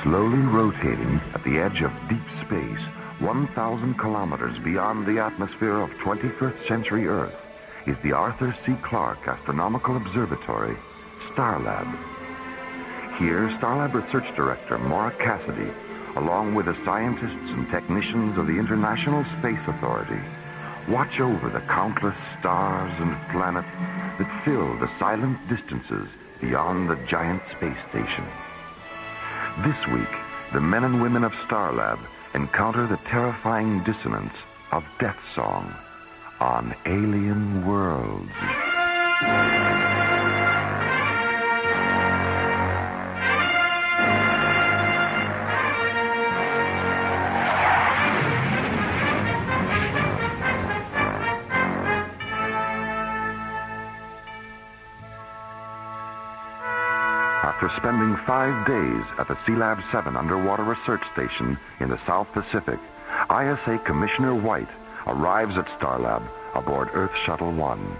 Slowly rotating at the edge of deep space, 1,000 kilometers beyond the atmosphere of 21st century Earth, is the Arthur C. Clarke Astronomical Observatory, Starlab. Here, Starlab Research Director Maura Cassidy, along with the scientists and technicians of the International Space Authority, watch over the countless stars and planets that fill the silent distances beyond the giant space station. This week, the men and women of Starlab encounter the terrifying dissonance of death song on alien worlds. After spending 5 days at the Sealab 7 underwater research station in the South Pacific, ISA Commissioner White arrives at Starlab aboard Earth Shuttle 1.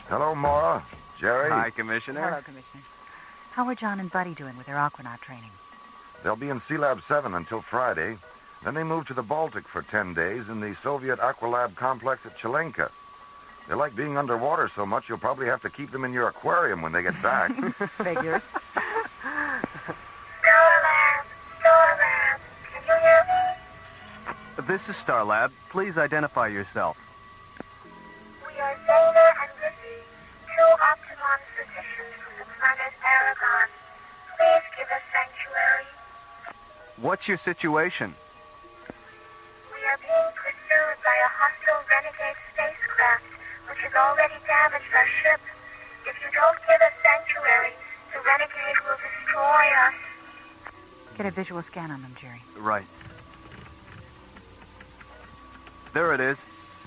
Hello, Maura. Jerry. Hi, Commissioner. Hello, Commissioner. How are John and Buddy doing with their aquanaut training? They'll be in Sealab 7 until Friday. Then they move to the Baltic for 10 days in the Soviet Aqualab complex at Chilenka. They like being underwater so much, you'll probably have to keep them in your aquarium when they get back. Figures. Starlab, can you hear me? This is Starlab. Please identify yourself. We are Zeta and Lizzie, two Optimon physicians from the planet Aragon. Please give us sanctuary. What's your situation? We are being pursued by a hostile renegade spacecraft, which has already damaged our ship. If you don't give us sanctuary, the renegade will destroy us. Get a visual scan on them, Jerry. Right. There it is.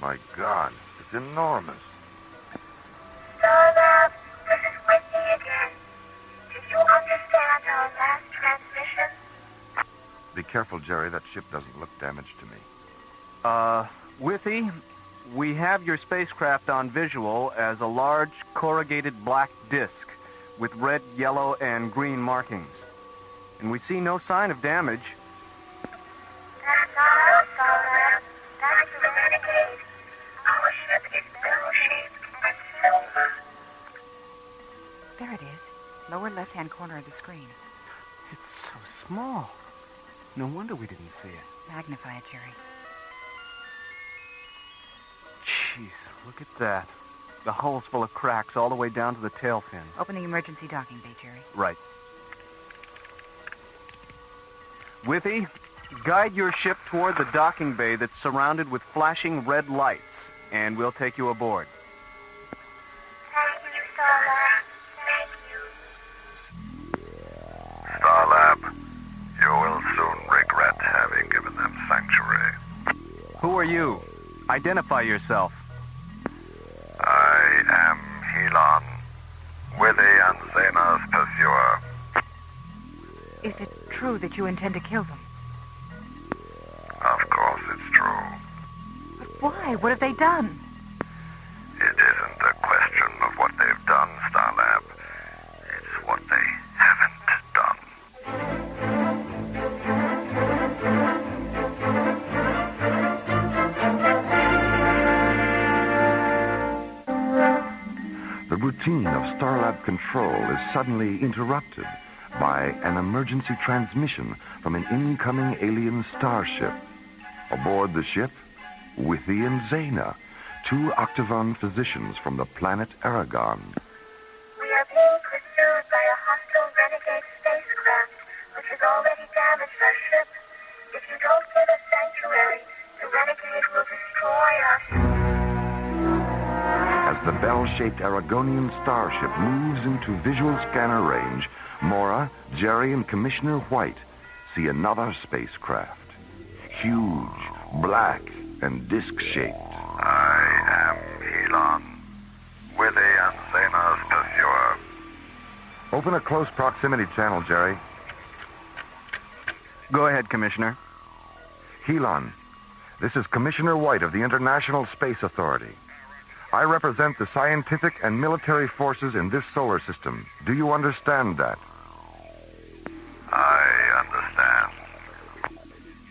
My God, it's enormous. Starlab, this is Whitney again. Did you understand our last transmission? Be careful, Jerry. That ship doesn't look damaged to me. Withy, we have your spacecraft on visual as a large corrugated black disk with red, yellow, and green markings. And we see no sign of damage. That's not us, Starlab. That's the renegade. Our ship is bell-shaped and silver. There it is. Lower left-hand corner of the screen. It's so small. No wonder we didn't see it. Magnify it, Jerry. Jeez, look at that. The hull's full of cracks all the way down to the tail fins. Open the emergency docking bay, Jerry. Right. Withy, guide your ship toward the docking bay that's surrounded with flashing red lights, and we'll take you aboard. Thank you, Starlab. Thank you. Starlab, you will soon regret having given them sanctuary. Who are you? Identify yourself. I am Helon, Withy and Zena's pursuer. Is it true that you intend to kill them? Of course it's true. But why? What have they done? It isn't a question of what they've done, Starlab. It's what they haven't done. The routine of Starlab control is suddenly interrupted by an emergency transmission from an incoming alien starship. Aboard the ship, Withy and Zena, two Octagon physicians from the planet Aragon. We are being pursued by a hostile renegade spacecraft, which has already damaged our ship. If you don't give us sanctuary, the renegade will destroy us. As the bell-shaped Aragonian starship moves into visual scanner range, Maura, Jerry, and Commissioner White see another spacecraft. Huge, black, and disc-shaped. I am Helon, Withy and Zena's pursuer. Open a close proximity channel, Jerry. Go ahead, Commissioner. Helon, this is Commissioner White of the International Space Authority. I represent the scientific and military forces in this solar system. Do you understand that? I understand.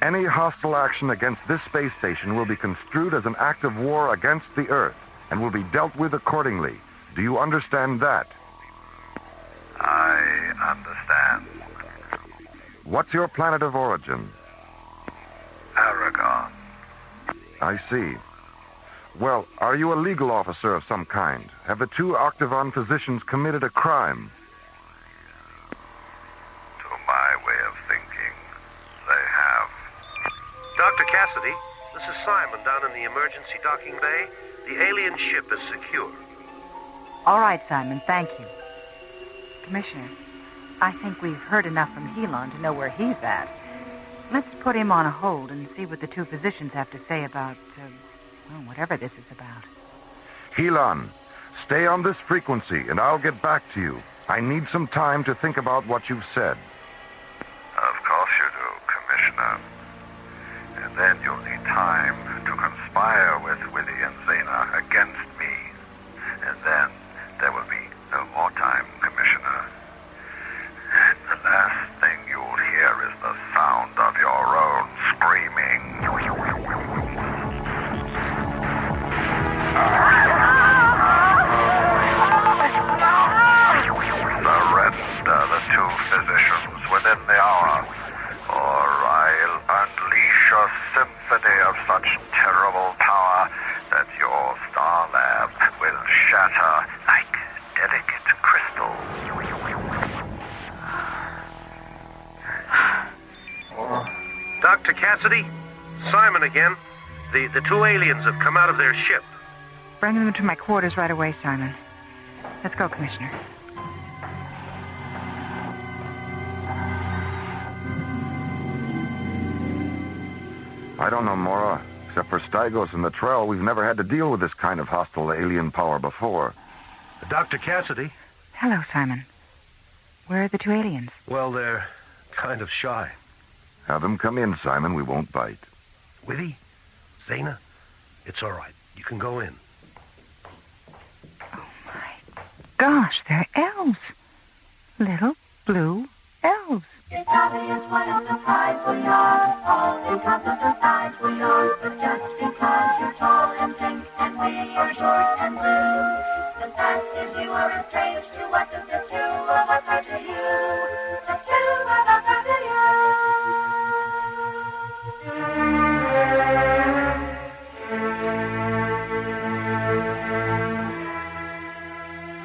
Any hostile action against this space station will be construed as an act of war against the Earth and will be dealt with accordingly. Do you understand that? I understand. What's your planet of origin? Aragon. I see. Well, are you a legal officer of some kind? Have the two Octagon physicians committed a crime? To my way of thinking, they have. Dr. Cassidy, this is Simon down in the emergency docking bay. The alien ship is secure. All right, Simon, thank you. Commissioner, I think we've heard enough from Helon to know where he's at. Let's put him on a hold and see what the two physicians have to say about, whatever this is about. Helon, stay on this frequency and I'll get back to you. I need some time to think about what you've said. Of course you do, Commissioner. And then you'll need time to conspire with Willie and Zena against me. And then there will be no more time, Commissioner. And the last thing you'll hear is the sound of your own screaming. Surrender the two physicians within the hour, or I'll unleash a symphony of such terrible power that your Starlab will shatter like delicate crystal. Dr. Cassidy, Simon again. The two aliens have come out of their ship. Bring them to my quarters right away, Simon. Let's go, Commissioner. I don't know, Mora. Except for Stygos and the Tero, we've never had to deal with this kind of hostile alien power before. Dr. Cassidy? Hello, Simon. Where are the two aliens? Well, they're kind of shy. Have them come in, Simon. We won't bite. Willie? Zena? It's all right. You can go in. Oh, my gosh, they're elves. Little blue elves. It's obvious what a surprise we are. All in concept and size we are. But just because you're tall and pink and we are short and blue, the fact is you are as strange to us as the two of us are to you. The two of us are to you.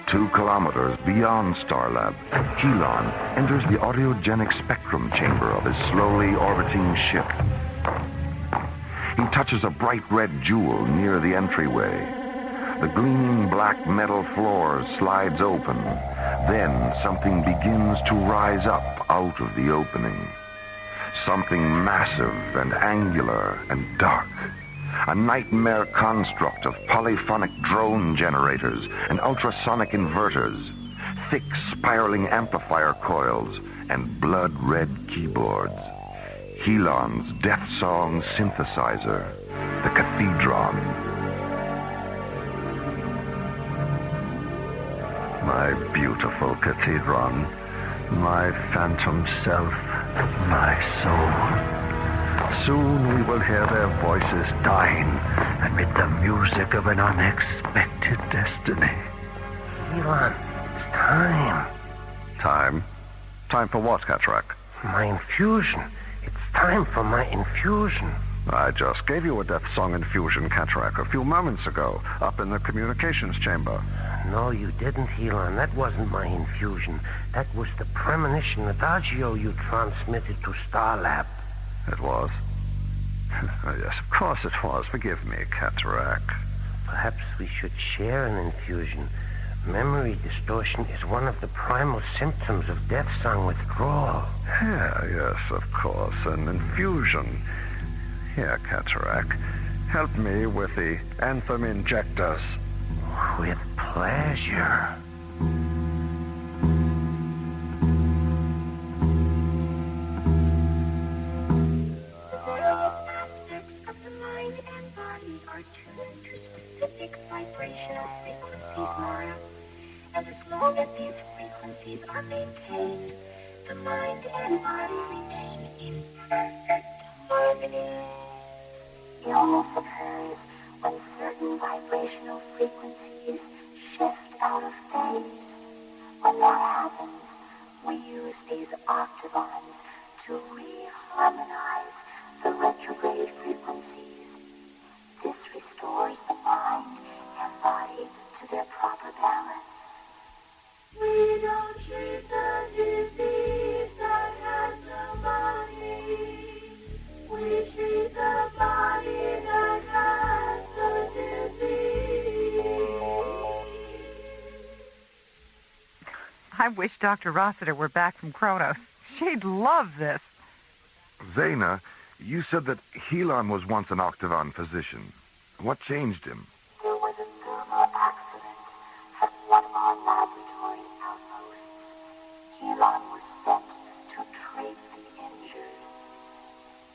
2 kilometers beyond Starlab, Helon enters the audiogenic spectrum chamber of his slowly orbiting ship. He touches a bright red jewel near the entryway. The gleaming black metal floor slides open. Then something begins to rise up out of the opening. Something massive and angular and dark. A nightmare construct of polyphonic drone generators and ultrasonic inverters, thick spiraling amplifier coils, and blood-red keyboards. Helon's death song synthesizer, the Cathedron. My beautiful Cathedron, my phantom self, my soul. Soon we will hear their voices dying amid the music of an unexpected destiny. Helon, it's time. Time? Time for what, Cataract? My infusion. It's time for my infusion. I just gave you a death song infusion, Cataract, a few moments ago, up in the communications chamber. No, you didn't, Helon. That wasn't my infusion. That was the premonition adagio you transmitted to Starlab. It was? Yes, of course it was. Forgive me, Cataract. Perhaps we should share an infusion. Memory distortion is one of the primal symptoms of death song withdrawal. Yeah, yes, of course. An infusion. Here, Cataract. Help me with the anthem injectors. With pleasure. aspects of the mind and body are tuned to specific specific vibrational frequencies, Mara. And as long as these frequencies are maintained, the mind and body remain in perfect harmony. Illness occurs when certain vibrational frequencies shift out of phase. When that happens, we use these octavons to reharmonize the retrograde frequencies. This restores the mind and body to their proper balance. We don't treat the disease that has no body. We treat the body that has the disease. I wish Dr. Rossiter were back from Kronos. She'd love this. Zaina, you said that Helon was once an octavon physician. What changed him? There was a thermal accident at one of our laboratory outposts. Helon was sent to treat the injured.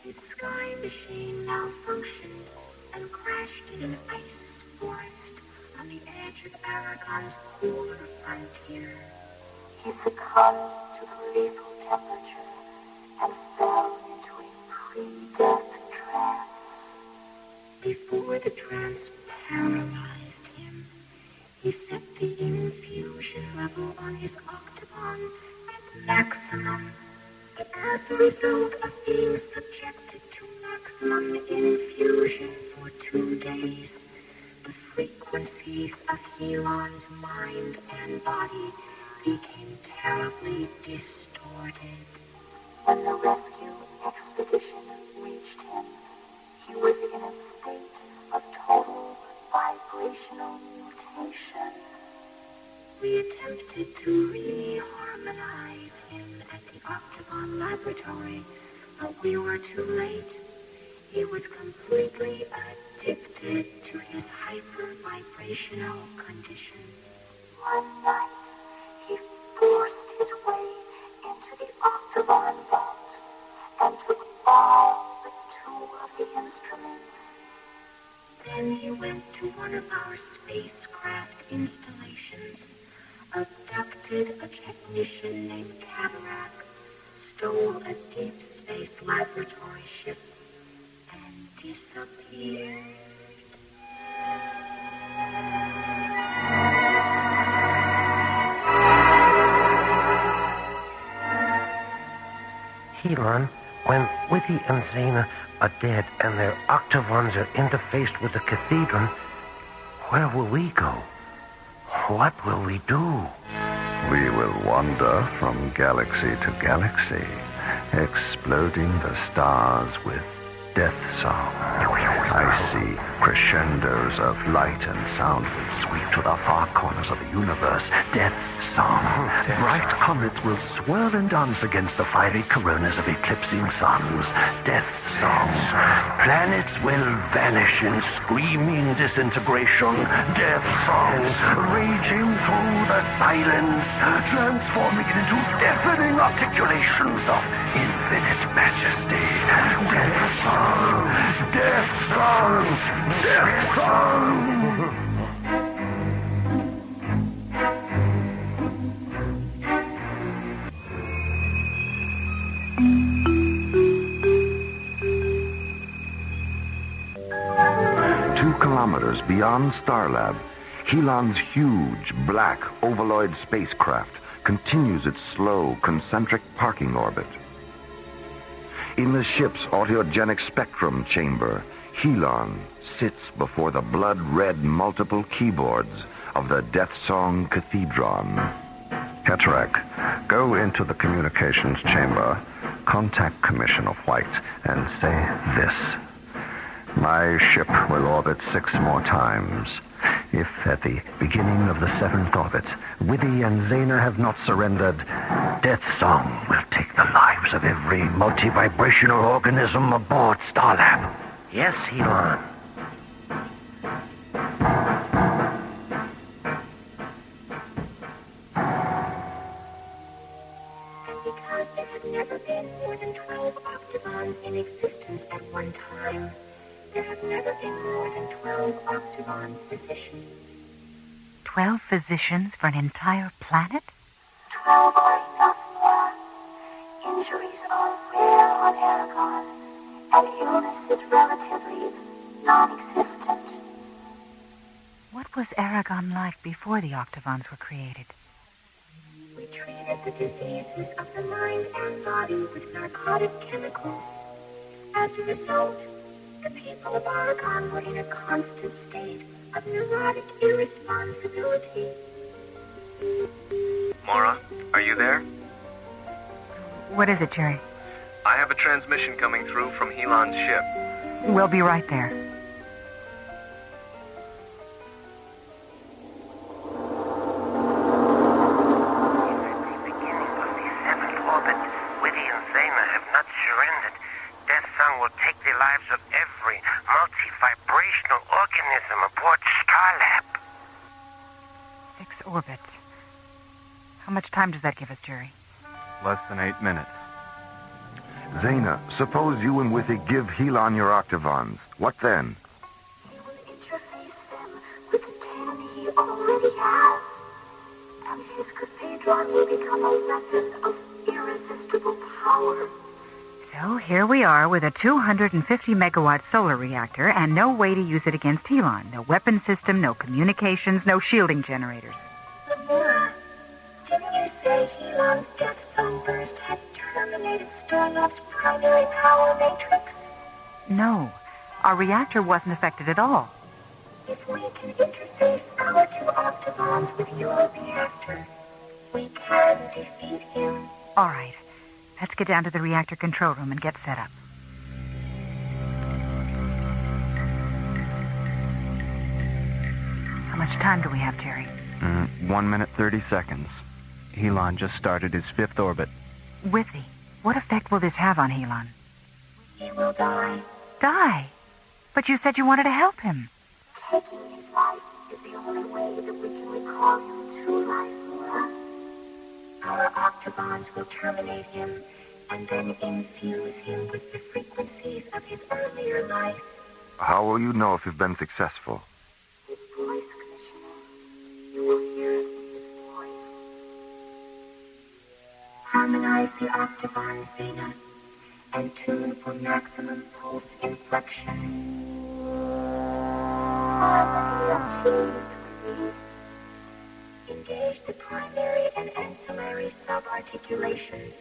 His sky machine malfunctioned and crashed in an ice forest on the edge of Aragon's polar frontier. He succumbed to the lethal temperature and fell into a pre-death trance. Before the trance paralyzed him, he set the infusion level on his octagon at maximum. But as a result of being subjected to maximum infusion for 2 days, the frequencies of Helon's mind and body became terribly distorted. When the rescue expedition reached him, he was in a state of total vibrational mutation. We attempted to reharmonize him at the Octagon Laboratory, but we were too late. He was completely addicted to his hyper-vibrational condition. One night, he forced his way into the Octagon vault and took all but 2 of the instruments. Then he went to one of our spacecraft installations, abducted a technician named Cataract, stole a deep space laboratory ship, and disappeared. Helon, when Withy and Zaina are dead and their octavons are interfaced with the cathedron, where will we go? What will we do? We will wander from galaxy to galaxy, exploding the stars with death song. I see crescendos of light and sound will sweep to the far corners of the universe. Death song. Bright comets will swirl and dance against the fiery coronas of eclipsing suns. Death song. Planets will vanish in screaming disintegration. Death songs raging through the silence, transforming it into deafening articulations of infinite majesty. Death song. Death song. Death song. 2 kilometers beyond Starlab, Helon's huge, black, ovaloid spacecraft continues its slow, concentric parking orbit. In the ship's autogenic spectrum chamber, Helon sits before the blood-red multiple keyboards of the Death Song Cathedron. Cataract, go into the communications chamber, contact Commissioner White, and say this. My ship will orbit 6 more times. If at the beginning of the 7th orbit, Withy and Zaina have not surrendered, Death Song will take the lives of every multi-vibrational organism aboard Starlab. Yes, Helon. And because there had never been more than 12 octagons in existence at one time, there have never been more than 12 octagon physicians. 12 physicians for an entire planet? 12 are enough, Laura. Injuries are rare on Aragon, and illness is relatively non-existent. What was Aragon like before the octagons were created? We treated the diseases of the mind and body with narcotic chemicals. As a result, the people of Aragon were in a constant state of neurotic irresponsibility. Mara, are you there? What is it, Jerry? I have a transmission coming through from Helon's ship. We'll be right there. Lives of every multi-vibrational organism aboard Starlab. 6 orbits. How much time does that give us, Jerry? Less than 8 minutes. Zaina, suppose you and Withy give Helon your octavons. What then? He will interface them with the 10 he already has. And his cathedron will become a weapon of irresistible power. So here we are with a 250-megawatt solar reactor and no way to use it against Helon. No weapon system, no communications, no shielding generators. Laura, didn't you say Helon's death sunburst had terminated Starlab's primary power matrix? No, our reactor wasn't affected at all. If we can interface our 2 octagons with your reactor, we can defeat him. All right. Let's get down to the reactor control room and get set up. How much time do we have, Jerry? 1 minute, 30 seconds. Helon just started his 5th orbit. Withy, what effect will this have on Helon? He will die. Die? But you said you wanted to help him. Taking his life is the only way that we can recall him to life, Laura. Our octagons will terminate him and then infuse him with the frequencies of his earlier life. How will you know if you've been successful? His voice, Commissioner. You will hear it in his voice. Harmonize the octagons, Zaina, and tune for maximum pulse inflection. Harmony achieved, please. Engage the primary and ancillary subarticulations.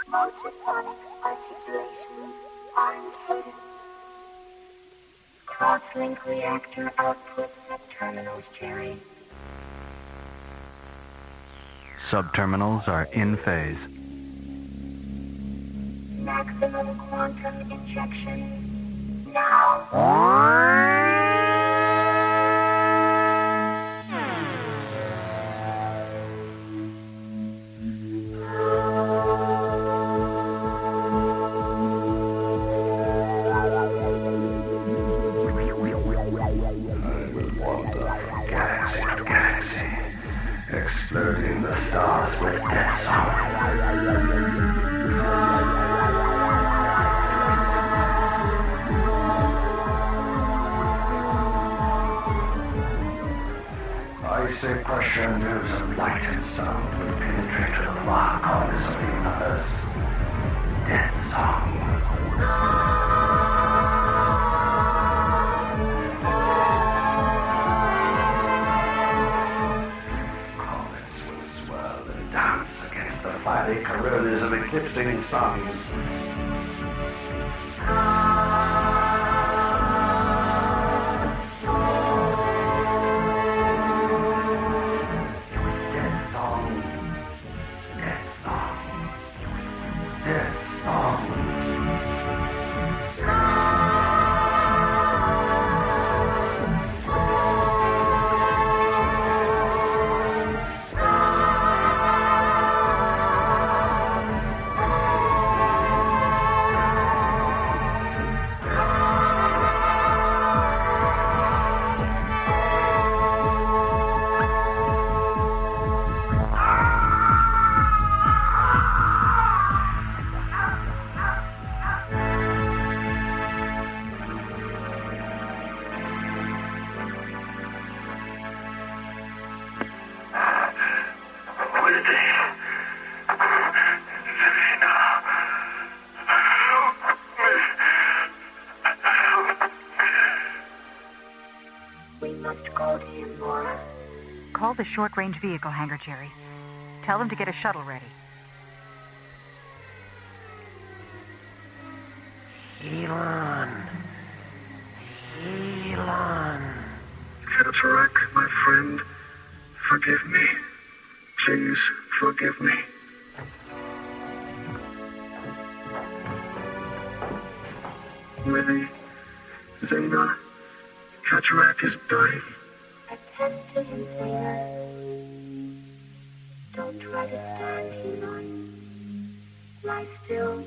Multiphonic articulations are in cadence. Cross-link reactor outputs at terminals, Jerry. Subterminals are in phase. Maximum quantum injection now. Exploding the stars with death song. I say pressure nerves of light and sound will penetrate to the far corners of the universe. Death song. By the coronas of eclipsing suns. Death song. Death song. Death song. go to him, Laura. Call the short-range vehicle hangar, Jerry. Tell them to get a shuttle ready. Helon. Helon. Cataract, my friend, forgive me. Please forgive me. Willie, Zena, Cataract is dying. Attend to him, Zena. Don't try to stand, Helon. Lie still.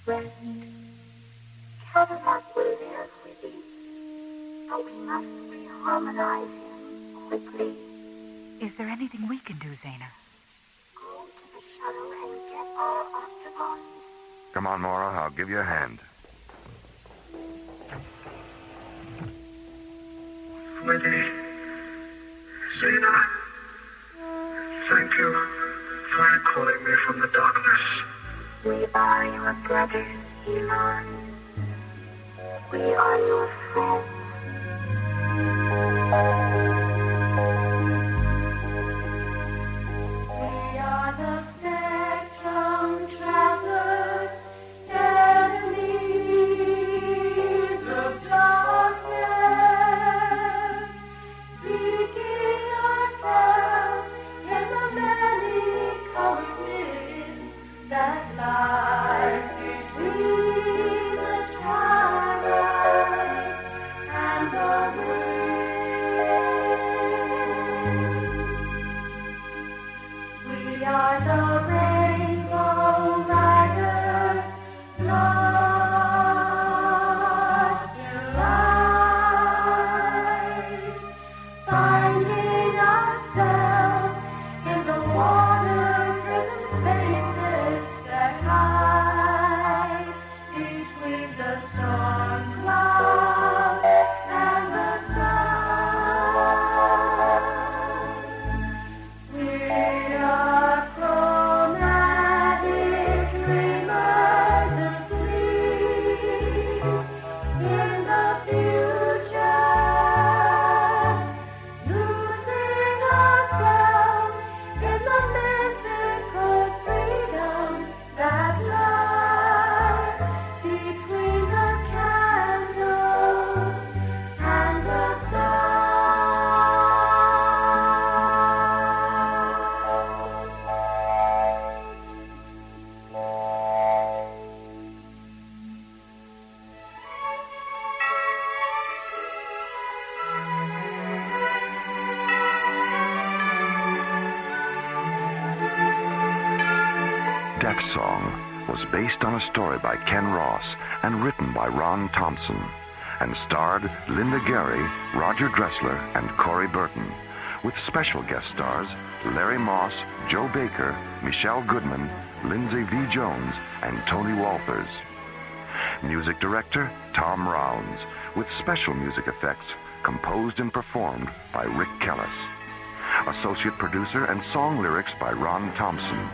Rest. Cataract will live with you. But we must reharmonize him quickly. Is there anything we can do, Zena? Go to the shuttle and get our octagons. Come on, Mora. I'll give you a hand. Willie, Zena, thank you for calling me from the darkness. We are your brothers, Helon. We are your friends. We are the spectrum travelers, enemies of darkness, seeking ourselves in the many colored mists that lies between the twilight and the wind. We are the rainbow riders, lost to light, finding ourselves in the water-driven spaces that hide between the storm cloud and the sun. We are chromatic dreamers asleep in the future, losing ourselves in the mythical freedom that lies between the candles and the sun. Death Song was based on a story by Ken Ross and written by Ron Thompson, and starred Linda Gary, Roger Dressler, and Corey Burton, with special guest stars Larry Moss, Joe Baker, Michelle Goodman, Lindsay V. Jones, and Tony Walters. Music director Tom Rounds, with special music effects composed and performed by Rick Kellis. Associate producer and song lyrics by Ron Thompson.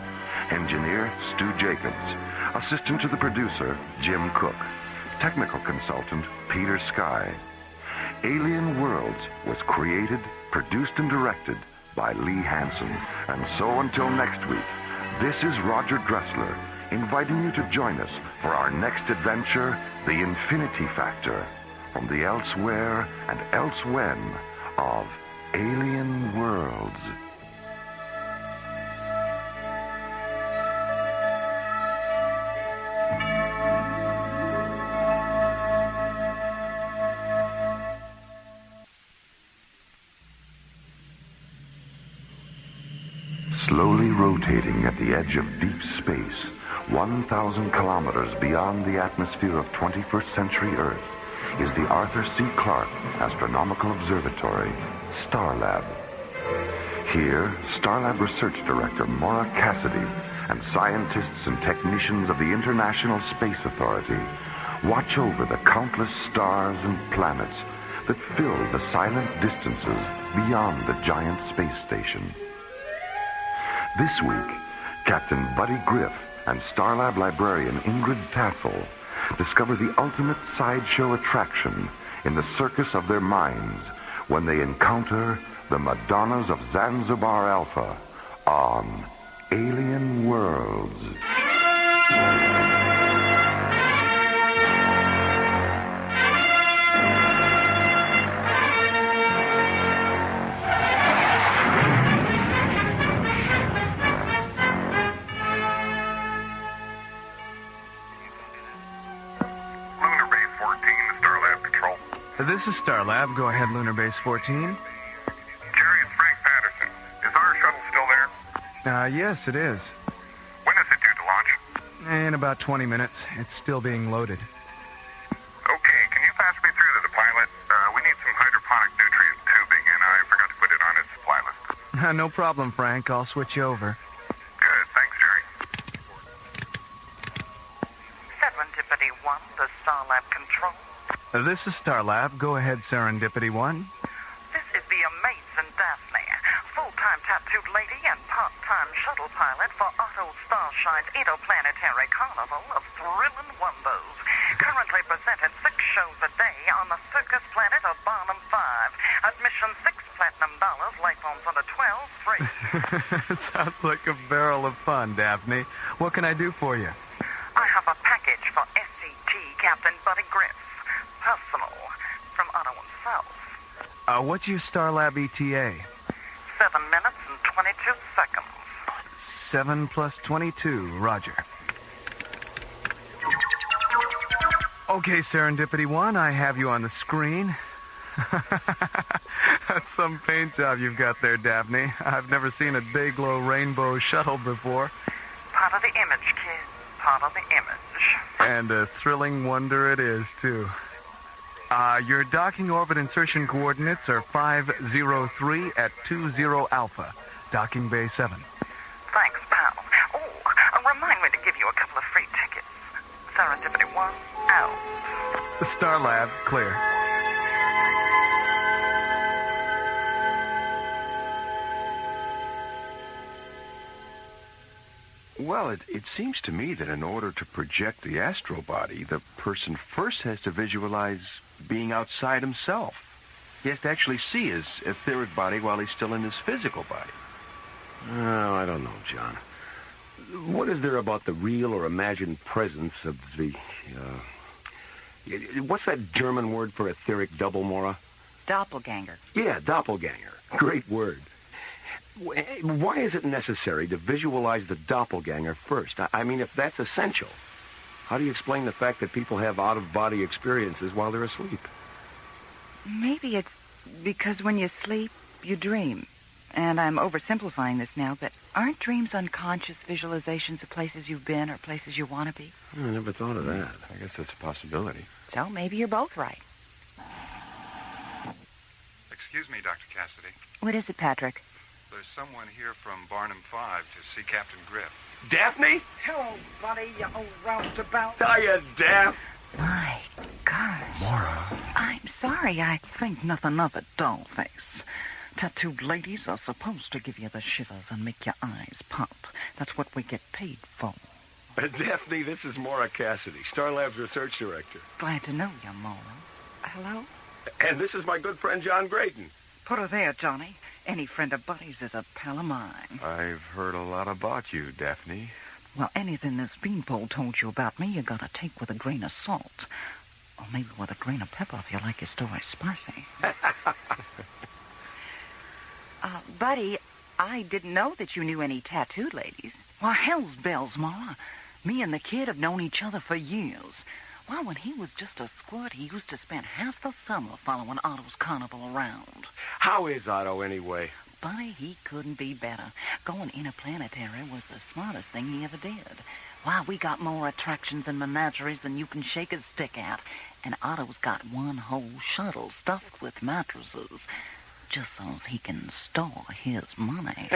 Engineer Stu Jacobs. Assistant to the producer Jim Cook. Technical consultant Peter Sky. Alien Worlds was created, produced, and directed by Lee Hansen. And so until next week, this is Roger Dressler inviting you to join us for our next adventure, The Infinity Factor, from the elsewhere and elsewhen of Alien Worlds. Slowly rotating at the edge of deep space, 1,000 kilometers beyond the atmosphere of 21st century Earth, is the Arthur C. Clarke Astronomical Observatory, Starlab. Here, Starlab Research Director Maura Cassidy and scientists and technicians of the International Space Authority watch over the countless stars and planets that fill the silent distances beyond the giant space station. This week, Captain Buddy Griff and Starlab librarian Ingrid Tassel discover the ultimate sideshow attraction in the circus of their minds when they encounter the Madonnas of Zanzibar Alpha on Alien Worlds. Lunar Base 14, Starlab Control. This is Starlab. Go ahead, Lunar Base 14. Jerry, it's Frank Patterson. Is our shuttle still there? Yes, it is. When is it due to launch? In about 20 minutes. It's still being loaded. Okay, can you pass me through to the pilot? We need some hydroponic nutrient tubing, and I forgot to put it on its supply list. No problem, Frank. I'll switch you over. Good, thanks, Jerry. Serendipity 1, the Starlab Control. This is Starlab. Go ahead, Serendipity 1. This is the amazing Daphne, full-time tattooed lady and part-time shuttle pilot for Otto Starshine's interplanetary carnival of thrilling wonders. Currently presenting 6 shows a day on the Circus planet of Barnum 5. Admission $6 platinum, life forms under 12, free. Sounds like a barrel of fun, Daphne. What can I do for you? I have a package for SCT Captain Buddy Griff. Personal, from Otto himself. What's your Starlab ETA? 7 minutes and 22 seconds. 7 plus 22. Roger. Okay, Serendipity 1, I have you on the screen. That's some paint job you've got there, Daphne. I've never seen a day-glow rainbow shuttle before. Part of the image, kid. Part of the image. And a thrilling wonder it is, too. Your docking orbit insertion coordinates are 503 at 20 Alpha. Docking Bay 7. Thanks, pal. Oh, remind me to give you a couple of free tickets. Serendipity 1, out. The Starlab, clear. Well, it seems to me that in order to project the astral body, the person first has to visualize being outside himself. He has to actually see his etheric body while he's still in his physical body. Oh, I don't know, John. What is there about the real or imagined presence of the, what's that German word for etheric double, Maura? Doppelganger. Yeah, doppelganger. Great word. Why is it necessary to visualize the doppelganger first? I mean, if that's essential, how do you explain the fact that people have out-of-body experiences while they're asleep? Maybe it's because when you sleep, you dream. And I'm oversimplifying this now, but aren't dreams unconscious visualizations of places you've been or places you want to be? I never thought of that. I guess that's a possibility. So maybe you're both right. Excuse me, Dr. Cassidy. What is it, Patrick? There's someone here from Barnum 5 to see Captain Griff. Daphne? Hello, buddy, you old roustabout. Hiya, Daph. My gosh. Maura. I'm sorry, I Think nothing of it, dollface. Tattooed ladies are supposed to give you the shivers and make your eyes pop. That's what we get paid for. Daphne, this is Maura Cassidy, Starlab's research director. Glad to know you, Maura. Hello? And this is my good friend John Grayton. Put her there, Johnny. Any friend of Buddy's is a pal of mine. I've heard a lot about you, Daphne. Well, anything this beanpole told you about me, you gotta take with a grain of salt. Or maybe with a grain of pepper if you like your story spicy. Buddy, I didn't know that you knew any tattooed ladies. Why, hell's bells, Maura. Me and the kid have known each other for years. Why, when he was just a squirt, he used to spend half the summer following Otto's carnival around. How is Otto, anyway? Buddy, he couldn't be better. Going interplanetary was the smartest thing he ever did. Why, we got more attractions and menageries than you can shake a stick at. And Otto's got one whole shuttle stuffed with mattresses, just so he can store his money.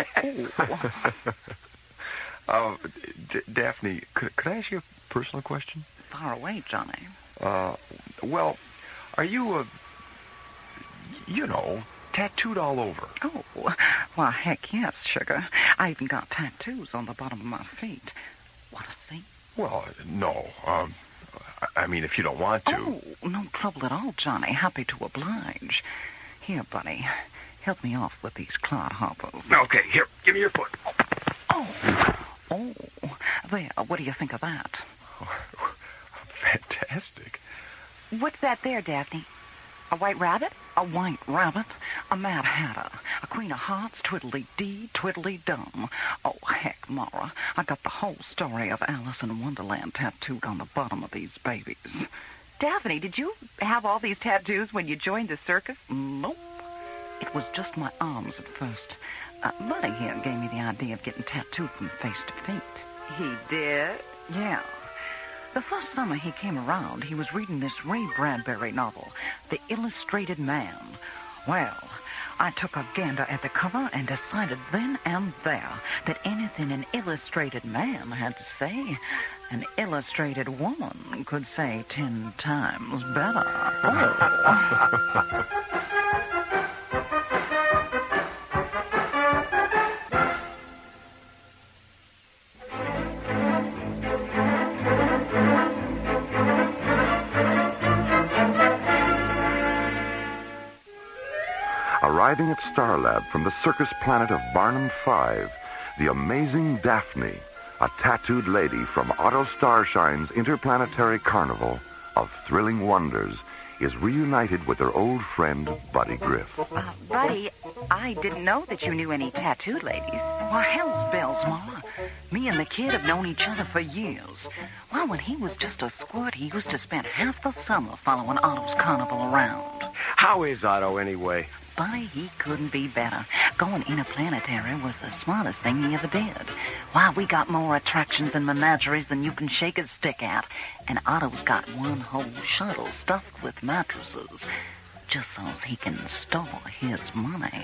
Daphne, could I ask you a personal question? Far away, Johnny. Well, are you, tattooed all over? Oh, why, heck yes, sugar. I even got tattoos on the bottom of my feet. Want to see? Well, no. I mean, if you don't want to. Oh, no trouble at all, Johnny. Happy to oblige. Here, buddy. Help me off with these clodhoppers. Okay, here, give me your foot. Oh, there. What do you think of that? Fantastic. What's that there, Daphne? A white rabbit? A white rabbit, a Mad Hatter, a Queen of Hearts, twiddly-dee, twiddly-dum. Oh, heck, Mara, I got the whole story of Alice in Wonderland tattooed on the bottom of these babies. Daphne, did you have all these tattoos when you joined the circus? Nope. It was just my arms at first. Buddy here gave me the idea of getting tattooed from face to feet. He did? Yeah. The first summer he came around, he was reading this Ray Bradbury novel, The Illustrated Man. Well, I took a gander at the cover and decided then and there that anything an illustrated man had to say, an illustrated woman could say 10 times better. Oh. Arriving at Starlab from the circus planet of Barnum 5, the amazing Daphne, a tattooed lady from Otto Starshine's interplanetary carnival of thrilling wonders, is reunited with her old friend, Buddy Griff. Buddy, I didn't know that you knew any tattooed ladies. Why, hell's bells, Mama. Me and the kid have known each other for years. Well, when he was just a squirt, he used to spend half the summer following Otto's carnival around. How is Otto, anyway? Buddy, he couldn't be better. Going interplanetary was the smartest thing he ever did. Why, we got more attractions and menageries than you can shake a stick at. And Otto's got one whole shuttle stuffed with mattresses, just so he can store his money.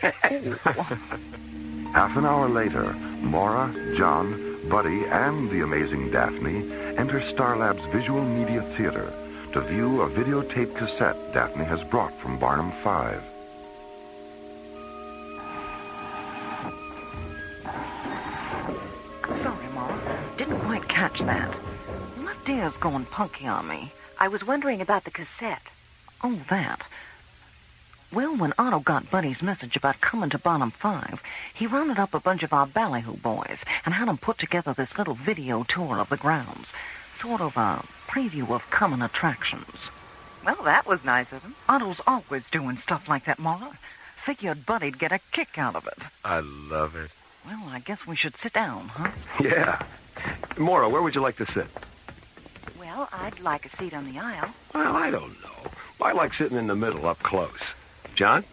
Half an hour later, Maura, John, Buddy, and the amazing Daphne enter Starlab's visual media theater to view a videotape cassette Daphne has brought from Barnum 5. Sorry, Mom. Didn't quite catch that. Left ear's going punky on me. I was wondering about the cassette. Oh, that. Well, when Otto got Buddy's message about coming to Barnum 5, he rounded up a bunch of our ballyhoo boys and had them put together this little video tour of the grounds. Sort of a preview of coming attractions. Well, that was nice of him. Otto's always doing stuff like that, Mara. Figured Buddy'd get a kick out of it. I love it. Well, I guess we should sit down, huh? Yeah. Maura, where would you like to sit? Well, I'd like a seat on the aisle. Well, I don't know. I like sitting in the middle, up close. John?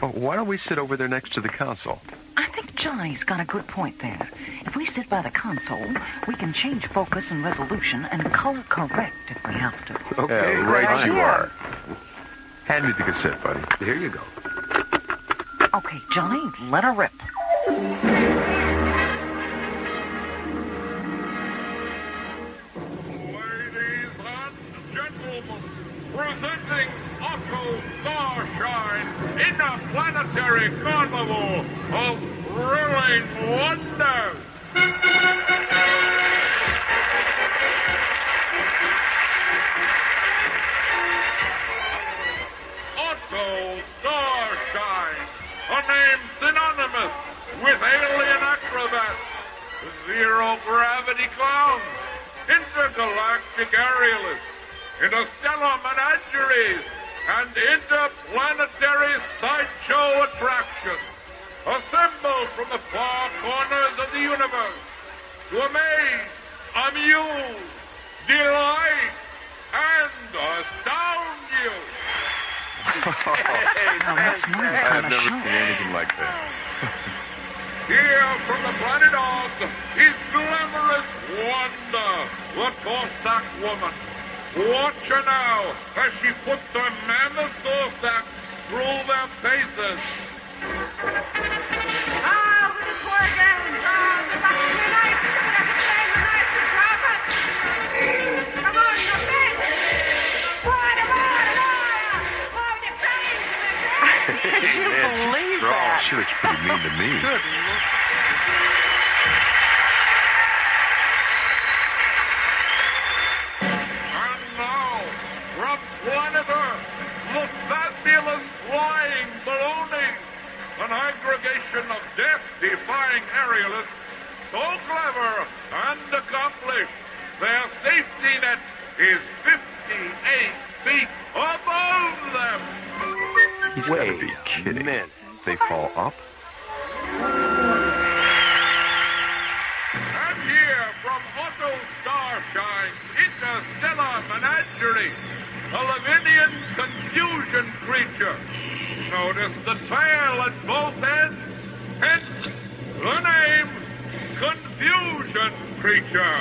Why don't we sit over there next to the console? I think Johnny's got a good point there. If we sit by the console, we can change focus and resolution and color correct if we have to. Okay, yeah, right you idea. are. Hand me the cassette, buddy. Here you go. Okay, Johnny, let her rip. Ladies and gentlemen, presenting Otto Starshine Interplanetary Carnival of Thrilling Wonders. Otto Starshine, a name synonymous with alien acrobats, zero-gravity clowns, intergalactic aerialists, interstellar menageries, and interplanetary sideshow attractions, assembled from the far corners of the universe to amaze, amuse, delight, and astound you. Now, that's my kind I've of never show. seen anything like that. Here from the planet Oz is glamorous Wanda, the Corsac woman. Watch her now as she puts her mammoth Corsac through their faces. Did you believe Strong. that? She looks pretty mean to me. Good. And now, from planet Earth, the fabulous flying baloney. An aggregation of death-defying aerialists so clever and accomplished, their safety net is 58 feet above them. He's got to be kidding. Man. They fall up? And here from Otto Starshine's Interstellar Menagerie, a Lavinian confusion creature. Notice the tail at both ends, hence the name Confusion Creature.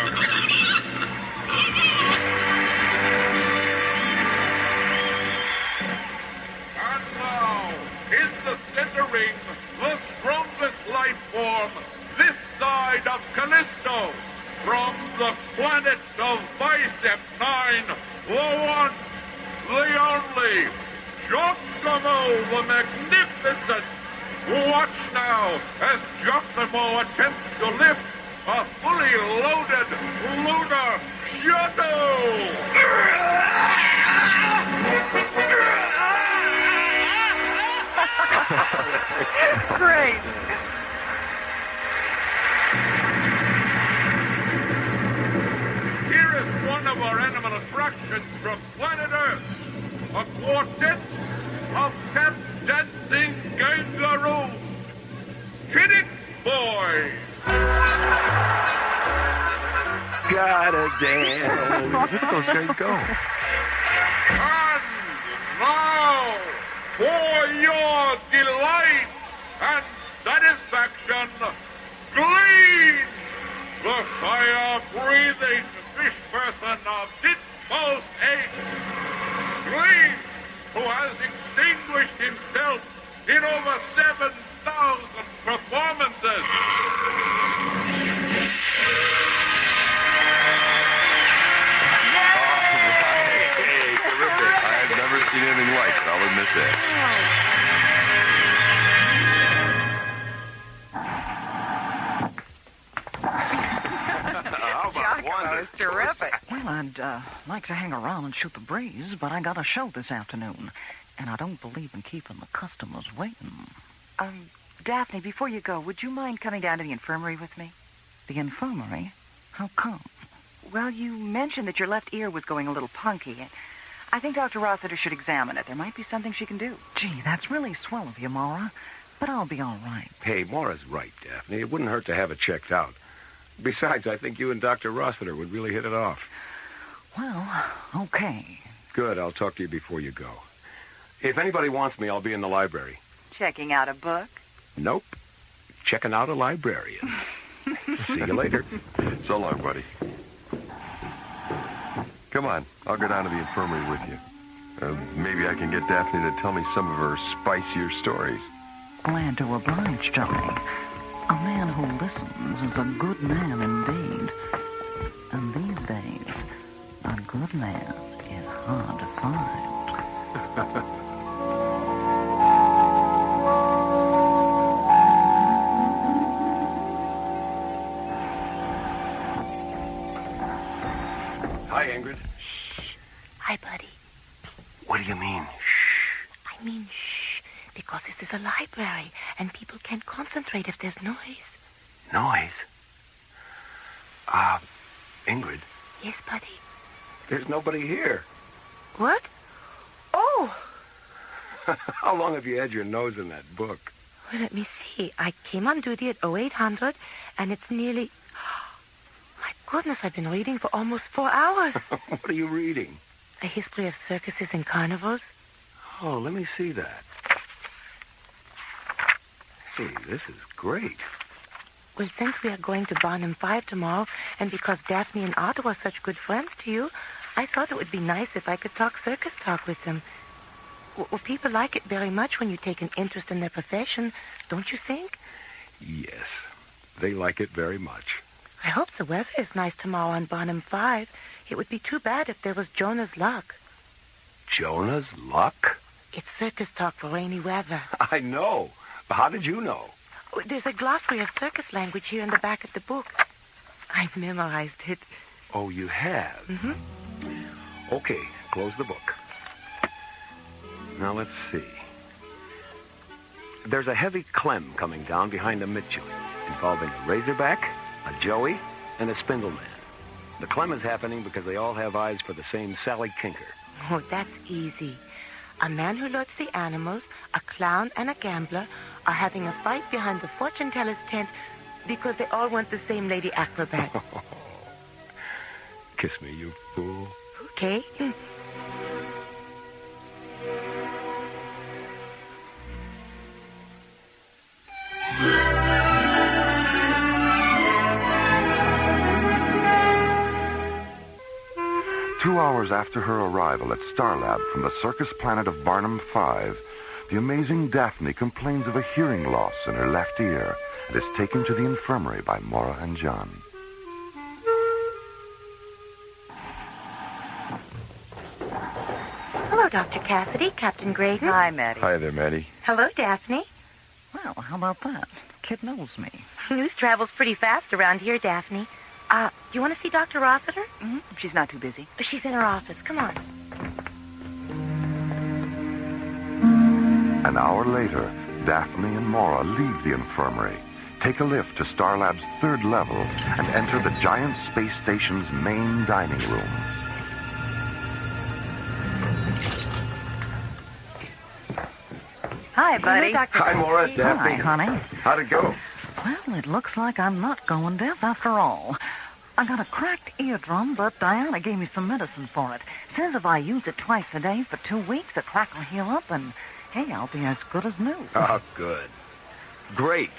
And now, in the center ring, the strongest life form this side of Callisto, from the planet of Bicep 9, the one, the only, Giacomo the Magnificent. Watch now as Giacomo attempts to lift a fully loaded lunar shuttle. Great. Here is one of our animal attractions from planet Earth. A quartet of tap-dancing kangaroos. Hit it, boys! Gotta dance. Look at those guys go. And now, for your delight and satisfaction, Glean, the fire-breathing fish person of Ditmo's age. Glean, who has extinguished himself in over 7,000 performances. Hey, terrific. I've never seen anything like it, I'll admit that. How about one? It's terrific. Well, I'd like to hang around and shoot the breeze, but I got a show this afternoon, and I don't believe in keeping the customers waiting. Daphne, before you go, would you mind coming down to the infirmary with me? The infirmary? How come? Well, you mentioned that your left ear was going a little punky. I think Dr. Rossiter should examine it. There might be something she can do. Gee, that's really swell of you, Maura, but I'll be all right. Hey, Maura's right, Daphne. It wouldn't hurt to have it checked out. Besides, I think you and Dr. Rossiter would really hit it off. Well, okay. Good. I'll talk to you before you go. If anybody wants me, I'll be in the library. Checking out a book? Nope. Checking out a librarian. See you later. So long, buddy. Come on, I'll go down to the infirmary with you. Maybe I can get Daphne to tell me some of her spicier stories. Glad to oblige, Johnny. A man who listens is a good man indeed. And these days, a good man is hard to find. Hi, Ingrid. Hi, buddy. What do you mean? I mean, shh, because this is a library, and people can't concentrate if there's noise. Noise? Ingrid, Yes, buddy. there's nobody here. What? Oh, How long have you had your nose in that book? well, let me see. I came on duty at 0800, and it's nearly... My goodness, I've been reading for almost 4 hours. What are you reading? A history of circuses and carnivals. Oh, let me see that. Hey, this is great. Well, since we are going to Barnum 5 tomorrow, and because Daphne and Otto are such good friends to you, I thought it would be nice if I could talk circus talk with them. Well, people like it very much when you take an interest in their profession, don't you think? Yes, they like it very much. I hope the weather is nice tomorrow on Barnum 5. It would be too bad if there was Jonah's luck. Jonah's luck? It's circus talk for rainy weather. I know. How did you know? Oh, there's a glossary of circus language here in the back of the book. I've memorized it. Oh, you have? Mm-hmm. Okay, close the book. Now, let's see. There's a heavy clem coming down behind the Mitchell, involving a razorback, a joey, and a spindleman. The clem is happening because they all have eyes for the same Sally Kinker. Oh, that's easy. A man who lords the animals, a clown, and a gambler are having a fight behind the fortune teller's tent because they all want the same lady acrobat. Kiss me, you fool. Okay. 2 hours after her arrival at Starlab from the Circus planet of Barnum 5, the amazing Daphne complains of a hearing loss in her left ear and is taken to the infirmary by Maura and John. Hello, Dr. Cassidy, Captain Graydon. Hi, Maddie. Hi there, Maddie. Hello, Daphne. Well, how about that? Kid knows me. News travels pretty fast around here, Daphne. Do you want to see Dr. Rossiter? Mm-hmm. She's not too busy. She's in her office. Come on. An hour later, Daphne and Maura leave the infirmary, take a lift to Starlab's 3rd level, and enter the giant space station's main dining room. Hi, buddy. Hello, Dr. Hi, Maura, Daphne. Hi, honey. How'd it go? Well, it looks like I'm not going deaf after all. I got a cracked eardrum, but Diana gave me some medicine for it. Says if I use it twice a day for 2 weeks, the crack will heal up, and, hey, I'll be as good as new. Oh, good. Great.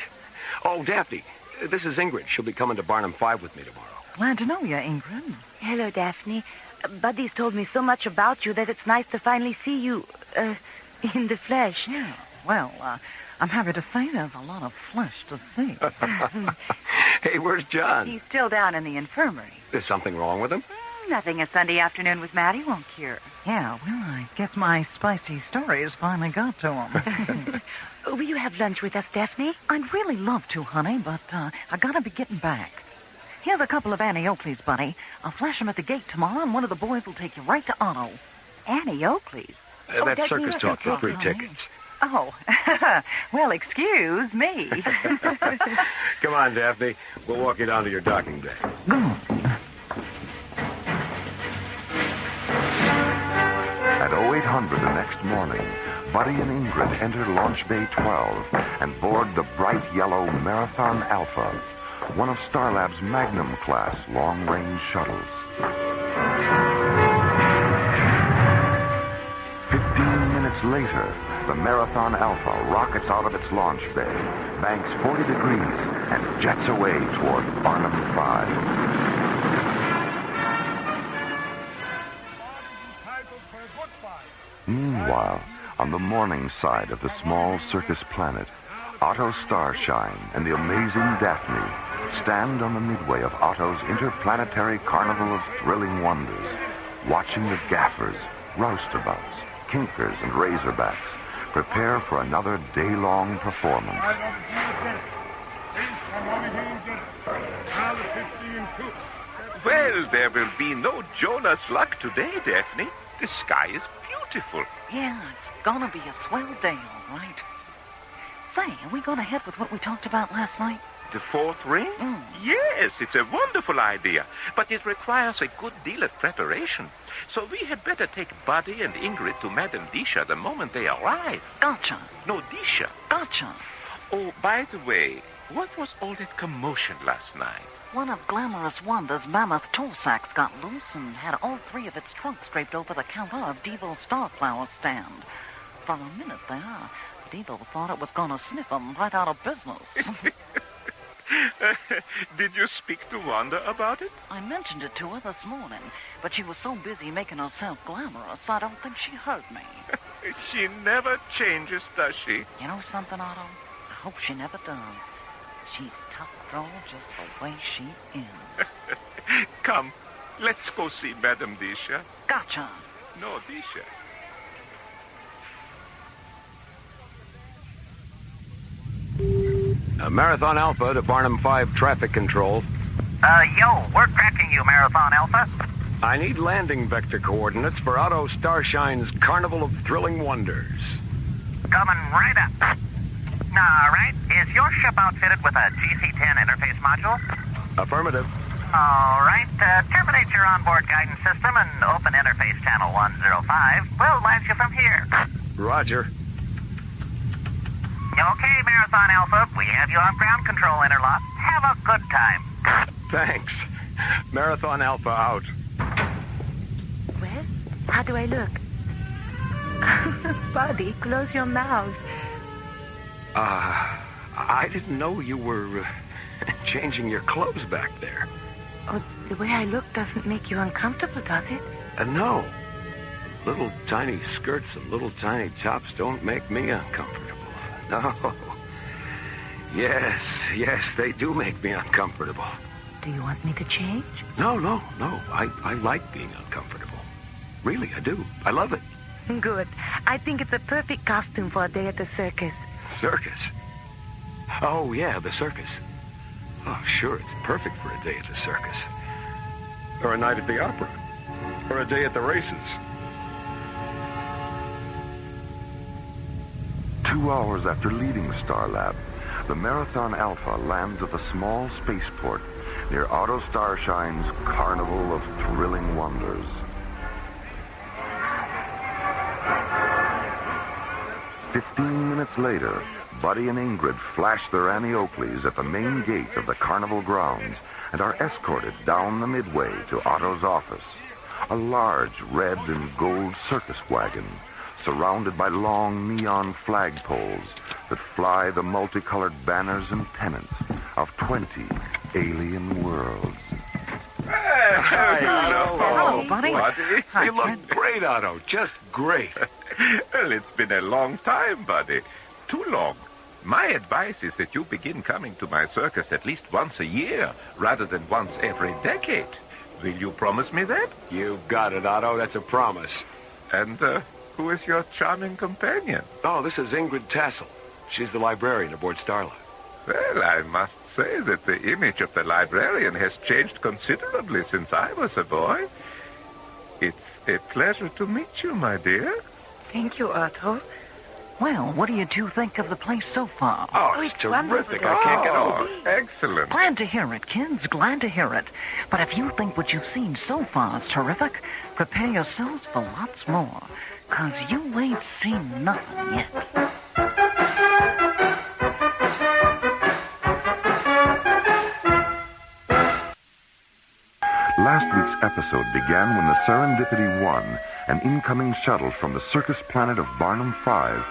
Oh, Daphne, this is Ingrid. She'll be coming to Barnum 5 with me tomorrow. Glad to know you, Ingrid. Hello, Daphne. Buddy's told me so much about you that it's nice to finally see you, in the flesh. Yeah, well, I'm happy to say there's a lot of flesh to see. Hey, where's John? He's still down in the infirmary. Is something wrong with him? Nothing a Sunday afternoon with Maddie won't cure. Yeah, well, I guess my spicy stories finally got to him. Will you have lunch with us, Daphne? I'd really love to, honey, but I gotta be getting back. Here's a couple of Annie Oakley's, buddy. I'll flash them at the gate tomorrow, and one of the boys will take you right to Otto. Annie Oakley's? That that's circus me. talk for free Oh, tickets. Oh, well, excuse me. Come on, Daphne. We'll walk you down to your docking bay. At 0800 the next morning, Buddy and Ingrid enter Launch Bay 12 and board the bright yellow Marathon Alpha, one of Starlab's Magnum-class long-range shuttles. 15 minutes later, the Marathon Alpha rockets out of its launch bay, banks 40 degrees, and jets away toward Barnum 5. Meanwhile, on the morning side of the small circus planet, Otto Starshine and the amazing Daphne stand on the midway of Otto's interplanetary carnival of thrilling wonders, watching the gaffers, roustabouts, kinkers, and razorbacks prepare for another day-long performance. Well, there will be no Jonah's luck today, Daphne. The sky is beautiful. Yeah, it's gonna be a swell day, all right. Say, are we going ahead with what we talked about last night? The 4th ring? Mm. Yes, it's a wonderful idea, but it requires a good deal of preparation. So we had better take Buddy and Ingrid to Madame Disha the moment they arrive. Gotcha. No, Disha. Gotcha. Oh, by the way, what was all that commotion last night? One of Glamorous Wanda's mammoth tool sacks got loose and had all 3 of its trunks draped over the counter of Devo's Starflower stand. For a minute there, Devo thought it was going to sniff 'em right out of business. Did you speak to Wanda about it? I mentioned it to her this morning, but she was so busy making herself glamorous, I don't think she heard me. She never changes, does she? You know something, Otto? I hope she never does. She's tough draw just the way she is. Come, let's go see Madame Disha. Gotcha. No, Disha. Marathon Alpha to Barnum 5 traffic control. Yo, we're tracking you, Marathon Alpha. I need landing vector coordinates for Otto Starshine's Carnival of Thrilling Wonders. Coming right up. All right. Is your ship outfitted with a GC-10 interface module? Affirmative. All right. Terminate your onboard guidance system and open interface channel 105. We'll launch you from here. Roger. Okay, Marathon Alpha. We have you on ground control interlock. Have a good time. Thanks. Marathon Alpha out. Well, how do I look? Buddy, close your mouth. I didn't know you were changing your clothes back there. Oh, the way I look doesn't make you uncomfortable, does it? No. Little tiny skirts and little tiny tops don't make me uncomfortable. No. Yes, they do make me uncomfortable. Do you want me to change? No. I like being uncomfortable. Really, I do. I love it. Good. I think it's a perfect costume for a day at the circus. Circus? Oh, yeah, the circus. Oh, sure, it's perfect for a day at the circus. Or a night at the opera. Or a day at the races. 2 hours after leaving Starlab, the Marathon Alpha lands at the small spaceport near Otto Starshine's Carnival of Thrilling Wonders. "15 minutes later, Buddy and Ingrid flash their Annie Oakleys at the main gate of the carnival grounds and are escorted down the midway to Otto's office. A large red and gold circus wagon surrounded by long neon flagpoles that fly the multicolored banners and pennants of 20 alien worlds. Hi, Otto. Hello, buddy. Hi, You look great, Otto. Just great. Well, it's been a long time, buddy. Too long. My advice is that you begin coming to my circus at least once a year, rather than once every decade. Will you promise me that? You got it, Otto. That's a promise. And, who is your charming companion? Oh, this is Ingrid Tassel. She's the librarian aboard Starlab. Well, I must say that the image of the librarian has changed considerably since I was a boy. It's a pleasure to meet you, my dear. Thank you, Otto. Well, what do you two think of the place so far? Oh, it's terrific. I can't get over it. Excellent. Glad to hear it, kids. Glad to hear it. But if you think what you've seen so far is terrific, prepare yourselves for lots more. 'Cause you ain't seen nothing yet. Last week's episode began when the Serendipity 1, an incoming shuttle from the circus planet of Barnum 5,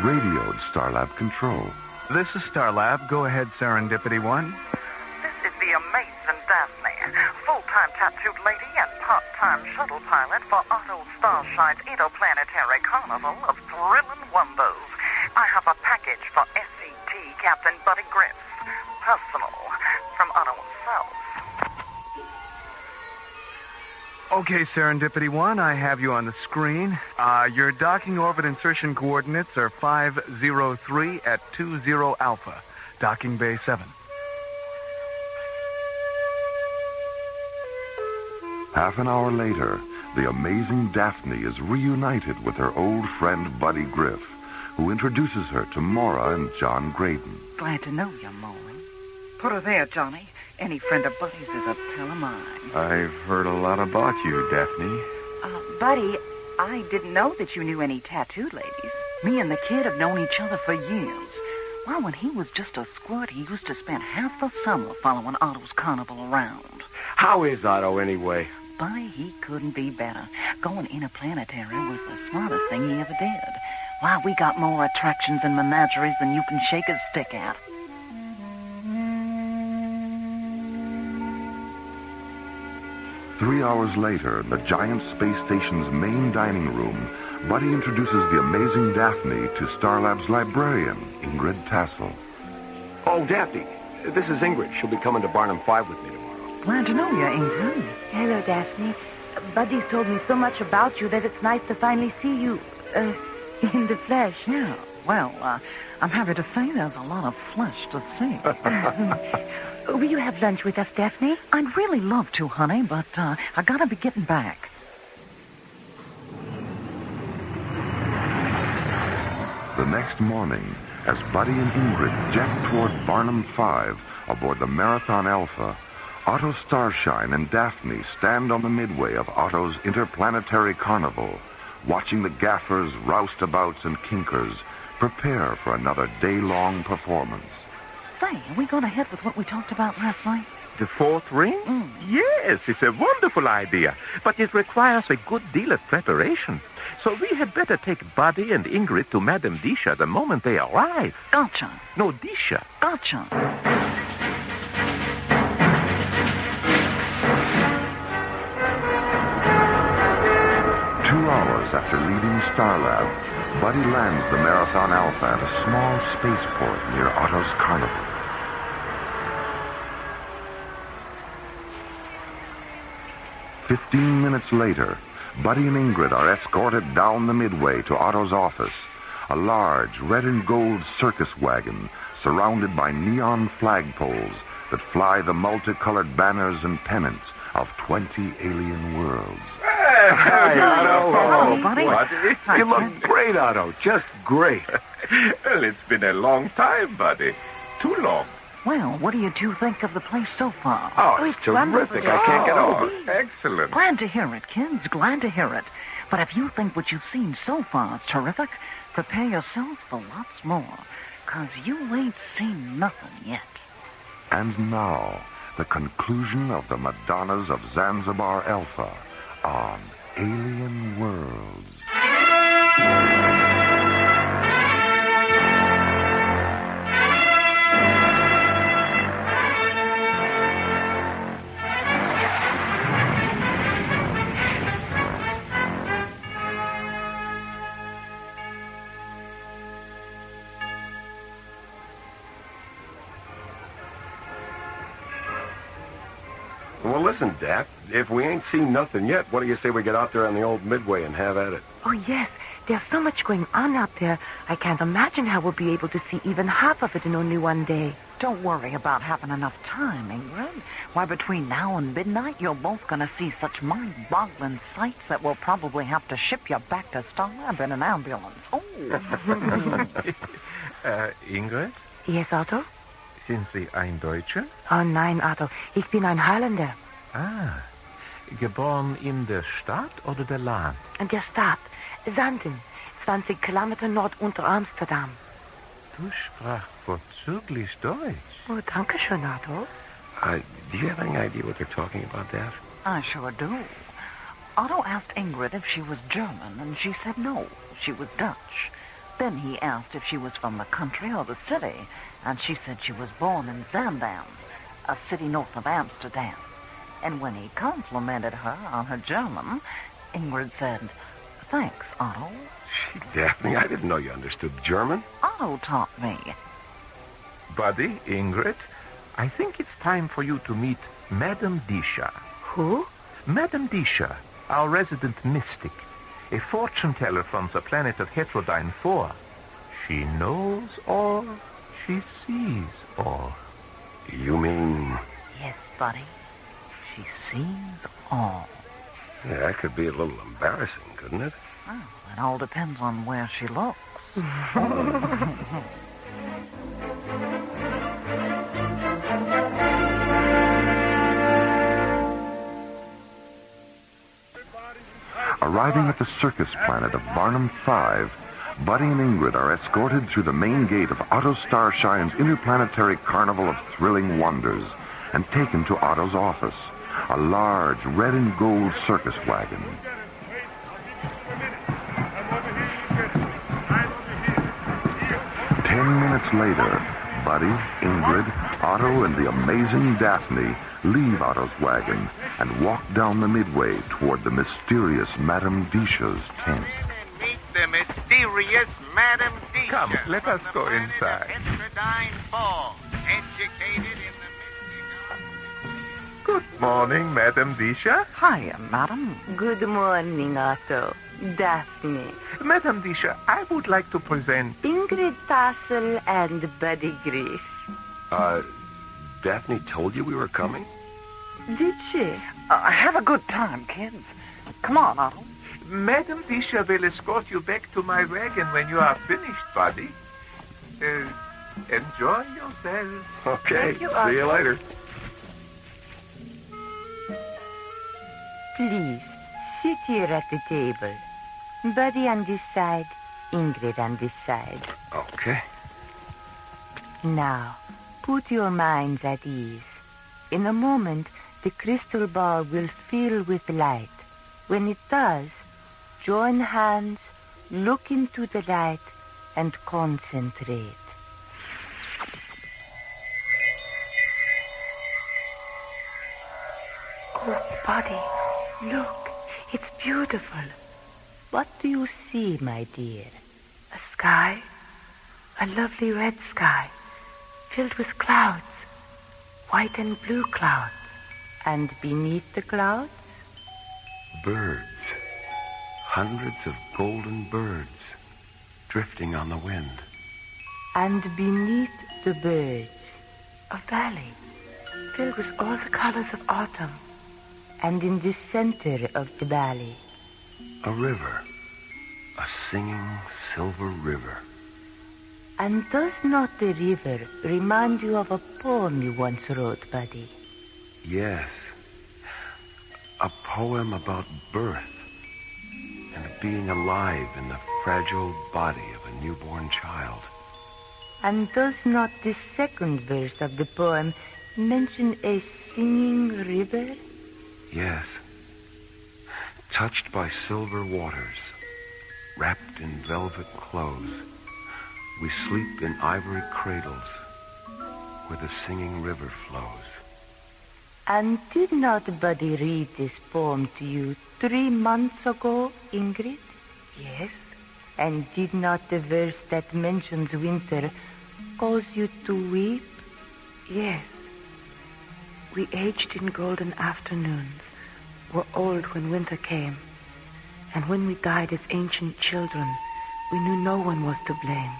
radioed Starlab Control. This is Starlab. Go ahead, Serendipity 1. This is the amazing Daphne, full-time tattooed lady and part-time shuttle pilot for Otto Starshine's interplanetary carnival of thrilling wonders. I have a package for SET Captain Buddy Griff, personal, from Otto himself. Okay, Serendipity 1, I have you on the screen. Your docking orbit insertion coordinates are 503 at 20 Alpha, docking bay 7. Half an hour later, the amazing Daphne is reunited with her old friend Buddy Griff, who introduces her to Maura and John Graydon. Glad to know you, Molly. Put her there, Johnny. Any friend of Buddy's is a pal of mine. I've heard a lot about you, Daphne. Buddy, I didn't know that you knew any tattooed ladies. Me and the kid have known each other for years. Well, when he was just a squirt, he used to spend half the summer following Otto's carnival around. How is Otto, anyway? Buddy, he couldn't be better. Going interplanetary was the smartest thing he ever did. Why, we got more attractions and menageries than you can shake a stick at. Three hours later, in the giant space station's main dining room, Buddy introduces the amazing Daphne to Starlab's librarian, Ingrid Tassel. Oh, Daphne, this is Ingrid. She'll be coming to Barnum 5 with me tomorrow. Glad to know you, Ingrid. Hello, Daphne. Buddy's told me so much about you that it's nice to finally see you, in the flesh. Yeah, well, I'm happy to say there's a lot of flesh to see. Will you have lunch with us, Daphne? I'd really love to, honey, but I gotta be getting back. The next morning, As Buddy and Ingrid jet toward Barnum 5 aboard the Marathon Alpha, Otto Starshine and Daphne stand on the midway of Otto's interplanetary carnival, watching the gaffers, roustabouts, and kinkers prepare for another day-long performance. Say, are we going ahead with what we talked about last night? The fourth ring? Yes, it's a wonderful idea, but it requires a good deal of preparation. So we had better take Buddy and Ingrid to Madame Disha the moment they arrive. Gotcha. No, Disha. Gotcha. 2 hours after leaving Starlab, Buddy lands the Marathon Alpha at a small spaceport near Otto's carnival. "15 minutes later, Buddy and Ingrid are escorted down the midway to Otto's office, a large red and gold circus wagon surrounded by neon flagpoles that fly the multicolored banners and pennants of 20 alien worlds. Hi, Otto. Hello, Buddy. You look great, Otto. Just great. Well, it's been a long time, Buddy. Too long. Well, what do you two think of the place so far? Oh, it's terrific. I can't get over it. Excellent. Glad to hear it, kids. Glad to hear it. But if you think what you've seen so far is terrific, prepare yourselves for lots more, 'cause you ain't seen nothing yet. And now, the conclusion of the Madonnas of Zanzibar Alpha on Alien Worlds. Well, listen, Dap, if we ain't seen nothing yet, what do you say we get out there on the old Midway and have at it? Oh, yes. There's so much going on out there. I can't imagine how we'll be able to see even half of it in only one day. Don't worry about having enough time, Ingrid. Why, between now and midnight, you're both going to see such mind-boggling sights that we'll probably have to ship you back to Starlab in an ambulance. Oh. Ingrid, Yes, Otto? sind Sie ein Deutscher? Oh, nein, Otto. Ich bin ein Holländer. Ah, geboren in der Stadt oder der Land? In der Stadt. Zanden. 20 Kilometer nord unter Amsterdam. Du sprachst vorzüglich Deutsch. Oh, danke schön, Otto. Do you have any idea what they're talking about, Dap? I sure do. Otto asked Ingrid if she was German, and she said no, she was Dutch. Then he asked if she was from the country or the city, and she said she was born in Zandam, a city north of Amsterdam. And when he complimented her on her German, Ingrid said, "Thanks, Otto." Gee, Daphne, I didn't know you understood German. Otto taught me. Buddy, Ingrid, I think it's time for you to meet Madame Disha. Who? Madame Disha, our resident mystic, a fortune teller from the planet of Heterodyne 4. She knows all, she sees all. You mean... Yes, buddy. She sees all. Yeah, that could be a little embarrassing, couldn't it? Well, it all depends on where she looks. Arriving at the Circus planet of Barnum 5, Buddy and Ingrid are escorted through the main gate of Otto Starshine's interplanetary carnival of thrilling wonders and taken to Otto's office, a large red and gold circus wagon. Ten minutes later, Buddy, Ingrid, Otto, and the amazing Daphne leave Otto's wagon and walk down the midway toward the mysterious Madame Disha's tent. Meet the mysterious Madame Disha. Come, let us go inside. Heterodyne 4, educated in the mystic art. Good morning, Madame Disha. Hiya, madam. Good morning, Otto. Daphne. Madame Disha, I would like to present... Ingrid Tassel and Buddy Griff. Daphne told you we were coming? Did she? Have a good time, kids. Come on, Otto. Madame Disha will escort you back to my wagon when you are finished, Buddy. Enjoy yourself. Okay, Thank you, see you Arthur. later. Please, sit here at the table. Buddy on this side, Ingrid on this side. Okay. Now, put your minds at ease. In a moment, the crystal ball will fill with light. When it does, join hands, look into the light, and concentrate. Oh, Buddy, look, it's beautiful. What do you see, my dear? A sky, a lovely red sky, filled with clouds, white and blue clouds. And beneath the clouds? Birds. Hundreds of golden birds drifting on the wind. And beneath the birds, a valley filled with all the colors of autumn. And in the center of the valley, A river. A singing silver river. And does not the river remind you of a poem you once wrote, Buddy? Yes. A poem about birth and being alive in the fragile body of a newborn child. And does not the second verse of the poem mention a singing river? Yes. Touched by silver waters, wrapped in velvet clothes, we sleep in ivory cradles where the singing river flows. And did not Buddy read this poem to you 3 months ago, Ingrid? Yes. And did not the verse that mentions winter cause you to weep? Yes. We aged in golden afternoons, were old when winter came, and when we died as ancient children, we knew no one was to blame.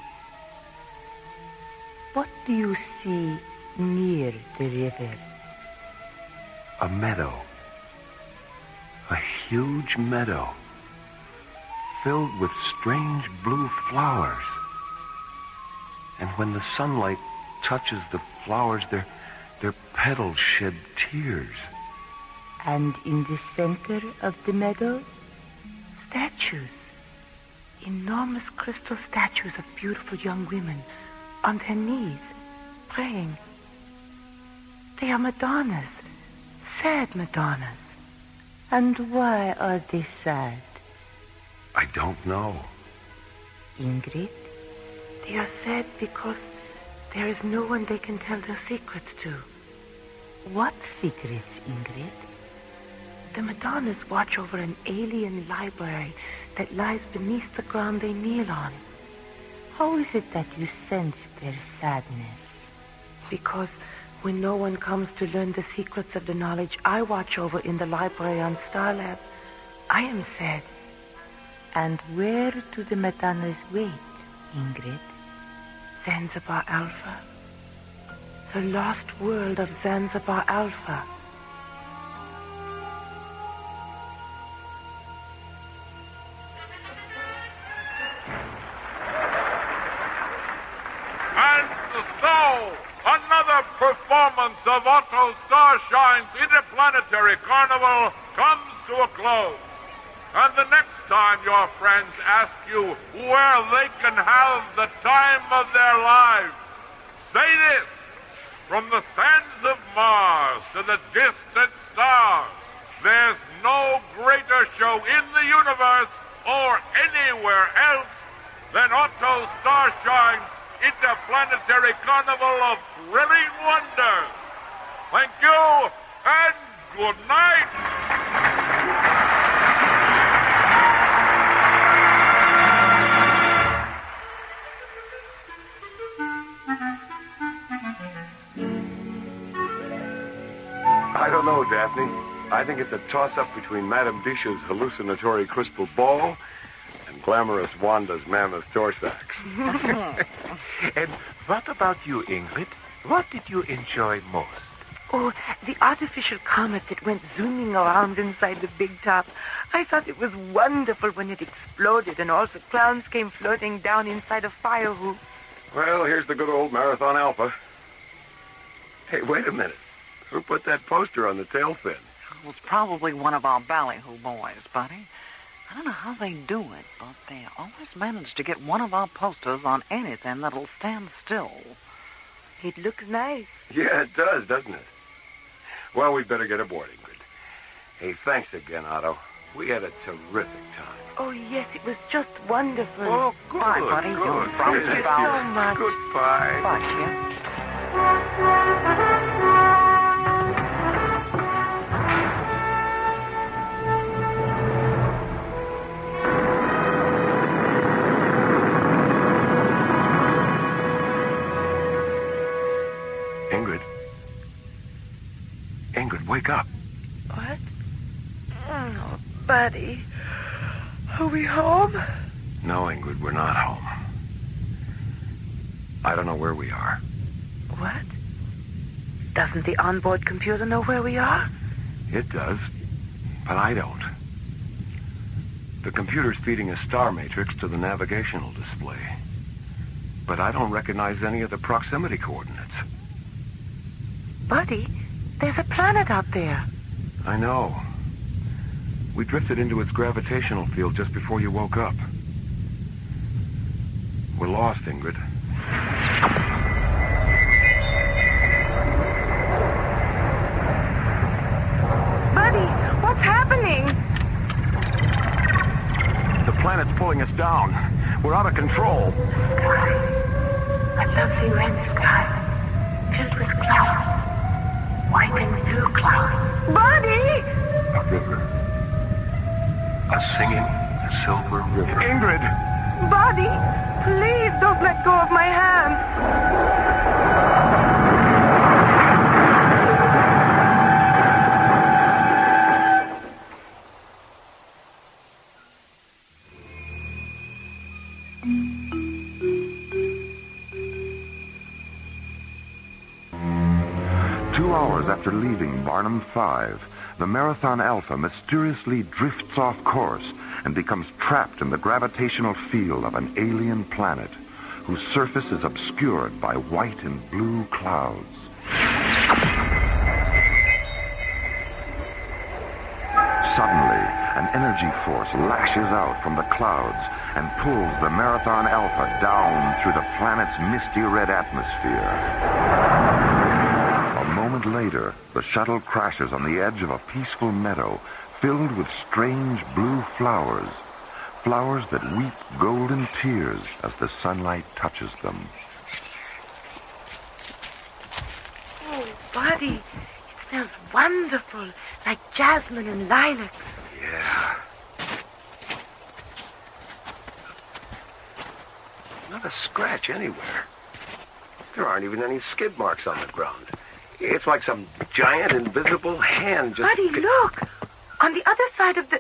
What do you see near the river? A meadow. A huge meadow filled with strange blue flowers. And when the sunlight touches the flowers, their petals shed tears. And in the center of the meadow, statues. Enormous crystal statues of beautiful young women on their knees, praying. They are Madonnas, sad Madonnas. And why are they sad? I don't know. Ingrid? They are sad because there is no one they can tell their secrets to. What secrets, Ingrid? The Madonnas watch over an alien library that lies beneath the ground they kneel on. How is it that you sense their sadness? Because when no one comes to learn the secrets of the knowledge I watch over in the library on Starlab, I am sad. And where do the Madonnas wait, Ingrid? Zanzibar Alpha. The lost world of Zanzibar Alpha. And so, another performance of Otto Starshine's Interplanetary Carnival comes to a close. And the next time your friends ask you where they can have the time of their lives, say this: from the sands of Mars to the distant stars, there's no greater show in the universe or anywhere else than Otto Starshine's Interplanetary Carnival of Thrilling Wonders. Thank you, and good night. I don't know, Daphne. I think it's a toss-up between Madame Disha's hallucinatory crystal ball and glamorous Wanda's mammoth torsax. And what about you, Ingrid? What did you enjoy most? Oh, the artificial comet that went zooming around inside the big top. I thought it was wonderful when it exploded and all the clowns came floating down inside a fire hoop. Well, here's the good old Marathon Alpha. Hey, wait a minute. Who put that poster on the tail fin? It was probably one of our ballyhoo boys, buddy. I don't know how they do it, but they always manage to get one of our posters on anything that'll stand still. It looks nice. Yeah, it does, doesn't it? Well, we'd better get aboard, Ingrid. Hey, thanks again, Otto. We had a terrific time. Oh, yes, it was just wonderful. Oh, good. Bye, buddy. Good. You're Thank you so much. Goodbye. Bye, kid. Ingrid, wake up. What? Oh, buddy. Are we home? No, Ingrid, we're not home. I don't know where we are. What? Doesn't the onboard computer know where we are? It does, but I don't. The computer's feeding a star matrix to the navigational display, but I don't recognize any of the proximity coordinates. Buddy, there's a planet out there. I know. We drifted into its gravitational field just before you woke up. We're lost, Ingrid. Buddy, what's happening? The planet's pulling us down. We're out of control. Sky. A lovely red sky, filled with clouds. White and blue clouds. Buddy! A river. A singing silver river. Ingrid! Buddy, please don't let go of my hand. 2 hours after leaving Barnum 5, the Marathon Alpha mysteriously drifts off course and becomes trapped in the gravitational field of an alien planet whose surface is obscured by white and blue clouds. Suddenly, an energy force lashes out from the clouds and pulls the Marathon Alpha down through the planet's misty red atmosphere. A moment later, the shuttle crashes on the edge of a peaceful meadow filled with strange blue flowers, flowers that weep golden tears as the sunlight touches them. Oh, buddy, it smells wonderful, like jasmine and lilacs. Yeah. Not a scratch anywhere. There aren't even any skid marks on the ground. It's like some giant invisible hand just... Buddy, look! On the other side of the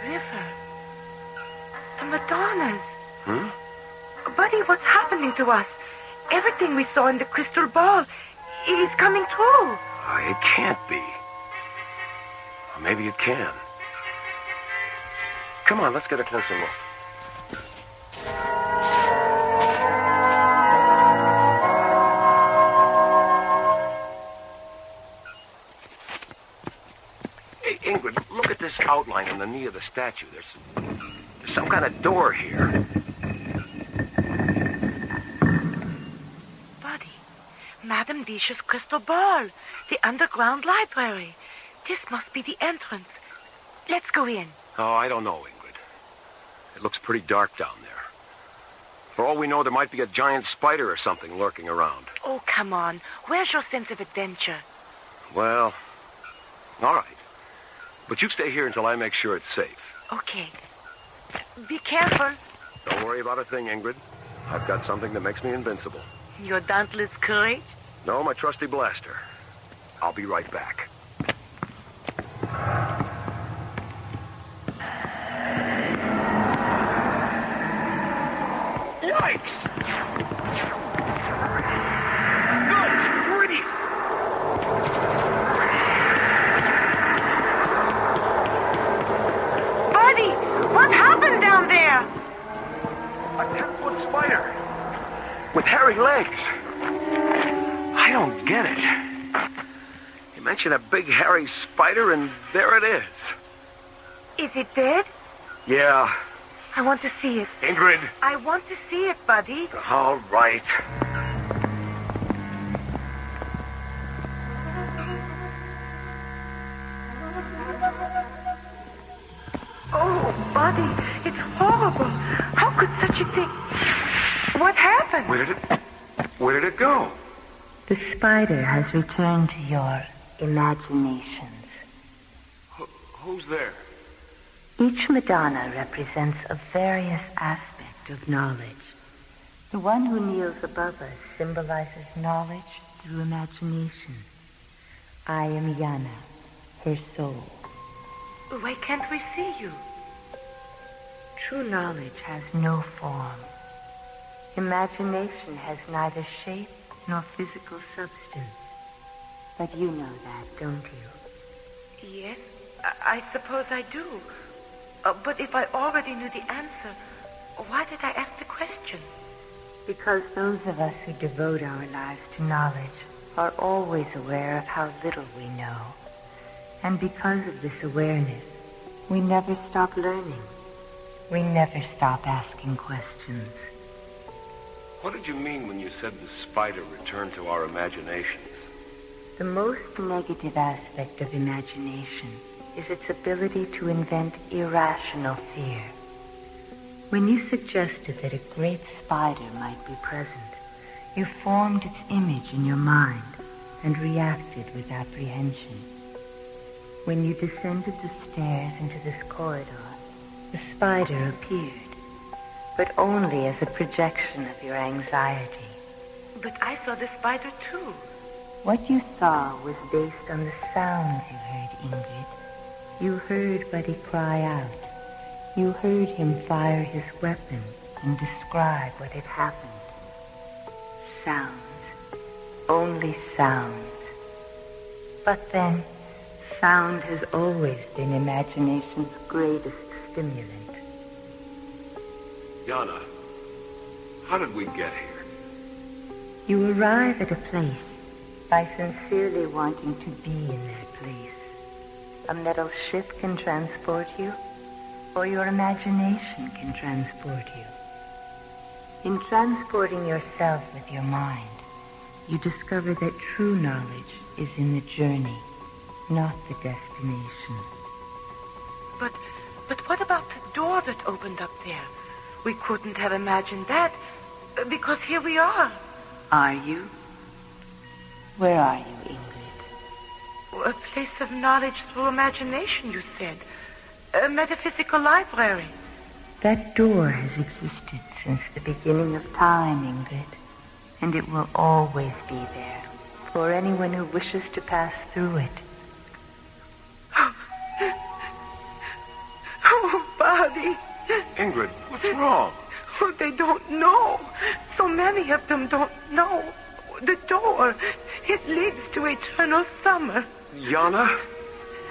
river. The Madonnas. Hmm? Buddy, what's happening to us? Everything we saw in the crystal ball is coming true. Oh, it can't be. Or maybe it can. Come on, let's get a closer look. Ingrid, look at this outline on the knee of the statue. There's some kind of door here. Buddy, Madame Disha's crystal ball, the underground library. This must be the entrance. Let's go in. Oh, I don't know, Ingrid. It looks pretty dark down there. For all we know, there might be a giant spider or something lurking around. Oh, come on. Where's your sense of adventure? Well, all right. But you stay here until I make sure it's safe. Okay. Be careful. Don't worry about a thing, Ingrid. I've got something that makes me invincible. Your dauntless courage? No, my trusty blaster. I'll be right back. Yikes! Good grief! Buddy, what happened down there? A 10-foot spider. with hairy legs. I don't get it. You mention a big hairy spider, and there it is. Is it dead? Yeah. I want to see it. Ingrid. I want to see it, buddy. All right. Oh, buddy, it's horrible. How could such a thing... What happened? Where did it go? The spider has returned to your imaginations. Who's there? Each Madonna represents a various aspect of knowledge. The one who kneels above us symbolizes knowledge through imagination. I am Yana, her soul. Why can't we see you? True knowledge has no form. Imagination has neither shape nor physical substance. But you know that, don't you? Yes, I suppose I do. But if I already knew the answer, why did I ask the question? Because those of us who devote our lives to knowledge are always aware of how little we know. And because of this awareness, we never stop learning. We never stop asking questions. What did you mean when you said the spider returned to our imaginations? The most negative aspect of imagination is its ability to invent irrational fear. When you suggested that a great spider might be present, you formed its image in your mind and reacted with apprehension. When you descended the stairs into this corridor, the spider appeared, but only as a projection of your anxiety. But I saw the spider too. What you saw was based on the sounds you heard, Ingrid. You heard Buddy cry out. You heard him fire his weapon and describe what had happened. Sounds. Only sounds. But then, sound has always been imagination's greatest stimulant. Yana, how did we get here? You arrive at a place by sincerely wanting to be in that place. A metal ship can transport you, or your imagination can transport you. In transporting yourself with your mind, you discover that true knowledge is in the journey, not the destination. But what about the door that opened up there? We couldn't have imagined that, because here we are. Are you? Where are you, Ingrid? A place of knowledge through imagination, you said. A metaphysical library. That door has existed since the beginning of time, Ingrid. And it will always be there for anyone who wishes to pass through it. Oh, Buddy. Ingrid, what's wrong? Oh, they don't know. So many of them don't know. The door, it leads to eternal summer. Yana?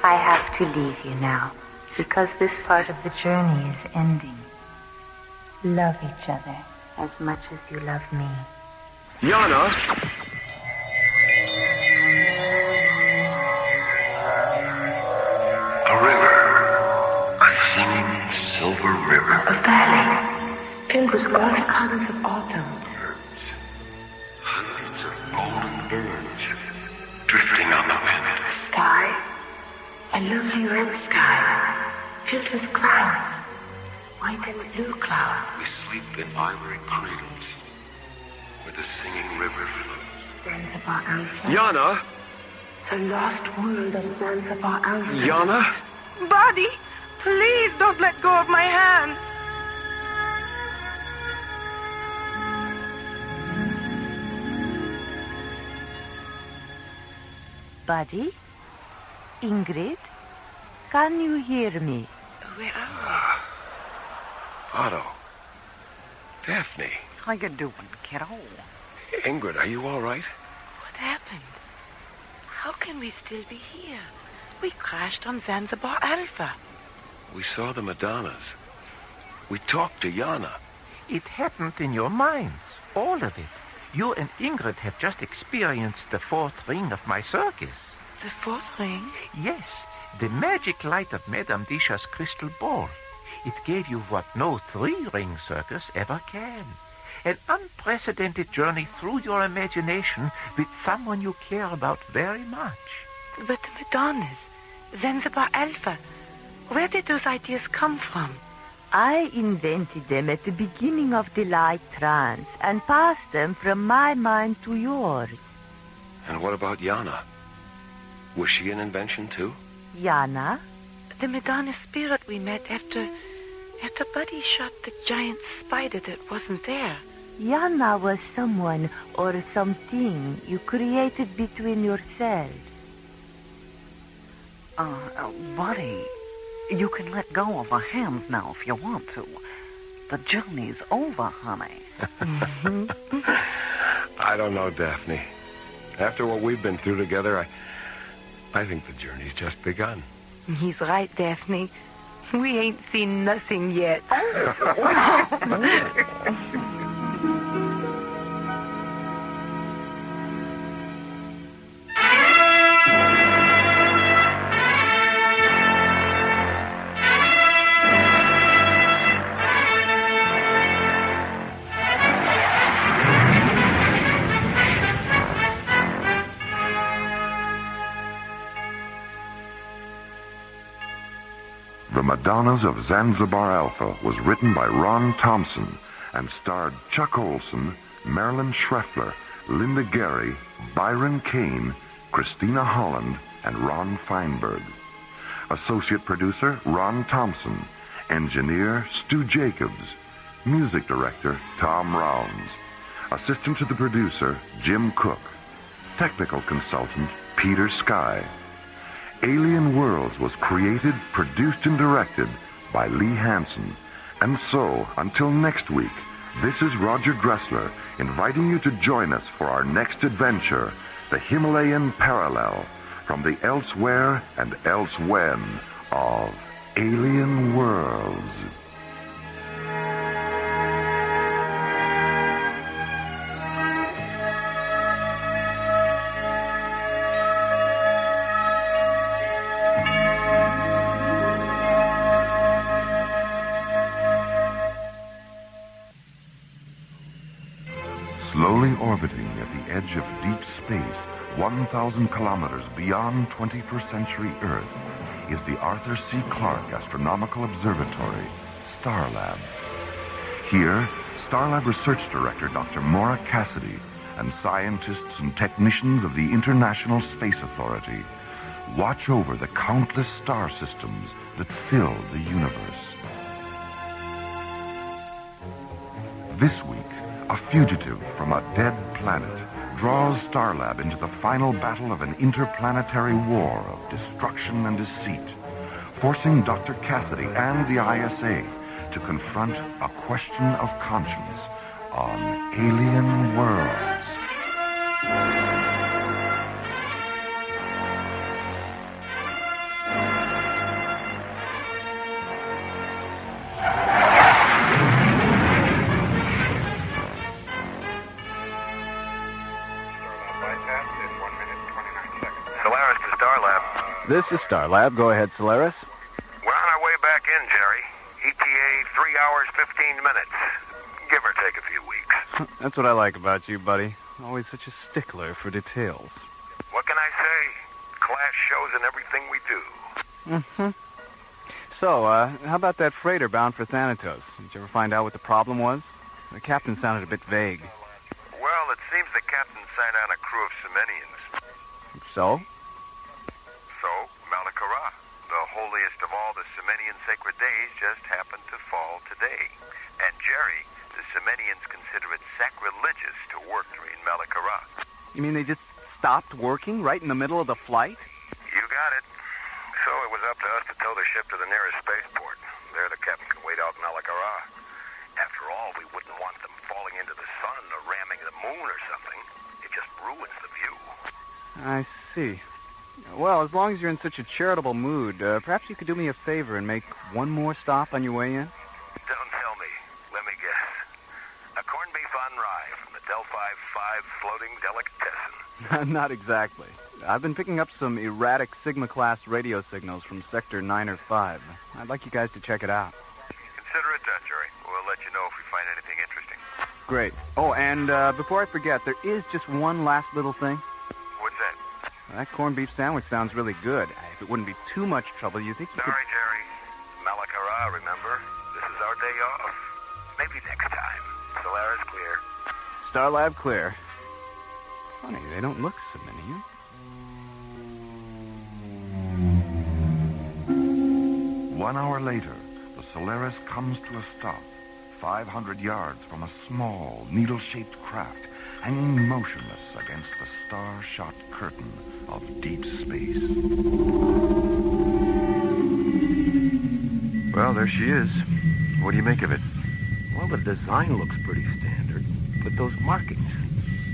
I have to leave you now, because this part of the journey is ending. Love each other as much as you love me. Yana? A river. A singing silver river. A valley filled with all the colors of autumn. Birds. Hundreds of golden birds drifting on the wind. A sky. A lovely red sky filled with clouds. White and blue clouds. We sleep in ivory cradles where the singing river flows. Zanzibar Alpha. Yana? The lost world of Zanzibar Alpha. Yana? Buddy, please don't let go of my hand. Buddy? Ingrid? Can you hear me? Where are Otto. Daphne. How you doing, kiddo? Ingrid, are you all right? What happened? How can we still be here? We crashed on Zanzibar Alpha. We saw the Madonnas. We talked to Yana. It happened in your minds, all of it. You and Ingrid have just experienced the fourth ring of my circus. The fourth ring? Yes, the magic light of Madame Disha's crystal ball. It gave you what no three-ring circus ever can. An unprecedented journey through your imagination with someone you care about very much. But the Madonnas, Zanzibar Alpha, where did those ideas come from? I invented them at the beginning of the light trance and passed them from my mind to yours. And what about Yana? Was she an invention, too? Yana? The Madonna spirit we met after Buddy shot the giant spider that wasn't there. Yana was someone or something you created between yourselves. Buddy, you can let go of our hands now if you want to. The journey's over, honey. I don't know, Daphne. After what we've been through together, I think the journey's just begun. He's right, Daphne. We ain't seen nothing yet. The Madonnas of Zanzibar Alpha was written by Ron Thompson and starred Chuck Olson, Marilyn Schreffler, Linda Gary, Byron Kane, Christina Holland, and Ron Feinberg. Associate producer Ron Thompson. Engineer Stu Jacobs. Music director Tom Rounds. Assistant to the producer Jim Cook. Technical consultant Peter Sky. Alien Worlds was created, produced, and directed by Lee Hansen. And so, until next week, this is Roger Dressler inviting you to join us for our next adventure, the Himalayan Parallel, from the elsewhere and elsewhen of Alien Worlds. Slowly orbiting at the edge of deep space, 1,000 kilometers beyond 21st century Earth, is the Arthur C. Clarke Astronomical Observatory, Starlab. Here, Starlab Research Director Dr. Maura Cassidy and scientists and technicians of the International Space Authority watch over the countless star systems that fill the universe. This week, a fugitive from a dead planet draws Starlab into the final battle of an interplanetary war of destruction and deceit, forcing Dr. Cassidy and the ISA to confront a question of conscience on Alien Worlds. This is Starlab. Go ahead, Solaris. We're on our way back in, Jerry. ETA 3 hours, 15 minutes. Give or take a few weeks. That's what I like about you, buddy. Always such a stickler for details. What can I say? Class shows in everything we do. Mm-hmm. So, how about that freighter bound for Thanatos? Did you ever find out what the problem was? The captain sounded a bit vague. Well, it seems the captain sent on a crew of Semenians. So? So, Malakara, the holiest of all the Semenian sacred days, just happened to fall today. And Jerry, the Semenians consider it sacrilegious to work during Malakara. You mean they just stopped working right in the middle of the flight? You got it. So it was up to us to tow the ship to the nearest spaceport. There the captain can wait out Malakara. After all, we wouldn't want them falling into the sun or ramming the moon or something. It just ruins the view. I see. Well, as long as you're in such a charitable mood, perhaps you could do me a favor and make one more stop on your way in? Don't tell me. Let me guess. A corned beef on rye from the Delphi 5 floating delicatessen. Not exactly. I've been picking up some erratic Sigma-class radio signals from Sector 9 or 5. I'd like you guys to check it out. Consider it done, Jerry. We'll let you know if we find anything interesting. Great. Oh, and before I forget, there is just one last little thing. What's that? That corned beef sandwich sounds really good. If it wouldn't be too much trouble, you think you could... Sorry, Jerry. Malakara, remember? This is our day off. Maybe next time. Solaris clear. Starlab clear. Funny, they don't look so many. 1 hour later, the Solaris comes to a stop, 500 yards from a small, needle-shaped craft hanging motionless against the star-shot curtain of deep space. Well, there she is. What do you make of it? Well, the design looks pretty standard, but those markings,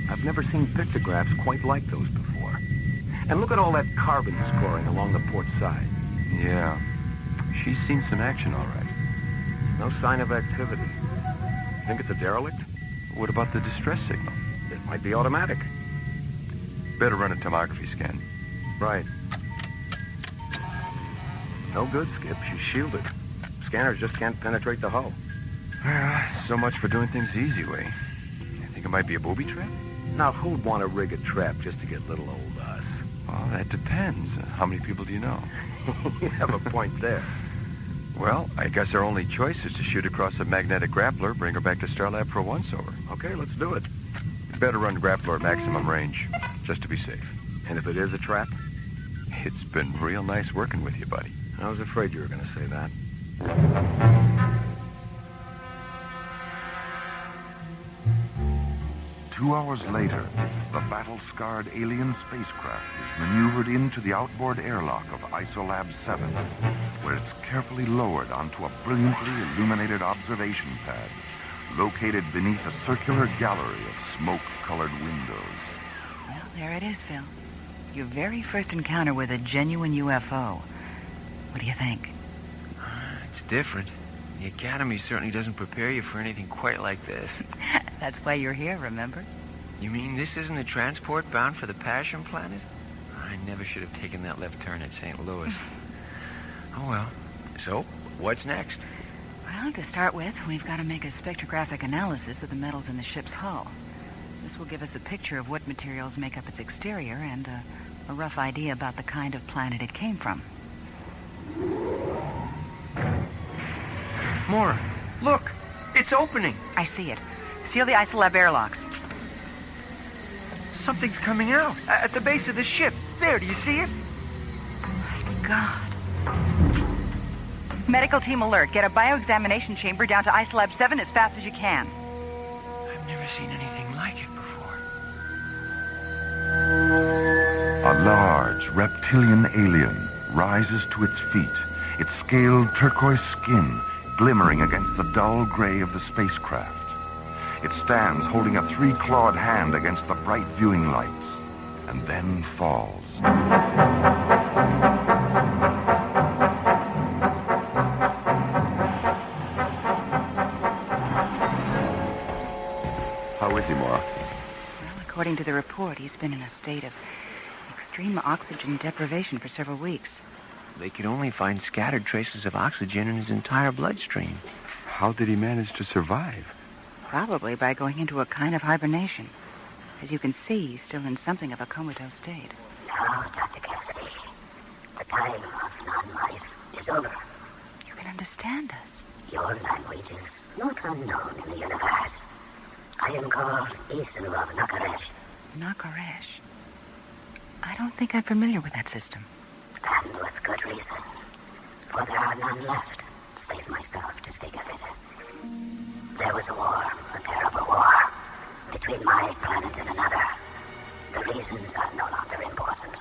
I've never seen pictographs quite like those before. And look at all that carbon scoring along the port side. Yeah. She's seen some action, all right. No sign of activity. Think it's a derelict? What about the distress signal? It might be automatic. Better run a tomography scan. Right. No good, Skip. She's shielded. Scanners just can't penetrate the hull. So much for doing things the easy way. You think it might be a booby trap? Now, who'd want to rig a trap just to get little old us? Well, that depends. How many people do you know? You have a point there. Well, I guess our only choice is to shoot across a magnetic grappler, bring her back to Starlab for a once-over. Okay, let's do it. Better run grappler at maximum range, just to be safe. And if it is a trap? It's been real nice working with you, buddy. I was afraid you were going to say that. Two hours later, the battle-scarred alien spacecraft is maneuvered into the outboard airlock of Isolab 7, where it's carefully lowered onto a brilliantly illuminated observation pad, located beneath a circular gallery of smoke-colored windows. Well, there it is, Phil. Your very first encounter with a genuine UFO. What do you think? It's different. The Academy certainly doesn't prepare you for anything quite like this. That's why you're here, remember? You mean this isn't a transport bound for the Passion Planet? I never should have taken that left turn at St. Louis. Oh, well. So, what's next? Well, to start with, we've got to make a spectrographic analysis of the metals in the ship's hull. This will give us a picture of what materials make up its exterior and a rough idea about the kind of planet it came from. More. Look! It's opening! I see it. Seal the Isolab airlocks. Something's coming out at the base of the ship. There, do you see it? My God. Medical team alert. Get a bioexamination chamber down to Isolab 7 as fast as you can. I've never seen anything like it before. A large reptilian alien rises to its feet, its scaled turquoise skin glimmering against the dull gray of the spacecraft. It stands holding a 3-clawed hand against the bright viewing lights, and then falls. How is he, Maura? Well, according to the report, he's been in a state of extreme oxygen deprivation for several weeks. They could only find scattered traces of oxygen in his entire bloodstream. How did he manage to survive? Probably by going into a kind of hibernation. As you can see, he's still in something of a comatose state. Now, Dr. Cassidy, the time of non-life is over. You can understand us. Your language is not unknown in the universe. I am called Isu of Nakaresh. Nakaresh? I don't think I'm familiar with that system. And with good reason. For there are none left, save myself, to speak of it. There was a war, a terrible war, between my planet and another. The reasons are no longer important.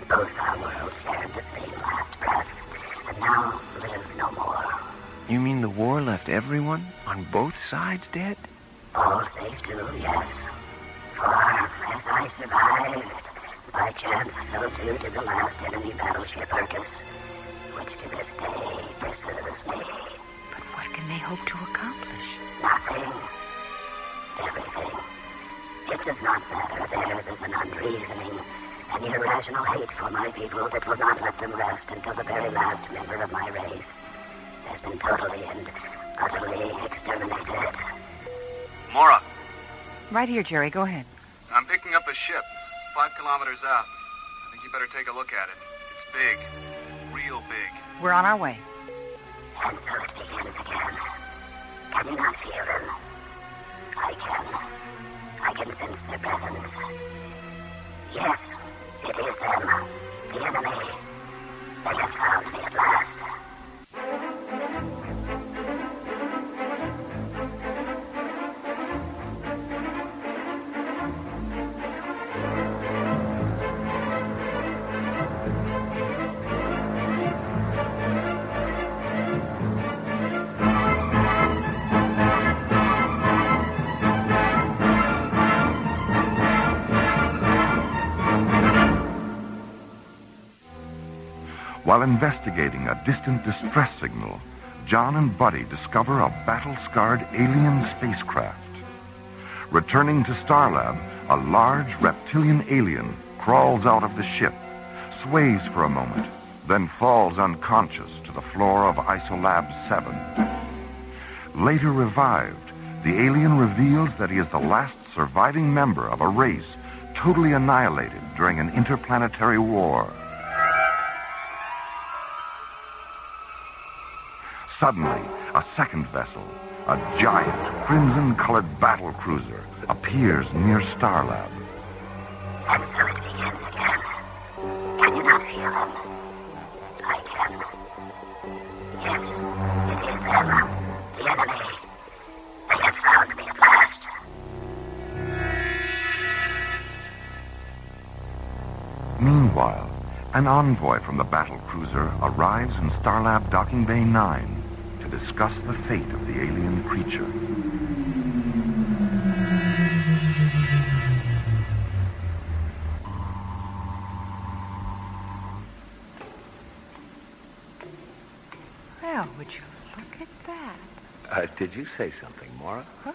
Both our worlds shared the same last breath, and now live no more. You mean the war left everyone on both sides dead? All save two, yes. For as I survived, by chance so too did the last enemy battleship Circus, which to this day pursues me. But what can they hope to accomplish? Nothing. Everything. It does not matter. Theirs is an unreasoning and irrational hate for my people that will not let them rest until the very last member of my race has been totally and utterly exterminated. Mora, Right here, Jerry. Go ahead. I'm picking up a ship 5 kilometers out. I think you better take a look at it. It's big. Real big. We're on our way. And so it begins again. Can you not feel them? I can. I can sense their presence. Yes, it is them. The enemy. They have found me at last. While investigating a distant distress signal, John and Buddy discover a battle-scarred alien spacecraft. Returning to Starlab, a large reptilian alien crawls out of the ship, sways for a moment, then falls unconscious to the floor of Isolab 7. Later revived, the alien reveals that he is the last surviving member of a race totally annihilated during an interplanetary war. Suddenly, a second vessel, a giant crimson-colored battle cruiser, appears near Starlab. And so it begins again. Can you not feel them? I can. Yes, it is them. The enemy. They have found me at last. Meanwhile, an envoy from the battle cruiser arrives in Starlab Docking Bay 9 to discuss the fate of the alien creature. Well, would you look at that? Did you say something, Mora? Huh?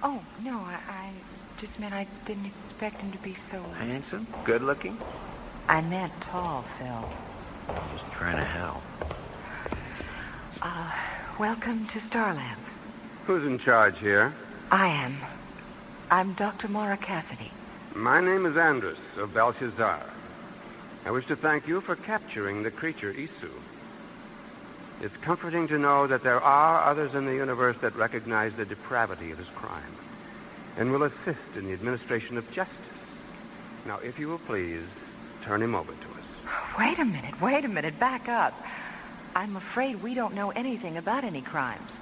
Oh, no, I just meant I didn't expect him to be so... Handsome? Good-looking? I meant tall, Phil. Just trying to help. Welcome to Starlab. Who's in charge here? I am. I'm Dr. Mara Cassidy. My name is Andrus of Belshazzar. I wish to thank you for capturing the creature Isu. It's comforting to know that there are others in the universe that recognize the depravity of his crime and will assist in the administration of justice. Now, if you will please, turn him over to us. Wait a minute. Back up. I'm afraid we don't know anything about any crimes.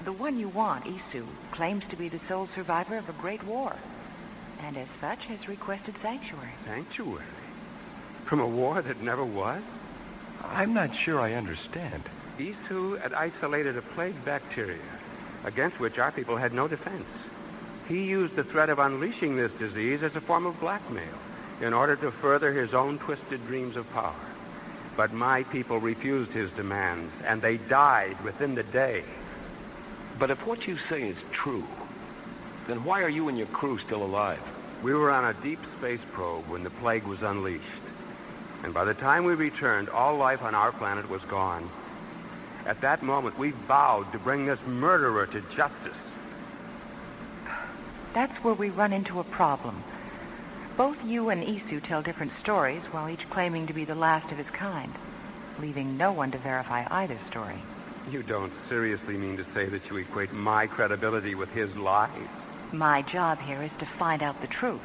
The one you want, Isu, claims to be the sole survivor of a great war, and as such has requested sanctuary. Sanctuary? From a war that never was? I'm not sure I understand. Isu had isolated a plague bacteria against which our people had no defense. He used the threat of unleashing this disease as a form of blackmail in order to further his own twisted dreams of power. But my people refused his demands, and they died within the day. But if what you say is true, then why are you and your crew still alive? We were on a deep space probe when the plague was unleashed. And by the time we returned, all life on our planet was gone. At that moment, we vowed to bring this murderer to justice. That's where we run into a problem. Both you and Isu tell different stories, while each claiming to be the last of his kind, leaving no one to verify either story. You don't seriously mean to say that you equate my credibility with his lies? My job here is to find out the truth.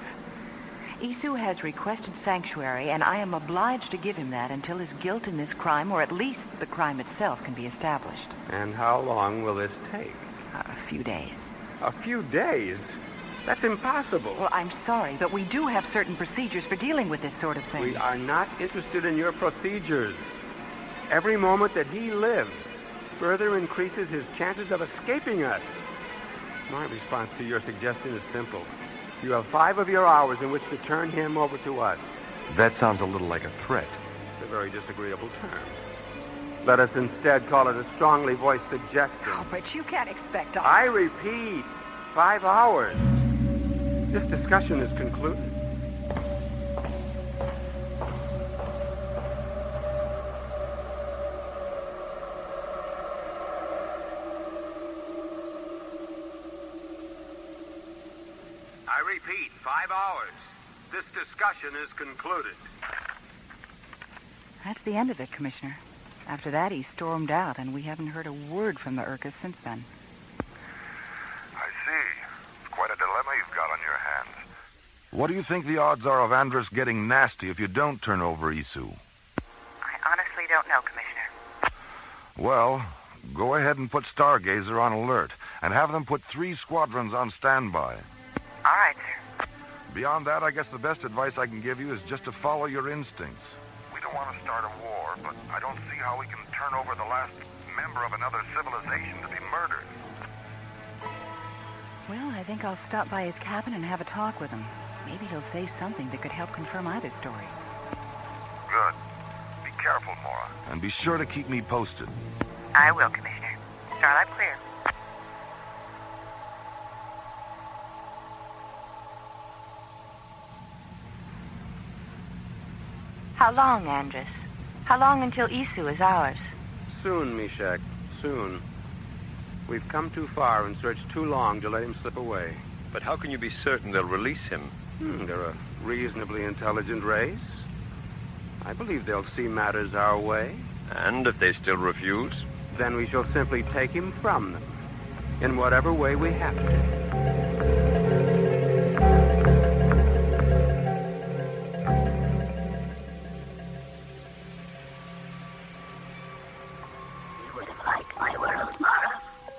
Isu has requested sanctuary, and I am obliged to give him that until his guilt in this crime, or at least the crime itself, can be established. And how long will this take? A few days. A few days? That's impossible. Well, I'm sorry, but we do have certain procedures for dealing with this sort of thing. We are not interested in your procedures. Every moment that he lives further increases his chances of escaping us. My response to your suggestion is simple. You have 5 of your hours in which to turn him over to us. That sounds a little like a threat. It's a very disagreeable term. Let us instead call it a strongly voiced suggestion. Oh, but you can't expect us. I repeat, 5 hours. This discussion is concluded. I repeat, 5 hours. This discussion is concluded. That's the end of it, Commissioner. After that, he stormed out, and we haven't heard a word from the Circus since then. I see. It's quite a dilemma you've got on your hands. What do you think the odds are of Andrus getting nasty if you don't turn over Isu? I honestly don't know, Commissioner. Well, go ahead and put Stargazer on alert, and have them put 3 squadrons on standby. All right, sir. Beyond that, I guess the best advice I can give you is just to follow your instincts. We don't want to start a war, but I don't see how we can turn over the last member of another civilization to be murdered. Well, I think I'll stop by his cabin and have a talk with him. Maybe he'll say something that could help confirm either story. Good. Be careful, Mora. And be sure to keep me posted. I will, Commissioner. Starlab clear. How long, Andrus? How long until Isu is ours? Soon, Meshach. Soon. We've come too far and searched too long to let him slip away. But how can you be certain they'll release him? They're a reasonably intelligent race. I believe they'll see matters our way. And if they still refuse? Then we shall simply take him from them, in whatever way we have to.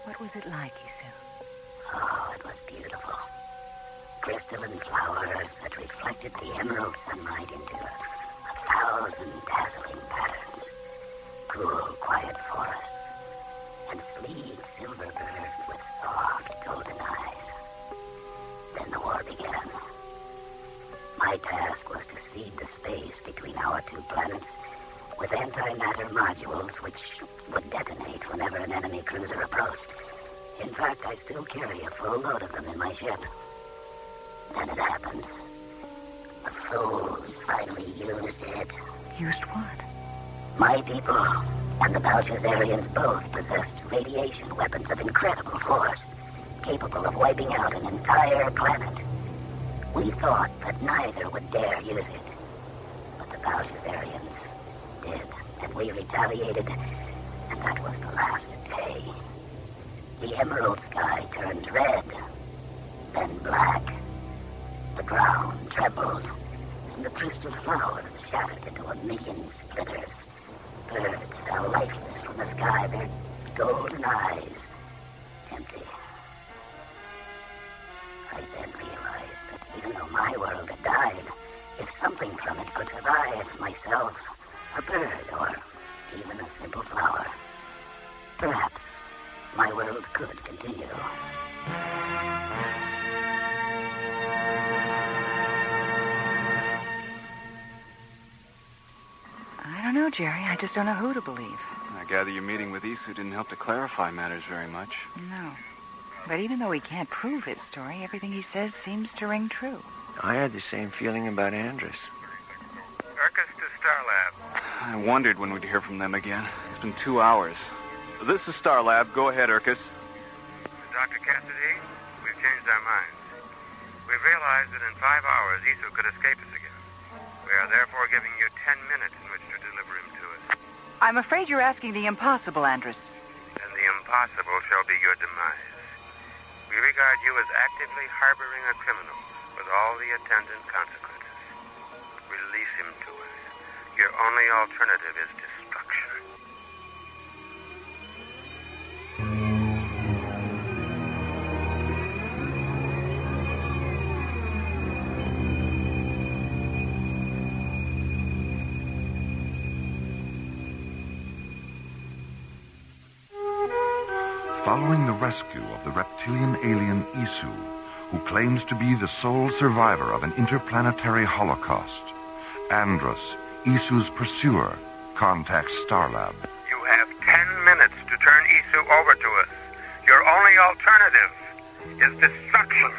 What was it like, Isu? Oh, it was beautiful. Crystalline flowers that reflected the emerald sunlight into 1,000 dazzling patterns. Cool, quiet forests. And sleek silver birds with soft golden eyes. Then the war began. My task was to seed the space between our 2 planets with antimatter modules which would detonate whenever an enemy cruiser approached. In fact, I still carry a full load of them in my ship. Then it happened. The fools finally used it. Used what? My people and the Belshazzarians both possessed radiation weapons of incredible force, capable of wiping out an entire planet. We thought that neither would dare use it. But the Belshazzarians did, and we retaliated, and that was the last day. The emerald sky turned red, then black. The ground trembled, and the crystal flowers shattered into 1,000,000 splitters. Birds fell lifeless from the sky, their golden eyes empty. I then realized that even though my world had died, if something from it could survive, myself, a bird, or even a simple flower, perhaps my world could continue. I don't know, Jerry. I just don't know who to believe. I gather your meeting with Isu didn't help to clarify matters very much. No. But even though he can't prove his story, everything he says seems to ring true. I had the same feeling about Andrus. Circus to Starlab. I wondered when we'd hear from them again. It's been 2 hours. This is Starlab. Go ahead, Circus. Dr. Cassidy, we've changed our minds. We've realized that in 5 hours, Isu could escape us again. We are therefore giving you 10 minutes in which to deliver him to us. I'm afraid you're asking the impossible, Andrus. And the impossible shall be your demise. We regard you as actively harboring a criminal with all the attendant consequences. Release him to us. Your only alternative is destruction. Following the rescue of the reptilian alien Isu, who claims to be the sole survivor of an interplanetary holocaust, Andrus, Isu's pursuer, contacts Starlab. You have 10 minutes to turn Isu over to us. Your only alternative is destruction.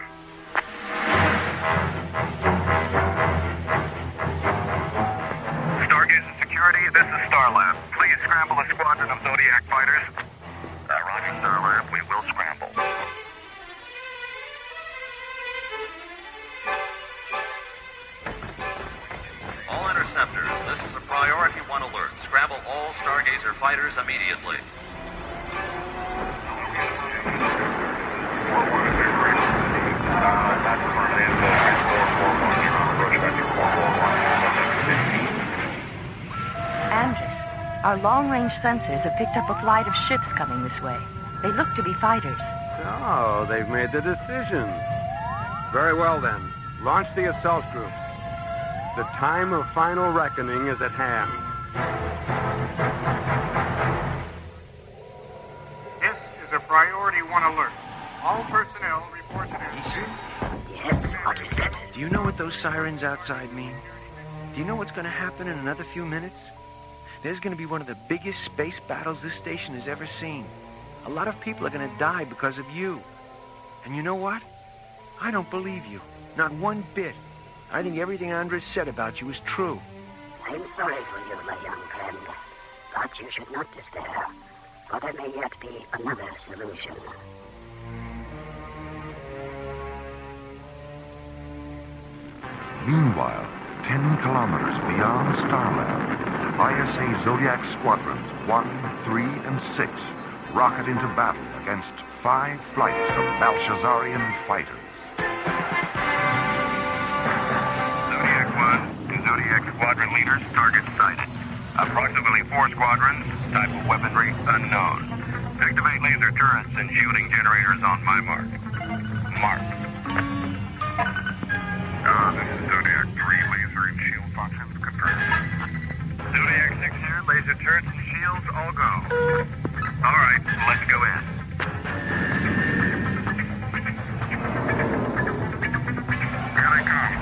fighters immediately. Andres, our long-range sensors have picked up a flight of ships coming this way. They look to be fighters. Oh, they've made the decision. Very well, then. Launch the assault groups. The time of final reckoning is at hand. This is a Priority 1 alert. All personnel report to their... Yes, what is it? Do you know what those sirens outside mean? Do you know what's going to happen in another few minutes? There's going to be one of the biggest space battles this station has ever seen. A lot of people are going to die because of you. And you know what? I don't believe you. Not one bit. I think everything Andres said about you is true. I'm sorry for you, my young friend. But you should not despair, for there may yet be another solution. Meanwhile, 10 kilometers beyond Starlab, ISA Zodiac Squadrons 1, 3, and 6 rocket into battle against 5 flights of Belshazzarian fighters. Zodiac 1 to Zodiac Squadron leaders, target sighted. Approximately 4 squadrons, type of weaponry unknown. Activate laser turrets and shielding generators on my mark. Mark. This is Zodiac 3, laser and shield functions confirmed. Zodiac 6 here, laser turrets and shields all go. All right, let's go in. Here they come.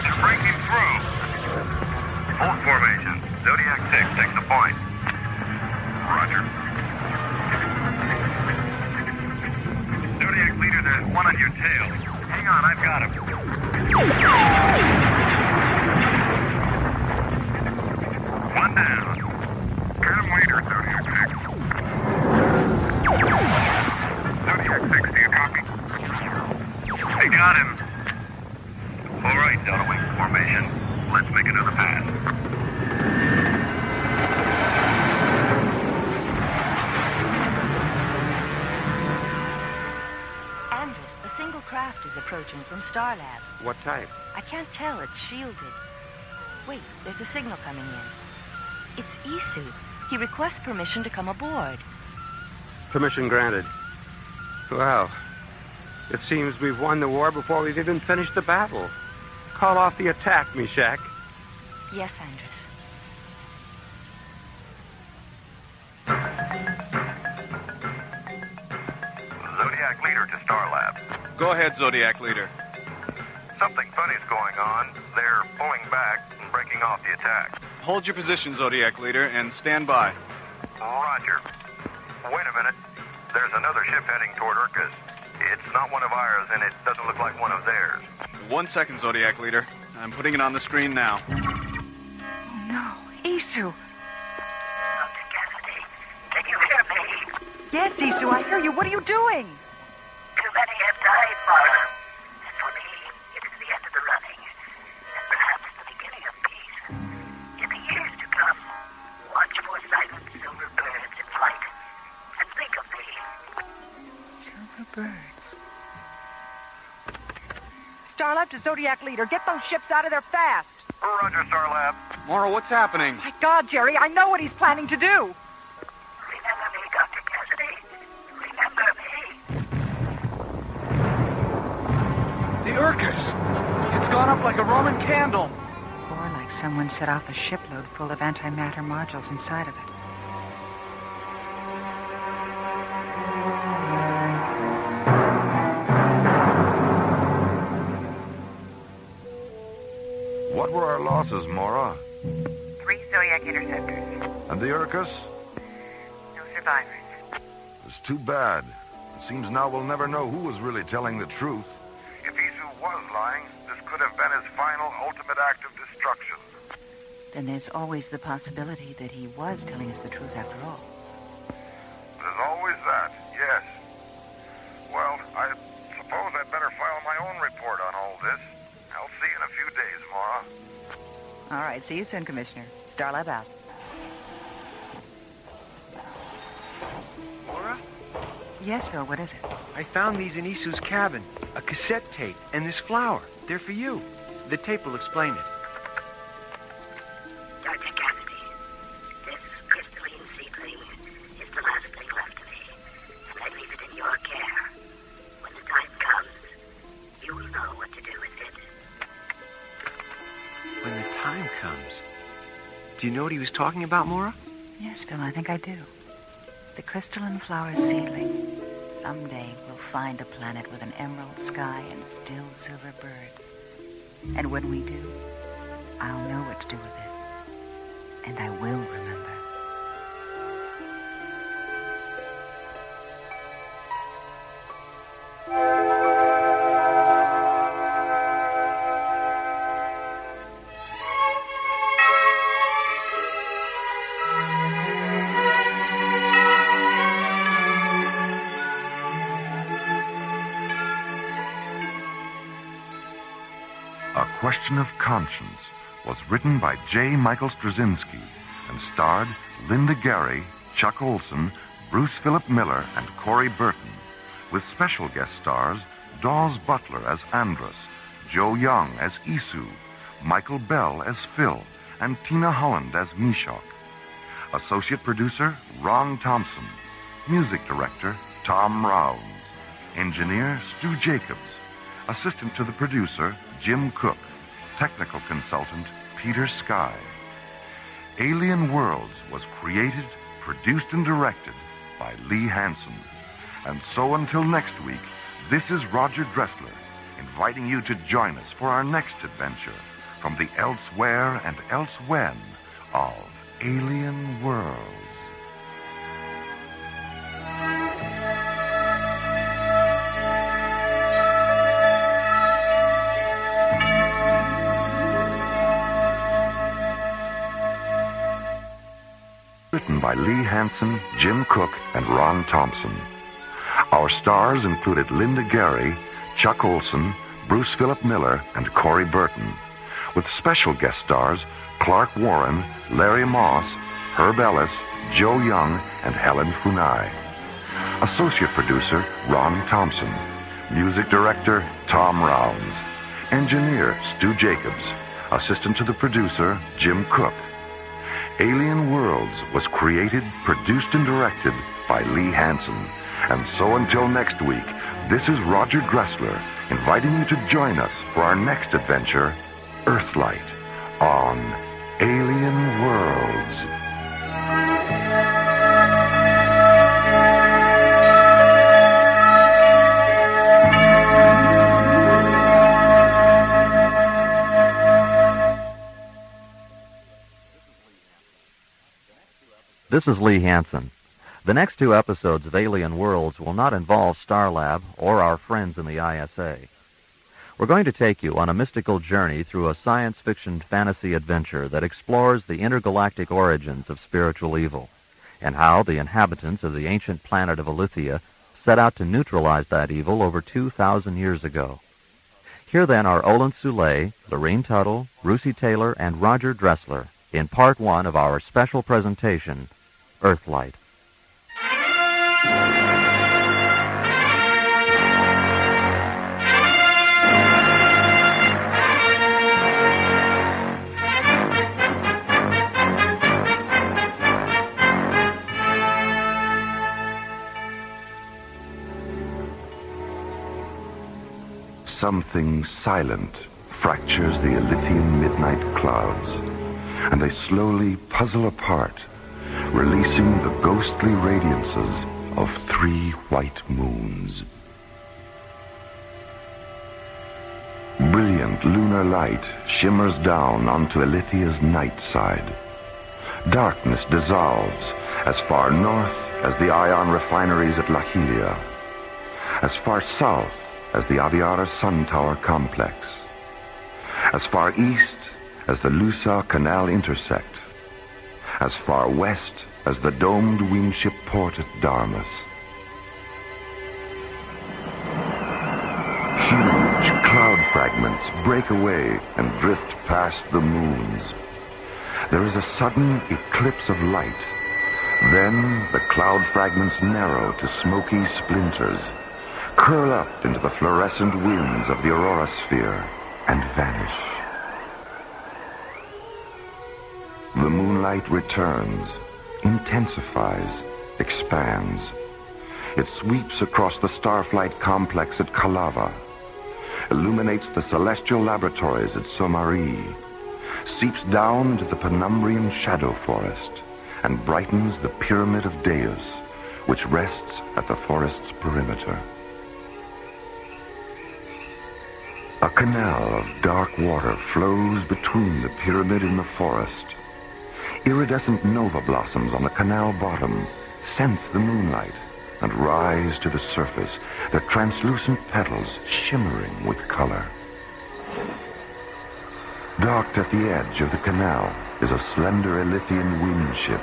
You're breaking through. Hold formation. Zodiac 6, take the point. Roger. Zodiac leader, there's one on your tail. Hang on, I've got him. One down. Got him later, Zodiac 6. Zodiac 6, do you copy? They got him. All right, Delta Wing formation. Let's make another pass. Andres, a single craft is approaching from Starlab. What type? I can't tell. It's shielded. Wait, there's a signal coming in. It's Isu. He requests permission to come aboard. Permission granted. Well, it seems we've won the war before we've even finished the battle. Call off the attack, Meshach. Yes, Andres. Zodiac leader to Starlab. Go ahead, Zodiac leader. Something funny's going on. They're pulling back and breaking off the attack. Hold your position, Zodiac leader, and stand by. Roger. Wait a minute. There's another ship heading toward Circus. It's not one of ours, and it doesn't look like one of theirs. 1 second, Zodiac leader. I'm putting it on the screen now. Oh, no. Isu. Can you hear me? Yes, Isu, I hear you. What are you doing? Too many have died, Mara. And for me, it is the end of the running. And perhaps the beginning of peace. In the years to come, watch for silent silver birds in flight. And think of me. Silver birds. Starlab to Zodiac leader. Get those ships out of there fast. Roger, Starlab. Mara, what's happening? My God, Jerry, I know what he's planning to do. Remember me, Dr. Cassidy. Remember me. The Circus. It's gone up like a Roman candle. Or like someone set off a shipload full of antimatter modules inside of it. What were our losses, Mora? 3 Zodiac interceptors. And the Circus? No survivors. It's too bad. It seems now we'll never know who was really telling the truth. If Isu was lying, this could have been his final, ultimate act of destruction. Then there's always the possibility that he was telling us the truth after all. There's always that, yes. Well, I suppose I'd better file my own report on all this. I'll see you in a few days, Mara. See you soon, Commissioner. Starlab out. Laura? Yes, Phil, what is it? I found these in Isu's cabin. A cassette tape and this flower. They're for you. The tape will explain it. Dr. Cassidy, this crystalline seedling is the last thing left to me, and I leave it in your care. When the time comes, you will know what to do with it. When the time comes. Do you know what he was talking about, Maura? Yes, Phil, I think I do. The crystalline flower seedling. Someday we'll find a planet with an emerald sky and still silver birds. And when we do, I'll know what to do with this. And I will remember. A Question of Conscience was written by J. Michael Straczynski and starred Linda Gary, Chuck Olson, Bruce Philip Miller, and Corey Burton, with special guest stars Dawes Butler as Andros, Joe Young as Isu, Michael Bell as Phil, and Tina Holland as Meshach. Associate producer Ron Thompson. Music director Tom Rounds. Engineer Stu Jacobs. Assistant to the producer Jim Cook. Technical consultant Peter Sky. Alien Worlds was created, produced, and directed by Lee Hansen. And so until next week, this is Roger Dressler, inviting you to join us for our next adventure from the elsewhere and elsewhen of Alien Worlds. Written by Lee Hansen, Jim Cook, and Ron Thompson. Our stars included Linda Gary, Chuck Olson, Bruce Philip Miller, and Corey Burton, with special guest stars Clark Warren, Larry Moss, Herb Ellis, Joe Young, and Helen Funai. Associate producer Ron Thompson. Music director Tom Rounds. Engineer Stu Jacobs. Assistant to the producer Jim Cook. Alien Worlds was created, produced, and directed by Lee Hansen. And so until next week, this is Roger Dressler, inviting you to join us for our next adventure, Earthlight, on Alien Worlds. This is Lee Hansen. The next two episodes of Alien Worlds will not involve Starlab or our friends in the ISA. We're going to take you on a mystical journey through a science fiction fantasy adventure that explores the intergalactic origins of spiritual evil and how the inhabitants of the ancient planet of Ithian set out to neutralize that evil over 2,000 years ago. Here then are Olin Soule, Lorene Tuttle, Russi Taylor, and Roger Dressler in Part 1 of our special presentation, Earthlight. Something silent fractures the Elysian midnight clouds, and they slowly puzzle apart, releasing the ghostly radiances of 3 white moons. Brilliant lunar light shimmers down onto Elysia's night side. Darkness dissolves as far north as the ion refineries at Lahilia, as far south as the Aviara Sun Tower complex, as far east as the Lusa Canal intersect, as far west as the domed wingship port at Darmus. Huge cloud fragments break away and drift past the moons. there is a sudden eclipse of light. Then the cloud fragments narrow to smoky splinters, curl up into the fluorescent winds of the aurora sphere, and vanish. The moonlight returns, intensifies, expands. It sweeps across the Starflight complex at Kalava, illuminates the celestial laboratories at Somari, seeps down into the penumbrian shadow forest, and brightens the pyramid of Deus, which rests at the forest's perimeter. A canal of dark water flows between the pyramid and the forest. Iridescent nova blossoms on the canal bottom sense the moonlight and rise to the surface, their translucent petals shimmering with color. Docked at the edge of the canal is a slender Ithian wind ship,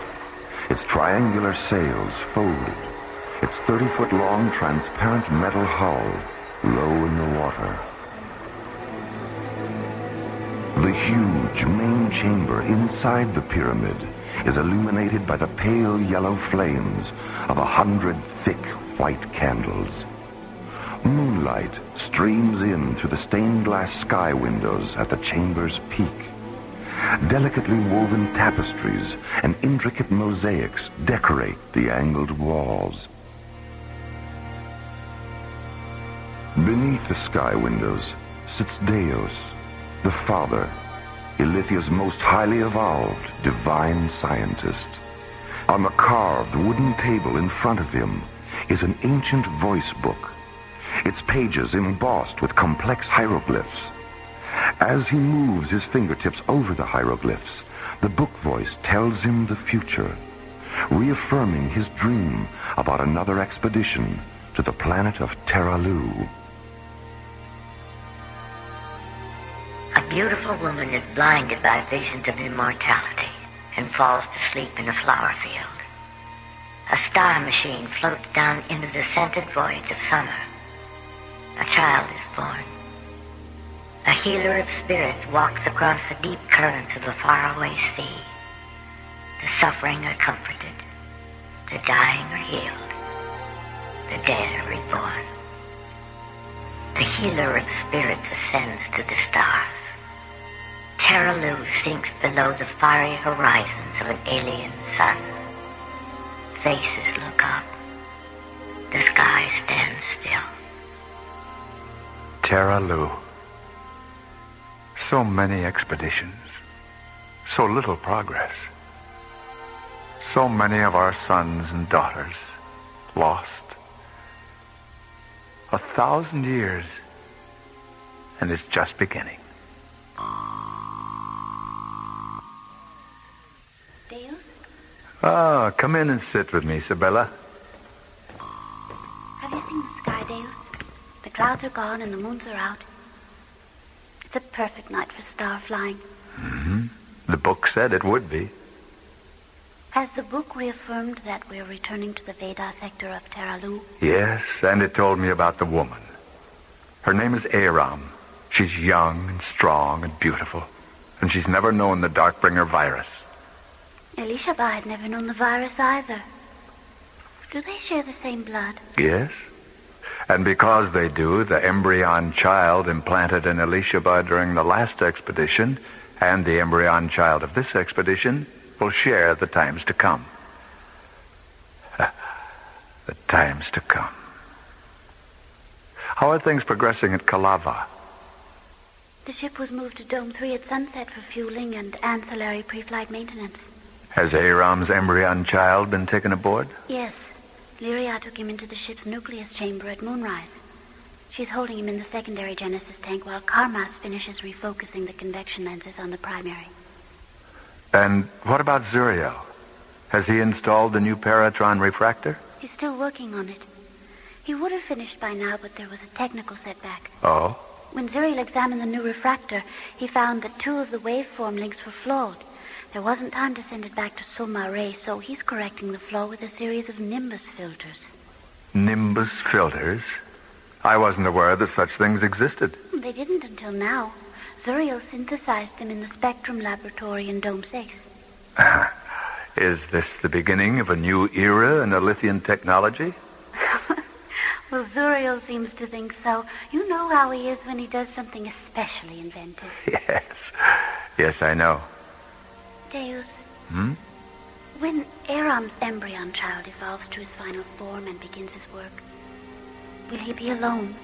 its triangular sails folded, its 30-foot-long transparent metal hull low in the water. The huge main chamber inside the pyramid is illuminated by the pale yellow flames of 100 thick white candles. Moonlight streams in through the stained glass sky windows at the chamber's peak. Delicately woven tapestries and intricate mosaics decorate the angled walls. Beneath the sky windows sits Deus, the Father, Ilithia's most highly evolved divine scientist. On the carved wooden table in front of him is an ancient voice book, its pages embossed with complex hieroglyphs. As he moves his fingertips over the hieroglyphs, the book voice tells him the future, reaffirming his dream about another expedition to the planet of Tero. A beautiful woman is blinded by visions of immortality and falls to sleep in a flower field. A star machine floats down into the scented voids of summer. A child is born. A healer of spirits walks across the deep currents of the faraway sea. The suffering are comforted. The dying are healed. The dead are reborn. The healer of spirits ascends to the stars. Tero sinks below the fiery horizons of an alien sun. Faces look up. The sky stands still. Tero. So many expeditions. So little progress. So many of our sons and daughters lost. 1,000 years, and it's just beginning. Deus? Ah, come in and sit with me, Isabella. Have you seen the sky, Deus? The clouds are gone and the moons are out. It's a perfect night for star flying. Mm-hmm. The book said it would be. Has the book reaffirmed that we're returning to the Veda sector of Tero? Yes, and it told me about the woman. Her name is Aram. She's young and strong and beautiful, and she's never known the Darkbringer virus. Elishaba had never known the virus either. Do they share the same blood? Yes. And because they do, the embryon child implanted in Elishaba during the last expedition and the embryon child of this expedition will share the times to come. The times to come. How are things progressing at Kalava? The ship was moved to Dome 3 at sunset for fueling and ancillary pre-flight maintenance. Has Aram's embryon child been taken aboard? Yes. Lyria took him into the ship's nucleus chamber at moonrise. She's holding him in the secondary Genesis tank while Karmas finishes refocusing the convection lenses on the primary. And what about Zuriel? Has he installed the new Paratron refractor? He's still working on it. He would have finished by now, but there was a technical setback. Oh? When Zuriel examined the new refractor, he found that 2 of the waveform links were flawed. There wasn't time to send it back to Somare, so he's correcting the flaw with a series of nimbus filters. Nimbus filters? I wasn't aware that such things existed. They didn't until now. Zuriel synthesized them in the Spectrum Laboratory in Dome 6. Is this the beginning of a new era in Lithian technology? Well, Zuriel seems to think so. You know how he is when he does something especially inventive. Yes. Yes, I know. Deus, Hmm? when Aram's embryon child evolves to his final form and begins his work, will he be alone?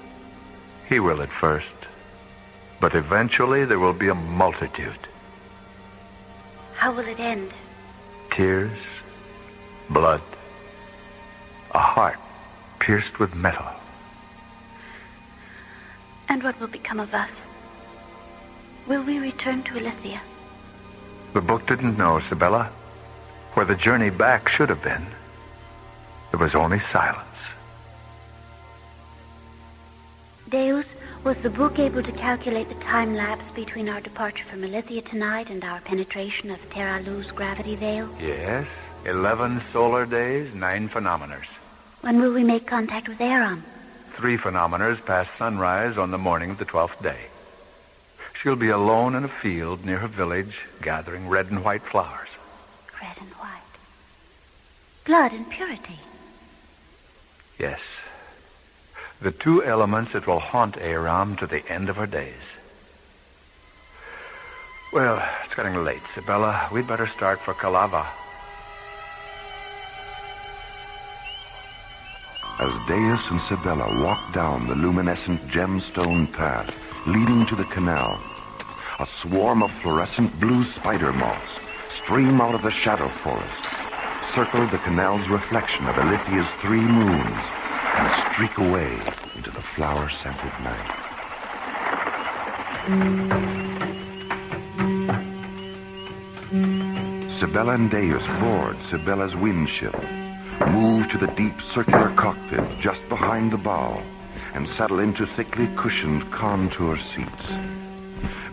He will at first. But eventually there will be a multitude. How will it end? Tears, blood, a heart pierced with metal. And what will become of us? Will we return to Ilithia? The book didn't know, Sibella. Where the journey back should have been, there was only silence. Deus, was the book able to calculate the time lapse between our departure from Ilithia tonight and our penetration of Teralu's gravity veil? Yes, 11 solar days, 9 phenomeners. When will we make contact with Aram? 3 phenomeners past sunrise on the morning of the 12th day. She'll be alone in a field near her village, gathering red and white flowers. Red and white. Blood and purity. Yes. The 2 elements that will haunt Aram to the end of her days. Well, it's getting late, Sibella. We'd better start for Kalava. As Deus and Sibella walk down the luminescent gemstone path leading to the canal, a swarm of fluorescent blue spider moths stream out of the shadow forest, circle the canal's reflection of Ilithia's 3 moons, and streak away into the flower-scented night. Sibella and Deus board Sibella's wind ship, move to the deep circular cockpit just behind the bow, and settle into thickly cushioned contour seats.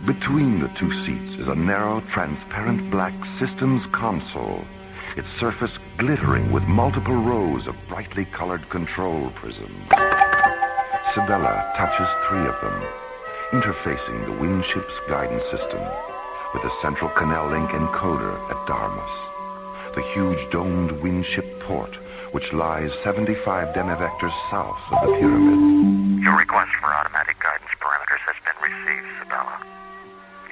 Between the 2 seats is a narrow, transparent black systems console, its surface glittering with multiple rows of brightly colored control prisms. Sibella touches 3 of them, interfacing the wind ship's guidance system with the central canal link encoder at Darmus, the huge domed wind ship port which lies 75 demivectors south of the pyramid. Your request for automatic guidance parameters has been received, Sibella.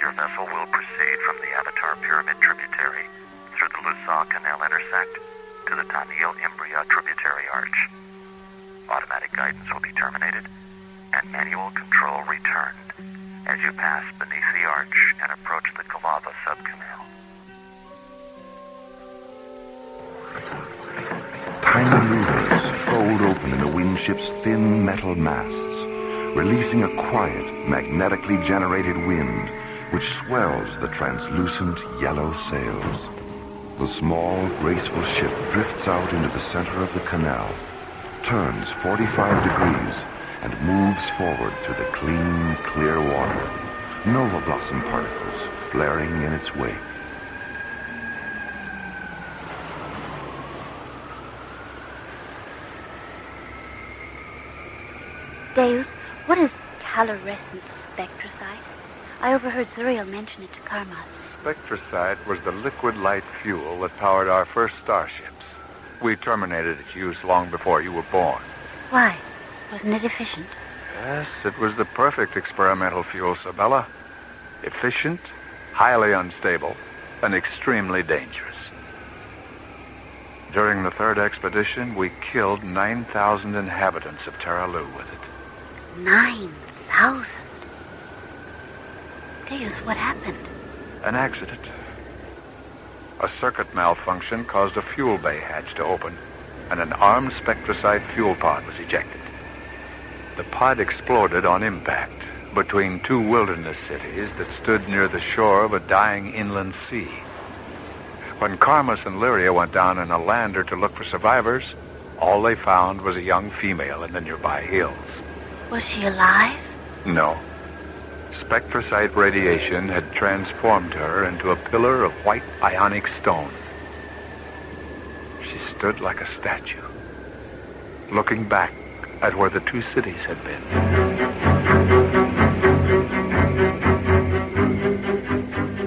Your vessel will proceed from the Avatar Pyramid tributary through the Lusaw Canal intersect to the Tanil Imbria tributary arch. Automatic guidance will be terminated and manual control returned as you pass beneath the arch and approach the Kalava subcanal. Tiny levers fold open in the wind ship's thin metal masts, releasing a quiet, magnetically generated wind which swells the translucent yellow sails. The small, graceful ship drifts out into the center of the canal, turns 45 degrees, and moves forward through the clean, clear water, nova blossom particles flaring in its wake. Deus, what is calorescent spectrosite? I overheard Zuriel mention it to Karmas. Spectrosite was the liquid light fuel that powered our first starships. We terminated its use long before you were born. Why? Wasn't it efficient? Yes, it was the perfect experimental fuel, Sibella. Efficient, highly unstable, and extremely dangerous. During the 3rd expedition, we killed 9,000 inhabitants of Teralu with it. 9,000? Deus, what happened? An accident. A circuit malfunction caused a fuel bay hatch to open, and an armed spectrosite fuel pod was ejected. The pod exploded on impact between 2 wilderness cities that stood near the shore of a dying inland sea. When Karmas and Lyria went down in a lander to look for survivors, all they found was a young female in the nearby hills. Was she alive? No. Spectrosite radiation had transformed her into a pillar of white ionic stone. She stood like a statue, looking back at where the 2 cities had been.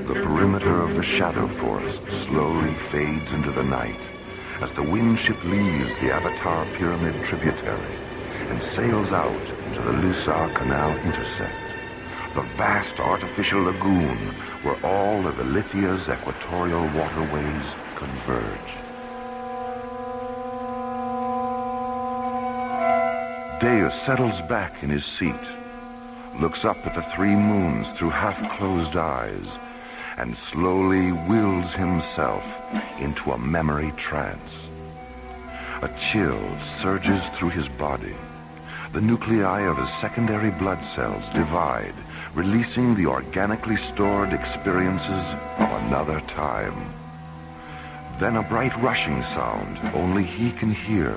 The perimeter of the shadow forest slowly fades into the night as the wind ship leaves the Avatar Pyramid tributary and sails out into the Lusaw Canal intersect, the vast artificial lagoon where all of Ilithia's equatorial waterways converge. Deus settles back in his seat, looks up at the three moons through half-closed eyes, and slowly wills himself into a memory trance. A chill surges through his body. The nuclei of his secondary blood cells divide, releasing the organically stored experiences of another time. Then a bright rushing sound only he can hear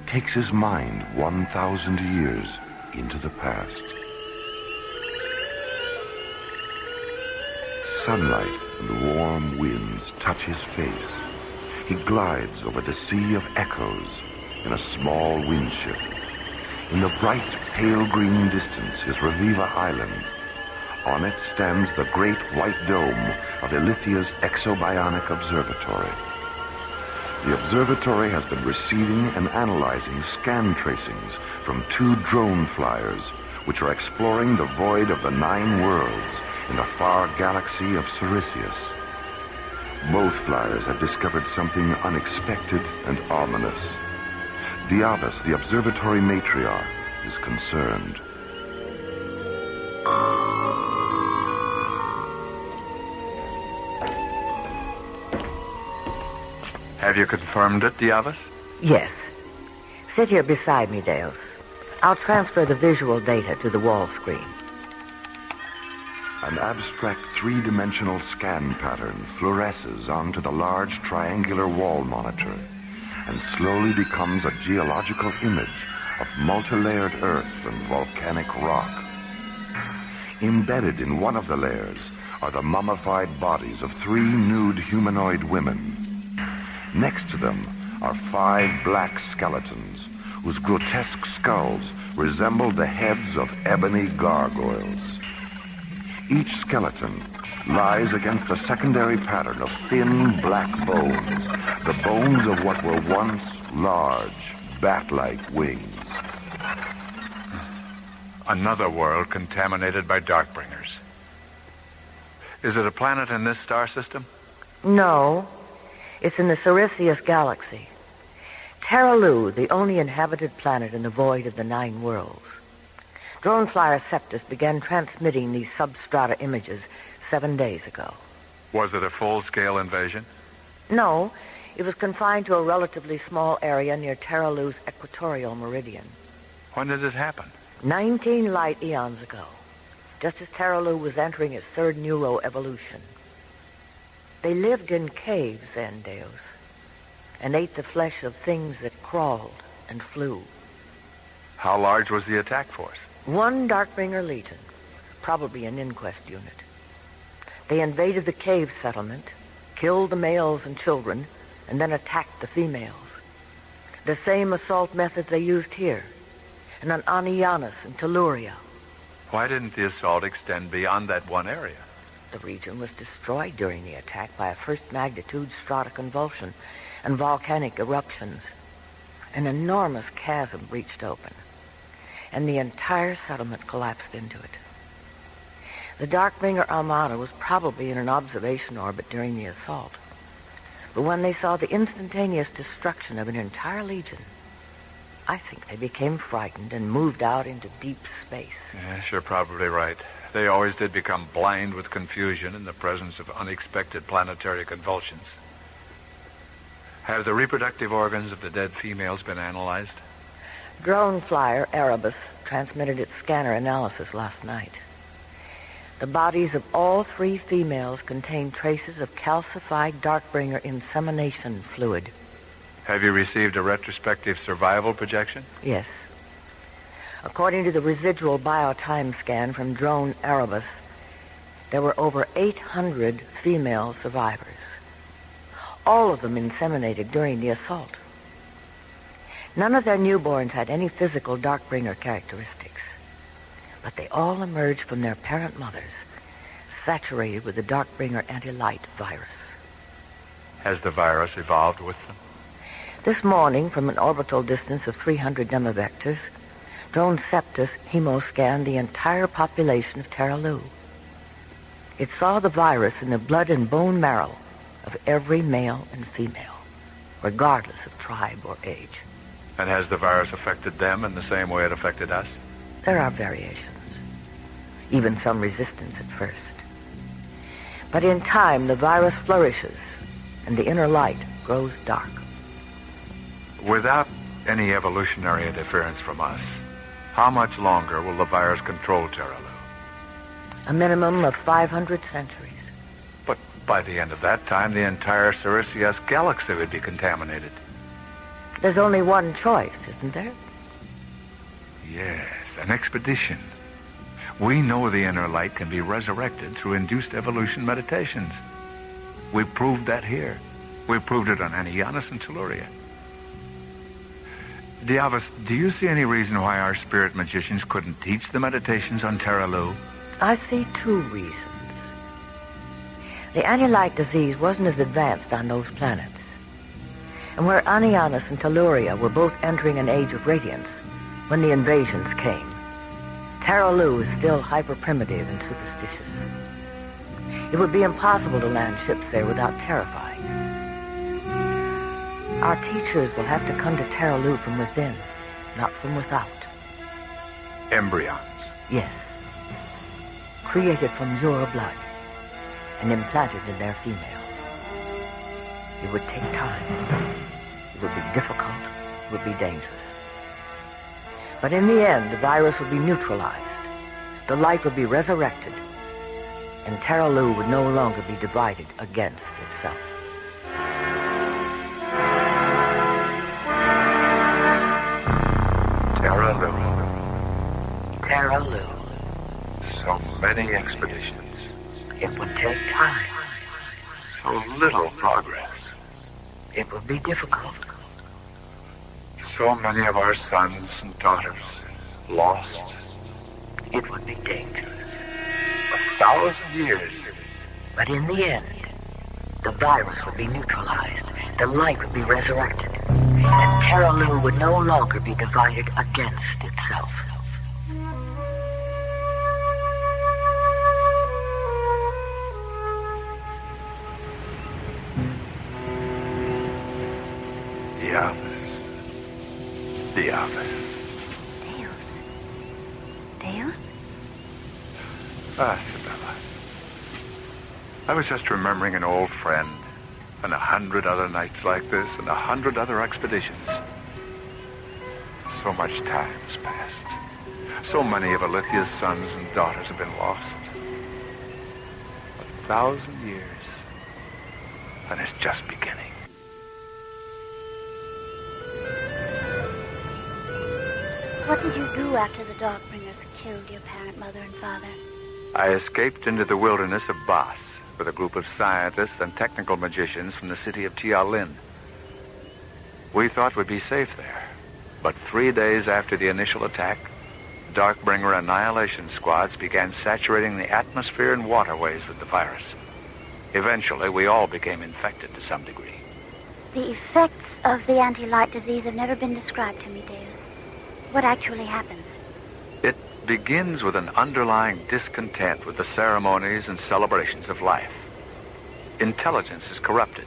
takes his mind 1,000 years into the past. Sunlight and warm winds touch his face. He glides over the sea of echoes in a small windship. In the bright, pale green distance is Reviva Island. On it stands the great white dome of Ilithia's exobionic observatory. The observatory has been receiving and analyzing scan tracings from 2 drone flyers, which are exploring the void of the 9 worlds in the far galaxy of Circus. Both flyers have discovered something unexpected and ominous. Diabas, the observatory matriarch, is concerned. Have you confirmed it, Diabas? Yes. Sit here beside me, Deus. I'll transfer the visual data to the wall screen. An abstract three-dimensional scan pattern fluoresces onto the large triangular wall monitor and slowly becomes a geological image of multi-layered earth and volcanic rock. Embedded in one of the layers are the mummified bodies of 3 nude humanoid women. Next to them are 5 black skeletons whose grotesque skulls resemble the heads of ebony gargoyles. Each skeleton lies against a secondary pattern of thin black bones, the bones of what were once large, bat-like wings. Another world contaminated by Darkbringers. Is it a planet in this star system? No. It's in the Cirrus galaxy. Tero, the only inhabited planet in the void of the 9 worlds. Drone flyer Septus began transmitting these substrata images 7 days ago. Was it a full-scale invasion? No, it was confined to a relatively small area near Tero's equatorial meridian. When did it happen? 19 light eons ago, just as Tero was entering its 3rd neuroevolution. They lived in caves then, Deus, and ate the flesh of things that crawled and flew. How large was the attack force? 1 Darkbringer Legion, probably an inquest unit. They invaded the cave settlement, killed the males and children, and then attacked the females. The same assault methods they used here, and on Anianus and Telluria. Why didn't the assault extend beyond that one area? The region was destroyed during the attack by a first-magnitude stratoconvulsion and volcanic eruptions. An enormous chasm breached open, and the entire settlement collapsed into it. The Darkbringer Armada was probably in an observation orbit during the assault, but when they saw the instantaneous destruction of an entire legion, I think they became frightened and moved out into deep space. Yes, you're probably right. They always did become blind with confusion in the presence of unexpected planetary convulsions. Have the reproductive organs of the dead females been analyzed? Drone flyer Erebus transmitted its scanner analysis last night. The bodies of all 3 females contain traces of calcified Darkbringer insemination fluid. Have you received a retrospective survival projection? Yes. According to the residual biotime scan from drone Erebus, there were over 800 female survivors. All of them inseminated during the assault. None of their newborns had any physical Darkbringer characteristics, but they all emerged from their parent mothers, saturated with the Darkbringer anti-light virus. Has the virus evolved with them? This morning, from an orbital distance of 300 nemavectors, Drone Septus hemoscanned the entire population of Tero. It saw the virus in the blood and bone marrow of every male and female, regardless of tribe or age. And has the virus affected them in the same way it affected us? There are variations, even some resistance at first. But in time, the virus flourishes, and the inner light grows dark. Without any evolutionary interference from us, how much longer will the virus control Tero? A minimum of 500 centuries. But by the end of that time, the entire Circus galaxy would be contaminated. There's only one choice, isn't there? Yes, an expedition. We know the inner light can be resurrected through induced evolution meditations. We proved that here. We proved it on Anianus and Telluria. Diavus, do you see any reason why our spirit magicians couldn't teach the meditations on Tero? I see two reasons. The anti-light disease wasn't as advanced on those planets. And where Anianus and Telluria were both entering an age of radiance when the invasions came, Tero is still hyper-primitive and superstitious. It would be impossible to land ships there without terrifying. Our teachers will have to come to Tero from within, not from without. Embryons? Yes. Created from your blood and implanted in their females. It would take time. It would be difficult. It would be dangerous. But in the end, the virus would be neutralized. The light would be resurrected. And Tero would no longer be divided against itself. Tero. So many expeditions. It would take time. So little progress. It would be difficult. So many of our sons and daughters lost. It would be dangerous. 1,000 years. But in the end, the virus would be neutralized. The light would be resurrected. And Tero would no longer be divided against itself. Diavus. Deus? Ah, Sibella. I was just remembering an old friend and 100 other nights like this and 100 other expeditions. So much time has passed. So many of Alithia's sons and daughters have been lost. 1,000 years. And it's just beginning. What did you do after the Darkbringers killed your parent, mother, and father? I escaped into the wilderness of Bas with a group of scientists and technical magicians from the city of Tialin. We thought we'd be safe there. But 3 days after the initial attack, Darkbringer annihilation squads began saturating the atmosphere and waterways with the virus. Eventually, we all became infected to some degree. The effects of the anti-light disease have never been described to me, Deus. What actually happens? It begins with an underlying discontent with the ceremonies and celebrations of life. Intelligence is corrupted.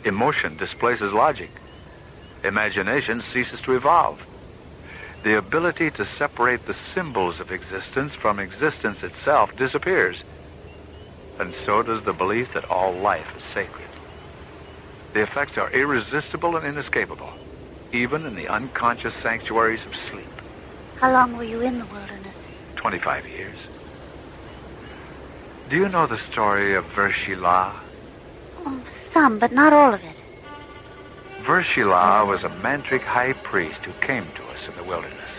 Emotion displaces logic. Imagination ceases to evolve. The ability to separate the symbols of existence from existence itself disappears. And so does the belief that all life is sacred. The effects are irresistible and inescapable, even in the unconscious sanctuaries of sleep. How long were you in the wilderness? 25 years. Do you know the story of Vershila? Oh, some, but not all of it. Vershila was a mantric high priest who came to us in the wilderness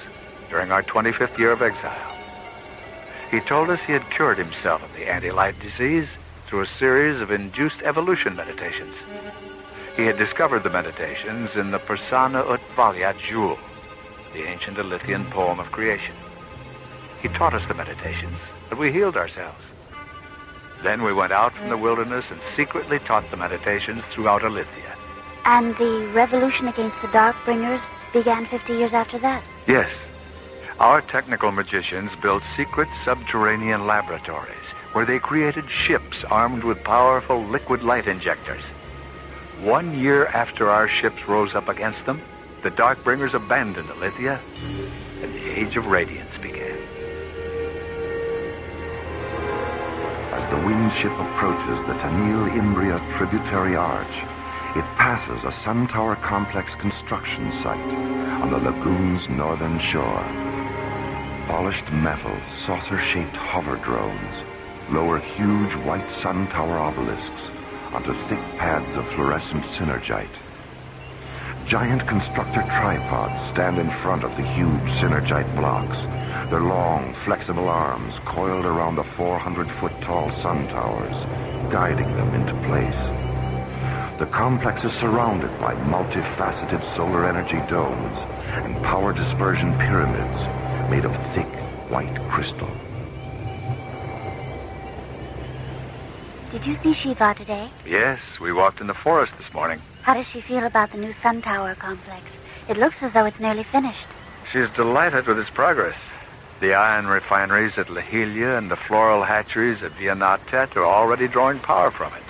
during our 25th year of exile. He told us he had cured himself of the anti-light disease through a series of induced evolution meditations. He had discovered the meditations in the Persona ut Valia Jewel, the ancient Lithian poem of creation. He taught us the meditations, and we healed ourselves. Then we went out from the wilderness and secretly taught the meditations throughout Ilithia. And the revolution against the Darkbringers began 50 years after that. Yes. Our technical magicians built secret subterranean laboratories where they created ships armed with powerful liquid light injectors. 1 year after our ships rose up against them, the Darkbringers abandoned Ilithia, and the Age of Radiance began. As the wind ship approaches the Tanil-Imbria tributary arch, it passes a sun tower complex construction site on the lagoon's northern shore. Polished metal, saucer-shaped hover drones lower huge white sun tower obelisks onto thick pads of fluorescent synergite. Giant constructor tripods stand in front of the huge synergite blocks, their long, flexible arms coiled around the 400-foot-tall sun towers, guiding them into place. The complex is surrounded by multifaceted solar energy domes and power dispersion pyramids made of thick, white crystal. Did you see Shiva today? Yes, we walked in the forest this morning. How does she feel about the new sun tower complex? It looks as though it's nearly finished. She's delighted with its progress. The iron refineries at Lahelia and the floral hatcheries at Vianatet are already drawing power from it.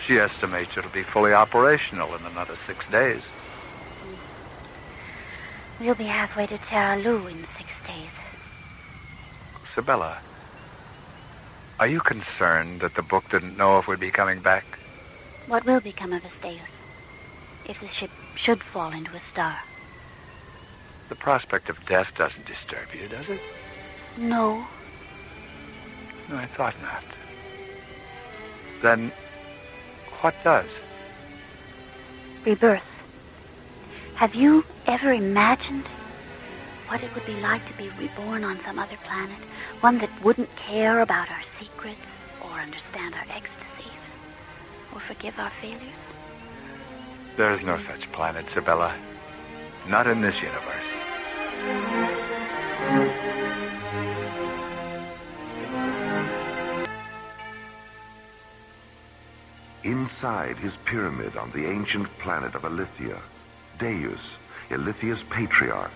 She estimates it'll be fully operational in another 6 days. We'll be halfway to Tero in 6 days. Sibella, are you concerned that the book didn't know if we'd be coming back? What will become of us, Deus, if the ship should fall into a star? The prospect of death doesn't disturb you, does it? No. No, I thought not. Then, what does? Rebirth. Have you ever imagined what it would be like to be reborn on some other planet? One that wouldn't care about our secrets or understand our ecstasies or forgive our failures? There's no such planet, Sibella. Not in this universe. Inside his pyramid on the ancient planet of Ilithia, Deus, Ilithia's patriarch,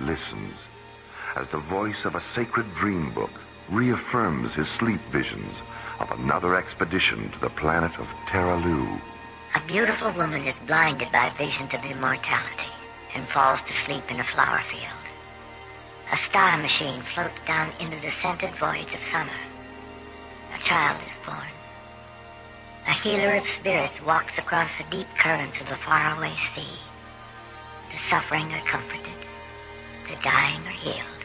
listens as the voice of a sacred dream book reaffirms his sleep visions of another expedition to the planet of Tero. A beautiful woman is blinded by visions of immortality and falls to sleep in a flower field. A star machine floats down into the scented voyage of summer. A child is born. A healer of spirits walks across the deep currents of the faraway sea. The suffering are comforted. The dying are healed.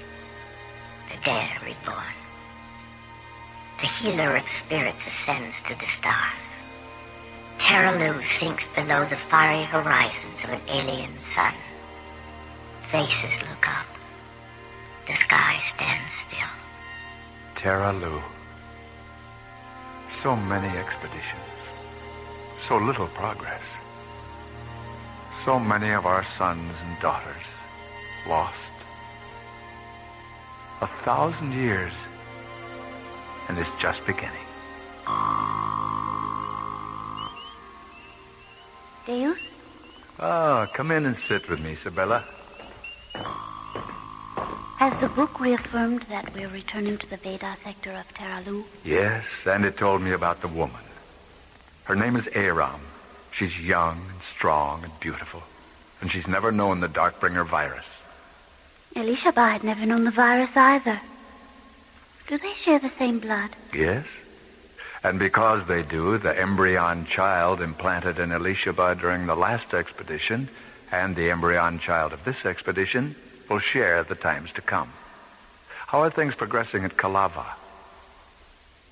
The dead are reborn. The healer of spirits ascends to the stars. Tero sinks below the fiery horizons of an alien sun. Faces look up. The sky stands still. Tero. So many expeditions. So little progress. So many of our sons and daughters lost. 1,000 years, and it's just beginning. Deus? Oh, come in and sit with me, Sibella. Has the book reaffirmed that we're returning to the Veda sector of Tero? Yes, and it told me about the woman. Her name is Aram. She's young and strong and beautiful, and she's never known the Darkbringer virus. Elishaba had never known the virus either. Do they share the same blood? Yes. And because they do, the embryon child implanted in Elishaba during the last expedition and the embryon child of this expedition will share the times to come. How are things progressing at Kalava?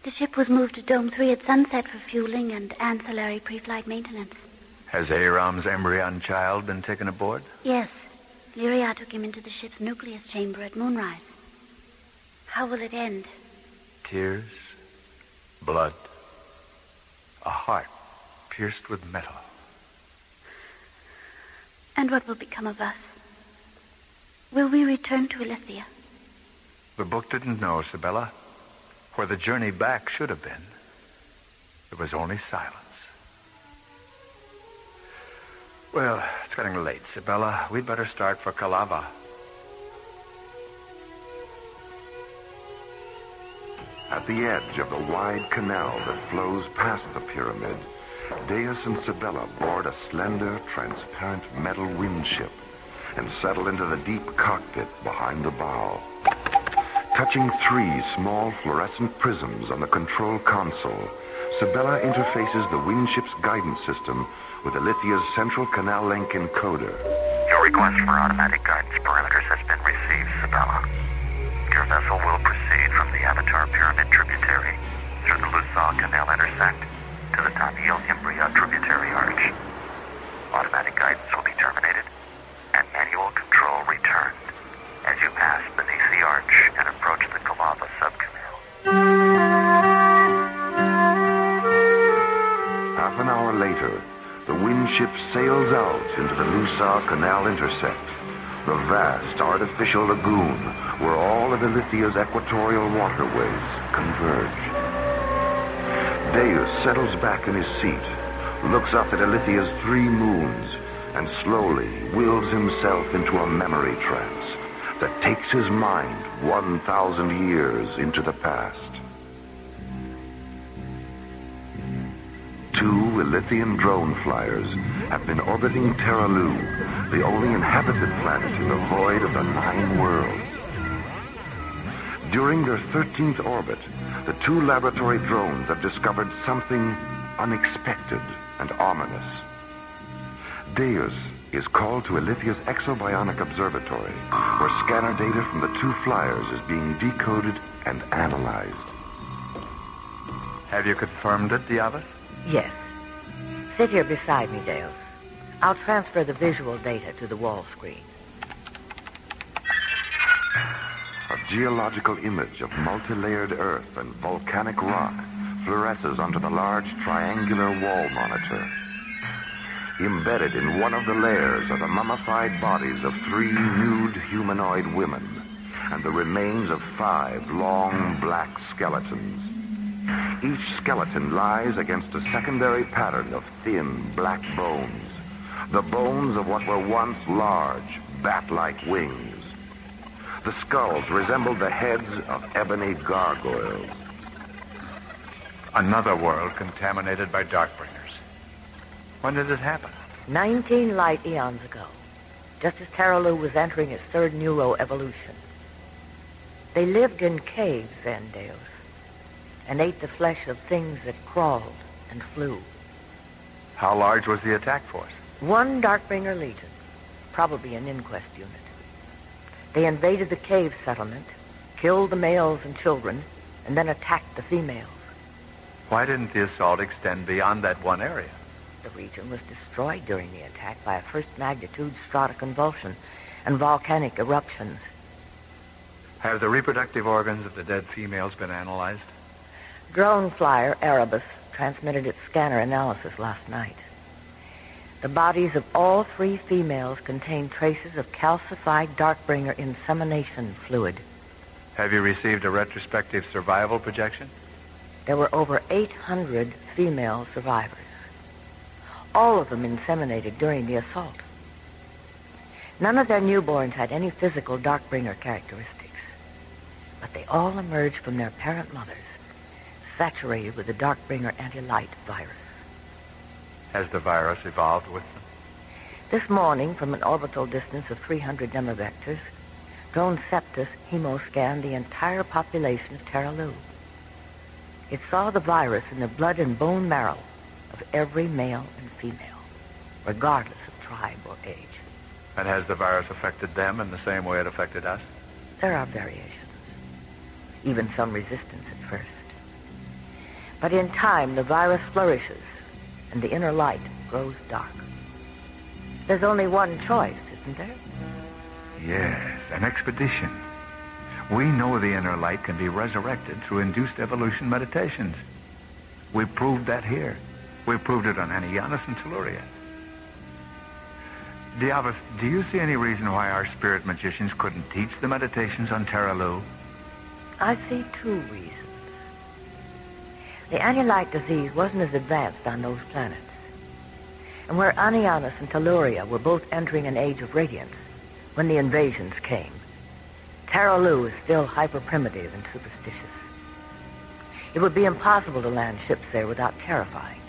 The ship was moved to Dome 3 at sunset for fueling and ancillary pre-flight maintenance. Has Aram's embryon child been taken aboard? Yes. Lyria took him into the ship's nucleus chamber at moonrise. How will it end? Tears, blood, a heart pierced with metal. And what will become of us? Will we return to Ilithia? The book didn't know, Sibella, where the journey back should have been. It was only silence. Well, it's getting late, Sibella. We'd better start for Calava. At the edge of the wide canal that flows past the pyramid, Deus and Sibella board a slender, transparent metal windship and settle into the deep cockpit behind the bow. Touching 3 small fluorescent prisms on the control console, Sibella interfaces the windship's guidance system with Ilithia's central canal link encoder. Your request for automatic guidance parameters has been received, Sibella. Your vessel will proceed from the Avatar Pyramid tributary through the Lusal Canal intersect to the Tamil-Imbria tributary arch. Automatic guidance will be terminated and manual control returned as you pass beneath the arch and approach the Calava subcanal. Half an hour later, the windship sails out into the Lusal Canal intersect, the vast artificial lagoon where all of Ilithia's equatorial waterways converge. Deus settles back in his seat, looks up at Ilithia's 3 moons, and slowly wills himself into a memory trance that takes his mind 1,000 years into the past. 2 Ilithian drone flyers have been orbiting Tero, the only inhabited planet in the void of the 9 worlds. During their 13th orbit, the 2 laboratory drones have discovered something unexpected and ominous. Deus is called to Ilithia's exobionic observatory, where scanner data from the 2 flyers is being decoded and analyzed. Have you confirmed it, Diavas? Yes. Sit here beside me, Deus. I'll transfer the visual data to the wall screen. A geological image of multi-layered earth and volcanic rock fluoresces onto the large triangular wall monitor. Embedded in one of the layers are the mummified bodies of 3 nude humanoid women and the remains of 5 long black skeletons. Each skeleton lies against a secondary pattern of thin black bones, the bones of what were once large, bat-like wings. The skulls resembled the heads of ebony gargoyles. Another world contaminated by Darkbringers. When did it happen? 19 light eons ago, just as Tero was entering its 3rd neuroevolution. They lived in caves then, Deus, and ate the flesh of things that crawled and flew. How large was the attack force? 1 Darkbringer Legion, probably an inquest unit. They invaded the cave settlement, killed the males and children, and then attacked the females. Why didn't the assault extend beyond that one area? The region was destroyed during the attack by a first-magnitude stratoconvulsion and volcanic eruptions. Have the reproductive organs of the dead females been analyzed? Drone flyer Erebus transmitted its scanner analysis last night. The bodies of all 3 females contain traces of calcified Darkbringer insemination fluid. Have you received a retrospective survival projection? There were over 800 female survivors. All of them inseminated during the assault. None of their newborns had any physical Darkbringer characteristics, but they all emerged from their parent mothers, saturated with the Darkbringer anti-light virus. Has the virus evolved with them? This morning, from an orbital distance of 300 demivectors, drone Septus hemoscanned the entire population of Tero. It saw the virus in the blood and bone marrow of every male and female, regardless of tribe or age. And has the virus affected them in the same way it affected us? There are variations, even some resistance at first. But in time, the virus flourishes, and the inner light grows dark. There's only one choice, isn't there? Yes, an expedition. We know the inner light can be resurrected through induced evolution meditations. We proved that here. We proved it on Anianus and Tellurian. Diavas, do you see any reason why our spirit magicians couldn't teach the meditations on Tero? I see 2 reasons. The annulite disease wasn't as advanced on those planets. And where Anianus and Telluria were both entering an age of radiance when the invasions came, Tero is still hyper-primitive and superstitious. It would be impossible to land ships there without terrifying.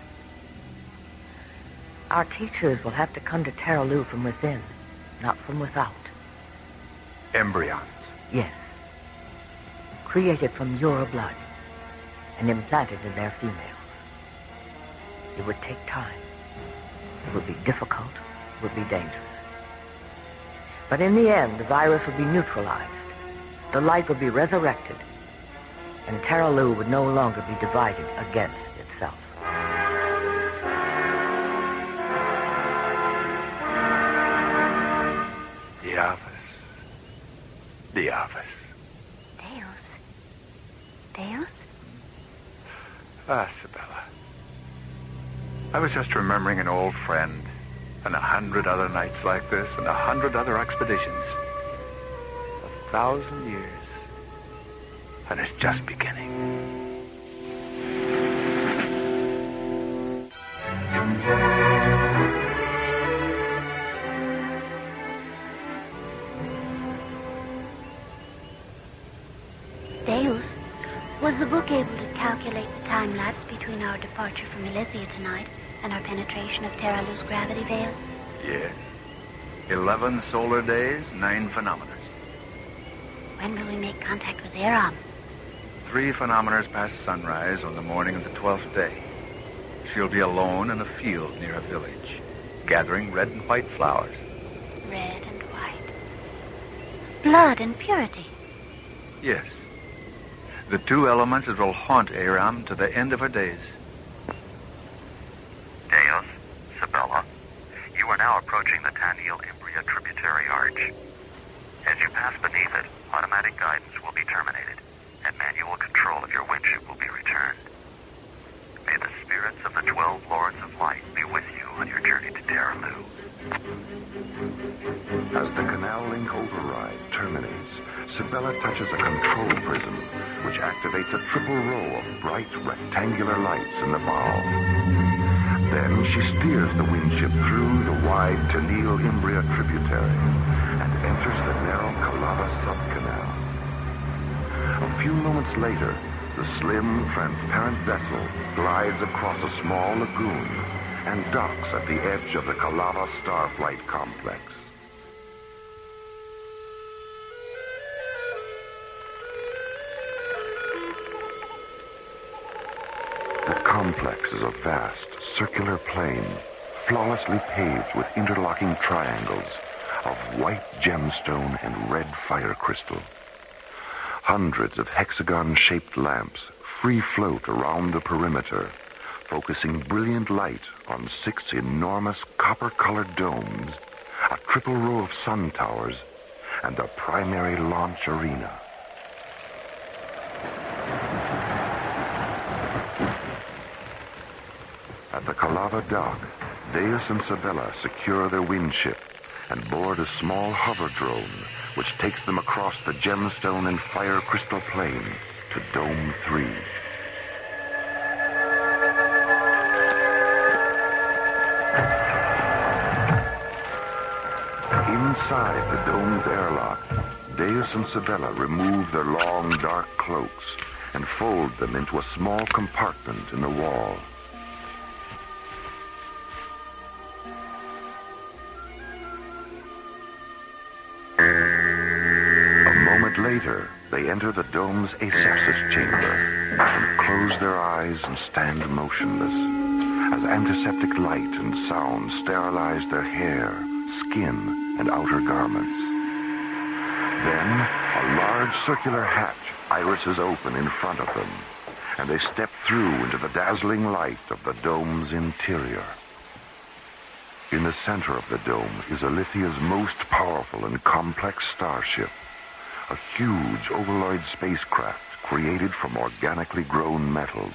Our teachers will have to come to Tero from within, not from without. Embryons. Yes. Created from your blood and implanted in their females. It would take time. It would be difficult. It would be dangerous. But in the end, the virus would be neutralized. The light would be resurrected. And Tero would no longer be divided against itself. The office. The office. Deus? Ah, Sabella. I was just remembering an old friend and 100 other nights like this and 100 other expeditions. 1,000 years. And it's just beginning. Deus, was the book able to calculate the time lapse between our departure from Elythia tonight and our penetration of Teralu's gravity veil? Yes. 11 solar days, 9 phenomena. When will we make contact with Aram? 3 phenomena past sunrise on the morning of the 12th day. She'll be alone in a field near a village, gathering red and white flowers. Red and white. Blood and purity. Yes. The 2 elements that will haunt Aram to the end of her days. Deus, Sabella, you are now approaching the Taniel-Imbria tributary arch. As you pass beneath it, automatic guidance will be terminated, and manual control of your windship will be returned. May the spirits of the 12 Lords of Light be with you on your journey to Tero. As the canal link override terminates, Sabella touches a control prism, which activates a triple row of bright rectangular lights in the bow. Then she steers the windship through the wide Taniel-Imbria tributary and enters the narrow Calava subcanal. A few moments later, the slim, transparent vessel glides across a small lagoon and docks at the edge of the Calava Starflight complex. The complex is a vast, circular plain, flawlessly paved with interlocking triangles of white gemstone and red fire crystal. Hundreds of hexagon-shaped lamps free float around the perimeter, focusing brilliant light on 6 enormous copper-colored domes, a triple row of sun towers, and the primary launch arena. At the Calava dock, Deus and Sabella secure their windship and board a small hover drone which takes them across the gemstone and fire crystal plain to Dome 3. Inside the dome's airlock, Deus and Sabella remove their long, dark cloaks and fold them into a small compartment in the wall. Later, they enter the dome's asepsis chamber and close their eyes and stand motionless as antiseptic light and sound sterilize their hair, skin, and outer garments. Then, a large circular hatch irises open in front of them, and they step through into the dazzling light of the dome's interior. In the center of the dome is Elythia's most powerful and complex starship, a huge overloid spacecraft created from organically grown metals.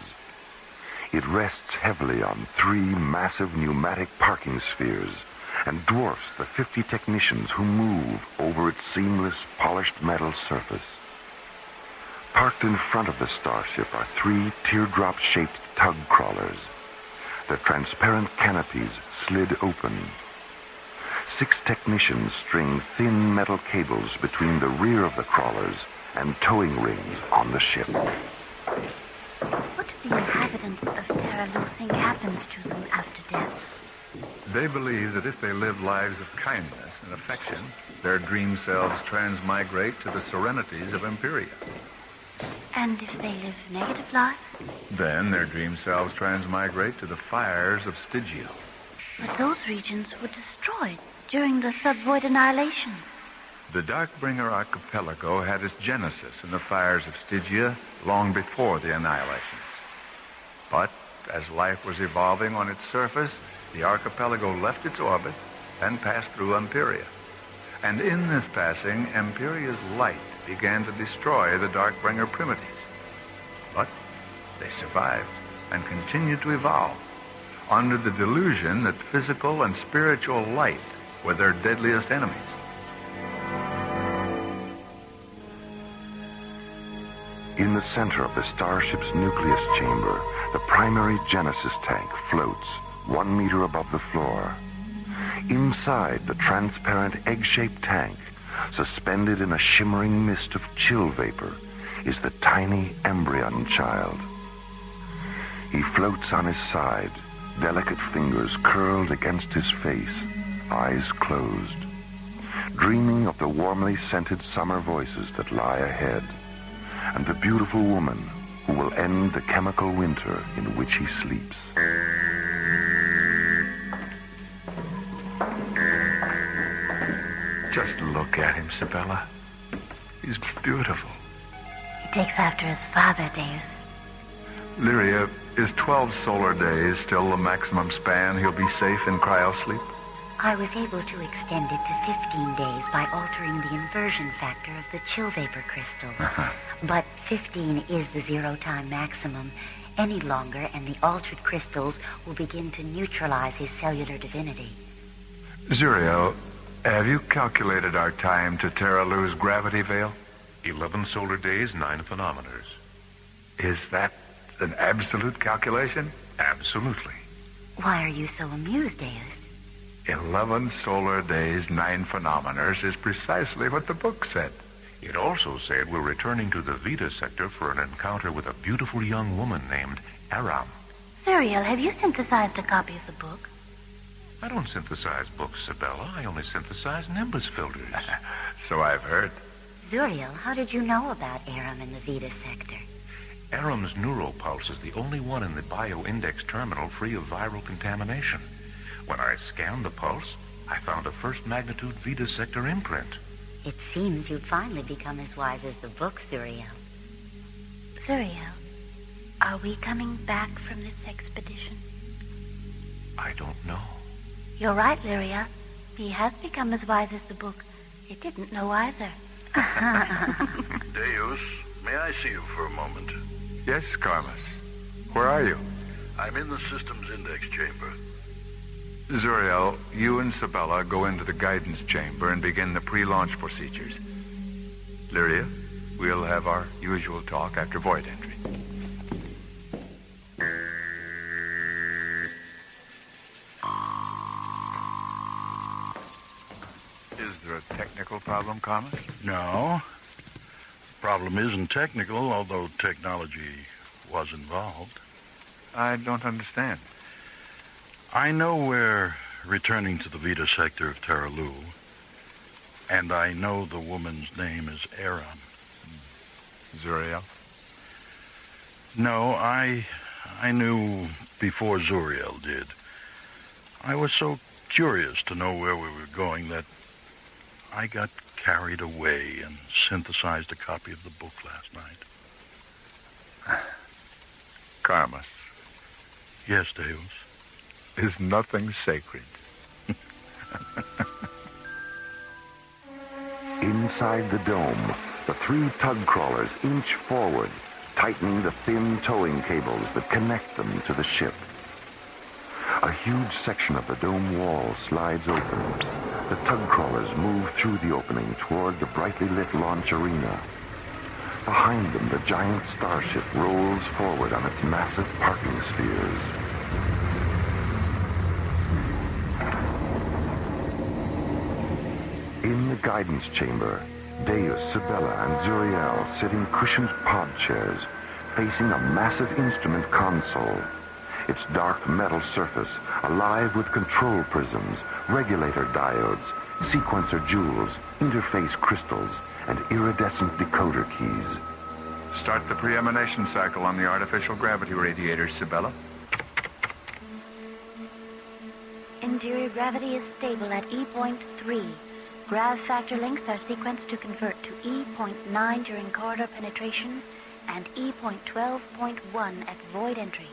It rests heavily on 3 massive pneumatic parking spheres and dwarfs the 50 technicians who move over its seamless, polished metal surface. Parked in front of the starship are 3 teardrop-shaped tug crawlers. Their transparent canopies slid open. 6 technicians string thin metal cables between the rear of the crawlers and towing rings on the ship. What do the inhabitants of Tero think happens to them after death? They believe that if they live lives of kindness and affection, their dream selves transmigrate to the serenities of Empyrea. And if they live negative lives? Then their dream selves transmigrate to the fires of Stygia. But those regions were destroyed during the subvoid annihilations. The Darkbringer archipelago had its genesis in the fires of Stygia long before the annihilations. But as life was evolving on its surface, the archipelago left its orbit and passed through Empyrea. And in this passing, Empyrea's light began to destroy the Darkbringer primitives. But they survived and continued to evolve under the delusion that physical and spiritual light were their deadliest enemies. In the center of the starship's nucleus chamber, the primary Genesis tank floats 1 meter above the floor. Inside the transparent egg-shaped tank, suspended in a shimmering mist of chill vapor, is the tiny embryon child. He floats on his side, delicate fingers curled against his face, eyes closed, dreaming of the warmly scented summer voices that lie ahead, and the beautiful woman who will end the chemical winter in which he sleeps. Just look at him, Sibella. He's beautiful. He takes after his father, Deus. Lyria, is 12 solar days still the maximum span he'll be safe in cryosleep? I was able to extend it to 15 days by altering the inversion factor of the chill vapor crystal. But 15 is the zero-time maximum. Any longer, and the altered crystals will begin to neutralize his cellular divinity. Zuriel, have you calculated our time to Teralu's gravity veil? 11 solar days, 9 phenometers. Is that an absolute calculation? Absolutely. Why are you so amused, Deus? 11 solar days, 9 phenometers is precisely what the book said. It also said we're returning to the Vita sector for an encounter with a beautiful young woman named Aram. Zuriel, have you synthesized a copy of the book? I don't synthesize books, Sibella. I only synthesize Nimbus filters. So I've heard. Zuriel, how did you know about Aram in the Vita sector? Aram's neuropulse is the only one in the bioindex terminal free of viral contamination. When I scanned the pulse, I found a first magnitude Vita sector imprint. It seems you've finally become as wise as the book, Zuriel. Zuriel, are we coming back from this expedition? I don't know. You're right, Lyria. He has become as wise as the book. It didn't know either. Deus, may I see you for a moment? Yes, Carmus. Where are you? I'm in the systems index chamber. Zuriel, you and Sibella go into the guidance chamber and begin the pre-launch procedures. Lyria, we'll have our usual talk after void entry. Is there a technical problem, Carmus? No. The problem isn't technical, although technology was involved. I don't understand. I know we're returning to the Vita sector of Teralu, and I know the woman's name is Aram. Zuriel? No, I knew before Zuriel did. I was so curious to know where we were going that I got carried away and synthesized a copy of the book last night. Carmus. Yes, Deus. Is nothing sacred? Inside the dome, the 3 tug crawlers inch forward, tightening the thin towing cables that connect them to the ship. A huge section of the dome wall slides open. The tug crawlers move through the opening toward the brightly lit launch arena. behind them, the giant starship rolls forward on its massive parking spheres. In the guidance chamber, Deus, Sibella, and Zuriel sit in cushioned pod chairs, facing a massive instrument console. Its dark metal surface alive with control prisms, regulator diodes, sequencer jewels, interface crystals, and iridescent decoder keys. Start the pre-emanation cycle on the artificial gravity radiators, Sibella. Interior gravity is stable at E.3. Grav factor links are sequenced to convert to E.9 during corridor penetration and E.12.1 at void entry.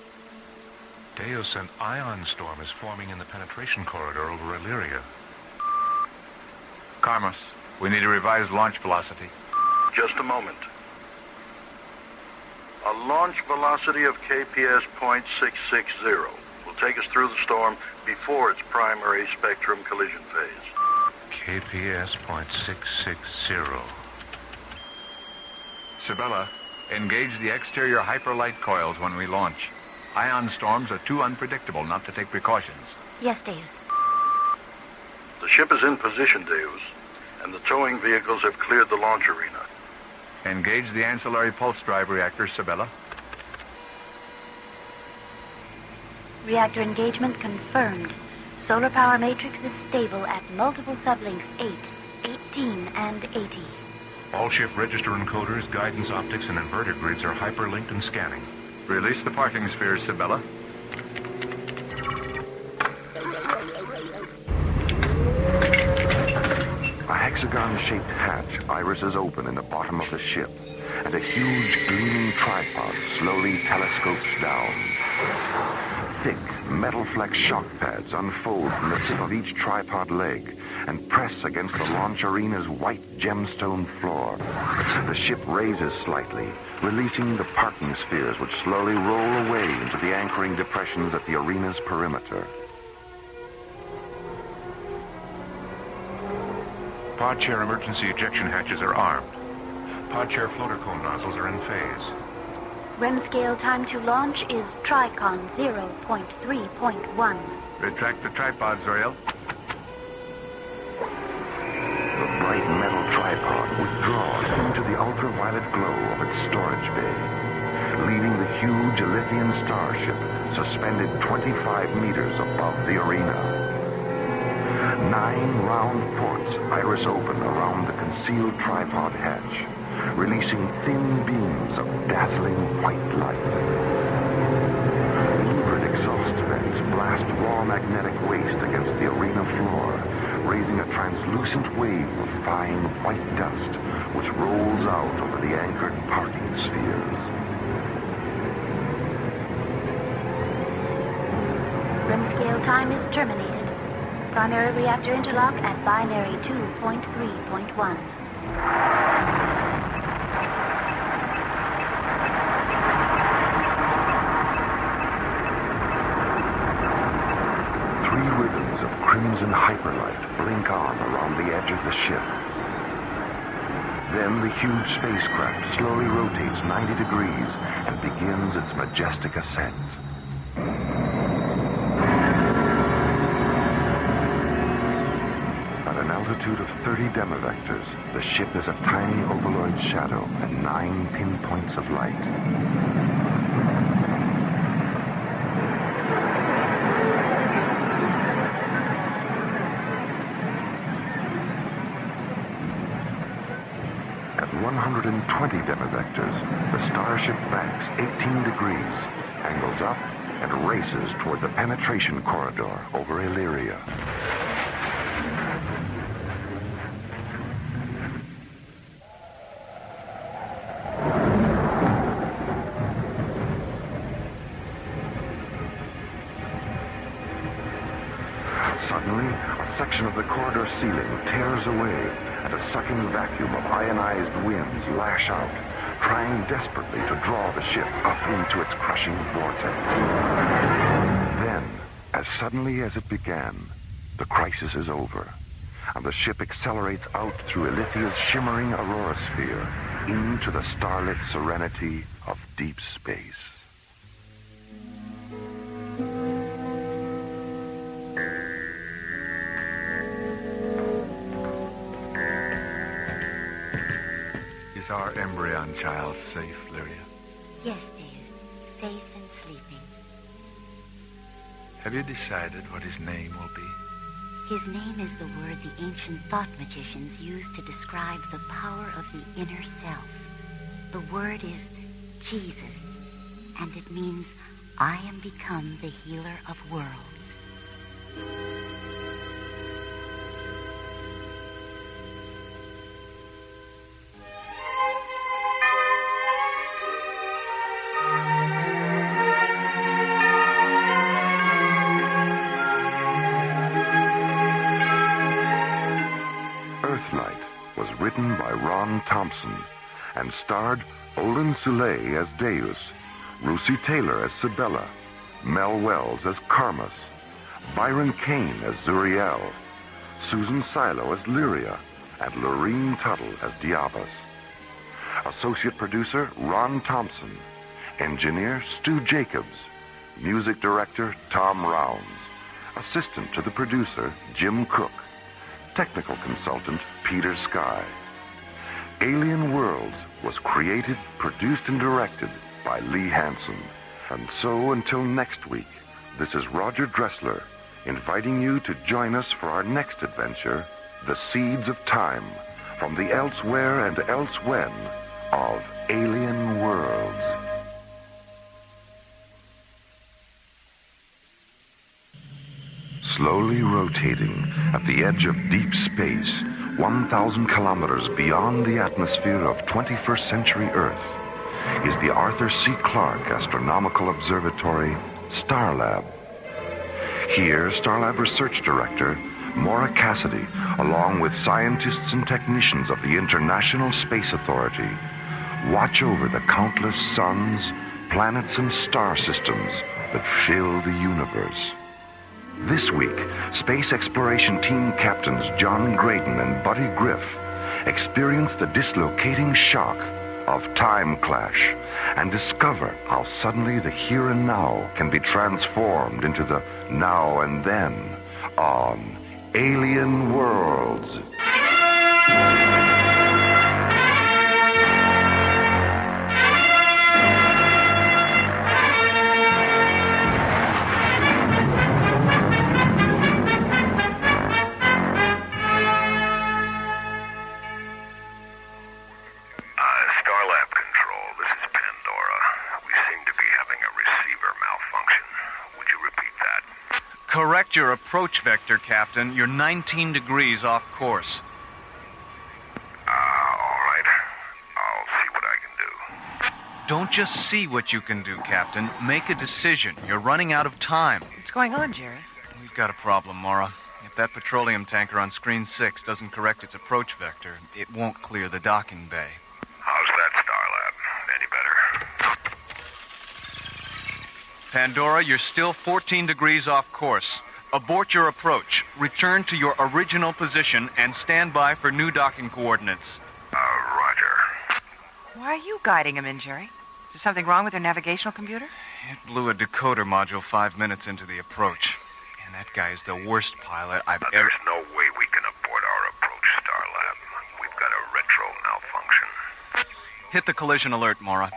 Deus, an ion storm is forming in the penetration corridor over Illyria. Karmos, we need a revised launch velocity. Just a moment. A launch velocity of KPS .660 will take us through the storm before its primary spectrum collision phase. KPS .660. Sibella, engage the exterior hyperlight coils when we launch. Ion storms are too unpredictable not to take precautions. Yes, Deus. The ship is in position, Deus, and the towing vehicles have cleared the launch arena. Engage the ancillary pulse drive reactor, Sibella. Reactor engagement confirmed. Solar power matrix is stable at multiple sublinks 8, 18, and 80. All ship register encoders, guidance optics, and inverter grids are hyperlinked and scanning. Release the parking spheres, Sibella. A hexagon-shaped hatch irises open in the bottom of the ship, and a huge gleaming tripod slowly telescopes down. Thick, metal-flex shock pads unfold from the tip of each tripod leg and press against the launch arena's white gemstone floor. The ship raises slightly, releasing the parking spheres which slowly roll away into the anchoring depressions at the arena's perimeter. Pod chair emergency ejection hatches are armed. Pod chair floater cone nozzles are in phase. REM scale time to launch is Tricon 0.3.1. Retract the tripod, Zuriel. The bright metal tripod withdraws into the ultraviolet glow of its storage bay, leaving the huge Ithian starship suspended 25 meters above the arena. 9 round ports iris open around the concealed tripod hatch, releasing thin beams of dazzling white light. Lurid exhaust vents blast raw magnetic waste against the arena floor, raising a translucent wave of fine white dust which rolls out over the anchored parking spheres. REM scale time is terminated. Primary reactor interlock at binary 2.3.1. Crimson hyperlight blink on around the edge of the ship. Then the huge spacecraft slowly rotates 90 degrees and begins its majestic ascent. At an altitude of 30 demivectors, the ship is a tiny ovaloid shadow at 9 pinpoints of light. At 120 demivectors, the starship banks 18 degrees, angles up, and races toward the penetration corridor over Illyria. Suddenly, a section of the corridor ceiling tears away, and a sucking vacuum of ionized winds lash out, trying desperately to draw the ship up into its crushing vortex. Then, as suddenly as it began, the crisis is over, and the ship accelerates out through Ilithia's shimmering aurora sphere, into the starlit serenity of deep space. Is our embryon child safe, Lyria? Yes, dear. Safe and sleeping. Have you decided what his name will be? His name is the word the ancient thought magicians used to describe the power of the inner self. The word is Jesus, and it means, I am become the healer of worlds. Earthlight was written by Ron Thompson and starred Olin Soule as Deus, Lucy Taylor as Sibella, Mel Wells as Karmas, Byron Kane as Zuriel, Susan Silo as Lyria, and Lorene Tuttle as Diabas. Associate producer Ron Thompson. Engineer Stu Jacobs. Music director Tom Rounds. Assistant to the producer Jim Cook. Technical consultant Peter Sky. Alien Worlds was created, produced, and directed by Lee Hansen. And so until next week, this is Roger Dressler inviting you to join us for our next adventure, The Seeds of Time, from the elsewhere and elsewhen of Alien Worlds. Slowly rotating at the edge of deep space, 1,000 kilometers beyond the atmosphere of 21st century Earth, is the Arthur C. Clarke Astronomical Observatory, Starlab. Here, Starlab Research Director Maura Cassidy, along with scientists and technicians of the International Space Authority, watch over the countless suns, planets, and star systems that fill the universe. This week, Space Exploration Team Captains John Graydon and Buddy Griff experience the dislocating shock of time clash and discover how suddenly the here and now can be transformed into the now and then on Alien Worlds. Starlab Control, this is Pandora. We seem to be having a receiver malfunction. Would you repeat that? Correct your approach vector, Captain. You're 19 degrees off course. All right. I'll see what I can do. Don't just see what you can do, Captain. Make a decision. You're running out of time. What's going on, Jerry? We've got a problem, Maura. If that petroleum tanker on screen 6 doesn't correct its approach vector, it won't clear the docking bay. How's that, Starlab? Any better? Pandora, you're still 14 degrees off course. Abort your approach. Return to your original position and stand by for new docking coordinates. Roger. Why are you guiding him in, Jerry? Is something wrong with your navigational computer? It blew a decoder module 5 minutes into the approach. And that guy is the worst pilot I've ever... There's no way we can abort our approach, Starlab. We've got a retro malfunction. Hit the collision alert, Maura.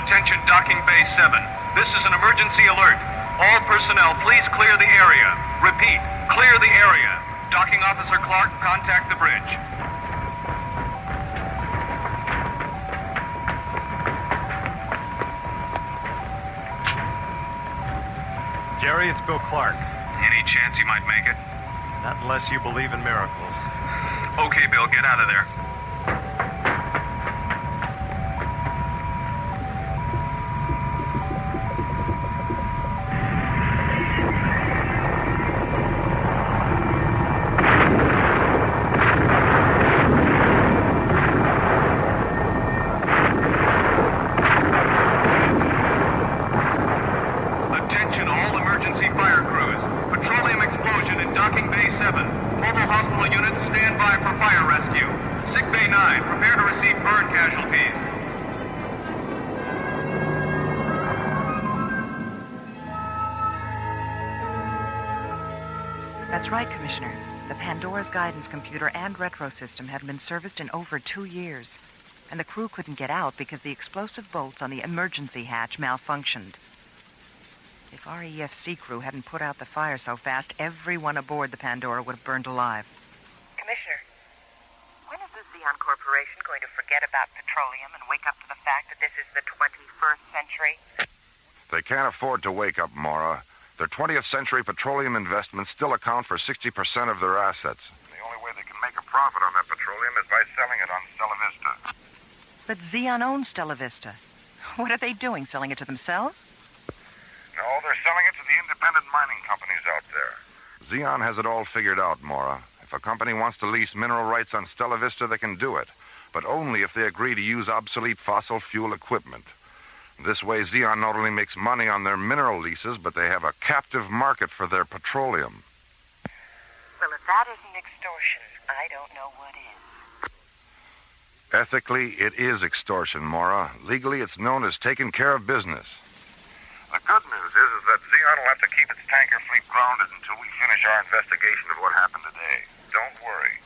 Attention, docking bay 7. This is an emergency alert. All personnel, please clear the area. Repeat, clear the area. Docking Officer Clark, contact the bridge. Jerry, it's Bill Clark. Any chance he might make it? Not unless you believe in miracles. Okay, Bill, get out of there. Attention all emergency fire crews. Petroleum explosion in All units stand by for fire rescue. Sick Bay 9, prepare to receive burn casualties. That's right, Commissioner. The Pandora's guidance computer and retro system hadn't been serviced in over 2 years. And the crew couldn't get out because the explosive bolts on the emergency hatch malfunctioned. If our EFC crew hadn't put out the fire so fast, everyone aboard the Pandora would have burned alive. Commissioner, when is the Xeon Corporation going to forget about petroleum and wake up to the fact that this is the 21st century? They can't afford to wake up, Mora. Their 20th century petroleum investments still account for 60% of their assets. The only way they can make a profit on that petroleum is by selling it on Stella Vista. But Xeon owns Stella Vista. What are they doing, selling it to themselves? No, they're selling it to the independent mining companies out there. Xeon has it all figured out, Mora. If a company wants to lease mineral rights on Stella Vista, they can do it. But only if they agree to use obsolete fossil fuel equipment. This way, Xeon not only makes money on their mineral leases, but they have a captive market for their petroleum. Well, if that isn't extortion, I don't know what is. Ethically, it is extortion, Mora. Legally, it's known as taking care of business. The good news is that Xeon will have to keep its tanker fleet grounded until we finish our investigation of what happened today. Don't worry.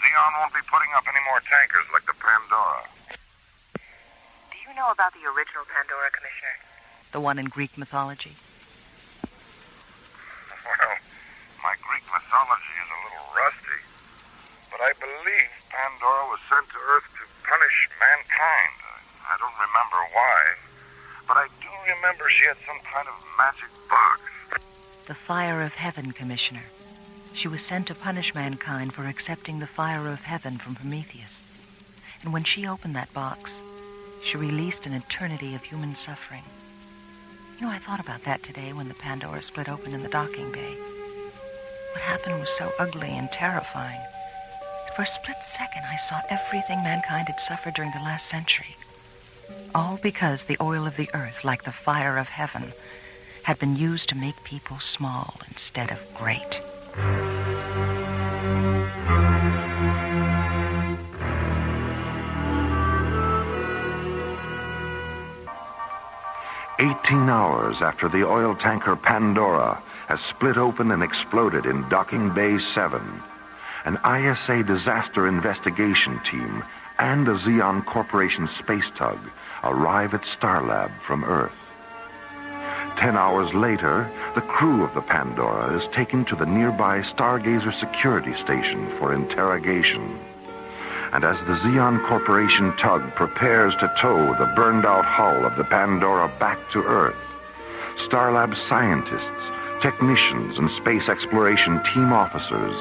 Xeon won't be putting up any more tankers like the Pandora. Do you know about the original Pandora, Commissioner? The one in Greek mythology? Well, my Greek mythology is a little rusty, but I believe Pandora was sent to Earth to punish mankind. I don't remember why, but I do remember she had some kind of magic box. The fire of heaven, Commissioner. She was sent to punish mankind for accepting the fire of heaven from Prometheus. And when she opened that box, she released an eternity of human suffering. You know, I thought about that today when the Pandora split open in the docking bay. What happened was so ugly and terrifying. For a split second, I saw everything mankind had suffered during the last century. All because the oil of the earth, like the fire of heaven, had been used to make people small instead of great. 18 hours after the oil tanker Pandora has split open and exploded in Docking Bay 7, an ISA disaster investigation team and a Xeon Corporation space tug arrive at Starlab from Earth. 10 hours later, the crew of the Pandora is taken to the nearby Stargazer security station for interrogation. And as the Xeon Corporation tug prepares to tow the burned-out hull of the Pandora back to Earth, Starlab scientists, technicians, and space exploration team officers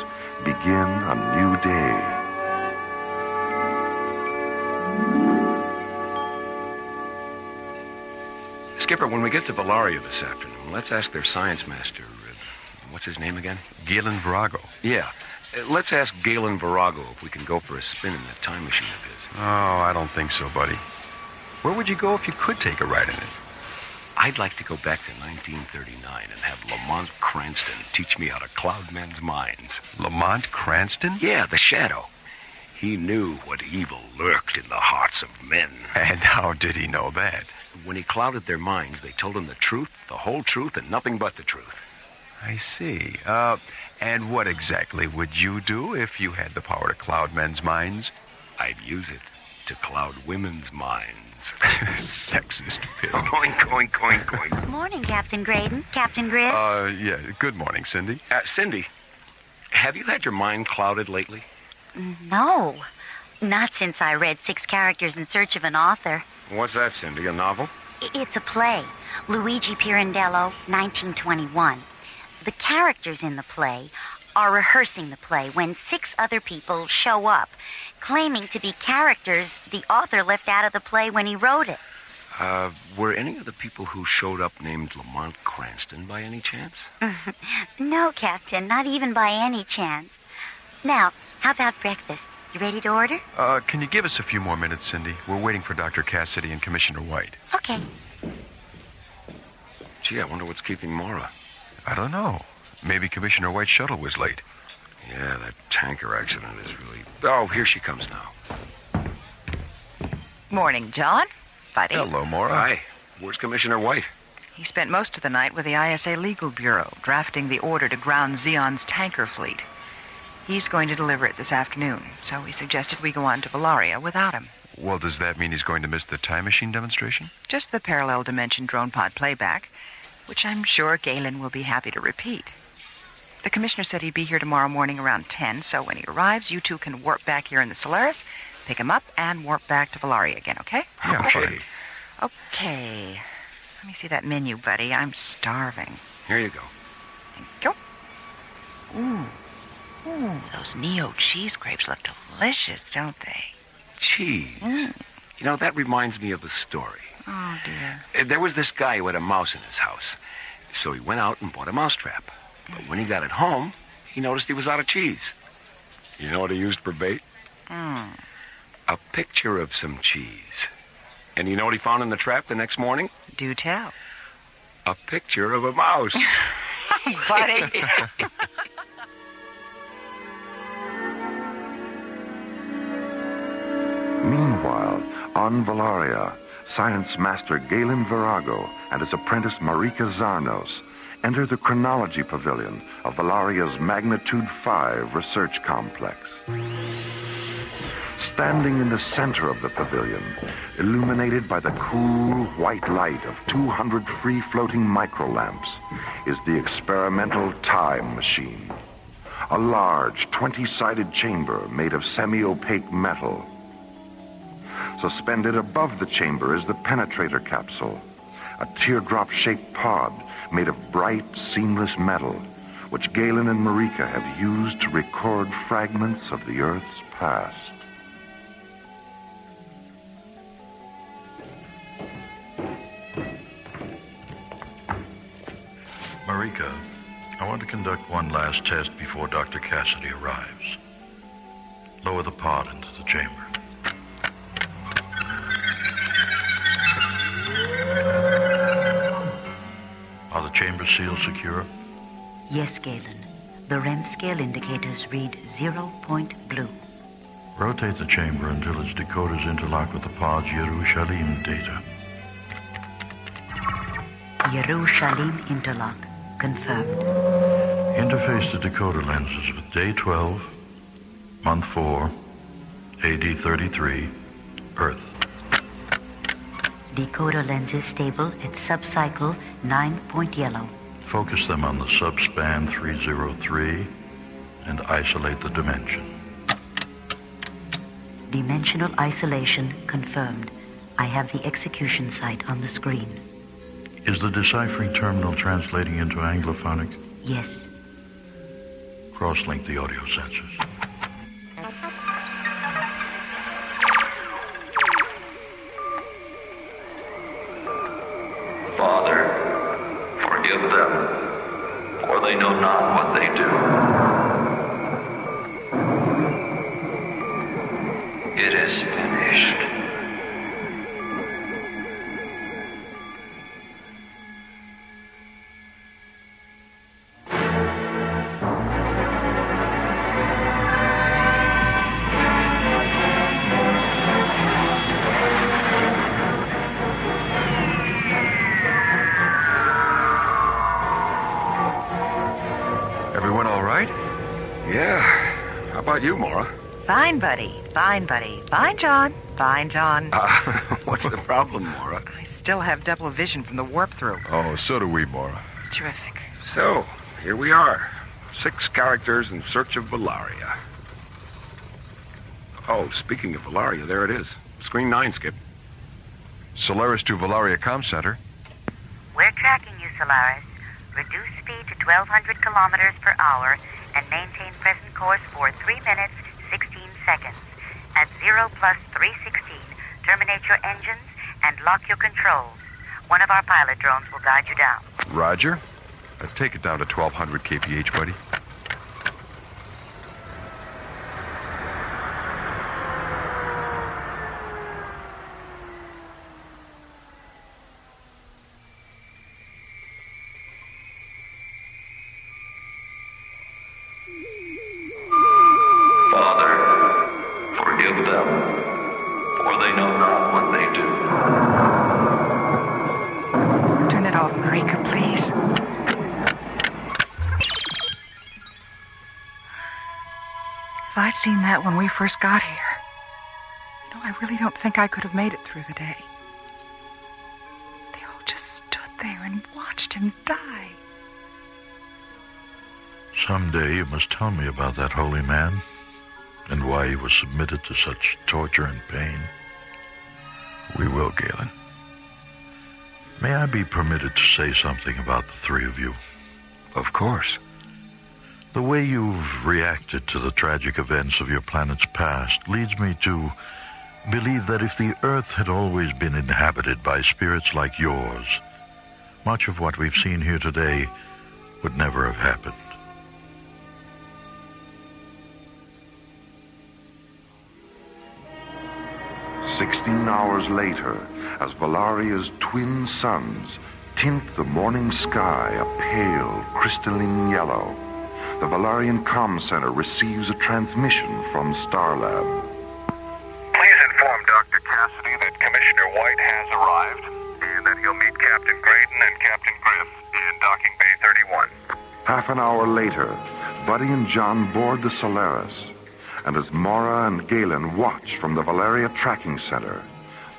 begin a new day. Skipper, when we get to Valaria this afternoon, let's ask their science master, what's his name again? Galen Virago. Yeah. Let's ask Galen Virago if we can go for a spin in that time machine of his. Oh, I don't think so, buddy. Where would you go if you could take a ride in it? I'd like to go back to 1939 and have Lamont Cranston teach me how to cloud men's minds. Lamont Cranston? Yeah, the Shadow. He knew what evil lurked in the hearts of men. And how did he know that? When he clouded their minds, they told him the truth, the whole truth, and nothing but the truth. I see. And what exactly would you do if you had the power to cloud men's minds? I'd use it to cloud women's minds. Sexist pig. Oink, oink, oink, oink. Good morning, Captain Graydon. Captain Grid? Yeah. Good morning, Cindy. Cindy, have you had your mind clouded lately? No. Not since I read 6 Characters in Search of an Author. What's that, Cindy? A novel? It's a play. Luigi Pirandello, 1921. The characters in the play are rehearsing the play when 6 other people show up, claiming to be characters the author left out of the play when he wrote it. Were any of the people who showed up named Lamont Cranston by any chance? No, Captain, not even by any chance. Now, how about breakfast? You ready to order? Can you give us a few more minutes, Cindy? We're waiting for Dr. Cassidy and Commissioner White. Okay. Gee, I wonder what's keeping Mora. I don't know. Maybe Commissioner White's shuttle was late. Yeah, That tanker accident is really... Oh, here she comes now. Morning, John. Buddy. Hello, Maura. Hi. Where's Commissioner White? He spent most of the night with the ISA Legal Bureau, drafting the order to ground Xeon's tanker fleet. He's going to deliver it this afternoon, so he suggested we go on to Valaria without him. Well, does that mean he's going to miss the time machine demonstration? Just the parallel dimension drone pod playback, which I'm sure Galen will be happy to repeat. The commissioner said he'd be here tomorrow morning around 10, so when he arrives, you two can warp back here in the Solaris, pick him up, and warp back to Valaria again, okay? Yeah, fine. Okay. Let me see that menu, buddy. I'm starving. Here you go. Thank you. Ooh, those Neo cheese grapes look delicious, don't they? Cheese. You know, that reminds me of a story. Oh, dear. There was this guy who had a mouse in his house. So he went out and bought a mousetrap. But when he got it home, he noticed he was out of cheese. You know what he used for bait? A picture of some cheese. And you know what he found in the trap the next morning? Do tell. A picture of a mouse. Buddy. Meanwhile, on Valaria, science master Galen Virago and his apprentice Marika Zarnos enter the Chronology pavilion of Valaria's Magnitude 5 research complex. Standing in the center of the pavilion, illuminated by the cool white light of 200 free-floating microlamps, is the experimental time machine. A large 20-sided chamber made of semi-opaque metal. Suspended above the chamber is the penetrator capsule, a teardrop-shaped pod made of bright, seamless metal, which Galen and Marika have used to record fragments of the Earth's past. Marika, I want to conduct one last test before Dr. Cassidy arrives. Lower the pod into the chamber. Are the chamber seals secure? Yes, Galen. The REM scale indicators read 0 point blue. Rotate the chamber until its decoders interlock with the pod's Yerushalayim data. Yerushalayim interlock. Confirmed. Interface the decoder lenses with day 12, month 4, AD 33, Earth. Decoder lenses stable at subcycle 9 yellow. Focus them on the subspan 303 and isolate the dimension. Dimensional isolation confirmed. I have the execution site on the screen. Is the deciphering terminal translating into Anglophonic? Yes. Cross-link the audio sensors. Father, forgive them, for they know not what they do. It is finished. You, Maura? Fine, buddy. Fine, buddy. Fine, John. Fine, John. What's the problem, Maura? I still have double vision from the warp-through. Oh, so do we, Maura. Terrific. So, here we are. 6 characters in search of Valaria. Oh, speaking of Valaria, there it is. Screen 9, Skip. Solaris to Valaria Comm Center. We're tracking you, Solaris. Reduce speed to 1,200 kilometers per hour and maintain present course for 3 minutes, 16 seconds. At 0 plus 316, terminate your engines and lock your controls. One of our pilot drones will guide you down. Roger. Take it down to 1,200 kph, buddy. If I'd seen that when we first got here, I really don't think I could have made it through the day. They all just stood there and watched him die. Someday you must tell me about that holy man and why he was submitted to such torture and pain. We will, Galen. May I be permitted to say something about the three of you? Of course. The way you've reacted to the tragic events of your planet's past leads me to believe that if the Earth had always been inhabited by spirits like yours, much of what we've seen here today would never have happened. "16 hours later, as Valaria's twin suns tint the morning sky a pale, crystalline yellow, the Valarian Comm Center receives a transmission from Starlab. Please inform Dr. Cassidy that Commissioner White has arrived and that he'll meet Captain Graydon and Captain Griff in Docking Bay 31. Half an hour later, Buddy and John board the Solaris, and as Mara and Galen watch from the Valeria Tracking Center,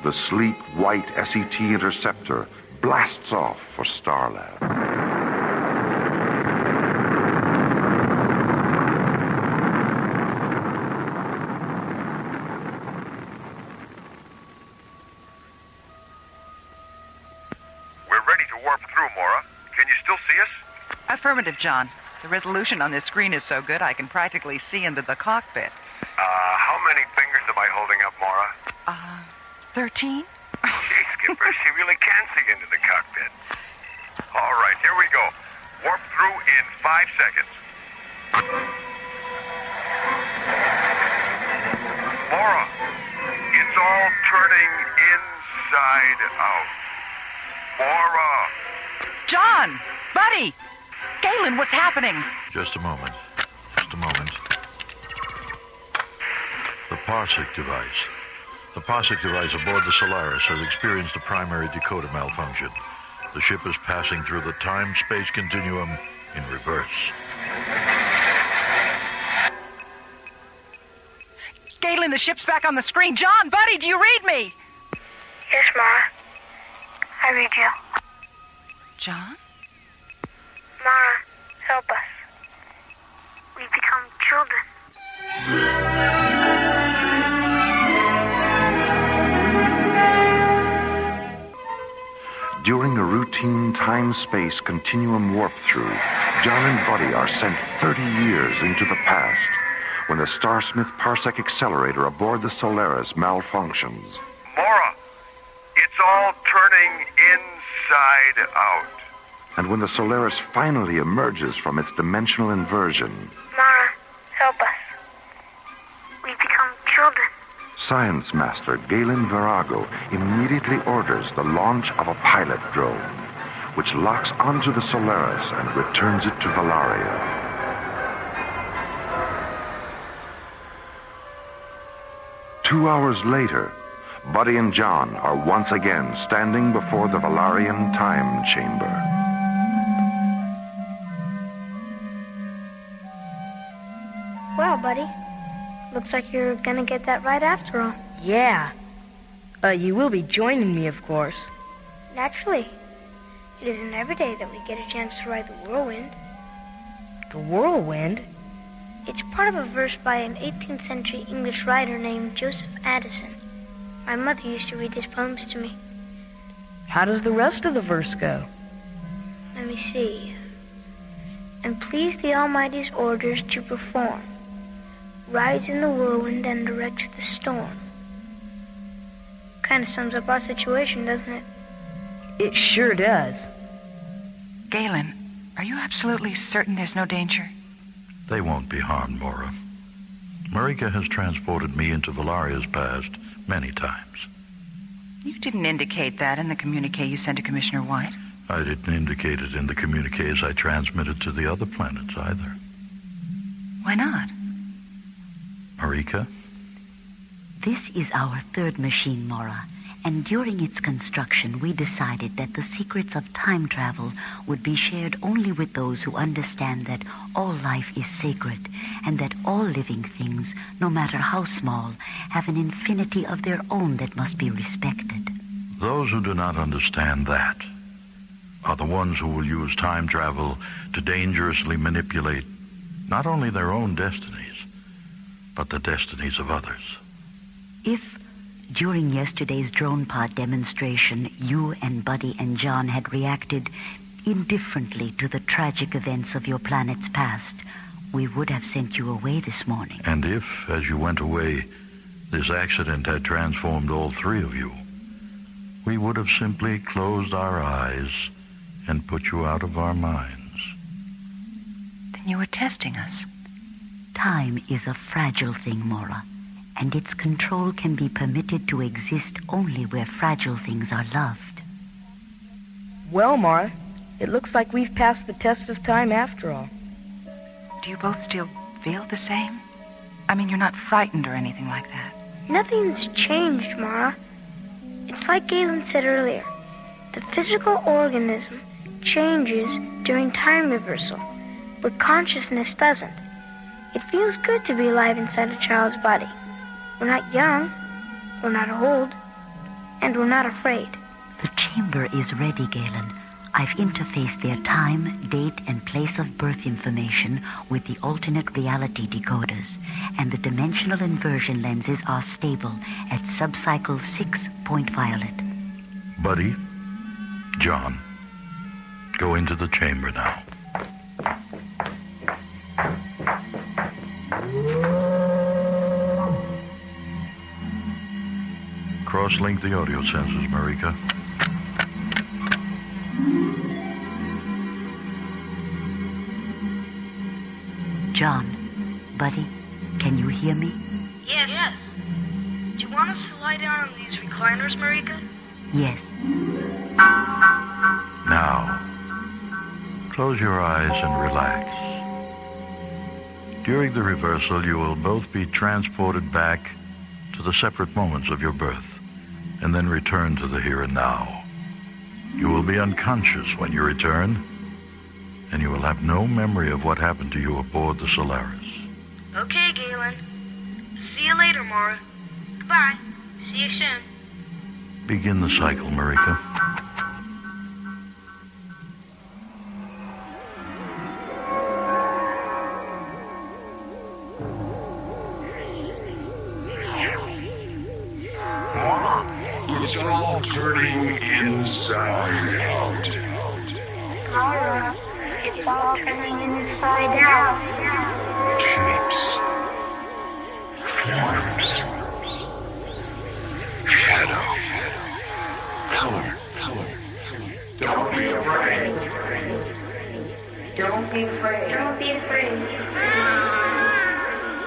the sleek white SET interceptor blasts off for Starlab. Affirmative, John. The resolution on this screen is so good I can practically see into the cockpit. How many fingers am I holding up, Mara? 13? Gee, Skipper, she really can see into the cockpit. All right, here we go. Warp through in 5 seconds. Mara, it's all turning inside out. Mara! John! Buddy! Galen, what's happening? Just a moment. Just a moment. The Parsec device. The Parsec device aboard the Solaris has experienced a primary decoder malfunction. The ship is passing through the time-space continuum in reverse. Galen, the ship's back on the screen. John, Buddy, do you read me? Yes, Mara. I read you. John? Mara, help us. We've become children. During a routine time-space continuum warp-through, John and Buddy are sent 30 years into the past when the Starsmith Parsec accelerator aboard the Solaris malfunctions. Mara, it's all turning inside out. And when the Solaris finally emerges from its dimensional inversion, Mara, help us. We've become children. Science Master Galen Virago immediately orders the launch of a pilot drone, which locks onto the Solaris and returns it to Valaria. Two hours later, Buddy and John are once again standing before the Valarian time chamber. Well, Buddy, looks like you're gonna get that right after all. Yeah. You will be joining me, of course. Naturally. It isn't every day that we get a chance to ride the whirlwind. The whirlwind? It's part of a verse by an 18th century English writer named Joseph Addison. My mother used to read his poems to me. How does the rest of the verse go? Let me see. And please the Almighty's orders to perform. Rides in the whirlwind and directs the storm. Kind of sums up our situation, doesn't it? It sure does. Galen, are you absolutely certain there's no danger? They won't be harmed, Mora. Marika has transported me into Valaria's past many times. You didn't indicate that in the communique you sent to Commissioner White. I didn't indicate it in the communiques I transmitted to the other planets either. Why not? Marika? This is our third machine, Mora, And during its construction, we decided that the secrets of time travel would be shared only with those who understand that all life is sacred and that all living things, no matter how small, have an infinity of their own that must be respected. Those who do not understand that are the ones who will use time travel to dangerously manipulate not only their own destinies, but the destinies of others. If, during yesterday's drone pod demonstration, you and Buddy and John had reacted indifferently to the tragic events of your planet's past, we would have sent you away this morning. And if, as you went away, this accident had transformed all three of you, we would have simply closed our eyes and put you out of our minds. Then you were testing us. Time is a fragile thing, Mora, and its control can be permitted to exist only where fragile things are loved. Well, Mara, it looks like we've passed the test of time after all. Do you both still feel the same? I mean, you're not frightened or anything like that. Nothing's changed, Mara. It's like Galen said earlier. The physical organism changes during time reversal, but consciousness doesn't. It feels good to be alive inside a child's body. We're not young, we're not old, and we're not afraid. The chamber is ready, Galen. I've interfaced their time, date, and place of birth information with the alternate reality decoders, and the dimensional inversion lenses are stable at subcycle 6.violet. Buddy, John, go into the chamber now. Cross-link the audio sensors, Marika. John, Buddy, can you hear me? Yes. Do you want us to lie down on these recliners, Marika? Yes. Now, close your eyes and relax. During the reversal, you will both be transported back to the separate moments of your birth, and then return to the here and now. You will be unconscious when you return, and you will have no memory of what happened to you aboard the Solaris. Okay, Galen. See you later, Mara. Goodbye. See you soon. Begin the cycle, Marika. It's all turning inside out. Mara, it's all turning inside out. Shapes. Forms. Shadow. Color. Don't be afraid. Don't be afraid. Don't be afraid.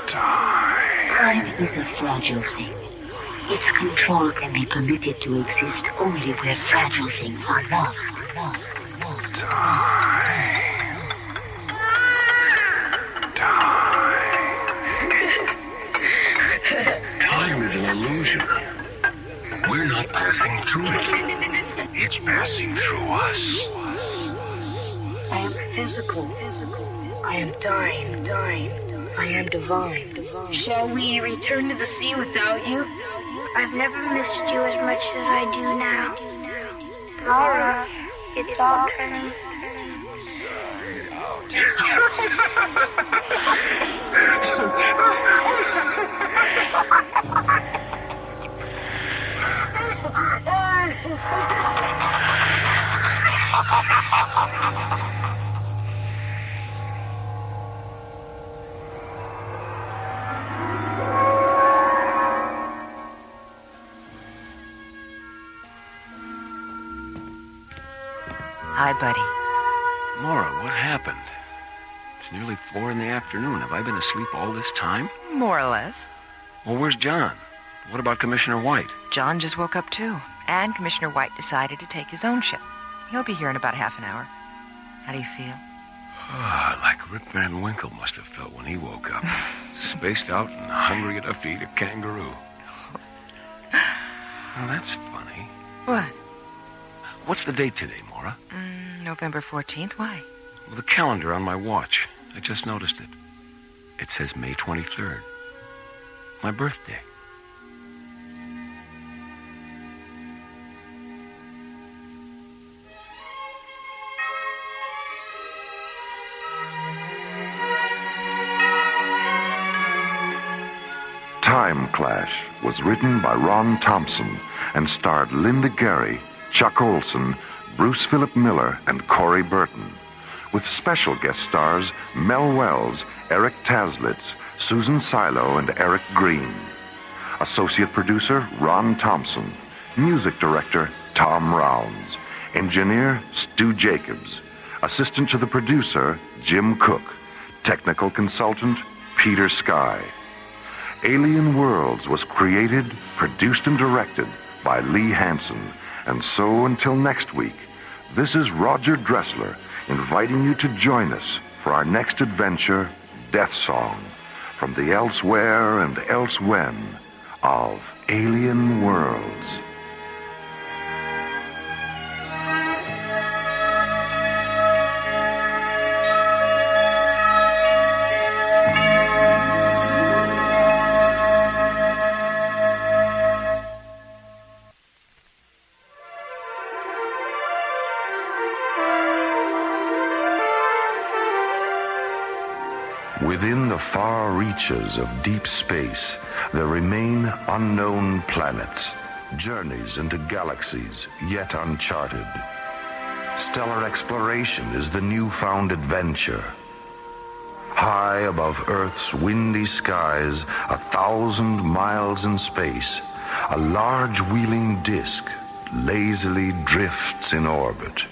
Time is a fragile thing. Its control can be permitted to exist only where fragile things are loved. Time is an illusion. We're not passing through it. It's passing through us. I am physical. I am dying. I am divine. Shall we return to the sea without you? I've never missed you as much as I do now. Mara, it's all turning Hi, Buddy. Laura, what happened? It's nearly 4 in the afternoon. Have I been asleep all this time? More or less. Well, where's John? What about Commissioner White? John just woke up, too. And Commissioner White decided to take his own ship. He'll be here in about half an hour. How do you feel? Like Rip Van Winkle must have felt when he woke up. Spaced out and hungry enough to eat a kangaroo. Well, that's funny. What? What's the date today, Maura? November 14th. Why? Well, the calendar on my watch. I just noticed it. It says May 23rd. My birthday. Time Clash was written by Ron Thompson and starred Linda Gary, Chuck Olson, Bruce Philip Miller, and Corey Burton, with special guest stars Mel Wells, Eric Taslitz, Susan Silo, and Eric Green. Associate producer Ron Thompson. Music director Tom Rounds. Engineer Stu Jacobs. Assistant to the producer Jim Cook. Technical consultant Peter Sky. Alien Worlds was created, produced, and directed by Lee Hansen. And so until next week, this is Roger Dressler inviting you to join us for our next adventure, Death Song, from the elsewhere and elsewhen of Alien Worlds. Within the far reaches of deep space, there remain unknown planets, journeys into galaxies yet uncharted. Stellar exploration is the newfound adventure. High above Earth's windy skies, 1,000 miles in space, a large wheeling disk lazily drifts in orbit.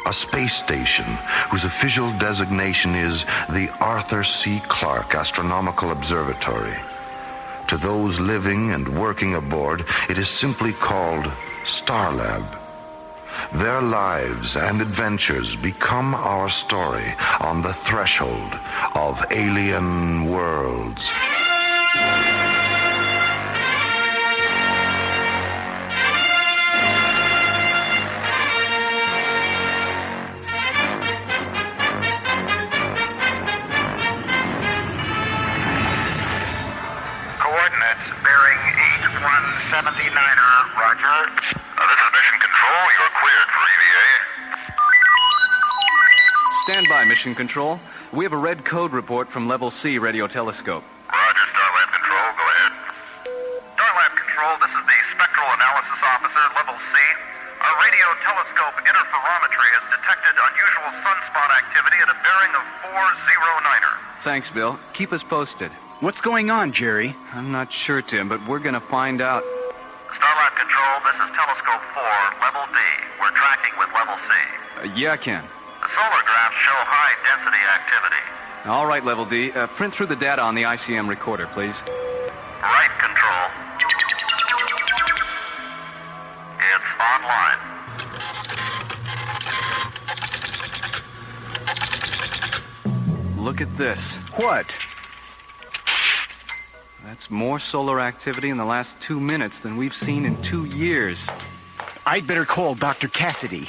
A space station whose official designation is the Arthur C. Clarke Astronomical Observatory. To those living and working aboard, it is simply called Starlab. Their lives and adventures become our story on the threshold of Alien Worlds. Stand by, Mission Control. We have a red code report from Level C radio telescope. Roger, Starlab Control. Go ahead. Starlab Control, this is the Spectral Analysis Officer, Level C. Our radio telescope interferometry has detected unusual sunspot activity at a bearing of 409er. Thanks, Bill. Keep us posted. What's going on, Jerry? I'm not sure, Tim, but we're going to find out. Starlab Control, this is Telescope 4, Level D. We're tracking with Level C. Yeah, Ken. The solar graphs show high-density activity. All right, Level D. Print through the data on the ICM recorder, please. Right, Control. It's online. Look at this. What? That's more solar activity in the last 2 minutes than we've seen in 2 years. I'd better call Dr. Cassidy.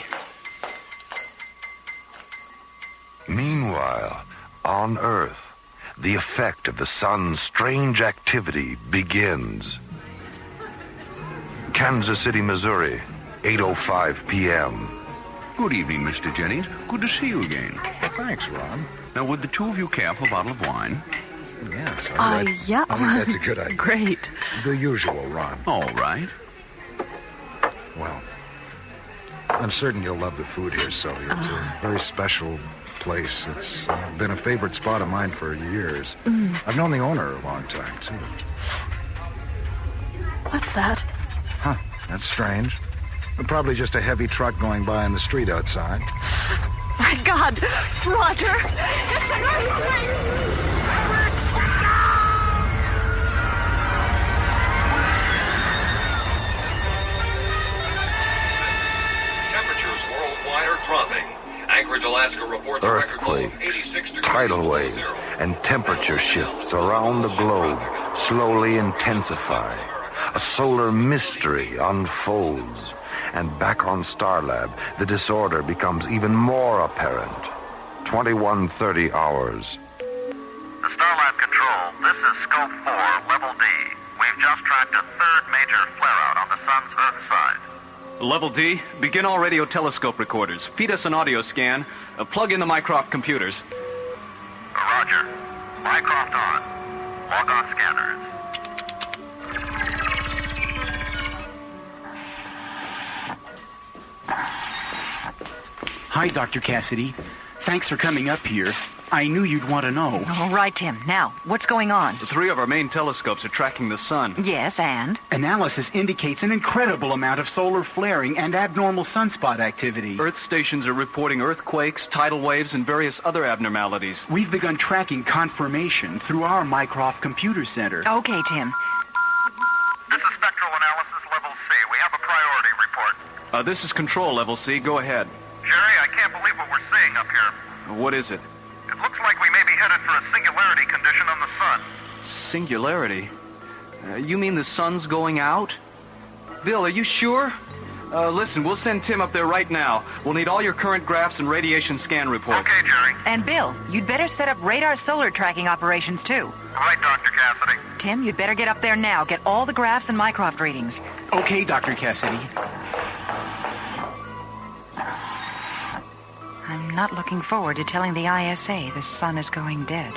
Meanwhile, on Earth, the effect of the sun's strange activity begins. Kansas City, Missouri, 8:05 p.m. Good evening, Mr. Jennings. Good to see you again. Well, thanks, Ron. Now, would the two of you care for a bottle of wine? Yes, all right. Yeah. I think that's a good idea. Great. The usual, Ron. All right. Well, I'm certain you'll love the food here, Sylvia. It's a very special place. It's been a favorite spot of mine for years. I've known the owner a long time, too. What's that? Huh, that's strange. Probably just a heavy truck going by in the street outside. My God, Roger! It's an earthquake! Temperatures worldwide are dropping. Anchorage, Alaska reports a record low of 86 degrees. Tidal waves, and temperature shifts around the globe slowly intensify. A solar mystery unfolds. And back on Starlab, the disorder becomes even more apparent. 21:30 hours. The Starlab Control, this is Scope 4, Level D. We've just tracked a third major flare-out on the sun's Earth side. Level D, begin all radio telescope recorders. Feed us an audio scan. Plug in the Mycroft computers. Roger. Mycroft on. Log on scanners. Hi, Dr. Cassidy. Thanks for coming up here. I knew you'd want to know. All right, Tim. Now, what's going on? The 3 of our main telescopes are tracking the sun. Yes, and? Analysis indicates an incredible amount of solar flaring and abnormal sunspot activity. Earth stations are reporting earthquakes, tidal waves, and various other abnormalities. We've begun tracking confirmation through our Mycroft Computer Center. Okay, Tim. This is Spectral Analysis Level C. We have a priority report. This is Control Level C. Go ahead. Jerry, I can't believe what we're seeing up here. What is it? It looks like we may be headed for a singularity condition on the sun. Singularity? You mean the sun's going out? Bill, are you sure? Listen, we'll send Tim up there right now. We'll need all your current graphs and radiation scan reports. Okay, Jerry. And Bill, you'd better set up radar solar tracking operations, too. Right, Dr. Cassidy. Tim, you'd better get up there now. Get all the graphs and Mycroft readings. Okay, Dr. Cassidy. I'm not looking forward to telling the ISA the sun is going dead.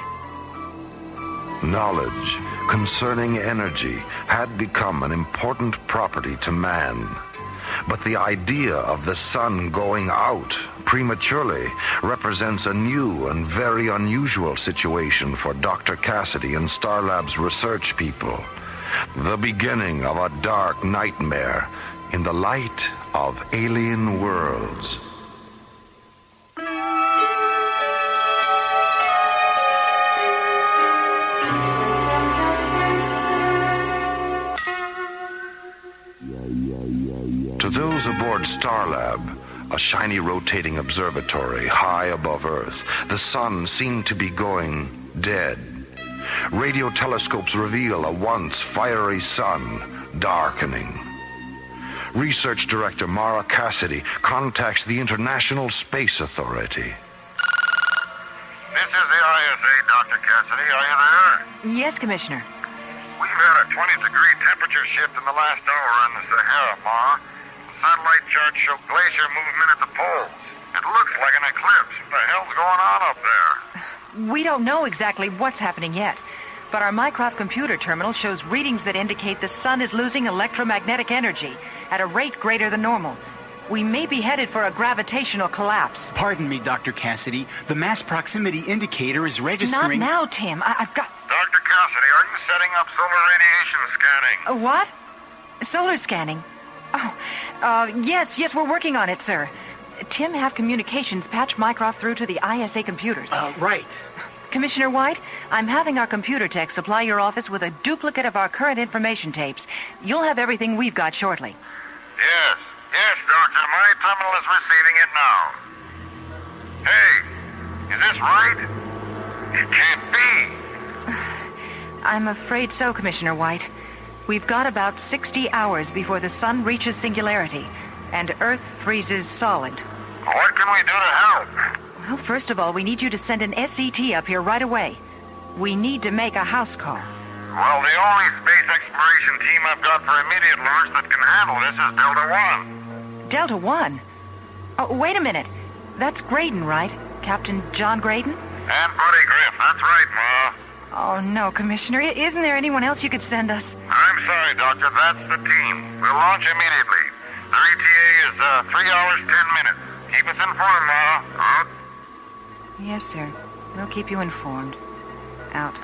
Knowledge concerning energy had become an important property to man. But the idea of the sun going out prematurely represents a new and very unusual situation for Dr. Cassidy and Starlab's research people. The beginning of a dark nightmare in the light of alien worlds. To those aboard Starlab, a shiny rotating observatory high above Earth, the sun seemed to be going dead. Radio telescopes reveal a once fiery sun darkening. Research Director Mara Cassidy contacts the International Space Authority. This is the ISA, Dr. Cassidy. Are you there? Yes, Commissioner. We've had a 20-degree temperature shift in the last hour in the Sahara, Ma. Satellite charts show glacier movement at the poles. It looks like an eclipse. What the hell's going on up there? We don't know exactly what's happening yet, but our Mycroft computer terminal shows readings that indicate the sun is losing electromagnetic energy at a rate greater than normal. We may be headed for a gravitational collapse. Pardon me, Dr. Cassidy. The mass proximity indicator is registering... Not now, Tim. I've got... Dr. Cassidy, are you setting up solar radiation scanning? What? Solar scanning? Yes, we're working on it, sir. Tim, have communications patch Mycroft through to the ISA computers. Right. Commissioner White, I'm having our computer tech supply your office with a duplicate of our current information tapes. You'll have everything we've got shortly. Yes, Doctor. My terminal is receiving it now. Hey, is this right? It can't be. I'm afraid so, Commissioner White. We've got about 60 hours before the sun reaches singularity and Earth freezes solid. What can we do to help? Well, first of all, we need you to send an SCT up here right away. We need to make a house call. Well, the only space exploration team I've got for immediate launch that can handle this is Delta 1. Delta 1? Oh, wait a minute. That's Graydon, right? Captain John Graydon? And Buddy Griff, that's right, Ma. Oh, no, Commissioner. Isn't there anyone else you could send us? I'm sorry, Doctor. That's the team. We'll launch immediately. Their ETA is 3 hours, 10 minutes. Keep us informed, Ma. Out. Yes, sir. We'll keep you informed. Out.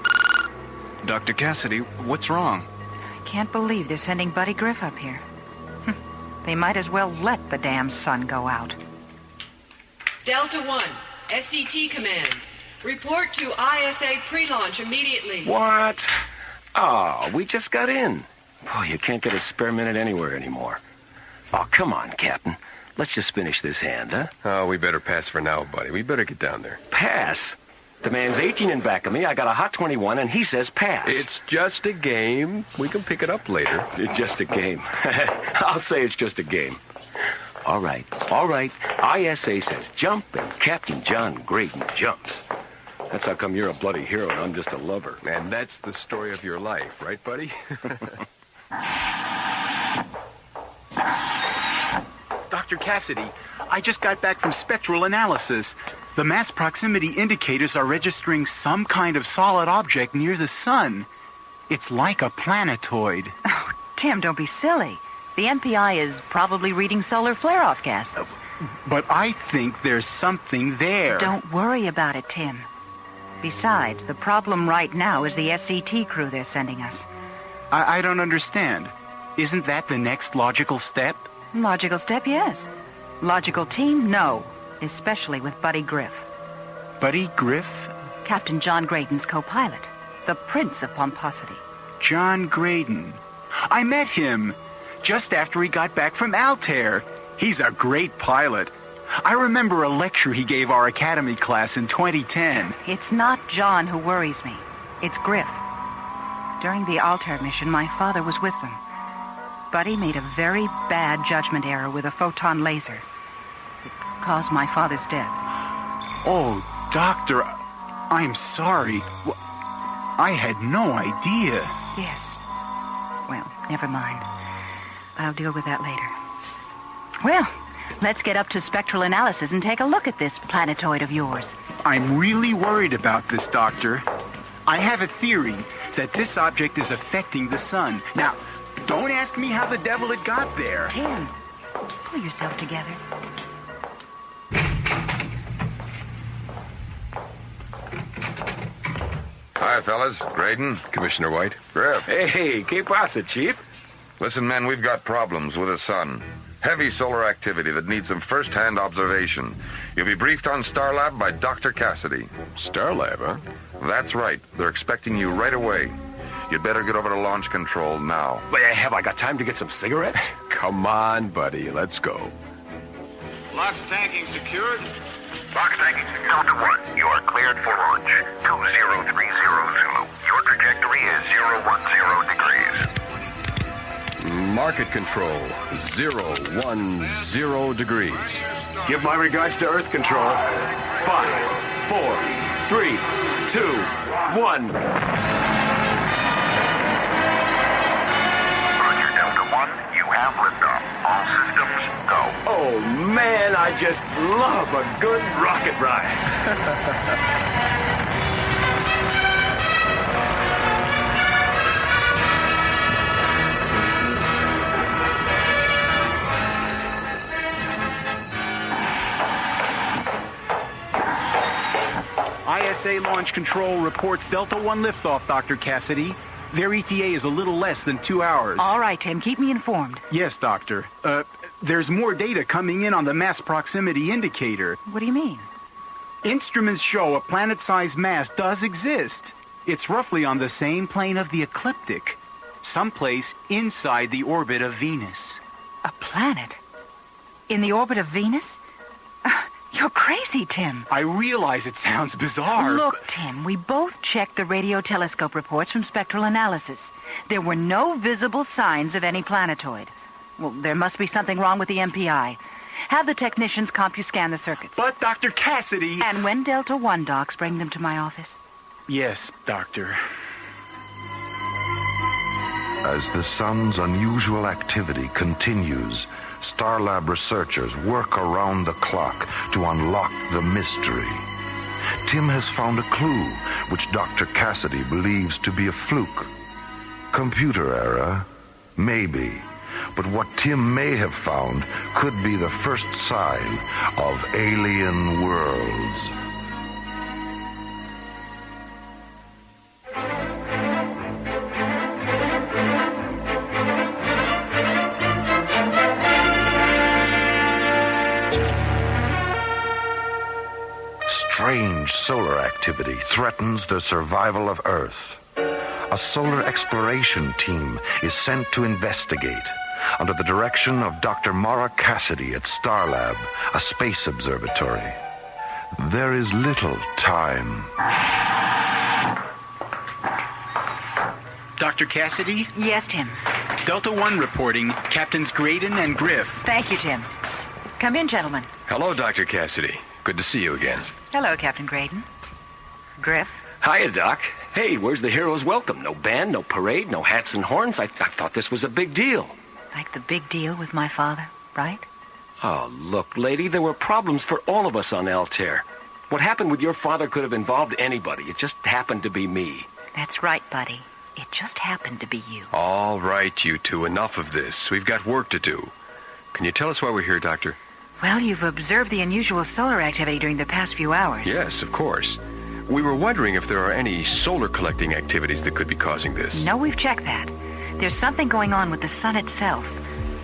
Dr. Cassidy, what's wrong? I can't believe they're sending Buddy Griff up here. They might as well let the damn sun go out. Delta 1, SCT command. Report to ISA pre-launch immediately. What? Oh, we just got in. Boy, you can't get a spare minute anywhere anymore. Oh, come on, Captain. Let's just finish this hand, huh? Oh, we better pass for now, buddy. We better get down there. Pass? The man's 18 in back of me. I got a hot 21, and he says pass. It's just a game. We can pick it up later. It's just a game. I'll say it's just a game. All right. ISA says jump, and Captain John Graydon jumps. That's how come you're a bloody hero and I'm just a lover. And that's the story of your life, right, buddy? Dr. Cassidy, I just got back from spectral analysis. The mass proximity indicators are registering some kind of solid object near the sun. It's like a planetoid. Oh, Tim, don't be silly. The MPI is probably reading solar flare-off gases. But I think there's something there. Don't worry about it, Tim. Besides, the problem right now is the SCT crew they're sending us. I don't understand. Isn't that the next logical step? Logical step, yes. Logical team, no. Especially with Buddy Griff. Buddy Griff? Captain John Graydon's co-pilot. The Prince of Pomposity. John Graydon. I met him just after he got back from Altair. He's a great pilot. I remember a lecture he gave our academy class in 2010. It's not John who worries me. It's Griff. During the Altair mission, my father was with them. Buddy made a very bad judgment error with a photon laser. It caused my father's death. Oh, Doctor, I'm sorry. I had no idea. Yes. Well, never mind. I'll deal with that later. Well, let's get up to spectral analysis and take a look at this planetoid of yours. I'm really worried about this, Doctor. I have a theory that this object is affecting the sun. Now, don't ask me how the devil it got there. Tim, pull yourself together. Hi, fellas. Graydon. Commissioner White. Griff. Hey, ¿qué pasa, Chief? Listen, men, we've got problems with the sun. Heavy solar activity that needs some first-hand observation. You'll be briefed on Starlab by Dr. Cassidy. Starlab, huh? That's right. They're expecting you right away. You'd better get over to launch control now. Wait, have I got time to get some cigarettes? Come on, buddy. Let's go. Lock tanking secured. Box tanking secured. Delta 1, you are cleared for launch. 2030 Zulu. Your trajectory is 010 degrees. Market control, 010 degrees. Give my regards to Earth Control. 5, 4, 3, 2, 1. Roger, Delta 1, you have liftoff. All systems go. Oh, man, I just love a good rocket ride. ISA Launch Control reports Delta 1 liftoff, Dr. Cassidy. Their ETA is a little less than 2 hours. All right, Tim. Keep me informed. Yes, Doctor. There's more data coming in on the mass proximity indicator. What do you mean? Instruments show a planet-sized mass does exist. It's roughly on the same plane of the ecliptic, someplace inside the orbit of Venus. A planet? In the orbit of Venus? You're crazy, Tim. I realize it sounds bizarre. Look, Tim, we both checked the radio telescope reports from spectral analysis. There were no visible signs of any planetoid. Well, there must be something wrong with the MPI. Have the technicians CompuScan the circuits. But, Dr. Cassidy... And when Delta 1 docs, bring them to my office. Yes, Doctor. As the sun's unusual activity continues, Starlab researchers work around the clock to unlock the mystery. Tim has found a clue which Dr. Cassidy believes to be a fluke. Computer error? Maybe. But what Tim may have found could be the first sign of alien worlds. Strange solar activity threatens the survival of Earth. A solar exploration team is sent to investigate under the direction of Dr. Mara Cassidy at Starlab, a space observatory. There is little time. Dr. Cassidy? Yes, Tim. Delta 1 reporting. Captains Graydon and Griff. Thank you, Tim. Come in, gentlemen. Hello, Dr. Cassidy. Good to see you again. Hello, Captain Graydon. Griff. Hiya, Doc. Hey, where's the hero's welcome? No band, no parade, no hats and horns? I thought this was a big deal. Like the big deal with my father, right? Oh, look, lady, there were problems for all of us on Altair. What happened with your father could have involved anybody. It just happened to be me. That's right, buddy. It just happened to be you. All right, you two, enough of this. We've got work to do. Can you tell us why we're here, Doctor? Well, you've observed the unusual solar activity during the past few hours. Yes, of course. We were wondering if there are any solar collecting activities that could be causing this. No, we've checked that. There's something going on with the sun itself.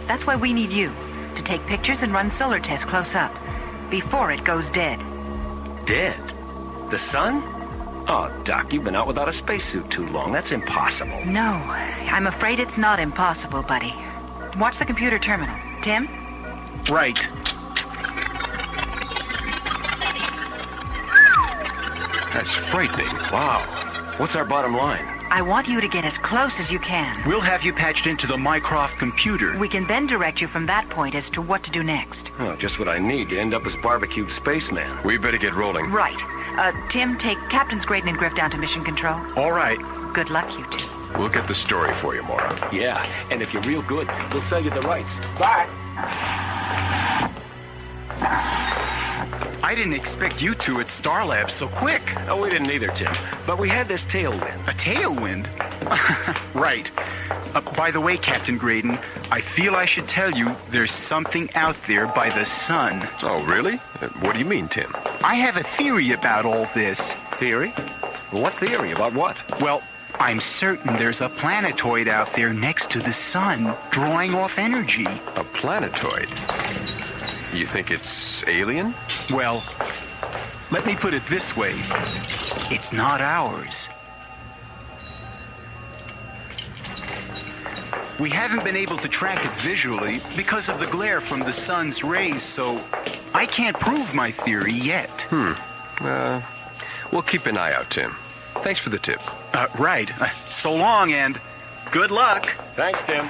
That's why we need you, to take pictures and run solar tests close up, before it goes dead. Dead? The sun? Oh, Doc, you've been out without a spacesuit too long. That's impossible. No, I'm afraid it's not impossible, buddy. Watch the computer terminal. Tim? Right. That's frightening. Wow. What's our bottom line? I want you to get as close as you can. We'll have you patched into the Mycroft computer. We can then direct you from that point as to what to do next. Oh, just what I need to end up as barbecued spaceman. We better get rolling. Right. Tim, take Captains Graydon and Griff down to mission control. All right. Good luck, you two. We'll get the story for you, Maura. Yeah, and if you're real good, we'll sell you the rights. Bye. I didn't expect you two at Starlab so quick. Oh, we didn't either, Tim. But we had this tailwind. A tailwind? Right. By the way, Captain Graydon, I feel I should tell you there's something out there by the sun. Oh, really? What do you mean, Tim? I have a theory about all this. Theory? What theory? About what? Well, I'm certain there's a planetoid out there next to the sun, drawing off energy. A planetoid? You think it's alien? Well, let me put it this way. It's not ours. We haven't been able to track it visually because of the glare from the sun's rays, so I can't prove my theory yet. We'll keep an eye out, Tim. Thanks for the tip. Right. So long, and good luck. Thanks, Tim.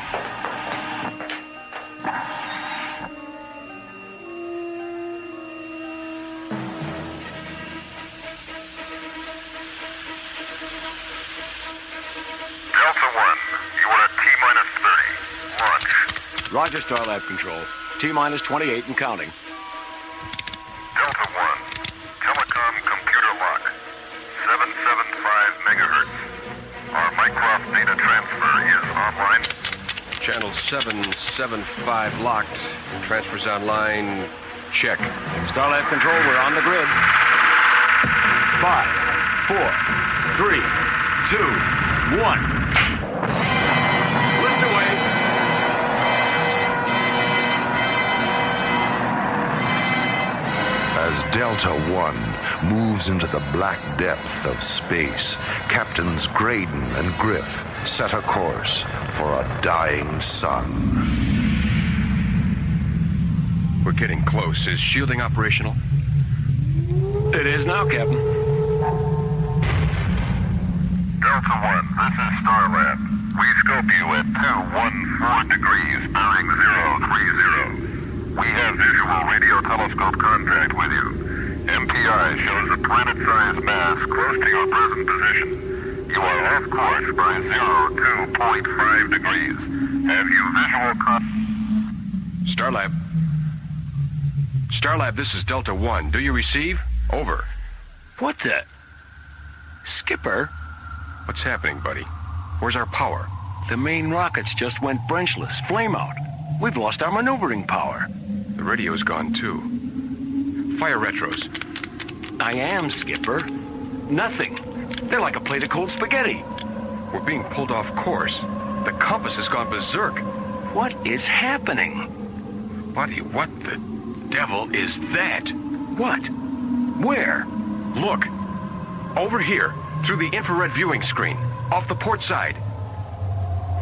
Roger, Starlab Control. T-minus 28 and counting. Delta 1, telecom computer lock, 775 megahertz. Our Mycroft data transfer is online. Channel 775 locked. Transfers online. Check. Starlab Control, we're on the grid. 5, 4, 3, 2, 1. Lift away. As Delta One moves into the black depth of space, Captains Graydon and Griff set a course for a dying sun. We're getting close. Is shielding operational? It is now, Captain. Delta 1, this is Starlab. We scope you at 214 degrees, bearing 030. We have visual radio telescope contact with you. MPI shows a planet-sized mass close to your present position. You are off course by 2.5 degrees. Have you visual Starlab. Starlab, this is Delta 1. Do you receive? Over. What the? Skipper? What's happening, buddy? Where's our power? The main rockets just went branchless. Flame out. We've lost our maneuvering power. The radio's gone, too. Fire retros. I am, Skipper. Nothing. They're like a plate of cold spaghetti. We're being pulled off course. The compass has gone berserk. What is happening? Buddy, what the devil is that? What? Where? Look. Over here, through the infrared viewing screen, off the port side.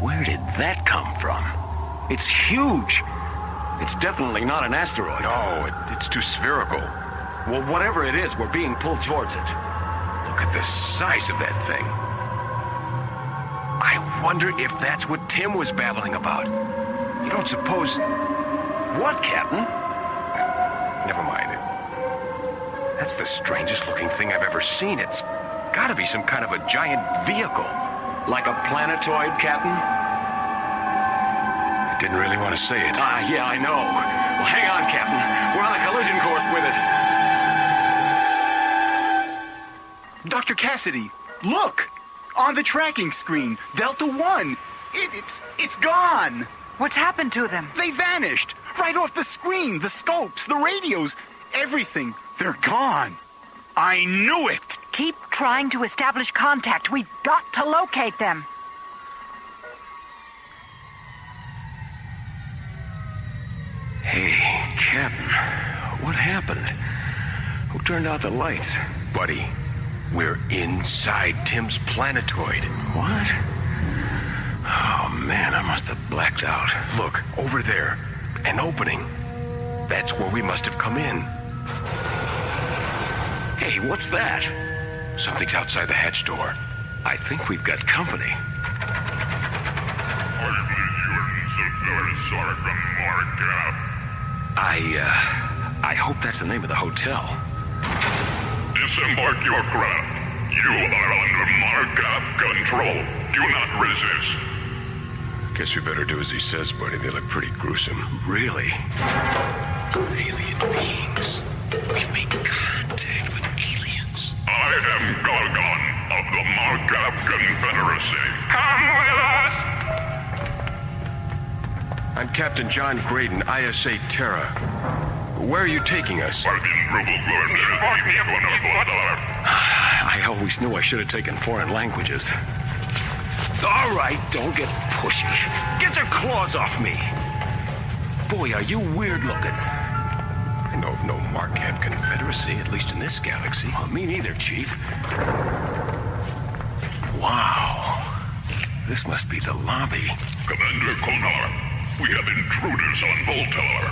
Where did that come from? It's huge. It's definitely not an asteroid. No, it's too spherical. Well, whatever it is, we're being pulled towards it. Look at the size of that thing. I wonder if that's what Tim was babbling about. You don't suppose... What, Captain? Never mind. That's the strangest looking thing I've ever seen. It's gotta be some kind of a giant vehicle. Like a planetoid, Captain? I didn't really want to say it. Yeah, I know. Well, hang on, Captain. We're on a collision course with it. Dr. Cassidy, look! On the tracking screen, Delta 1. It's gone! What's happened to them? They vanished! Right off the screen, the scopes, the radios, everything. They're gone. I knew it! Keep trying to establish contact. We've got to locate them. Hey, Captain, what happened? Who turned out the lights? Buddy, we're inside Tim's planetoid. What? Oh, man, I must have blacked out. Look, over there. An opening. That's where we must have come in. Hey, what's that? Something's outside the hatch door. I think we've got company. I hope that's the name of the hotel. Disembark your craft. You are under Markup control. Do not resist. Guess we better do as he says, buddy. They look pretty gruesome. Really? Alien beings. We've made contact with aliens. I am Gargon of the Markup Confederacy. Come with us! I'm Captain John Graydon, ISA Tero. Where are you taking us? I always knew I should have taken foreign languages. All right, don't get pushy. Get your claws off me. Boy, are you weird looking. I know of no Markup Confederacy, at least in this galaxy. Well, me neither, Chief. Wow. This must be the lobby. Commander Konar, we have intruders on Voltar.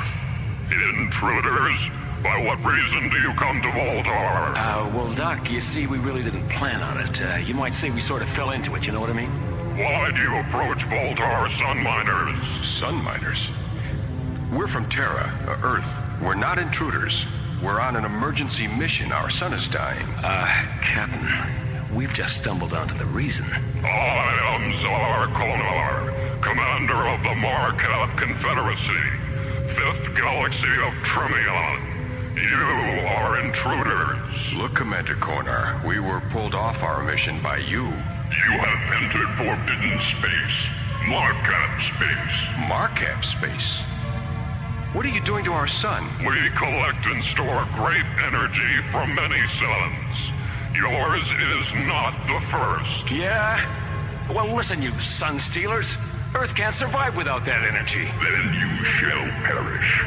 Intruders? By what reason do you come to Voltar? Well, Doc, you see, we really didn't plan on it. You might say we sort of fell into it, you know what I mean? Why do you approach Voltar sun miners? Sun miners? We're from Terra, Earth. We're not intruders. We're on an emergency mission. Our sun is dying. Captain, we've just stumbled onto the reason. I am Czar Konar, commander of the Markup Confederacy, 5th Galaxy of Tremion. You are intruders. Look, Commander Konar, we were pulled off our mission by you. You have entered forbidden space. Markup space. Markup space? What are you doing to our sun? We collect and store great energy from many suns. Yours is not the first. Yeah? Well, listen, you sun stealers. Earth can't survive without that energy. Then you shall perish.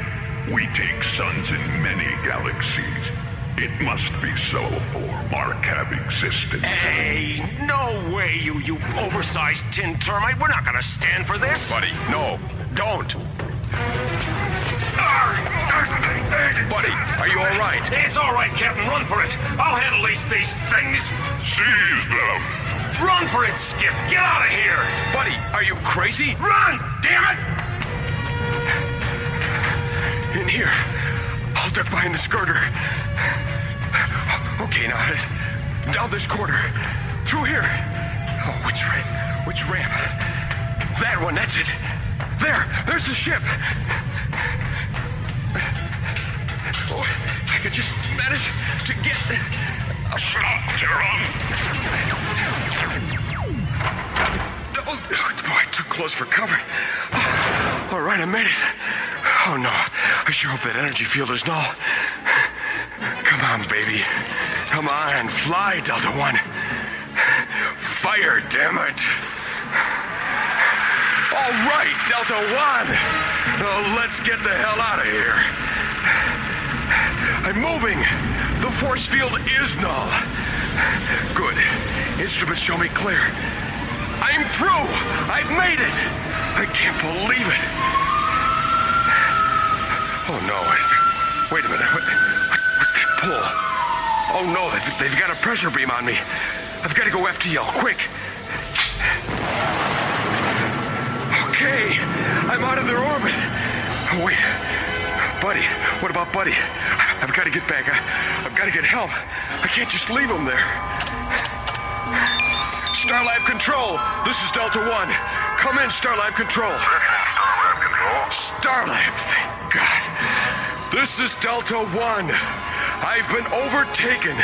We take suns in many galaxies. It must be so for Markup existence. Hey, no way, you oversized tin termite. We're not gonna stand for this. Buddy, no, don't. Buddy, are you all right? It's all right, Captain. Run for it. I'll handle these things. Seize them. Run for it, Skip. Get out of here. Buddy, are you crazy? Run, damn it! In here. I'll duck behind the skirter. Okay, now, down this corridor. Through here. Oh, which ramp? That one, that's it. There's the ship. Oh, I could just manage to get... Shut up, Tero. Oh, boy, too close for cover. All right, I made it. Oh, no. I sure hope that energy field is null. Come on, baby. Come on, fly, Delta One. Fire, damn it. All right, Delta One. Oh, let's get the hell out of here. I'm moving. The force field is null. Good. Instruments show me clear. I'm through. I've made it. I can't believe it. Oh, no. Wait a minute. What's that pull? Oh, no. They've got a pressure beam on me. I've got to go FTL. Quick. Okay. I'm out of their orbit. Oh, wait. Buddy? What about Buddy? I've got to get back. I've got to get help. I can't just leave him there. Starlab Control, this is Delta 1. Come in, Starlab Control. Starlab Control. Starlab, thank God. This is Delta 1. I've been overtaken.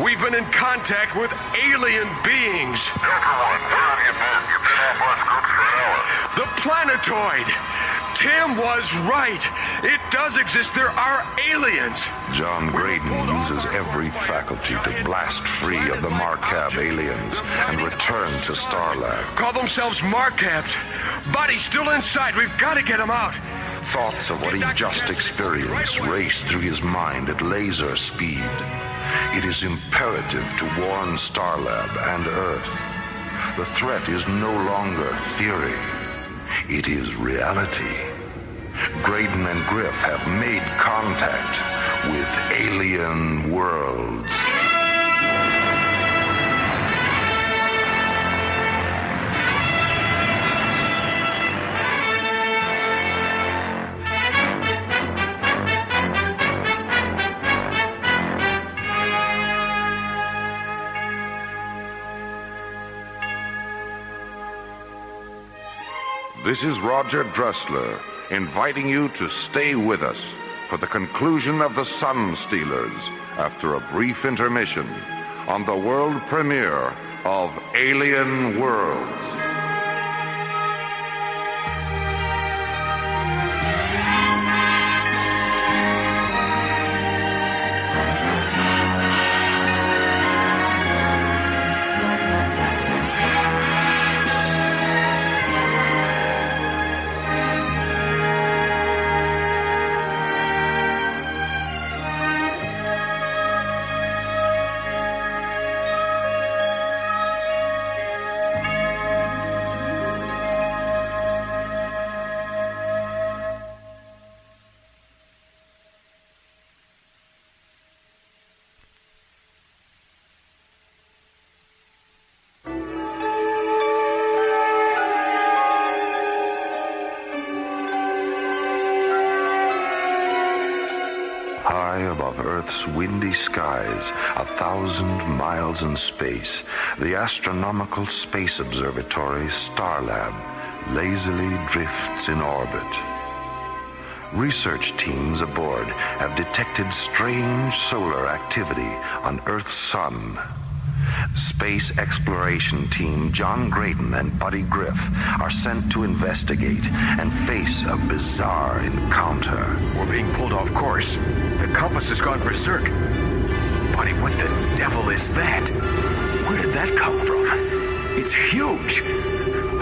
We've been in contact with alien beings. Delta 1, where have you been? You've been off our scopes for an hour. The planetoid. Tim was right. It does exist. There are aliens. John Graydon uses every faculty to blast free of the Marcab aliens and return to Starlab. Call themselves Marcabs. Buddy's still inside. We've got to get him out. Thoughts of what he just experienced race through his mind at laser speed. It is imperative to warn Starlab and Earth. The threat is no longer theory. It is reality. Graydon and Griff have made contact with alien worlds. This is Roger Dressler, inviting you to stay with us for the conclusion of the Sun Stealers after a brief intermission on the world premiere of Alien Worlds. High above Earth's windy skies, 1,000 miles in space, the astronomical space observatory Starlab lazily drifts in orbit. Research teams aboard have detected strange solar activity on Earth's sun. Space exploration team John Graydon and Buddy Griff are sent to investigate and face a bizarre encounter. We're being pulled off course. The compass has gone berserk. Buddy, what the devil is that? Where did that come from? It's huge.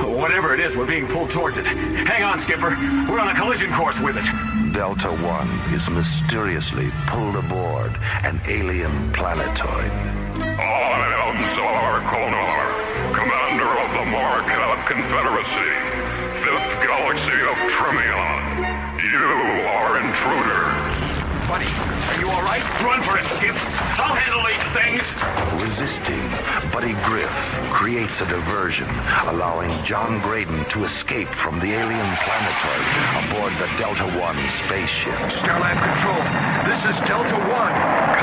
Whatever it is, we're being pulled towards it. Hang on, Skipper. We're on a collision course with it. Delta 1 is mysteriously pulled aboard an alien planetoid. I am Zarkonar, commander of the Marcab Confederacy, 5th Galaxy of Tremion. You are intruders. Buddy, are you all right? Run for it, Skip. I'll handle these things. Resisting, Buddy Griff creates a diversion, allowing John Graydon to escape from the alien planetoid aboard the Delta 1 spaceship. Starlab Control, this is Delta 1.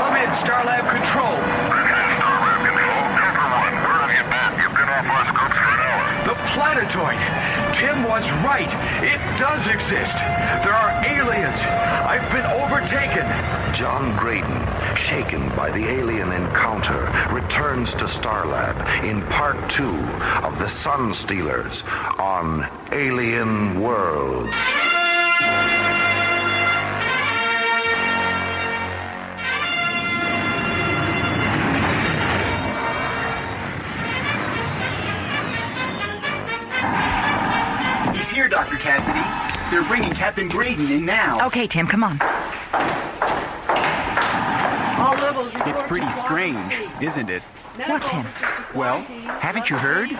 Come in, Starlab Control. Starlab Control, Delta 1, where have you been? You've been off our scopes for an hour. The planetoid. Tim was right. It does exist. There are aliens. I've been overtaken. John Graydon, shaken by the alien encounter, returns to Starlab in part 2 of the Sun Stealers on Alien Worlds. He's here, Dr. Cassidy. They're bringing Captain Graydon in now. Okay, Tim, come on. All levels report It's pretty to strange, isn't it? What, Tim? Well, haven't you heard?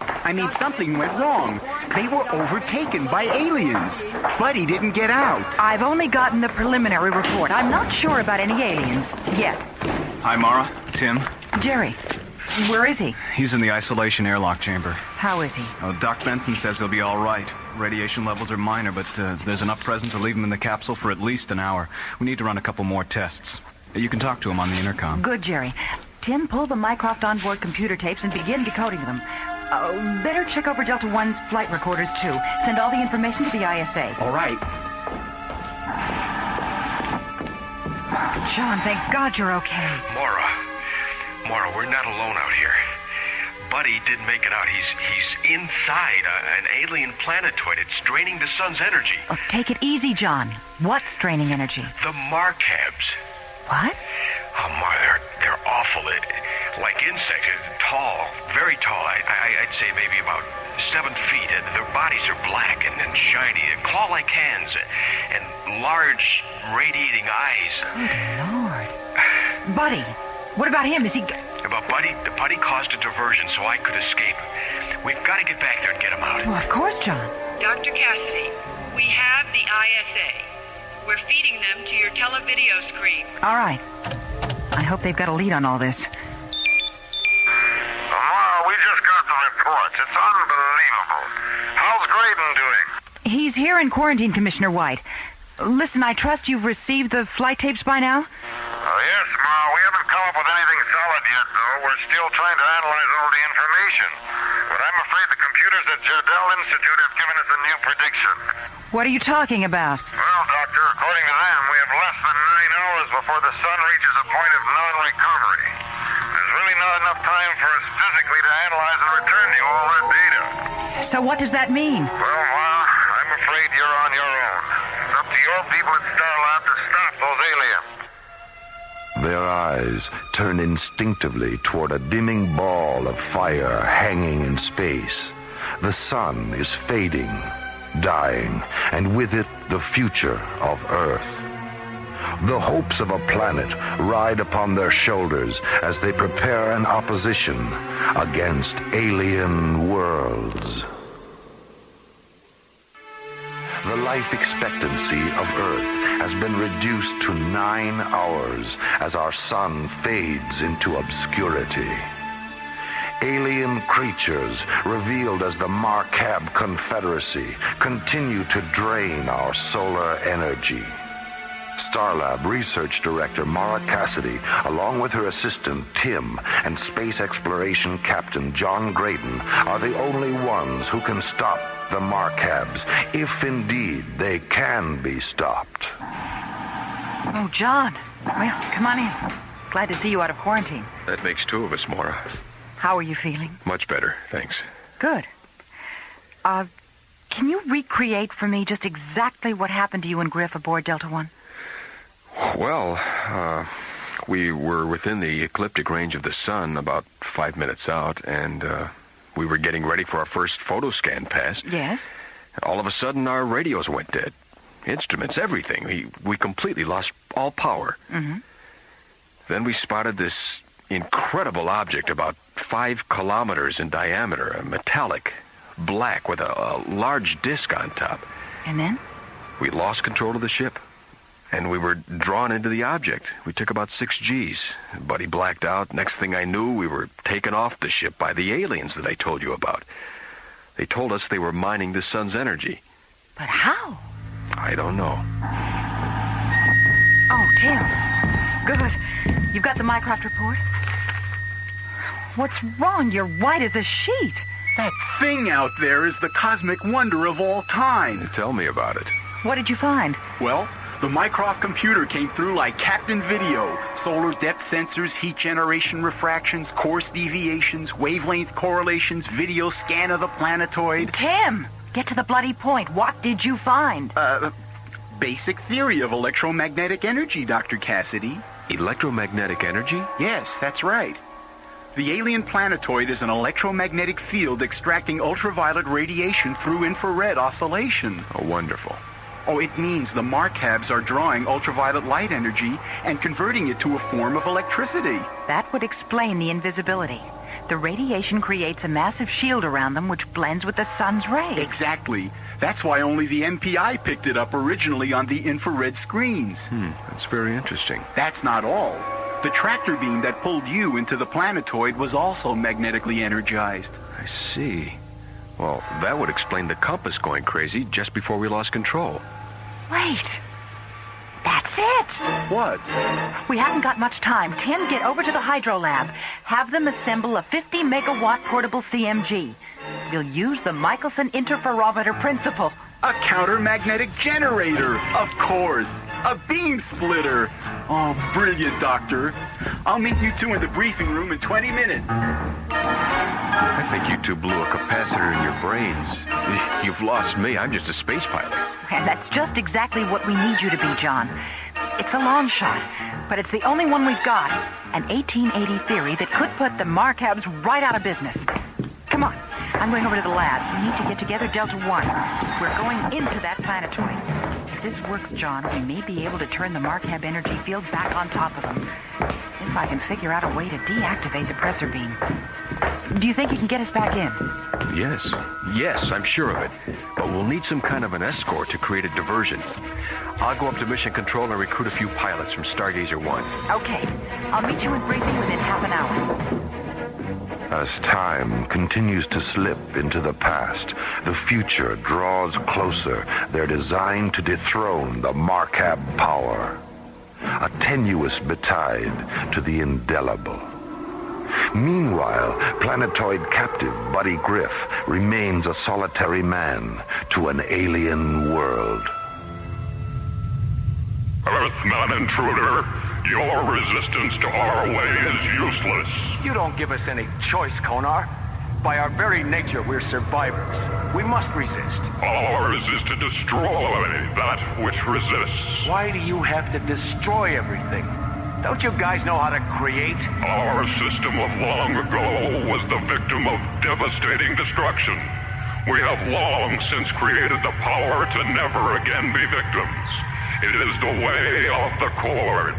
I mean, something went wrong. They were overtaken by aliens. Buddy didn't get out. I've only gotten the preliminary report. I'm not sure about any aliens yet. Hi, Mara. Tim. Jerry. Where is he? He's in the isolation airlock chamber. How is he? Doc Benson says he'll be all right. Radiation levels are minor, but there's enough present to leave him in the capsule for at least an hour. We need to run a couple more tests. You can talk to him on the intercom. Good, Jerry. Tim, pull the Mycroft onboard computer tapes and begin decoding them. Better check over Delta One's flight recorders, too. Send all the information to the ISA. All right. John, thank God you're okay. Maura, we're not alone out here. Buddy didn't make it out. He's inside an alien planetoid. It's draining the sun's energy. Oh, take it easy, John. What's draining energy? The Marcabs. What? Oh, Maura, they're awful. Like insects, tall, very tall. I'd say maybe about 7 feet. Their bodies are black and shiny, claw-like hands, and large, radiating eyes. Good Lord. Buddy, what about him? Is he... About Buddy caused a diversion so I could escape. We've got to get back there and get him out. Well, of course, John. Dr. Cassidy, we have the ISA. We're feeding them to your televideo screen. All right. I hope they've got a lead on all this. We just got the reports. It's unbelievable. How's Graydon doing? He's here in quarantine, Commissioner White. Listen, I trust you've received the flight tapes by now? Yes, Ma. We haven't come up with anything solid yet, though. We're still trying to analyze all the information. But I'm afraid the computers at Jardel Institute have given us a new prediction. What are you talking about? Well, Doctor, according to them, we have less than 9 hours before the sun reaches a point of non-recovery. There's really not enough time for us physically to analyze and return you all that data. So what does that mean? Well, Ma, I'm afraid you're on your own. It's up to your people at Starlab to stop those aliens. Their eyes turn instinctively toward a dimming ball of fire hanging in space. The sun is fading, dying, and with it the future of Earth. The hopes of a planet ride upon their shoulders as they prepare an opposition against alien worlds. The life expectancy of Earth has been reduced to 9 hours as our sun fades into obscurity. Alien creatures, revealed as the Marcab Confederacy, continue to drain our solar energy. Starlab Research Director Mara Cassidy, along with her assistant Tim and Space Exploration Captain John Graydon, are the only ones who can stop the Marcabs, if indeed they can be stopped. Oh, John. Well, come on in. Glad to see you out of quarantine. That makes 2 of us, Maura. How are you feeling? Much better, thanks. Good. Can you recreate for me just exactly what happened to you and Griff aboard Delta One? Well, we were within the ecliptic range of the sun about 5 minutes out, and we were getting ready for our first photo scan pass. Yes? All of a sudden, our radios went dead. Instruments, everything. We completely lost all power. Mm-hmm. Then we spotted this incredible object about 5 kilometers in diameter, metallic, black, with a large disc on top. And then? We lost control of the ship, and we were drawn into the object. We took about 6 Gs. Buddy blacked out. Next thing I knew, we were taken off the ship by the aliens that I told you about. They told us they were mining the sun's energy. But how? I don't know. Oh, Tim. Good. You've got the Mycroft report? What's wrong? You're white as a sheet. That thing out there is the cosmic wonder of all time. Tell me about it. What did you find? Well, the Mycroft computer came through like Captain Video. Solar depth sensors, heat generation refractions, course deviations, wavelength correlations, video scan of the planetoid. Tim, get to the bloody point. What did you find? Basic theory of electromagnetic energy, Dr. Cassidy. Electromagnetic energy? Yes, that's right. The alien planetoid is an electromagnetic field extracting ultraviolet radiation through infrared oscillation. Oh, wonderful. Oh, it means the Marcabs are drawing ultraviolet light energy and converting it to a form of electricity. That would explain the invisibility. The radiation creates a massive shield around them which blends with the sun's rays. Exactly. That's why only the MPI picked it up originally on the infrared screens. That's very interesting. That's not all. The tractor beam that pulled you into the planetoid was also magnetically energized. I see. Well, that would explain the compass going crazy just before we lost control. Wait. That's it. What? We haven't got much time. Tim, get over to the hydro lab. Have them assemble a 50-megawatt portable CMG. We'll use the Michelson interferometer principle. A counter-magnetic generator, of course. A beam splitter. Oh, brilliant, Doctor. I'll meet you two in the briefing room in 20 minutes. I think you two blew a capacitor in your brains. You've lost me. I'm just a space pilot. And that's just exactly what we need you to be, John. It's a long shot, but it's the only one we've got. An 1880 theory that could put the Markabs right out of business. Come on. I'm going over to the lab. We need to get together Delta 1. We're going into that planetoid. If this works, John, we may be able to turn the Markab energy field back on top of them. If I can figure out a way to deactivate the pressor beam. Do you think you can get us back in? Yes, I'm sure of it. But we'll need some kind of an escort to create a diversion. I'll go up to Mission Control and recruit a few pilots from Stargazer 1. Okay. I'll meet you in briefing within half an hour. As time continues to slip into the past, the future draws closer. They're designed to dethrone the Markab power. A tenuous betide to the indelible. Meanwhile, planetoid captive Buddy Griff remains a solitary man to an alien world. Earthman intruder, your resistance to our way is useless. You don't give us any choice, Konar. By our very nature, we're survivors. We must resist. Ours is to destroy that which resists. Why do you have to destroy everything? Don't you guys know how to create? Our system of long ago was the victim of devastating destruction. We have long since created the power to never again be victims. It is the way of the Cord.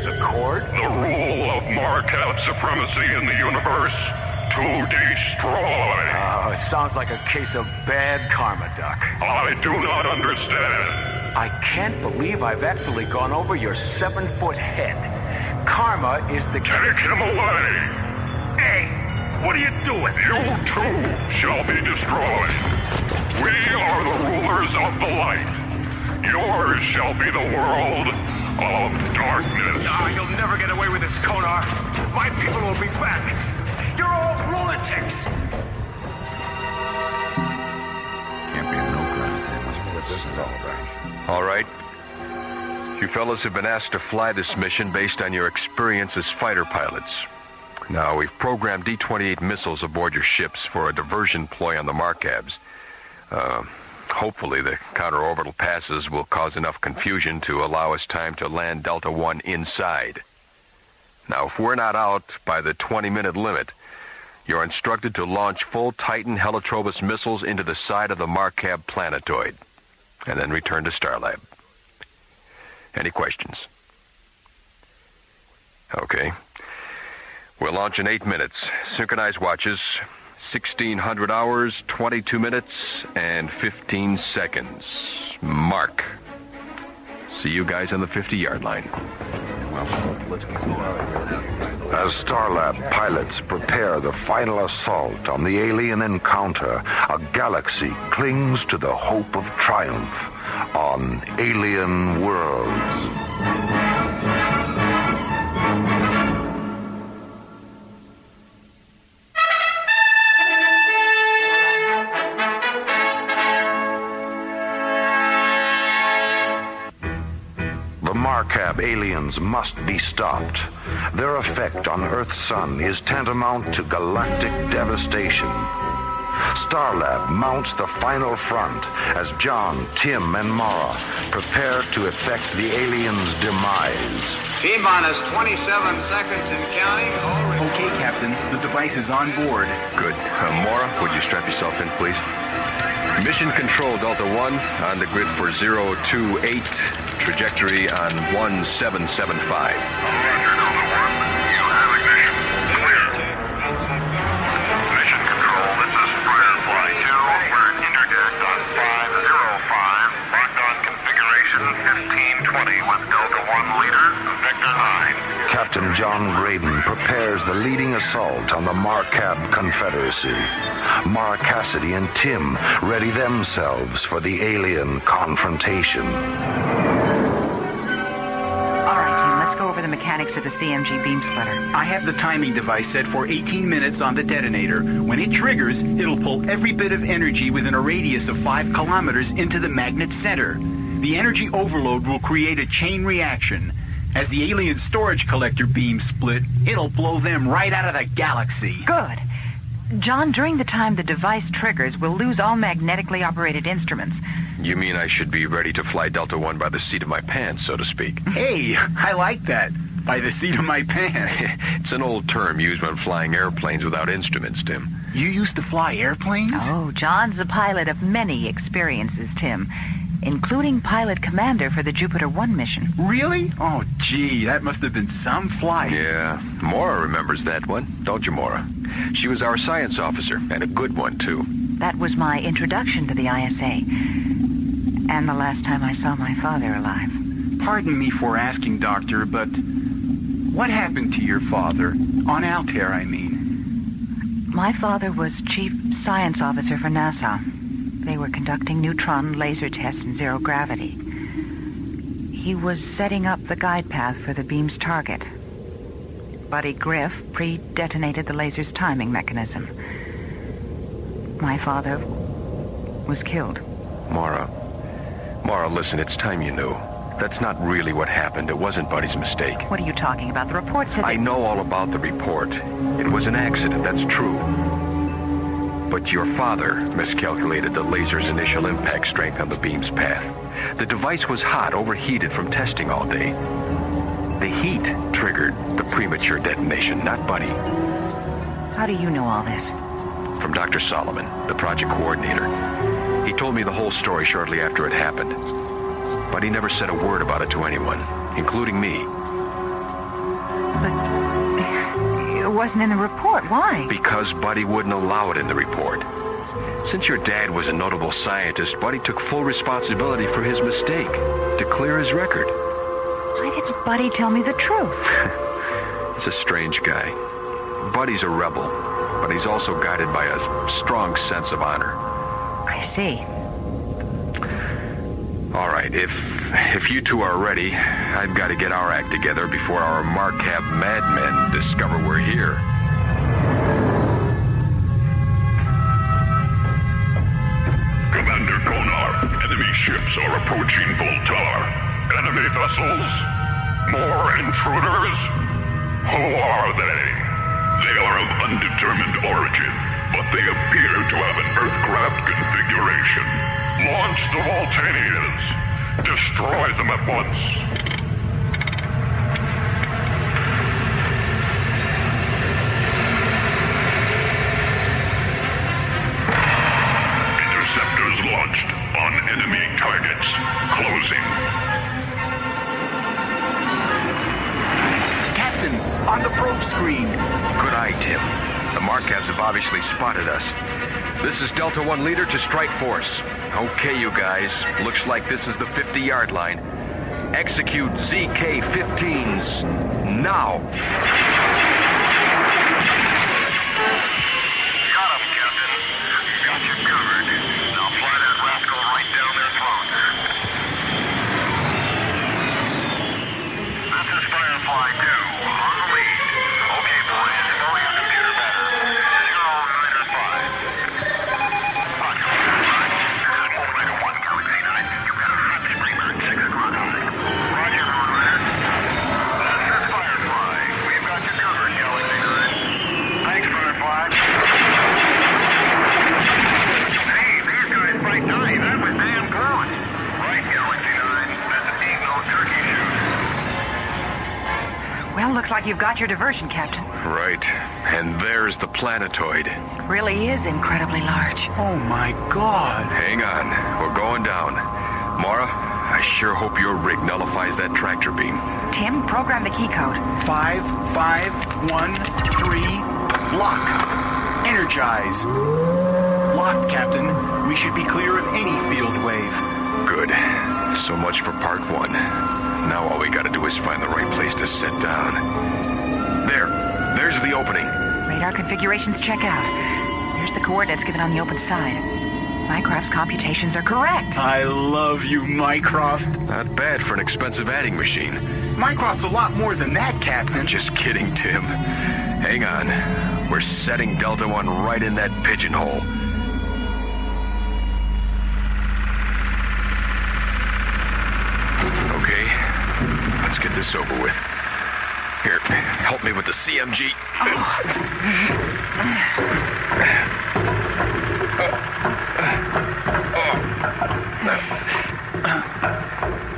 The Cord? The rule of Markab supremacy in the universe to destroy. Oh, it sounds like a case of bad karma, Doc. I do not understand. I can't believe I've actually gone over your 7-foot head. Karma is the... Take him away! Hey, what are you doing? You too shall be destroyed. We are the rulers of the light. Yours shall be the world of darkness. Ah, you'll never get away with this, Konar. My people will be back. You're all lunatics. Can't be a no ground table. That's what this is all about. All right. You fellows have been asked to fly this mission based on your experience as fighter pilots. Now, we've programmed D-28 missiles aboard your ships for a diversion ploy on the Markabs. Hopefully, the counter-orbital passes will cause enough confusion to allow us time to land Delta 1 inside. Now, if we're not out by the 20-minute limit, you're instructed to launch full Titan Helitrobus missiles into the side of the Markab planetoid, and then return to Starlab. Any questions? Okay. We'll launch in 8 minutes. Synchronized watches. 1,600 hours, 22 minutes, and 15 seconds. Mark. See you guys on the 50-yard line. As Starlab pilots prepare the final assault on the alien encounter, a galaxy clings to the hope of triumph on alien worlds. The Markab aliens must be stopped. Their effect on Earth's sun is tantamount to galactic devastation. Starlab mounts the final front as John, Tim, and Mara prepare to effect the aliens' demise. T-minus 27 seconds and counting. Okay, Captain. The device is on board. Good. Mara, would you strap yourself in, please? Mission Control, Delta 1, on the grid for 028, trajectory on 1775. Roger, Delta 1. You have ignition. Clear. Mission Control, this is Firefly 2. We're interdict on 505. Locked on configuration 1520 with Delta 1 leader, Vector 9. leading assault on the Marcab Confederacy. Mara Cassidy and Tim ready themselves for the alien confrontation. All right, Tim, let's go over the mechanics of the CMG beam splitter. I have the timing device set for 18 minutes on the detonator. When it triggers, it'll pull every bit of energy within a radius of 5 kilometers into the magnet center. The energy overload will create a chain reaction. As the alien storage collector beams split, it'll blow them right out of the galaxy. Good. John, during the time the device triggers, we'll lose all magnetically operated instruments. You mean I should be ready to fly Delta One by the seat of my pants, so to speak? Hey, I like that. By the seat of my pants. It's an old term used when flying airplanes without instruments, Tim. You used to fly airplanes? Oh, John's a pilot of many experiences, Tim, including pilot commander for the Jupiter 1 mission. Really? Oh, gee, that must have been some flight. Yeah, Maura remembers that one, don't you, Maura? She was our science officer, and a good one, too. That was my introduction to the ISA, and the last time I saw my father alive. Pardon me for asking, Doctor, but what happened to your father? On Altair, I mean. My father was chief science officer for NASA. They were conducting neutron laser tests in zero gravity. He was setting up the guide path for the beam's target. Buddy Griff pre-detonated the laser's timing mechanism. My father was killed. Maura, listen, it's time you knew. That's not really what happened. It wasn't Buddy's mistake. What are you talking about? The report said I know all about the report. It was an accident, that's true. But your father miscalculated the laser's initial impact strength on the beam's path. The device was hot, overheated from testing all day. The heat triggered the premature detonation, not Buddy. How do you know all this? From Dr. Solomon, the project coordinator. He told me the whole story shortly after it happened. But he never said a word about it to anyone, including me. But it wasn't in the report. Why? Because Buddy wouldn't allow it in the report. Since your dad was a notable scientist, Buddy took full responsibility for his mistake, to clear his record. Why didn't Buddy tell me the truth? He's a strange guy. Buddy's a rebel, but he's also guided by a strong sense of honor. I see. All right, if you two are ready, I've got to get our act together before our Marcab madmen discover we're here. Commander Konar, enemy ships are approaching Voltar. Enemy vessels? More intruders? Who are they? They are of undetermined origin, but they appear to have an Earthcraft configuration. Launch the Voltanians. Destroy them at once. Interceptors launched on enemy targets. Closing. Captain, on the probe screen. Good eye, Tim. The Marcabs have obviously spotted us. This is Delta One leader to strike force. Okay, you guys. Looks like this is the 50-yard line. Execute ZK-15s now. Got him, Captain. Got you covered. Now fly that rascal right down their throats. This is Firefly 2, on the lead. Okay, boys, slow your computer better. 0905. Well, looks like you've got your diversion, Captain. Right. And there's the planetoid. Really is incredibly large. Oh, my God. Hang on. We're going down. Maura, I sure hope your rig nullifies that tractor beam. Tim, program the key code. 5513. Lock. Energize. Locked, Captain. We should be clear of any field wave. Good. So much for part one. Now all we gotta do is find the right place to sit down. There's to the opening. Radar configurations check out. Here's the coordinates given on the open side. Mycroft's computations are correct. I love you, Mycroft. Not bad for an expensive adding machine. Mycroft's a lot more than that, Captain. Just kidding, Tim. Hang on. We're setting Delta One right in that pigeonhole. Okay, let's get this over with. Here, help me with the CMG.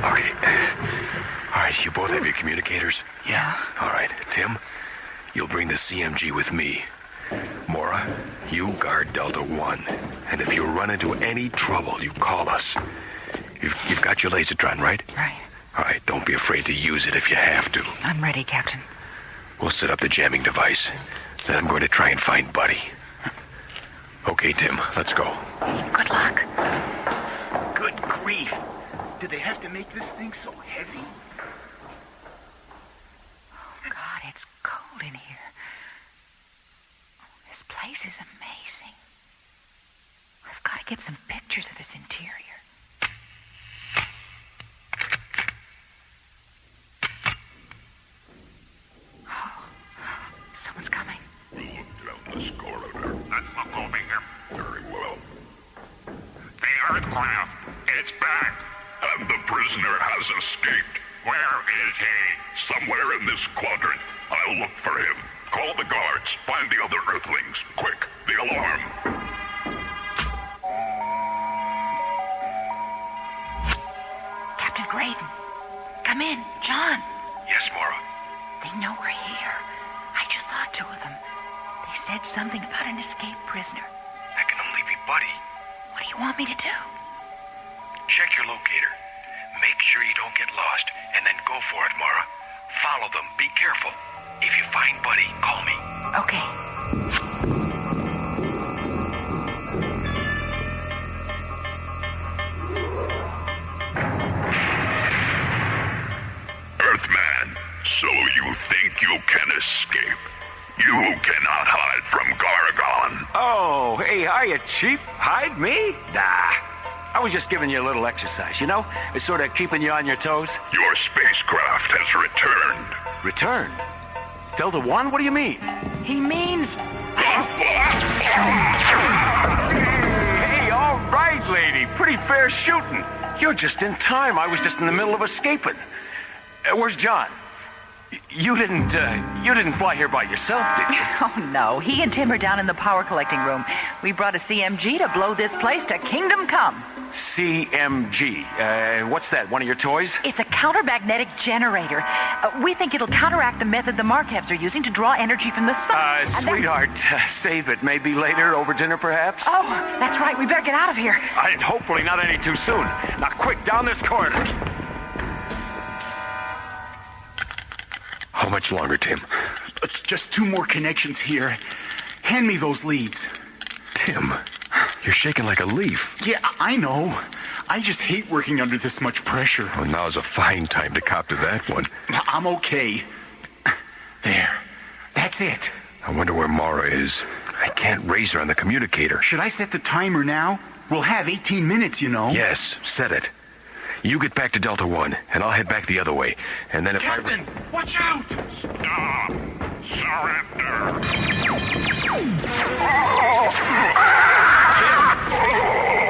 Okay. All right, you both have your communicators? Yeah. All right, Tim, you'll bring the CMG with me. Mora, you guard Delta One. And if you run into any trouble, you call us. You've got your lasertron, right? Right. All right, don't be afraid to use it if you have to. I'm ready, Captain. We'll set up the jamming device. Then I'm going to try and find Buddy. Okay, Tim, let's go. Good luck. Good grief. Did they have to make this thing so heavy? Oh, God, it's cold in here. This place is amazing. I've got to get some pictures of this interior. Someone's coming. We'll look down this corridor. Let's look over here. Very well. The Earthcraft, it's back. And the prisoner has escaped. Where is he? Somewhere in this quadrant. I'll look for him. Call the guards. Find the other Earthlings. Quick, the alarm. Captain Graydon. Come in. John. Yes, Mora. They know we're here. I just saw two of them. They said something about an escaped prisoner. That can only be Buddy. What do you want me to do? Check your locator. Make sure you don't get lost, and then go for it, Mara. Follow them. Be careful. If you find Buddy, call me. Okay. Earthman, so you think you can escape? You cannot hide from Gargon. Oh, hey, hiya, Chief. Hide me? Nah. I was just giving you a little exercise, you know? It's sort of keeping you on your toes. Your spacecraft has returned. Returned? Delta One? What do you mean? He means... Hey, all right, lady. Pretty fair shooting. You're just in time. I was just in the middle of escaping. Where's John? You didn't fly here by yourself, did you? Oh, no. He and Tim are down in the power collecting room. We brought a CMG to blow this place to kingdom come. CMG. What's that, one of your toys? It's a countermagnetic generator. We think it'll counteract the method the Markabs are using to draw energy from the sun. Sweetheart, save it. Maybe later, over dinner, perhaps? Oh, that's right. We better get out of here. And hopefully not any too soon. Now, quick, down this corridor. How much longer, Tim? Just two more connections here. Hand me those leads. Tim, you're shaking like a leaf. Yeah, I know. I just hate working under this much pressure. Well, now's a fine time to cop to that one. I'm okay. There. That's it. I wonder where Mara is. I can't raise her on the communicator. Should I set the timer now? We'll have 18 minutes, you know. Yes, set it. You get back to Delta One, and I'll head back the other way. And then if Captain, watch out! Stop! Surrender!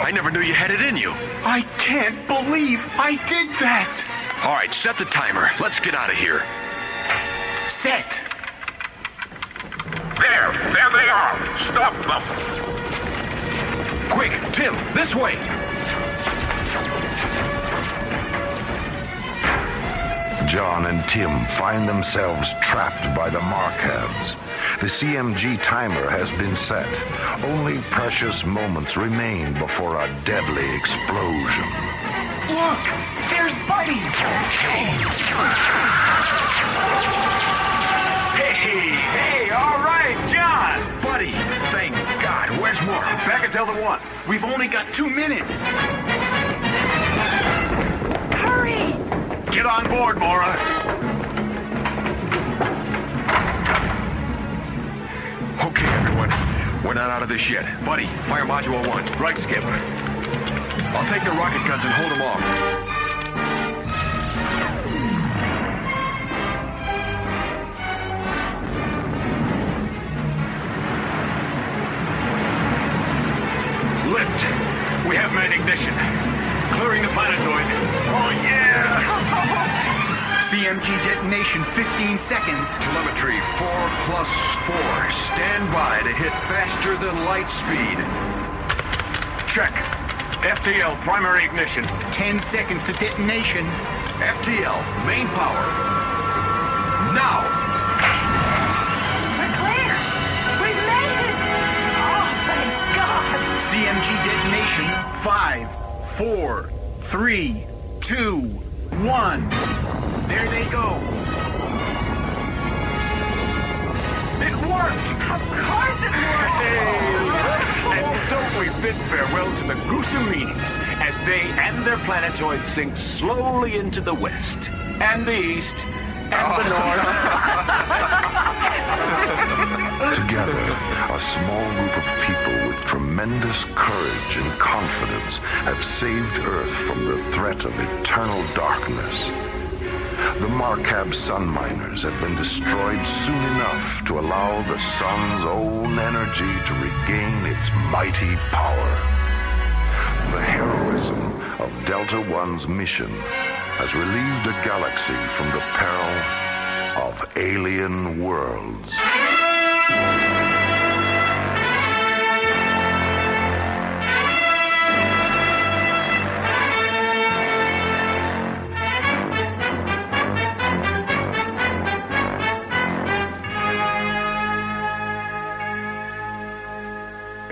I never knew you had it in you. I can't believe I did that! All right, set the timer. Let's get out of here. Set! There they are! Stop them! Quick, Tim, this way! John and Tim find themselves trapped by the Markabs. The CMG timer has been set. Only precious moments remain before a deadly explosion. Look! There's Buddy! Hey, all right, John! Buddy, thank God. Where's Mora? Back at Delta One. We've only got 2 minutes. Hurry! Get on board, Mora. Okay, everyone. We're not out of this yet. Buddy, fire module 1. Right, Skip. I'll take the rocket guns and hold them off. Lift. We have main ignition. Clearing the planetoid. Oh, yeah! CMG detonation, 15 seconds. Telemetry 4+4. Stand by to hit faster than light speed. Check. FTL, primary ignition. 10 seconds to detonation. FTL, main power. Now! We're clear! We've made it! Oh, thank God! CMG detonation, 5, 4, 3, 2, 1. There they go. It worked! Of course it worked! And so we bid farewell to the Gruesomines as they and their planetoid sink slowly into the west, and the east, and the north. Together, a small group of people with tremendous courage and confidence have saved Earth from the threat of eternal darkness. The Marcab sun miners have been destroyed soon enough to allow the sun's own energy to regain its mighty power. The heroism of Delta One's mission has relieved a galaxy from the peril of alien worlds.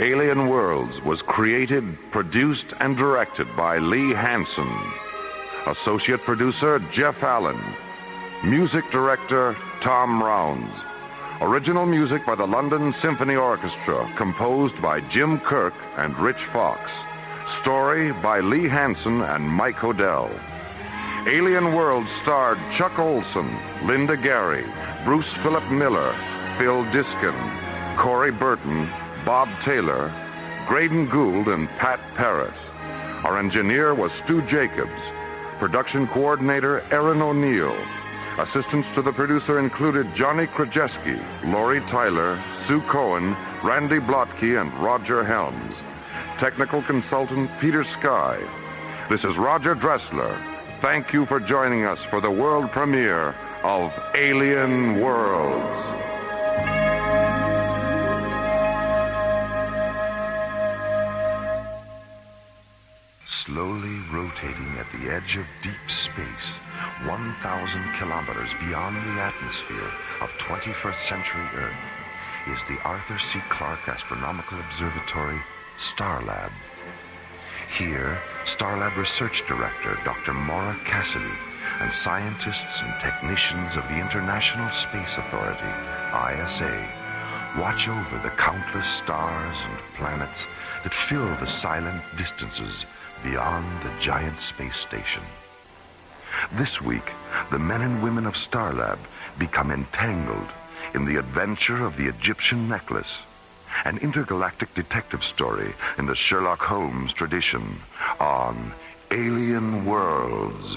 Alien Worlds was created, produced, and directed by Lee Hansen. Associate producer, Jeff Allen. Music director, Tom Rounds. Original music by the London Symphony Orchestra, composed by Jim Kirk and Rich Fox. Story by Lee Hansen and Mike Odell. Alien Worlds starred Chuck Olson, Linda Gary, Bruce Philip Miller, Phil Diskin, Corey Burton, Bob Taylor, Graydon Gould, and Pat Paris. Our engineer was Stu Jacobs. Production coordinator, Erin O'Neill. Assistants to the producer included Johnny Krajewski, Lori Tyler, Sue Cohen, Randy Blotke, and Roger Helms. Technical consultant, Peter Sky. This is Roger Dressler. Thank you for joining us for the world premiere of Alien Worlds. Slowly rotating at the edge of deep space, 1,000 kilometers beyond the atmosphere of 21st century Earth, is the Arthur C. Clarke Astronomical Observatory, Starlab. Here, Starlab Research Director Dr. Maura Cassidy and scientists and technicians of the International Space Authority, ISA, watch over the countless stars and planets that fill the silent distances beyond the giant space station. This week, the men and women of Starlab become entangled in the adventure of the Egyptian necklace, an intergalactic detective story in the Sherlock Holmes tradition on Alien Worlds.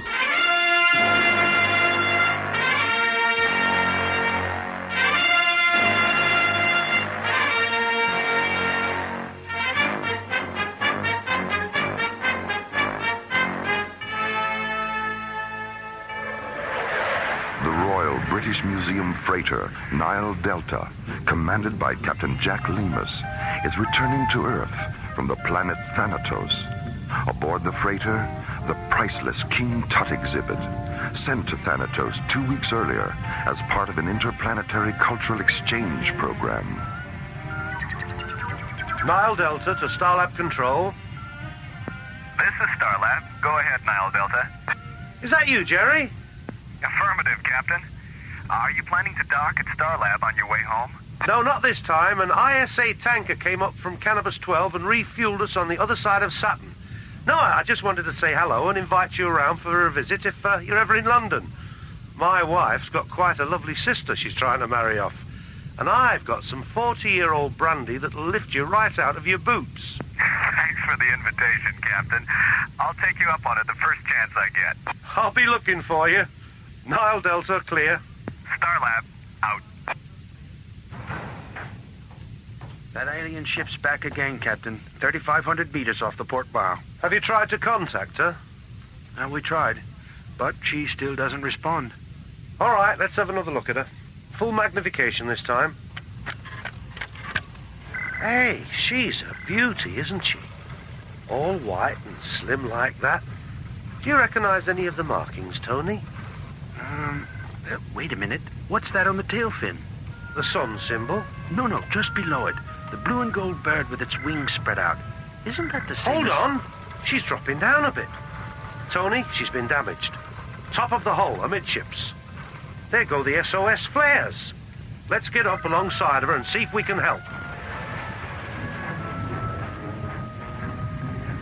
British Museum freighter Nile Delta, commanded by Captain Jack Lemus, is returning to Earth from the planet Thanatos. Aboard the freighter, the priceless King Tut exhibit, sent to Thanatos 2 weeks earlier as part of an interplanetary cultural exchange program. Nile Delta to Starlab Control. This is Starlab. Go ahead, Nile Delta. Is that you, Jerry? Affirmative, Captain. Are you planning to dock at Starlab on your way home? No, not this time. An ISA tanker came up from Cannabis 12 and refueled us on the other side of Saturn. No, I just wanted to say hello and invite you around for a visit if you're ever in London. My wife's got quite a lovely sister she's trying to marry off. And I've got some 40-year-old brandy that'll lift you right out of your boots. Thanks for the invitation, Captain. I'll take you up on it the first chance I get. I'll be looking for you. Nile Delta, clear. Starlab, out. That alien ship's back again, Captain. 3,500 meters off the port bow. Have you tried to contact her? We tried, but she still doesn't respond. All right, let's have another look at her. Full magnification this time. Hey, she's a beauty, isn't she? All white and slim like that. Do you recognize any of the markings, Tony? Wait a minute. What's that on the tail fin? The sun symbol? No, just below it. The blue and gold bird with its wings spread out. Isn't that the same? Hold on. She's dropping down a bit. Tony, she's been damaged. Top of the hull, amidships. There go the SOS flares. Let's get up alongside of her and see if we can help.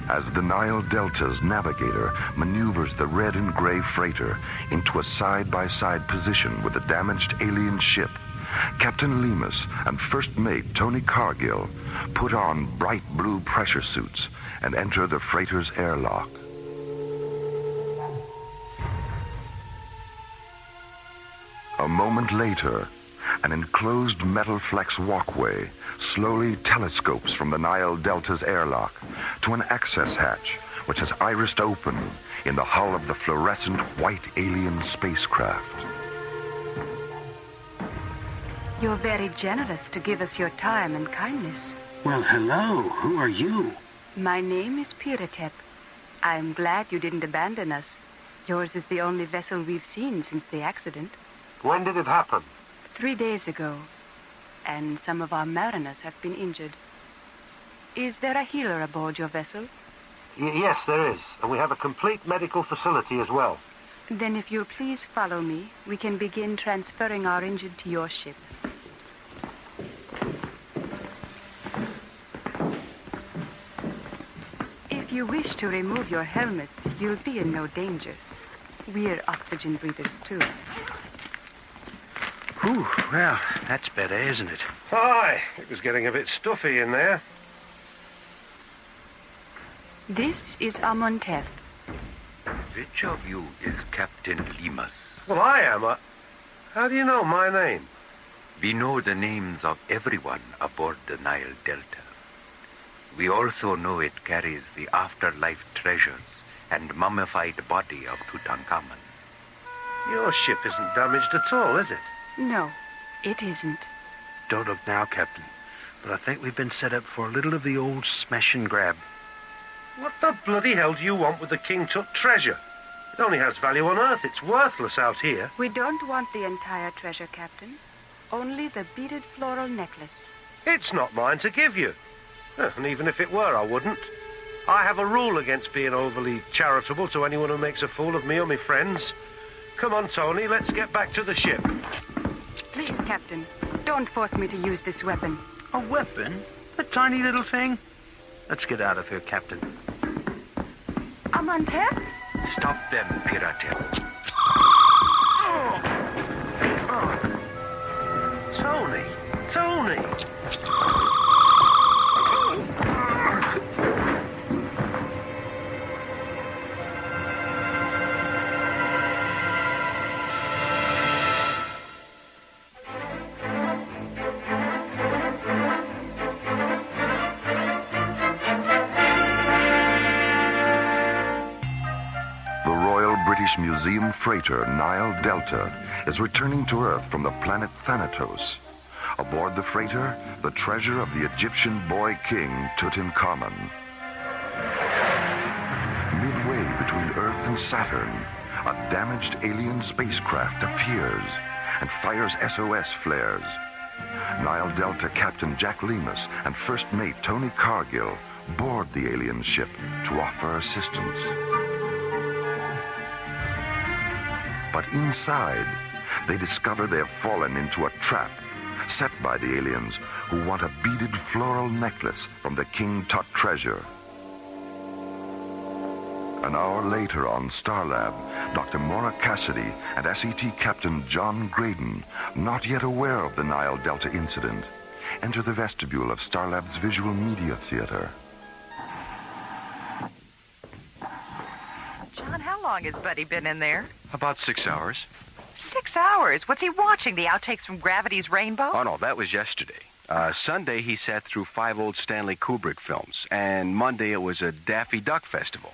As the Nile Delta's navigator maneuvers the red and gray freighter into a side-by-side position with the damaged alien ship, Captain Lemus and First Mate Tony Cargill put on bright blue pressure suits and enter the freighter's airlock. A moment later, an enclosed metal flex walkway slowly telescopes from the Nile Delta's airlock to an access hatch which has irised open in the hull of the fluorescent white alien spacecraft. You're very generous to give us your time and kindness. Well, hello. Who are you? My name is Piratep. I'm glad you didn't abandon us. Yours is the only vessel we've seen since the accident. When did it happen? 3 days ago. And some of our mariners have been injured. Is there a healer aboard your vessel? Yes, there is. And we have a complete medical facility as well. Then if you'll please follow me, we can begin transferring our injured to your ship. If you wish to remove your helmets, you'll be in no danger. We're oxygen breathers, too. Whew, well, that's better, isn't it? Aye, it was getting a bit stuffy in there. This is Amontef. Which of you is Captain Lemus? Well, I am. How do you know my name? We know the names of everyone aboard the Nile Delta. We also know it carries the afterlife treasures and mummified body of Tutankhamun. Your ship isn't damaged at all, is it? No, it isn't. Don't look now, Captain. But I think we've been set up for a little of the old smash and grab. What the bloody hell do you want with the King Tut treasure? It only has value on Earth. It's worthless out here. We don't want the entire treasure, Captain. Only the beaded floral necklace. It's not mine to give you. And even if it were, I wouldn't. I have a rule against being overly charitable to anyone who makes a fool of me or my friends. Come on, Tony, let's get back to the ship. Please, Captain, don't force me to use this weapon. A weapon? A tiny little thing? Let's get out of here, Captain. Amontef? Stop them, Piratep. Tony! Tony! Museum freighter Nile Delta is returning to Earth from the planet Thanatos. Aboard the freighter, the treasure of the Egyptian boy king Tutankhamun. Midway between Earth and Saturn, a damaged alien spacecraft appears and fires SOS flares. Nile Delta Captain Jack Lemus and First Mate Tony Cargill board the alien ship to offer assistance. But inside, they discover they have fallen into a trap set by the aliens who want a beaded floral necklace from the King Tut treasure. An hour later on Starlab, Dr. Maura Cassidy and SET Captain John Graydon, not yet aware of the Nile Delta incident, enter the vestibule of Starlab's Visual Media Theater. John, how long has Buddy been in there? About 6 hours. 6 hours? What's he watching? The outtakes from Gravity's Rainbow? Oh, no, that was yesterday. Sunday, he sat through 5 old Stanley Kubrick films, and Monday it was a Daffy Duck festival.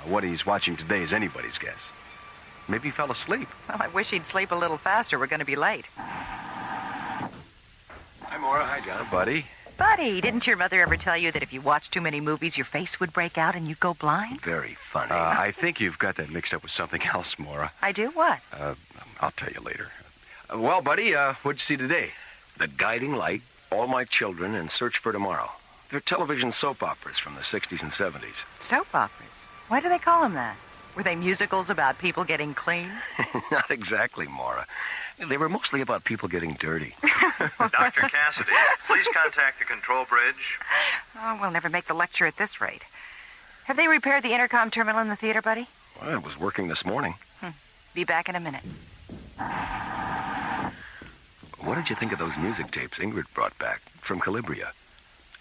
What he's watching today is anybody's guess. Maybe he fell asleep. Well, I wish he'd sleep a little faster. We're going to be late. Hi, Maura. Hi, John. Buddy. Buddy, didn't your mother ever tell you that if you watch too many movies, your face would break out and you'd go blind? Very funny. I think you've got that mixed up with something else, Maura. I do? What? I'll tell you later. Well, buddy, what'd you see today? The Guiding Light, All My Children, and Search for Tomorrow. They're television soap operas from the 60s and 70s. Soap operas? Why do they call them that? Were they musicals about people getting clean? Not exactly, Maura. They were mostly about people getting dirty. Dr. Cassidy, please contact the control bridge. Oh, we'll never make the lecture at this rate. Have they repaired the intercom terminal in the theater, Buddy? Well, it was working this morning. Be back in a minute. What did you think of those music tapes Ingrid brought back from Calabria?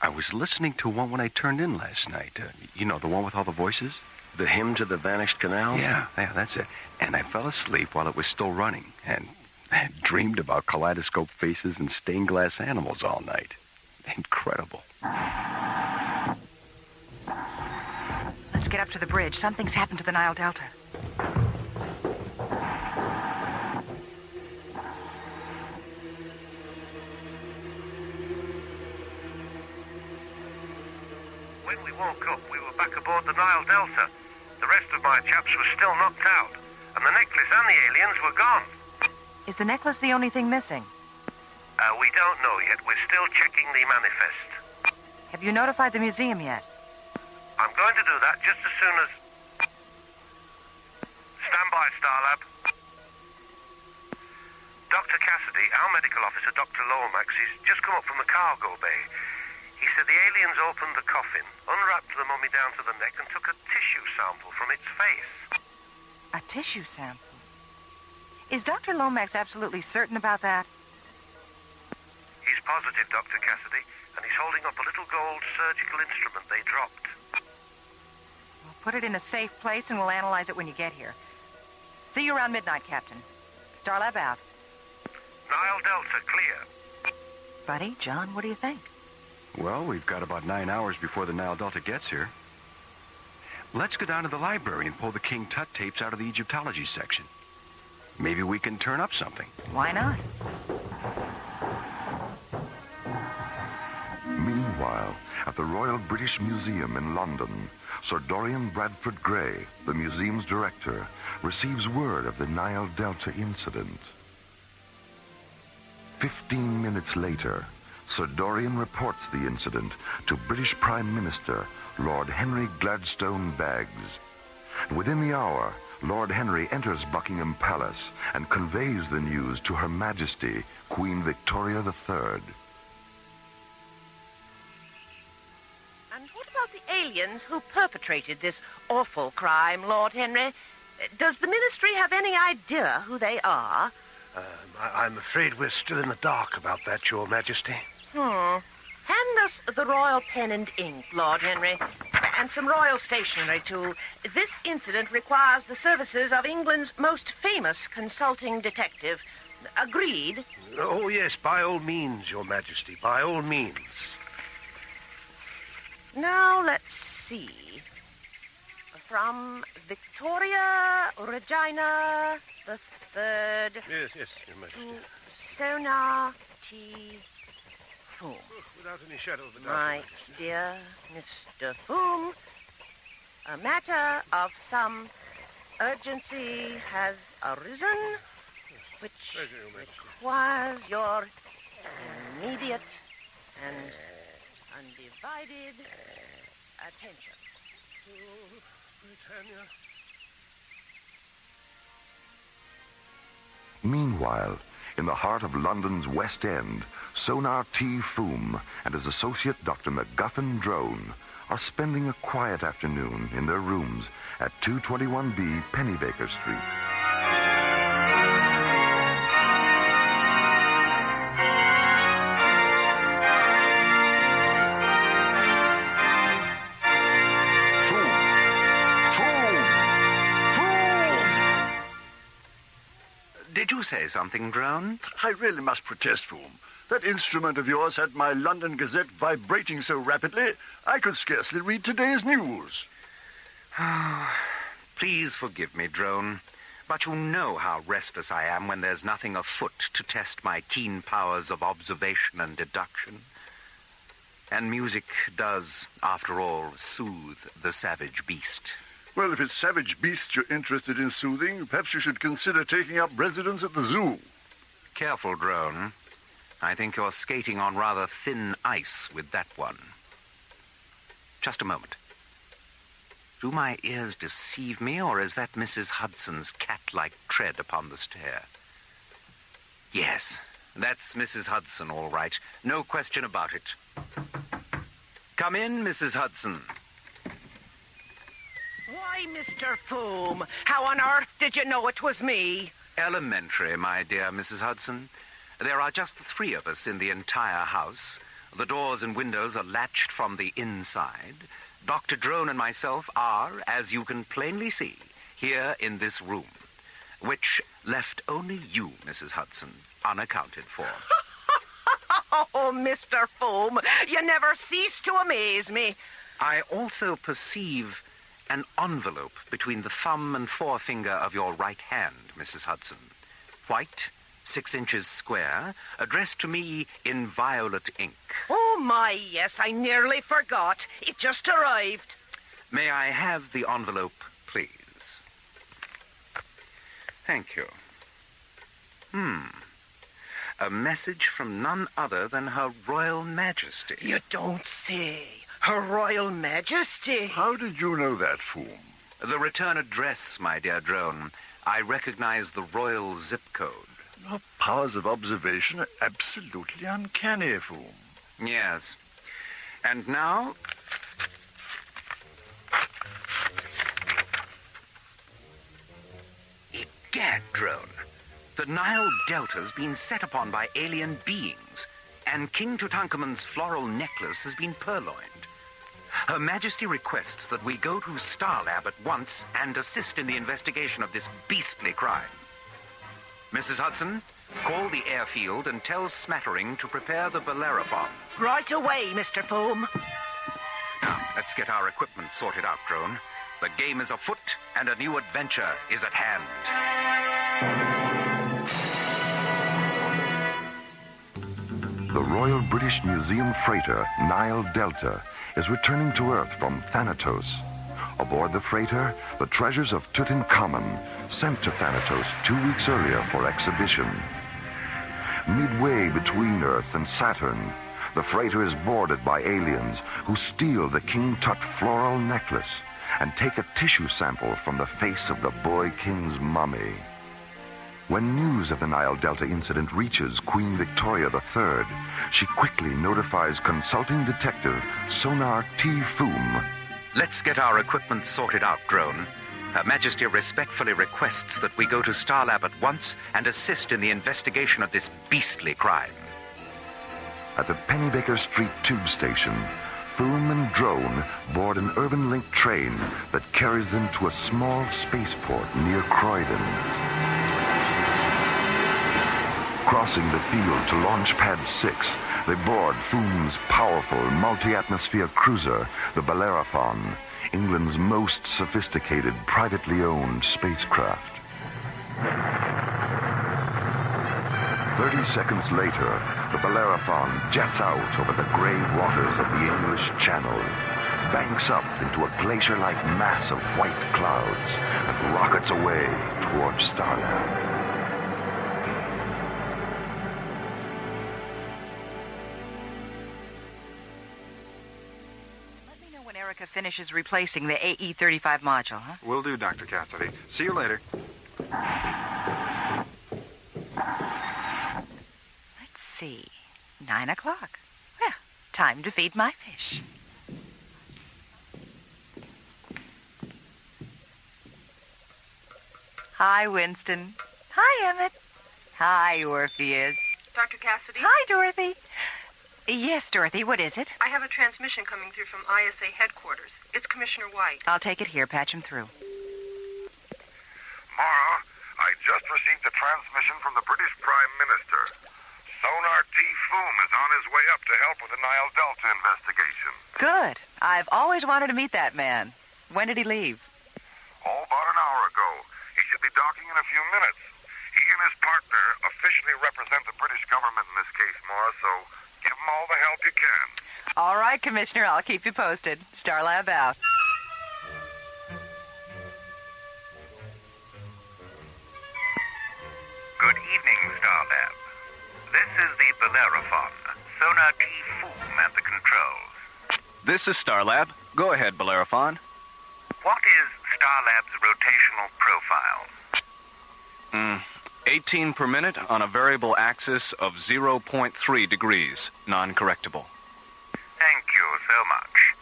I was listening to one when I turned in last night. You know, the one with all the voices? The Hymn to the Vanished Canals? Yeah, that's it. And I fell asleep while it was still running, and I dreamed about kaleidoscope faces and stained glass animals all night. Incredible. Let's get up to the bridge. Something's happened to the Nile Delta. When we woke up, we were back aboard the Nile Delta. The rest of my chaps were still knocked out, and the necklace and the aliens were gone. Is the necklace the only thing missing? We don't know yet. We're still checking the manifest. Have you notified the museum yet? I'm going to do that just as soon as... Stand by, Starlab. Dr. Cassidy, our medical officer, Dr. Lomax, he's just come up from the cargo bay. He said the aliens opened the coffin, unwrapped the mummy down to the neck, and took a tissue sample from its face. A tissue sample? Is Dr. Lomax absolutely certain about that? He's positive, Dr. Cassidy, and he's holding up a little gold surgical instrument they dropped. We'll put it in a safe place and we'll analyze it when you get here. See you around midnight, Captain. Starlab out. Nile Delta clear. Buddy, John, what do you think? Well, we've got about 9 hours before the Nile Delta gets here. Let's go down to the library and pull the King Tut tapes out of the Egyptology section. Maybe we can turn up something. Why not? Meanwhile, at the Royal British Museum in London, Sir Dorian Bradford Gray, the museum's director, receives word of the Nile Delta incident. 15 minutes later, Sir Dorian reports the incident to British Prime Minister Lord Henry Gladstone Baggs. Within the hour, Lord Henry enters Buckingham Palace and conveys the news to Her Majesty, Queen Victoria III. And what about the aliens who perpetrated this awful crime, Lord Henry? Does the Ministry have any idea who they are? I'm afraid we're still in the dark about that, Your Majesty. Hand us the royal pen and ink, Lord Henry, and some royal stationery, too. This incident requires the services of England's most famous consulting detective. Agreed? Oh, yes, by all means, Your Majesty, by all means. Now, let's see. From Victoria Regina the Third. Yes, Your Majesty. To Sonar T. Foom. Without any shadow of a doubt. My dear Mr. Foom, a matter of some urgency has arisen, which requires your immediate and undivided attention. Britannia. Meanwhile, in the heart of London's West End, Sonar T. Foom and his associate Dr. MacGuffin Drone are spending a quiet afternoon in their rooms at 221B Pennybaker Street. Did you say something, Drone? I really must protest, Foom. That instrument of yours had my London Gazette vibrating so rapidly, I could scarcely read today's news. Please forgive me, Drone, but you know how restless I am when there's nothing afoot to test my keen powers of observation and deduction. And music does, after all, soothe the savage beast. Well, if it's savage beasts you're interested in soothing, perhaps you should consider taking up residence at the zoo. Careful, Drone. I think you're skating on rather thin ice with that one. Just a moment. Do my ears deceive me, or is that Mrs. Hudson's cat-like tread upon the stair? Yes, that's Mrs. Hudson, all right. No question about it. Come in, Mrs. Hudson. Why, Mr. Foom, how on earth did you know it was me? Elementary, my dear Mrs. Hudson. There are just the three of us in the entire house. The doors and windows are latched from the inside. Dr. Drone and myself are, as you can plainly see, here in this room, which left only you, Mrs. Hudson, unaccounted for. Oh, Mr. Foom, you never cease to amaze me. I also perceive an envelope between the thumb and forefinger of your right hand, Mrs. Hudson. White, 6 inches square, addressed to me in violet ink. Oh, my, yes, I nearly forgot. It just arrived. May I have the envelope, please? Thank you. A message from none other than Her Royal Majesty. You don't say. Her Royal Majesty? How did you know that, Foom? The return address, my dear Drone. I recognize the royal zip code. Your powers of observation are absolutely uncanny, Foom. Yes. And now... Egad, Drone. The Nile Delta's been set upon by alien beings, and King Tutankhamun's floral necklace has been purloined. Her Majesty requests that we go to Starlab at once and assist in the investigation of this beastly crime. Mrs. Hudson, call the airfield and tell Smattering to prepare the Bellerophon. Right away, Mr. Foom. Now, let's get our equipment sorted out, Drone. The game is afoot, and a new adventure is at hand. The Royal British Museum freighter Nile Delta is returning to Earth from Thanatos. Aboard the freighter, the treasures of Tutankhamun, sent to Thanatos 2 weeks earlier for exhibition. Midway between Earth and Saturn, the freighter is boarded by aliens who steal the King Tut floral necklace and take a tissue sample from the face of the boy king's mummy. When news of the Nile Delta incident reaches Queen Victoria III, she quickly notifies consulting detective Sonar T. Foom. Let's get our equipment sorted out, Drone. Her Majesty respectfully requests that we go to Starlab at once and assist in the investigation of this beastly crime. At the Pennybaker Street tube station, Foom and Drone board an urban link train that carries them to a small spaceport near Croydon. Crossing the field to Launch Pad 6, they board Foom's powerful multi-atmosphere cruiser, the Bellerophon, England's most sophisticated privately owned spacecraft. 30 seconds later, the Bellerophon jets out over the gray waters of the English Channel, banks up into a glacier-like mass of white clouds, and rockets away towards Starlab. Erica finishes replacing the AE-35 module, huh? Will do, Dr. Cassidy. See you later. Let's see. 9 o'clock. Well, time to feed my fish. Hi, Winston. Hi, Emmett. Hi, Orpheus. Dr. Cassidy? Hi, Dorothy. Yes, Dorothy, what is it? I have a transmission coming through from ISA headquarters. It's Commissioner White. I'll take it here. Patch him through. Mara, I just received a transmission from the British Prime Minister. Sonar T. Foom is on his way up to help with the Nile Delta investigation. Good. I've always wanted to meet that man. When did he leave? Oh, about an hour ago. He should be docking in a few minutes. He and his partner officially represent the British government in this case, Mara, so give them all the help you can. All right, Commissioner. I'll keep you posted. Starlab out. Good evening, Starlab. This is the Bellerophon. Sonar T. Foom at the controls. This is Starlab. Go ahead, Bellerophon. What is Starlab's rotational profile? 18 per minute on a variable axis of 0.3 degrees, non-correctable. Thank you so much.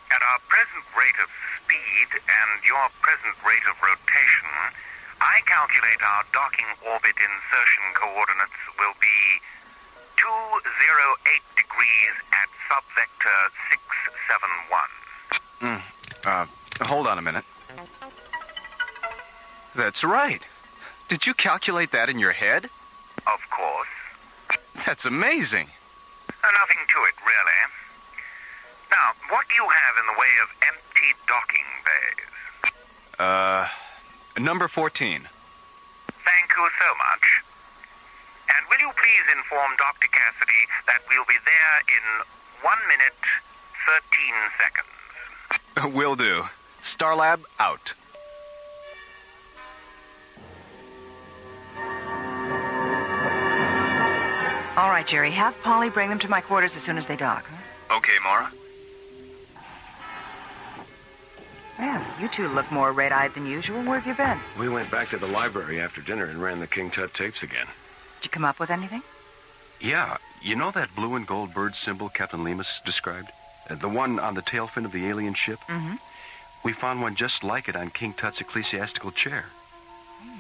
At our present rate of speed and your present rate of rotation, I calculate our docking orbit insertion coordinates will be 208 degrees at subvector 671. Hold on a minute. That's right. Did you calculate that in your head? Of course. That's amazing. Nothing to it, really. Now, what do you have in the way of empty docking bays? Number 14. Thank you so much. And will you please inform Dr. Cassidy that we'll be there in 1 minute, 13 seconds? Will do. Starlab out. All right, Jerry. Have Polly bring them to my quarters as soon as they dock. Huh? Okay, Mara. Well, you two look more red-eyed than usual. Where have you been? We went back to the library after dinner and ran the King Tut tapes again. Did you come up with anything? Yeah. You know that blue and gold bird symbol Captain Lemus described? The one on the tail fin of the alien ship? Mm-hmm. We found one just like it on King Tut's ecclesiastical chair.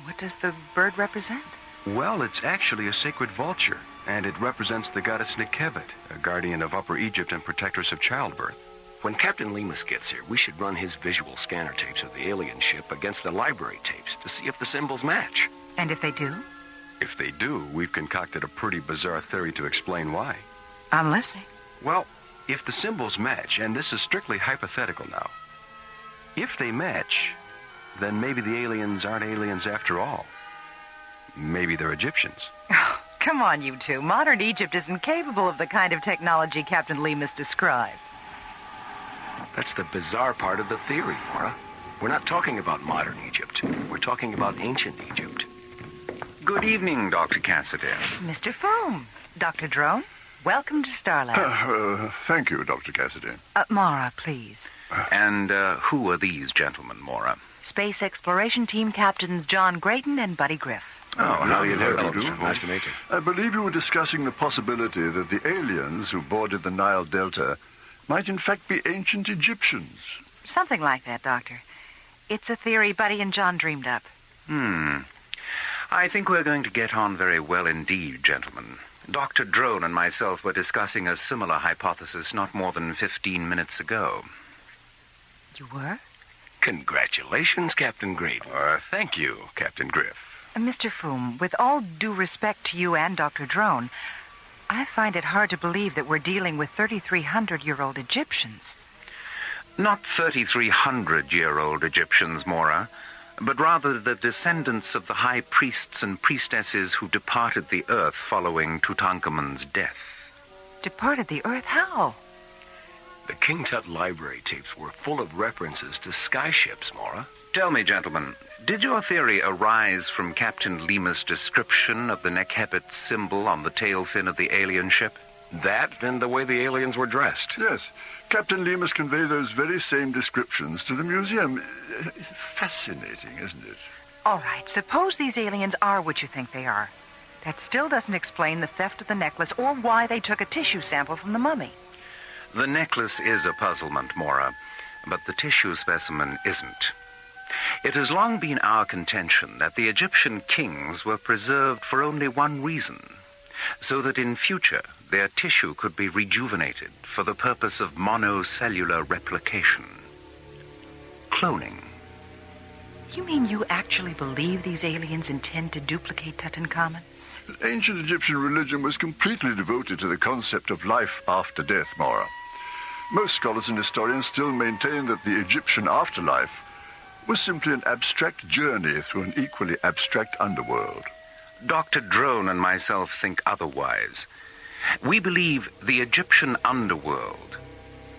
What does the bird represent? Well, it's actually a sacred vulture, and it represents the goddess Nikhevet, a guardian of Upper Egypt and protectress of childbirth. When Captain Lemus gets here, we should run his visual scanner tapes of the alien ship against the library tapes to see if the symbols match. And if they do? If they do, we've concocted a pretty bizarre theory to explain why. I'm listening. Well, if the symbols match, and this is strictly hypothetical now, if they match, then maybe the aliens aren't aliens after all. Maybe they're Egyptians. Oh, come on, you two. Modern Egypt isn't capable of the kind of technology Captain Lemus described. That's the bizarre part of the theory, Mara. We're not talking about modern Egypt. We're talking about ancient Egypt. Good evening, Dr. Cassidy. Mr. Foom. Dr. Drone, welcome to Starlab. Thank you, Dr. Cassidy. Mara, please. And who are these gentlemen, Mara? Space Exploration Team Captains John Grayton and Buddy Griff. Oh, how do you do? Nice to meet you. I believe you were discussing the possibility that the aliens who boarded the Nile Delta might in fact be ancient Egyptians. Something like that, Doctor. It's a theory Buddy and John dreamed up. I think we're going to get on very well indeed, gentlemen. Dr. Drone and myself were discussing a similar hypothesis not more than 15 minutes ago. You were? Congratulations, Captain Grayton. Thank you, Captain Griff. Mr. Foom, with all due respect to you and Dr. Drone, I find it hard to believe that we're dealing with 3,300-year-old Egyptians. Not 3,300-year-old Egyptians, Mora, but rather the descendants of the high priests and priestesses who departed the earth following Tutankhamun's death. Departed the earth? How? The King Tut library tapes were full of references to skyships, Mora. Tell me, gentlemen, did your theory arise from Captain Lemus' description of the Nekhevet symbol on the tail fin of the alien ship? That and the way the aliens were dressed. Yes. Captain Lemus conveyed those very same descriptions to the museum. Fascinating, isn't it? All right, suppose these aliens are what you think they are. That still doesn't explain the theft of the necklace or why they took a tissue sample from the mummy. The necklace is a puzzlement, Mora, but the tissue specimen isn't. It has long been our contention that the Egyptian kings were preserved for only one reason, so that in future their tissue could be rejuvenated for the purpose of monocellular replication. Cloning. You mean you actually believe these aliens intend to duplicate Tutankhamun? Ancient Egyptian religion was completely devoted to the concept of life after death, Mara. Most scholars and historians still maintain that the Egyptian afterlife was simply an abstract journey through an equally abstract underworld. Dr. Drone and myself think otherwise. We believe the Egyptian underworld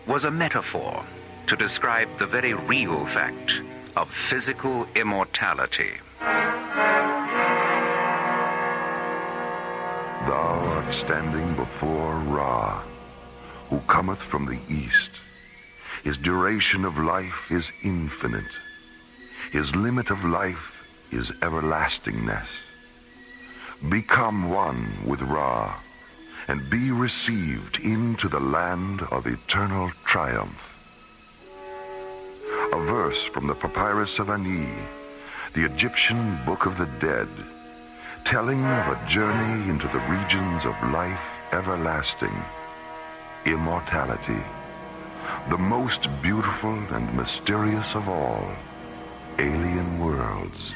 was a metaphor to describe the very real fact of physical immortality. Thou art standing before Ra, who cometh from the east. His duration of life is infinite. His limit of life is everlastingness. Become one with Ra, and be received into the land of eternal triumph. A verse from the Papyrus of Ani, the Egyptian Book of the Dead, telling of a journey into the regions of life everlasting, immortality, the most beautiful and mysterious of all alien worlds.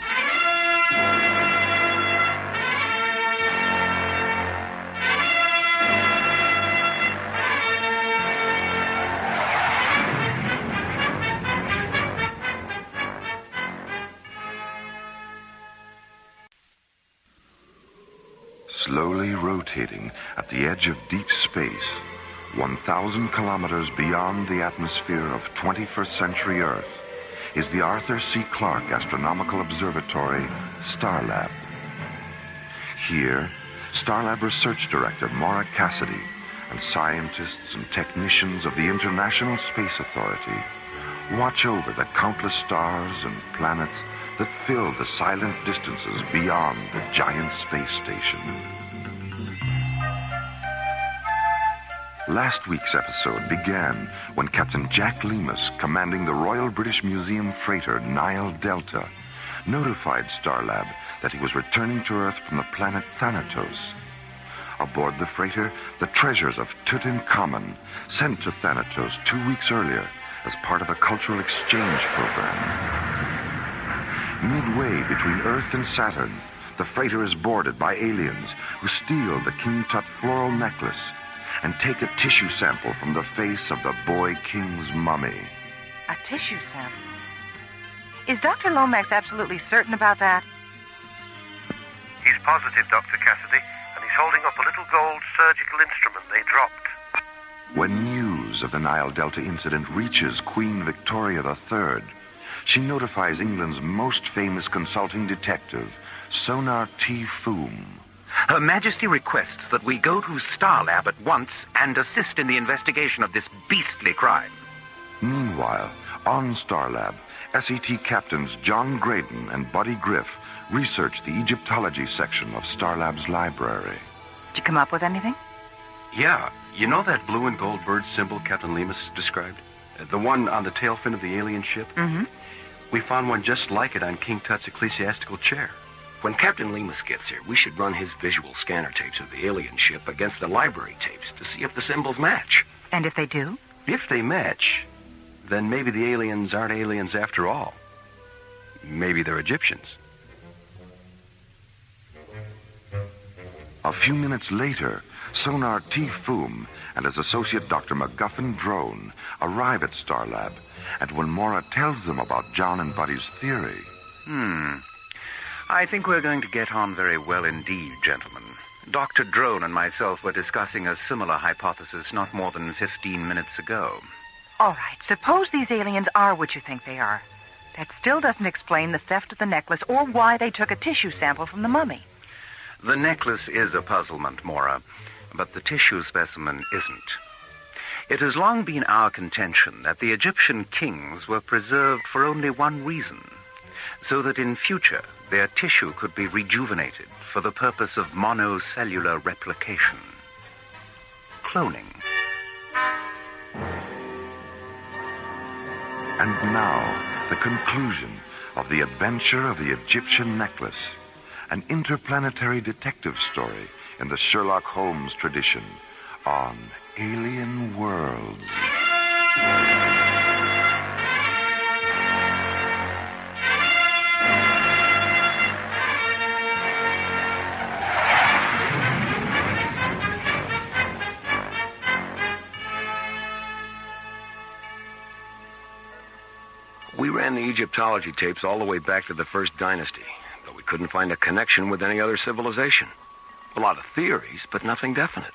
Slowly rotating at the edge of deep space, 1,000 kilometers beyond the atmosphere of 21st century Earth, is the Arthur C. Clarke Astronomical Observatory, Starlab. Here, Starlab Research Director Maura Cassidy and scientists and technicians of the International Space Authority watch over the countless stars and planets that fill the silent distances beyond the giant space station. Last week's episode began when Captain Jack Lemus, commanding the Royal British Museum freighter Nile Delta, notified Starlab that he was returning to Earth from the planet Thanatos. Aboard the freighter, the treasures of Tutankhamun, sent to Thanatos 2 weeks earlier as part of a cultural exchange program. Midway between Earth and Saturn, the freighter is boarded by aliens who steal the King Tut floral necklace and take a tissue sample from the face of the boy king's mummy. A tissue sample? Is Dr. Lomax absolutely certain about that? He's positive, Dr. Cassidy, and he's holding up a little gold surgical instrument they dropped. When news of the Nile Delta incident reaches Queen Victoria III, she notifies England's most famous consulting detective, Sonar T. Foom. Her Majesty requests that we go to Starlab at once and assist in the investigation of this beastly crime. Meanwhile, on Starlab, SET captains John Graydon and Buddy Griff research the Egyptology section of Starlab's library. Did you come up with anything? Yeah. You know that blue and gold bird symbol Captain Lemus described? The one on the tail fin of the alien ship? Mm-hmm. We found one just like it on King Tut's ecclesiastical chair. When Captain Lemus gets here, we should run his visual scanner tapes of the alien ship against the library tapes to see if the symbols match. And if they do? If they match, then maybe the aliens aren't aliens after all. Maybe they're Egyptians. A few minutes later, Sonar T. Foom and his associate Dr. McGuffin Drone arrive at Starlab, and when Maura tells them about John and Buddy's theory... I think we're going to get on very well indeed, gentlemen. Dr. Drone and myself were discussing a similar hypothesis not more than 15 minutes ago. All right, suppose these aliens are what you think they are. That still doesn't explain the theft of the necklace or why they took a tissue sample from the mummy. The necklace is a puzzlement, Maura, but the tissue specimen isn't. It has long been our contention that the Egyptian kings were preserved for only one reason, so that in future their tissue could be rejuvenated for the purpose of monocellular replication. Cloning. And now, the conclusion of the adventure of the Egyptian necklace, an interplanetary detective story in the Sherlock Holmes tradition on Alien Worlds. We ran the Egyptology tapes all the way back to the First Dynasty, but we couldn't find a connection with any other civilization. A lot of theories, but nothing definite.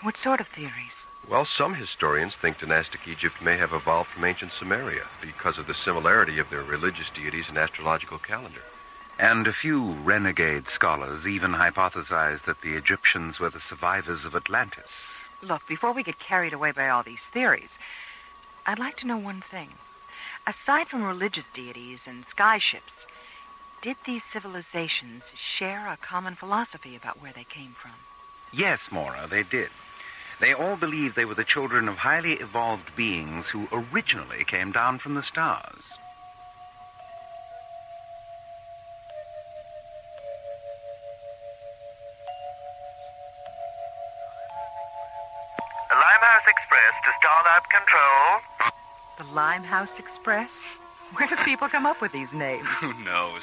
What sort of theories? Well, some historians think dynastic Egypt may have evolved from ancient Sumeria because of the similarity of their religious deities and astrological calendar. And a few renegade scholars even hypothesize that the Egyptians were the survivors of Atlantis. Look, before we get carried away by all these theories, I'd like to know one thing. Aside from religious deities and sky ships, did these civilizations share a common philosophy about where they came from? Yes, Maura, they did. They all believed they were the children of highly evolved beings who originally came down from the stars. Limehouse Express to Starlab Control. The Limehouse Express? Where do people come up with these names? Who knows?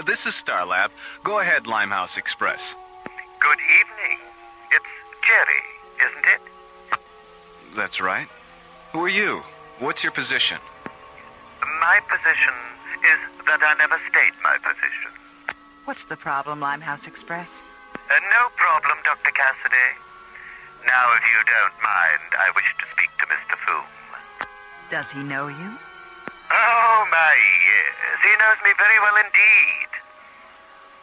This is Starlab. Go ahead, Limehouse Express. Good evening. It's Jerry, isn't it? That's right. Who are you? What's your position? My position is that I never state my position. What's the problem, Limehouse Express? No problem, Dr. Cassidy. Now, if you don't mind, I wish to speak to Mr. Foom. Does he know you? Oh, my, yes. He knows me very well indeed.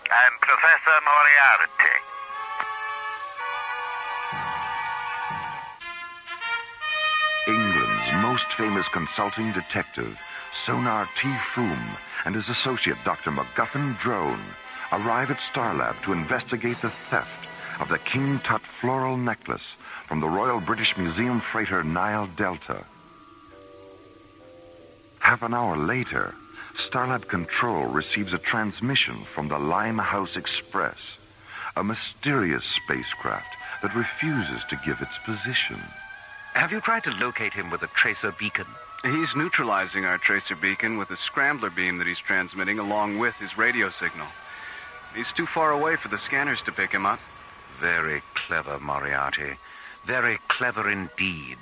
I'm Professor Moriarty. England's most famous consulting detective, Sonar T. Foom, and his associate, Dr. MacGuffin Drone, arrive at Starlab to investigate the theft of the King Tut floral necklace from the Royal British Museum freighter Nile Delta. Half an hour later, Starlab Control receives a transmission from the Limehouse Express, a mysterious spacecraft that refuses to give its position. Have you tried to locate him with a tracer beacon? He's neutralizing our tracer beacon with a scrambler beam that he's transmitting along with his radio signal. He's too far away for the scanners to pick him up. Very clever, Moriarty. Very clever indeed.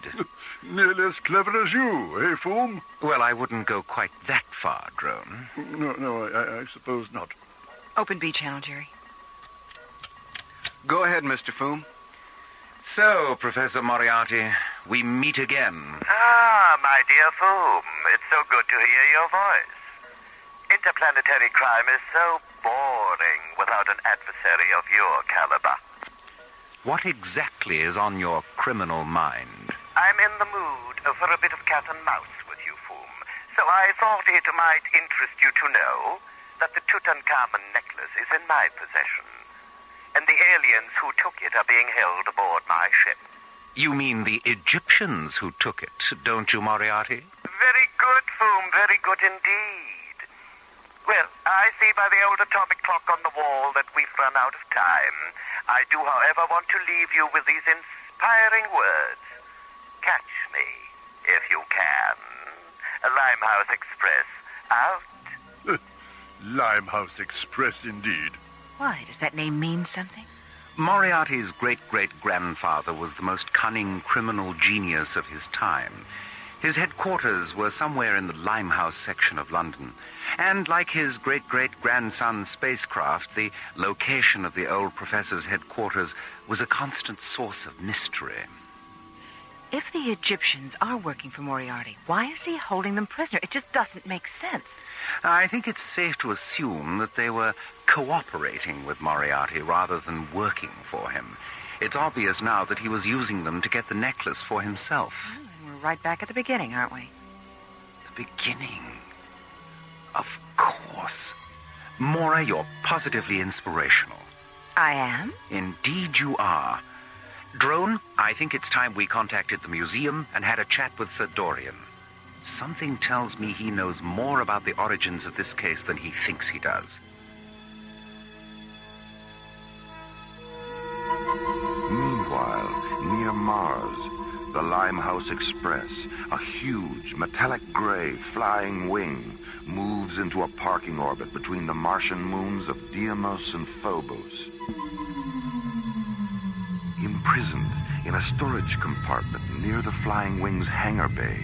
Nearly as clever as you, eh, Foom? Well, I wouldn't go quite that far, Drone. No, I suppose not. Open B channel, Jerry. Go ahead, Mr. Foom. So, Professor Moriarty, we meet again. Ah, my dear Foom, it's so good to hear your voice. Interplanetary crime is so boring without an adversary of your caliber. What exactly is on your criminal mind? I'm in the mood for a bit of cat and mouse with you, Foom. So I thought it might interest you to know that the Tutankhamun necklace is in my possession. And the aliens who took it are being held aboard my ship. You mean the Egyptians who took it, don't you, Moriarty? Very good, Foom, very good indeed. Well, I see by the old atomic clock on the wall that we've run out of time. I do, however, want to leave you with these inspiring words. Catch me, if you can. Limehouse Express, out. Limehouse Express, indeed. Why, does that name mean something? Moriarty's great-great-grandfather was the most cunning criminal genius of his time. His headquarters were somewhere in the Limehouse section of London. And like his great-great-grandson's spacecraft, the location of the old professor's headquarters was a constant source of mystery. If the Egyptians are working for Moriarty, why is he holding them prisoner? It just doesn't make sense. I think it's safe to assume that they were cooperating with Moriarty rather than working for him. It's obvious now that he was using them to get the necklace for himself. We're right back at the beginning, aren't we? The beginning? Of course. Maura, you're positively inspirational. I am? Indeed you are. Drone, I think it's time we contacted the museum and had a chat with Sir Dorian. Something tells me he knows more about the origins of this case than he thinks he does. Meanwhile, near Mars, the Limehouse Express, a huge metallic gray flying wing, moves into a parking orbit between the Martian moons of Deimos and Phobos. Imprisoned in a storage compartment near the flying wing's hangar bay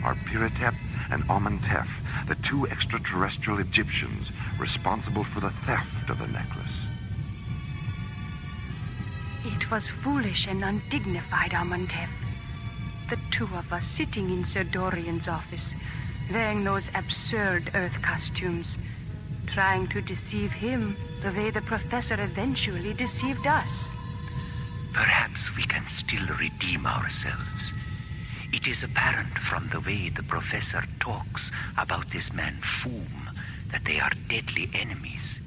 are Piratep and Amenhotep, the two extraterrestrial Egyptians responsible for the theft of the necklace. It was foolish and undignified, Amenhotep. The two of us sitting in Sir Dorian's office, wearing those absurd Earth costumes, trying to deceive him the way the professor eventually deceived us. Perhaps we can still redeem ourselves. It is apparent from the way the professor talks about this man Foom that they are deadly enemies.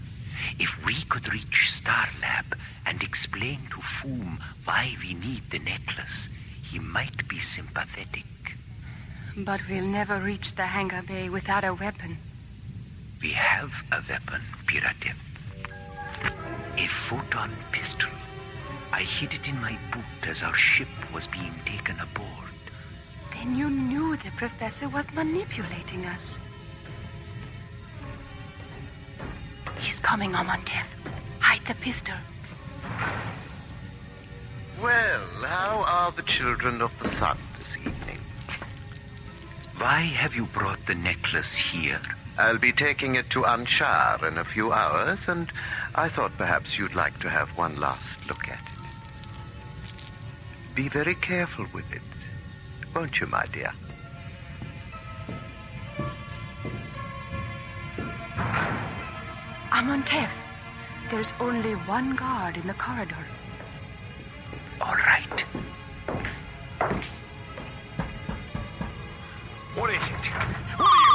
If we could reach Starlab and explain to Foom why we need the necklace, he might be sympathetic. But we'll never reach the hangar bay without a weapon. We have a weapon, Piratep. A photon pistol. I hid it in my boot as our ship was being taken aboard. Then you knew the professor was manipulating us. He's coming, Amenhotep. Hide the pistol. Well, how are the children of the sun this evening? Why have you brought the necklace here? I'll be taking it to Anshar in a few hours, and I thought perhaps you'd like to have one last look at it. Be very careful with it, won't you, my dear? Amenhotep, there's only one guard in the corridor. All right. What is it? What are you...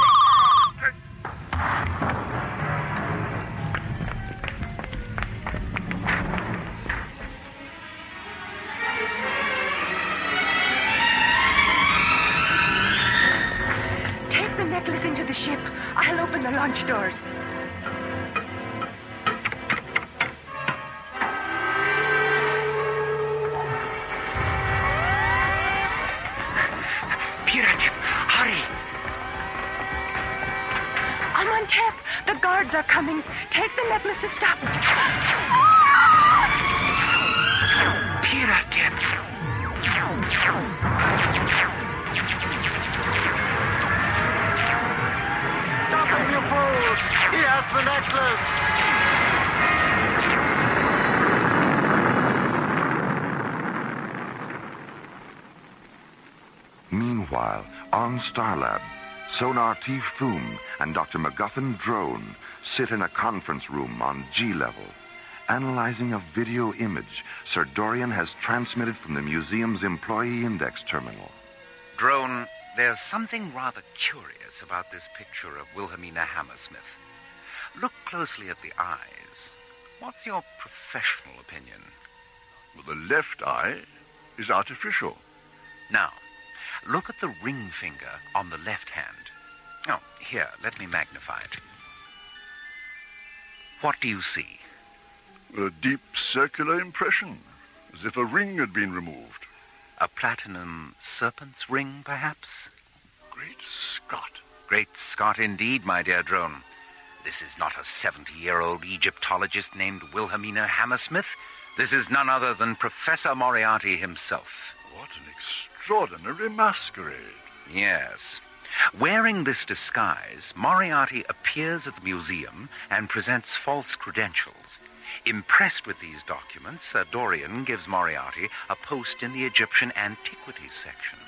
Take the necklace into the ship. I'll open the launch doors. The guards are coming. Take the necklace and stop them. Piratep! Stop him, you fools! He has the necklace! Meanwhile, on Starlab, Sonar T. Foom and Dr. MacGuffin Drone sit in a conference room on G-level, analyzing a video image Sir Dorian has transmitted from the museum's employee index terminal. Drone, there's something rather curious about this picture of Wilhelmina Hammersmith. Look closely at the eyes. What's your professional opinion? Well, the left eye is artificial. Now, look at the ring finger on the left hand. Oh, here, let me magnify it. What do you see? A deep circular impression, as if a ring had been removed. A platinum serpent's ring, perhaps? Great Scott. Great Scott indeed, my dear Drone. This is not a 70-year-old Egyptologist named Wilhelmina Hammersmith. This is none other than Professor Moriarty himself. What an extraordinary masquerade. Yes. Wearing this disguise, Moriarty appears at the museum and presents false credentials. Impressed with these documents, Sir Dorian gives Moriarty a post in the Egyptian Antiquities section.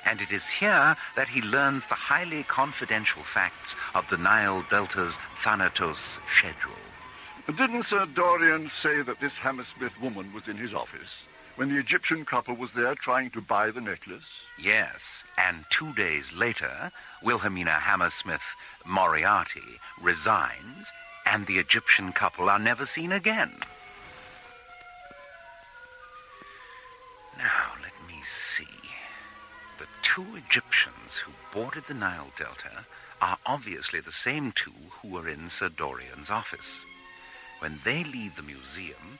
And it is here that he learns the highly confidential facts of the Nile Delta's Thanatos schedule. Didn't Sir Dorian say that this Hammersmith woman was in his office when the Egyptian couple was there trying to buy the necklace? Yes, and 2 days later, Wilhelmina Hammersmith Moriarty resigns, and the Egyptian couple are never seen again. Now, let me see. The two Egyptians who boarded the Nile Delta are obviously the same two who were in Sir Dorian's office. When they leave the museum,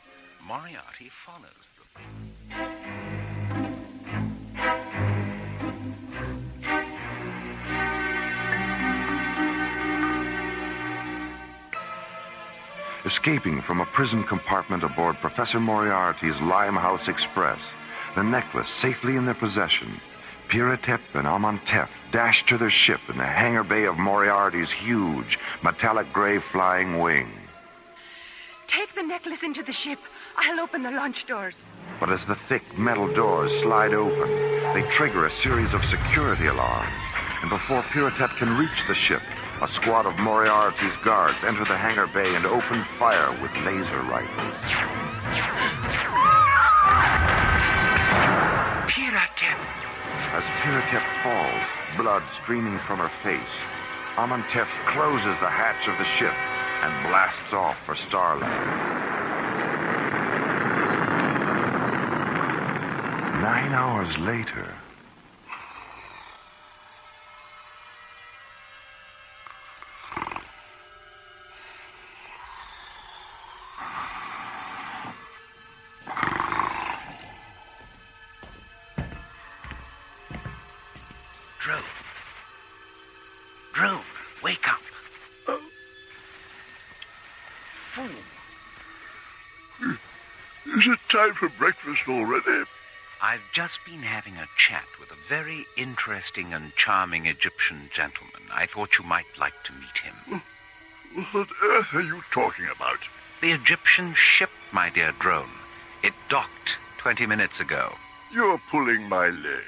Moriarty follows them. Escaping from a prison compartment aboard Professor Moriarty's Limehouse Express, the necklace safely in their possession, Piratep and Amenhotep dashed to their ship in the hangar bay of Moriarty's huge, metallic gray flying wing. Take the necklace into the ship. I'll open the launch doors. But as the thick metal doors slide open, they trigger a series of security alarms. And before Piratep can reach the ship, a squad of Moriarty's guards enter the hangar bay and open fire with laser rifles. Piratep! As Piratep falls, blood streaming from her face, Amenhotep closes the hatch of the ship and blasts off for Starlab. 9 hours later... Drone, wake up. Fool. Is it time for breakfast already? I've just been having a chat with a very interesting and charming Egyptian gentleman. I thought you might like to meet him. What on earth are you talking about? The Egyptian ship, my dear Drone. It docked 20 minutes ago. You're pulling my leg.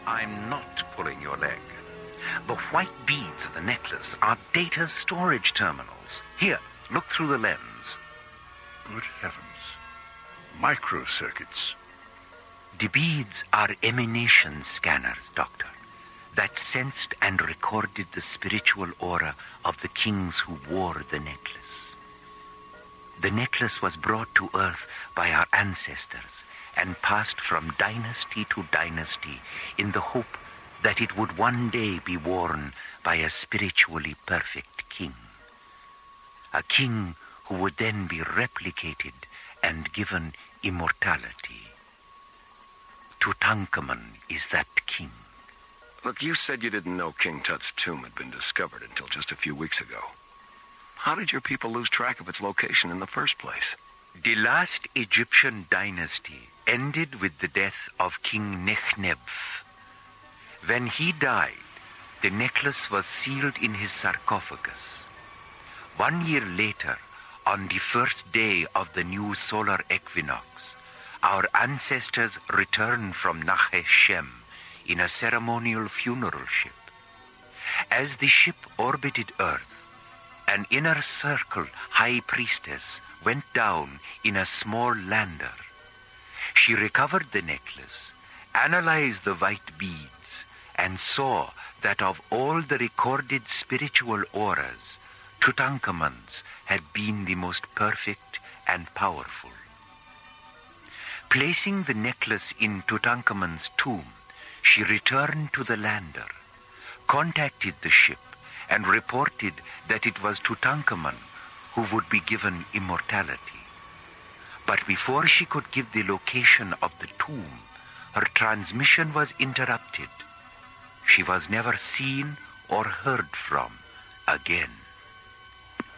I'm not pulling your leg. The white beads of the necklace are data storage terminals. Here, look through the lens. Good heavens. Microcircuits. The beads are emanation scanners, Doctor, that sensed and recorded the spiritual aura of the kings who wore the necklace. The necklace was brought to Earth by our ancestors and passed from dynasty to dynasty in the hope that it would one day be worn by a spiritually perfect king. A king who would then be replicated and given immortality. Tutankhamun is that king. Look, you said you didn't know King Tut's tomb had been discovered until just a few weeks ago. How did your people lose track of its location in the first place? The last Egyptian dynasty ended with the death of King Nechneb. When he died, the necklace was sealed in his sarcophagus. 1 year later, on the first day of the new solar equinox, our ancestors returned from Naheshem in a ceremonial funeral ship. As the ship orbited Earth, an inner circle high priestess went down in a small lander. She recovered the necklace, analyzed the white beads, and saw that of all the recorded spiritual auras, Tutankhamun's had been the most perfect and powerful. Placing the necklace in Tutankhamun's tomb, she returned to the lander, contacted the ship, and reported that it was Tutankhamun who would be given immortality. But before she could give the location of the tomb, her transmission was interrupted. She was never seen or heard from again.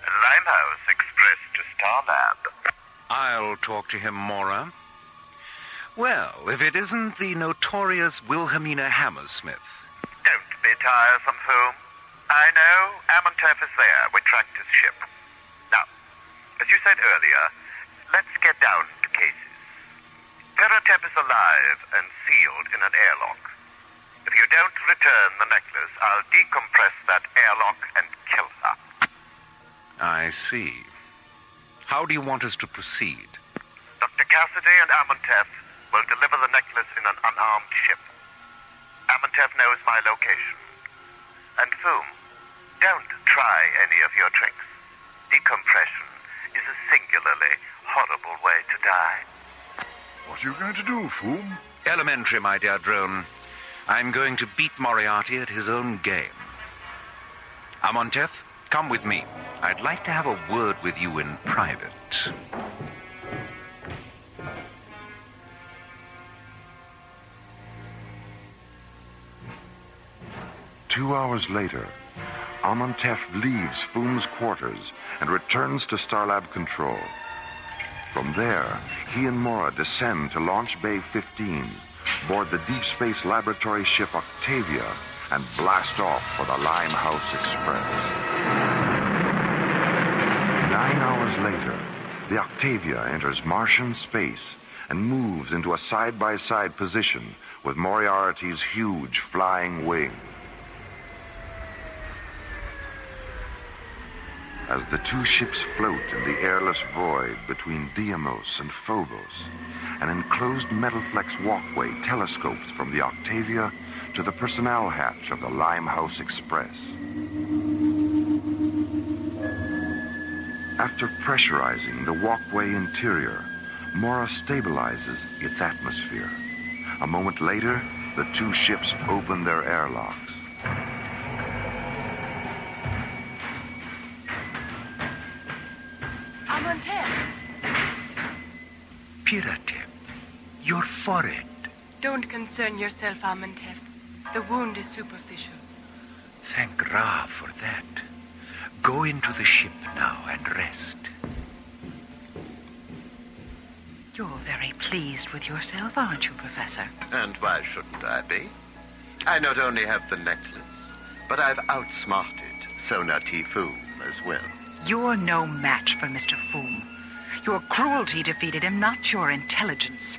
Limehouse Express to Starlab. I'll talk to him, Mora. Well, if it isn't the notorious Wilhelmina Hammersmith. Don't be tiresome, Foom. I know Amenhotep is there. We tracked his ship. Now, as you said earlier, let's get down to cases. Piratep is alive and sealed in an airlock. If you don't return the necklace, I'll decompress that airlock and kill her. I see. How do you want us to proceed? Dr. Cassidy and Amenhotep will deliver the necklace in an unarmed ship. Amenhotep knows my location. And Foom, Don't try any of your tricks. Decompression is a singularly horrible way to die. What are you going to do, Foom? Elementary, my dear drone. I'm going to beat Moriarty at his own game. Amontef, come with me. I'd like to have a word with you in private. Two hours later, Amontef leaves Foom's quarters and returns to Starlab control. From there, he and Mora descend to Launch Bay 15, board the Deep Space Laboratory ship Octavia, and blast off for the Limehouse Express. 9 hours later, the Octavia enters Martian space and moves into a side-by-side position with Moriarty's huge flying wing. As the two ships float in the airless void between Deimos and Phobos, an enclosed metal flex walkway telescopes from the Octavia to the personnel hatch of the Limehouse Express. After pressurizing the walkway interior, Mora stabilizes its atmosphere. A moment later, the two ships open their airlocks. Piratep, your forehead. Don't concern yourself, Amontef. The wound is superficial. Thank Ra for that. Go into the ship now and rest. You're very pleased with yourself, aren't you, Professor? And why shouldn't I be? I not only have the necklace, but I've outsmarted Sona Tifu as well. You're no match for Mr. Foom. Your cruelty defeated him, not your intelligence.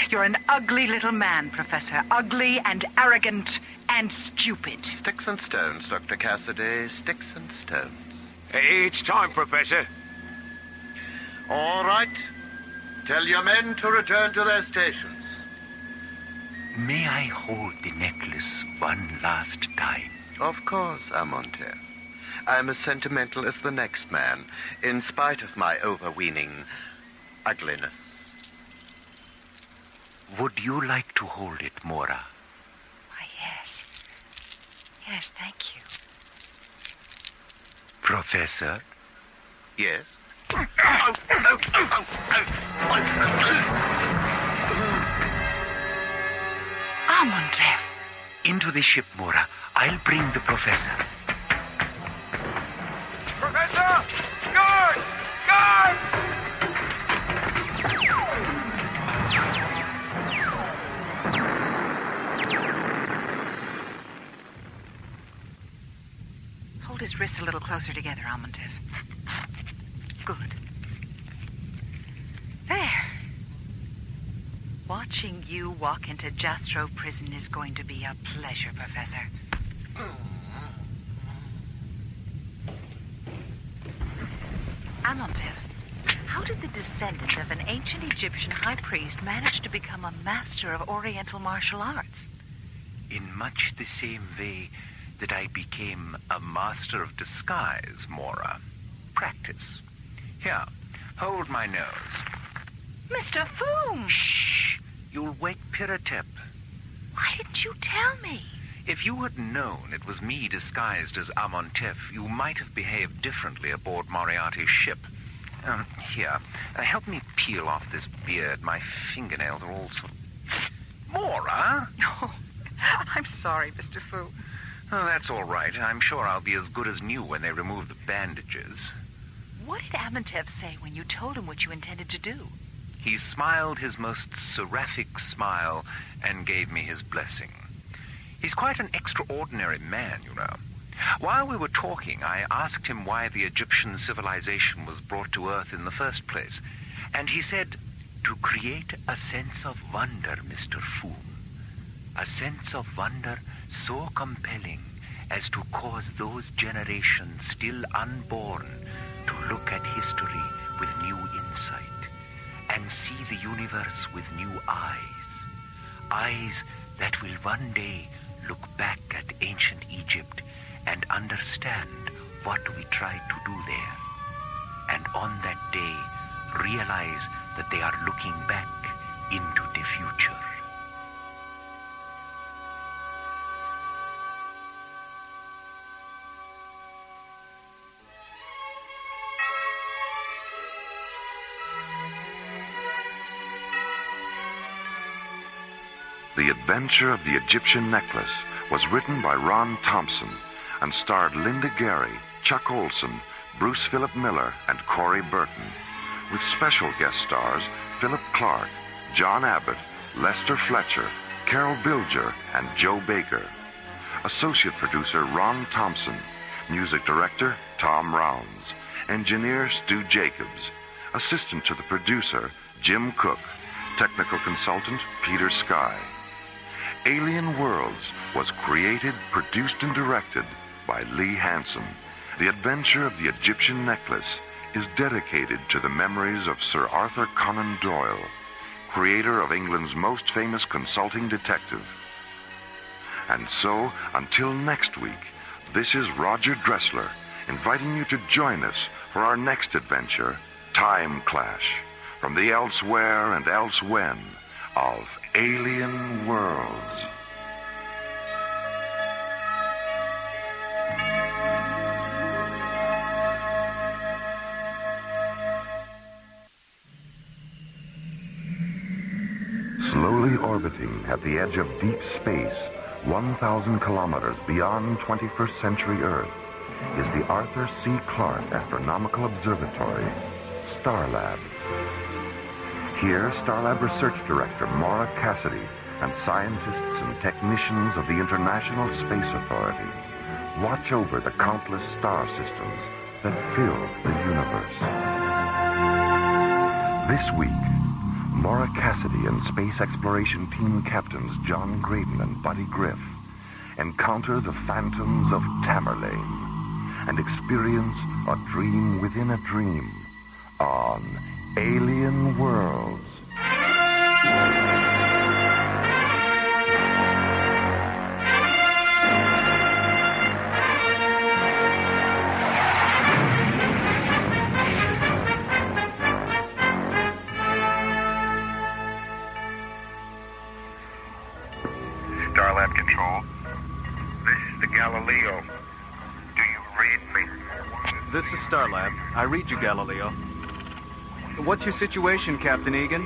You're an ugly little man, Professor. Ugly and arrogant and stupid. Sticks and stones, Dr. Cassidy. Sticks and stones. It's time, Professor. All right. Tell your men to return to their stations. May I hold the necklace one last time? Of course, Amontef. I'm as sentimental as the next man, in spite of my overweening ugliness. Would you like to hold it, Mora? Why, yes. Yes, thank you. Professor? Yes? Amontef! Into the ship, Mora. I'll bring the professor. Professor! Guards! Guards! Hold his wrists a little closer together, Amontef. Good. There. Watching you walk into Jastro prison is going to be a pleasure, Professor. Amontef, how did the descendant of an ancient Egyptian high priest manage to become a master of Oriental martial arts? In much the same way that I became a master of disguise, Mora. Practice. Here, hold my nose. Mr. Foom! Shh! You'll wake Piratep. Why didn't you tell me? If you had known it was me disguised as Amontef, you might have behaved differently aboard Moriarty's ship. Here, help me peel off this beard. My fingernails are all sort of... Mora? Oh, I'm sorry, Mr. Foom. Oh, that's all right. I'm sure I'll be as good as new when they remove the bandages. What did Amontef say when you told him what you intended to do? He smiled his most seraphic smile and gave me his blessing. He's quite an extraordinary man, you know. While we were talking, I asked him why the Egyptian civilization was brought to Earth in the first place. And he said, to create a sense of wonder, Mr. Foom. A sense of wonder so compelling as to cause those generations still unborn to look at history with new insight and see the universe with new eyes. Eyes that will one day look back at ancient Egypt and understand what we tried to do there. And on that day, realize that they are looking back into the future. The Adventure of the Egyptian Necklace was written by Ron Thompson and starred Linda Gary, Chuck Olson, Bruce Philip Miller, and Corey Burton, with special guest stars Philip Clark, John Abbott, Lester Fletcher, Carol Bilger, and Joe Baker. Associate producer Ron Thompson, music director Tom Rounds, engineer Stu Jacobs, assistant to the producer Jim Cook, technical consultant Peter Sky. Alien Worlds was created, produced, and directed by Lee Hansen. The Adventure of the Egyptian Necklace is dedicated to the memories of Sir Arthur Conan Doyle, creator of England's most famous consulting detective. And so, until next week, this is Roger Dressler, inviting you to join us for our next adventure, Time Clash, from the elsewhere and elsewhen of Alien Worlds. Slowly orbiting at the edge of deep space, 1,000 kilometers beyond 21st century Earth, is the Arthur C. Clarke Astronomical Observatory, Starlab. Here, Starlab Research Director Maura Cassidy and scientists and technicians of the International Space Authority watch over the countless star systems that fill the universe. This week, Maura Cassidy and Space Exploration Team Captains John Graydon and Buddy Griff encounter the phantoms of Tamarlane and experience a dream within a dream on Alien Worlds. Starlab Control. This is the Galileo. Do you read me? This is Starlab. I read you, Galileo. What's your situation, Captain Egan?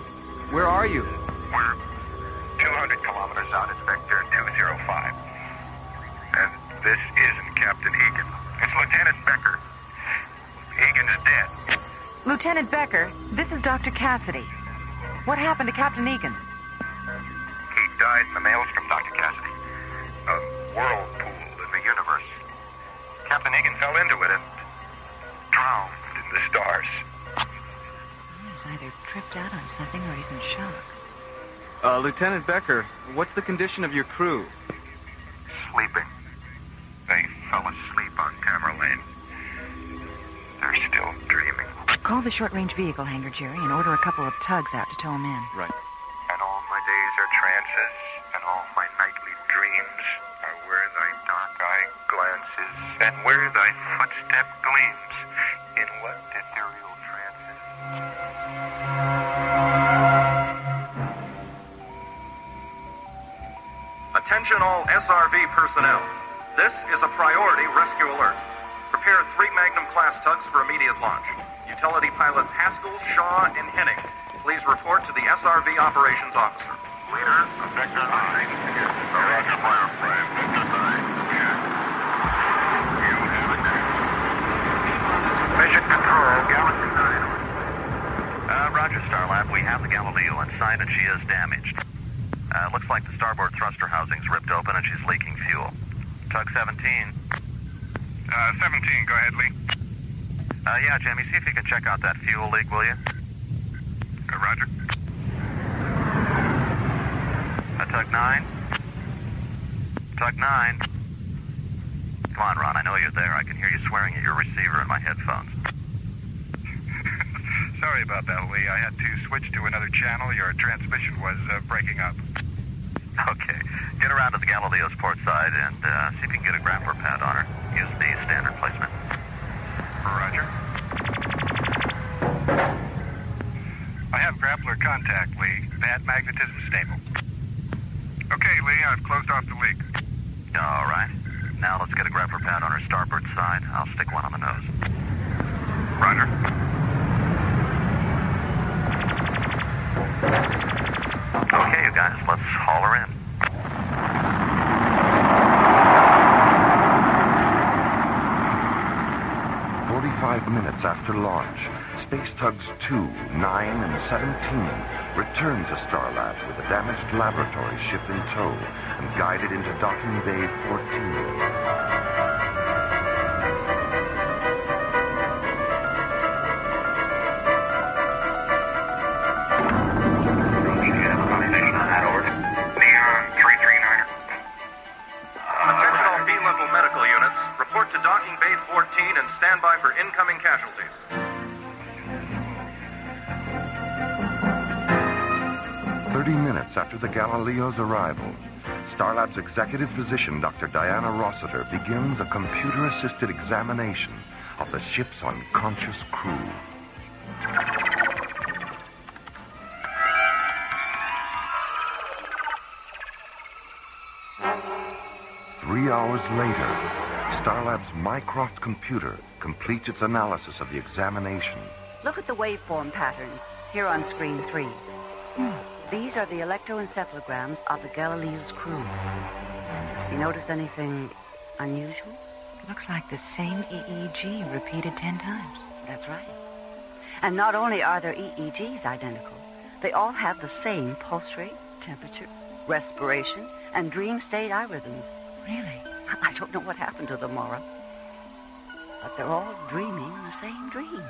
Where are you? We're 200 kilometers out at Vector 205. And this isn't Captain Egan. It's Lieutenant Becker. Egan is dead. Lieutenant Becker, this is Dr. Cassidy. What happened to Captain Egan? He died in the Maelstrom, Dr. Cassidy. A whirlpool in the universe. Captain Egan fell into it and drowned in the stars. He's either tripped out on something or he's in shock. Lieutenant Becker, what's the condition of your crew? Sleeping. They fell asleep on Tamarlane. They're still dreaming. Call the short-range vehicle hangar, Jerry, and order a couple of tugs out to tow him in. Right. And all my days are trances, and all my nightly dreams are where thy dark eye glances, and where thy footstep gleams. In what ethereal trances? Attention all SRV personnel. This is a priority rescue alert. Prepare 3 Magnum-class tugs for immediate launch. Utility pilots Haskell, Shaw, and Henning. Please report to the SRV operations officer. Leader, Vector 9. Roger, Firefly. Vector 9. Here. You have it there. Mission Control, Galaxy 9. Roger, Starlab. We have the Galileo inside and she is damaged. Looks like the starboard thruster housing's ripped open and she's leaking fuel. Tug 17. 17, go ahead, Lee. Yeah, Jimmy, see if you can check out that fuel leak, will you? Roger. Tug 9. Tug 9. Come on, Ron, I know you're there. I can hear you swearing at your receiver in my headphones. Sorry about that, Lee. I had to switch to another channel. Your transmission was breaking up. Okay. Get around to the Galileo's port side and see if you can get a grappler pad on her. Use the standard placement. Roger. I have grappler contact, Lee. Bad magnetism stable. Okay, Lee, I've closed off the leak. All right. Now let's get a grappler pad on her starboard side. I'll stick one on the nose. Roger. Okay, you guys, let's haul her in. Minutes after launch, Space Tugs 2, 9, and 17 returned to Starlab with a damaged laboratory ship in tow and guided into Docking Bay 14. Attention all B-level medical units. Report to Docking Bay 14 and stand by for incoming casualties. Minutes after the Galileo's arrival, Starlab's executive physician, Dr. Diana Rossiter, begins a computer-assisted examination of the ship's unconscious crew. Three hours later, Starlab's Mycroft computer completes its analysis of the examination. Look at the waveform patterns here on screen 3. These are the electroencephalograms of the Galileo's crew. You notice anything unusual? Looks like the same EEG repeated 10 times. That's right. And not only are their EEGs identical, they all have the same pulse rate, temperature, respiration, and dream state eye rhythms. Really? I don't know what happened to them, Maura. But they're all dreaming the same dream.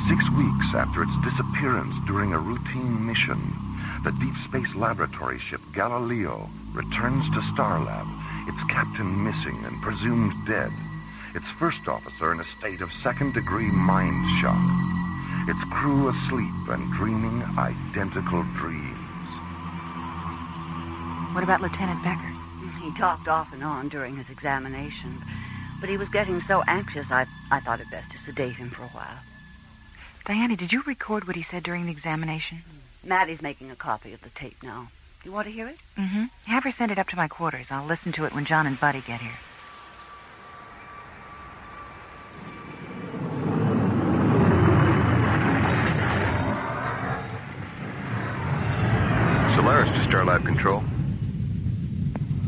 6 weeks after its disappearance during a routine mission, the Deep Space Laboratory ship Galileo returns to Starlab, its captain missing and presumed dead, its first officer in a state of second-degree mind shock, its crew asleep and dreaming identical dreams. What about Lieutenant Becker? He talked off and on during his examination, but he was getting so anxious I thought it best to sedate him for a while. Diana, did you record what he said during the examination? Maddie's making a copy of the tape now. You want to hear it? Mm-hmm. Have her send it up to my quarters. I'll listen to it when John and Buddy get here. Solaris to Starlab Control.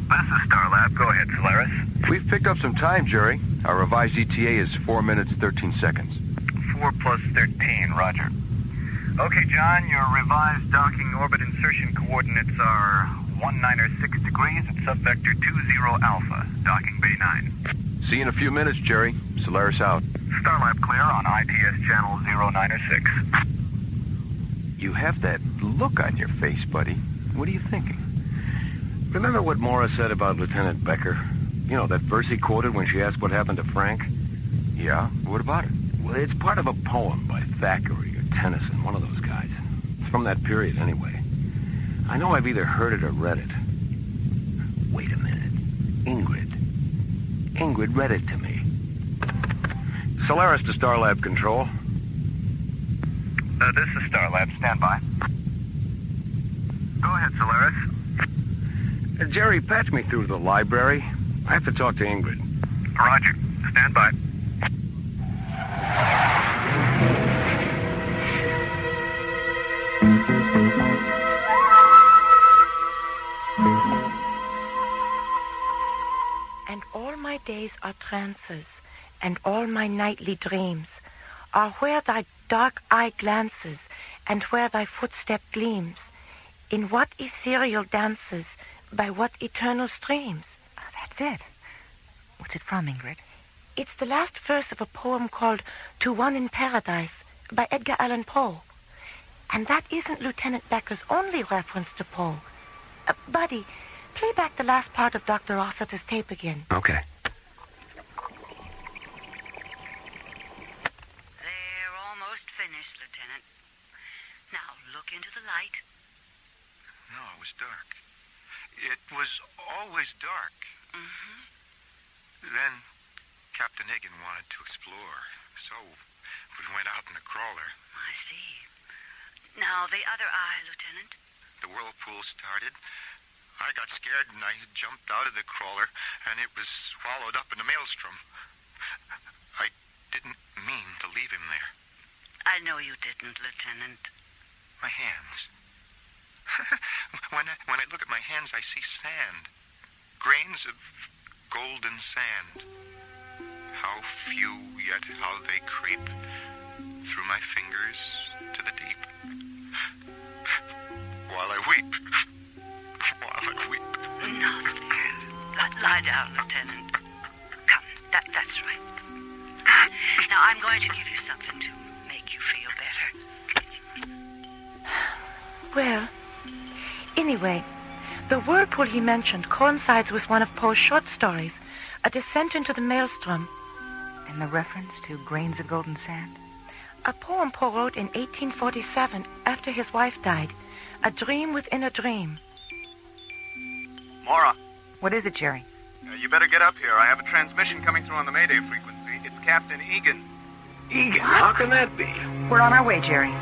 This is Starlab. Go ahead, Solaris. We've picked up some time, Jerry. Our revised ETA is 4 minutes, 13 seconds. 4 plus 13, roger. Okay, John, your revised docking orbit insertion coordinates are 196 degrees at subvector 20 Alpha, Docking Bay 9. See you in a few minutes, Jerry. Solaris out. Starlab clear on ITS channel 096. You have that look on your face, buddy. What are you thinking? Remember what Maura said about Lieutenant Becker? You know, that verse he quoted when she asked what happened to Frank? Yeah? What about it? Well, it's part of a poem by Thackeray or Tennyson, one of those guys. It's from that period, anyway. I know I've either heard it or read it. Wait a minute. Ingrid read it to me. Solaris to Starlab Control. This is Starlab. Stand by. Go ahead, Solaris. Jerry, patch me through to the library. I have to talk to Ingrid. Roger. Stand by. And all my days are trances, and all my nightly dreams are where thy dark eye glances, and where thy footstep gleams, in what ethereal dances, by what eternal streams. Oh, that's it. What's it from, Ingrid? It's the last verse of a poem called To One in Paradise by Edgar Allan Poe. And that isn't Lieutenant Becker's only reference to Poe. Buddy, play back the last part of Dr. Rossiter's tape again. Okay. They're almost finished, Lieutenant. Now look into the was always dark. Mm-hmm. Then Captain Egan wanted to explore, so we went out in the crawler. I see. Now, the other eye, Lieutenant. The whirlpool started. I got scared and I jumped out of the crawler, and it was swallowed up in the Maelstrom. I didn't mean to leave him there. I know you didn't, Lieutenant. My hands. When I look at my hands, I see sand. Grains of golden sand. How few, yet how they creep through my fingers to the deep. While I weep. While I weep. No, lie down, Lieutenant. Come, that's right. Now, I'm going to give you something to make you feel better. Well, anyway, the whirlpool he mentioned coincides with one of Poe's short stories, A Descent into the Maelstrom. And the reference to grains of golden sand? A poem Poe wrote in 1847 after his wife died. A dream within a dream. Mora. What is it, Jerry? You better get up here. I have a transmission coming through on the Mayday frequency. It's Captain Egan. Egan? How can that be? We're on our way, Jerry.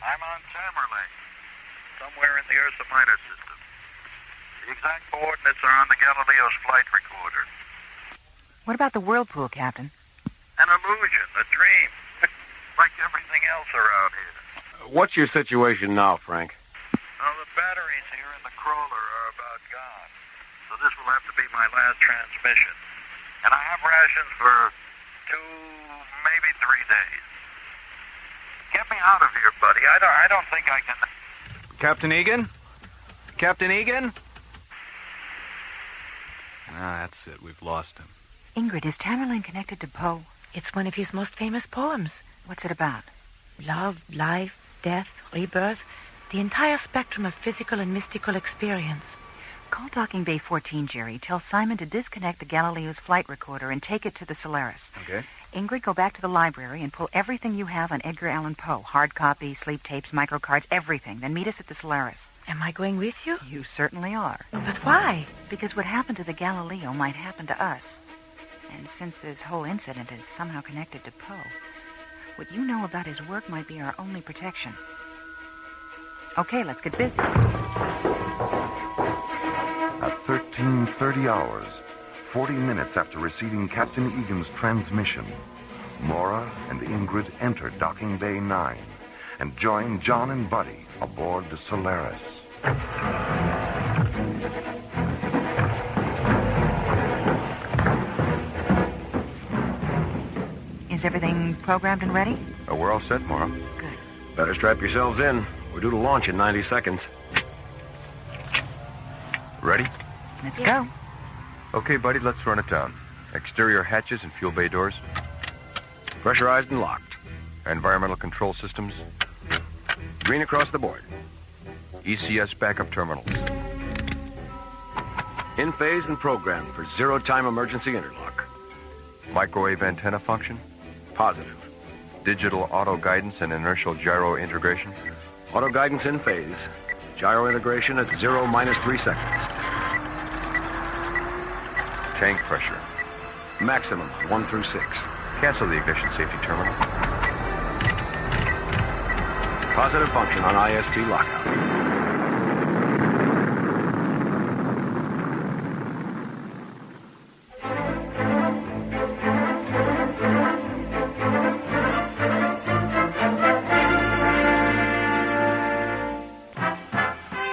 I'm on Tamarlane, somewhere in the Ursa Minor system. The exact coordinates are on the Galileo's flight recorder. What about the whirlpool, Captain? An illusion, a dream, like everything else around here. What's your situation now, Frank? Well, the batteries here in the crawler are about gone, so this will have to be my last transmission. And I have rations for 2, maybe 3 days. Get me out of here, buddy. I don't think I can... Captain Egan? Captain Egan? That's it. We've lost him. Ingrid, is Tamarlane connected to Poe? It's one of his most famous poems. What's it about? Love, life, death, rebirth, the entire spectrum of physical and mystical experience. Call Docking Bay 14, Jerry. Tell Simon to disconnect the Galileo's flight recorder and take it to the Solaris. Okay. Ingrid, go back to the library and pull everything you have on Edgar Allan Poe. Hard copies, sleep tapes, microcards, everything. Then meet us at the Solaris. Am I going with you? You certainly are. But why? Because what happened to the Galileo might happen to us. And since this whole incident is somehow connected to Poe, what you know about his work might be our only protection. Okay, let's get busy. At 13:30 hours, 40 minutes after receiving Captain Egan's transmission, Mora and Ingrid entered Docking Bay 9 and joined John and Buddy aboard the Solaris. Is everything programmed and ready? We're all set, Mora. Good. Better strap yourselves in. We're due to launch in 90 seconds. Ready? Let's go. Okay, buddy, let's run it down. Exterior hatches and fuel bay doors. Pressurized and locked. Environmental control systems. Green across the board. ECS backup terminals. In phase and programmed for zero-time emergency interlock. Microwave antenna function. Positive. Digital auto guidance and inertial gyro integration. Auto guidance in phase. Gyro integration at 0-3 seconds. Tank pressure. Maximum 1 through 6. Cancel the ignition safety terminal. Positive function on IST lockout.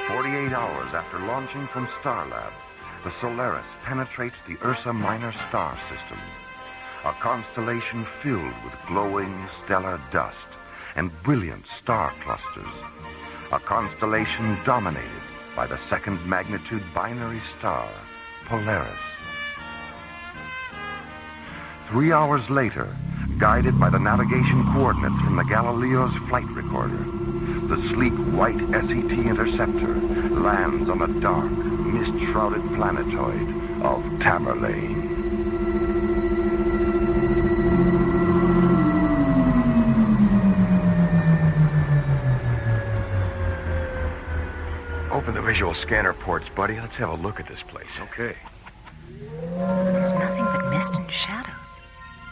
48 hours after launching from Starlab, the Solaris penetrates the Ursa Minor star system, a constellation filled with glowing stellar dust and brilliant star clusters, a constellation dominated by the second magnitude binary star, Polaris. 3 hours later, guided by the navigation coordinates from the Galileo's flight recorder, the sleek white SET interceptor lands on the dark, mist-shrouded planetoid of Tamarlane. Open the visual scanner ports, buddy. Let's have a look at this place. Okay. There's nothing but mist and shadows.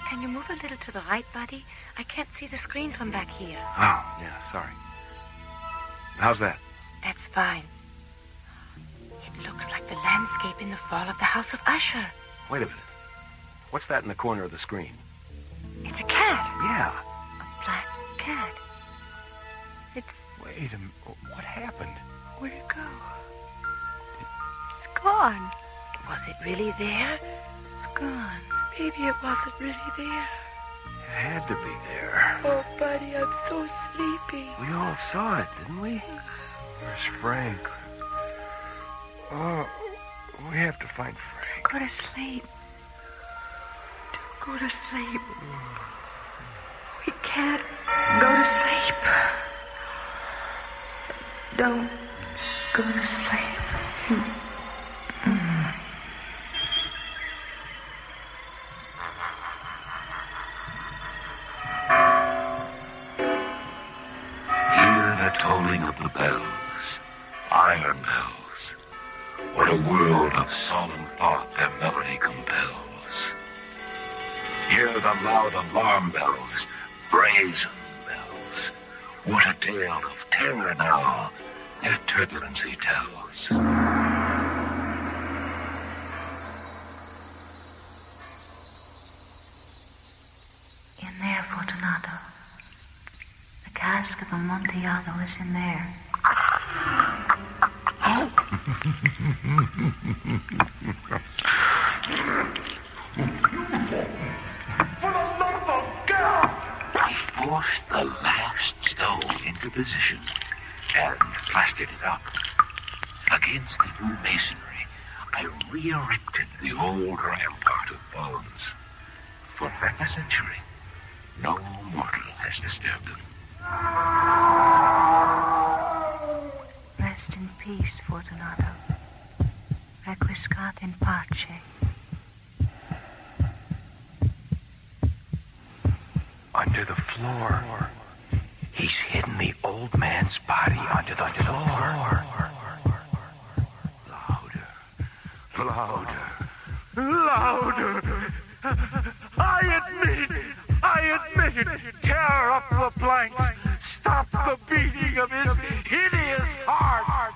Can you move a little to the right, buddy? I can't see the screen from back here. Oh, yeah, sorry. How's that? That's fine. It looks like the landscape in the fall of the House of Usher. Wait a minute. What's that in the corner of the screen? It's a cat. Yeah. A black cat. It's... Wait a minute. What happened? Where'd it go? It's gone. Was it really there? It's gone. Maybe it wasn't really there. It had to be there. Oh, buddy, I'm so sleepy. We all saw it, didn't we? Where's Frank? Oh, we have to find Frank. Go to sleep. Don't go to sleep. We can't go to sleep. Don't go to sleep. Hear the tolling of the bells, iron bells. What a world of solemn thought their melody compels. Hear the loud alarm bells, brazen bells. What a tale of terror now their turbulency tells. In there, Fortunato. The cask of Amontillado is in there. For the love of God! I forced the last stone into position and plastered it up. Against the new masonry, I re-erected the old rampart of bones. For half a century, no mortal has disturbed them. Rest in peace, Fortunato. Requiescat in pace. Under the floor. He's hidden the old man's body under the floor. Louder. Louder! I admit it! Tear up the planks! Stop the beating of his hideous heart!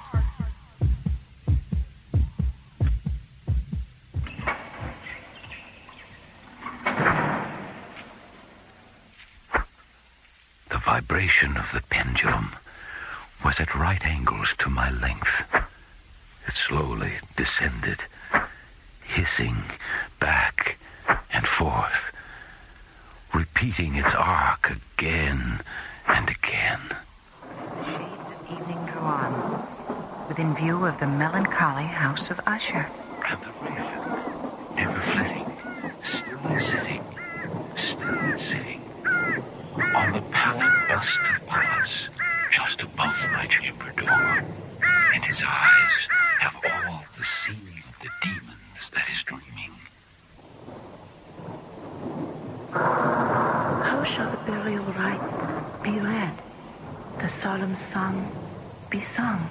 The vibration of the pendulum was at right angles to my length. It slowly descended, hissing back and forth, repeating its arc again and again. As the shades of evening drew on, within view of the melancholy House of Usher. And the raven, never flitting, still sitting, on the pallid bust of Pallas, just above my chamber door. And his eyes have all the seeing of the demons that is dreaming. How shall the burial rite be read? The solemn song be sung?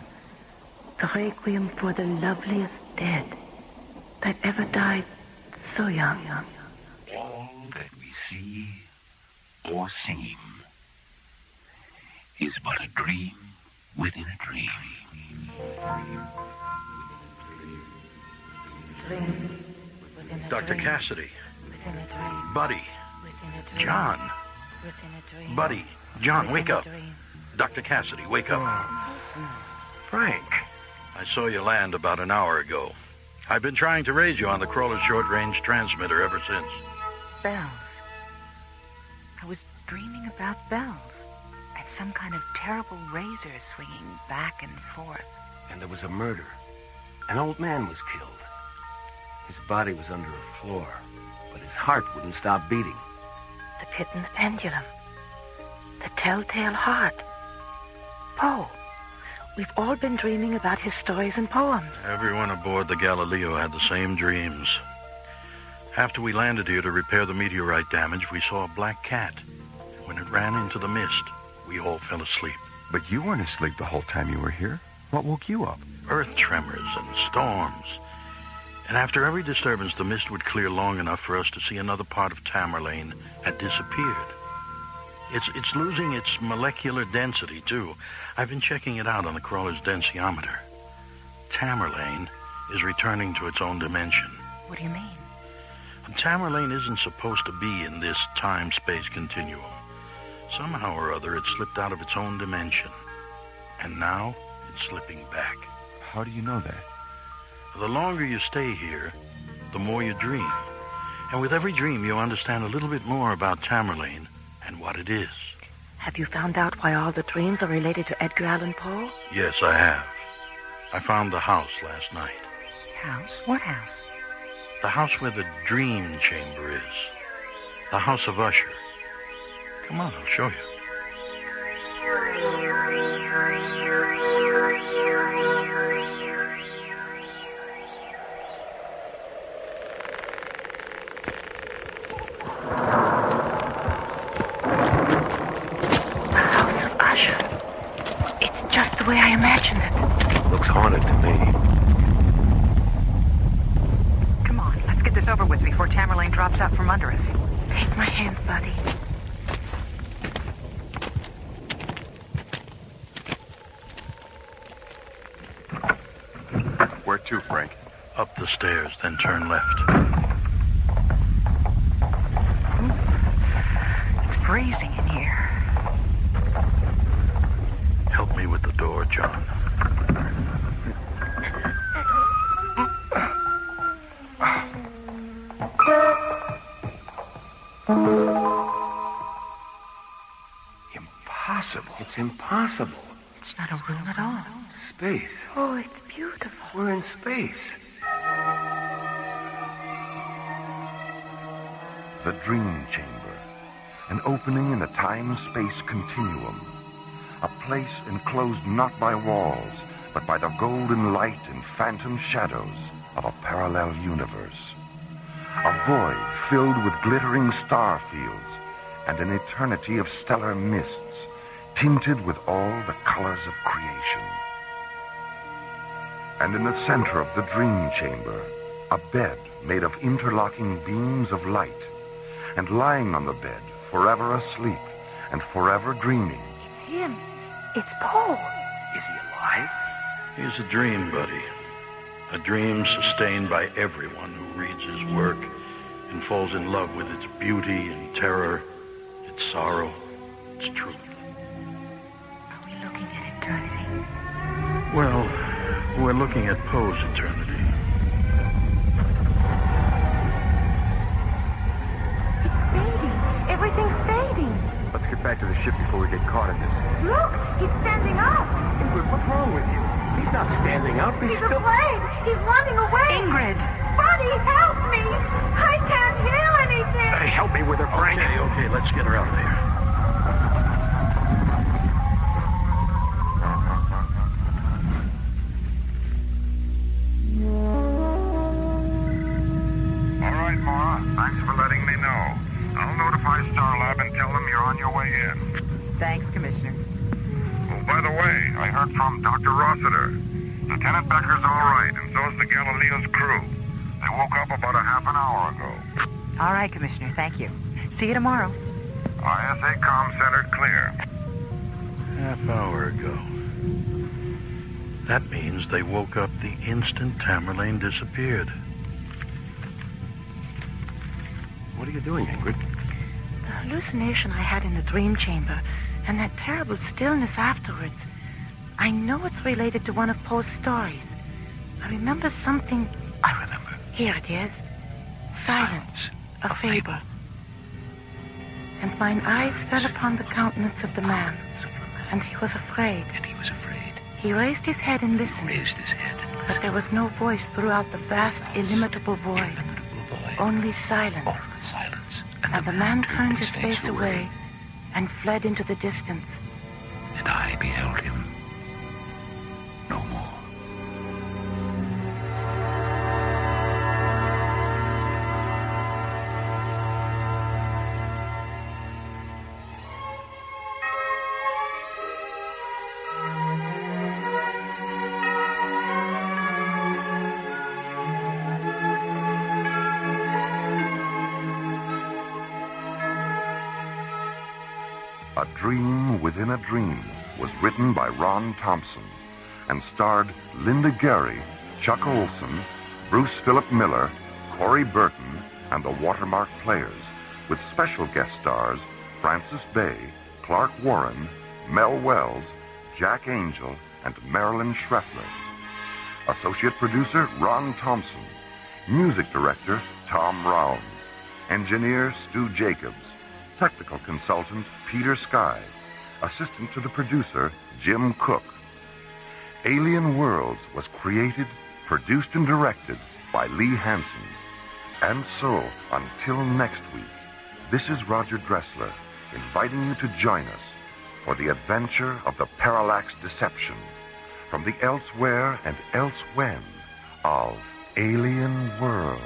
The requiem for the loveliest dead that ever died so young. All that we see or seem is but a dream within a dream. Dr. Cassidy. Buddy. John. Buddy. John, wake up. Dr. Cassidy, wake up. Frank. I saw you land about an hour ago. I've been trying to raise you on the crawler short-range transmitter ever since. Bells. I was dreaming about bells. And some kind of terrible razor swinging back and forth. And there was a murder. An old man was killed. His body was under a floor, but his heart wouldn't stop beating. The pit and the pendulum. The telltale heart. Poe. We've all been dreaming about his stories and poems. Everyone aboard the Galileo had the same dreams. After we landed here to repair the meteorite damage, we saw a black cat. When it ran into the mist, we all fell asleep. But you weren't asleep the whole time you were here. What woke you up? Earth tremors and storms. And after every disturbance, the mist would clear long enough for us to see another part of Tamarlane had disappeared. It's losing its molecular density, too. I've been checking it out on the crawler's densiometer. Tamarlane is returning to its own dimension. What do you mean? Tamarlane isn't supposed to be in this time-space continuum. Somehow or other, it slipped out of its own dimension. And now, it's slipping back. How do you know that? The longer you stay here, the more you dream. And with every dream, you understand a little bit more about Tamarlane and what it is. Have you found out why all the dreams are related to Edgar Allan Poe? Yes, I have. I found the house last night. House? What house? The house where the dream chamber is. The House of Usher. Come on, I'll show you. Just the way I imagined it. Looks haunted to me. Come on, let's get this over with before Tamarlane drops out from under us. Take my hand, buddy. Where to, Frank? Up the stairs, then turn left. It's freezing in here. Help me with the door, John. Impossible. It's impossible. It's not a room at all. Space. Oh, it's beautiful. We're in space. The dream chamber, an opening in a time-space continuum. A place enclosed not by walls, but by the golden light and phantom shadows of a parallel universe. A void filled with glittering star fields and an eternity of stellar mists, tinted with all the colors of creation. And in the center of the dream chamber, a bed made of interlocking beams of light, and lying on the bed, forever asleep and forever dreaming. It's him. It's Poe. Is he alive? He's a dream, buddy. A dream sustained by everyone who reads his work and falls in love with its beauty and terror, its sorrow, its truth. Are we looking at eternity? Well, we're looking at Poe's eternity. It's fading. Everything's fading. Let's get back to the ship before we get caught in this. Look, he's standing up. Ingrid, what's wrong with you? He's not standing up. He's afraid. He's running away. Ingrid. Buddy, help me. I can't hear anything. Hey, help me with her, Frank. Okay, let's get her out of there. All right, Ma. Thanks for letting me know. I'll notify Starlab and tell them you're on your way in. Thanks, Commissioner. Oh, by the way, I heard from Dr. Rossiter. Lieutenant Becker's all right, and so's the Galileo's crew. They woke up about a half an hour ago. All right, Commissioner, thank you. See you tomorrow. ISA comm center clear. Half hour ago. That means they woke up the instant Tamarlane disappeared. What are you doing, Ingrid? The hallucination I had in the dream chamber and that terrible stillness afterwards. I know it's related to one of Poe's stories. I remember something... I remember. Here it is. Silence. A fable. And mine eyes fell upon the countenance of the man. And he was afraid. He raised his head and listened. But there was no voice throughout the vast, illimitable void. Only silence. And the man turned his face away and fled into the distance. And I beheld him no more. Dream Within a Dream was written by Ron Thompson and starred Linda Gary, Chuck Olson, Bruce Philip Miller, Corey Burton, and the Watermark Players, with special guest stars Francis Bay, Clark Warren, Mel Wells, Jack Angel, and Marilyn Schreffler. Associate producer Ron Thompson. Music director Tom Rounds. Engineer Stu Jacobs. Technical consultant Peter Sky. Assistant to the producer Jim Cook. Alien Worlds was created, produced, and directed by Lee Hansen. And so, until next week, this is Roger Dressler inviting you to join us for the adventure of the Parallax Deception from the elsewhere and elsewhen of Alien Worlds.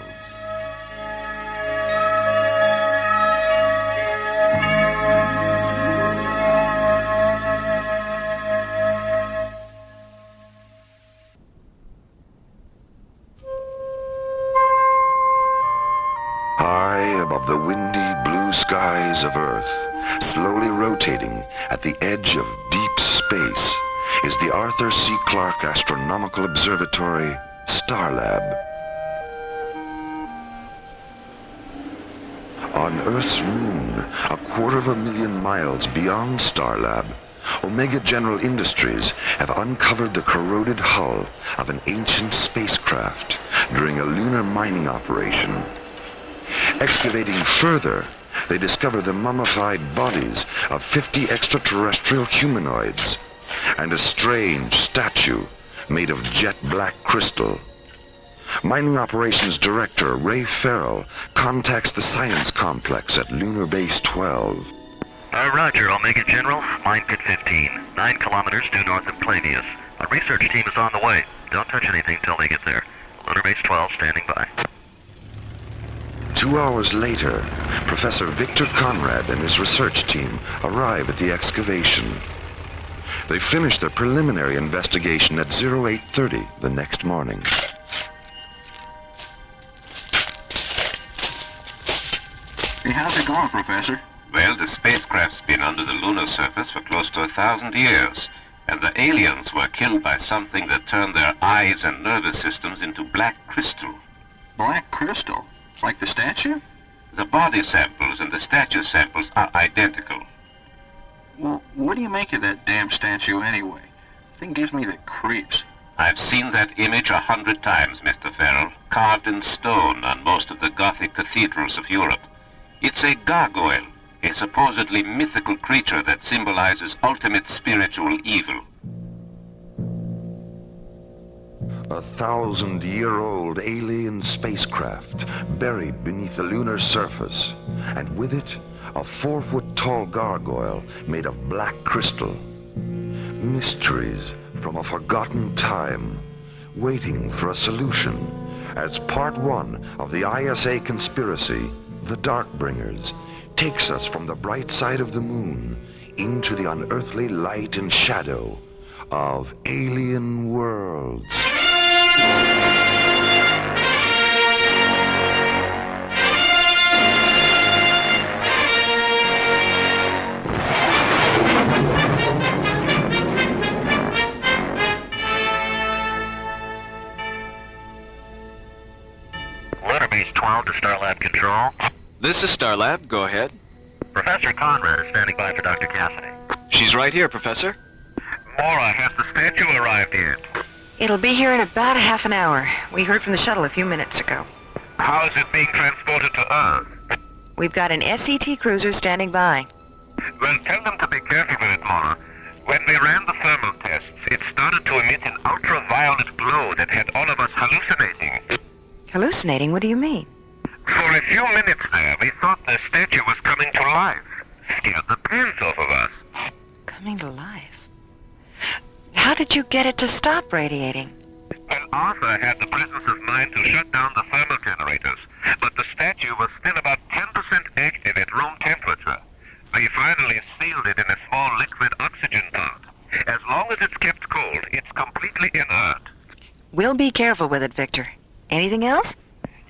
High above the windy blue skies of Earth, slowly rotating at the edge of deep space, is the Arthur C. Clarke Astronomical Observatory, Starlab. On Earth's moon, 250,000 miles beyond Starlab, Omega General Industries have uncovered the corroded hull of an ancient spacecraft during a lunar mining operation. Excavating further, they discover the mummified bodies of 50 extraterrestrial humanoids and a strange statue made of jet black crystal. Mining Operations Director Ray Farrell contacts the science complex at Lunar Base 12. Roger, Omega General. Mine Pit 15, 9 kilometers due north of Clavius. A research team is on the way. Don't touch anything till they get there. Lunar Base 12 standing by. 2 hours later, Professor Victor Conrad and his research team arrive at the excavation. They finish their preliminary investigation at 0830 the next morning. Hey, how's it going, Professor? Well, the spacecraft's been under the lunar surface for close to 1,000 years, and the aliens were killed by something that turned their eyes and nervous systems into black crystal. Black crystal? Like the statue? The body samples and the statue samples are identical. Well, what do you make of that damn statue anyway? The thing gives me the creeps. I've seen that image 100 times, Mr. Farrell, carved in stone on most of the Gothic cathedrals of Europe. It's a gargoyle, a supposedly mythical creature that symbolizes ultimate spiritual evil. 1,000-year-old alien spacecraft buried beneath the lunar surface, and with it, a 4-foot-tall gargoyle made of black crystal. Mysteries from a forgotten time, waiting for a solution as part 1 of the ISA conspiracy, The Darkbringers, takes us from the bright side of the moon into the unearthly light and shadow of Alien Worlds. Lunar Base 12 to Starlab Control. This is Starlab. Go ahead. Professor Conrad is standing by for Dr. Cassidy. She's right here, Professor. Mora, has the statue arrived yet? It'll be here in about a half an hour. We heard from the shuttle a few minutes ago. How is it being transported to Earth? We've got an SET cruiser standing by. Well, tell them to be careful with it, Mora. When we ran the thermal tests, it started to emit an ultraviolet glow that had all of us hallucinating. Hallucinating? What do you mean? For a few minutes there, we thought the statue was coming to life. Scared the pants off of us. Coming to life? How did you get it to stop radiating? Well, Arthur had the presence of mind to shut down the thermal generators, but the statue was still about 10% active at room temperature. We finally sealed it in a small liquid oxygen tank. As long as it's kept cold, it's completely inert. We'll be careful with it, Victor. Anything else?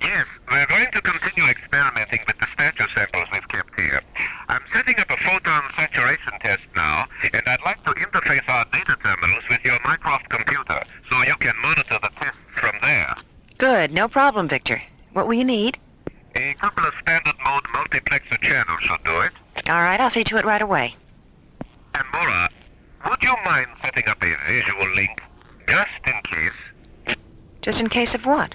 Yes, we're going to continue experimenting with the statue samples we've kept here. I'm setting up a photon saturation test now, and I'd like to interface our data terminals with your Mycroft computer, so you can monitor the tests from there. Good, no problem, Victor. What will you need? A couple of standard mode multiplexer channels should do it. All right, I'll see to it right away. And Maura, would you mind setting up a visual link, just in case? Just in case of what?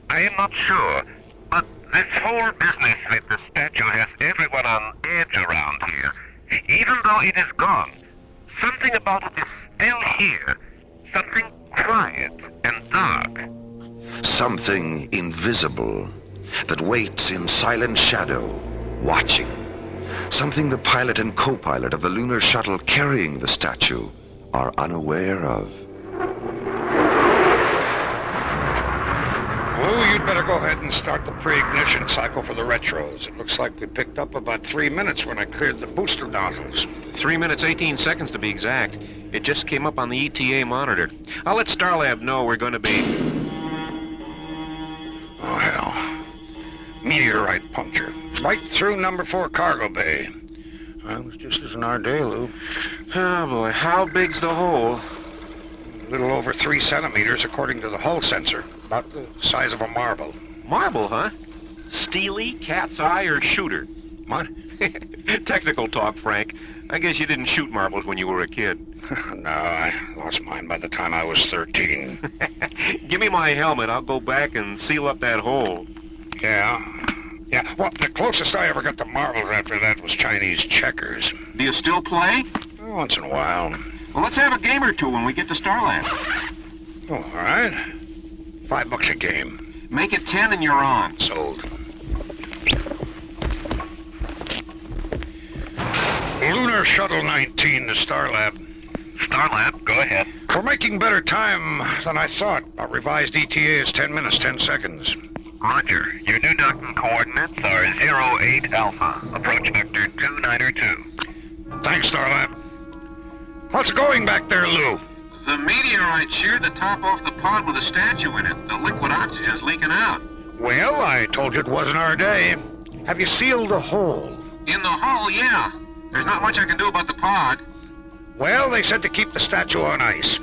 I am not sure, but this whole business with the statue has everyone on edge around here. Even though it is gone, something about it is still here. Something quiet and dark. Something invisible that waits in silent shadow, watching. Something the pilot and co-pilot of the lunar shuttle carrying the statue are unaware of. Oh, you'd better go ahead and start the pre-ignition cycle for the retros. It looks like we picked up about 3 minutes when I cleared the booster nozzles. 3 minutes, 18 seconds to be exact. It just came up on the ETA monitor. I'll let Starlab know we're going to be... Oh, hell. Meteorite puncture. Right through number 4 cargo bay. That was just as an our day, Lou. Oh, boy. How big's the hole? A little over 3 centimeters, according to the hull sensor. About the size of a marble. Marble, huh? Steely, cat's eye, or shooter? What? Technical talk, Frank. I guess you didn't shoot marbles when you were a kid. No, I lost mine by the time I was 13. Give me my helmet. I'll go back and seal up that hole. Yeah. Well, the closest I ever got to marbles after that was Chinese checkers. Do you still play? Once in a while. Well, let's have a game or two when we get to Starlab. Oh, all right. $5 a game. Make it 10 and you're on. Sold. Lunar Shuttle 19 to Starlab. Starlab, go ahead. We're making better time than I thought. Our revised ETA is 10 minutes, 10 seconds. Roger. Your new docking coordinates are 08 Alpha. Approach vector 2902. Thanks, Starlab. How's it going back there, Lou? The meteorite sheared the top off the pod with a statue in it. The liquid oxygen's leaking out. Well, I told you it wasn't our day. Have you sealed the hole? In the hull, yeah. There's not much I can do about the pod. Well, they said to keep the statue on ice.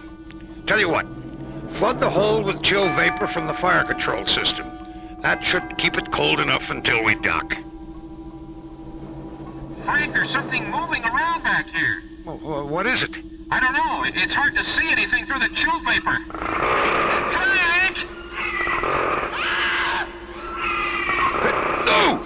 Tell you what, flood the hole with chill vapor from the fire control system. That should keep it cold enough until we dock. Frank, there's something moving around back here. What is it? I don't know. It's hard to see anything through the chill vapor. Frank! No!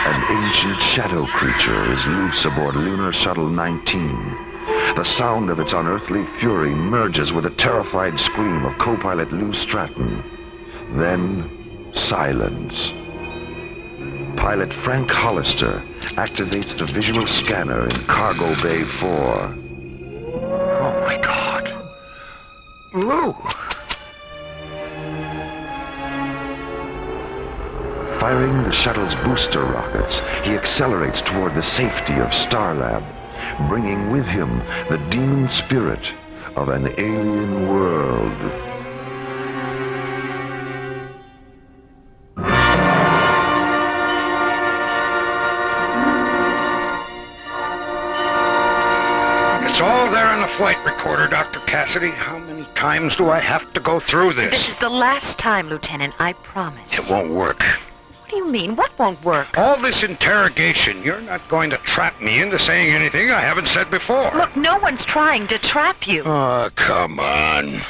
An ancient shadow creature is loose aboard Lunar Shuttle 19. The sound of its unearthly fury merges with a terrified scream of co-pilot Lou Stratton. Then, silence. Pilot Frank Hollister activates the visual scanner in Cargo Bay 4. Oh, my God. Lou! Firing the shuttle's booster rockets, he accelerates toward the safety of Starlab, bringing with him the demon spirit of an alien world. It's all there in the flight recorder, Dr. Cassidy. How many times do I have to go through this? This is the last time, Lieutenant, I promise. It won't work. What do you mean? What won't work? All this interrogation, you're not going to trap me into saying anything I haven't said before. Look, no one's trying to trap you. Oh, come on.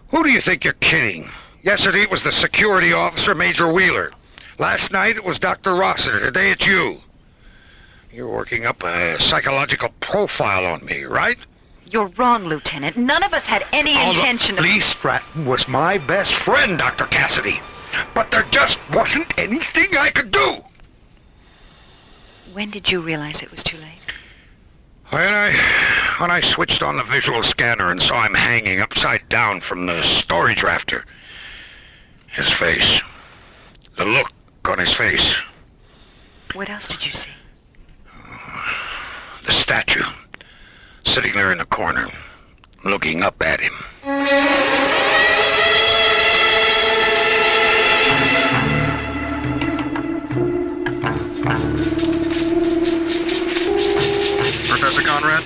Who do you think you're kidding? Yesterday it was the security officer, Major Wheeler. Last night it was Dr. Rossiter. Today it's you. You're working up a psychological profile on me, right? You're wrong, Lieutenant. None of us had any intention of... Lee Stratton was my best friend, Dr. Cassidy. But there just wasn't anything I could do. When did you realize it was too late? When I switched on the visual scanner and saw him hanging upside down from the storage rafter. His face. The look on his face. What else did you see? The statue. Sitting there in the corner, looking up at him. Conrad?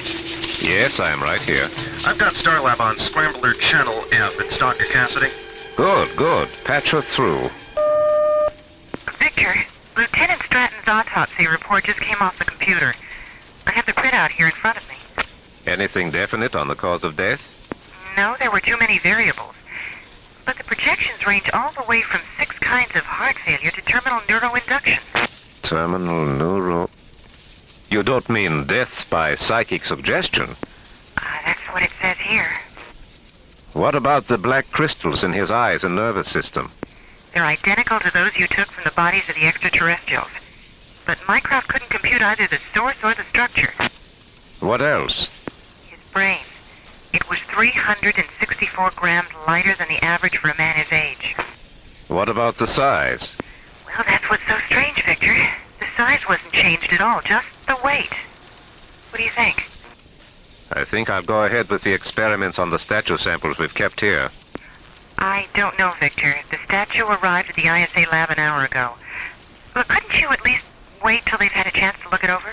Yes, I am right here. I've got Starlab on Scrambler Channel F. It's Dr. Cassidy. Good, good. Patch her through. Victor, Lieutenant Stratton's autopsy report just came off the computer. I have the printout here in front of me. Anything definite on the cause of death? No, there were too many variables. But the projections range all the way from 6 kinds of heart failure to terminal neuroinduction. Terminal neuro... You don't mean death by psychic suggestion? That's what it says here. What about the black crystals in his eyes and nervous system? They're identical to those you took from the bodies of the extraterrestrials. But Mycroft couldn't compute either the source or the structure. What else? His brain. It was 364 grams lighter than the average for a man his age. What about the size? Well, that's what's so strange, Victor. The size wasn't changed at all, just the weight. What do you think? I think I'll go ahead with the experiments on the statue samples we've kept here. I don't know, Victor. The statue arrived at the ISA lab an hour ago. But couldn't you at least wait till they've had a chance to look it over?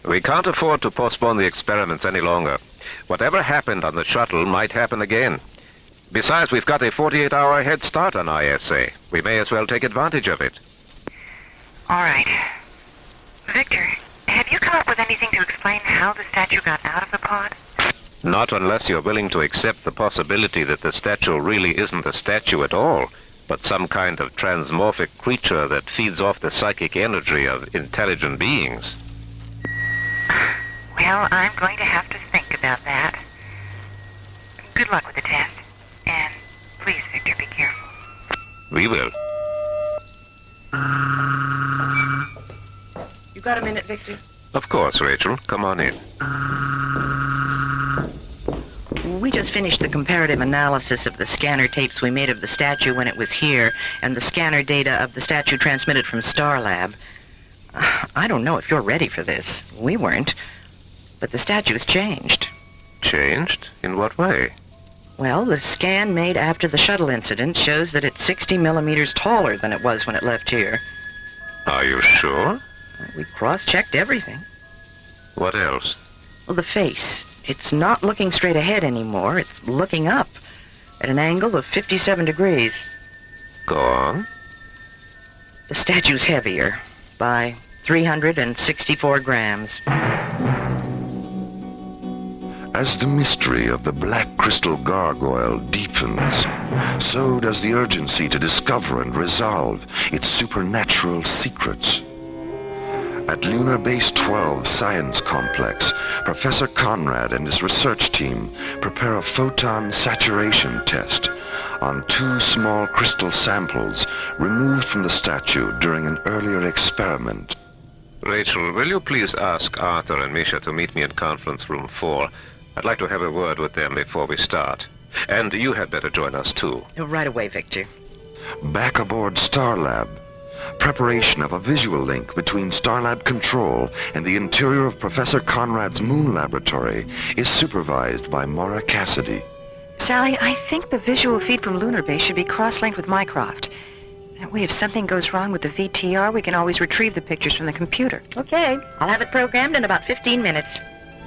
We can't afford to postpone the experiments any longer. Whatever happened on the shuttle might happen again. Besides, we've got a 48-hour head start on ISA. We may as well take advantage of it. All right. Victor, have you come up with anything to explain how the statue got out of the pod? Not unless you're willing to accept the possibility that the statue really isn't a statue at all, but some kind of transmorphic creature that feeds off the psychic energy of intelligent beings. Well, I'm going to have to think about that. Good luck with the test. And please, Victor, be careful. We will. You got a minute, Victor? Of course, Rachel. Come on in. We just finished the comparative analysis of the scanner tapes we made of the statue when it was here, and the scanner data of the statue transmitted from Starlab. I don't know if you're ready for this. We weren't. But the statue's changed. Changed? In what way? Well, the scan made after the shuttle incident shows that it's 60 millimeters taller than it was when it left here. Are you sure? We cross-checked everything. What else? Well, the face. It's not looking straight ahead anymore. It's looking up at an angle of 57 degrees. Go on. The statue's heavier by 364 grams. As the mystery of the black crystal gargoyle deepens, so does the urgency to discover and resolve its supernatural secrets. At Lunar Base 12 Science Complex, Professor Conrad and his research team prepare a photon saturation test on 2 small crystal samples removed from the statue during an earlier experiment. Rachel, will you please ask Arthur and Misha to meet me in conference room 4? I'd like to have a word with them before we start. And you had better join us, too. Right away, Victor. Back aboard Starlab, preparation of a visual link between Starlab control and the interior of Professor Conrad's moon laboratory is supervised by Maura Cassidy. Sally, I think the visual feed from Lunar Base should be cross-linked with Mycroft. That way, if something goes wrong with the VTR, we can always retrieve the pictures from the computer. Okay, I'll have it programmed in about 15 minutes.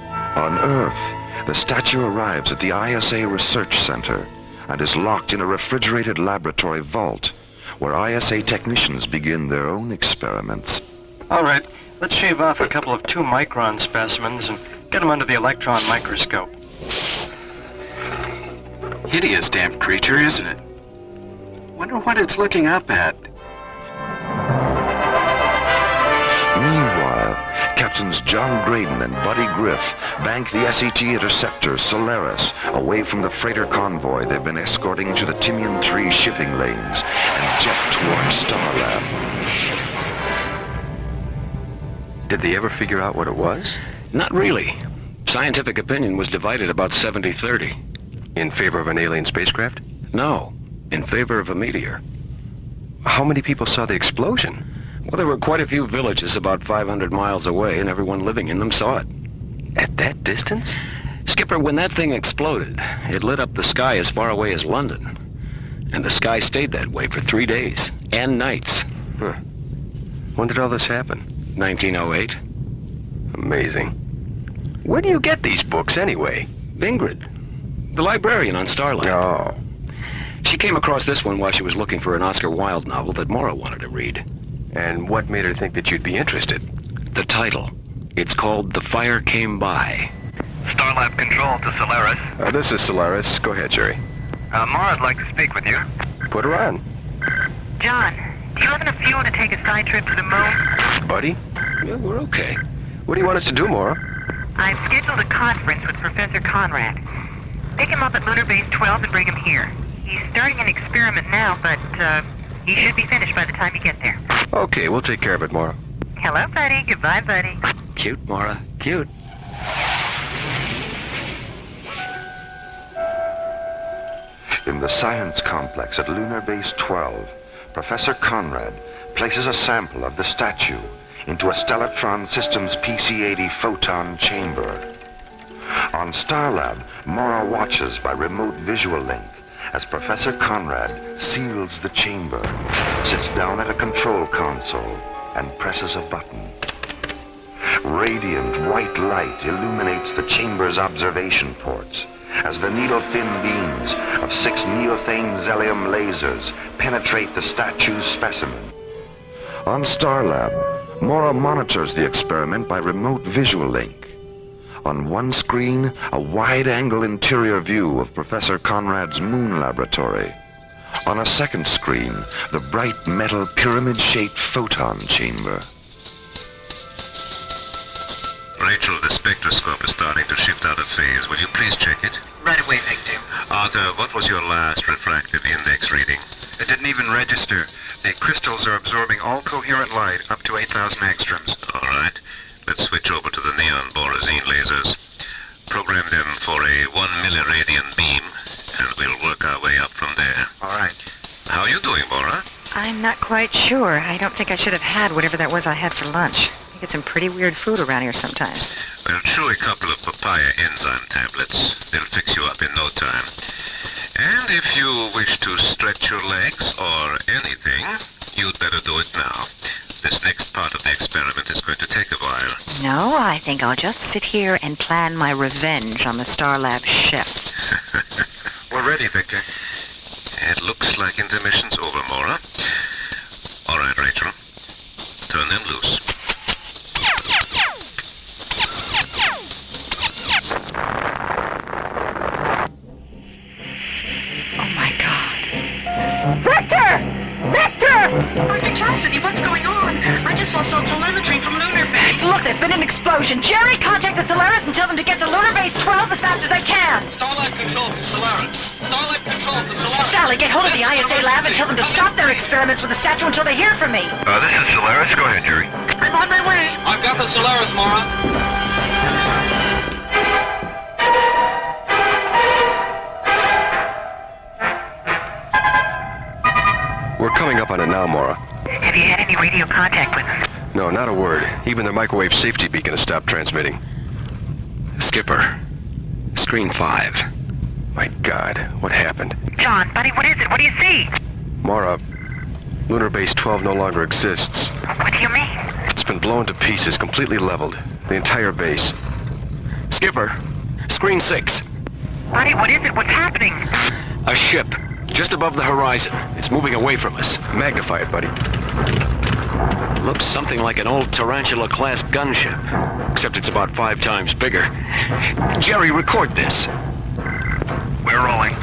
On Earth, the statue arrives at the ISA Research Center and is locked in a refrigerated laboratory vault where ISA technicians begin their own experiments. All right, let's shave off a couple of 2-micron specimens and get them under the electron microscope. Hideous damn creature, isn't it? Wonder what it's looking up at. Meanwhile, Captains John Graydon and Buddy Griff bank the SET interceptor Solaris away from the freighter convoy they've been escorting to the Timian 3 shipping lanes and jet toward Starlab. Did they ever figure out what it was? Not really. Scientific opinion was divided about 70-30. In favor of an alien spacecraft? No, in favor of a meteor. How many people saw the explosion? Well, there were quite a few villages about 500 miles away, and everyone living in them saw it. At that distance? Skipper, when that thing exploded, it lit up the sky as far away as London. And the sky stayed that way for 3 days and nights. Huh. When did all this happen? 1908. Amazing. Where do you get these books, anyway? Ingrid, the librarian on Starlab. Oh. She came across this one while she was looking for an Oscar Wilde novel that Maura wanted to read. And what made her think that you'd be interested? The title. It's called The Fire Came By. Starlab Control to Solaris. This is Solaris. Go ahead, Jerry. Mara'd like to speak with you. Put her on. John, do you have enough fuel to take a side trip to the moon? Buddy? Yeah, we're okay. What do you want us to do, Maura? I've scheduled a conference with Professor Conrad. Pick him up at Lunar Base 12 and bring him here. He's starting an experiment now, but he should be finished by the time you get there. Okay, we'll take care of it, Maura. Hello, buddy. Goodbye, buddy. Cute, Maura. Cute. In the science complex at Lunar Base 12, Professor Conrad places a sample of the statue into a Stellatron Systems PC-80 photon chamber. On Starlab, Maura watches by remote visual link as Professor Conrad seals the chamber, sits down at a control console, and presses a button. Radiant white light illuminates the chamber's observation ports as the needle-thin beams of 6 neothane Zelium lasers penetrate the statue's specimen. On Starlab, Maura monitors the experiment by remote visual link. On one screen, a wide-angle interior view of Professor Conrad's moon laboratory. On a second screen, the bright metal pyramid-shaped photon chamber. Rachel, the spectroscope is starting to shift out of phase. Will you please check it? Right away, Victor. Arthur, what was your last refractive index reading? It didn't even register. The crystals are absorbing all coherent light up to 8,000 angstroms. All right. Let's switch over to the neon borazine lasers. Program them for a 1 milliradian beam, and we'll work our way up from there. All right. How are you doing, Maura? I'm not quite sure. I don't think I should have had whatever that was I had for lunch. I get some pretty weird food around here sometimes. Well, chew a couple of papaya enzyme tablets. They'll fix you up in no time. And if you wish to stretch your legs or anything, you'd better do it now. This next part of the experiment is going to take a while. No, I think I'll just sit here and plan my revenge on the Starlab chef. We're ready, Victor. It looks like intermission's over, Maura. All right, Rachel. Turn them loose. Oh, my God. Victor! Victor! Dr. Cassidy, what's going on? I just saw some telemetry from Lunar Base. Look, there's been an explosion. Jerry, contact the Solaris and tell them to get to Lunar Base 12 as fast as they can. Starlab Control to Solaris. Starlab Control to Solaris. Sally, get hold of the ISA lab and tell them to stop their experiments with the statue until they hear from me. This is Solaris. Go ahead, Jerry. I'm on my way. I've got the Solaris, Maura. We're coming up on it now, Maura. Have you had any radio contact with them? No, not a word. Even their microwave safety beacon has stopped transmitting. Skipper. Screen 5. My God, what happened? John, buddy, what is it? What do you see? Maura, Lunar Base 12 no longer exists. What do you mean? It's been blown to pieces, completely leveled. The entire base. Skipper. Screen 6. Buddy, what is it? What's happening? A ship. Just above the horizon. It's moving away from us. Magnify it, buddy. Looks something like an old Tarantula-class gunship. Except it's about 5 times bigger. Jerry, record this. We're rolling.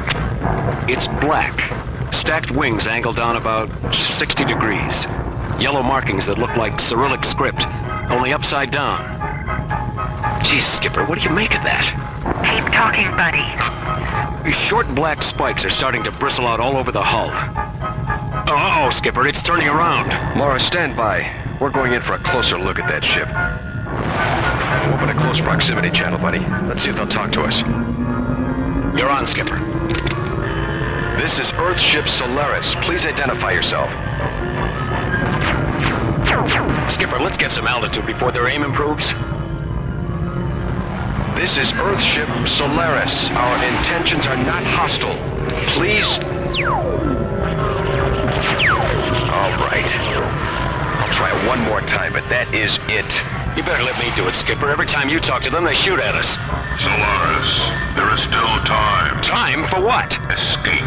It's black. Stacked wings angled down about 60 degrees. Yellow markings that look like Cyrillic script, only upside down. Geez, Skipper, what do you make of that? Keep talking, buddy. Short black spikes are starting to bristle out all over the hull. Oh, Skipper, it's turning around. Maura, stand by. We're going in for a closer look at that ship. Open a close proximity channel, buddy. Let's see if they'll talk to us. You're on, Skipper. This is Earthship Solaris. Please identify yourself. Skipper, let's get some altitude before their aim improves. This is Earthship Solaris. Our intentions are not hostile. Please. All right. I'll try try it one more time, but that is it. You better let me do it, Skipper. Every time you talk to them, they shoot at us. Solaris, there is still time. Time? For what? Escape.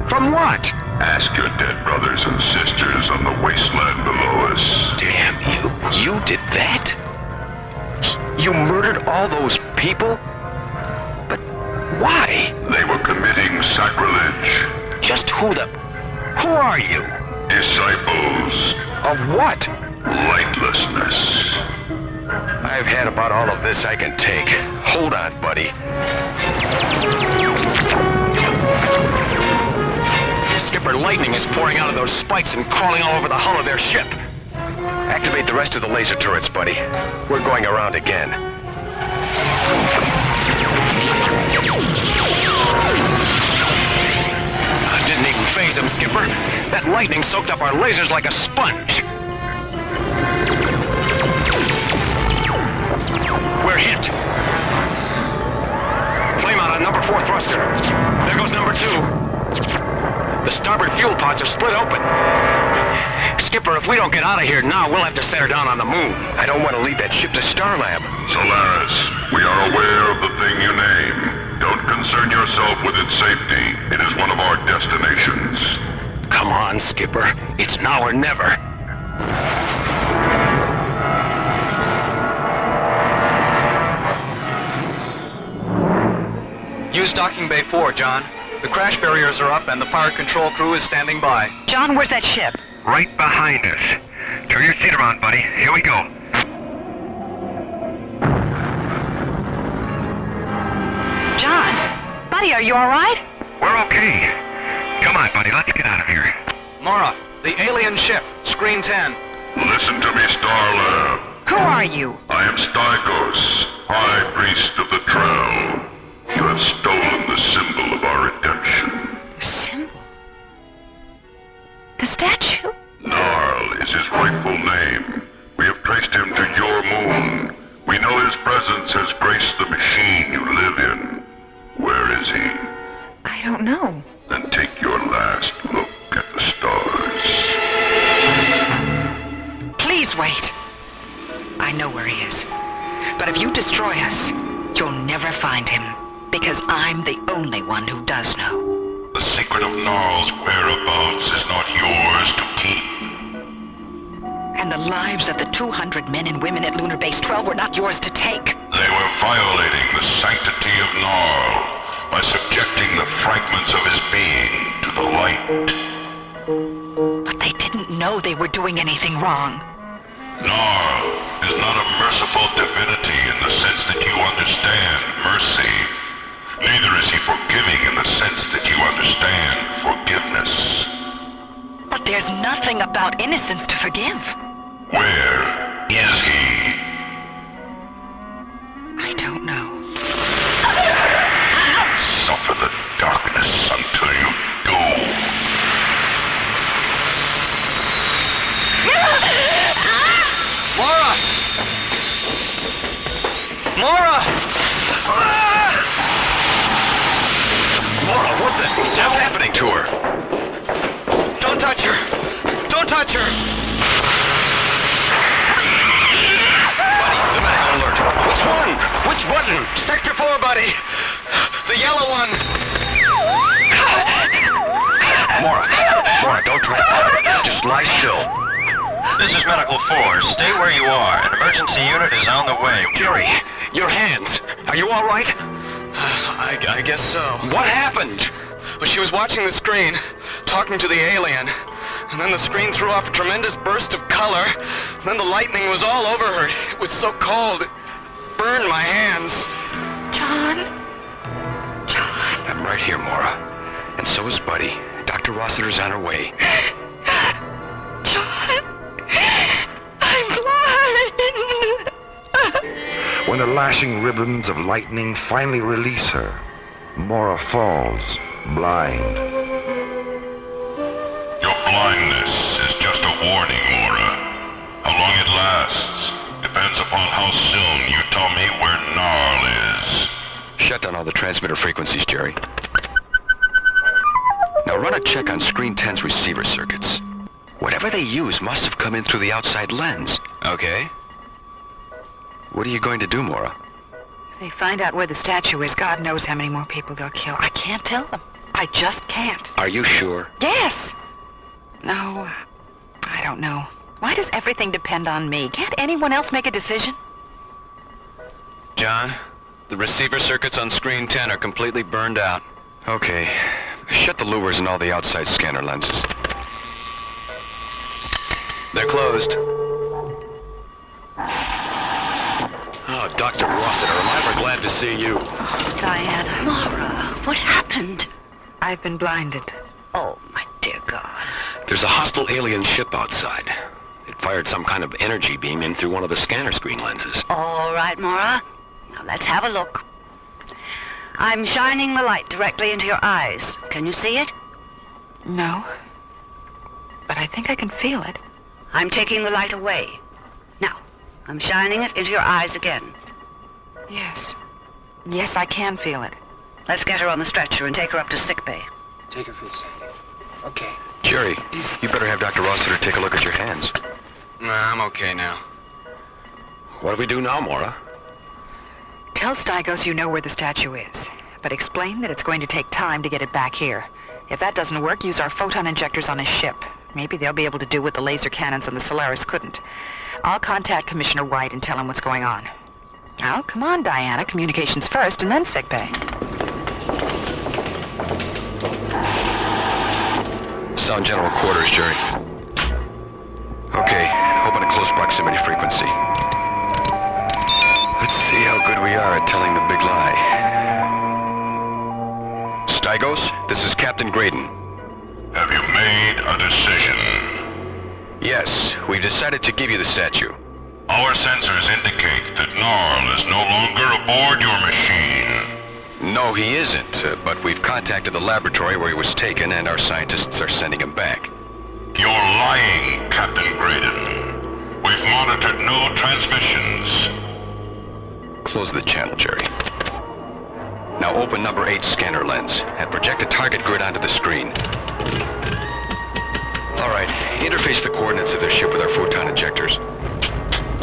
From what? Ask your dead brothers and sisters on the wasteland below us. Damn you. You did that? You murdered all those people? But why? They were committing sacrilege. Just who are you? Disciples. Of what? Lightlessness. I've had about all of this I can take. Hold on, buddy. Skipper, lightning is pouring out of those spikes and crawling all over the hull of their ship. Activate the rest of the laser turrets, buddy. We're going around again. Didn't even phase him, Skipper. That lightning soaked up our lasers like a sponge. We're hit. Flame out on number 4 thruster. There goes number 2. The starboard fuel pods are split open. Skipper, if we don't get out of here now, we'll have to set her down on the moon. I don't want to lead that ship to Starlab. Solaris, we are aware of the thing you name. Don't concern yourself with its safety. It is one of our destinations. Come on, Skipper. It's now or never. Use docking bay 4, John. The crash barriers are up and the fire control crew is standing by. John, where's that ship? Right behind us. Turn your seat around, buddy. Here we go. John? Buddy, are you all right? We're okay. Come on, buddy. Let's get out of here. Mara, the alien ship, screen 10. Listen to me, Starlab. Who are you? I am Stygos, High Priest of the Trell. You have stolen the symbol of our redemption. The symbol? The statue? Narl is his rightful name. We have traced him to your moon. We know his presence has graced the machine you live in. Where is he? I don't know. Then take your last look at the stars. Please wait. I know where he is. But if you destroy us, you'll never find him. Because I'm the only one who does know. The secret of Narl's whereabouts is not yours to keep. And the lives of the 200 men and women at Lunar Base 12 were not yours to take. They were violating the sanctity of Narl by subjecting the fragments of his being to the light. But they didn't know they were doing anything wrong. Narl is not a merciful divinity in the sense that you understand mercy. Neither is he forgiving in the sense that you understand forgiveness. But there's nothing about innocence to forgive. Where is he? I don't know. Suffer the darkness until you do. Mara! Mara! Laura, what the hell's happening to her? Don't touch her! Don't touch her! Buddy, the medical alert. Which one? Which button? Sector 4, buddy! The yellow one! Mara, don't try to... Just lie still. This is Medical 4. Stay where you are. An emergency unit is on the way. Jerry, your hands. Are you all right? I guess so. What happened? Well, she was watching the screen, talking to the alien. And then the screen threw off a tremendous burst of color. And then the lightning was all over her. It was so cold, it burned my hands. John? I'm right here, Mara. And so is Buddy. Dr. Rossiter's on her way. John? I'm blind! When the lashing ribbons of lightning finally release her, Mara falls, blind. Your blindness is just a warning, Mora. How long it lasts depends upon how soon you tell me where Narl is. Shut down all the transmitter frequencies, Jerry. Now run a check on Screen 10's receiver circuits. Whatever they use must have come in through the outside lens. Okay. What are you going to do, Mora? If they find out where the statue is, God knows how many more people they'll kill. I can't tell them. I just can't. Are you sure? Yes. No, I don't know. Why does everything depend on me? Can't anyone else make a decision? John, the receiver circuits on screen 10 are completely burned out. Okay. Shut the louvers and all the outside scanner lenses. They're closed. Oh, Dr. Rossiter, am I ever glad to see you. Oh, Diana. Mara, what happened? I've been blinded. Oh, my dear God. There's a hostile alien ship outside. It fired some kind of energy beam in through one of the scanner screen lenses. All right, Mara. Now let's have a look. I'm shining the light directly into your eyes. Can you see it? No. But I think I can feel it. I'm taking the light away. Now, I'm shining it into your eyes again. Yes. Yes, I can feel it. Let's get her on the stretcher and take her up to sickbay. Take her for a second. Okay. Jerry, you better have Dr. Rossiter take a look at your hands. Nah, I'm okay now. What do we do now, Mora? Tell Stygos you know where the statue is, but explain that it's going to take time to get it back here. If that doesn't work, use our photon injectors on his ship. Maybe they'll be able to do what the laser cannons on the Solaris couldn't. I'll contact Commissioner White and tell him what's going on. Now, come on, Diana. Communications first, and then sickbay. Sound General Quarters, Jerry. Okay, open a close proximity frequency. Let's see how good we are at telling the big lie. Stygos, this is Captain Graydon. Have you made a decision? Yes, we've decided to give you the statue. Our sensors indicate that Gnarl is no longer aboard your machine. No, he isn't, but we've contacted the laboratory where he was taken, and our scientists are sending him back. You're lying, Captain Graydon. We've monitored no transmissions. Close the channel, Jerry. Now open number 8 scanner lens and project a target grid onto the screen. All right, interface the coordinates of their ship with our photon injectors.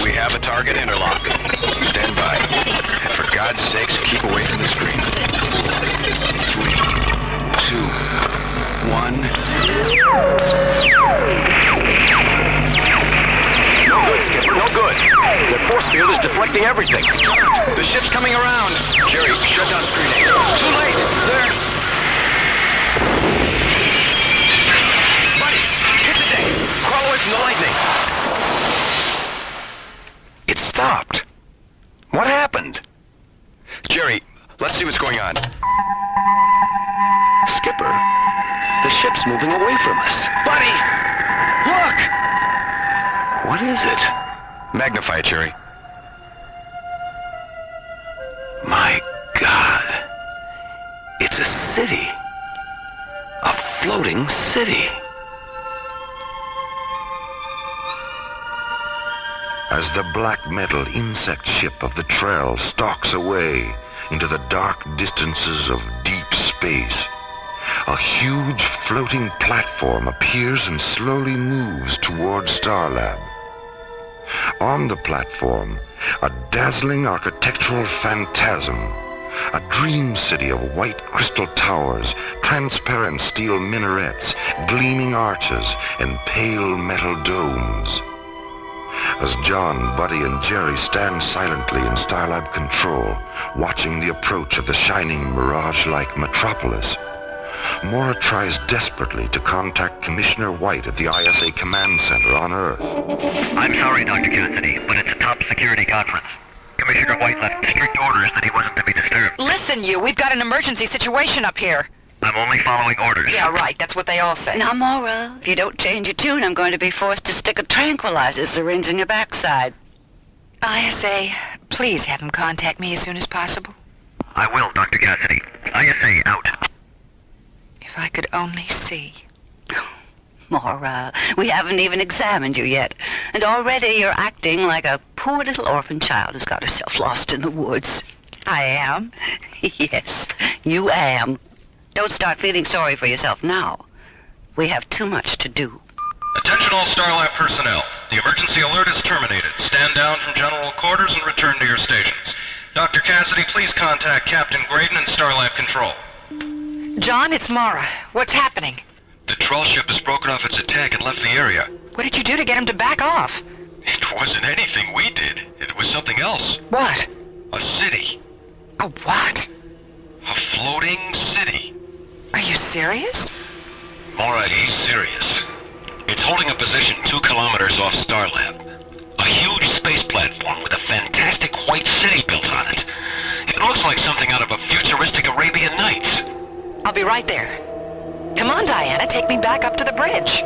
We have a target interlock. Stand by. And for God's sakes, keep away from the screen. 3, 2, 1. No good, Skipper, no good. The force field is deflecting everything. The ship's coming around. Jerry, shut down screen 8. Too late. There. Buddy, hit the deck. Crawl away from the lightning. It stopped. What happened? Jerry, let's see what's going on. Skipper, the ship's moving away from us. Buddy, look! What is it? Magnify it, Jerry. My God. It's a city. A floating city. As the black metal insect ship of the Trail stalks away into the dark distances of deep space, a huge floating platform appears and slowly moves toward Starlab. On the platform, a dazzling architectural phantasm, a dream city of white crystal towers, transparent steel minarets, gleaming arches, and pale metal domes. As John, Buddy, and Jerry stand silently in Starlab control, watching the approach of the shining mirage-like metropolis, Mora tries desperately to contact Commissioner White at the ISA Command Center on Earth. I'm sorry, Dr. Cassidy, but it's a top security conference. Commissioner White left strict orders that he wasn't to be disturbed. Listen, we've got an emergency situation up here. I'm only following orders. Yeah, right. That's what they all say. Now, Mora, if you don't change your tune, I'm going to be forced to stick a tranquilizer syringe in your backside. ISA, please have him contact me as soon as possible. I will, Dr. Cassidy. ISA out. If I could only see. Mora, we haven't even examined you yet. And already you're acting like a poor little orphan child who's got herself lost in the woods. I am? Yes, you am. Don't start feeling sorry for yourself now. We have too much to do. Attention all Starlab personnel. The emergency alert is terminated. Stand down from general quarters and return to your stations. Dr. Cassidy, please contact Captain Graydon and Starlab Control. John, it's Mara. What's happening? The troll ship has broken off its attack and left the area. What did you do to get him to back off? It wasn't anything we did. It was something else. What? A city. A what? A floating city. Are you serious? Mara, he's serious. It's holding a position 2 kilometers off Starlab. A huge space platform with a fantastic white city built on it. It looks like something out of a futuristic Arabian Nights. I'll be right there. Come on, Diana, take me back up to the bridge.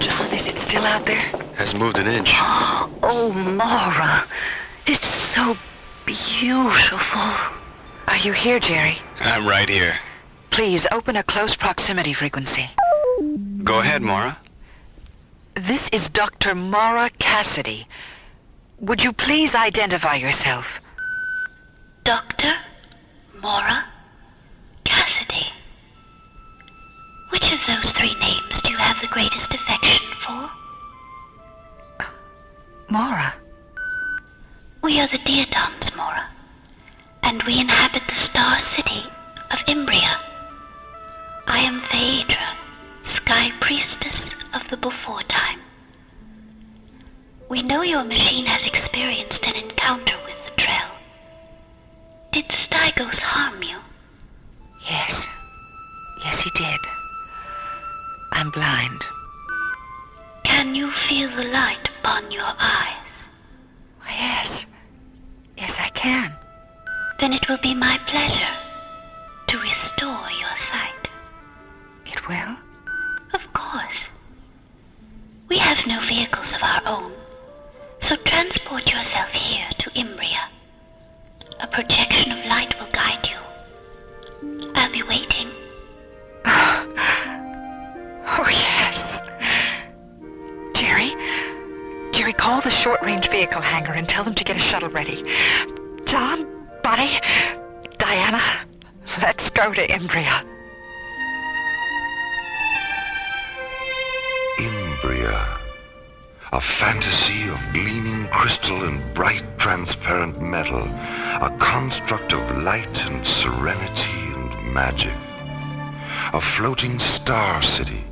John, is it still out there? Hasn't moved an inch. Oh, Mara. It's so beautiful. Are you here, Jerry? I'm right here. Please, open a close proximity frequency. Go ahead, Mara. This is Dr. Mara Cassidy. Would you please identify yourself? Dr. Mara Cassidy. Which of those 3 names do you have the greatest affection for? Mara. We are the Dietons, Mara, and we inhabit the star city of Imbria. I am Phaedra, Sky Priestess of the Before Time. We know your machine has experienced an encounter with the Trell. Did Stygos harm you? Yes. Yes, he did. I'm blind. Can you feel the light upon your eyes? Yes. Yes, I can. Then it will be my pleasure to restore your sight. It will? Of course. We have no vehicles of our own, so transport yourself here to Imbria. A projection of light will guide you. I'll be waiting. Oh, yes. Jerry, call the short-range vehicle hangar and tell them to get a shuttle ready. John, Buddy, Diana, let's go to Imbria. Imbria. A fantasy of gleaming crystal and bright transparent metal. A construct of light and serenity and magic. A floating star city,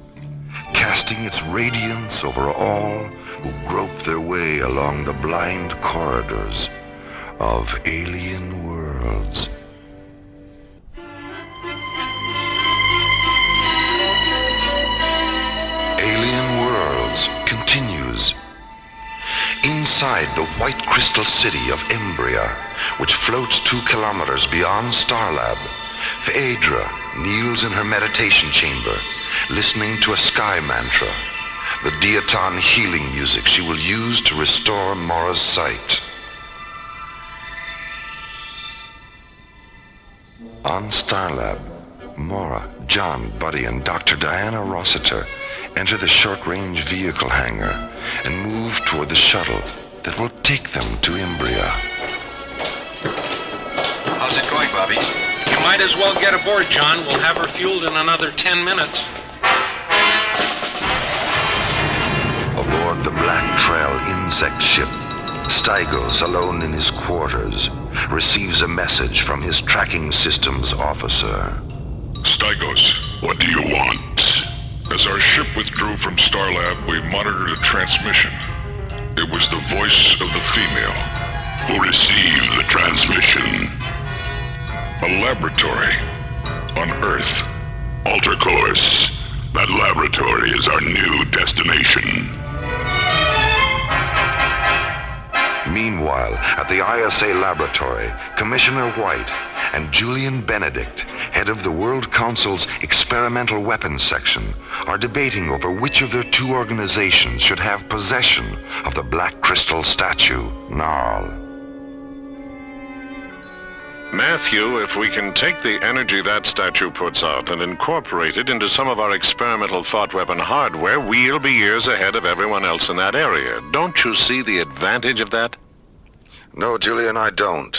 casting its radiance over all who grope their way along the blind corridors of alien worlds. Alien Worlds continues. Inside the white crystal city of Imbria, which floats 2 kilometers beyond Starlab, Phaedra kneels in her meditation chamber, listening to a sky mantra, the Dieton healing music she will use to restore Mara's sight. On Starlab, Mara, John, Buddy, and Dr. Diana Rossiter enter the short-range vehicle hangar and move toward the shuttle that will take them to Imbria. How's it going, Bobby? You might as well get aboard, John. We'll have her fueled in another 10 minutes. Aboard the Black Trail insect ship, Stygos, alone in his quarters, receives a message from his tracking systems officer. Stygos, what do you want? As our ship withdrew from Starlab, we monitored a transmission. It was the voice of the female. Who received the transmission? A laboratory. On Earth. Alter course. That laboratory is our new destination. Meanwhile, at the ISA laboratory, Commissioner White and Julian Benedict, head of the World Council's Experimental Weapons Section, are debating over which of their 2 organizations should have possession of the Black Crystal statue, Gnarl. Matthew, if we can take the energy that statue puts out and incorporate it into some of our experimental thought weapon hardware, we'll be years ahead of everyone else in that area. Don't you see the advantage of that? No, Julian, I don't.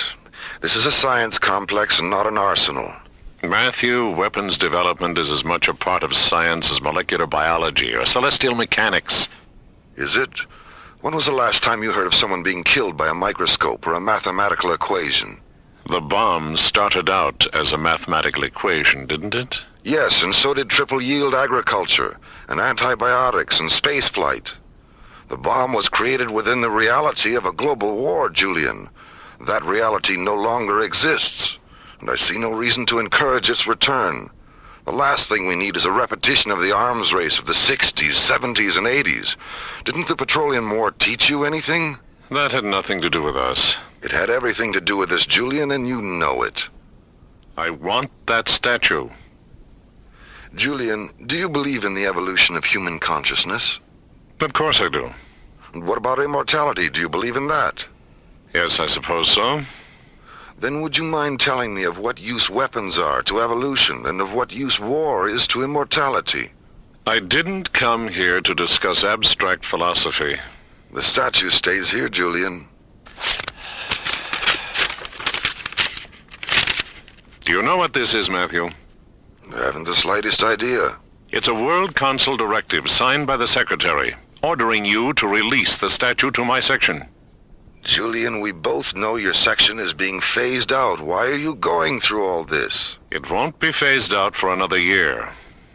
This is a science complex and not an arsenal. Matthew, weapons development is as much a part of science as molecular biology or celestial mechanics. Is it? When was the last time you heard of someone being killed by a microscope or a mathematical equation? The bomb started out as a mathematical equation, didn't it? Yes, and so did triple-yield agriculture, and antibiotics, and spaceflight. The bomb was created within the reality of a global war, Julian. That reality no longer exists, and I see no reason to encourage its return. The last thing we need is a repetition of the arms race of the 60s, 70s, and 80s. Didn't the Petroleum War teach you anything? That had nothing to do with us. It had everything to do with this, Julian, and you know it. I want that statue. Julian, do you believe in the evolution of human consciousness? Of course I do. And what about immortality? Do you believe in that? Yes, I suppose so. Then would you mind telling me of what use weapons are to evolution and of what use war is to immortality? I didn't come here to discuss abstract philosophy. The statue stays here, Julian. Do you know what this is, Matthew? I haven't the slightest idea. It's a World Council directive signed by the Secretary, ordering you to release the statue to my section. Julian, we both know your section is being phased out. Why are you going through all this? It won't be phased out for another year.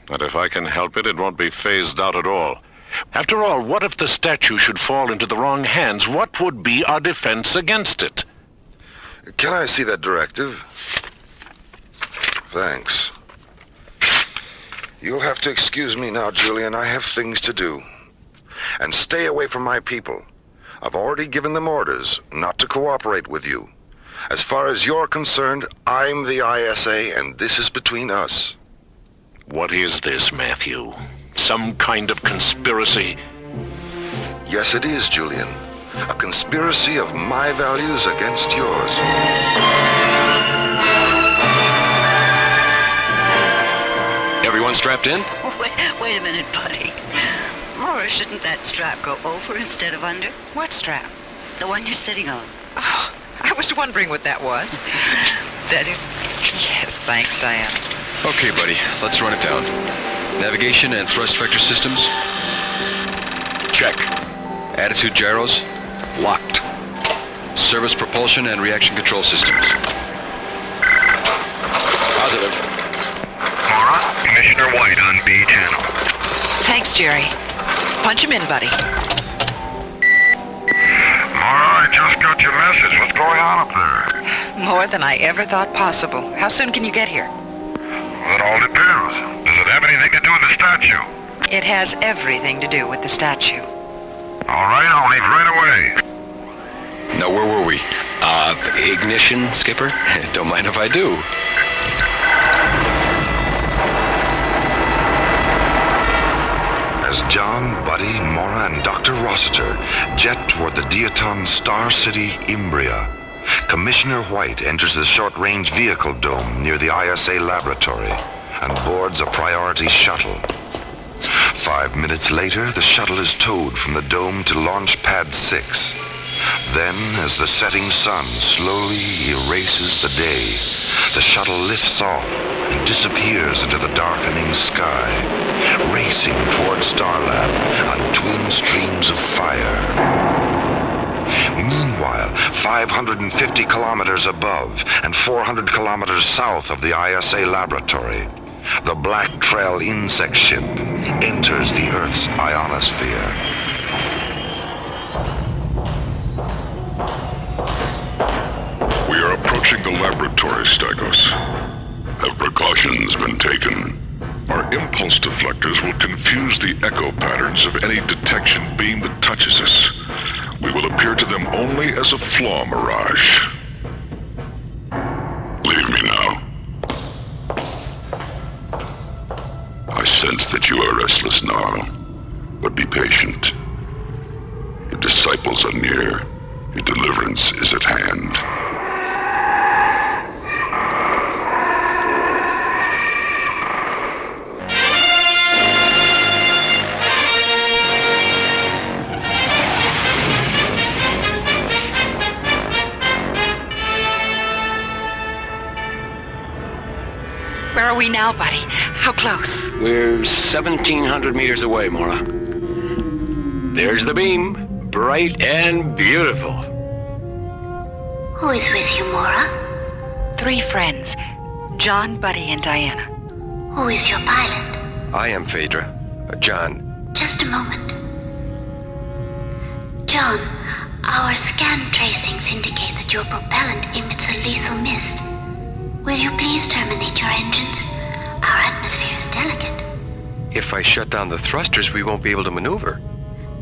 And if I can help it, it won't be phased out at all. After all, what if the statue should fall into the wrong hands? What would be our defense against it? Can I see that directive? Thanks. You'll have to excuse me now, Julian. I have things to do. And stay away from my people. I've already given them orders not to cooperate with you. As far as you're concerned, I'm the ISA, and this is between us. What is this, Matthew? Some kind of conspiracy? Yes, it is, Julian. A conspiracy of my values against yours. Everyone strapped in? Wait a minute, buddy. Maura, shouldn't that strap go over instead of under? What strap? The one you're sitting on. Oh, I was wondering what that was. Better? Yes, thanks, Diana. Okay, buddy, let's run it down. Navigation and thrust vector systems? Check. Attitude gyros? Locked. Service propulsion and reaction control systems? Positive. Maura, Commissioner White on B channel. Thanks, Jerry. Punch him in, buddy. Maura, I just got your message. What's going on up there? More than I ever thought possible. How soon can you get here? That all depends. Does it have anything to do with the statue? It has everything to do with the statue. All right, I'll leave right away. Now, where were we? Ignition, Skipper? Don't mind if I do. As John, Buddy, Mora, and Dr. Rossiter jet toward the Diaton star city, Imbria, Commissioner White enters the short-range vehicle dome near the ISA laboratory and boards a priority shuttle. 5 minutes later, the shuttle is towed from the dome to launch pad 6. Then, as the setting sun slowly erases the day, the shuttle lifts off and disappears into the darkening sky, racing toward Starlab on twin streams of fire. Meanwhile, 550 kilometers above and 400 kilometers south of the ISA laboratory, the Black Trail insect ship enters the Earth's ionosphere. We are approaching the laboratory, Stagos. Have precautions been taken? Our impulse deflectors will confuse the echo patterns of any detection beam that touches us. We will appear to them only as a flaw mirage. Leave me now. I sense that you are restless now, but be patient. Your disciples are near. Your deliverance is at hand. we now, buddy? How close? We're 1,700 meters away, Mora. There's the beam, bright and beautiful. Who is with you, Mora? 3 friends, John, Buddy, and Diana. Who is your pilot? I am Phaedra. John. Just a moment. John, our scan tracings indicate that your propellant emits a lethal mist. Will you please terminate your engines? Our atmosphere is delicate. If I shut down the thrusters, we won't be able to maneuver.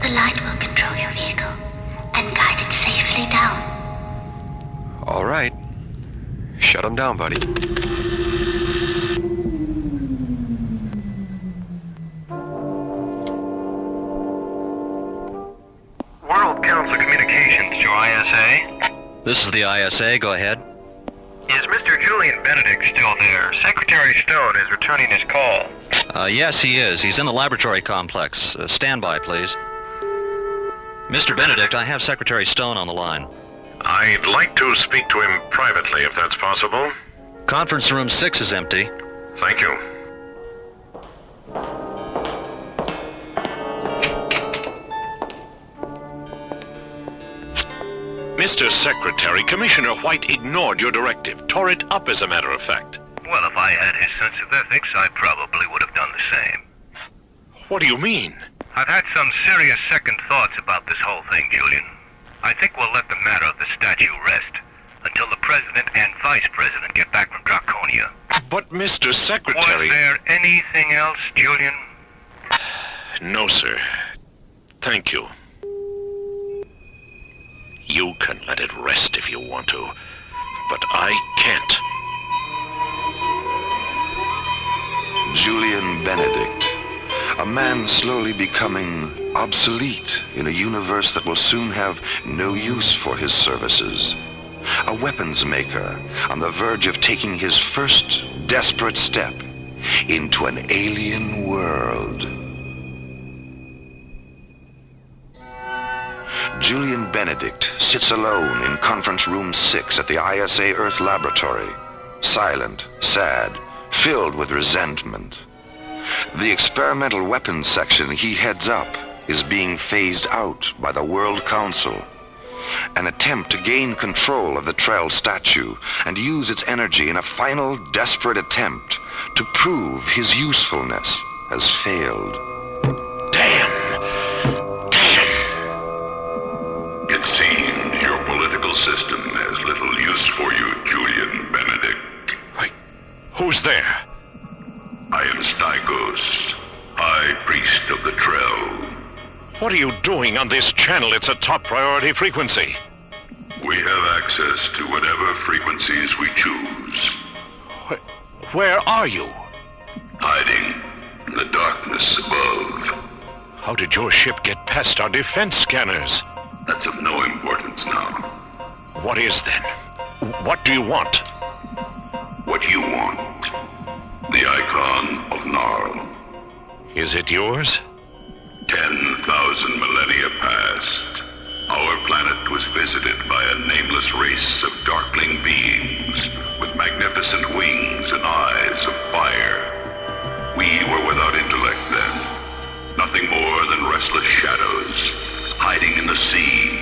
The light will control your vehicle and guide it safely down. All right. Shut them down, buddy. World Council Communications to ISA. This is the ISA. Go ahead. Is Mr. Julian Benedict still there? Secretary Stone is returning his call. Yes, he is. He's in the laboratory complex. Stand by, please. Mr. Benedict, I have Secretary Stone on the line. I'd like to speak to him privately, if that's possible. Conference room 6 is empty. Thank you. Mr. Secretary, Commissioner White ignored your directive, tore it up as a matter of fact. Well, if I had his sense of ethics, I probably would have done the same. What do you mean? I've had some serious second thoughts about this whole thing, Julian. I think we'll let the matter of the statue rest until the President and Vice President get back from Draconia. But, Mr. Secretary... Was there anything else, Julian? No, sir. Thank you. You can let it rest if you want to, but I can't. Julian Benedict, a man slowly becoming obsolete in a universe that will soon have no use for his services. A weapons maker on the verge of taking his first desperate step into an alien world. Julian Benedict sits alone in conference room 6 at the ISA Earth laboratory, silent, sad, filled with resentment. The experimental weapons section he heads up is being phased out by the World Council. An attempt to gain control of the Trell statue and use its energy in a final desperate attempt to prove his usefulness has failed. It seems your political system has little use for you, Julian Benedict. Wait, who's there? I am Stygos, High Priest of the Trell. What are you doing on this channel? It's a top priority frequency. We have access to whatever frequencies we choose. Where are you? Hiding in the darkness above. How did your ship get past our defense scanners? That's of no importance now. What is then? What do you want? What you want. The icon of Gnarl. Is it yours? 10,000 millennia past. Our planet was visited by a nameless race of darkling beings with magnificent wings and eyes of fire. We were without intellect then. Nothing more than restless shadows, hiding in the sea,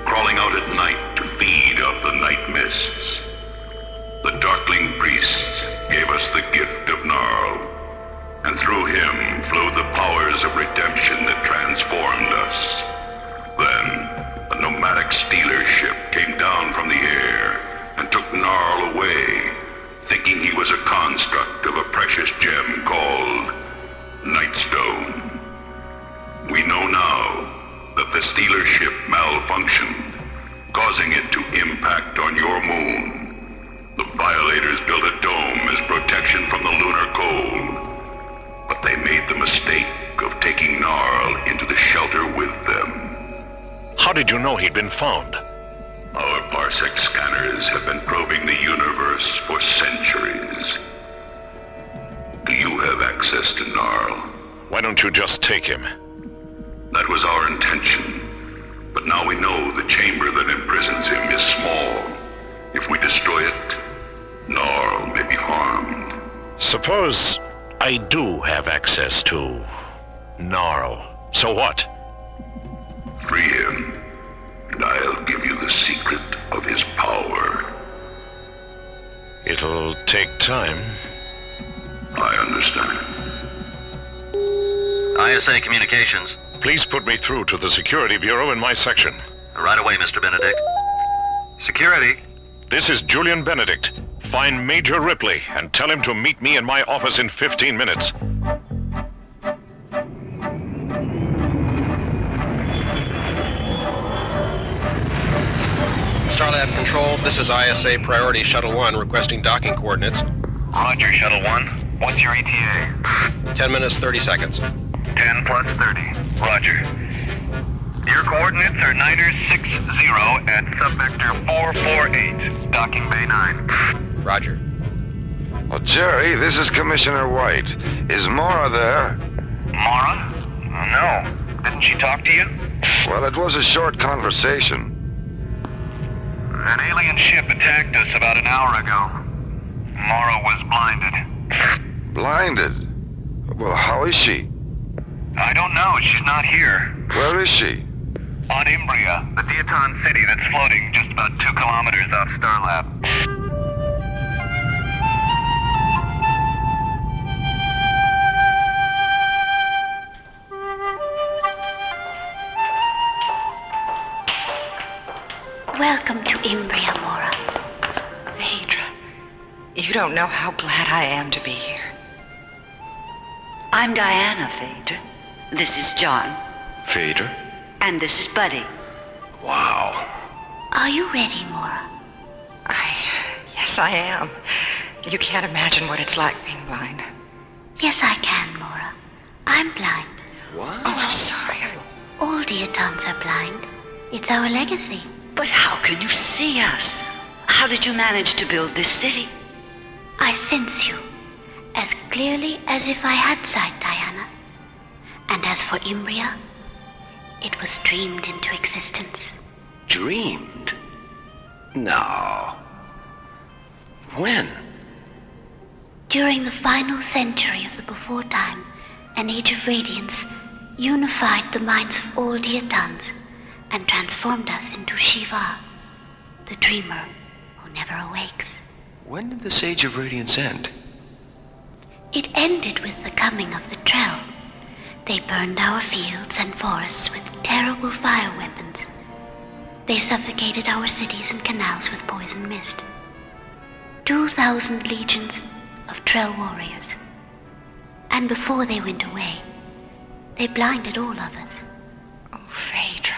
crawling out at night to feed off the night mists. The Darkling Priests gave us the gift of Gnarl, and through him flowed the powers of redemption that transformed us. Then, a nomadic stealer ship came down from the air and took Gnarl away, thinking he was a construct of a precious gem called Nightstone. We know now that the stealer ship malfunctioned, causing it to impact on your moon. The violators built a dome as protection from the lunar cold, but they made the mistake of taking Gnarl into the shelter with them. How did you know he'd been found? Our parsec scanners have been probing the universe for centuries. Do you have access to Gnarl? Why don't you just take him? That was our intention. But now we know the chamber that imprisons him is small. If we destroy it, Gnarl may be harmed. Suppose I do have access to Gnarl. So what? Free him, and I'll give you the secret of his power. It'll take time. I understand. ISA Communications. Please put me through to the Security Bureau in my section. Right away, Mr. Benedict. Security. This is Julian Benedict. Find Major Ripley and tell him to meet me in my office in 15 minutes. Starlab Control, this is ISA Priority Shuttle 1 requesting docking coordinates. Roger, Shuttle 1. What's your ETA? 10 minutes, 30 seconds. 10 plus 30. Roger. Your coordinates are Niner 60 at subvector 448, docking bay 9. Roger. Well, Jerry, this is Commissioner White. Is Mora there? Mara? No. Didn't she talk to you? Well, it was a short conversation. An alien ship attacked us about an hour ago. Mara was blinded. Blinded? Well, how is she? I don't know. She's not here. Where is she? On Imbria, the Deepens city that's floating just about 2 kilometers off Starlab. Welcome to Imbria, Mora. Phaedra, you don't know how glad I am to be here. I'm Diana, Phaedra. This is John. Phaedra? And this is Buddy. Wow. Are you ready, Mora? Yes, I am. You can't imagine what it's like being blind. Yes, I can, Mora. I'm blind. What? Oh, I'm sorry. All Deatons are blind. It's our legacy. But how can you see us? How did you manage to build this city? I sense you, as clearly as if I had sight, Diana. And as for Imbria, it was dreamed into existence. Dreamed? No. When? During the final century of the before time, an age of radiance unified the minds of all Deatons and transformed us into Shiva, the dreamer who never awakes. When did this age of radiance end? It ended with the coming of the Trell. They burned our fields and forests with terrible fire weapons. They suffocated our cities and canals with poison mist. 2,000 legions of Trell warriors. And before they went away, they blinded all of us. Oh, Phaedra.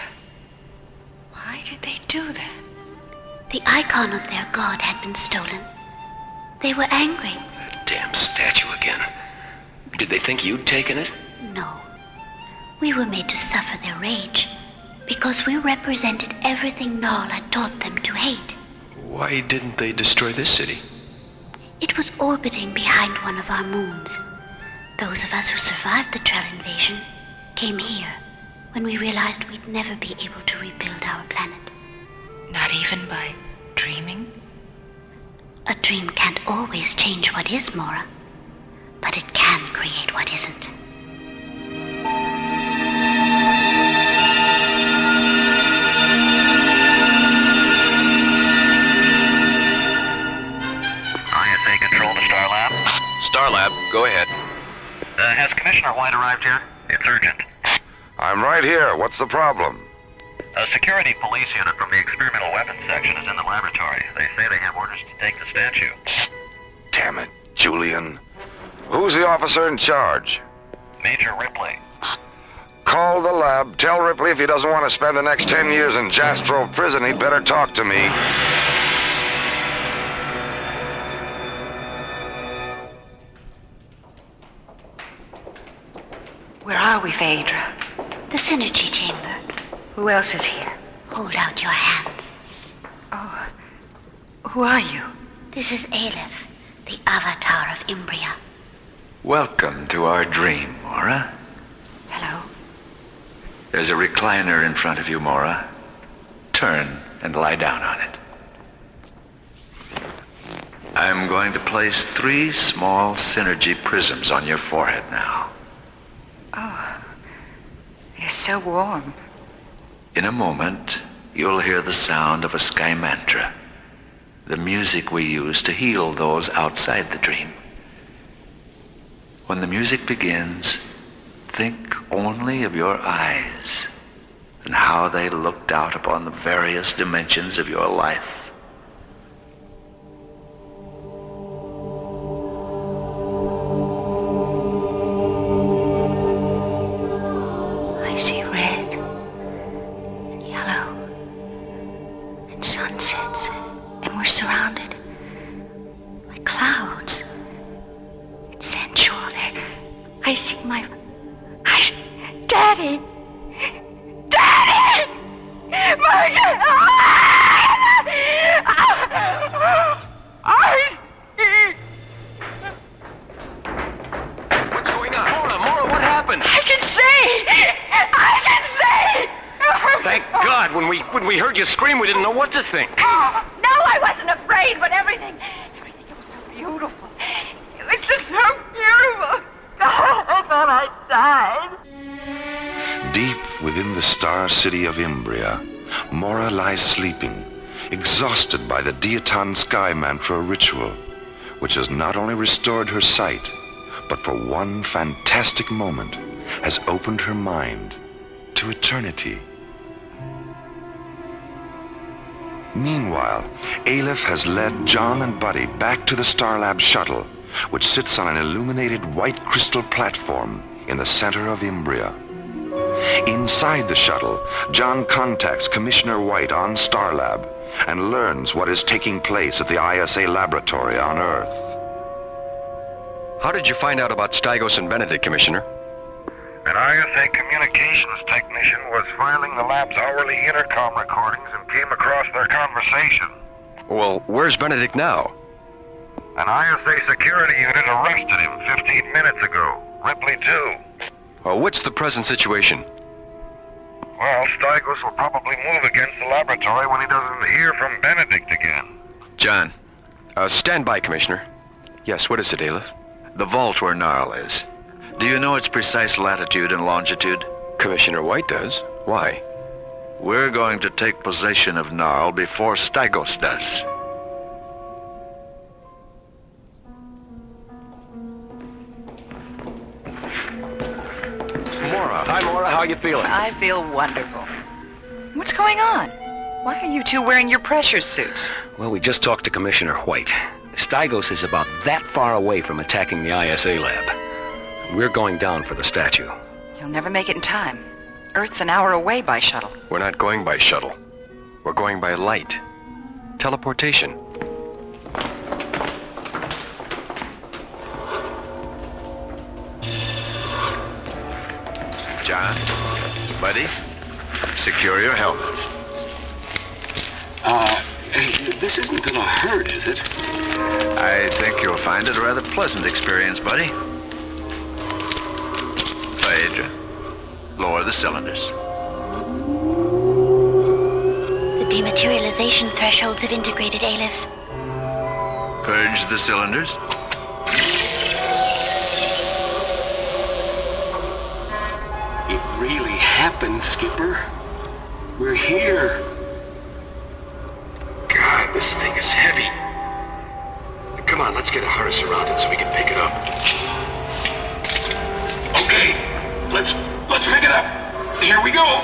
Why did they do that? The icon of their god had been stolen. They were angry. That damn statue again. Did they think you'd taken it? No. We were made to suffer their rage because we represented everything Null had taught them to hate. Why didn't they destroy this city? It was orbiting behind one of our moons. Those of us who survived the Trell invasion came here when we realized we'd never be able to rebuild our planet. Not even by dreaming? A dream can't always change what is, Mora, but it can create what isn't. ISA control to Starlab. Starlab, go ahead. Has Commissioner White arrived yet? It's urgent. I'm right here. What's the problem? A security police unit from the experimental weapons section is in the laboratory. They say they have orders to take the statue. Damn it, Julian. Who's the officer in charge? Major Ripley. Call the lab. Tell Ripley if he doesn't want to spend the next 10 years in Jastrow prison, he'd better talk to me. Where are we, Phaedra? The Synergy Chamber. Who else is here? Hold out your hands. Oh, who are you? This is Aleph, the avatar of Imbria. Welcome to our dream, Mora. Hello. There's a recliner in front of you, Mora. Turn and lie down on it. I'm going to place 3 small synergy prisms on your forehead now. Oh, you're so warm. In a moment, you'll hear the sound of a sky mantra, the music we use to heal those outside the dream. When the music begins, think only of your eyes and how they looked out upon the various dimensions of your life. I see red and yellow and sunsets, and we're surrounded by clouds. It's sensual. I see Daddy! Daddy! My What's going on? Mora, what happened? I can see! Thank God. When we heard you scream, we didn't know what to think. Oh, no, I wasn't afraid, but everything, it was so beautiful. It was just so beautiful. I thought I died. Deep within the star city of Imbria, Mora lies sleeping, exhausted by the Diaton Sky Mantra ritual, which has not only restored her sight, but for one fantastic moment has opened her mind to eternity. Meanwhile, Aleph has led John and Buddy back to the Starlab shuttle, which sits on an illuminated white crystal platform in the center of Imbria. Inside the shuttle, John contacts Commissioner White on Starlab and learns what is taking place at the ISA laboratory on Earth. How did you find out about Stygos and Benedict, Commissioner? An ISA communications technician was filing the lab's hourly intercom recordings and came across their conversation. Well, where's Benedict now? An ISA security unit arrested him 15 minutes ago. Ripley, too. What's the present situation? Well, Stygos will probably move against the laboratory when he doesn't hear from Benedict again. John. Stand by, Commissioner. Yes, what is it, Aleph? The vault where Gnarl is. Do you know its precise latitude and longitude? Commissioner White does. Why? We're going to take possession of Gnarl before Stygos does. Mora. Hi, Mora. How are you feeling? I feel wonderful. What's going on? Why are you two wearing your pressure suits? Well, we just talked to Commissioner White. Stygos is about that far away from attacking the ISA lab. We're going down for the statue. You'll never make it in time. Earth's an hour away by shuttle. We're not going by shuttle. We're going by light. Teleportation. John, Buddy, secure your helmets. This isn't gonna hurt, is it? I think you'll find it a rather pleasant experience, Buddy. Phaedra, lower the cylinders. The dematerialization thresholds have integrated, Aleph. Purge the cylinders. It really happened, Skipper. We're here. God, this thing is heavy. Come on, let's get a harness around it so we can pick it up. Okay, let's pick it up. Here we go.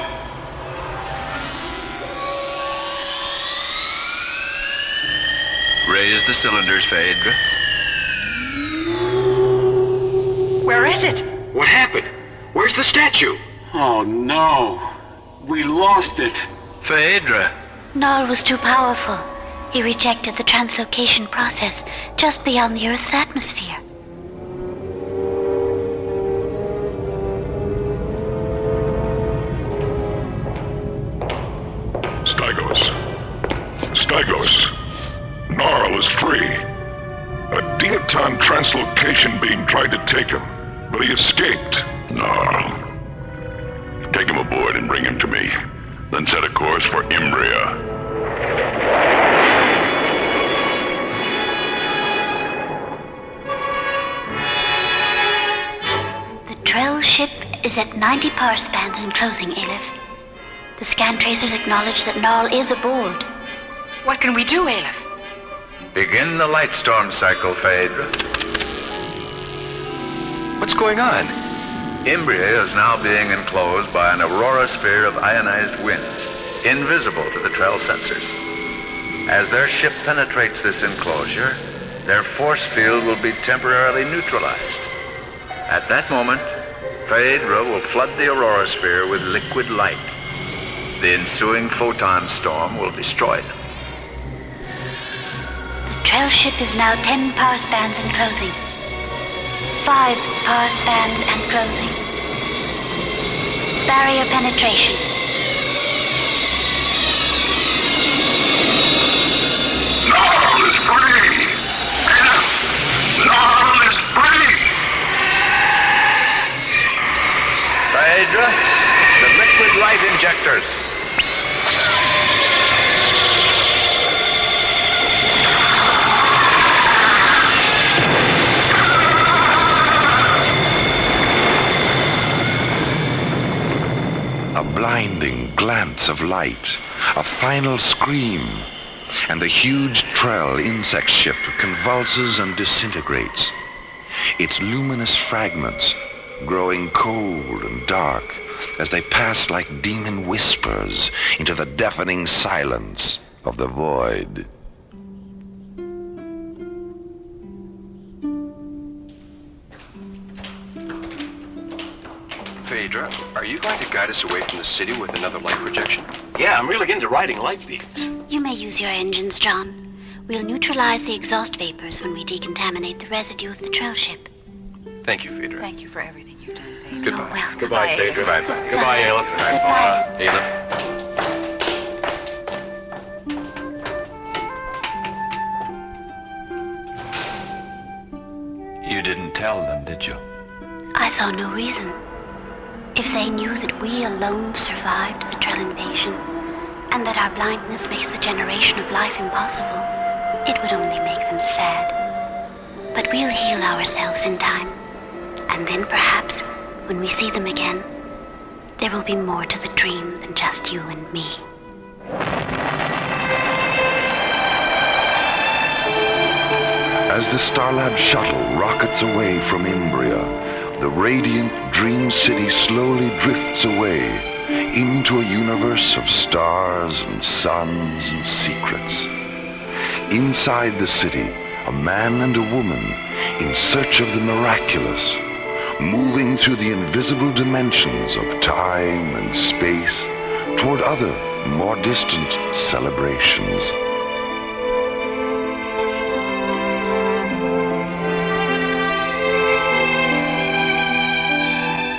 Raise the cylinders, Phaedra. Where is it? What happened? Where's the statue? Oh, no. We lost it. Phaedra. Gnarl was too powerful. He rejected the translocation process just beyond the Earth's atmosphere. Stygos. Gnarl is free. A Diaton translocation beam tried to take him, but he escaped. Gnarl. Take him aboard and bring him to me. Then set a course for Imbria. ship is at 90 power spans and closing, Aleph. The scan tracers acknowledge that Narl is aboard. What can we do, Aleph? Begin the light storm cycle, Phaedra. What's going on? Imbria is now being enclosed by an aurora sphere of ionized winds, invisible to the Trell sensors. As their ship penetrates this enclosure, their force field will be temporarily neutralized. At that moment, Phaedra will flood the aurora sphere with liquid light. The ensuing photon storm will destroy them. The trail ship is now 10 power spans and closing. 5 power spans and closing. Barrier penetration. Narl is free! Narl is free! Phaedra, the liquid light injectors. A blinding glance of light, a final scream, and the huge Trell insect ship convulses and disintegrates. Its luminous fragments growing cold and dark as they pass like demon whispers into the deafening silence of the void. Phaedra, are you going to guide us away from the city with another light projection? Yeah, I'm really into riding light beams. You may use your engines, John. We'll neutralize the exhaust vapors when we decontaminate the residue of the trail ship. Thank you, Phaedra. Thank you for everything you've done, Phaedra. Goodbye. Oh, well, Goodbye, Phaedra. Goodbye. Goodbye, Aleph. Aleph. You didn't tell them, did you? I saw no reason. If they knew that we alone survived the Trell invasion, and that our blindness makes the generation of life impossible, it would only make them sad. But we'll heal ourselves in time, and then perhaps, when we see them again, there will be more to the dream than just you and me. As the Starlab shuttle rockets away from Imbria, the radiant dream city slowly drifts away into a universe of stars and suns and secrets. Inside the city, a man and a woman in search of the miraculous, moving through the invisible dimensions of time and space toward other, more distant celebrations.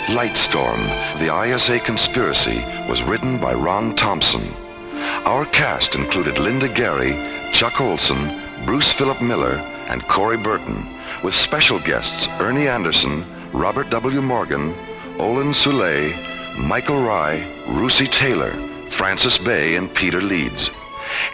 Lightstorm, the ISA Conspiracy, was written by Ron Thompson. Our cast included Linda Gary, Chuck Olson, Bruce Philip Miller, and Corey Burton, with special guests Ernie Anderson, Robert W. Morgan, Olin Soule, Michael Rye, Russi Taylor, Francis Bay, and Peter Leeds.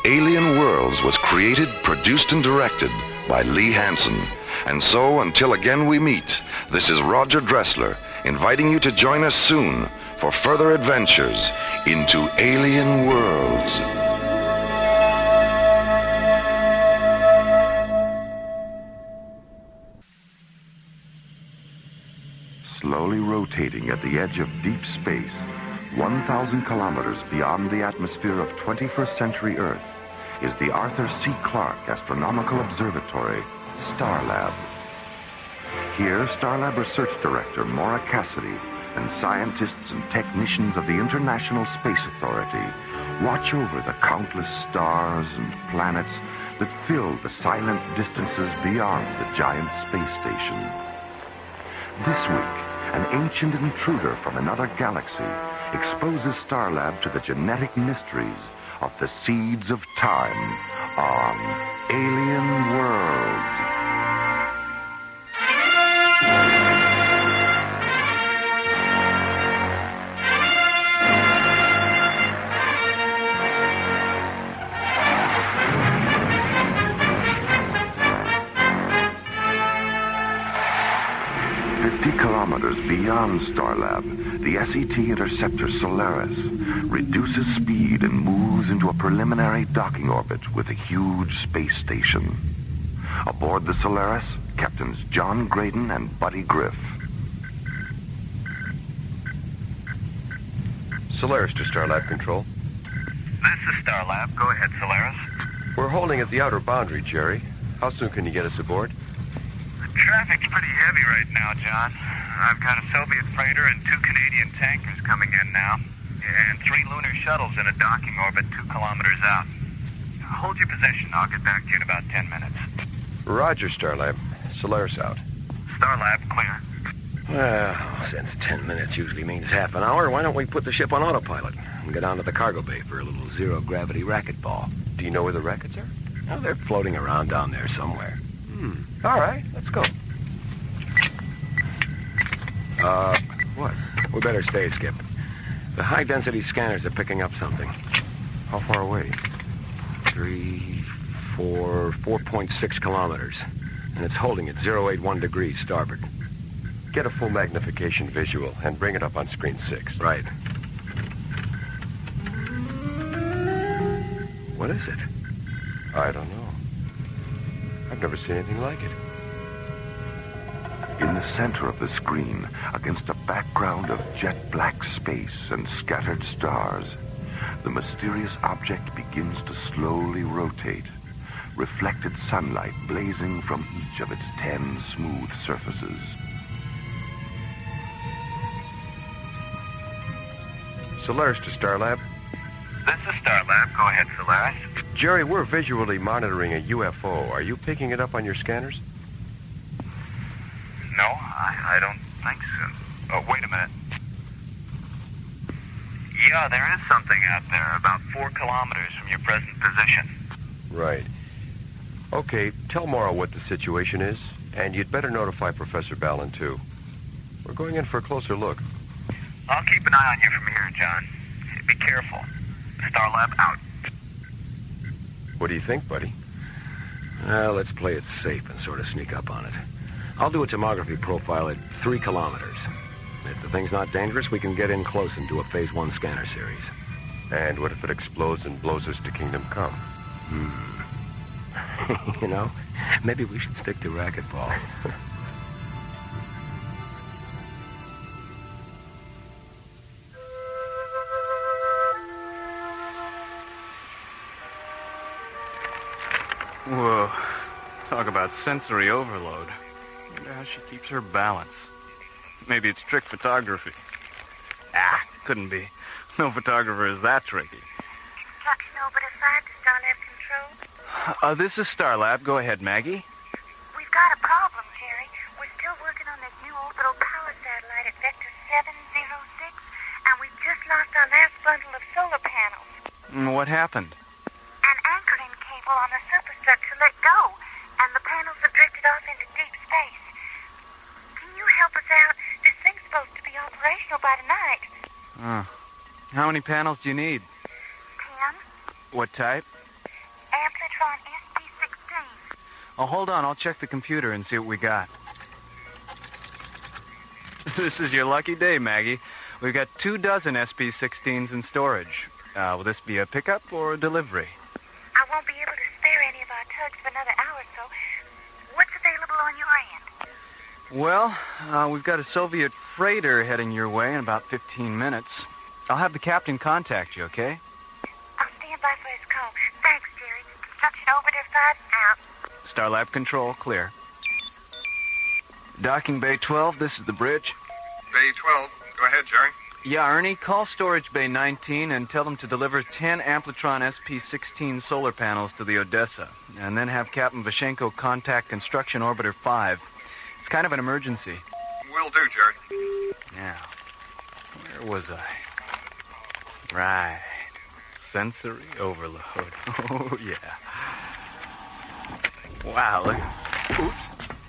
Alien Worlds was created, produced, and directed by Lee Hansen. And so, until again we meet, this is Roger Dressler, inviting you to join us soon for further adventures into Alien Worlds. Slowly rotating at the edge of deep space, 1,000 kilometers beyond the atmosphere of 21st century Earth, is the Arthur C. Clarke Astronomical Observatory, Starlab. Here, Starlab Research Director Maura Cassidy and scientists and technicians of the International Space Authority watch over the countless stars and planets that fill the silent distances beyond the giant space station. This week, an ancient intruder from another galaxy exposes Starlab to the genetic mysteries of the seeds of time on Alien Worlds. kilometers beyond Starlab, the SET interceptor Solaris reduces speed and moves into a preliminary docking orbit with a huge space station. Aboard the Solaris, Captains John Graydon and Buddy Griff. Solaris to Starlab Control. This is Starlab. Go ahead, Solaris. We're holding at the outer boundary, Jerry. How soon can you get us aboard? The traffic's pretty heavy right now, John. I've got a Soviet freighter and 2 Canadian tankers coming in now, and 3 lunar shuttles in a docking orbit 2 kilometers out. Hold your position. I'll get back to you in about 10 minutes. Roger, Starlab. Solaris out. Starlab, clear. Well, since 10 minutes usually means half an hour, why don't we put the ship on autopilot and go down to the cargo bay for a little zero-gravity racquetball? Do you know where the rackets are? Oh, they're floating around down there somewhere. All right, let's go. What? We better stay, Skip. The high-density scanners are picking up something. How far away? 4.6 kilometers. And it's holding at 081 degrees starboard. Get a full magnification visual and bring it up on screen 6. Right. What is it? I don't know. I've never seen anything like it. In the center of the screen, against a background of jet-black space and scattered stars, the mysterious object begins to slowly rotate, reflected sunlight blazing from each of its 10 smooth surfaces. Solaris to Starlab. This is Starlab. Go ahead, Solaris. Jerry, we're visually monitoring a UFO. Are you picking it up on your scanners? No, I don't think so. Oh, wait a minute. Yeah, there is something out there, about 4 kilometers from your present position. Right. Okay, tell Morrow what the situation is, and you'd better notify Professor Ballin, too. We're going in for a closer look. I'll keep an eye on you from here, John. Be careful. Starlab out. What do you think, buddy? Well, let's play it safe and sort of sneak up on it. I'll do a tomography profile at 3 kilometers. If the thing's not dangerous, we can get in close and do a Phase 1 scanner series. And what if it explodes and blows us to Kingdom Come? You know, maybe we should stick to racquetball. Whoa. Talk about sensory overload. I wonder how she keeps her balance. Maybe it's trick photography. Couldn't be. No photographer is that tricky. Construction orbiter 5 to Starlab Control. This is Starlab. Go ahead, Maggie. We've got a problem, Jerry. We're still working on this new orbital power satellite at Vector 706, and we've just lost our last bundle of solar panels. What happened? An anchoring cable on the superstructure let go, and the panels have drifted off into deep space. Can you help us out? This thing's supposed to be operational by tonight. How many panels do you need? 10. What type? Amplitron SP16. Oh, hold on. I'll check the computer and see what we got. This is your lucky day, Maggie. We've got 24 SP16s in storage. Will this be a pickup or a delivery? I won't be able to spare any of our tugs for another hour or so. What's available on your end? Well, we've got a Soviet freighter heading your way in about 15 minutes. I'll have the captain contact you, okay? I'll stand by for his call. Thanks, Jerry. Construction orbiter 5 out. Starlab Control, clear. Docking Bay 12, this is the bridge. Bay 12. Go ahead, Jerry. Yeah, Ernie, call Storage Bay 19 and tell them to deliver 10 Amplitron SP16 solar panels to the Odessa, and then have Captain Vashenko contact Construction Orbiter 5. It's kind of an emergency. Will do, Jerry. Now, where was I? Right. Sensory overload. Oh, yeah. Wow, look. Oops.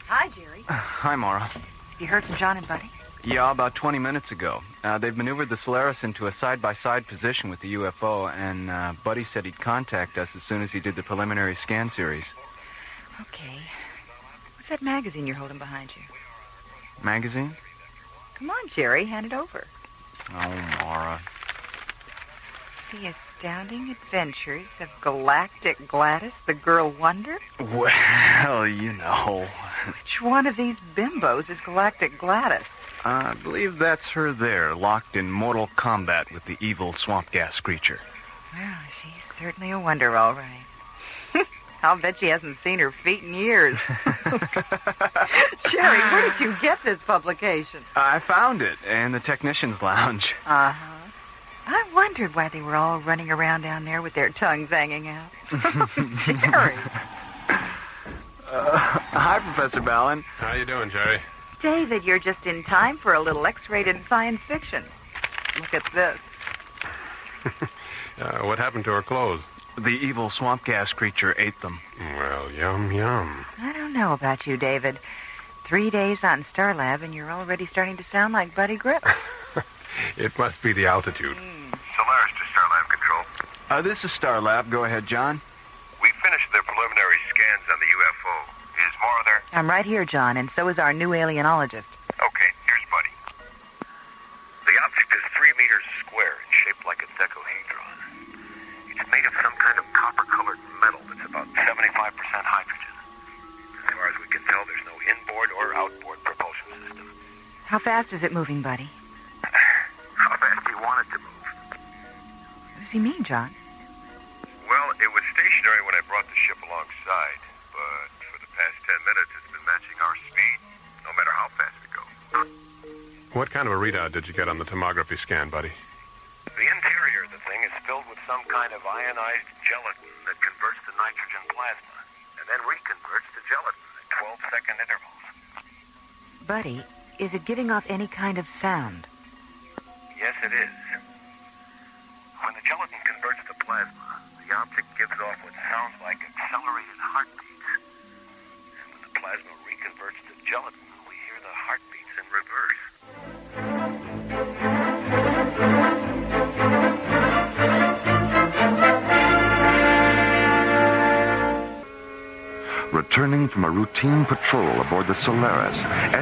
Hi, Jerry. Hi, Maura. Have you heard from John and Buddy? Yeah, about 20 minutes ago. They've maneuvered the Solaris into a side-by-side position with the UFO, and Buddy said he'd contact us as soon as he did the preliminary scan series. Okay. What's that magazine you're holding behind you? Magazine? Come on, Jerry, hand it over. Oh, Mara. The Astounding Adventures of Galactic Gladys, the Girl Wonder? Well, you know. Which one of these bimbos is Galactic Gladys? I believe that's her there, locked in mortal combat with the evil swamp gas creature. Well, she's certainly a wonder, all right. I'll bet she hasn't seen her feet in years. Jerry, where did you get this publication? I found it in the technician's lounge. Uh-huh. I wondered why they were all running around down there with their tongues hanging out. Jerry. Hi, Professor Ballin. How you doing, Jerry? David, you're just in time for a little X-rated science fiction. Look at this. What happened to her clothes? The evil swamp gas creature ate them. Well, yum, yum. I don't know about you, David. 3 days on Starlab, and you're already starting to sound like Buddy Grip. It must be the altitude. Solaris to Starlab Control. This is Starlab. Go ahead, John. We finished the preliminary scans on the UFO. Is Mara there? I'm right here, John, and so is our new alienologist. Okay, here's Buddy. The object is 3 meters square and shaped like a dodecahedron. It's made of some kind of copper-colored metal that's about 75% hydrogen. As far as we can tell, there's no inboard or outboard propulsion system. How fast is it moving, buddy? How fast do you want it to move? What does he mean, John? Well, it was stationary when I brought the ship alongside, but for the past 10 minutes it's been matching our speed, no matter how fast we go. What kind of a readout did you get on the tomography scan, buddy? The interior of the thing is filled with some kind of ionized gelatin that converts to nitrogen plasma, and then reconverts to gelatin at 12-second intervals. Buddy, is it giving off any kind of sound? Yes, it is. When the gelatin converts to plasma, the object gives off what sounds like accelerated heartbeats. And when the plasma reconverts to gelatin, we hear the heartbeats in reverse. Returning from a routine patrol aboard the Solaris,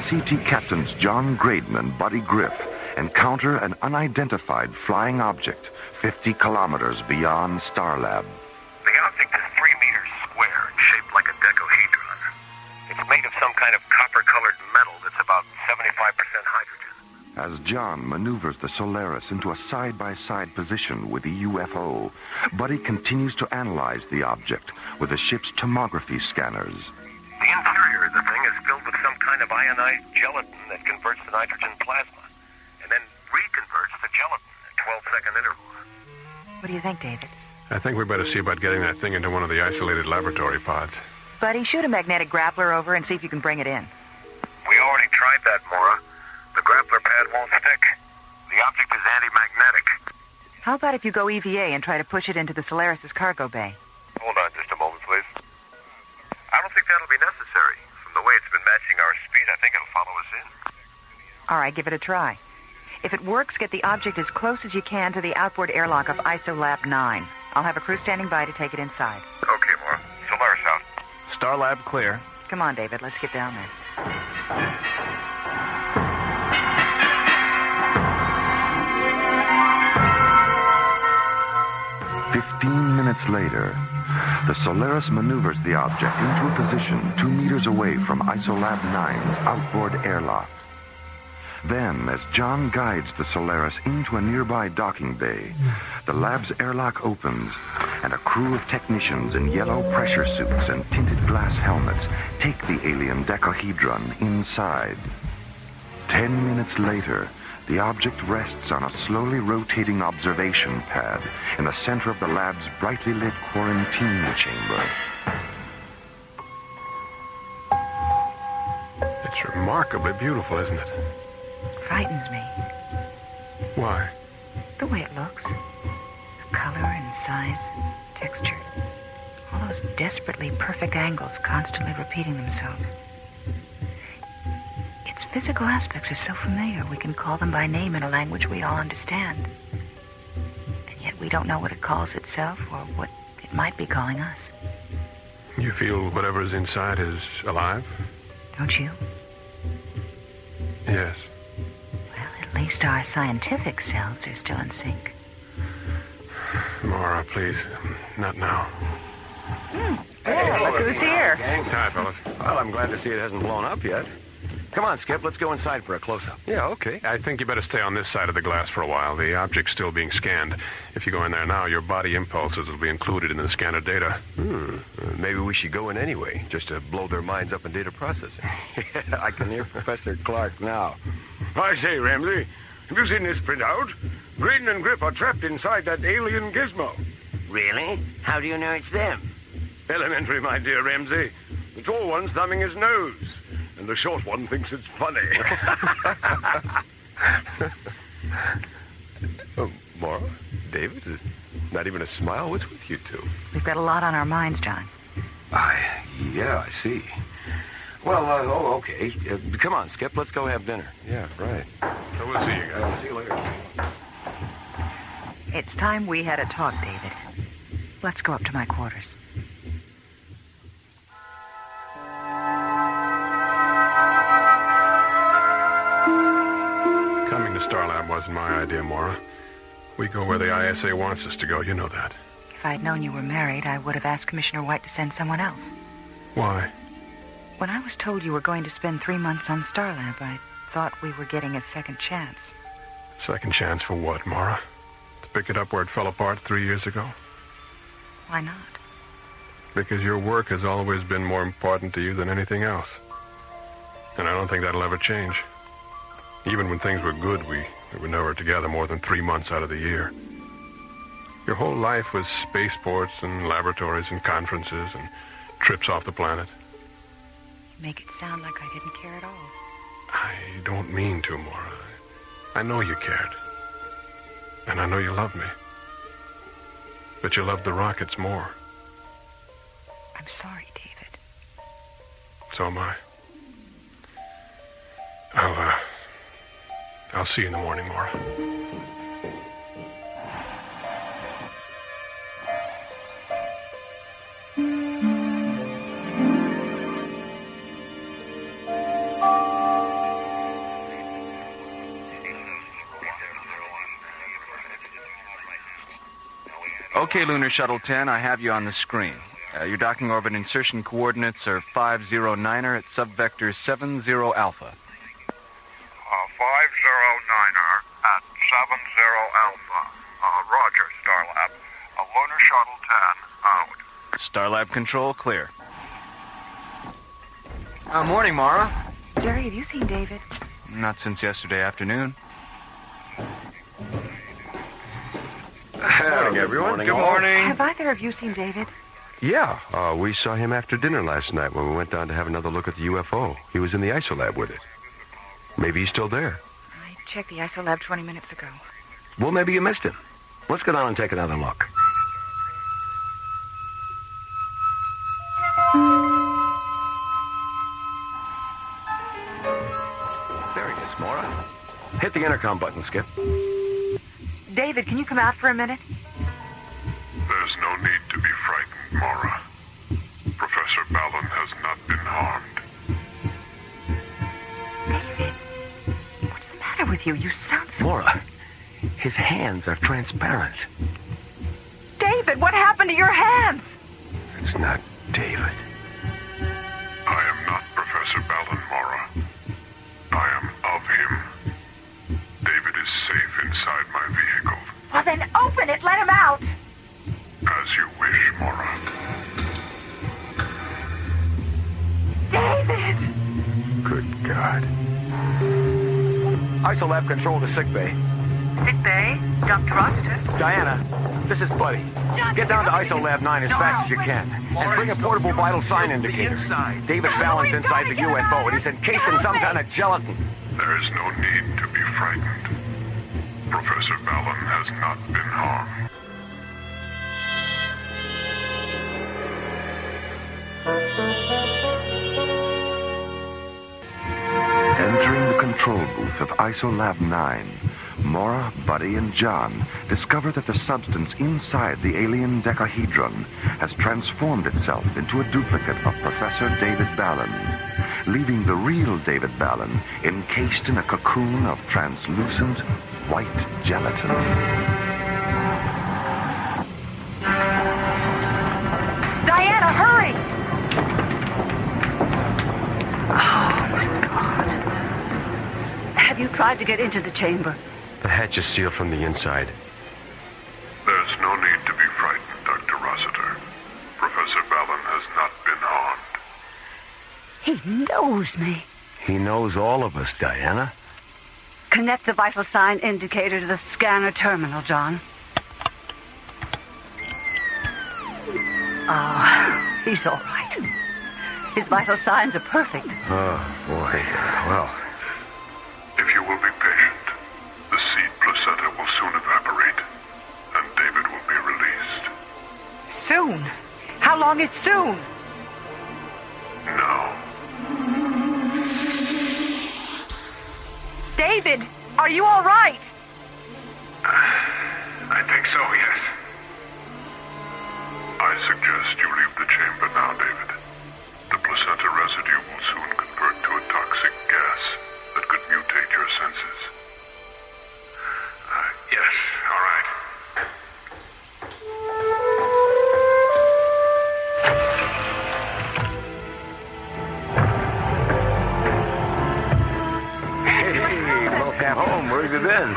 SET Captains John Graydon and Buddy Griff encounter an unidentified flying object 50 kilometers beyond Starlab. The object is 3 meters square and shaped like a dodecahedron. It's made of some kind of copper-colored metal that's about 75% hydrogen. As John maneuvers the Solaris into a side-by-side position with the UFO, Buddy continues to analyze the object with the ship's tomography scanners. The interior of the thing is filled with some kind of ionized gelatin that converts to nitrogen plasma, and then reconverts to gelatin at 12-second intervals. What do you think, David? I think we better see about getting that thing into one of the isolated laboratory pods. Buddy, shoot a magnetic grappler over and see if you can bring it in. We already tried that, Mora. The grappler pad won't stick. The object is anti-magnetic. How about if you go EVA and try to push it into the Solaris's cargo bay? Hold on just a moment, please. I don't think that'll be necessary. From the way it's been matching our speed, I think it'll follow us in. All right, give it a try. If it works, get the object as close as you can to the outboard airlock of ISOLAB 9. I'll have a crew standing by to take it inside. Okay, Mora. Solaris out. Starlab clear. Come on, David. Let's get down there. 15 minutes later, the Solaris maneuvers the object into a position 2 meters away from ISOLAB 9's outboard airlock. Then, as John guides the Solaris into a nearby docking bay, the lab's airlock opens, and a crew of technicians in yellow pressure suits and tinted glass helmets take the alien decahedron inside. 10 minutes later, the object rests on a slowly rotating observation pad in the center of the lab's brightly lit quarantine chamber. It's remarkably beautiful, isn't it? Frightens me. Why? The way it looks. The color and size, texture. All those desperately perfect angles constantly repeating themselves. Its physical aspects are so familiar we can call them by name in a language we all understand. And yet we don't know what it calls itself or what it might be calling us. You feel whatever's inside is alive? Don't you? Yes. least our scientific selves are still in sync. Mara, please. Not now. Yeah, look who's here. Hi, fellas. Well, I'm glad to see it hasn't blown up yet. Come on, Skip. Let's go inside for a close-up. Yeah, okay. I think you better stay on this side of the glass for a while. The object's still being scanned. If you go in there now, your body impulses will be included in the scanner data. Maybe we should go in anyway, just to blow their minds up in data processing. Yeah, I can hear Professor Clark now. I say, Ramsey, have you seen this printout? Graydon and Grip are trapped inside that alien gizmo. Really? How do you know it's them? Elementary, my dear Ramsey. The tall one's thumbing his nose, and the short one thinks it's funny. Mara? David? Not even a smile? What's with you two? We've got a lot on our minds, John. Yeah, I see. Well, okay. Come on, Skip. Let's go have dinner. Yeah, right. So we'll see you guys. See you later. It's time we had a talk, David. Let's go up to my quarters. Coming to Starlab wasn't my idea, Mara. We go where the ISA wants us to go. You know that. If I'd known you were married, I would have asked Commissioner White to send someone else. Why? When I was told you were going to spend 3 months on Starlab, I thought we were getting a second chance. Second chance for what, Mara? To pick it up where it fell apart 3 years ago? Why not? Because your work has always been more important to you than anything else. And I don't think that'll ever change. Even when things were good, we were never together more than 3 months out of the year. Your whole life was spaceports and laboratories and conferences and trips off the planet. You make it sound like I didn't care at all. I don't mean to, Mara. I know you cared. And I know you love me. But you loved the rockets more. I'm sorry, David. So am I. I'll see you in the morning, Mara. Okay, Lunar Shuttle 10, I have you on the screen. Your docking orbit insertion coordinates are 509er at subvector 70 alpha. 509er at 70 alpha. Roger, Starlab. Lunar Shuttle 10, out. Starlab control, clear. Morning, Mara. Jerry, have you seen David? Not since yesterday afternoon. Morning, everyone. Good morning. Have either of you seen David? Yeah, we saw him after dinner last night when we went down to have another look at the UFO. He was in the ISOLab with it. Maybe he's still there. I checked the ISOLab 20 minutes ago. Well, maybe you missed him. Let's go down and take another look. There he is, Mara. Hit the intercom button, Skip. David, can you come out for a minute? There's no need to be frightened, Mara. Professor Ballon has not been harmed. David, what's the matter with you? You sound so... Mara, his hands are transparent. David, what happened to your hands? It's not David. I am not Professor Ballon, Mara. I am of him. David is safe inside my vehicle. Well, then open it. Let him out. As you wish, Mara. David! Good God. ISOLab control to sick bay. Sick bay? Dr. Rossiter? Diana, this is Buddy. Get down to ISOLab 9 as fast as you can. And bring a portable vital sign indicator. David Fallon's inside the UFO, and he's encased in some kind of gelatin. There is no need to be frightened. Professor Ballon has not been harmed. Entering the control booth of ISOLab 9, Mara, Buddy, and John discover that the substance inside the alien decahedron has transformed itself into a duplicate of Professor David Ballon. leaving the real David Ballin encased in a cocoon of translucent white gelatin. Diana, hurry! Have you tried to get into the chamber? The hatch is sealed from the inside. There's no need to be frightened, Dr. Rossiter. Professor Ballin has not been harmed. He knows me. He knows all of us, Diana. Connect the vital sign indicator to the scanner terminal, John. Oh, he's all right. His vital signs are perfect. Oh, boy. Well, if you will be patient, the seed placenta will soon evaporate, and David will be released. Soon? How long is soon? Now. David, are you all right? I think so, yes. I suggest you leave the chamber now, David. The placenta residue will soon convert to a toxic gas that could mutate your senses. Yes, all right. hey, welcome home. Where have you been?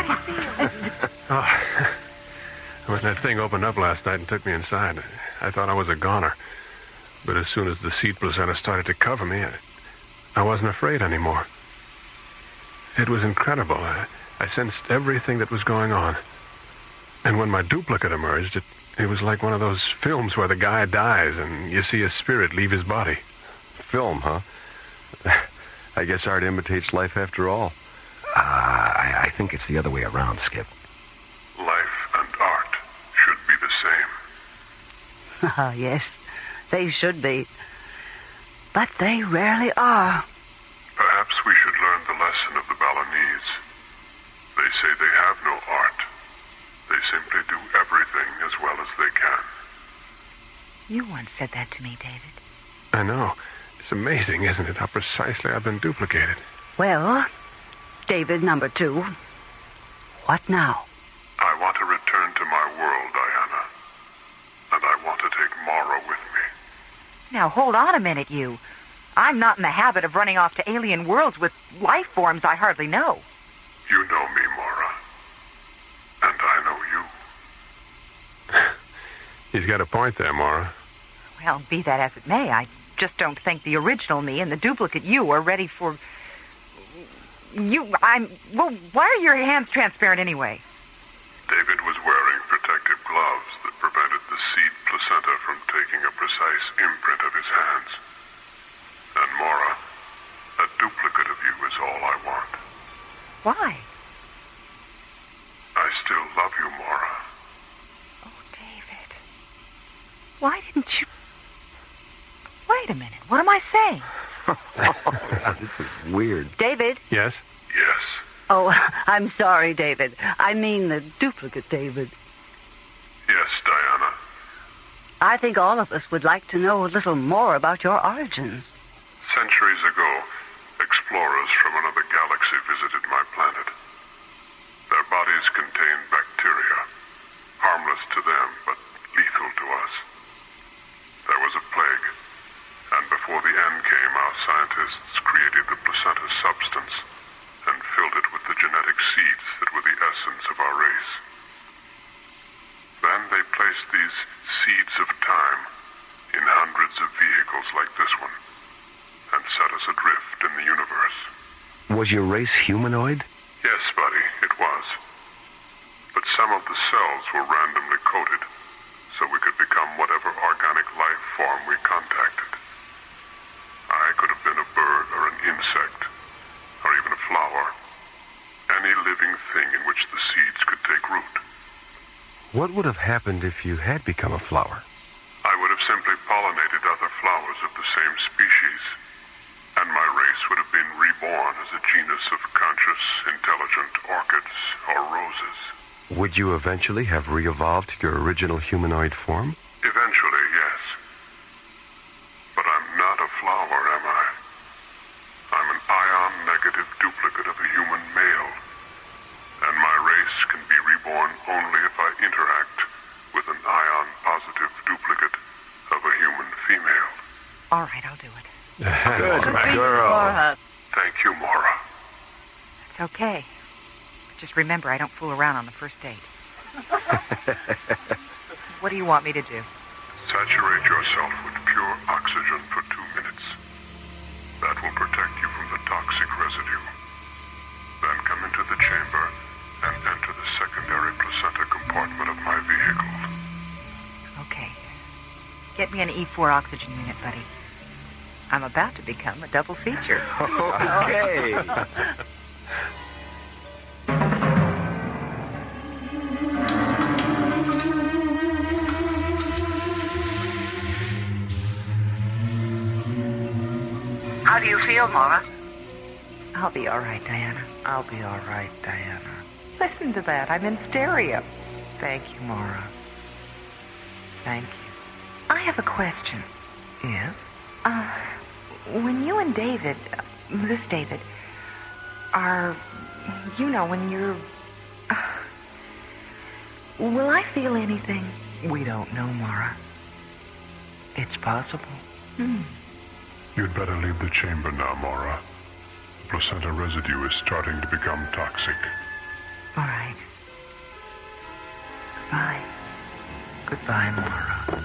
When that thing opened up last night and took me inside, I thought I was a goner. But as soon as the seed placenta started to cover me, I wasn't afraid anymore. It was incredible. I sensed everything that was going on. And when my duplicate emerged, it was like one of those films where the guy dies and you see a spirit leave his body. Film, huh? I guess art imitates life after all. I think it's the other way around, Skip. Life and art should be the same. Ah, yes, they should be. But they rarely are. Perhaps we should learn the lesson of the Balinese. They say they have no art. They simply do everything as well as they can. You once said that to me, David. I know. It's amazing, isn't it, how precisely I've been duplicated. Well, David number 2, what now? I want to return to my world, Diana. And I want to take Mara with me. Now, hold on a minute, you. I'm not in the habit of running off to alien worlds with life forms I hardly know. You know me, Mara. And I know you. He's got a point there, Mara. Well, be that as it may, I just don't think the original me and the duplicate you are ready for... Well, why are your hands transparent anyway? David was wearing protective gloves that prevented the seed placenta from taking a precise imprint of his hands. And Mara, a duplicate of you is all I want. Why? I still love you, Mara. Oh, David. Why didn't you... Wait a minute. What am I saying? This is weird. David? Yes? Yes. Oh, I'm sorry, David. I mean the duplicate David. Yes, Diana. I think all of us would like to know a little more about your origins. Centuries ago, explorers from another galaxy visited my planet. Their bodies contained bacteria, harmless to them, but lethal to us. There was a plague, and before the end came, our scientists created the placenta substance and filled it with the genetic seeds that were the essence of our race. Then they placed these seeds of time in hundreds of vehicles like this one and set us adrift in the universe. Was your race humanoid? Yes, buddy, it was. But some of the cells were randomly coated, so we could become whatever organic life form we contacted. I could have been a bird or an insect, or even a flower. Any living thing in which the seeds could take root. What would have happened if you had become a flower? I would have simply pollinated other flowers of the same species, and my race would have been reborn as a genus of conscious, intelligent orchids or roses. Would you eventually have re-evolved to your original humanoid form? Eventually, yes. But I'm not a flower, am I? only if I interact with an ion-positive duplicate of a human female. All right, I'll do it. Good girl. Thank you, Mora. It's okay. Just remember, I don't fool around on the first date. What do you want me to do? Saturate yourself with pure oxygen for 2 minutes. That will protect you from the toxic residue. Then come into the chamber and enter the secondary placenta compartment of my vehicle. Okay. Get me an E4 oxygen unit, buddy. I'm about to become a double feature. Okay. How do you feel, Mora? I'll be all right, Diana. I'll be all right, Diana. Listen to that. I'm in stereo. Thank you, Mora. Thank you. I have a question. Yes? When you and David, this David, are, when you're... will I feel anything? We don't know, Mora. It's possible. You'd better leave the chamber now, Mora. The placenta residue is starting to become toxic. All right. Goodbye. Goodbye, Mora.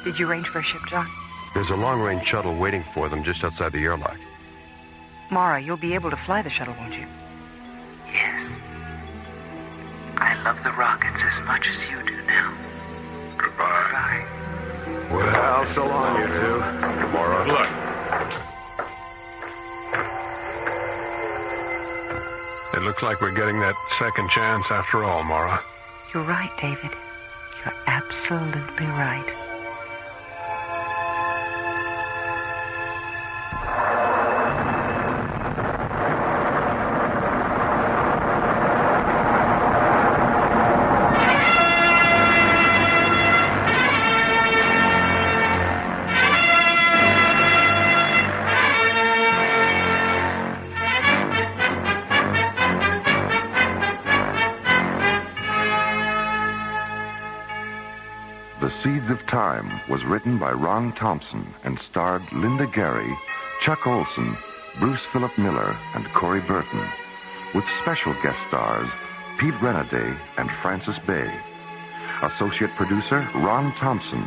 Did you arrange for a ship, John? There's a long-range shuttle waiting for them just outside the airlock. Mara, you'll be able to fly the shuttle, won't you? Yes. I love the rockets as much as you do now. Goodbye. Well, so long, you two. Mora. Look. It looks like we're getting that second chance after all, Mora. You're right, David. You're absolutely right. Seeds of Time was written by Ron Thompson and starred Linda Gary, Chuck Olson, Bruce Philip Miller, and Corey Burton, with special guest stars Pete Renaday and Francis Bay. Associate producer Ron Thompson,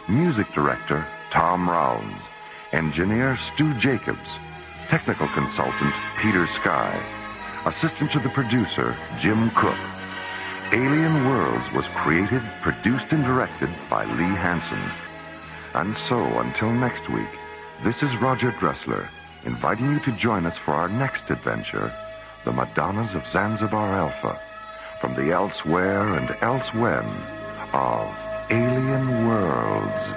music director Tom Rounds, engineer Stu Jacobs, technical consultant Peter Sky, assistant to the producer Jim Cook. Alien Worlds was created, produced, and directed by Lee Hansen. And so, until next week, this is Roger Dressler, inviting you to join us for our next adventure, The Madonnas of Zanzibar Alpha, from the elsewhere and elsewhen of Alien Worlds.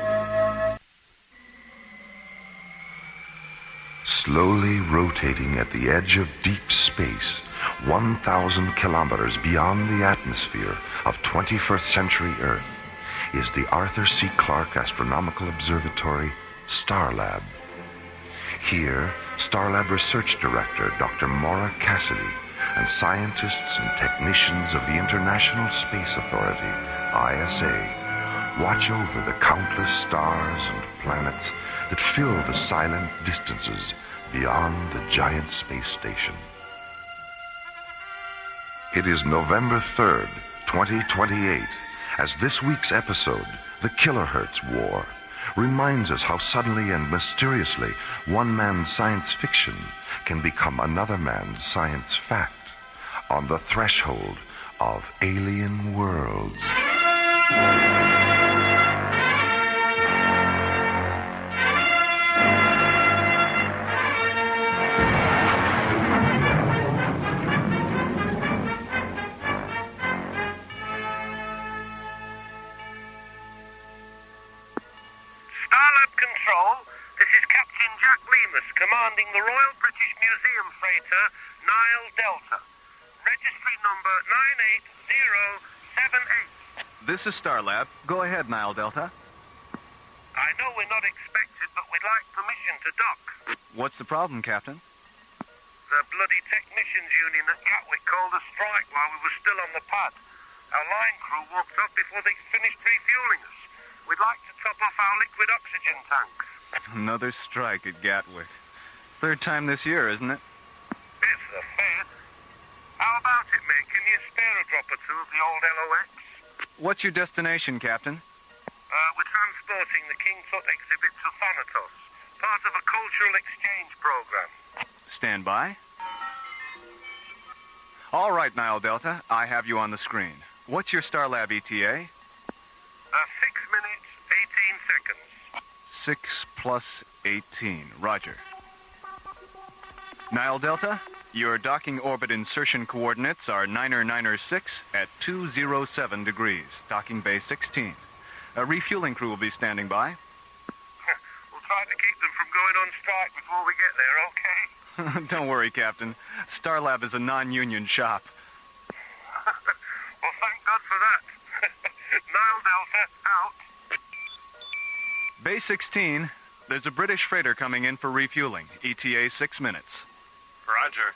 Slowly rotating at the edge of deep space, 1,000 kilometers beyond the atmosphere of 21st century Earth, is the Arthur C. Clarke Astronomical Observatory, Starlab. Here, Starlab Research Director Dr. Maura Cassidy and scientists and technicians of the International Space Authority, ISA, watch over the countless stars and planets that fill the silent distances beyond the giant space station. It is November 3rd, 2028, as this week's episode, The Kilohertz War, reminds us how suddenly and mysteriously one man's science fiction can become another man's science fact on the threshold of Alien Worlds. Commanding the Royal British Museum freighter Nile Delta. Registry number 98078. This is Starlab. Go ahead, Nile Delta. I know we're not expected, but we'd like permission to dock. What's the problem, Captain? The bloody technicians union at Gatwick called a strike while we were still on the pad. Our line crew walked off before they finished refueling us. We'd like to top off our liquid oxygen tanks. Another strike at Gatwick. Third time this year, isn't it? It's the fifth. How about it, mate? Can you spare a drop or two of the old LOX? What's your destination, Captain? We're transporting the King Tut exhibit to Thanatos, part of a cultural exchange program. Stand by. All right, Nile Delta, I have you on the screen. What's your Starlab ETA? 6 minutes, 18 seconds. 6 plus 18. Roger. Nile Delta, your docking orbit insertion coordinates are 9er 6 at 207 degrees, docking bay 16. A refueling crew will be standing by. We'll try to keep them from going on strike before we get there, okay? Don't worry, Captain. Starlab is a non-union shop. Well, thank God for that. Nile Delta, out. Bay 16, there's a British freighter coming in for refueling. ETA 6 minutes. Roger.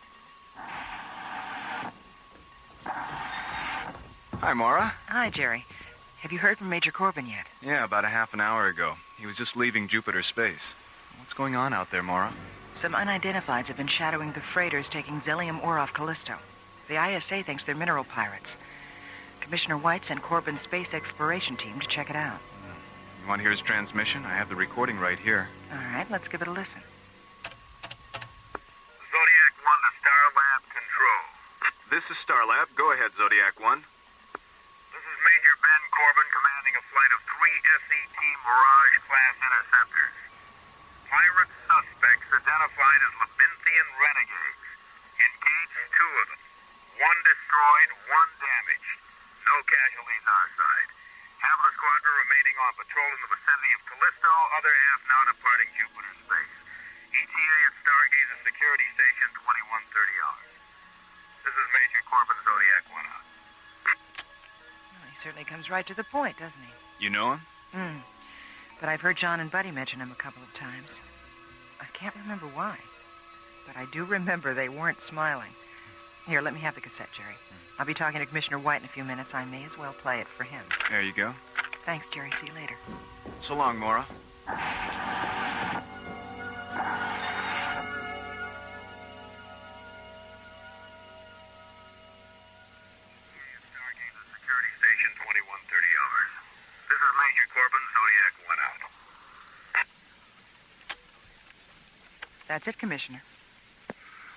Hi, Maura. Hi, Jerry. Have you heard from Major Corbin yet? Yeah, about a half an hour ago. He was just leaving Jupiter space. What's going on out there, Maura? Some unidentifieds have been shadowing the freighters taking Xelium ore off Callisto. The ISA thinks they're mineral pirates. Commissioner White sent Corbin's space exploration team to check it out. You want to hear his transmission? I have the recording right here. All right, let's give it a listen. Zodiac 1 to Starlab Control. This is Starlab. Go ahead, Zodiac 1. This is Major Ben Corbin commanding a flight of 3 SET Mirage-class interceptors. Pirate suspects identified as Labinthian renegades. Engaged 2 of them. 1 destroyed, 1 damaged. No casualties our side. Half of the squadron remaining on patrol in the vicinity of Callisto, other half now departing Jupiter space. ETA at Stargazer Security Station 2130 hours. This is Major Corbin, Zodiac 1 out. Well, he certainly comes right to the point, doesn't he? You know him? But I've heard John and Buddy mention him a couple of times. I can't remember why. But I do remember they weren't smiling. Here, let me have the cassette, Jerry. I'll be talking to Commissioner White in a few minutes. I may as well play it for him. There you go. Thanks, Jerry. See you later. So long, Maura. Stargazer Security Station 2130 hours. This is Major Corbin, Zodiac 1 out. That's it, Commissioner.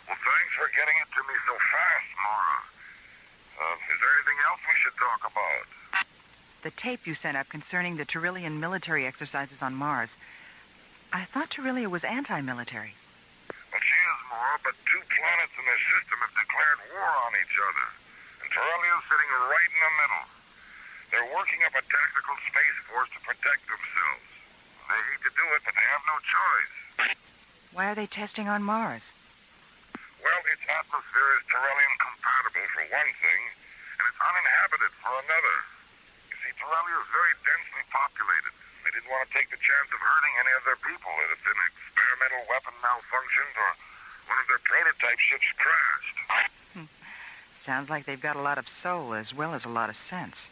Well, thanks for getting it to me so fast, Maura. Is there anything else we should talk about? The tape you sent up concerning the Tamarlane military exercises on Mars. I thought Tamarlane was anti-military. Well, she is, Maura, but 2 planets in their system have declared war on each other. And Tamarlane's sitting right in the middle. They're working up a tactical space force to protect themselves. They hate to do it, but they have no choice. Why are they testing on Mars? Well, its atmosphere is Tamarlane compatible for one thing, and it's uninhabited for another. You see, Tamarlane is very densely populated. They didn't want to take the chance of hurting any of their people if an experimental weapon malfunctioned or one of their prototype ships crashed. Sounds like they've got a lot of soul as well as a lot of sense.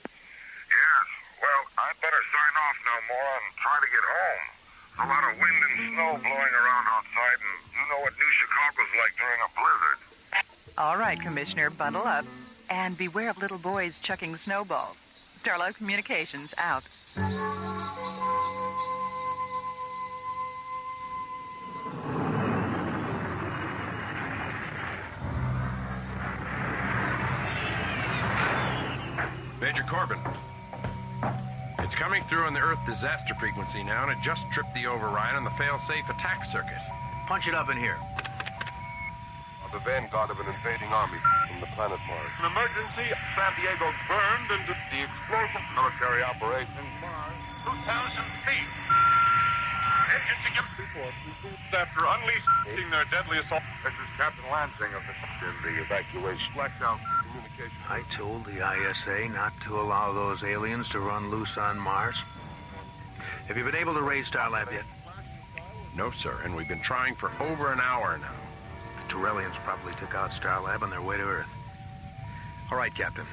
Yes. Well, I'd better sign off now, Maura, and try to get home. There's a lot of wind and snow blowing around outside, and you know what New Chicago's like during a blizzard. All right, Commissioner, bundle up. And beware of little boys chucking snowballs. Starlab Communications, out. Major Corbin. It's coming through on the Earth disaster frequency now, and it just tripped the override on the fail-safe attack circuit. Punch it up in here. The vanguard of an invading army from the planet Mars. An emergency. San Diego burned into the explosive Military operation. Mars. 2,000 feet. Engines again. After unleashing their deadly assault. This is Captain Lansing of the evacuation. Blackout communication. I told the ISA not to allow those aliens to run loose on Mars. Have you been able to raise Starlab yet? No, sir, and we've been trying for over an hour now. The Tyrellians probably took out Starlab on their way to Earth. All right, Captain.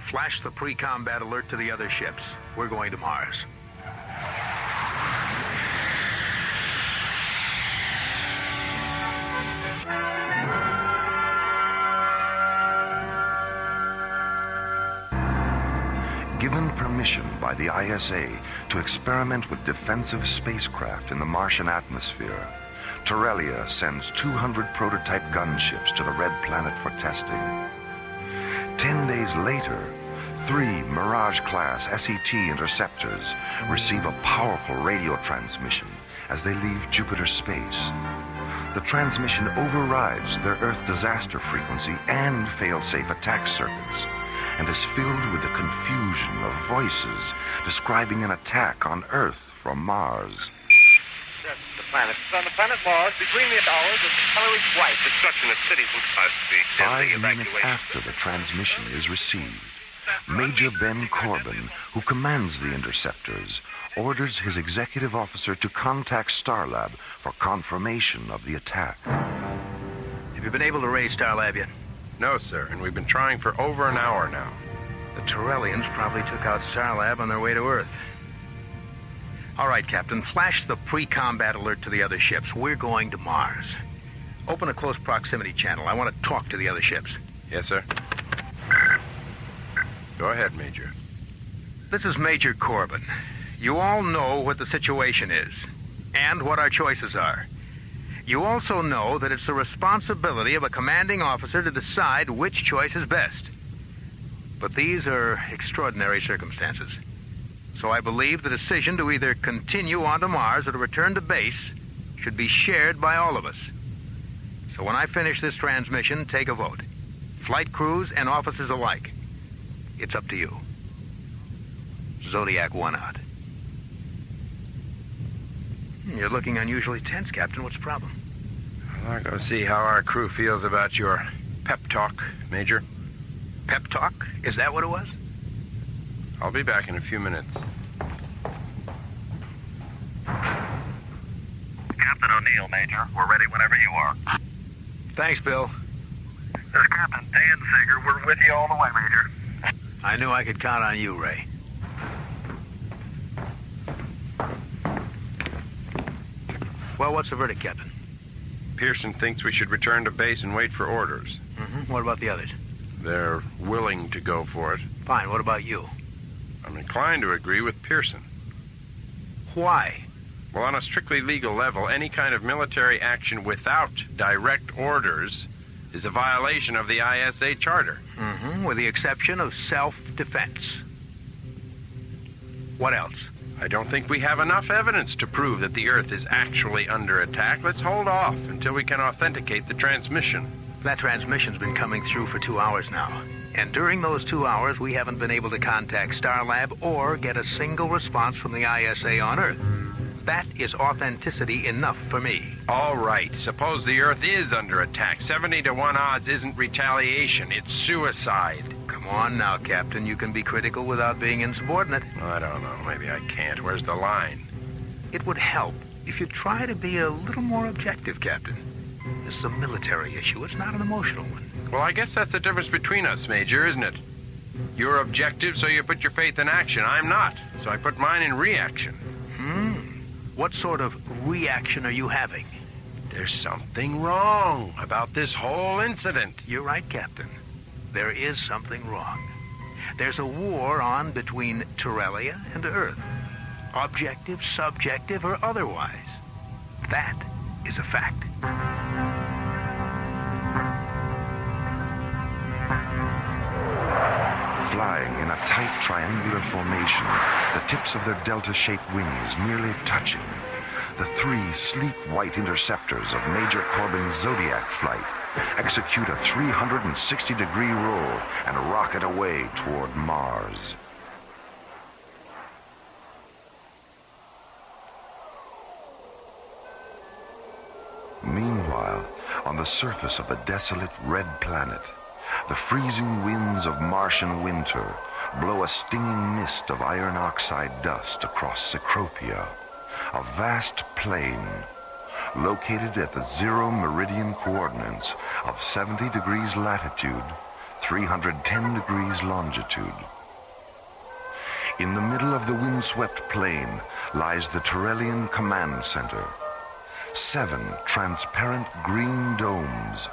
Flash the pre-combat alert to the other ships. We're going to Mars. Given permission by the ISA to experiment with defensive spacecraft in the Martian atmosphere, Tyrellia sends 200 prototype gunships to the Red Planet for testing. 10 days later, 3 Mirage-class SET interceptors receive a powerful radio transmission as they leave Jupiter space. The transmission overrides their Earth disaster frequency and fail-safe attack circuits, and is filled with the confusion of voices describing an attack on Earth from Mars. The planet. On the planet Mars, between the hours of color is white. Destruction of cities and cars. 5 minutes after the transmission is received, Major Ben Corbin, who commands the interceptors, orders his executive officer to contact Starlab for confirmation of the attack. Have you been able to raise Starlab yet? No, sir, and we've been trying for over an hour now. The Tyrellians probably took out Starlab on their way to Earth. All right, Captain, flash the pre-combat alert to the other ships. We're going to Mars. Open a close proximity channel. I want to talk to the other ships. Yes, sir. Go ahead, Major. This is Major Corbin. You all know what the situation is, and what our choices are. You also know that it's the responsibility of a commanding officer to decide which choice is best. But these are extraordinary circumstances. So I believe the decision to either continue on to Mars or to return to base should be shared by all of us. So when I finish this transmission, take a vote. Flight crews and officers alike. It's up to you. Zodiac 1 out. You're looking unusually tense, Captain. What's the problem? I'll go see how our crew feels about your pep talk, Major. Pep talk? Is that what it was? I'll be back in a few minutes. Captain O'Neill, Major. We're ready whenever you are. Thanks, Bill. This is Captain Dan Sager. We're with you all the way, Major. I knew I could count on you, Ray. Well, what's the verdict, Captain? Pearson thinks we should return to base and wait for orders. Mm-hmm. What about the others? They're willing to go for it. Fine. What about you? I'm inclined to agree with Pearson. Why? Well, on a strictly legal level, any kind of military action without direct orders is a violation of the ISA Charter. Mm-hmm. With the exception of self-defense. What else? I don't think we have enough evidence to prove that the Earth is actually under attack. Let's hold off until we can authenticate the transmission. That transmission's been coming through for 2 hours now. And during those 2 hours, we haven't been able to contact Starlab or get a single response from the ISA on Earth. That is authenticity enough for me. All right. Suppose the Earth is under attack. 70 to 1 odds isn't retaliation. It's suicide. Come on now, Captain. You can be critical without being insubordinate. I don't know. Maybe I can't. Where's the line? It would help if you try to be a little more objective, Captain. This is a military issue. It's not an emotional one. Well, I guess that's the difference between us, Major, isn't it? You're objective, so you put your faith in action. I'm not, so I put mine in reaction. What sort of reaction are you having? There's something wrong about this whole incident. You're right, Captain. There is something wrong. There's a war on between Tyrellia and Earth. Objective, subjective, or otherwise. That is a fact. Flying in a tight triangular formation, the tips of their delta-shaped wings nearly touching, the 3 sleek white interceptors of Major Corbin's Zodiac flight execute a 360-degree roll and rocket away toward Mars. Meanwhile, on the surface of the desolate red planet, the freezing winds of Martian winter blow a stinging mist of iron oxide dust across Cecropia, a vast plain located at the 0 meridian coordinates of 70 degrees latitude, 310 degrees longitude. In the middle of the windswept plain lies the Terrellian Command Center. 7 transparent green domes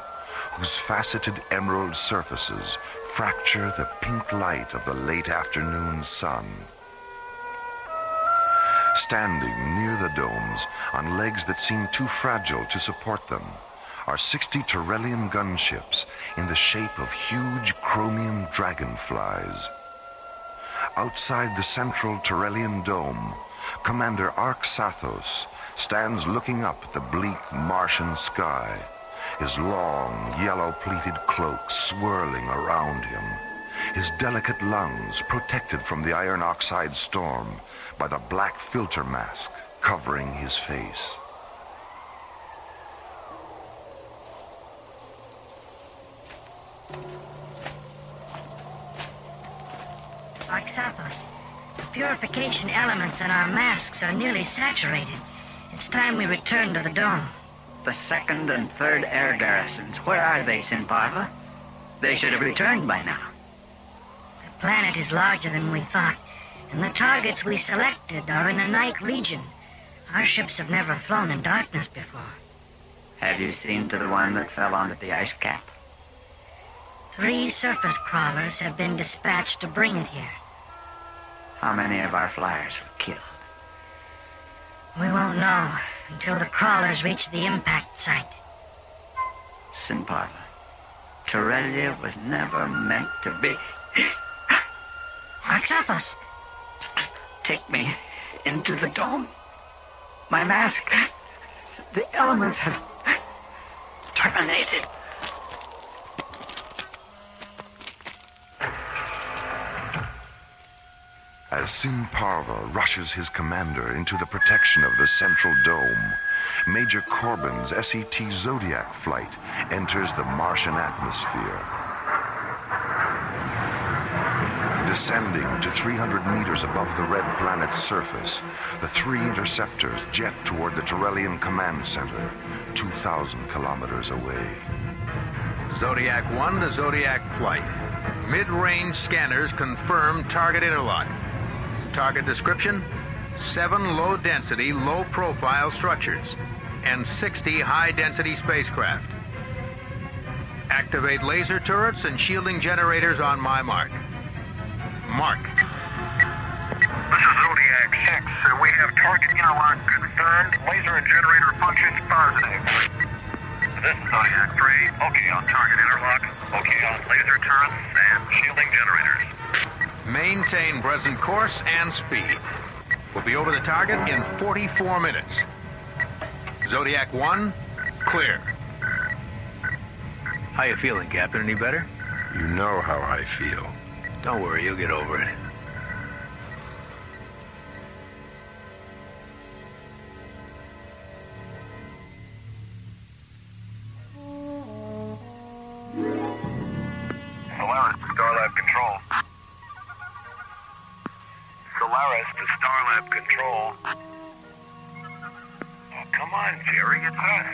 whose faceted emerald surfaces fracture the pink light of the late afternoon sun. Standing near the domes, on legs that seem too fragile to support them, are 60 Terrellian gunships in the shape of huge chromium dragonflies. Outside the central Terrellian dome, Commander Arxathos stands looking up at the bleak Martian sky, his long, yellow-pleated cloak swirling around him, his delicate lungs protected from the iron oxide storm by the black filter mask covering his face. Arxathos, the purification elements in our masks are nearly saturated. It's time we return to the dome. The 2nd and 3rd air garrisons, where are they, Sinparva? They should have returned by now. The planet is larger than we thought, and the targets we selected are in a night region. Our ships have never flown in darkness before. Have you seen to the one that fell onto the ice cap? 3 surface crawlers have been dispatched to bring it here. How many of our flyers were killed? We won't know until the crawlers reach the impact site. Sinparva, Terrelia was never meant to be. Arxathos! Take me into the dome. My mask. The elements have terminated. As Sinparva rushes his commander into the protection of the central dome, Major Corbin's SET Zodiac flight enters the Martian atmosphere. Descending to 300 meters above the red planet's surface, the 3 interceptors jet toward the Terrellian Command Center, 2,000 kilometers away. Zodiac 1 to Zodiac flight. Mid-range scanners confirm target interlock. Target description: 7 low-density, low-profile structures and 60 high-density spacecraft. Activate laser turrets and shielding generators on my mark. Mark. This is Zodiac 6. We have target interlock confirmed. Laser and generator functions positive. This is Zodiac 3. Okay on target interlock. Okay on laser turrets and shielding generators. Maintain present course and speed. We'll be over the target in 44 minutes. Zodiac 1, clear. How you feeling, Captain? Any better? You know how I feel. Don't worry, you'll get over it. Solaris to Starlab Control. Solaris to Starlab Control. Oh, come on, Jerry, it's us.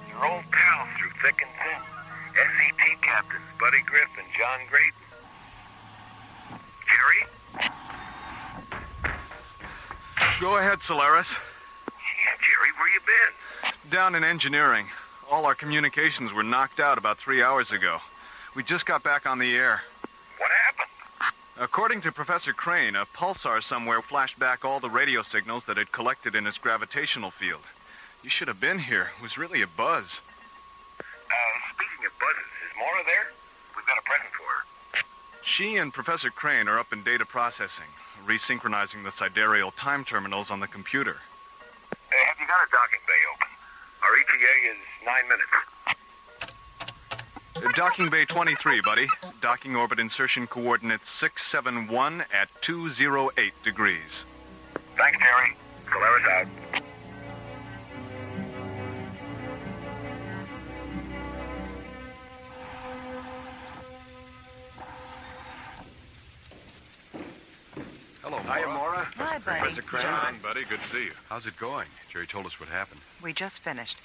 Your old pals through thick and thin. SET captains Buddy Griff and John Grayton. Jerry? Go ahead, Solaris. Yeah, Jerry, where you been? Down in engineering. All our communications were knocked out about 3 hours ago. We just got back on the air. What happened? According to Professor Crane, a pulsar somewhere flashed back all the radio signals that had collected in its gravitational field. You should have been here. It was really a buzz. Speaking of buzzes, is Maura there? We've got a present for her. She and Professor Crane are up in data processing, resynchronizing the sidereal time terminals on the computer. Have you got a docking bay open? Our ETA is 9 minutes. Docking bay 23, buddy. Docking orbit insertion coordinates 671 at 208 degrees. Thanks, Jerry. Solaris out. Hello, Hiya, Maura. Hi, Hi, Buddy. Professor Crane. John, buddy, good to see you. How's it going? Jerry told us what happened. We just finished.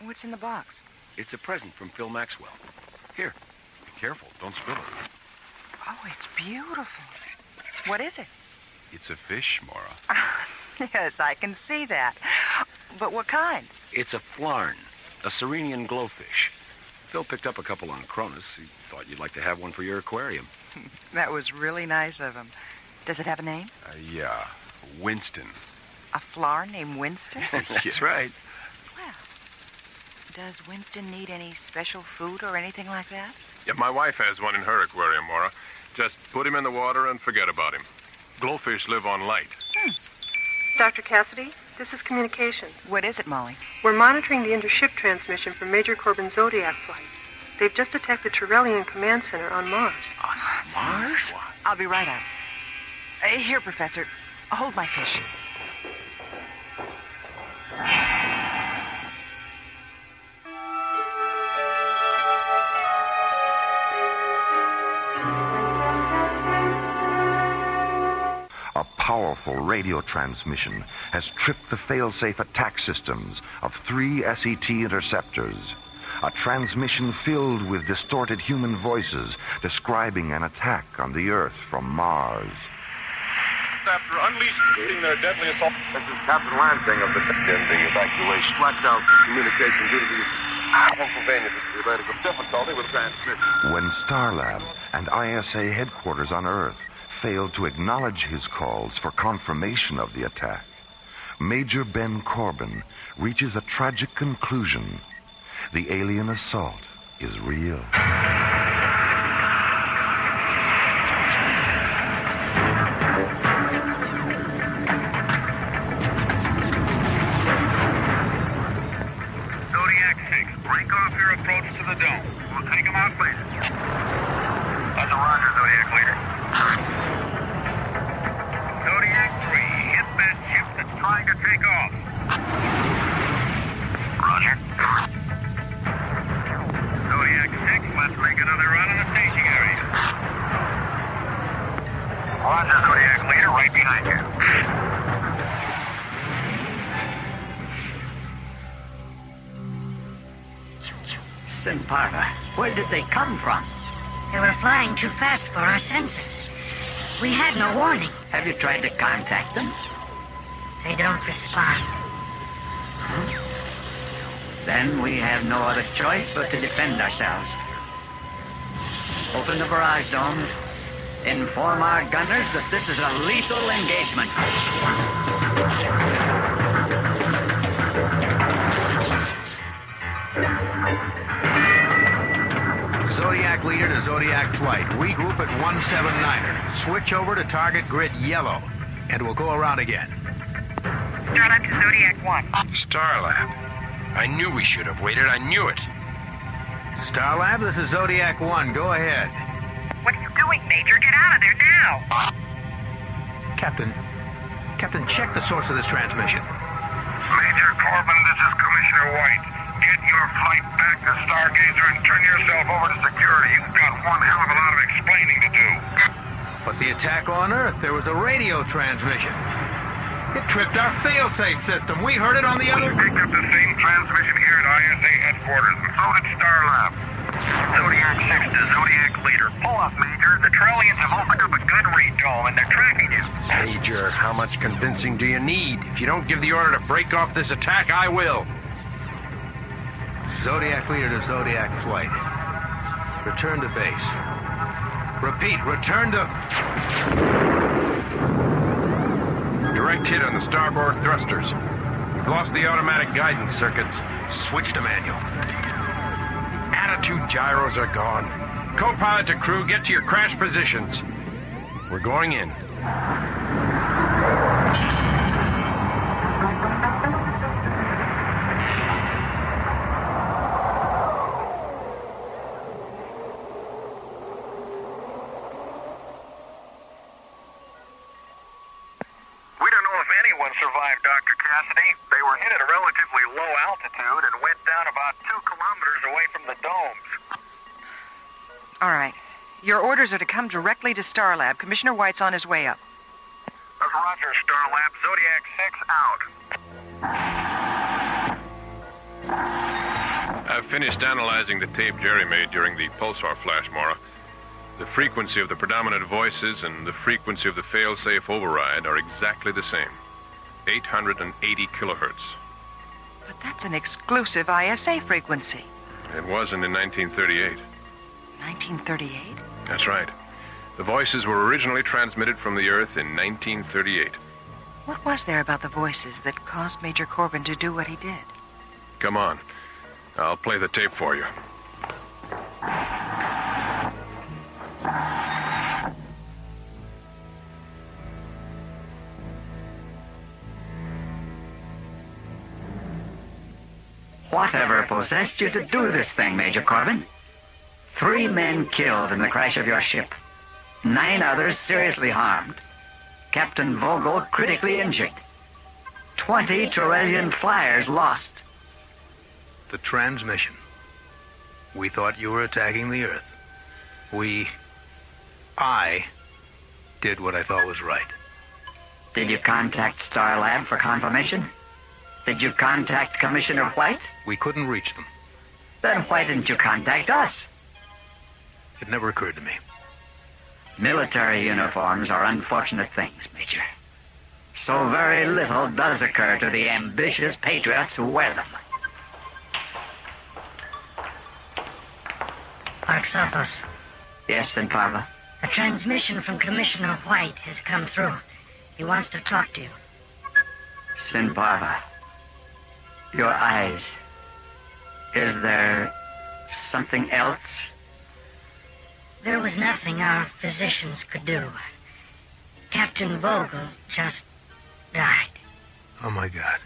What's in the box? It's a present from Phil Maxwell. Here. Be careful. Don't spill it. Oh, it's beautiful. What is it? It's a fish, Maura. Yes, I can see that. But what kind? It's a flarn, a Serenian glowfish. Phil picked up a couple on Cronus. He thought you'd like to have one for your aquarium. That was really nice of him. Does it have a name? Yeah, Winston. A flower named Winston? That's right. Well, does Winston need any special food or anything like that? Yeah, my wife has one in her aquarium, Maura. Just put him in the water and forget about him. Glowfish live on light. Dr. Cassidy, this is communications. What is it, Molly? We're monitoring the intership transmission from Major Corbin's Zodiac flight. They've just attacked the Tyrellian command center on Mars. On Mars? I'll be right out. Here, Professor. Hold my fish. A powerful radio transmission has tripped the fail-safe attack systems of 3 SET interceptors. A transmission filled with distorted human voices describing an attack on the Earth from Mars. After unleashing their deadly assault. This is Captain Lansing of the evacuation. Flashed out communication due to the Pennsylvania difficulty with transmission. When Starlab and ISA headquarters on Earth failed to acknowledge his calls for confirmation of the attack, Major Ben Corbin reaches a tragic conclusion. The alien assault is real. Zodiac 6, break off your approach to the dome. We'll take them out later. That's a roger, Zodiac leader. Zodiac 3, hit that ship that's trying to take off. Roger. Zodiac 6, let's make another run on the staging area. Roger, Zodiac leader, right behind you. Simparva, where did they come from? They were flying too fast for our senses. We had no warning. Have you tried to contact them? They don't respond. Then we have no other choice but to defend ourselves. Open the barrage domes. Inform our gunners that this is a lethal engagement. Zodiac leader to Zodiac flight. Regroup at 179er. Switch over to target grid yellow. And we'll go around again. Starlab to Zodiac 1. Starlab. I knew we should have waited. I knew it. Starlab, this is Zodiac 1. Go ahead. What are you doing, Major? Get out of there now! Captain, check the source of this transmission. Major Corbin, this is Commissioner White. Get your flight back to Stargazer and turn yourself over to security. You've got one hell of a lot of explaining to do. But the attack on Earth, there was a radio transmission. It tripped our fail-safe system. We heard it on the other... We picked up the same transmission here at ISA headquarters, and so did Starlab. Zodiac 6 to Zodiac leader. Pull up, Major. The Trillians have opened up a gun read dome, and they're tracking you. Major, how much convincing do you need? If you don't give the order to break off this attack, I will. Zodiac leader to Zodiac flight. Return to base. Repeat, return to... Direct hit on the starboard thrusters. We've lost the automatic guidance circuits. Switch to manual. Attitude gyros are gone. Co-pilot to crew, get to your crash positions. We're going in. Survived, Dr. Cassidy. They were hit at a relatively low altitude and went down about 2 kilometers away from the domes. All right. Your orders are to come directly to Starlab. Commissioner White's on his way up. Roger, Starlab, Zodiac 6 out. I've finished analyzing the tape Jerry made during the pulsar flash, Mora. The frequency of the predominant voices and the frequency of the fail-safe override are exactly the same. 880 kilohertz. But that's an exclusive ISA frequency. It wasn't in 1938. 1938? That's right. The voices were originally transmitted from the Earth in 1938. What was there about the voices that caused Major Corbin to do what he did? Come on. I'll play the tape for you. Whatever possessed you to do this thing, Major Corbin? 3 men killed in the crash of your ship. 9 others seriously harmed. Captain Vogel critically injured. 20 Terrellian flyers lost. The transmission. We thought you were attacking the Earth. I did what I thought was right. Did you contact Starlab for confirmation? Did you contact Commissioner White? We couldn't reach them. Then why didn't you contact us? It never occurred to me. Military uniforms are unfortunate things, Major. So very little does occur to the ambitious patriots who wear them. Arxathos. Yes, Sinparva? A transmission from Commissioner White has come through. He wants to talk to you. Sinparva, your eyes. Is there something else? There was nothing our physicians could do. Captain Vogel just died. Oh, my God.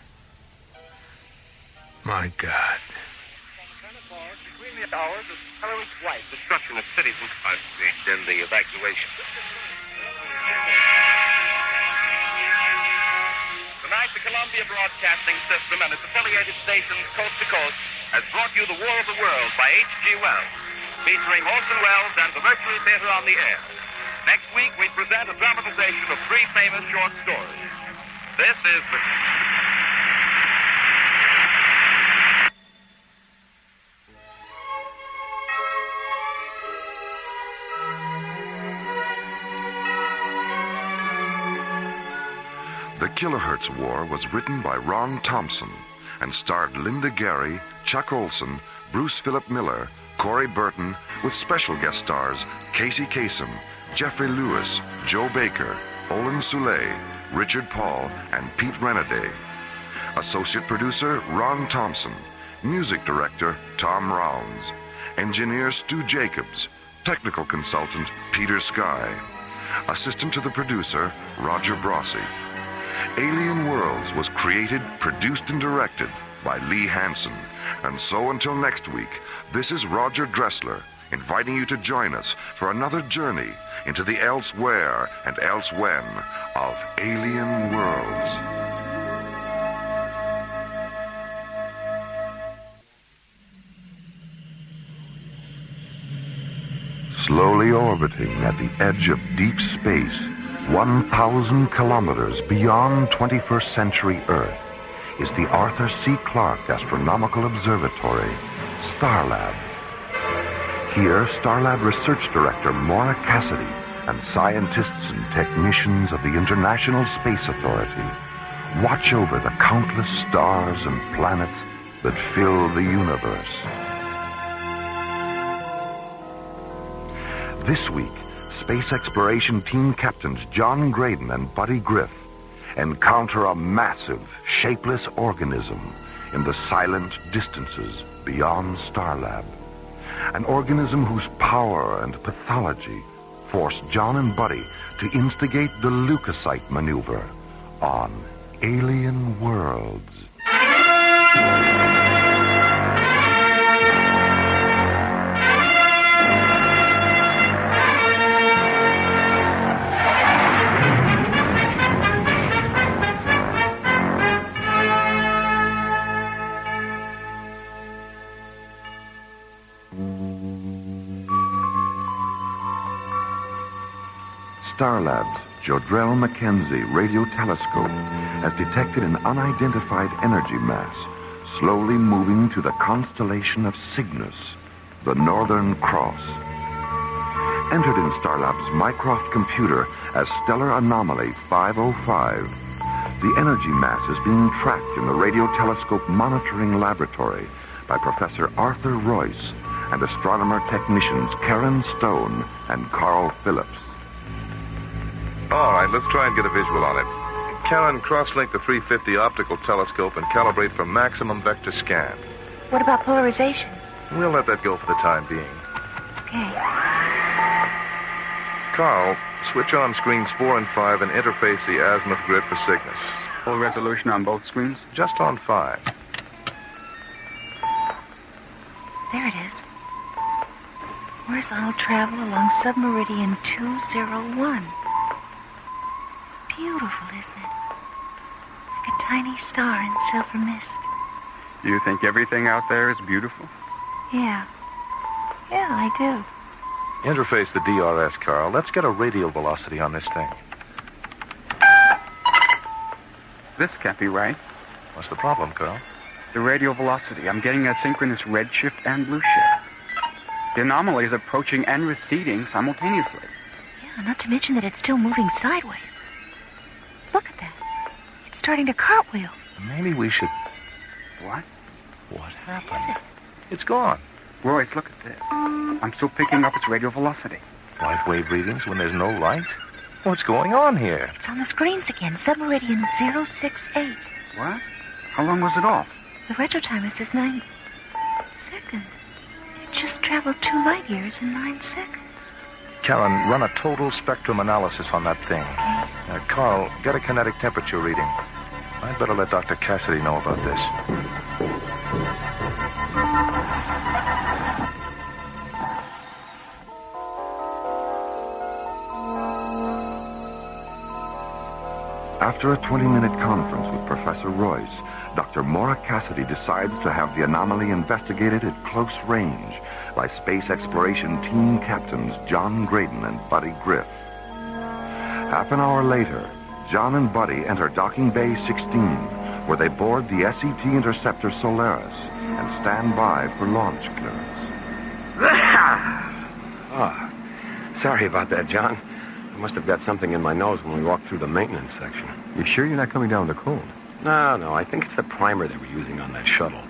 My God. Between the hours of Helen's White, destruction of cities and in the evacuation. Tonight, the Columbia Broadcasting System and its affiliated stations coast to coast has brought you The War of the Worlds by H.G. Wells, featuring Orson Welles and the Mercury Theater on the air. Next week, we present a dramatization of 3 famous short stories. This is the... The Kilohertz War was written by Ron Thompson and starred Linda Gary, Chuck Olson, Bruce Philip Miller, Corey Burton, with special guest stars Casey Kasem, Jeffrey Lewis, Joe Baker, Olin Soule, Richard Paul, and Pete Renaday. Associate producer Ron Thompson. Music director Tom Rounds. Engineer Stu Jacobs. Technical consultant Peter Sky. Assistant to the producer Roger Brossi. Alien Worlds was created, produced, and directed by Lee Hansen. And so until next week, this is Roger Dressler, inviting you to join us for another journey into the elsewhere and elsewhen of Alien Worlds. Slowly orbiting at the edge of deep space, 1,000 kilometers beyond 21st century Earth, is the Arthur C. Clarke Astronomical Observatory, Starlab. Here, Starlab Research Director Maura Cassidy and scientists and technicians of the International Space Authority watch over the countless stars and planets that fill the universe. This week, Space Exploration Team Captains John Graydon and Buddy Griff encounter a massive, shapeless organism in the silent distances beyond Starlab. An organism whose power and pathology forced John and Buddy to instigate the leukocyte maneuver on Alien Worlds. Starlab's Jodrell Mackenzie radio telescope has detected an unidentified energy mass slowly moving to the constellation of Cygnus, the Northern Cross. Entered in Starlab's Mycroft computer as Stellar Anomaly 505, the energy mass is being tracked in the radio telescope monitoring laboratory by Professor Arthur Royce and astronomer technicians Karen Stone and Carl Phillips. All right, let's try and get a visual on it. Karen, cross-link the 350 optical telescope and calibrate for maximum vector scan. What about polarization? We'll let that go for the time being. Okay. Carl, switch on screens 4 and 5 and interface the azimuth grid for Cygnus. Full resolution on both screens? Just on 5. There it is. Horizontal travel along submeridian 201. Beautiful, isn't it? Like a tiny star in silver mist. You think everything out there is beautiful? Yeah. Yeah, I do. Interface the DRS, Carl. Let's get a radial velocity on this thing. This can't be right. What's the problem, Carl? The radial velocity. I'm getting a synchronous red shift and blue shift. The anomaly is approaching and receding simultaneously. Yeah, not to mention that it's still moving sideways. Look at that. It's starting to cartwheel. Maybe we should... What? What happened? What is it? It's gone. Royce, look at this. I'm still picking up its radial velocity. Light wave readings when there's no light? What's going on here? It's on the screens again. Submeridian 068. What? How long was it off? The retro timer says 9 seconds. It just traveled 2 light years in 9 seconds. Karen, run a total spectrum analysis on that thing. Okay. Carl, get a kinetic temperature reading. I'd better let Dr. Cassidy know about this. After a 20-minute conference with Professor Royce, Dr. Maura Cassidy decides to have the anomaly investigated at close range by Space Exploration Team Captains John Graydon and Buddy Griff. Half an hour later, John and Buddy enter Docking Bay 16, where they board the SET Interceptor Solaris and stand by for launch clearance. Oh, sorry about that, John. I must have got something in my nose when we walked through the maintenance section. You sure you're not coming down with a cold? No, I think it's the primer they were using on that shuttle.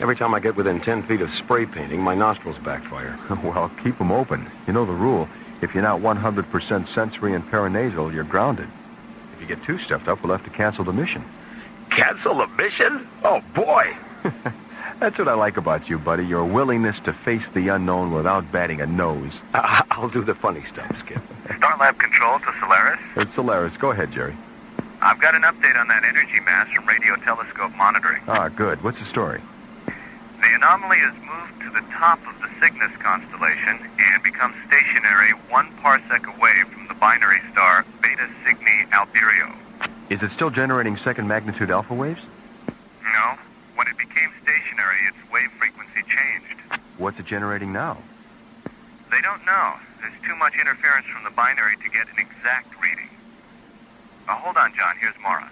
Every time I get within 10 feet of spray painting, my nostrils backfire. Well, keep them open. You know the rule. If you're not 100% sensory and paranasal, you're grounded. If you get too stuffed up, we'll have to cancel the mission. Cancel the mission? Oh, boy! That's what I like about you, buddy. Your willingness to face the unknown without batting a nose. I'll do the funny stuff, Skip. Starlab control to Solaris. It's Solaris. Go ahead, Jerry. I've got an update on that energy mass from radio telescope monitoring. Ah, good. What's the story? The anomaly has moved to the top of the Cygnus constellation and becomes stationary 1 parsec away from the binary star Beta Cygni Alberio. Is it still generating second magnitude alpha waves? No. When it became stationary, its wave frequency changed. What's it generating now? They don't know. There's too much interference from the binary to get an exact reading. Hold on, John. Here's Mara.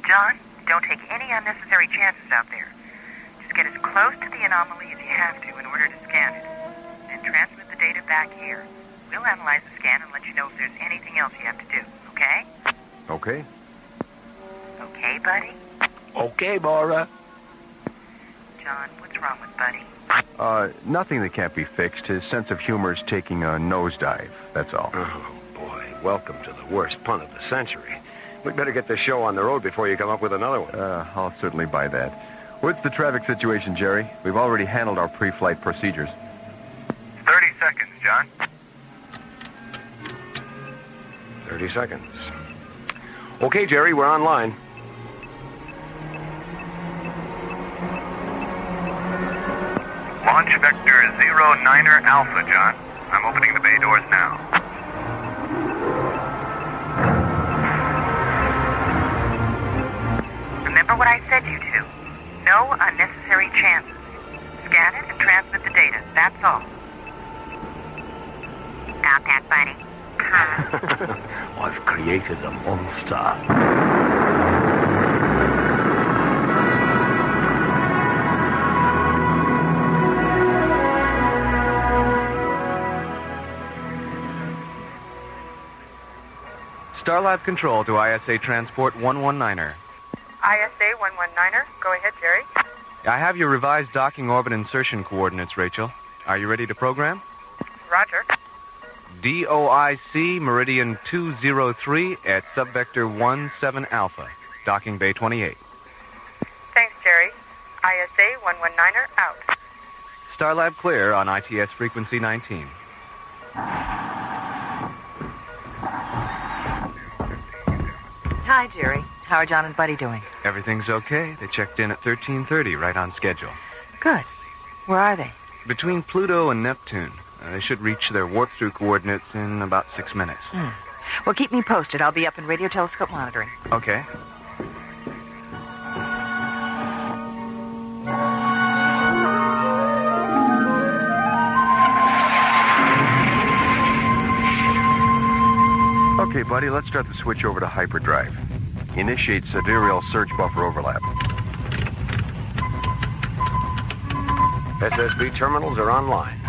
John, don't take any unnecessary chances out there. Just get as close to the anomaly as you have to in order to scan it. Then transmit the data back here. We'll analyze the scan and let you know if there's anything else you have to do, okay? Okay. Okay, buddy? Okay, Mara. John, what's wrong with Buddy? Nothing that can't be fixed. His sense of humor is taking a nosedive, that's all. Oh, boy. Welcome to the worst pun of the century. We'd better get this show on the road before you come up with another one. I'll certainly buy that. What's the traffic situation, Jerry? We've already handled our pre-flight procedures. 30 seconds, John. 30 seconds. Okay, Jerry, we're online. Launch vector 09er Alpha, John. I'm opening the bay doors now. Remember what I said you to. No unnecessary chances. Scan it and transmit the data. That's all. Got that, created a monster. Starlab Control to ISA Transport 119er. ISA 119er. Go ahead, Jerry. I have your revised docking orbit insertion coordinates, Rachel. Are you ready to program? Roger. DOIC Meridian 203 at subvector 17 Alpha, docking bay 28. Thanks, Jerry. ISA 119er out. Starlab clear on ITS frequency 19. Hi, Jerry. How are John and Buddy doing? Everything's okay. They checked in at 13:30, right on schedule. Good. Where are they? Between Pluto and Neptune. They should reach their warp-through coordinates in about 6 minutes. Well, keep me posted. I'll be up in radio telescope monitoring. Okay. Okay, buddy, let's start the switch over to hyperdrive. Initiate sidereal surge buffer overlap. SSB terminals are online.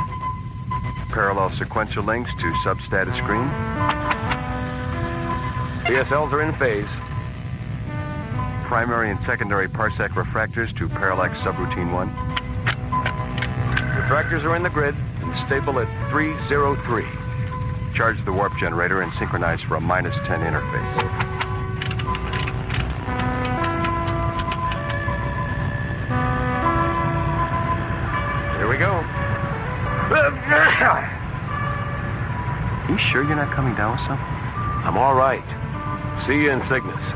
Parallel sequencer links to substatus screen. PSLs are in phase. Primary and secondary parsec refractors to parallax subroutine 1. Refractors are in the grid and stable at 303. Charge the warp generator and synchronize for a -10 interface. Here we go. You sure you're not coming down with something? I'm all right. See you in Cygnus.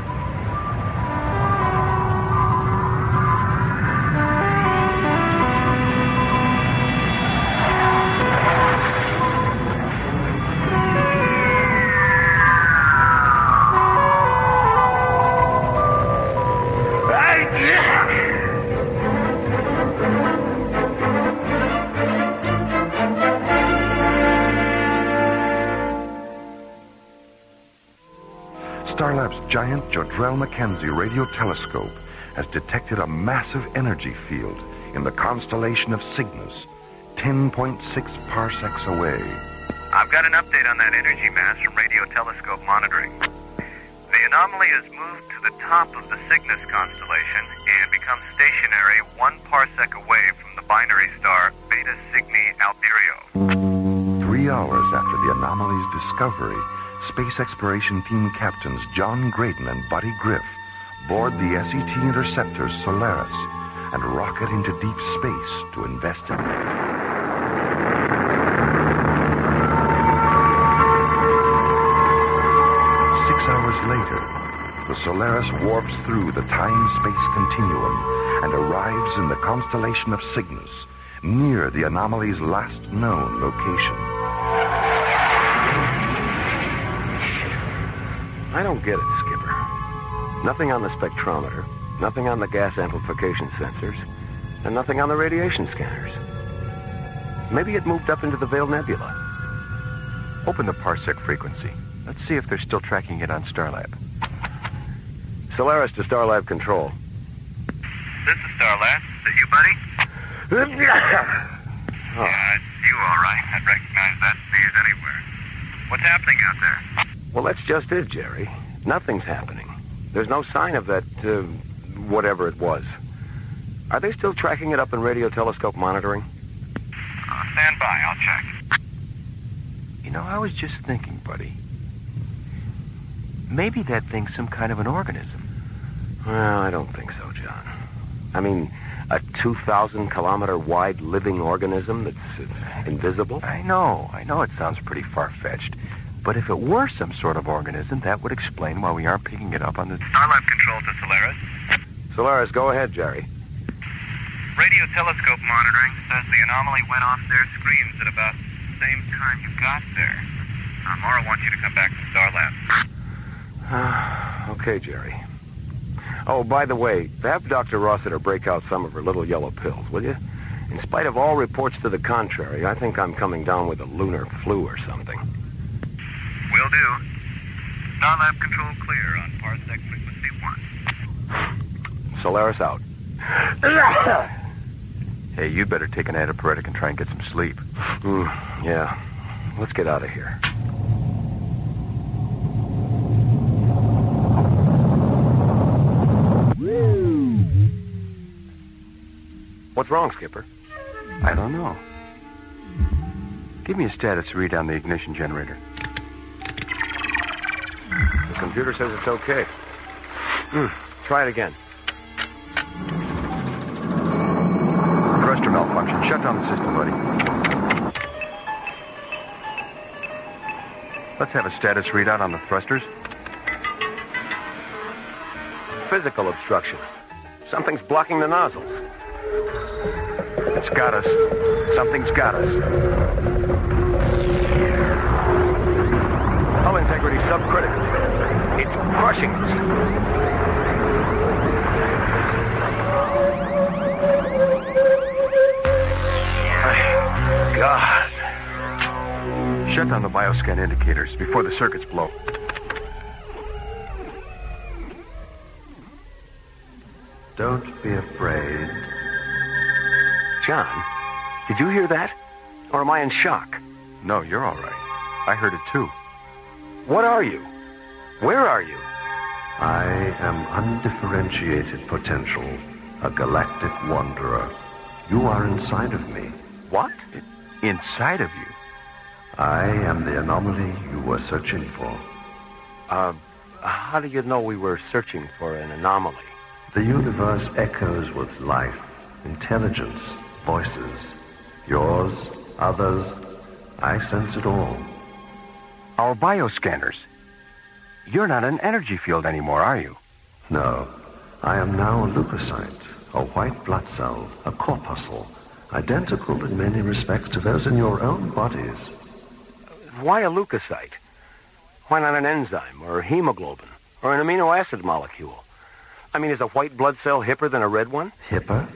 Starlab's giant Jodrell Mackenzie radio telescope has detected a massive energy field in the constellation of Cygnus, 10.6 parsecs away. I've got an update on that energy mass from radio telescope monitoring. The anomaly has moved to the top of the Cygnus constellation and become stationary 1 parsec away from the binary star Beta Cygni Alberio. 3 hours after the anomaly's discovery, Space Exploration Team Captains John Graydon and Buddy Griff board the SET interceptor Solaris and rocket into deep space to investigate. Later, the Solaris warps through the time-space continuum and arrives in the constellation of Cygnus, near the anomaly's last known location. I don't get it, Skipper. Nothing on the spectrometer, nothing on the gas amplification sensors, and nothing on the radiation scanners. Maybe it moved up into the Veiled Nebula. Open the parsec frequency. Let's see if they're still tracking it on Starlab. Solaris to Starlab Control. This is Starlab. Is it you, buddy? Yeah, it's you, all right. I'd recognize that sneeze anywhere. What's happening out there? Well, that's just it, Jerry. Nothing's happening. There's no sign of that, whatever it was. Are they still tracking it up in radio telescope monitoring? Stand by. I'll check. You know, I was just thinking, buddy. Maybe that thing's some kind of an organism. Well, I don't think so, John. I mean, a 2,000-kilometer wide living organism that's invisible? I know it sounds pretty far-fetched. But if it were some sort of organism, that would explain why we aren't picking it up on the... Starlab Control to Solaris. Solaris, go ahead, Jerry. Radio telescope monitoring says the anomaly went off their screens at about the same time you got there. Mara wants you to come back to Starlab. Okay, Jerry. Oh, by the way, have Dr. Rossiter break out some of her little yellow pills, will you? In spite of all reports to the contrary, I think I'm coming down with a lunar flu or something. Will do. Starlab control clear on parsec frequency 1. Solaris out. Hey, you better take an antipyretic and try and get some sleep. Yeah. Let's get out of here. What's wrong, Skipper? I don't know. Give me a status read on the ignition generator. The computer says it's okay. Try it again. Thruster malfunction. Shut down the system, buddy. Let's have a status readout on the thrusters. Physical obstruction. Something's blocking the nozzles. It's got us. Something's got us. Hull integrity subcritical. It's crushing us. God. Shut down the bioscan indicators before the circuits blow. Don't be afraid. John, did you hear that? Or am I in shock? No, you're all right. I heard it too. What are you? Where are you? I am undifferentiated potential, a galactic wanderer. You are inside of me. What? Inside of you? I am the anomaly you were searching for. How do you know we were searching for an anomaly? The universe echoes with life, intelligence, voices. Yours, others. I sense it all. Our bioscanners. You're not an energy field anymore, are you? No. I am now a leukocyte, a white blood cell, a corpuscle, identical in many respects to those in your own bodies. Why a leukocyte? Why not an enzyme, or hemoglobin, or an amino acid molecule? I mean, is a white blood cell hipper than a red one? Hipper?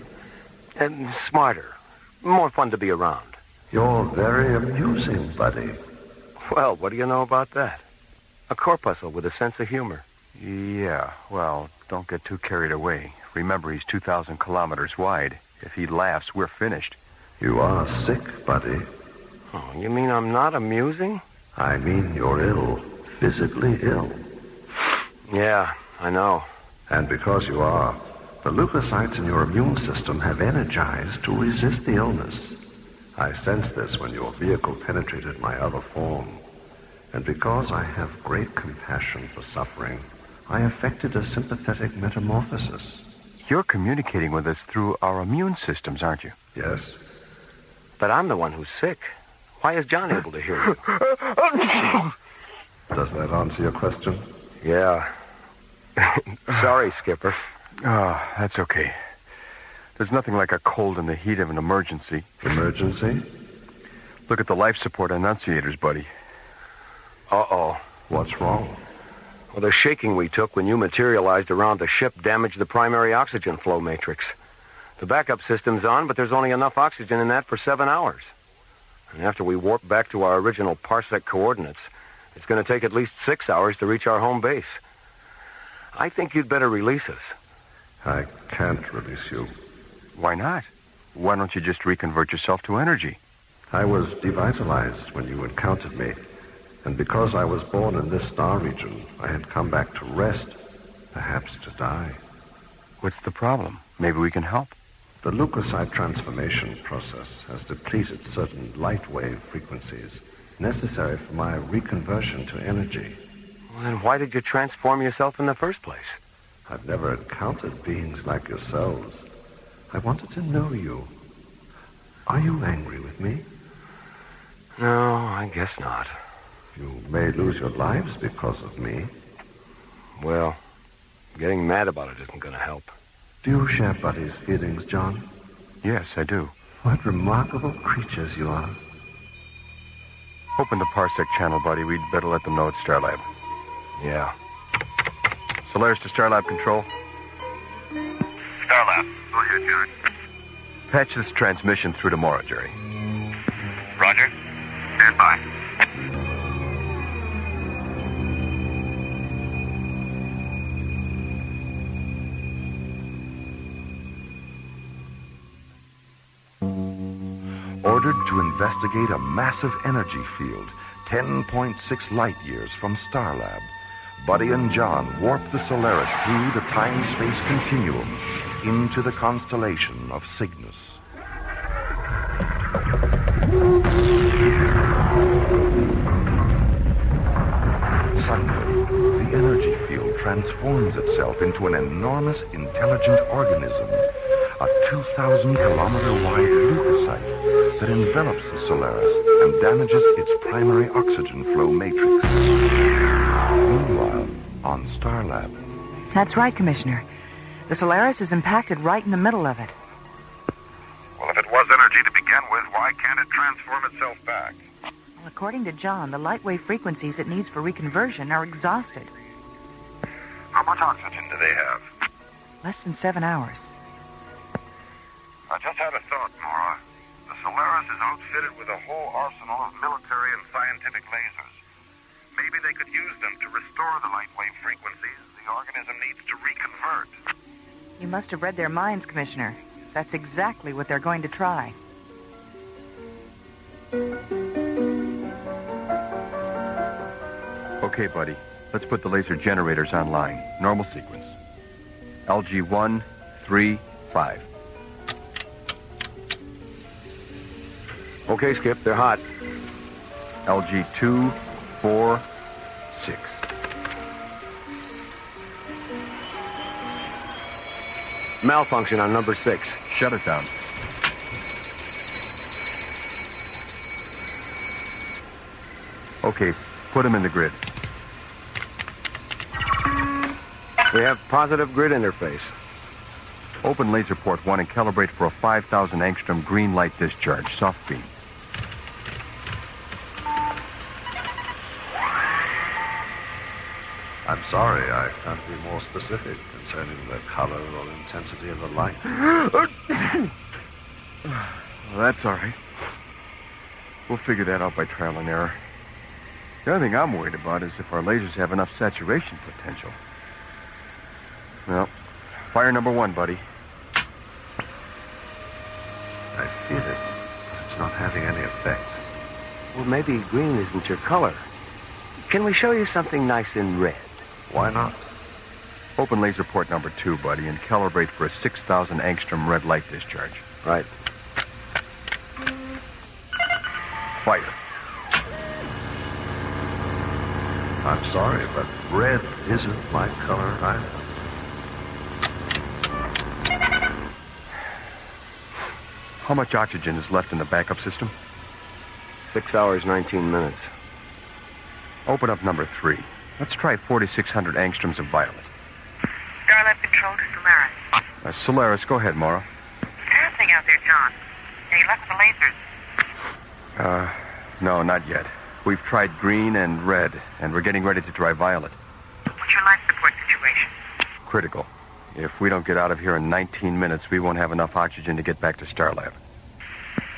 And smarter. More fun to be around. You're very amusing, buddy. Well, what do you know about that? A corpuscle with a sense of humor. Yeah, well, don't get too carried away. Remember, he's 2,000 kilometers wide. If he laughs, we're finished. You are sick, buddy. Oh, you mean I'm not amusing? I mean you're ill. Physically ill. Yeah, I know. And because you are, the leukocytes in your immune system have energized to resist the illness. I sensed this when your vehicle penetrated my other form. And because I have great compassion for suffering, I effected a sympathetic metamorphosis. You're communicating with us through our immune systems, aren't you? Yes. But I'm the one who's sick. Why is John able to hear you? Does that answer your question? Yeah. Sorry, Skipper. Oh, that's okay. There's nothing like a cold in the heat of an emergency. Emergency? Look at the life support annunciators, buddy. Uh-oh. What's wrong? Well, the shaking we took when you materialized around the ship damaged the primary oxygen flow matrix. The backup system's on, but there's only enough oxygen in that for 7 hours. And after we warp back to our original parsec coordinates, it's going to take at least 6 hours to reach our home base. I think you'd better release us. I can't release you. Why not? Why don't you just reconvert yourself to energy? I was devitalized when you encountered me. And because I was born in this star region, I had come back to rest, perhaps to die. What's the problem? Maybe we can help. The leukocyte transformation process has depleted certain light wave frequencies necessary for my reconversion to energy. Well, then why did you transform yourself in the first place? I've never encountered beings like yourselves. I wanted to know you. Are you angry with me? No, I guess not. You may lose your lives because of me. Well, getting mad about it isn't going to help. Do you share Buddy's feelings, John? Yes, I do. What remarkable creatures you are. Open the parsec channel, buddy. We'd better let them know it's Starlab. Yeah. Solaris to Starlab control. Starlab. Go ahead, John. Patch this transmission through tomorrow, Jerry. Roger. Stand by. ordered to investigate a massive energy field 10.6 light years from Starlab. Buddy and John warp the Solaris through the time-space continuum into the constellation of Cygnus. Suddenly, the energy field transforms itself into an enormous intelligent organism, a 2,000-kilometer-wide leukocyte that envelops the Solaris and damages its primary oxygen flow matrix. Meanwhile, on Starlab... That's right, Commissioner. The Solaris is impacted right in the middle of it. Well, if it was energy to begin with, why can't it transform itself back? Well, according to John, the light wave frequencies it needs for reconversion are exhausted. How much oxygen do they have? Less than 7 hours. I just had a thought, Maura. The Solaris is outfitted with a whole arsenal of military and scientific lasers. Maybe they could use them to restore the light wave frequencies the organism needs to reconvert. You must have read their minds, Commissioner. That's exactly what they're going to try. Okay, buddy. Let's put the laser generators online. Normal sequence. LG 1, 3, 5. Okay, Skip, they're hot. LG 2, 4, 6. Malfunction on number 6. Shut it down. Okay, put them in the grid. We have positive grid interface. Open laser port 1 and calibrate for a 5,000 angstrom green light discharge, soft beam. I'm sorry, I can't be more specific concerning the color or intensity of the light. Well, that's all right. We'll figure that out by trial and error. The only thing I'm worried about is if our lasers have enough saturation potential. Well, fire number 1, buddy. I feel it, but it's not having any effect. Well, maybe green isn't your color. Can we show you something nice in red? Why not? Open laser port number 2, buddy, and calibrate for a 6,000 angstrom red light discharge. Right. Fire. I'm sorry, but red isn't my color either. How much oxygen is left in the backup system? 6 hours, 19 minutes. Open up number 3. Let's try 4,600 angstroms of violet. Starlab control to Solaris. Solaris, go ahead, Maura. What's happening out there, John? Are you left with the lasers? No, not yet. We've tried green and red, and we're getting ready to try violet. What's your life support situation? Critical. If we don't get out of here in 19 minutes, we won't have enough oxygen to get back to Starlab.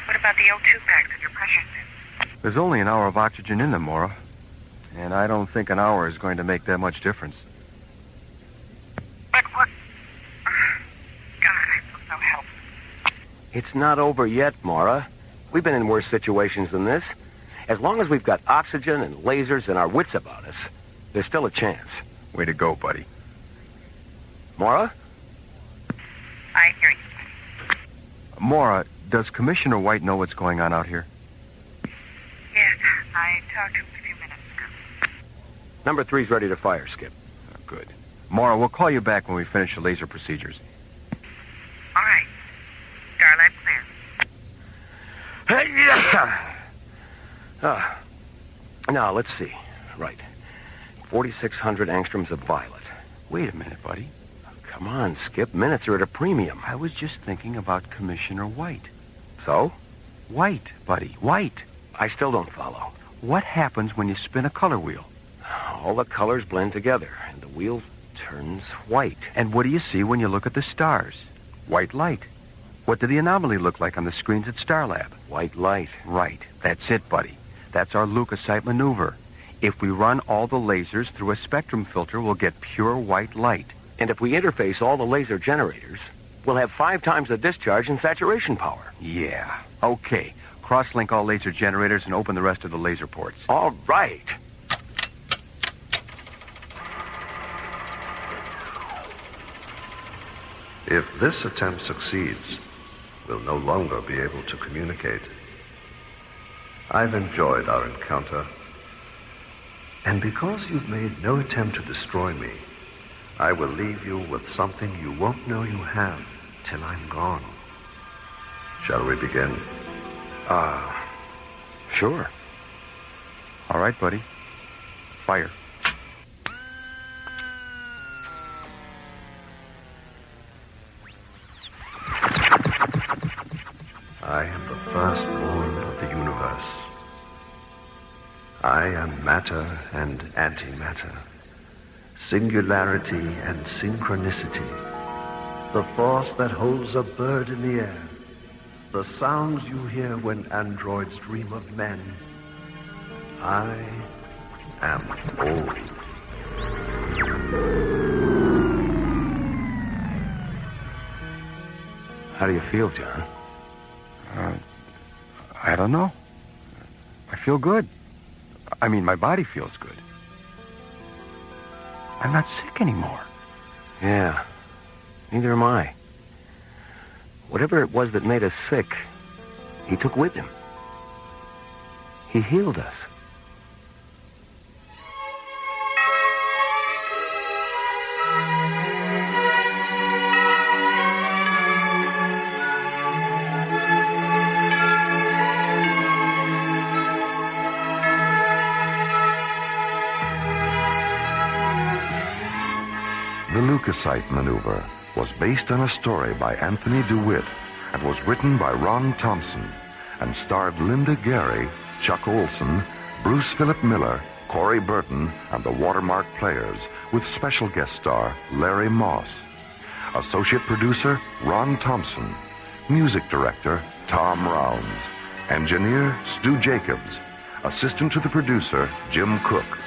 What about the O2 packs and your pressure suit? There's only an hour of oxygen in them, Maura. And I don't think an hour is going to make that much difference. But what? God, I feel so helpless. It's not over yet, Maura. We've been in worse situations than this. As long as we've got oxygen and lasers and our wits about us, there's still a chance. Way to go, buddy. Maura? I hear you. Maura, does Commissioner White know what's going on out here? Yes, I talked to him a few minutes ago. Number 3's ready to fire, Skip. Oh, good. Maura, we'll call you back when we finish the laser procedures. All right. Starlight clear. Now, let's see. Right. 4,600 angstroms of violet. Wait a minute, buddy. Come on, Skip. Minutes are at a premium. I was just thinking about Commissioner White. So? White, buddy. White. I still don't follow. What happens when you spin a color wheel? All the colors blend together, and the wheel turns white. And what do you see when you look at the stars? White light. What did the anomaly look like on the screens at Starlab? White light. Right. That's it, buddy. That's our leukocyte maneuver. If we run all the lasers through a spectrum filter, we'll get pure white light. And if we interface all the laser generators, we'll have 5 times the discharge and saturation power. Yeah. Okay. Cross-link all laser generators and open the rest of the laser ports. All right. If this attempt succeeds, we'll no longer be able to communicate. I've enjoyed our encounter. And because you've made no attempt to destroy me, I will leave you with something you won't know you have till I'm gone. Shall we begin? Sure. All right, buddy. Fire. I am the firstborn of the universe. I am matter and antimatter, singularity and synchronicity, the force that holds a bird in the air, the sounds you hear when androids dream of men. I am all. How do you feel, John? I don't know. I feel good. I mean, my body feels good. I'm not sick anymore. Yeah, neither am I. Whatever it was that made us sick, he took with him. He healed us. The Lucasite Maneuver was based on a story by Anthony DeWitt and was written by Ron Thompson and starred Linda Gary, Chuck Olson, Bruce Philip Miller, Corey Burton, and the Watermark Players, with special guest star Larry Moss. Associate producer Ron Thompson. Music director Tom Rounds. Engineer Stu Jacobs. Assistant to the producer Jim Cook.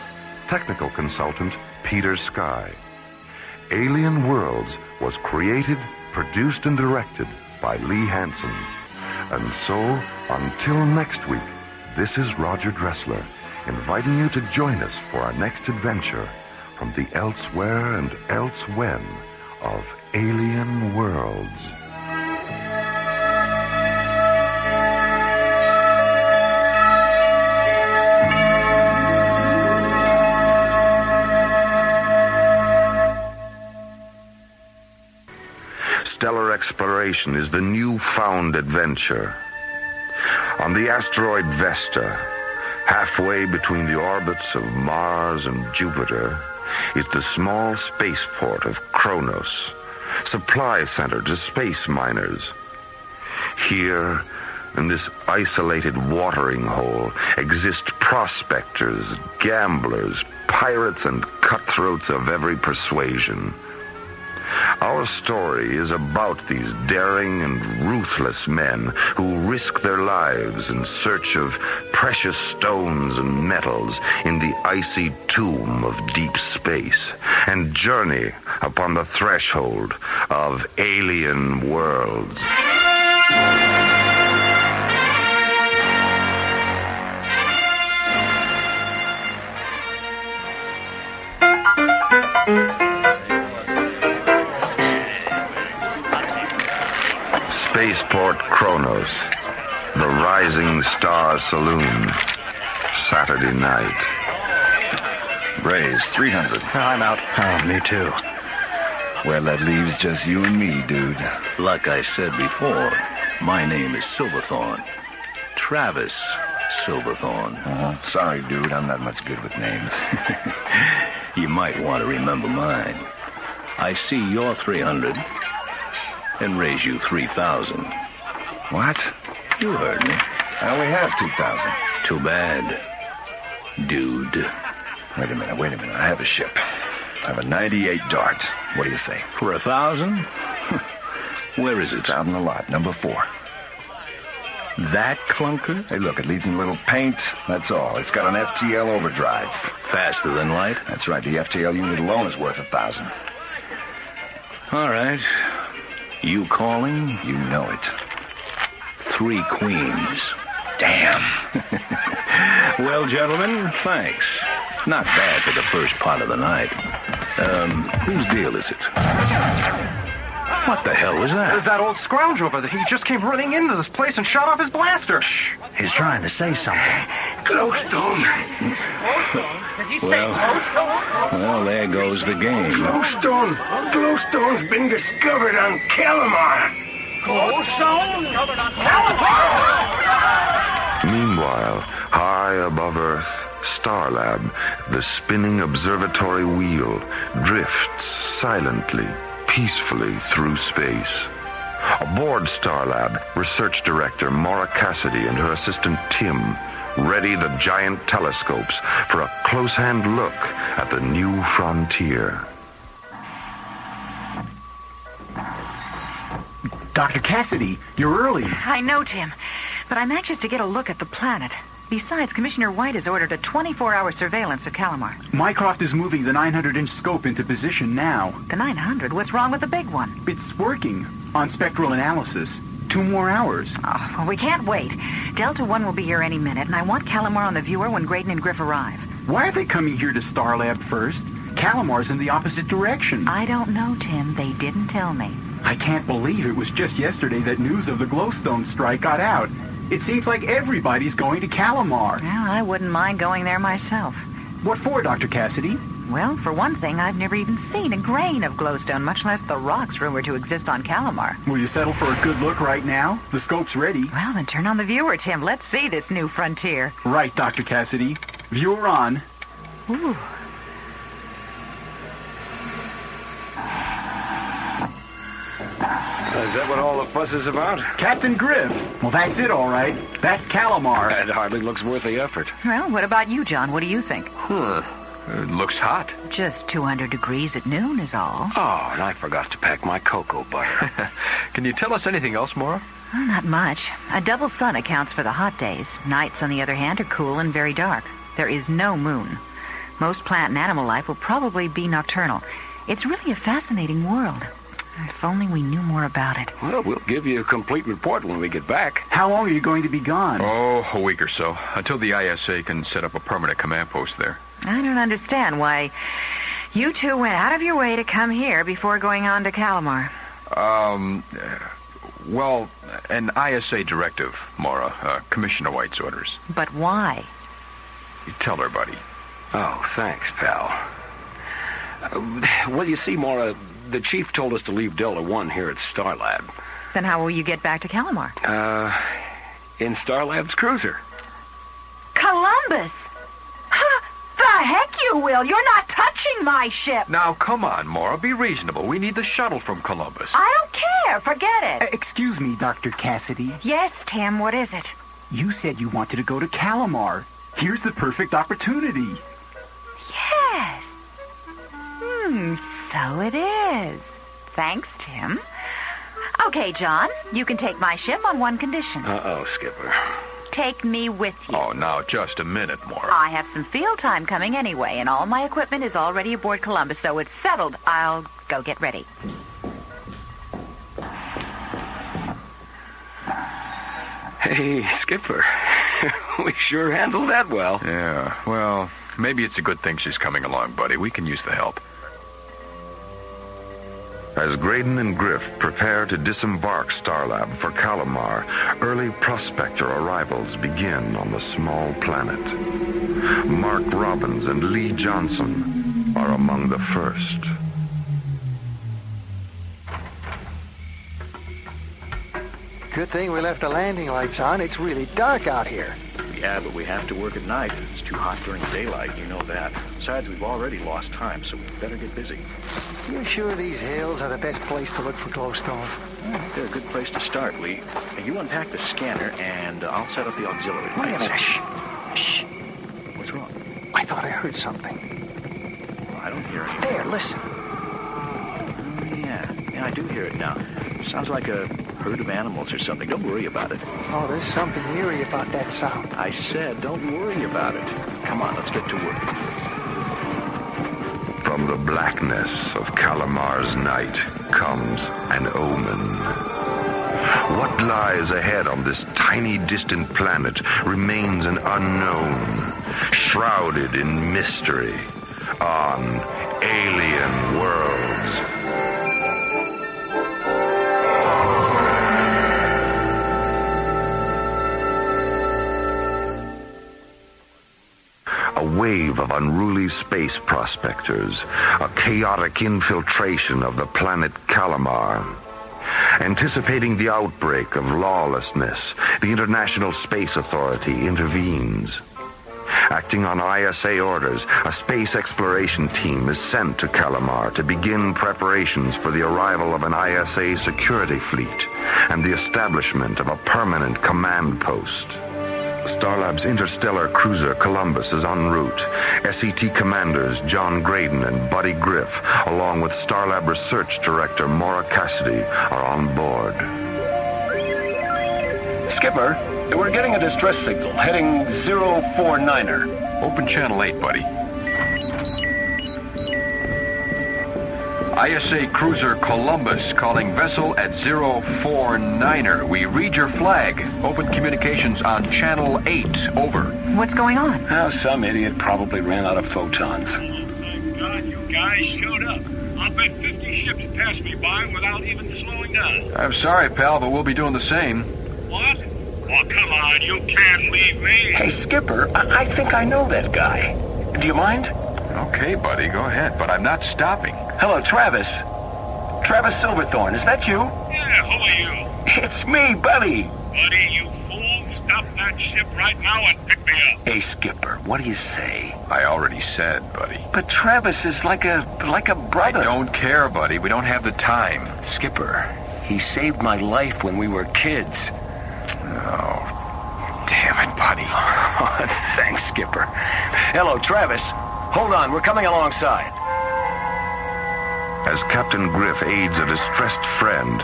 Technical consultant Peter Sky. Alien Worlds was created, produced, and directed by Lee Hansen. And so, until next week, this is Roger Dressler, inviting you to join us for our next adventure from the elsewhere and elsewhen of Alien Worlds. Stellar exploration is the newfound adventure. On the asteroid Vesta, halfway between the orbits of Mars and Jupiter, is the small spaceport of Kronos, supply center to space miners. Here, in this isolated watering hole, exist prospectors, gamblers, pirates, and cutthroats of every persuasion. Our story is about these daring and ruthless men who risk their lives in search of precious stones and metals in the icy tomb of deep space and journey upon the threshold of alien worlds. Spaceport Kronos, the Rising Star Saloon, Saturday night. Raise 300. I'm out. Oh, me too. Well, that leaves just you and me, dude. Like I said before, my name is Silverthorne. Travis Silverthorne. Sorry, dude, I'm not much good with names. You might want to remember mine. I see your 300 and raise you 3,000. What? You heard me. I only have 2,000. Too bad, dude. Wait a minute. I have a ship. I have a 98 Dart. What do you say? For 1,000? Where is it? It's out in the lot, number 4. That clunker? Hey, look, it needs a little paint. That's all. It's got an FTL overdrive. Faster than light? That's right. The FTL unit alone is worth 1,000. All right. You calling? You know it. 3 queens. Damn. Well, gentlemen, thanks. Not bad for the first part of the night. Whose deal is it? What the hell was that? That old scrounge over there. He just came running into this place and shot off his blaster. Shh. He's trying to say something. Glowstone. Did he say glowstone? Well, there goes the game. Glowstone. Glowstone's been discovered on Calamar. Glowstone? Discovered on Calamar? Meanwhile, high above Earth, Starlab, the spinning observatory wheel, drifts silently, peacefully through space. Aboard Starlab, research director Maura Cassidy and her assistant Tim ready the giant telescopes for a close-hand look at the new frontier. Dr. Cassidy, you're early. I know, Tim, but I'm anxious to get a look at the planet. Besides, Commissioner White has ordered a 24-hour surveillance of Calamar. Mycroft is moving the 900-inch scope into position now. The 900? What's wrong with the big one? It's working on spectral analysis. 2 more hours. Oh, well, we can't wait. Delta 1 will be here any minute, and I want Calamar on the viewer when Graydon and Griff arrive. Why are they coming here to Starlab first? Calamar's in the opposite direction. I don't know, Tim. They didn't tell me. I can't believe it was just yesterday that news of the glowstone strike got out. It seems like everybody's going to Calamar. Well, I wouldn't mind going there myself. What for, Dr. Cassidy? Well, for one thing, I've never even seen a grain of glowstone, much less the rocks rumored to exist on Calamar. Will you settle for a good look right now? The scope's ready. Well, then turn on the viewer, Tim. Let's see this new frontier. Right, Dr. Cassidy. Viewer on. Ooh. Is that what all the fuss is about? Captain Griff. Well, that's it, all right. That's Calamar. That hardly looks worth the effort. Well, what about you, John? What do you think? It looks hot. Just 200 degrees at noon is all. Oh, and I forgot to pack my cocoa butter. Can you tell us anything else, Maura? Well, not much. A double sun accounts for the hot days. Nights, on the other hand, are cool and very dark. There is no moon. Most plant and animal life will probably be nocturnal. It's really a fascinating world. If only we knew more about it. Well, we'll give you a complete report when we get back. How long are you going to be gone? Oh, a week or so, until the ISA can set up a permanent command post there. I don't understand why you two went out of your way to come here before going on to Calamar. Well, an ISA directive, Maura. Commissioner White's orders. But why? You tell her, buddy. Oh, thanks, pal. Well, you see, Maura, the chief told us to leave Delta 1 here at Starlab. Then how will you get back to Calamar? In Starlab's cruiser. Columbus! The heck you will! You're not touching my ship! Now, come on, Maura. Be reasonable. We need the shuttle from Columbus. I don't care. Forget it. Excuse me, Dr. Cassidy. Yes, Tim. What is it? You said you wanted to go to Calamar. Here's the perfect opportunity. Yes. So it is. Thanks, Tim. Okay, John. You can take my ship on one condition. Uh-oh, Skipper. Take me with you. Oh, now, just a minute, Maura. I have some field time coming anyway, and all my equipment is already aboard Columbus, so it's settled. I'll go get ready. Hey, Skipper. We sure handled that well. Yeah, well, maybe it's a good thing she's coming along, buddy. We can use the help. As Graydon and Griff prepare to disembark Starlab for Calamar, early prospector arrivals begin on the small planet. Mark Robbins and Lee Johnson are among the first. Good thing we left the landing lights on. It's really dark out here. Yeah, but we have to work at night. It's too hot during daylight, you know that. Besides, we've already lost time, so we better get busy. You sure these hills are the best place to look for glowstone? They're a good place to start, Lee. Hey, you unpack the scanner, and I'll set up the auxiliary lights. Wait a minute. Shh. What's wrong? I thought I heard something. Well, I don't hear anything. There, listen. Oh, yeah, I do hear it now. Sounds like a herd of animals or something. Don't worry about it. Oh, there's something eerie about that sound. I said don't worry about it. Come on, let's get to work. From the blackness of Calamar's night comes an omen. What lies ahead on this tiny, distant planet remains an unknown, shrouded in mystery on Alien Worlds. A wave of unruly space prospectors, a chaotic infiltration of the planet Calamar. Anticipating the outbreak of lawlessness, the International Space Authority intervenes. Acting on ISA orders, a space exploration team is sent to Calamar to begin preparations for the arrival of an ISA security fleet and the establishment of a permanent command post. Starlab's interstellar cruiser Columbus is en route. SET commanders John Graydon and Buddy Griff, along with Starlab research director Maura Cassidy, are on board. Skipper, we're getting a distress signal, heading 049er. Open channel 8, buddy. ISA cruiser Columbus calling vessel at 049er. We read your flag. Open communications on channel 8. Over. What's going on? Oh, some idiot probably ran out of photons. Oh, thank God you guys showed up. I'll bet 50 ships passed me by without even slowing down. I'm sorry, pal, but we'll be doing the same. What? Oh, come on, you can't leave me. Hey, Skipper, I think I know that guy. Do you mind? Okay, buddy, go ahead, but I'm not stopping. Hello, Travis. Travis Silverthorne, is that you? Yeah, who are you? It's me, Buddy. Buddy, you fool. Stop that ship right now and pick me up. Hey, Skipper, what do you say? I already said, buddy. But Travis is like a brother. I don't care, buddy. We don't have the time. Skipper, he saved my life when we were kids. Oh, damn it, buddy. Thanks, Skipper. Hello, Travis. Hold on, we're coming alongside. As Captain Griff aids a distressed friend,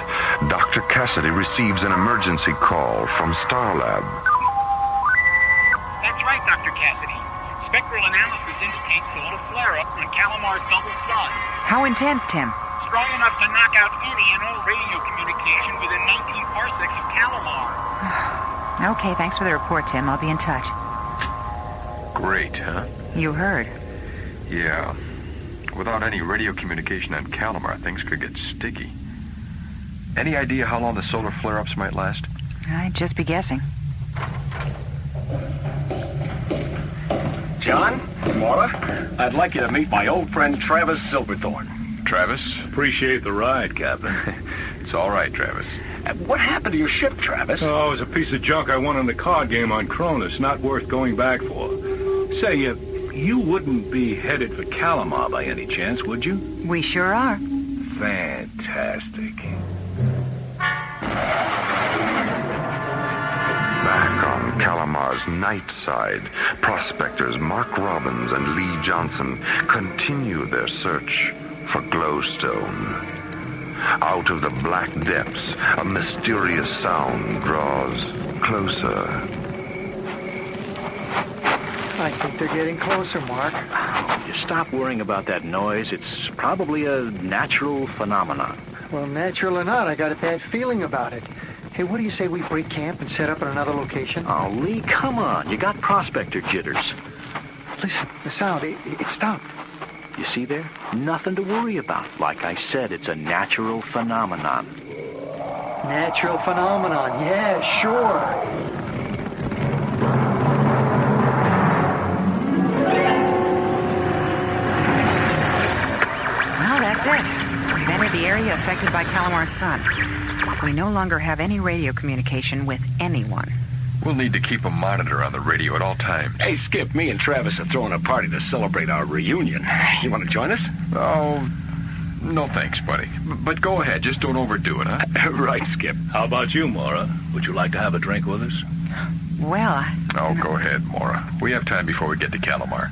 Dr. Cassidy receives an emergency call from Starlab. That's right, Dr. Cassidy. Spectral analysis indicates solar flare-up on Calamar's double sun. How intense, Tim? Strong enough to knock out any and all radio communication within 19 parsecs of Calamar. Okay, thanks for the report, Tim. I'll be in touch. Great, huh? You heard. Yeah. Without any radio communication on Calamar, things could get sticky. Any idea how long the solar flare-ups might last? I'd just be guessing. John, Maura, I'd like you to meet my old friend Travis Silverthorne. Travis? Appreciate the ride, Captain. It's all right, Travis. What happened to your ship, Travis? Oh, it was a piece of junk I won in the card game on Cronus. Not worth going back for. Say, you wouldn't be headed for Calamar by any chance, would you? We sure are. Fantastic. Back on Calamar's night side, prospectors Mark Robbins and Lee Johnson continue their search for glowstone. Out of the black depths, a mysterious sound draws closer. I think they're getting closer, Mark. You stop worrying about that noise. It's probably a natural phenomenon. Well, natural or not, I got a bad feeling about it. Hey, what do you say we break camp and set up in another location? Oh, Lee, come on. You got prospector jitters. Listen, the sound, it stopped. You see there? Nothing to worry about. Like I said, it's a natural phenomenon. Natural phenomenon, yeah, sure. Well, that's it. We've entered the area affected by Calamar's sun. We no longer have any radio communication with anyone. We'll need to keep a monitor on the radio at all times. Hey, Skip, me and Travis are throwing a party to celebrate our reunion. You want to join us? Oh, no thanks, buddy. But go ahead, just don't overdo it, huh? Right, Skip. How about you, Maura? Would you like to have a drink with us? Well, Oh, go ahead, Maura. We have time before we get to Calamar.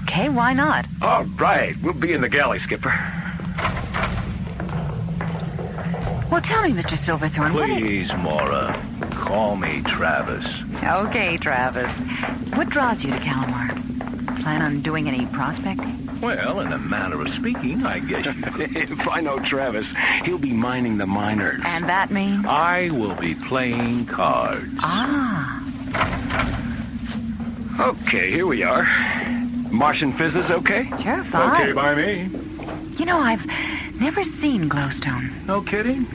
Okay, why not? All right, we'll be in the galley, Skipper. Well, tell me, Mr. Silverthorne, Please, Maura. Call me Travis. Okay, Travis. What draws you to Calamar? Plan on doing any prospecting? Well, in a manner of speaking, I guess you could. If I know Travis, he'll be mining the miners. And that means? I will be playing cards. Ah. Okay, here we are. Martian physics, okay? Sure, fine. Okay by me. You know, I've never seen glowstone. No kidding?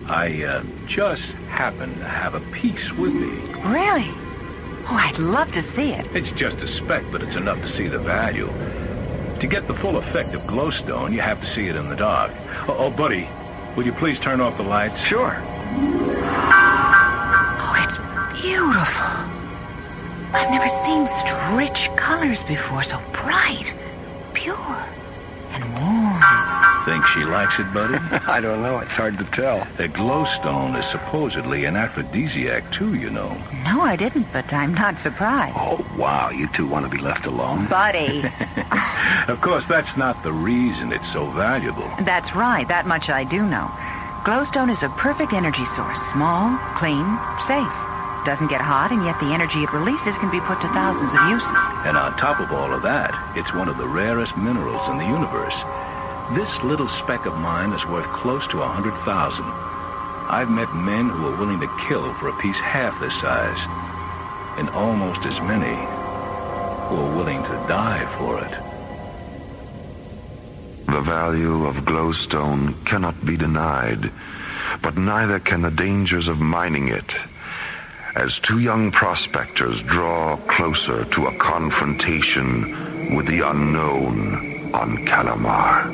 I just happen to have a piece with me. Really? Oh, I'd love to see it. It's just a speck, but it's enough to see the value. To get the full effect of glowstone, you have to see it in the dark. Oh, buddy, will you please turn off the lights? Sure. Oh, it's beautiful. I've never seen such rich colors before, so bright, pure, and warm. Think she likes it, buddy? I don't know. It's hard to tell. The glowstone is supposedly an aphrodisiac, too, you know. No, I didn't, but I'm not surprised. Oh, wow. You two want to be left alone? Buddy. Of course, that's not the reason it's so valuable. That's right. That much I do know. Glowstone is a perfect energy source. Small, clean, safe. Doesn't get hot, and yet the energy it releases can be put to thousands of uses. And on top of all of that, it's one of the rarest minerals in the universe. This little speck of mine is worth close to 100,000. I've met men who are willing to kill for a piece half this size, and almost as many who are willing to die for it. The value of glowstone cannot be denied, but neither can the dangers of mining it, as two young prospectors draw closer to a confrontation with the unknown on Calamar.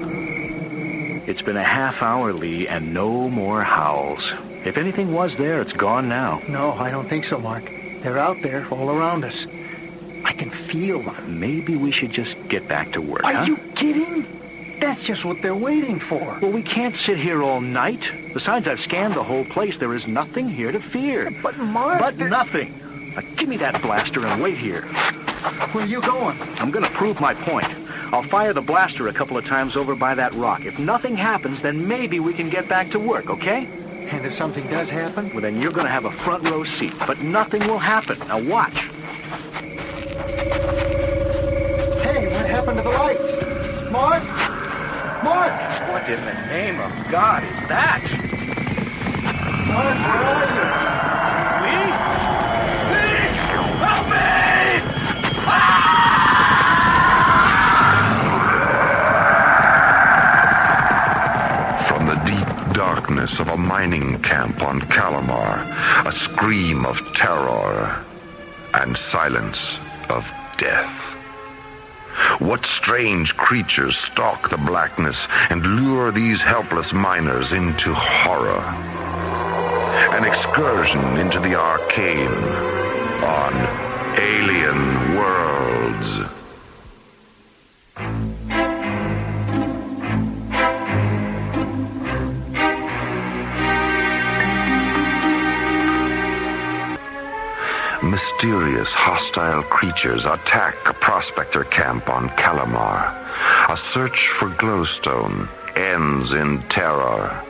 It's been a half hour, Lee, and no more howls. If anything was there, it's gone now. No, I don't think so, Mark. They're out there, all around us. I can feel them. Maybe we should just get back to work, Are you kidding? That's just what they're waiting for. Well, we can't sit here all night. Besides, I've scanned the whole place. There is nothing here to fear. But, Mark... But nothing. Now, give me that blaster and wait here. Where are you going? I'm going to prove my point. I'll fire the blaster a couple of times over by that rock. If nothing happens, then maybe we can get back to work, okay? And if something does happen? Well, then you're going to have a front row seat. But nothing will happen. Now watch. Hey, what happened to the lights? Mark? Mark! What in the name of God is that? Mark, where are you? Lee? Lee! Help me! From the deep darkness of a mining camp on Calamar, a scream of terror and silence of death. What strange creatures stalk the blackness and lure these helpless miners into horror? An excursion into the arcane on Alien Worlds. Mysterious hostile creatures attack a prospector camp on Calamar. A search for glowstone ends in terror.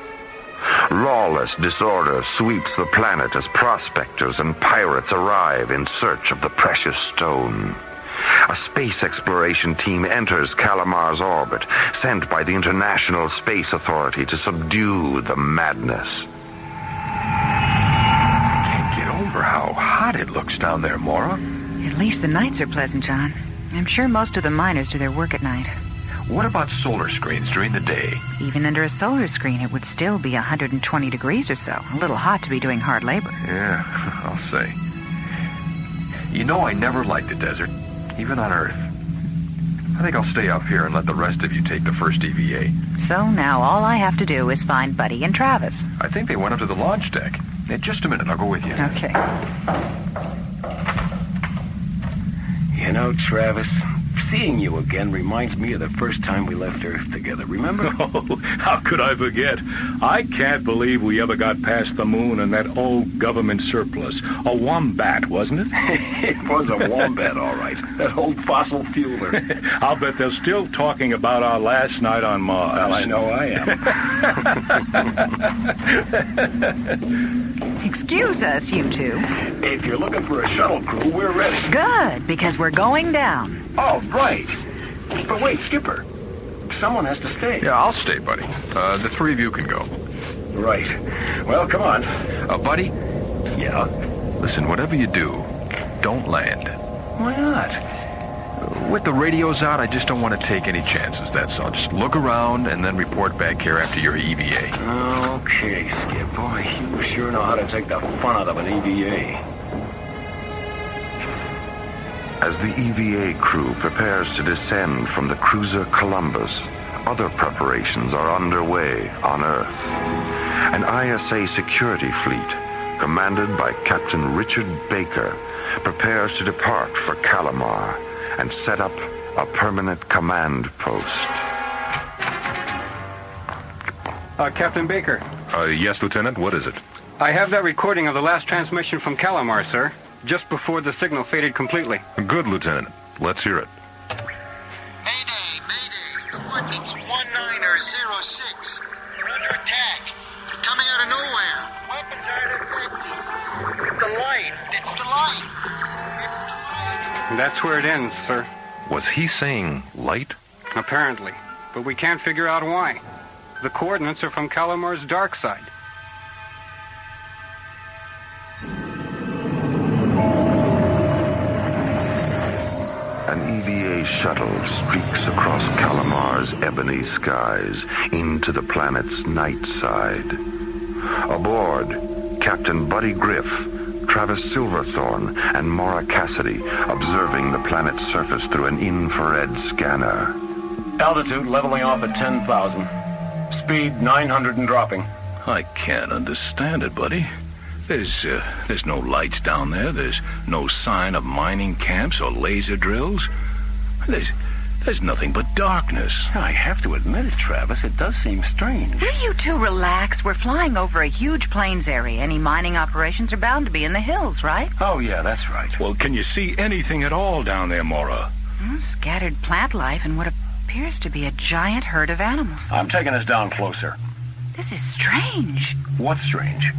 Lawless disorder sweeps the planet as prospectors and pirates arrive in search of the precious stone. A space exploration team enters Calamar's orbit, sent by the International Space Authority to subdue the madness. How hot it looks down there, Mora. At least the nights are pleasant, John. I'm sure most of the miners do their work at night. What about solar screens during the day? Even under a solar screen, it would still be 120 degrees or so. A little hot to be doing hard labor. Yeah, I'll say. You know, I never liked the desert, even on Earth. I think I'll stay up here and let the rest of you take the first EVA. So now all I have to do is find Buddy and Travis. I think they went up to the launch deck. In just a minute, I'll go with you. Okay. You know, Travis, seeing you again reminds me of the first time we left Earth together, remember? Oh, how could I forget? I can't believe we ever got past the moon in that old government surplus. A wombat, wasn't it? It was a wombat, all right. That old fossil fueler. I'll bet they're still talking about our last night on Mars. Well, I know I am. Excuse us, you two. If you're looking for a shuttle crew, we're ready. Good, because we're going down. Oh, right. But wait, Skipper. Someone has to stay. Yeah, I'll stay, buddy. The three of you can go. Right. Well, come on. Buddy? Yeah? Listen, whatever you do, don't land. Why not? With the radios out, I just don't want to take any chances, that's all. Just look around and then report back here after your EVA. Okay, Skip. Boy, you sure know how to take the fun out of an EVA. As the EVA crew prepares to descend from the cruiser Columbus, other preparations are underway on Earth. An ISA security fleet, commanded by Captain Richard Baker, prepares to depart for Calamar and set up a permanent command post. Captain Baker. Yes, Lieutenant. What is it? I have that recording of the last transmission from Calamar, sir. Just before the signal faded completely. Good, Lieutenant. Let's hear it. Mayday, mayday. Coordinates 1906. We're under attack. Coming out of nowhere. Weapons aren't effective. The light. It's the light. That's where it ends, sir. Was he saying light? Apparently. But we can't figure out why. The coordinates are from Calamar's dark side. An EVA shuttle streaks across Calamar's ebony skies into the planet's night side. Aboard, Captain Buddy Griff, Travis Silverthorne, and Maura Cassidy observing the planet's surface through an infrared scanner. Altitude leveling off at 10,000. Speed 900 and dropping. I can't understand it, buddy. There's no lights down there. There's no sign of mining camps or laser drills. There's nothing but darkness. I have to admit it, Travis. It does seem strange. Will you two relax? We're flying over a huge plains area. Any mining operations are bound to be in the hills, right? Oh, yeah, that's right. Well, can you see anything at all down there, Maura? Scattered plant life and what appears to be a giant herd of animals. I'm taking us down closer. This is strange. What's strange?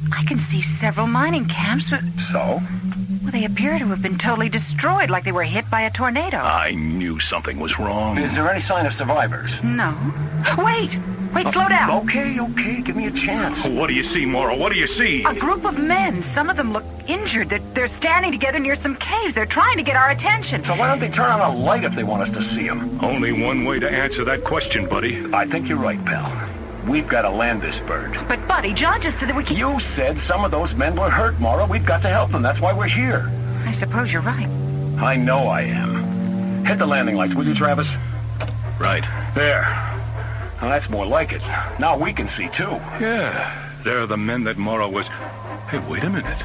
I can see several mining camps, but... So? Well, they appear to have been totally destroyed, like they were hit by a tornado. I knew something was wrong. Is there any sign of survivors? No. Wait, slow down. Okay, give me a chance. What do you see, Maura? What do you see? A group of men. Some of them look injured. They're standing together near some caves. They're trying to get our attention. So why don't they turn on a light if they want us to see them? Only one way to answer that question, buddy. I think you're right, pal. We've got to land this bird. But, Buddy, John just said that we can... You said some of those men were hurt, Maura. We've got to help them. That's why we're here. I suppose you're right. I know I am. Hit the landing lights, will you, Travis? Right. There. Now, that's more like it. Now we can see, too. Yeah, they're the men that Maura was... Hey, wait a minute.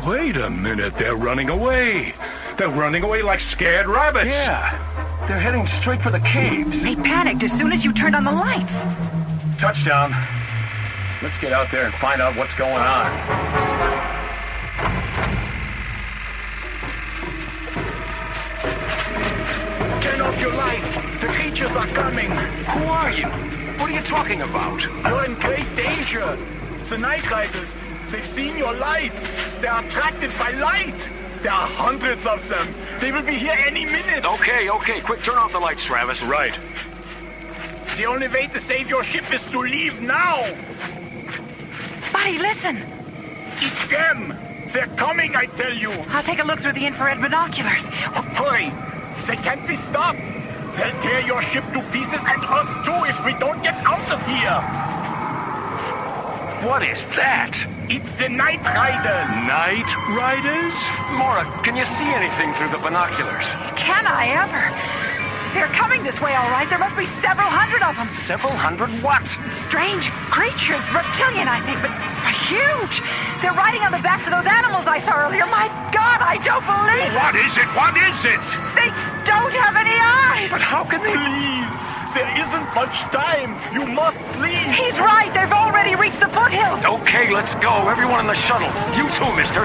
Wait a minute. They're running away. They're running away like scared rabbits. Yeah. They're heading straight for the caves. They panicked as soon as you turned on the lights. Touchdown. Let's get out there and find out what's going on. Turn off your lights. The creatures are coming. Who are you? What are you talking about? You're in great danger. The night riders, they've seen your lights. They are attracted by light. There are hundreds of them. They will be here any minute. Okay. Quick, turn off the lights, Travis. Right. The only way to save your ship is to leave now. Buddy, listen. It's them. They're coming, I tell you. I'll take a look through the infrared binoculars. Hurry. They can't be stopped. They'll tear your ship to pieces and us too if we don't get out of here. What is that? It's the Night Riders. Night Riders? Maura, can you see anything through the binoculars? Can I ever? They're coming this way, all right. There must be several hundred of them. Several hundred what? Strange creatures, reptilian, I think, but huge. They're riding on the backs of those animals I saw earlier. My God, I don't believe it. What is it? What is it? They don't have any eyes. But how can they? Please, there isn't much time. You must leave. He's right. They've already reached the foothills. Okay, let's go. Everyone in the shuttle. You too, mister.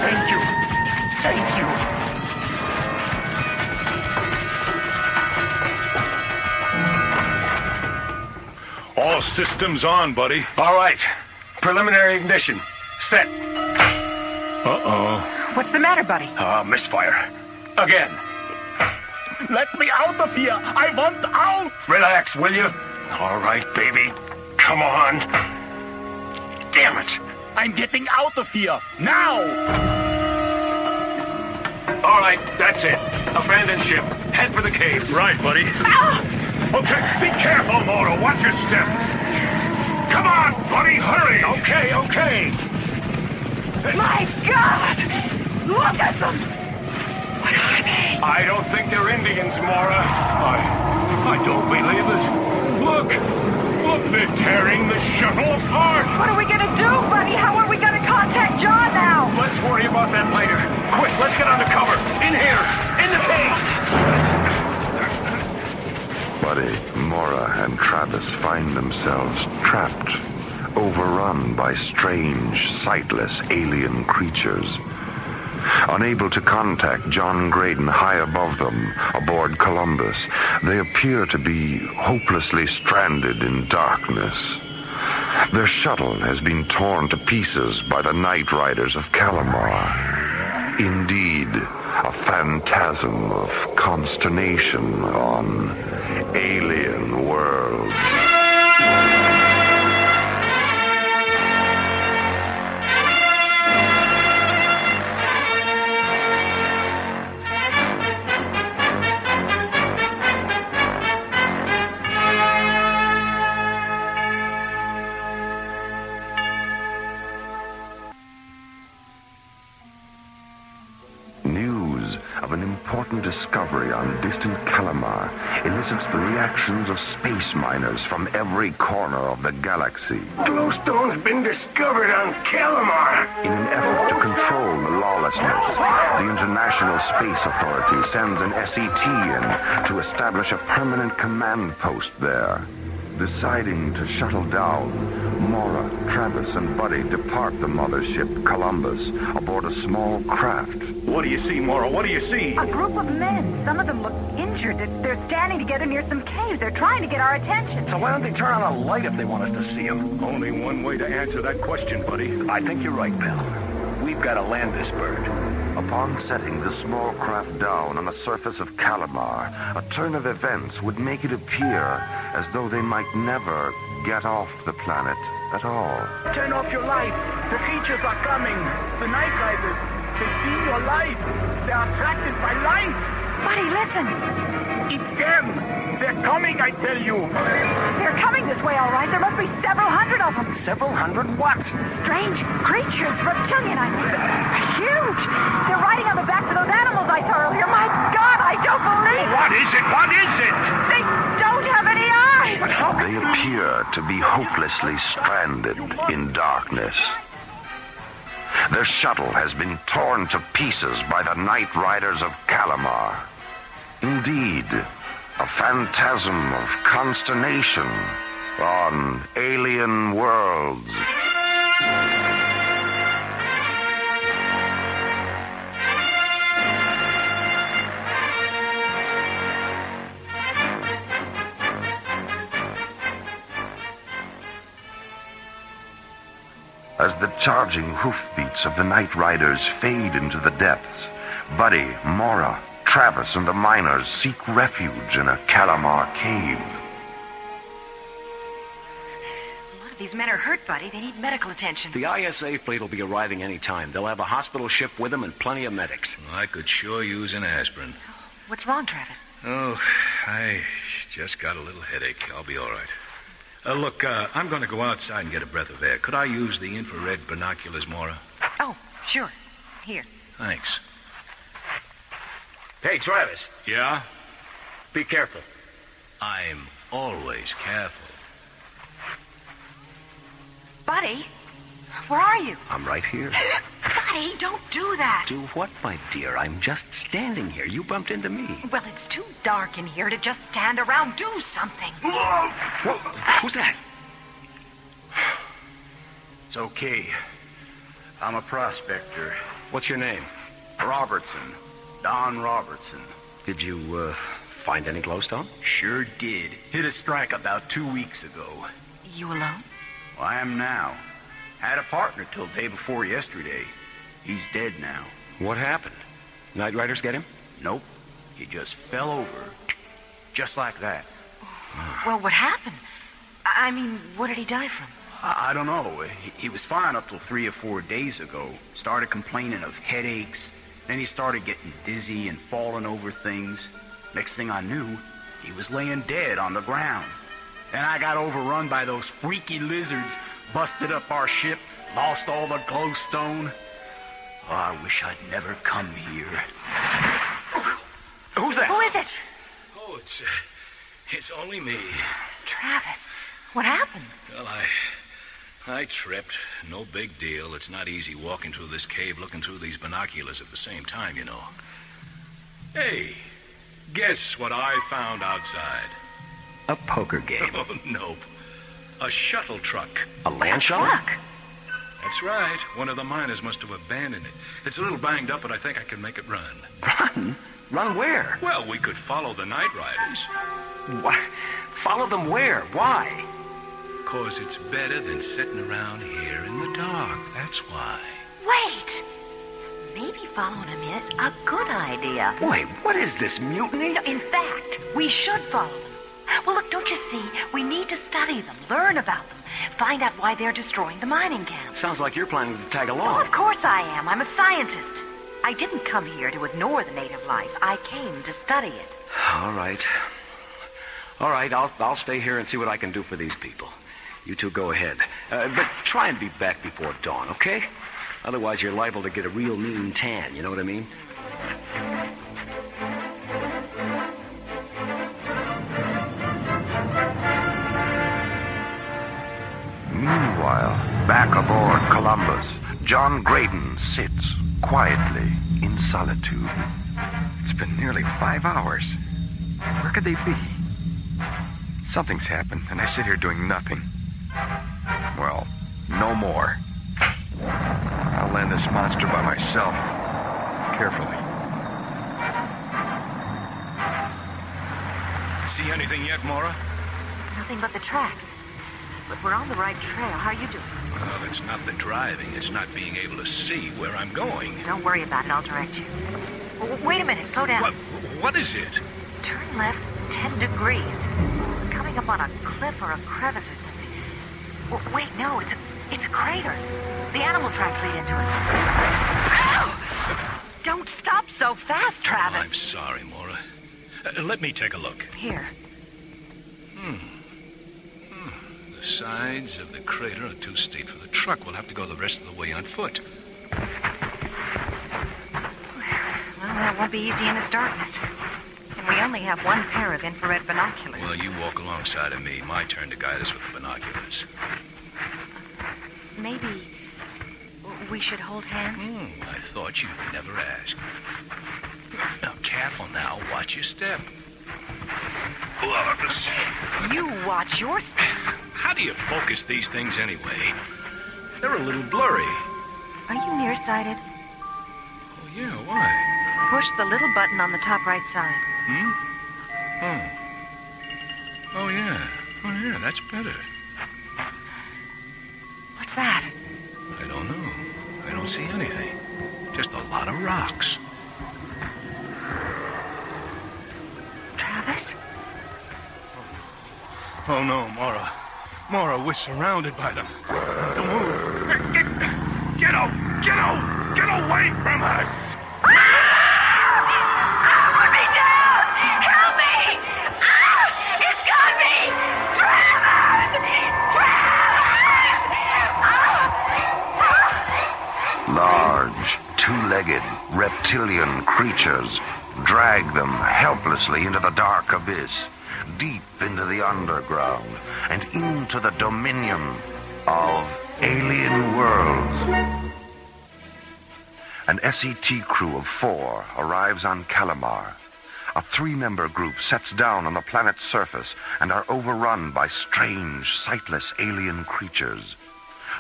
Thank you. Thank you. All systems on, buddy. All right. Preliminary ignition. Set. Uh-oh. What's the matter, Buddy? Misfire. Again. Let me out of here. I want out. Relax, will you? All right, baby. Come on. Damn it. I'm getting out of here. Now. All right, that's it. Abandon ship. Head for the caves. Right, buddy. Okay, be careful, Moro. Watch your step. Come on, buddy, hurry. Okay. My God! Look at them! What are they? I don't think they're Indians, Mora. I don't believe it. Look, they're tearing the shuttle apart. What are we gonna do, buddy? How are we gonna contact John now? Let's worry about that later. Quick, let's get under cover. In here, in the caves. Buddy, Mora, and Travis find themselves trapped, overrun by strange, sightless alien creatures. Unable to contact John Graydon high above them, aboard Columbus, they appear to be hopelessly stranded in darkness. Their shuttle has been torn to pieces by the Night Riders of Calamar. Indeed, a phantasm of consternation on alien worlds. Discovery on distant Calamar elicits the reactions of space miners from every corner of the galaxy. Glowstone's been discovered on Calamar. In an effort to control the lawlessness, the International Space Authority sends an SET in to establish a permanent command post there. Deciding to shuttle down, Mora, Travis, and Buddy depart the mothership Columbus aboard a small craft. What do you see, Mora? What do you see? A group of men. Some of them look injured. They're standing together near some caves. They're trying to get our attention. So why don't they turn on a light if they want us to see them? Only one way to answer that question, buddy. I think you're right, pal. We've got to land this bird. Upon setting the small craft down on the surface of Calamar, a turn of events would make it appear as though they might never get off the planet at all. Turn off your lights. The creatures are coming. The Night Riders. They've seen your lights. They're attracted by light. Buddy, listen. It's them. They're coming, I tell you. They're coming this way, all right. There must be several hundred of them. Several hundred what? Strange creatures, reptilian, I think. Huge. They're riding on the backs of those animals I saw earlier. My God, I don't believe it. What is it? What is it? They don't have any eyes. But how They appear to be hopelessly stranded in darkness. Their shuttle has been torn to pieces by the Night Riders of Calamar. Indeed, a phantasm of consternation on alien worlds. As the charging hoofbeats of the Night Riders fade into the depths, Buddy, Mora, Travis, and the miners seek refuge in a Calamar cave. A lot of these men are hurt, Buddy. They need medical attention. The ISA fleet will be arriving any time. They'll have a hospital ship with them and plenty of medics. I could sure use an aspirin. What's wrong, Travis? Oh, I just got a little headache. I'll be all right. Look, I'm going to go outside and get a breath of air. Could I use the infrared binoculars, Mora? Oh, sure. Here. Thanks. Hey, Travis. Yeah? Be careful. I'm always careful. Buddy, where are you? I'm right here. Buddy, don't do that. Do what, my dear? I'm just standing here. You bumped into me. Well, it's too dark in here to just stand around. Do something. Whoa. Who's that? It's okay. I'm a prospector. What's your name? Robertson. Don Robertson. Did you, find any glowstone? Sure did. Hit a strike about 2 weeks ago. You alone? Well, I am now. Had a partner till day before yesterday. He's dead now. What happened? Night Riders get him? Nope. He just fell over. Just like that. Well, what happened? I mean, what did he die from? I don't know. He was fine up till 3 or 4 days ago. Started complaining of headaches. Then he started getting dizzy and falling over things. Next thing I knew, he was laying dead on the ground. Then I got overrun by those freaky lizards, busted up our ship, lost all the glowstone. Oh, I wish I'd never come here. Who's that? Who is it? Oh, it's only me. Travis, what happened? Well, I tripped. No big deal. It's not easy walking through this cave looking through these binoculars at the same time, you know. Hey, guess what I found outside? A poker game. Oh, nope. A shuttle truck. A land shuttle? That's right. One of the miners must have abandoned it. It's a little banged up, but I think I can make it run. Run? Run where? Well, we could follow the night riders. What? Follow them where? Why? 'Cause it's better than sitting around here in the dark. That's why. Wait! Maybe following him is a good idea. Wait, what is this, mutiny? No, in fact, we should follow them. Well, look, don't you see? We need to study them, learn about them, find out why they're destroying the mining camp. Sounds like you're planning to tag along. Oh, of course I am. I'm a scientist. I didn't come here to ignore the native life. I came to study it. All right. I'll stay here and see what I can do for these people. You two go ahead. But try and be back before dawn, okay? Otherwise, you're liable to get a real mean tan, you know what I mean? Meanwhile, back aboard Columbus, John Graydon sits quietly in solitude. It's been nearly 5 hours. Where could they be? Something's happened, and I sit here doing nothing. Well, no more. I'll land this monster by myself. Carefully. See anything yet, Mora? Nothing but the tracks. But we're on the right trail. How are you doing? Well, it's not the driving. It's not being able to see where I'm going. Don't worry about it. I'll direct you. Wait a minute. Slow down. What is it? Turn left 10 degrees. We're coming up on a cliff or a crevice or something. Wait, no. It's a crater. The animal tracks lead into it. Ow! Don't stop so fast, Travis. Oh, I'm sorry, Mora. Let me take a look. Here. The sides of the crater are too steep for the truck. We'll have to go the rest of the way on foot. Well, that won't be easy in this darkness. And we only have one pair of infrared binoculars. Well, you walk alongside of me. My turn to guide us with the binoculars. Maybe we should hold hands? I thought you'd never ask. Now, careful now. Watch your step. You watch your step. How do you focus these things anyway? They're a little blurry. Are you nearsighted? Oh, yeah, why? Push the little button on the top right side. Oh, yeah, that's better. What's that? I don't know. I don't see anything. Just a lot of rocks. Travis? Oh, no, Mora. Mora, we're surrounded by them. Don't move. Get away from us! Put me down! Help me! It's got me! Travis! Large, two-legged reptilian creatures drag them helplessly into the dark abyss, deep into the underground, and into the dominion of alien worlds. An SET crew of 4 arrives on Calamar. A 3-member group sets down on the planet's surface and are overrun by strange, sightless alien creatures.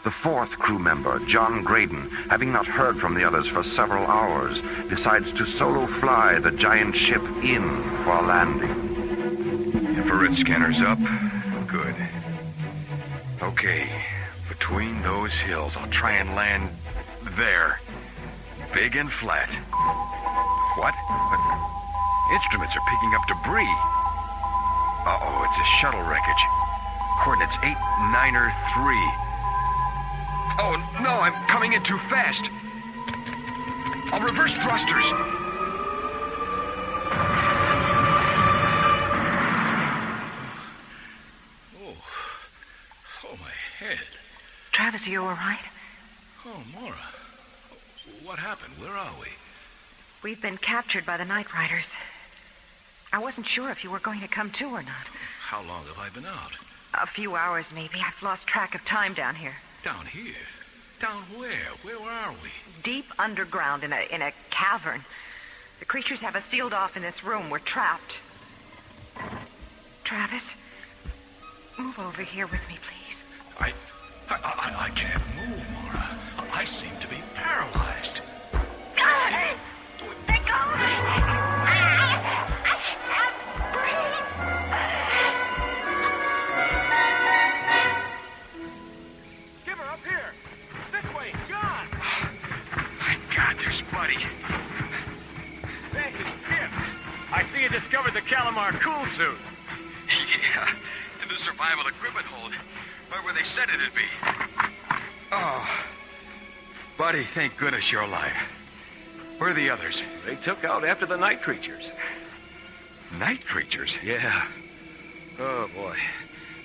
The 4th crew member, John Graydon, having not heard from the others for several hours, decides to solo fly the giant ship in for a landing. Infrared scanners up. Good. Okay, between those hills, I'll try and land there. Big and flat. What? Instruments are picking up debris. Uh-oh, it's a shuttle wreckage. Coordinates 8903. Oh, no, I'm coming in too fast. I'll reverse thrusters. Oh, my head. Travis, are you all right? Oh, Mora. What happened? Where are we? We've been captured by the Night Riders. I wasn't sure if you were going to come too or not. How long have I been out? A few hours, maybe. I've lost track of time down here. Down here? Down where? Where are we? Deep underground in a cavern. The creatures have us sealed off in this room. We're trapped. Travis, move over here with me, please. I can't move, Mora. I seem to be paralyzed. They go! Skipper, up here. This way, John. My God, there's Buddy. Thank you, Skip. I see you discovered the Calamar cool suit. Yeah, in the survival equipment hold, right where they said it'd be. Oh, Buddy, thank goodness you're alive. Where are the others? They took out after the night creatures. Night creatures? Yeah. Oh, boy.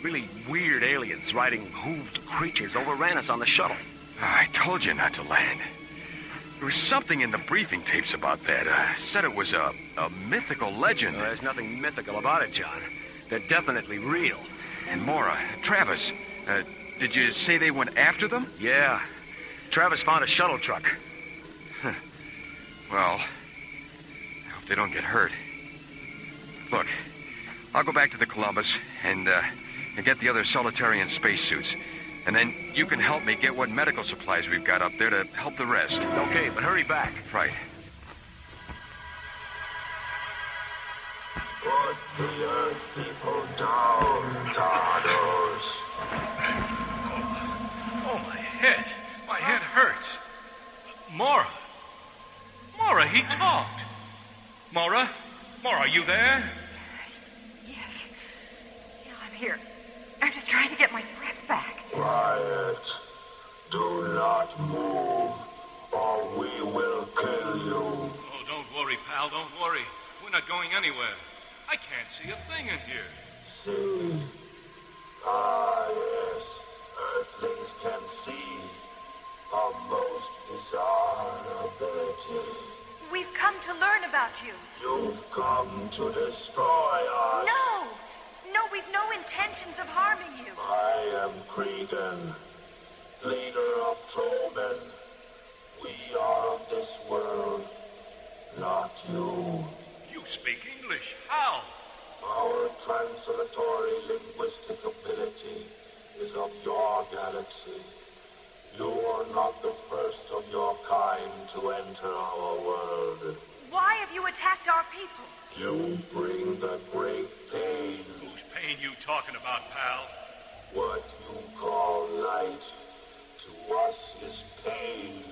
Really weird aliens riding hooved creatures overran us on the shuttle. I told you not to land. There was something in the briefing tapes about that. Said it was a mythical legend. There's nothing mythical about it, John. They're definitely real. And Mora, Travis, did you say they went after them? Yeah. Travis found a shuttle truck. Well, I hope they don't get hurt. Look, I'll go back to the Columbus and get the other Solitarian spacesuits. And then you can help me get what medical supplies we've got up there to help the rest. Okay, but hurry back. Right. Put the Earth people down, Cardos. Oh, my head. My head hurts. Mora. Mora, he talked. Mora? Mora, are you there? Yes. Yeah, I'm here. I'm just trying to get my breath back. Quiet. Do not move, or we will kill you. Oh, don't worry, pal. Don't worry. We're not going anywhere. I can't see a thing in here. See? Ah, yes. Earthlings can see. A most bizarre ability. We've come to learn about you. You've come to destroy us. No! No, we've no intentions of harming you. I am Cregan, leader of Trollmen. We are of this world, not you. You speak English. How? Our translatory linguistic ability is of your galaxy. You are not the first of your kind to enter our world. Why have you attacked our people? You bring the great pain. Whose pain you talking about, pal? What you call light, to us is pain.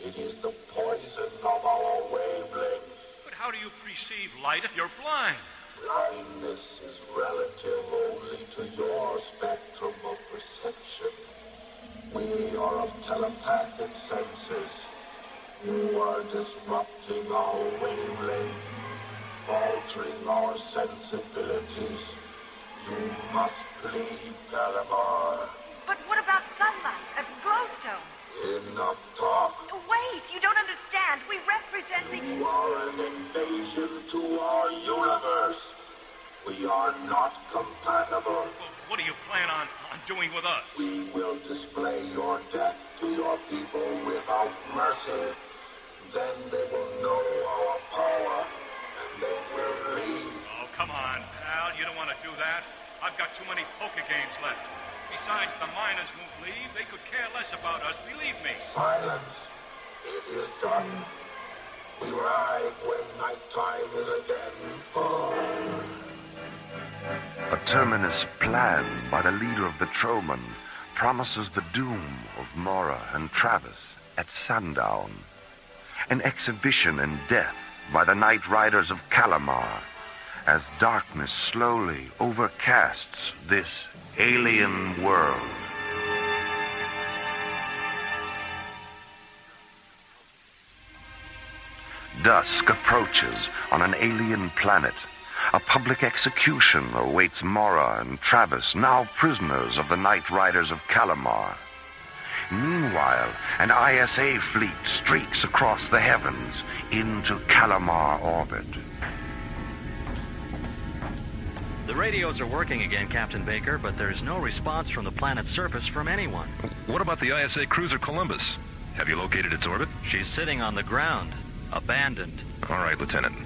It is the poison of our wavelength. But how do you perceive light if you're blind? Blindness is relative only to your spectrum of perception. We are of telepathic senses. You are disrupting our wavelength, altering our sensibilities. You must leave Calamar. But what about sunlight, a glowstone? Enough talk. Wait, you don't understand. We represent the... You are an invasion to our universe. We are not compatible. Well, what do you plan on doing with us? We will display your death to your people without mercy. Then they will know our power, and they will leave. Oh, come on, pal. You don't want to do that. I've got too many poker games left. Besides, the miners won't leave. They could care less about us, believe me. Silence. It is done. We ride when nighttime is again full. A terminus planned by the leader of the Trollmen promises the doom of Mora and Travis at sundown. An exhibition in death by the Night Riders of Calamar as darkness slowly overcasts this alien world. Dusk approaches on an alien planet. A public execution awaits Mora and Travis, now prisoners of the Night Riders of Calamar. Meanwhile, an ISA fleet streaks across the heavens into Calamar orbit. The radios are working again, Captain Baker, but there's no response from the planet's surface from anyone. What about the ISA cruiser Columbus? Have you located its orbit? She's sitting on the ground, abandoned. All right, Lieutenant.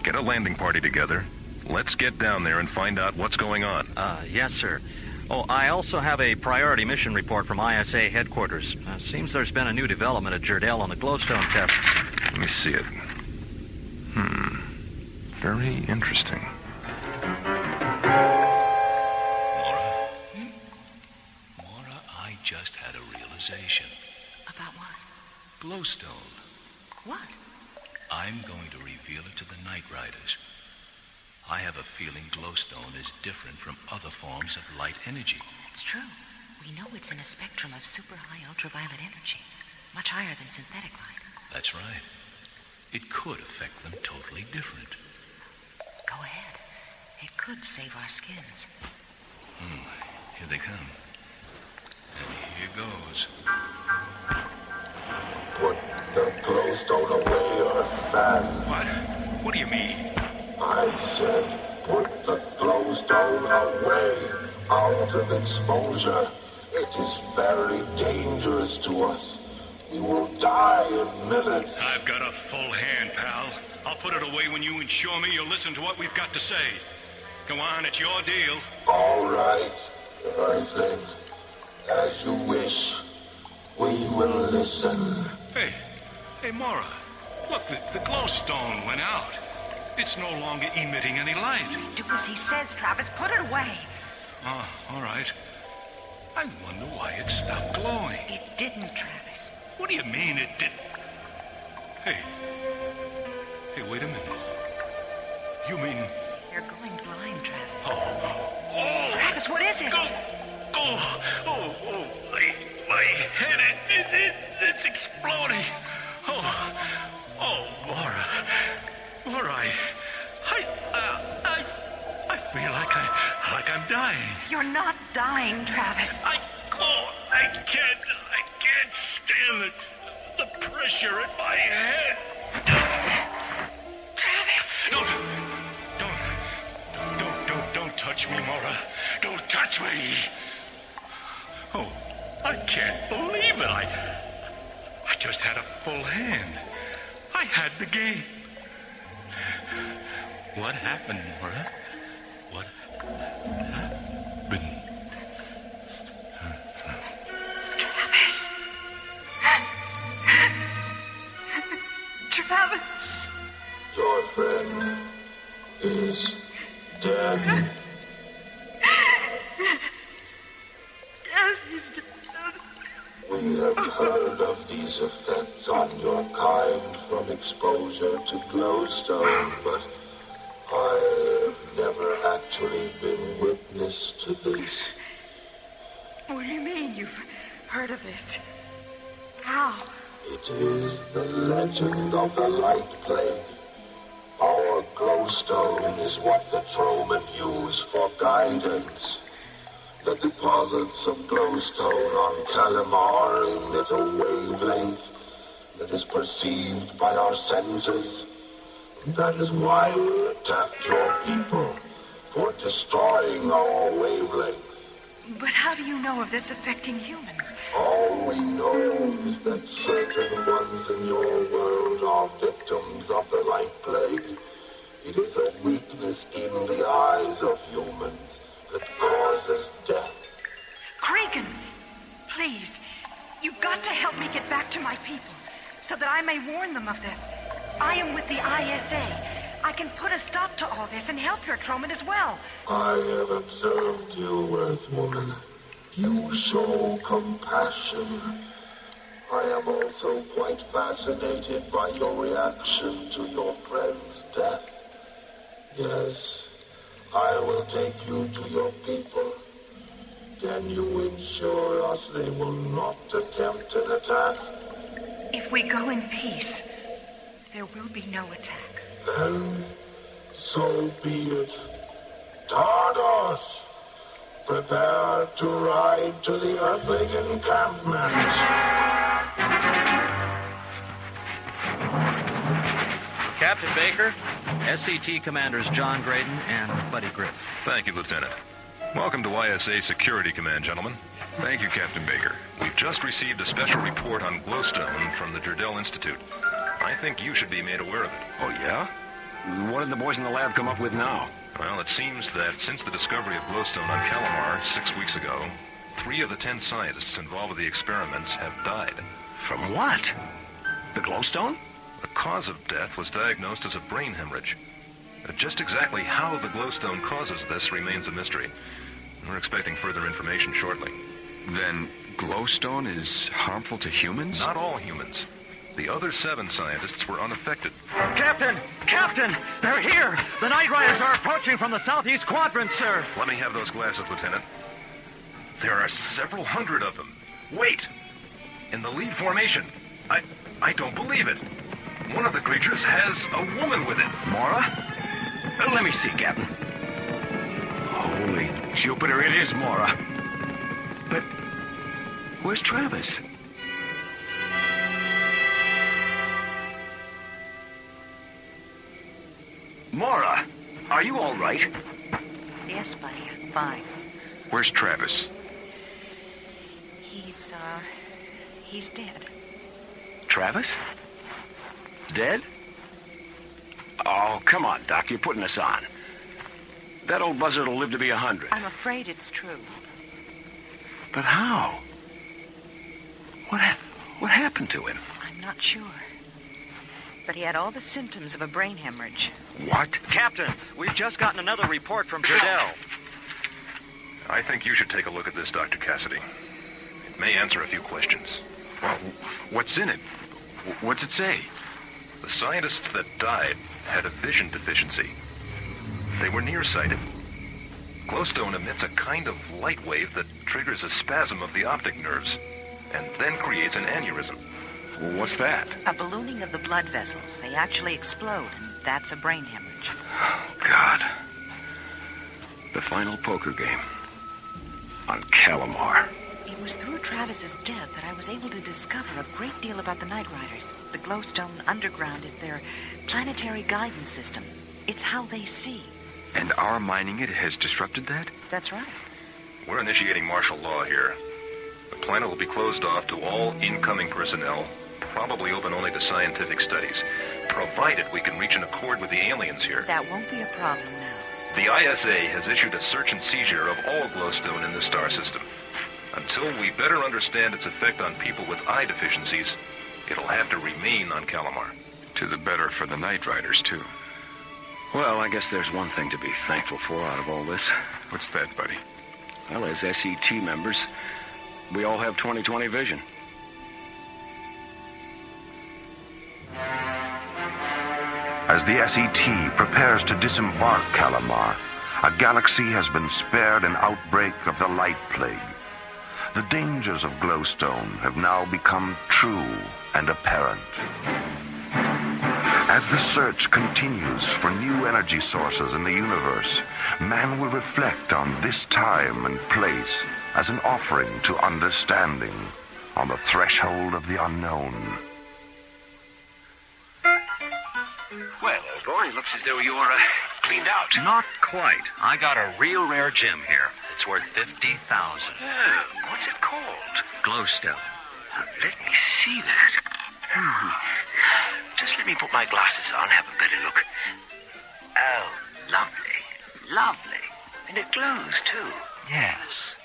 Get a landing party together. Let's get down there and find out what's going on. Yes, sir. Oh, I also have a priority mission report from ISA headquarters. Seems there's been a new development at Jerdel on the glowstone tests. Let me see it. Very interesting. Mora, I just had a realization. About what? Glowstone. What? I'm going to reveal it to the Night Riders. I have a feeling glowstone is different from other forms of light energy. It's true. We know it's in a spectrum of super high ultraviolet energy, much higher than synthetic light. That's right. It could affect them totally different. Go ahead. It could save our skins. Here they come. And here goes. Put the glowstone away, Earthman. What? What do you mean? I said, put the glowstone away, out of exposure. It is very dangerous to us. We will die in minutes. I've got a full hand, pal. I'll put it away when you ensure me you'll listen to what we've got to say. Go on, it's your deal. All right, Earthling. As you wish. We will listen. Hey, Mora. Look, the glowstone went out. It's no longer emitting any light. Do as he says, Travis. Put it away. Oh, all right. I wonder why it stopped glowing. It didn't, Travis. What do you mean it didn't? Hey, wait a minute. You mean... You're going blind, Travis. Oh. Travis, what is it? My head, it's exploding. Mora, I feel like I'm dying. You're not dying, Travis. I can't stand the pressure in my head. Travis! Don't touch me, Mora. Don't touch me. Oh, I can't believe it. I just had a full hand. I had the game. What happened, Mora? What happened? Travis. Travis. Your friend is dead. Yes, he's dead. We have heard of these effects on your kind from exposure to glowstone, but I have never actually been witness to this. What do you mean you've heard of this? How? It is the legend of the Light Plague. Our glowstone is what the Troman use for guidance. The deposits of glowstone on Calamar emit a wavelength that is perceived by our senses. That is why we attacked your people, for destroying our wavelength. But how do you know of this affecting humans? All we know is that certain ones in your world are victims of the Light Plague. It is a weakness in the eyes of humans that causes death. Cregan, please, you've got to help me get back to my people, so that I may warn them of this. I am with the ISA. I can put a stop to all this and help your Troman as well. I have observed you, Earthwoman. You show compassion. I am also quite fascinated by your reaction to your friend's death. Yes, I will take you to your people. Can you ensure us they will not attempt an attack? If we go in peace, there will be no attack. Then, so be it. Tardos, prepare to ride to the Earthling encampment. Captain Baker, SCT Commanders John Graydon and Buddy Griff. Thank you, Lieutenant. Welcome to YSA Security Command, gentlemen. Thank you, Captain Baker. We've just received a special report on glowstone from the Jardel Institute. I think you should be made aware of it. Oh, yeah? What did the boys in the lab come up with now? Well, it seems that since the discovery of glowstone on Calamar 6 weeks ago, 3 of the 10 scientists involved with the experiments have died. From what? The glowstone? The cause of death was diagnosed as a brain hemorrhage. Just exactly how the glowstone causes this remains a mystery. We're expecting further information shortly. Then glowstone is harmful to humans? Not all humans. The other 7 scientists were unaffected. Captain! Captain! They're here! The Night Riders are approaching from the southeast quadrant, sir. Let me have those glasses, Lieutenant. There are several hundred of them. Wait! In the lead formation. I don't believe it. One of the creatures has a woman with it. Mora? Let me see, Captain. Holy Jupiter, it is Mora. But where's Travis? Mora, are you all right? Yes, buddy, I'm fine. Where's Travis? He's dead. Travis? Dead? Oh, come on, Doc. You're putting us on. That old buzzard will live to be 100. I'm afraid it's true. But how? What happened to him? I'm not sure. But he had all the symptoms of a brain hemorrhage. What? Captain, we've just gotten another report from Jardel. I think you should take a look at this, Dr. Cassidy. It may answer a few questions. Well, what's in it? What's it say? The scientists that died had a vision deficiency. They were nearsighted. Glowstone emits a kind of light wave that triggers a spasm of the optic nerves and then creates an aneurysm. Well, what's that? A ballooning of the blood vessels. They actually explode, and that's a brain hemorrhage. Oh, God. The final poker game. On Calamar. It was through Travis's death that I was able to discover a great deal about the Night Riders. The glowstone underground is their planetary guidance system. It's how they see. And our mining it has disrupted that? That's right. We're initiating martial law here. The planet will be closed off to all incoming personnel, probably open only to scientific studies, provided we can reach an accord with the aliens here. That won't be a problem now. The ISA has issued a search and seizure of all glowstone in the star system. Until we better understand its effect on people with eye deficiencies, it'll have to remain on Calamar. To the better for the Night Riders, too. Well, I guess there's one thing to be thankful for out of all this. What's that, buddy? Well, as SET members, we all have 20/20 vision. As the SET prepares to disembark Calamar, a galaxy has been spared an outbreak of the Light Plague. The dangers of glowstone have now become true and apparent. As the search continues for new energy sources in the universe, man will reflect on this time and place as an offering to understanding on the threshold of the unknown. Well, old boy, looks as though you're cleaned out. Not quite. I got a real rare gem here. It's worth 50,000. Oh, what's it called? Glowstone. Let me see that. Just let me put my glasses on, have a better look. Oh, lovely. Lovely. And it glows, too. Yes.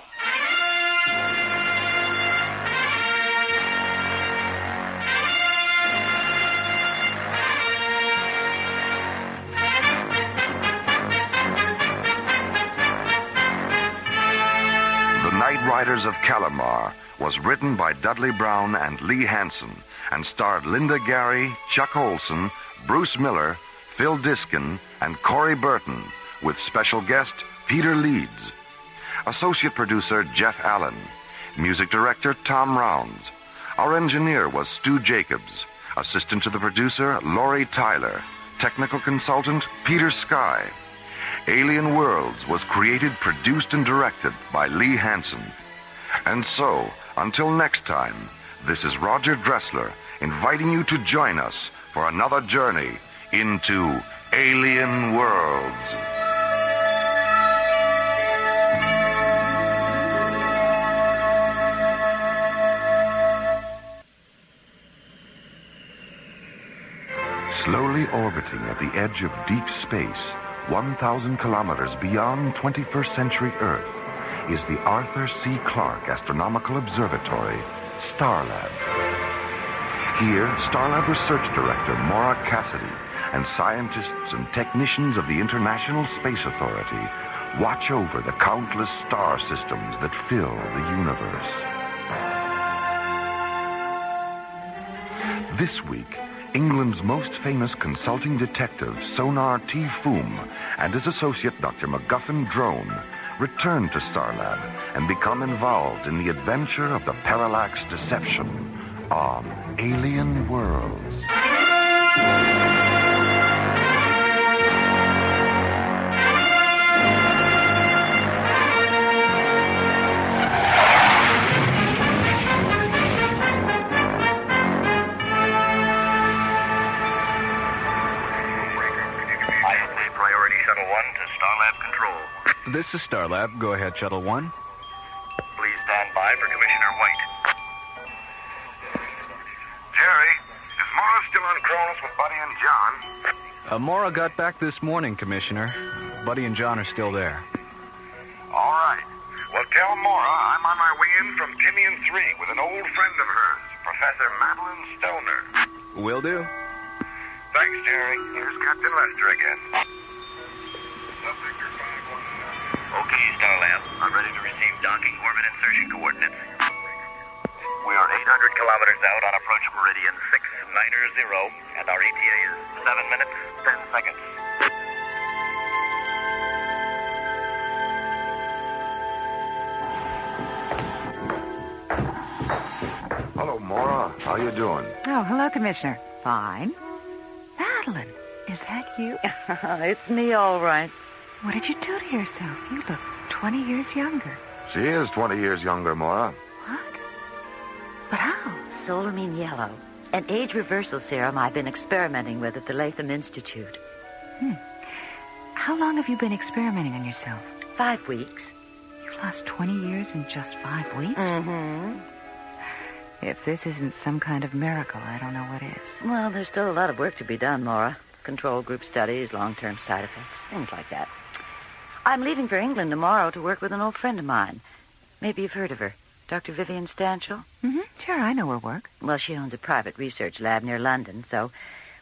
The Night Riders of Calamar was written by Dudley Brown and Lee Hansen and starred Linda Gary, Chuck Olson, Bruce Miller, Phil Diskin, and Corey Burton, with special guest Peter Leeds. Associate producer Jeff Allen. Music director Tom Rounds. Our engineer was Stu Jacobs. Assistant to the producer Laurie Tyler. Technical consultant Peter Sky. Alien Worlds was created, produced, and directed by Lee Hansen. And so, until next time, this is Roger Dressler inviting you to join us for another journey into Alien Worlds. Slowly orbiting at the edge of deep space, 1,000 kilometers beyond 21st century Earth, is the Arthur C. Clarke Astronomical Observatory, Starlab. Here, Starlab Research Director Maura Cassidy and scientists and technicians of the International Space Authority watch over the countless star systems that fill the universe. This week, England's most famous consulting detective, Sonar T. Foom, and his associate, Dr. MacGuffin Drone, return to Starlab and become involved in the adventure of the Parallax Deception on Alien Worlds. This is Starlab. Go ahead, Shuttle 1. Please stand by for Commissioner White. Jerry, is Mara still on Cronus with Buddy and John? Mora got back this morning, Commissioner. Buddy and John are still there. All right. Well, tell Mara I'm on my way in from Timian 3 with an old friend of hers, Professor Madeline Stoner. Will do. Thanks, Jerry. Here's Captain Lester again. Okay, Starlab. I'm ready to receive docking orbit insertion coordinates. We are 800 kilometers out on approach meridian 690, and our ETA is 7 minutes, 10 seconds. Hello, Maura. How you doing? Oh, hello, Commissioner. Fine. Madeline, is that you? It's me, all right. What did you do to yourself? You look 20 years younger. She is 20 years younger, Maura. But how? Solamine yellow, an age reversal serum I've been experimenting with at the Latham Institute. How long have you been experimenting on yourself? 5 weeks. You've lost 20 years in just 5 weeks? Mm-hmm. If this isn't some kind of miracle, I don't know what is. Well, there's still a lot of work to be done, Maura. Control group studies, long-term side effects, things like that. I'm leaving for England tomorrow to work with an old friend of mine. Maybe you've heard of her, Dr. Vivian Stanchel. Sure, I know her work. Well, she owns a private research lab near London, so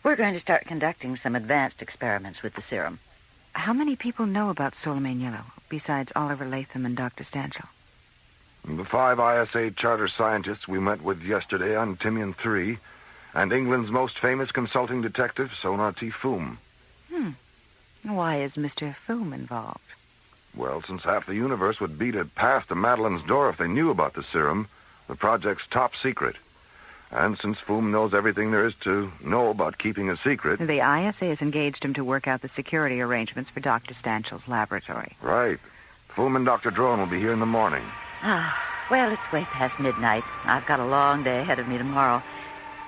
we're going to start conducting some advanced experiments with the serum. How many people know about Solamine Yellow, besides Oliver Latham and Dr. Stanchel? The 5 ISA charter scientists we met with yesterday on Timian 3, and England's most famous consulting detective, Sonar T. Foom. Why is Mr. Foom involved? Well, since half the universe would beat a path to Madeline's door if they knew about the serum, the project's top secret. And since Foom knows everything there is to know about keeping a secret... The ISA has engaged him to work out the security arrangements for Dr. Stanchel's laboratory. Right. Foom and Dr. Drone will be here in the morning. Well, it's way past midnight. I've got a long day ahead of me tomorrow.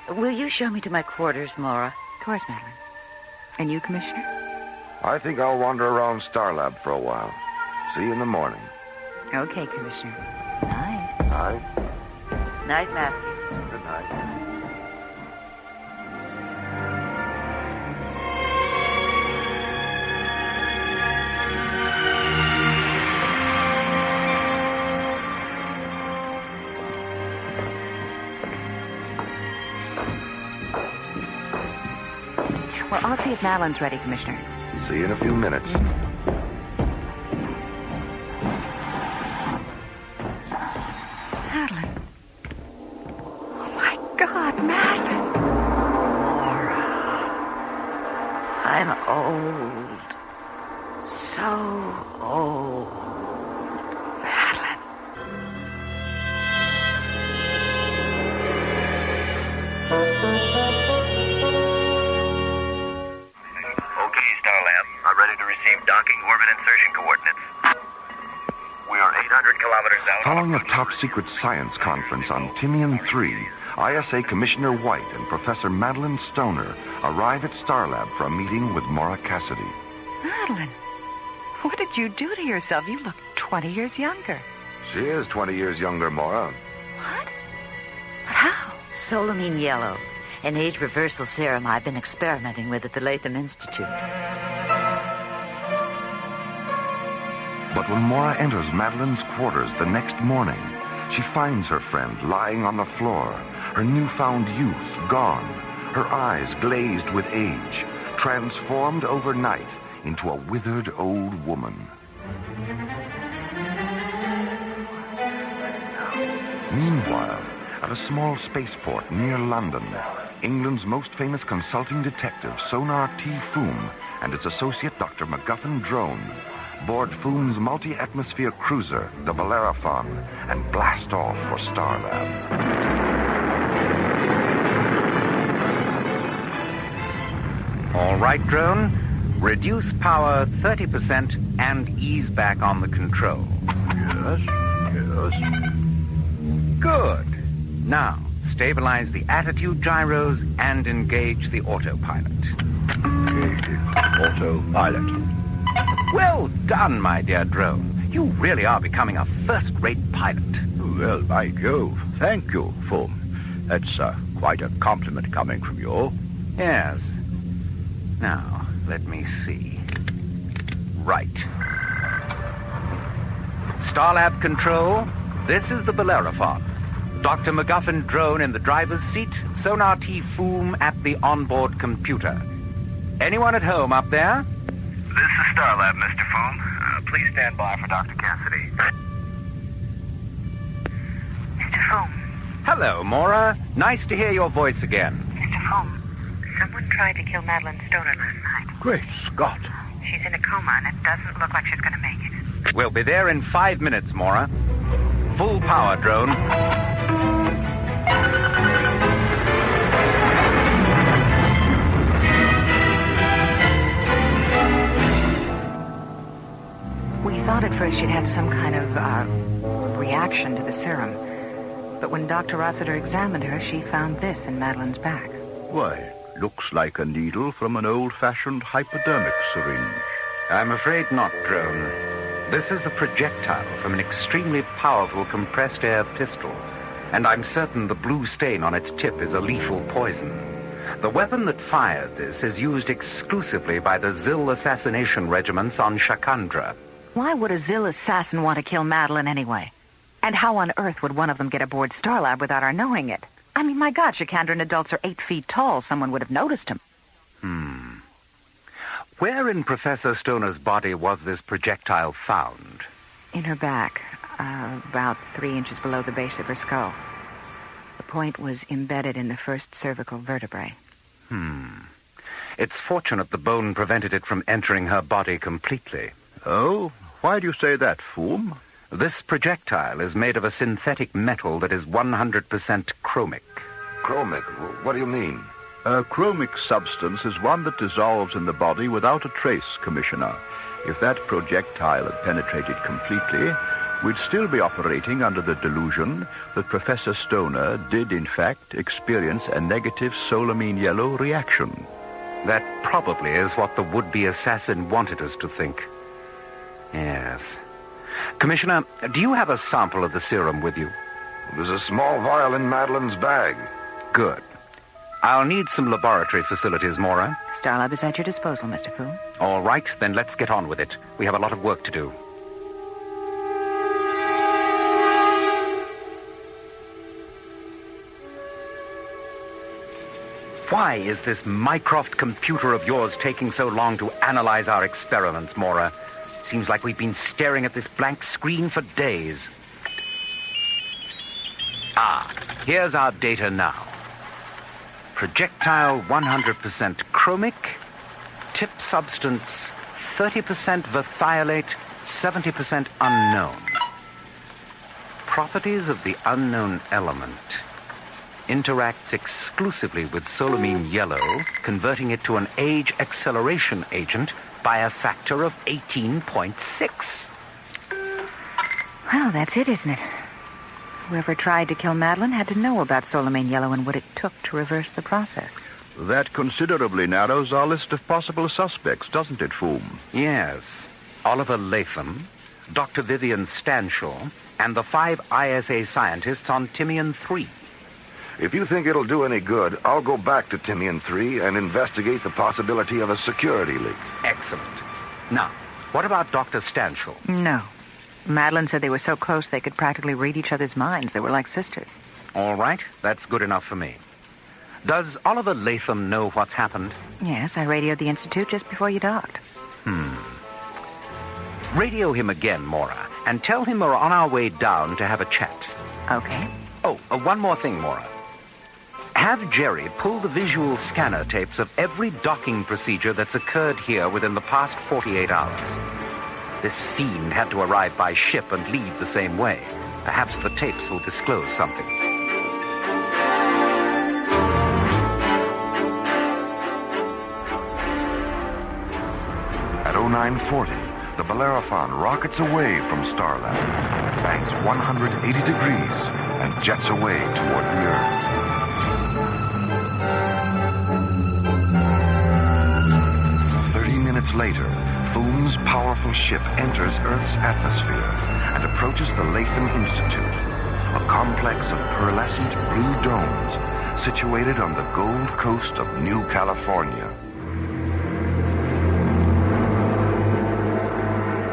Will you show me to my quarters, Maura? Of course, Madeline. And you, Commissioner? I think I'll wander around Starlab for a while. See you in the morning. Okay, Commissioner. Night. Night. Night, Matthew. Good night. Well, I'll see if Madeline's ready, Commissioner. See you in a few minutes. God, Madeline. Laura. I'm old. So old. Madeline. Okay, Starlab. I'm ready to receive docking orbit insertion coordinates. We are 800 kilometers out. Following a top-secret science conference on Timian 3, ISA Commissioner White and Professor Madeline Stoner arrive at Starlab for a meeting with Maura Cassidy. Madeline, what did you do to yourself? You look 20 years younger. She is 20 years younger, Maura. What? But how? Solamine yellow, an age reversal serum I've been experimenting with at the Latham Institute. But when Maura enters Madeline's quarters the next morning, she finds her friend lying on the floor, her newfound youth gone, her eyes glazed with age, transformed overnight into a withered old woman. Meanwhile, at a small spaceport near London, England's most famous consulting detective, Sonar T. Foom, and its associate, Dr. MacGuffin Drone, board Foom's multi-atmosphere cruiser, the Bellerophon, and blast off for Starlab. All right, drone. Reduce power 30% and ease back on the controls. Yes. Good. Now, stabilize the attitude gyros and engage the autopilot. Autopilot. Well done, my dear drone. You really are becoming a first-rate pilot. Well, by Jove, thank you, Foom. That's quite a compliment coming from you. Yes. Now, let me see. Right. Starlab Control, this is the Bellerophon. Dr. MacGuffin Drone in the driver's seat, Sonar T. Foom at the onboard computer. Anyone at home up there? This is Starlab, Mr. Foom. Please stand by for Dr. Cassidy. Mr. Foom. Hello, Maura. Nice to hear your voice again. Mr. Foom, someone tried to kill Madeline Stoner last night. Great Scott. She's in a coma, and it doesn't look like she's going to make it. We'll be there in 5 minutes, Maura. Full power, drone. We thought at first she'd had some kind of reaction to the serum. But when Dr. Rossiter examined her, she found this in Madeline's back. Why, looks like a needle from an old-fashioned hypodermic syringe. I'm afraid not, drone. This is a projectile from an extremely powerful compressed air pistol, and I'm certain the blue stain on its tip is a lethal poison. The weapon that fired this is used exclusively by the Zil assassination regiments on Shakandra. Why would a Zil assassin want to kill Madeline anyway? And how on earth would one of them get aboard Starlab without our knowing it? I mean, my God, Shakandran adults are 8 feet tall. Someone would have noticed him. Where in Professor Stoner's body was this projectile found? In her back, about 3 inches below the base of her skull. The point was embedded in the first cervical vertebrae. It's fortunate the bone prevented it from entering her body completely. Oh? Why do you say that, Foom? This projectile is made of a synthetic metal that is 100% chromic. Chromic? What do you mean? A chromic substance is one that dissolves in the body without a trace, Commissioner. If that projectile had penetrated completely, we'd still be operating under the delusion that Professor Stoner did, in fact, experience a negative solamine yellow reaction. That probably is what the would-be assassin wanted us to think. Yes. Commissioner, do you have a sample of the serum with you? There's a small vial in Madeline's bag. Good. I'll need some laboratory facilities, Maura. Starlab is at your disposal, Mr. Foom. All right, then let's get on with it. We have a lot of work to do. Why is this Mycroft computer of yours taking so long to analyze our experiments, Maura? Seems like we've been staring at this blank screen for days. Here's our data now. Projectile 100% chromic. Tip substance 30% verthiolate, 70% unknown. Properties of the unknown element. Interacts exclusively with solamine yellow, converting it to an age acceleration agent by a factor of 18.6. Well, that's it, isn't it? Whoever tried to kill Madeline had to know about solamine yellow and what it took to reverse the process. That considerably narrows our list of possible suspects, doesn't it, Foom? Yes. Oliver Latham, Dr. Vivian Stanshaw, and the 5 ISA scientists on Timian 3. If you think it'll do any good, I'll go back to Timian 3 and investigate the possibility of a security leak. Excellent. Now, what about Dr. Stanshaw? No. Madeline said they were so close they could practically read each other's minds. They were like sisters. All right, that's good enough for me. Does Oliver Latham know what's happened? Yes, I radioed the Institute just before you docked. Radio him again, Maura, and tell him we're on our way down to have a chat. Okay. Oh, one more thing, Maura. Have Jerry pull the visual scanner tapes of every docking procedure that's occurred here within the past 48 hours. This fiend had to arrive by ship and leave the same way. Perhaps the tapes will disclose something. At 0940, the Bellerophon rockets away from Starlab, banks 180 degrees, and jets away toward the Earth. 30 minutes later, Foom's powerful ship enters Earth's atmosphere and approaches the Latham Institute, a complex of pearlescent blue domes situated on the Gold Coast of New California.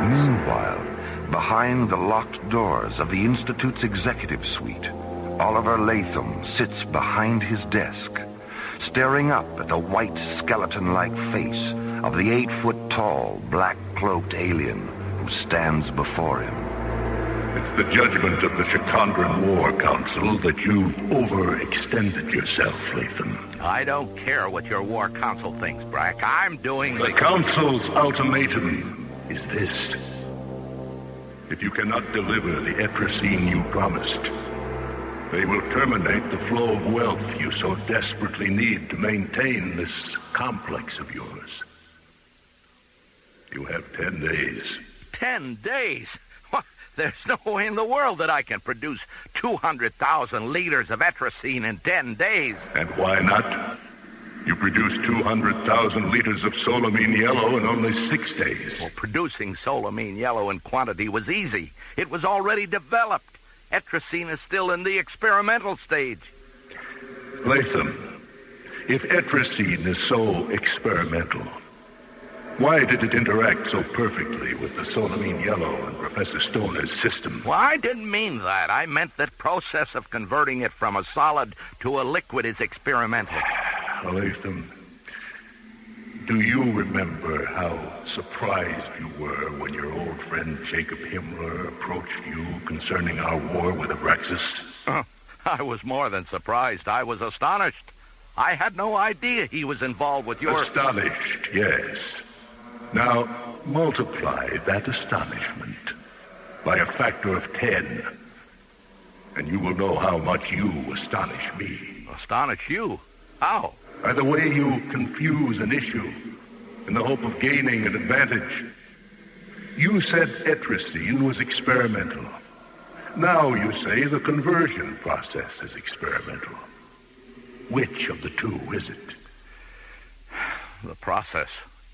Meanwhile, behind the locked doors of the Institute's executive suite, Oliver Latham sits behind his desk, staring up at the white skeleton-like face of the 8-foot-tall, black-cloaked alien who stands before him. It's the judgment of the Chikandran War Council that you overextended yourself, Latham. I don't care what your War Council thinks, Brack. I'm doing The Council's ultimatum is this. If you cannot deliver the Etrusine you promised, they will terminate the flow of wealth you so desperately need to maintain this complex of yours. You have 10 days. 10 days? There's no way in the world that I can produce 200,000 liters of Etrusine in 10 days. And why not? You produced 200,000 liters of solamine yellow in only 6 days. Well, producing solamine yellow in quantity was easy. It was already developed. Etrusine is still in the experimental stage. Latham, if Etrusine is so experimental, why did it interact so perfectly with the solamine yellow in Professor Stoner's system? Well, I didn't mean that. I meant that process of converting it from a solid to a liquid is experimental. Latham, do you remember how surprised you were when your old friend Jacob Himmler approached you concerning our war with Abraxas? I was more than surprised. I was astonished. I had no idea he was involved with your... Astonished, yes. Now, multiply that astonishment by a factor of 10, and you will know how much you astonish me. Astonish you? How? By the way you confuse an issue in the hope of gaining an advantage. You said Etrusine was experimental. Now you say the conversion process is experimental. Which of the two is it? The process.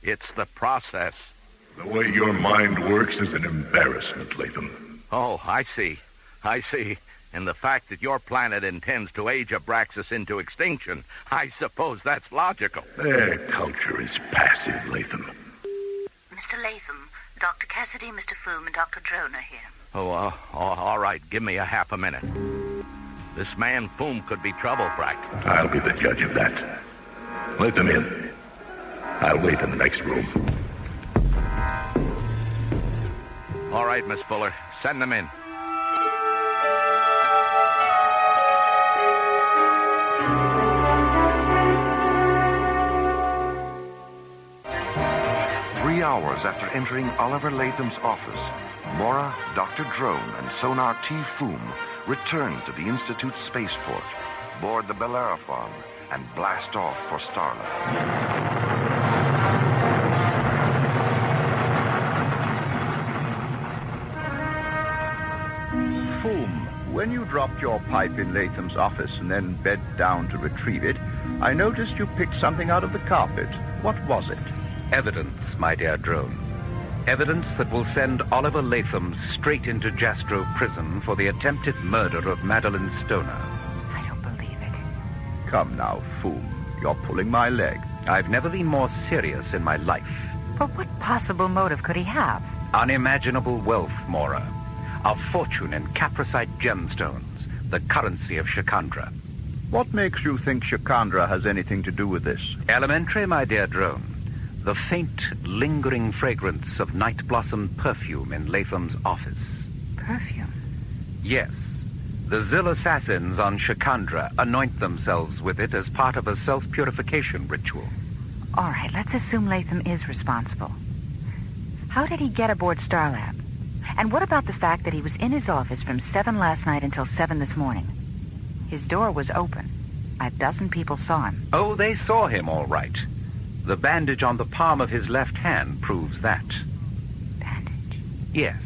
It's the process. The way your mind works is an embarrassment, Latham. Oh, I see. I see. And the fact that your planet intends to age Abraxas into extinction, I suppose that's logical. Their culture is passive, Latham. Mr. Latham, Dr. Cassidy, Mr. Foom, and Dr. Drone are here. Oh, all right. Give me a half a minute. This man Foom could be trouble, Brack. I'll be the judge of that. Let them in. I'll wait in the next room. All right, Miss Fuller. Send them in. hours after entering Oliver Latham's office, Mora, Dr. Drone, and Sonar T. Foom return to the Institute's spaceport, board the Bellerophon, and blast off for Starlab. When you dropped your pipe in Latham's office and then bent down to retrieve it, I noticed you picked something out of the carpet. What was it? Evidence, my dear Drone. Evidence that will send Oliver Latham straight into Jastrow prison for the attempted murder of Madeline Stoner. I don't believe it. Come now, Foom. You're pulling my leg. I've never been more serious in my life. But what possible motive could he have? Unimaginable wealth, Mora. A fortune in capricite gemstones, the currency of Shikandra. What makes you think Shikandra has anything to do with this? Elementary, my dear Drone. The faint, lingering fragrance of night blossom perfume in Latham's office. Perfume? Yes. The Zill assassins on Shikandra anoint themselves with it as part of a self-purification ritual. All right, let's assume Latham is responsible. How did he get aboard Starlab? And what about the fact that he was in his office from 7 last night until 7 this morning? His door was open. 12 people saw him. Oh, they saw him, all right. The bandage on the palm of his left hand proves that. Bandage? Yes.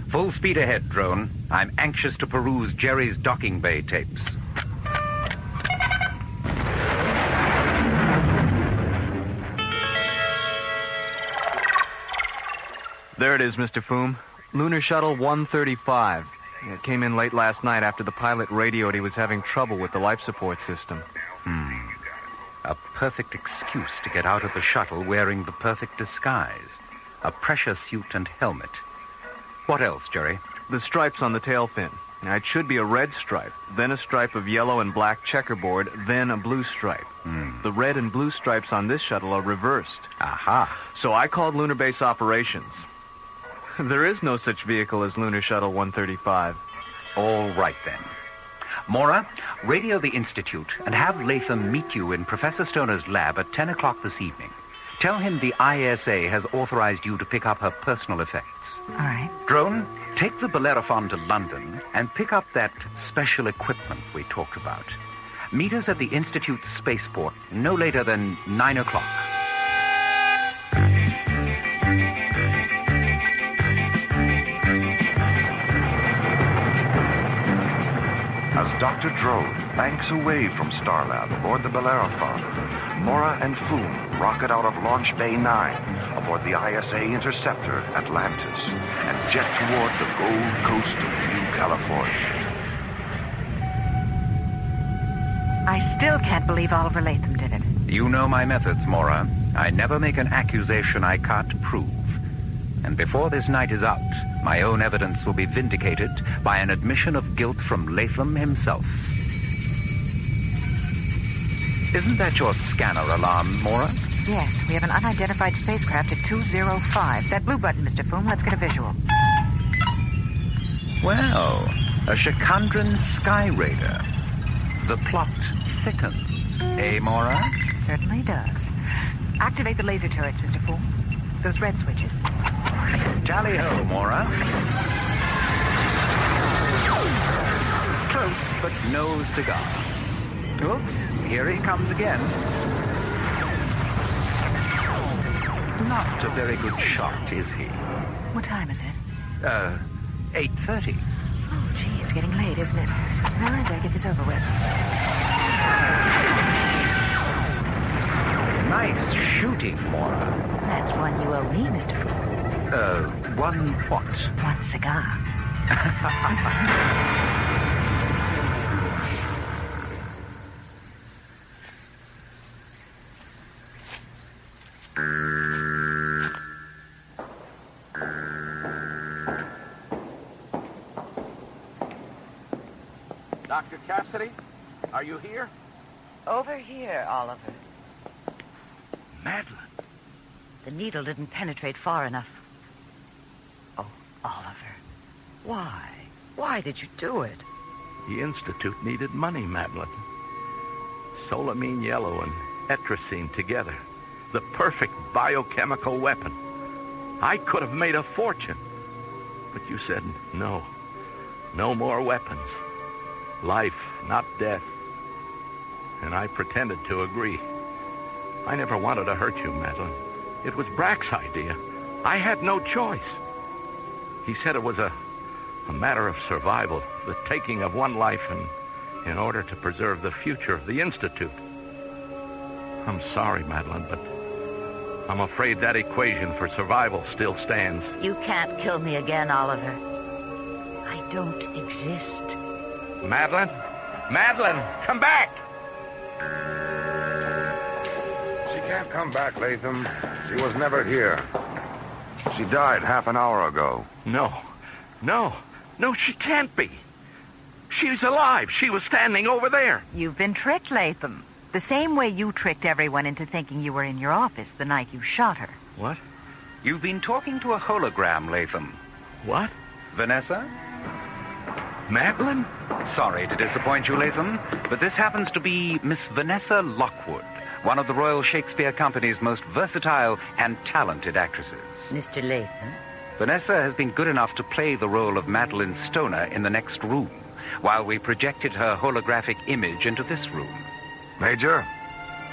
Full speed ahead, Drone. I'm anxious to peruse Jerry's docking bay tapes. There it is, Mr. Foom. Lunar Shuttle 135. It came in late last night after the pilot radioed he was having trouble with the life support system. A perfect excuse to get out of the shuttle wearing the perfect disguise. A pressure suit and helmet. What else, Jerry? The stripes on the tail fin. Now, it should be a red stripe, then a stripe of yellow and black checkerboard, then a blue stripe. The red and blue stripes on this shuttle are reversed. Aha. So I called Lunar Base Operations. There is no such vehicle as Lunar Shuttle 135. All right, then. Mora, radio the Institute and have Latham meet you in Professor Stoner's lab at 10 o'clock this evening. Tell him the ISA has authorized you to pick up her personal effects. All right. Drone, take the Bellerophon to London and pick up that special equipment we talked about. Meet us at the Institute's spaceport no later than 9 o'clock. As Dr. Drone banks away from Starlab aboard the Bellerophon, Mora and Foom rocket out of Launch Bay 9 aboard the ISA Interceptor Atlantis and jet toward the Gold Coast of New California. I still can't believe Oliver Latham did it. You know my methods, Mora. I never make an accusation I can't prove. And before this night is out, my own evidence will be vindicated by an admission of guilt from Latham himself. Isn't that your scanner alarm, Mora? Yes, we have an unidentified spacecraft at 205. That blue button, Mr. Foom. Let's get a visual. Well, a Shikandran sky raider. The plot thickens, eh, Mora? It certainly does. Activate the laser turrets, Mr. Foom. Those red switches. Tally-ho, Mora. Close, but no cigar. Oops, here he comes again. Not a very good shot, is he? What time is it? 8:30. Oh, gee, it's getting late, isn't it? Now I better get this over with. Nice shooting, Mora. That's one you owe me, Mr. Foom. One what? One cigar. Dr. Cassidy, are you here? Over here, Oliver. Madeline. The needle didn't penetrate far enough. Oh, Oliver. Why? Why did you do it? The Institute needed money, Madeline. Solamine yellow and etrazine together. The perfect biochemical weapon. I could have made a fortune. But you said no. No more weapons. Life, not death. And I pretended to agree. I never wanted to hurt you, Madeline. It was Brack's idea. I had no choice. He said it was a matter of survival, the taking of one life in order to preserve the future of the Institute. I'm sorry, Madeline, but I'm afraid that equation for survival still stands. You can't kill me again, Oliver. I don't exist. Madeline? Madeline, come back! She can't come back, Latham. She was never here. She died half an hour ago. No, she can't be. She's alive. She was standing over there. You've been tricked, Latham. The same way you tricked everyone into thinking you were in your office the night you shot her. What? You've been talking to a hologram, Latham. What? Vanessa? Madeline? Sorry to disappoint you, Latham, but this happens to be Miss Vanessa Lockwood, one of the Royal Shakespeare Company's most versatile and talented actresses. Mr. Latham? Vanessa has been good enough to play the role of Madeline Stoner in the next room, while we projected her holographic image into this room. Major,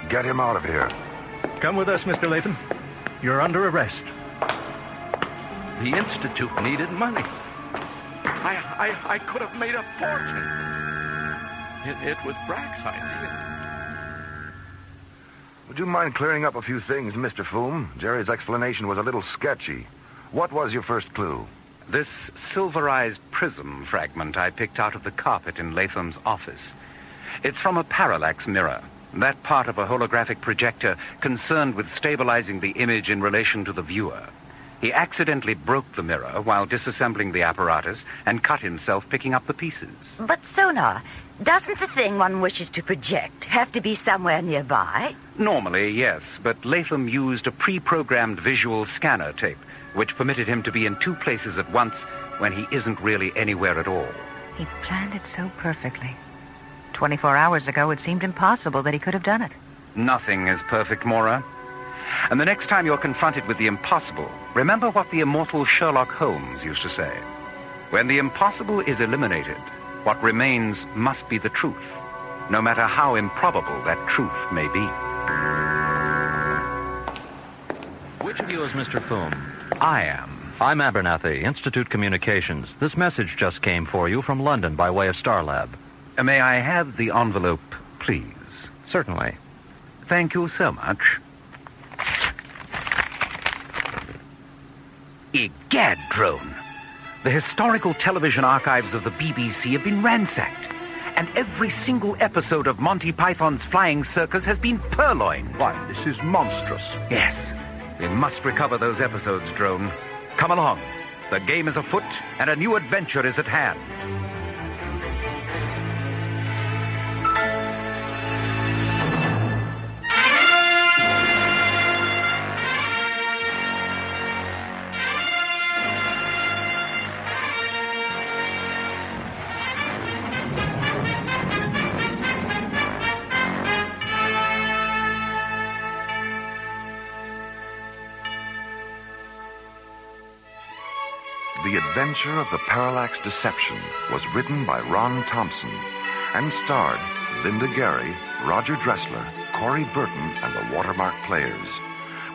get him out of here. Come with us, Mr. Latham. You're under arrest. The Institute needed money. I could have made a fortune. It was Brack's idea. Would you mind clearing up a few things, Mr. Foom? Jerry's explanation was a little sketchy. What was your first clue? This silverized prism fragment I picked out of the carpet in Latham's office. It's from a parallax mirror, that part of a holographic projector concerned with stabilizing the image in relation to the viewer. He accidentally broke the mirror while disassembling the apparatus and cut himself picking up the pieces. But, Sonar, doesn't the thing one wishes to project have to be somewhere nearby? Normally, yes, but Latham used a pre-programmed visual scanner tape, which permitted him to be in two places at once when he isn't really anywhere at all. He planned it so perfectly. 24 hours ago, it seemed impossible that he could have done it. Nothing is perfect, Maura. And the next time you're confronted with the impossible, remember what the immortal Sherlock Holmes used to say. When the impossible is eliminated, what remains must be the truth, no matter how improbable that truth may be. Which of you is Mr. Foom? I am. I'm Abernathy, Institute Communications. This message just came for you from London by way of Starlab. May I have the envelope, please? Certainly. Thank you so much. Egad, drone. The historical television archives of the BBC have been ransacked, and every single episode of Monty Python's Flying Circus has been purloined. Why, this is monstrous. Yes. We must recover those episodes, drone. Come along. The game is afoot, and a new adventure is at hand. The Adventure of the Parallax Deception was written by Ron Thompson and starred Linda Gary, Roger Dressler, Corey Burton, and the Watermark Players,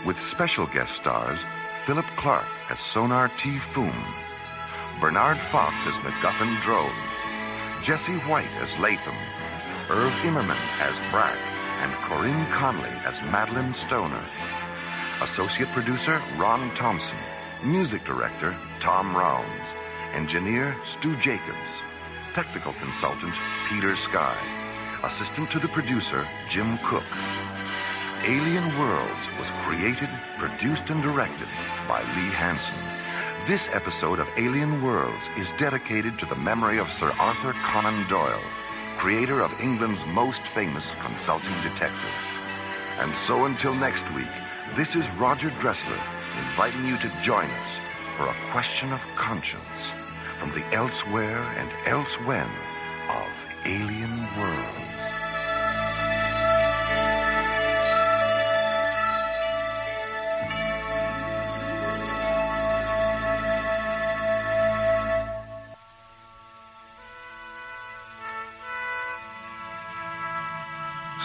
with special guest stars Philip Clark as Sonar T. Foom, Bernard Fox as MacGuffin Drone, Jesse White as Latham, Irv Immerman as Brack, and Corinne Conley as Madeline Stoner. Associate producer Ron Thompson. Music director Tom Rounds. Engineer Stu Jacobs. Technical consultant Peter Sky. Assistant to the producer Jim Cook. Alien Worlds was created, produced, and directed by Lee Hansen. This episode of Alien Worlds is dedicated to the memory of Sir Arthur Conan Doyle, creator of England's most famous consulting detective. And so until next week, this is Roger Dressler inviting you to join us for a question of conscience from the elsewhere and elsewhen of Alien Worlds.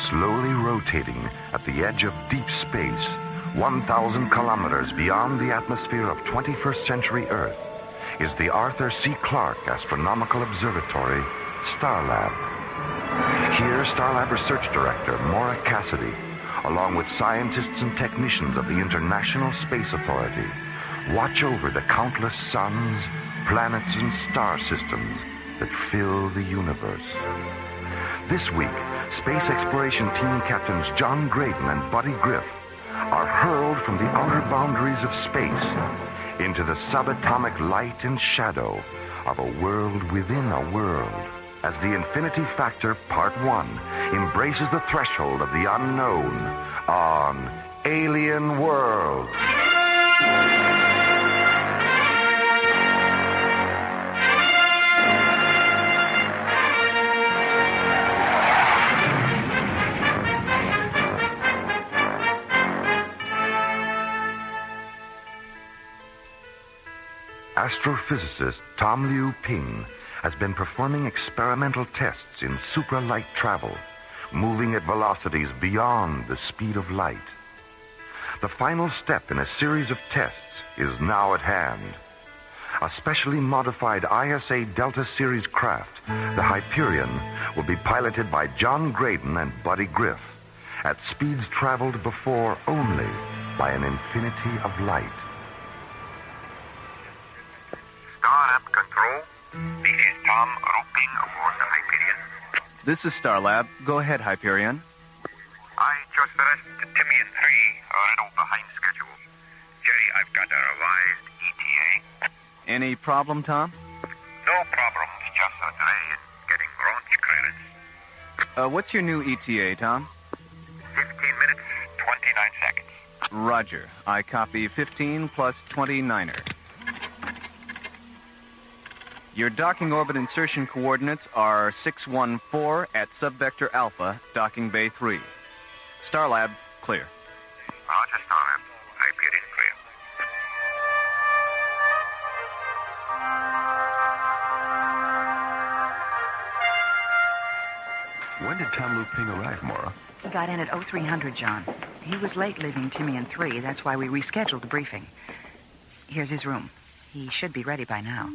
Slowly rotating at the edge of deep space, 1,000 kilometers beyond the atmosphere of 21st century Earth, is the Arthur C. Clarke Astronomical Observatory, Starlab. Here, Starlab Research Director Maura Cassidy, along with scientists and technicians of the International Space Authority, watch over the countless suns, planets, and star systems that fill the universe. This week, Space Exploration Team Captains John Graydon and Buddy Griff are hurled from the outer boundaries of space into the subatomic light and shadow of a world within a world, as the Infinity Factor Part 1 embraces the threshold of the unknown on Alien World. Astrophysicist Tom Liu Ping has been performing experimental tests in supralight travel, moving at velocities beyond the speed of light. The final step in a series of tests is now at hand. A specially modified ISA Delta Series craft, the Hyperion, will be piloted by John Graydon and Buddy Griff at speeds traveled before only by an infinity of light. Starlab Control, this is Tom Ruping aboard the Hyperion. This is Starlab. Go ahead, Hyperion. I just finished Timian 3, a little behind schedule. Jerry, I've got a revised ETA. Any problem, Tom? No problems, just a delay in getting launch clearance. What's your new ETA, Tom? 15 minutes, 29 seconds. Roger. I copy 15 plus 29er. Your docking orbit insertion coordinates are 614 at subvector Alpha, docking bay 3. Starlab, clear. Roger, Starlab. Hyperion clear. When did Tom Liu Ping arrive, Maura? He got in at 0300, John. He was late leaving Timian 3. That's why we rescheduled the briefing. Here's his room. He should be ready by now.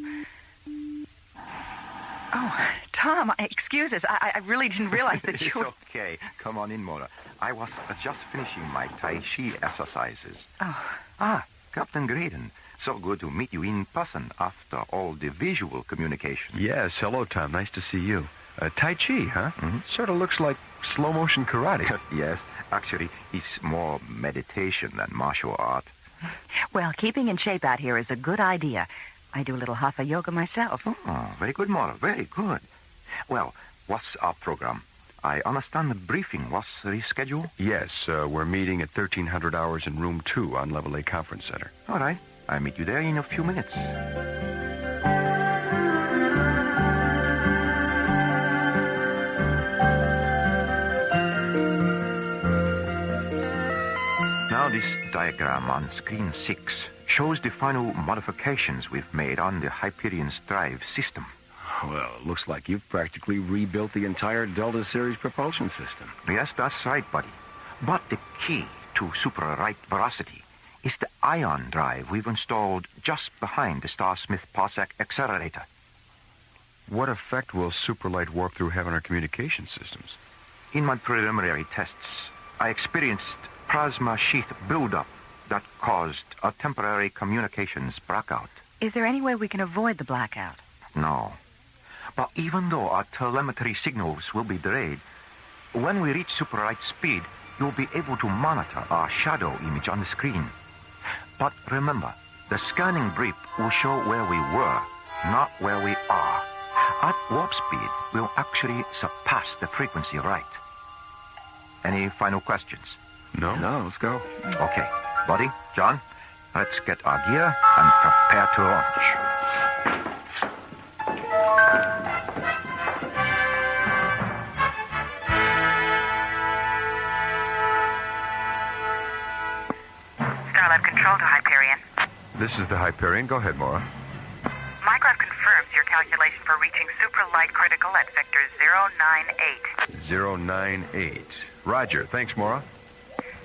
Oh, Tom, excuse us. I really didn't realize that you... It's okay. Come on in, Maura. I was just finishing my Tai Chi exercises. Oh. Captain Graydon. So good to meet you in person after all the visual communication. Yes, hello, Tom. Nice to see you. Tai Chi, huh? Mm-hmm. Sort of looks like slow-motion karate. Yes, actually, it's more meditation than martial art. Well, keeping in shape out here is a good idea. I do a little hatha yoga myself. Oh, very good, Maura. Very good. Well, what's our program? I understand the briefing was rescheduled? Yes, we're meeting at 1300 hours in room 2 on Level A Conference Center. All right. I'll meet you there in a few minutes. Now this diagram on screen 6 shows the final modifications we've made on the Hyperion's drive system. Well, it looks like you've practically rebuilt the entire Delta Series propulsion system. Yes, that's right, buddy. But the key to super-right veracity is the ion drive we've installed just behind the Star-Smith Parsec accelerator. What effect will superlight warp-through have on our communication systems? In my preliminary tests, I experienced plasma sheath buildup that caused a temporary communications blackout. Is there any way we can avoid the blackout? No. But even though our telemetry signals will be delayed, when we reach superlight speed, you'll be able to monitor our shadow image on the screen. But remember, the scanning brief will show where we were, not where we are. At warp speed, we'll actually surpass the frequency of light. Any final questions? No, let's go. Okay. Buddy, John, let's get our gear and prepare to launch. Starlab Control to Hyperion. This is the Hyperion. Go ahead, Maura. Micrograph confirms your calculation for reaching supralight critical at vector 098. 098. Roger. Thanks, Mora.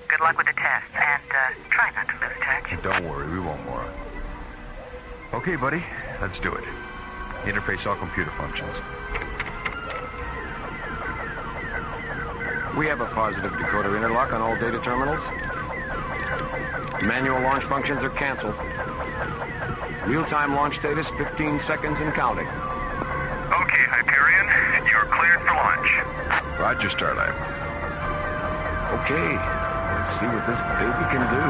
Good luck with the test, and try not to lose touch. Don't worry, we won't, Mora. Okay, buddy, let's do it. Interface all computer functions. We have a positive decoder interlock on all data terminals. Manual launch functions are canceled. Real-time launch status, 15 seconds and counting. Okay, Hyperion, you're cleared for launch. Roger, Starlab. Okay, let's see what this baby can do.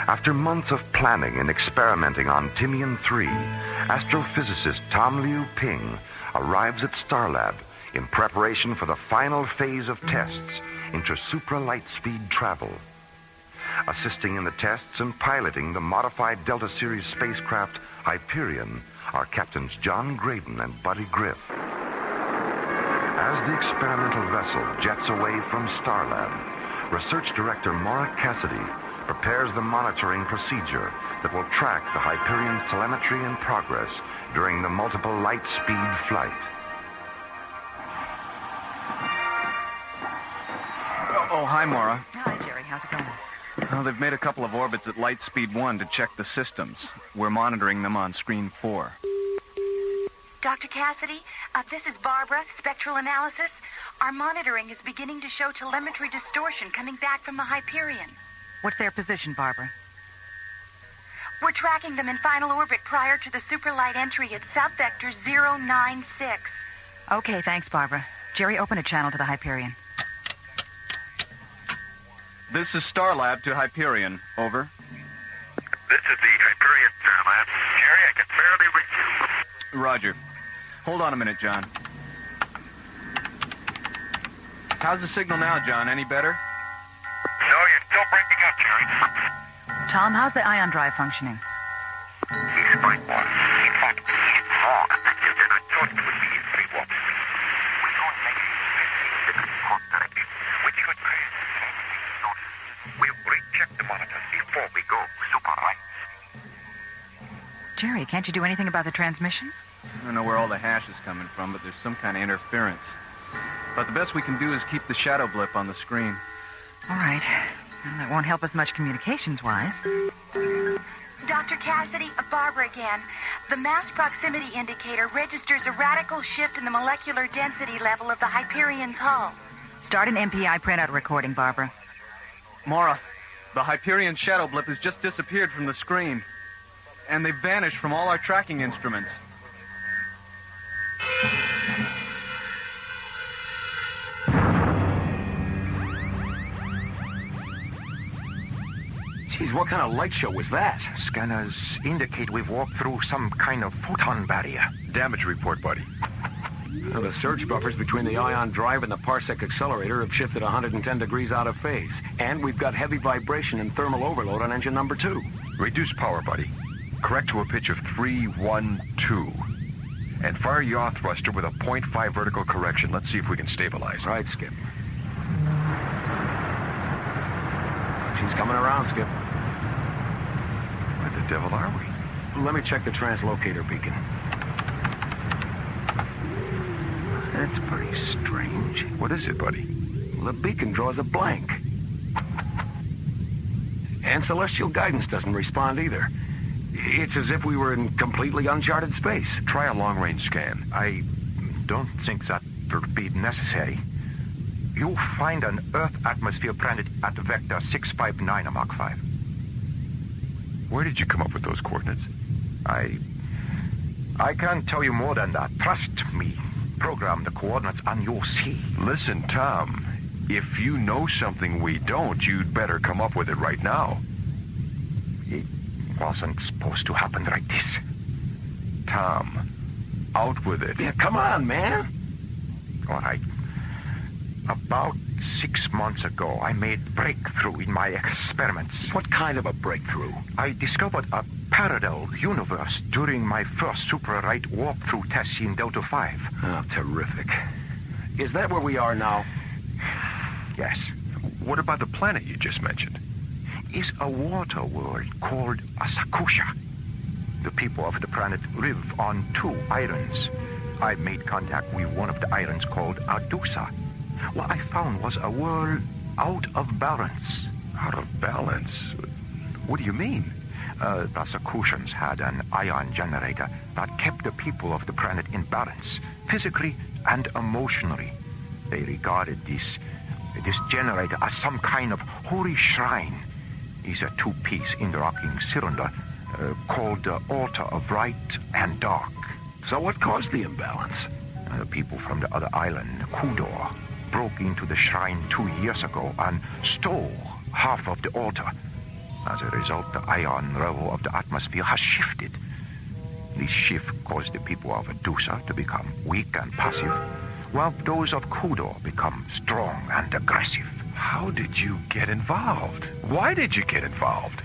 After months of planning and experimenting on Timian 3, astrophysicist Tom Liu Ping arrives at Starlab in preparation for the final phase of tests into supra-light-speed travel. Assisting in the tests and piloting the modified Delta Series spacecraft Hyperion are Captains John Graydon and Buddy Griff. As the experimental vessel jets away from Starlab, Research Director Maura Cassidy prepares the monitoring procedure that will track the Hyperion's telemetry and progress during the multiple light-speed flight. Oh, hi, Maura. Hi, Jerry. How's it going? Well, they've made a couple of orbits at light speed 1 to check the systems. We're monitoring them on screen 4. Dr. Cassidy, this is Barbara, spectral analysis. Our monitoring is beginning to show telemetry distortion coming back from the Hyperion. What's their position, Barbara? We're tracking them in final orbit prior to the superlight entry at subvector 096. Okay, thanks, Barbara. Jerry, open a channel to the Hyperion. This is Starlab to Hyperion. Over. This is the Hyperion, Starlab. Jerry, I can barely reach you. Roger. Hold on a minute, John. How's the signal now, John? Any better? No, you're still breaking up, Jerry. Tom, how's the ion drive functioning? He's fine, boss. In fact, he's more effective than I thought it would be in 3 warp speed. We don't make 15 seconds course directly, which should create notice. We'll recheck the monitors before we go super right. Jerry, can't you do anything about the transmission? I don't know where all the hash is coming from, but there's some kind of interference. But the best we can do is keep the shadow blip on the screen. All right. Well, that won't help us much communications-wise. Dr. Cassidy, Barbara again. The mass proximity indicator registers a radical shift in the molecular density level of the Hyperion's hull. Start an MPI printout recording, Barbara. Maura, the Hyperion shadow blip has just disappeared from the screen. And they've vanished from all our tracking instruments. Geez, what kind of light show was that? Scanners indicate we've walked through some kind of photon barrier. Damage report, buddy. Well, the surge buffers between the ion drive and the parsec accelerator have shifted 110 degrees out of phase. And we've got heavy vibration and thermal overload on engine number 2. Reduce power, buddy. Correct to a pitch of 312. And fire yaw thruster with a 0.5 vertical correction. Let's see if we can stabilize. Right, Skip. She's coming around, Skip. Where the devil are we? Let me check the translocator beacon. That's pretty strange. What is it, buddy? The beacon draws a blank. And celestial guidance doesn't respond either. It's as if we were in completely uncharted space. Try a long-range scan. I don't think that would be necessary. You'll find an Earth atmosphere planet at vector 659 Mach 5. Where did you come up with those coordinates? I can't tell you more than that. Trust me. Program the coordinates and you'll see. Listen, Tom. If you know something we don't, you'd better come up with it right now. It wasn't supposed to happen like this. Tom, out with it. Yeah, come on, man. All right. About 6 months ago, I made breakthrough in my experiments. What kind of a breakthrough? I discovered a parallel universe during my first super-right warp-through test in Delta 5. Oh, terrific. Is that where we are now? Yes. What about the planet you just mentioned? is a water world called Asakusha. The people of the planet live on 2 islands. I made contact with one of the islands called Adusa. What I found was a world out of balance. Out of balance? What do you mean? The Asakushans had an ion generator that kept the people of the planet in balance, physically and emotionally. They regarded this generator as some kind of holy shrine. It's a 2-piece interlocking cylinder called the altar of light and dark. So what caused the imbalance? The people from the other island, Kudor, broke into the shrine 2 years ago and stole half of the altar. As a result, the ion level of the atmosphere has shifted. This shift caused the people of Adusa to become weak and passive, while those of Kudor become strong and aggressive. How did you get involved? Why did you get involved?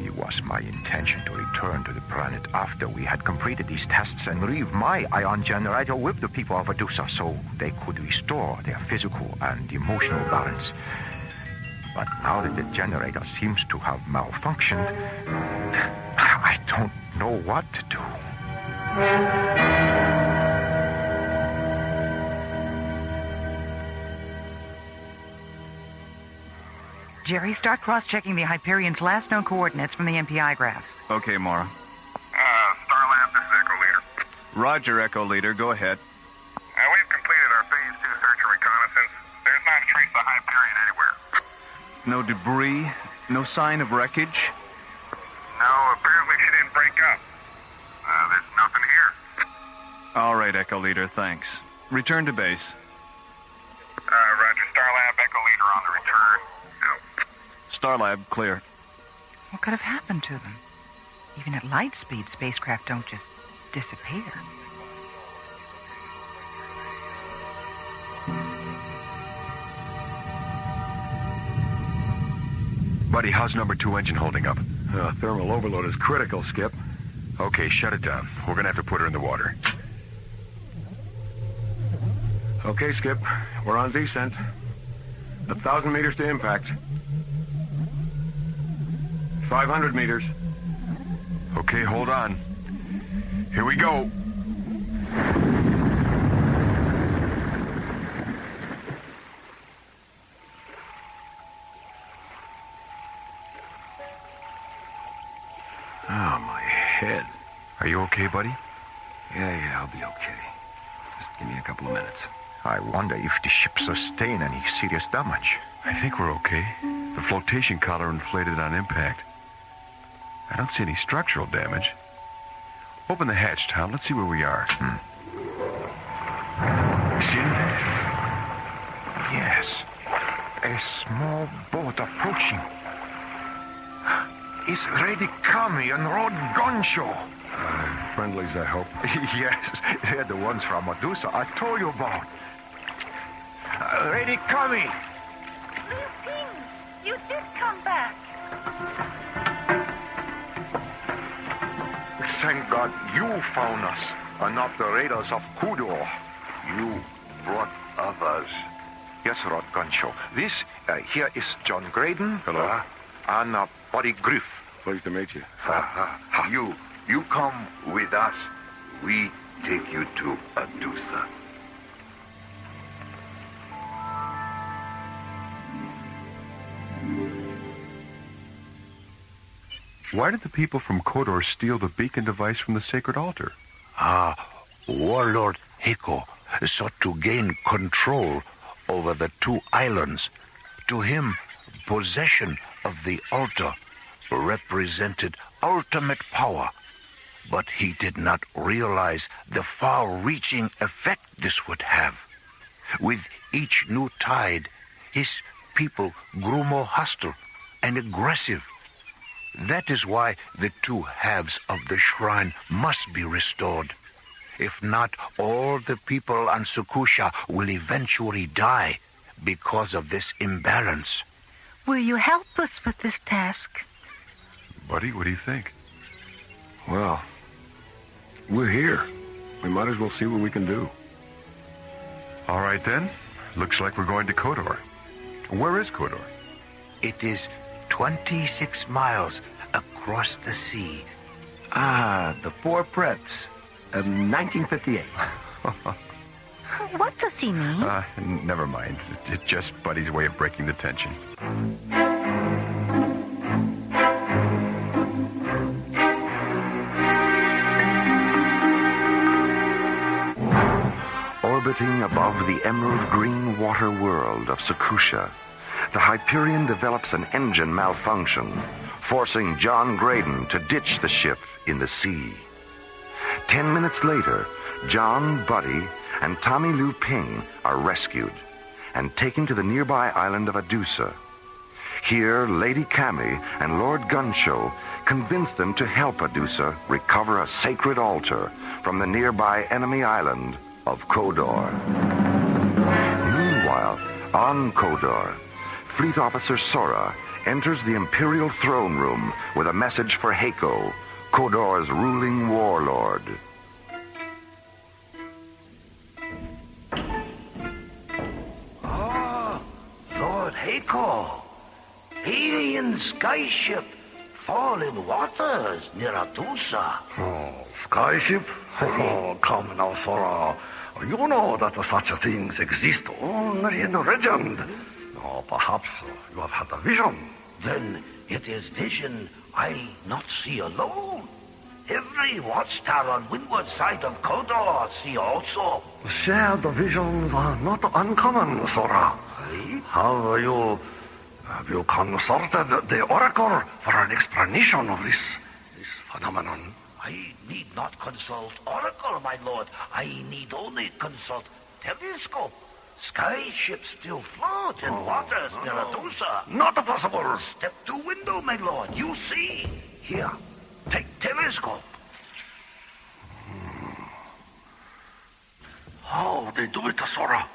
It was my intention to return to the planet after we had completed these tests and leave my ion generator with the people of Adusa so they could restore their physical and emotional balance. But now that the generator seems to have malfunctioned, I don't know what to do. Jerry, start cross-checking the Hyperion's last known coordinates from the MPI graph. Okay, Mara. Starlab, this is Echo Leader. Roger, Echo Leader. Go ahead. We've completed our Phase 2 search and reconnaissance. There's not a trace of the Hyperion anywhere. No debris? No sign of wreckage? No, apparently she didn't break up. There's nothing here. All right, Echo Leader, thanks. Return to base. Roger, Starlab, Echo Leader on the return. Out. Starlab, clear. What could have happened to them? Even at light speed, spacecraft don't just disappear. Buddy, how's number 2 engine holding up? Thermal overload is critical, Skip. Okay, shut it down. We're gonna have to put her in the water. Okay, Skip. We're on descent. 1,000 meters to impact. 500 meters. Okay, hold on. Here we go. Oh, my head. Are you okay, buddy? Yeah, I'll be okay. Just give me a couple of minutes. I wonder if the ship sustained any serious damage. I think we're okay. The flotation collar inflated on impact. I don't see any structural damage. Open the hatch, Tom. Let's see where we are. See anything? Yes. A small boat approaching. It's ready coming and Rod Gunshot. Friendlies, I hope. Yes, they're the ones from Medusa I told you about. Ready coming. You did come back. Thank God you found us, and not the raiders of Kudor. You brought others. Yes, Rod Gunshot. This here is John Graydon. Hello. And Buddy Griff. Pleased to meet you. You come with us. We take you to Adusa. Why did the people from Kodor steal the beacon device from the sacred altar? Warlord Hiko sought to gain control over the 2 islands. To him, possession of the altar represented ultimate power, but he did not realize the far-reaching effect this would have. With each new tide, his people grew more hostile and aggressive. That is why the 2 halves of the shrine must be restored. If not, all the people on Sukusha will eventually die because of this imbalance. Will you help us with this task? Buddy, what do you think? Well, we're here. We might as well see what we can do. All right, then. Looks like we're going to Kodor. Where is Kodor? It is 26 miles across the sea. Ah, the Four Preps of 1958. What does he mean? Never mind. It's just Buddy's way of breaking the tension. Orbiting above the emerald green water world of Circus, the Hyperion develops an engine malfunction, forcing John Graydon to ditch the ship in the sea. 10 minutes later, John, Buddy, and Tommy Lou Ping are rescued and taken to the nearby island of Adusa. Here, Lady Cammy and Lord Gunshow convince them to help Adusa recover a sacred altar from the nearby enemy island of Kodor. Meanwhile, on Kodor, Fleet Officer Sora enters the Imperial throne room with a message for Heiko, Kodor's ruling warlord. Lord Heiko, alien skyship, fallen waters near Adusa. Skyship? Oh, come now, Sora. You know that such things exist only in legend. Oh, perhaps you have had a vision. Then it is vision I not see alone. Every watchtower on windward side of Kodor see also. Shared visions are not uncommon, Sora. Have you consulted the Oracle for an explanation of this phenomenon? I need not consult Oracle, my lord. I need only consult telescope. Skyships still float in waters near Adusa. Not possible. Step to window, my lord. You see. Here, take telescope. How they do it, Sora?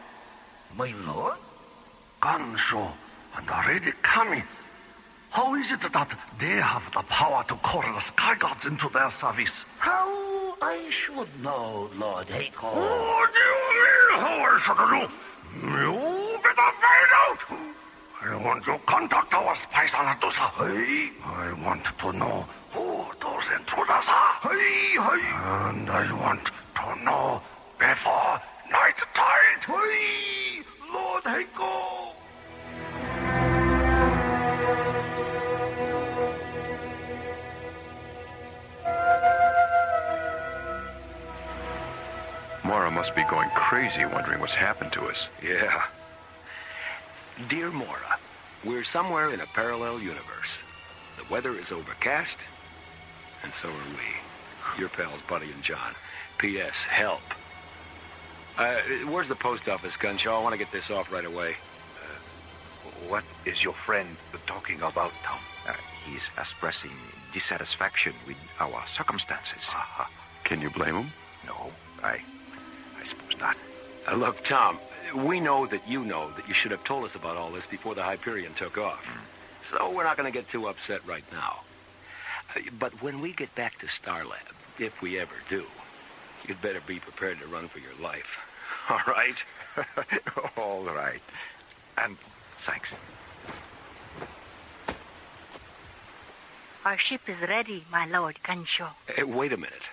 My lord? Gansho and Lady Kami. How is it that they have the power to call the sky gods into their service? How I should know, Lord Heiko. What do you mean, how I should know? You better find out. I want to contact our spies on Adusa. I want to know who those intruders are. And I want to know before night tide. Lord Heiko. Mara must be going crazy wondering what's happened to us. Yeah. Dear Mora, we're somewhere in a parallel universe. The weather is overcast, and so are we. Your pals, Buddy and John. P.S. Help. Where's the post office, Gunshaw? I want to get this off right away. What is your friend talking about, Tom? He's expressing dissatisfaction with our circumstances. Can you blame him? No, I suppose not. Look, Tom, we know that you should have told us about all this before the Hyperion took off. So we're not going to get too upset right now. But when we get back to Starlab, if we ever do, you'd better be prepared to run for your life. All right? All right. And thanks. Our ship is ready, my lord Gansho. Hey, wait a minute.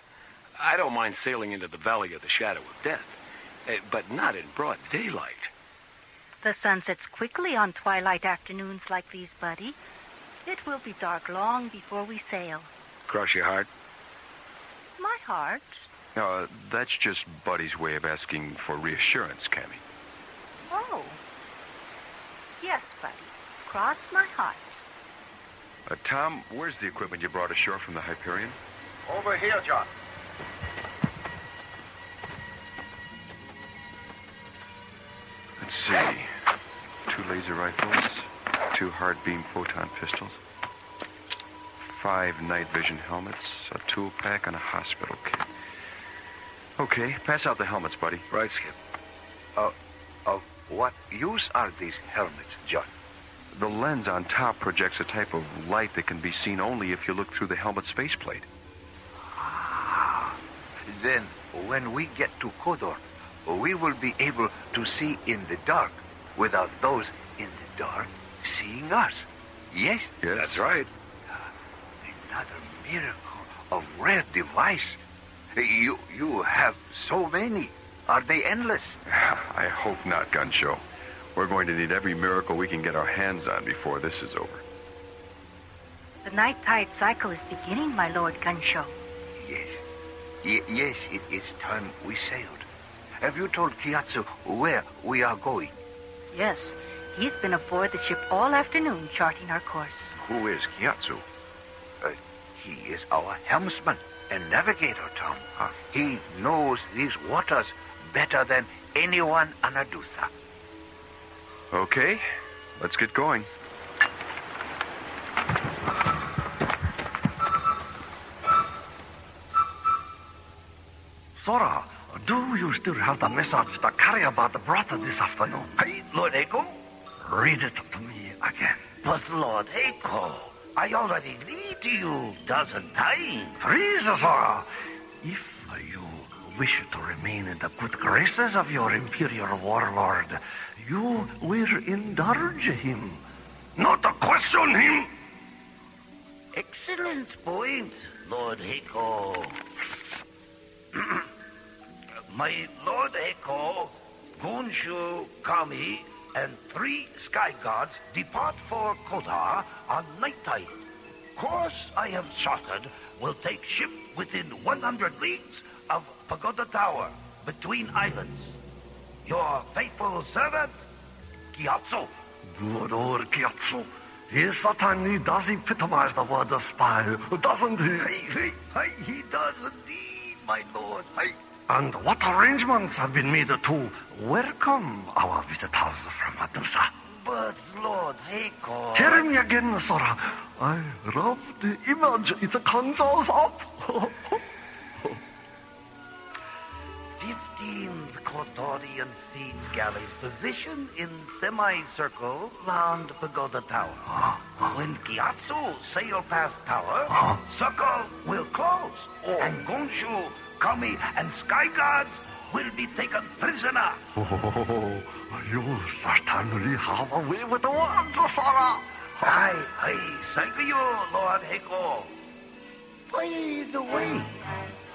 I don't mind sailing into the Valley of the Shadow of Death, but not in broad daylight. The sun sets quickly on twilight afternoons like these, Buddy. It will be dark long before we sail. Cross your heart? My heart? No, that's just Buddy's way of asking for reassurance, Cammy. Oh. Yes, Buddy. Cross my heart. Tom, where's the equipment you brought ashore from the Hyperion? Over here, John. Let's see. 2 laser rifles, 2 hard beam photon pistols, 5 night vision helmets, a tool pack, and a hospital kit. Okay, pass out the helmets, buddy. Right, Skip. Of what use are these helmets, John? The lens on top projects a type of light that can be seen only if you look through the helmet's faceplate. Then, when we get to Kodor, we will be able to see in the dark without those in the dark seeing us. Yes? Yes. That's right. Another miracle of rare device. You have so many. Are they endless? I hope not, Gunshow. We're going to need every miracle we can get our hands on before this is over. The night tide cycle is beginning, my Lord Gunshow. Yes. Yes, it is time we sailed. Have you told Kiatsu where we are going? Yes, he's been aboard the ship all afternoon charting our course. Who is Kiatsu? He is our helmsman and navigator, Tom. He knows these waters better than anyone on Adusa. Okay, let's get going. Sora, do you still have the message the carrier brought this afternoon? Hey, Lord Echo? Read it to me again. But Lord Echo, I already read to you dozen times. Please, Sora, if you wish to remain in the good graces of your imperial warlord, you will indulge him, not question him. Excellent point, Lord Echo. My Lord Echo, Gonshu, Kami, and 3 sky gods depart for Kodar on night tide. Course I have charted will take ship within 100 leagues of Pagoda Tower, between islands. Your faithful servant, Kiatsu. Good old Kiatsu. He certainly does epitomize the word spy, doesn't he? He does indeed, my lord. And what arrangements have been made to welcome our visitors from Adusa? But, Lord Echo... Tell me again, Sora. I love the image it conjures up. 15th Kotorian siege galleys positioned in semicircle round Pagoda Tower. When Kiatsu sail past tower, circle will close, and Gonshu, Kami, and Sky Gods will be taken prisoner. Oh, you certainly have a way with the words, Sora. I thank you, Lord Heko. By the way,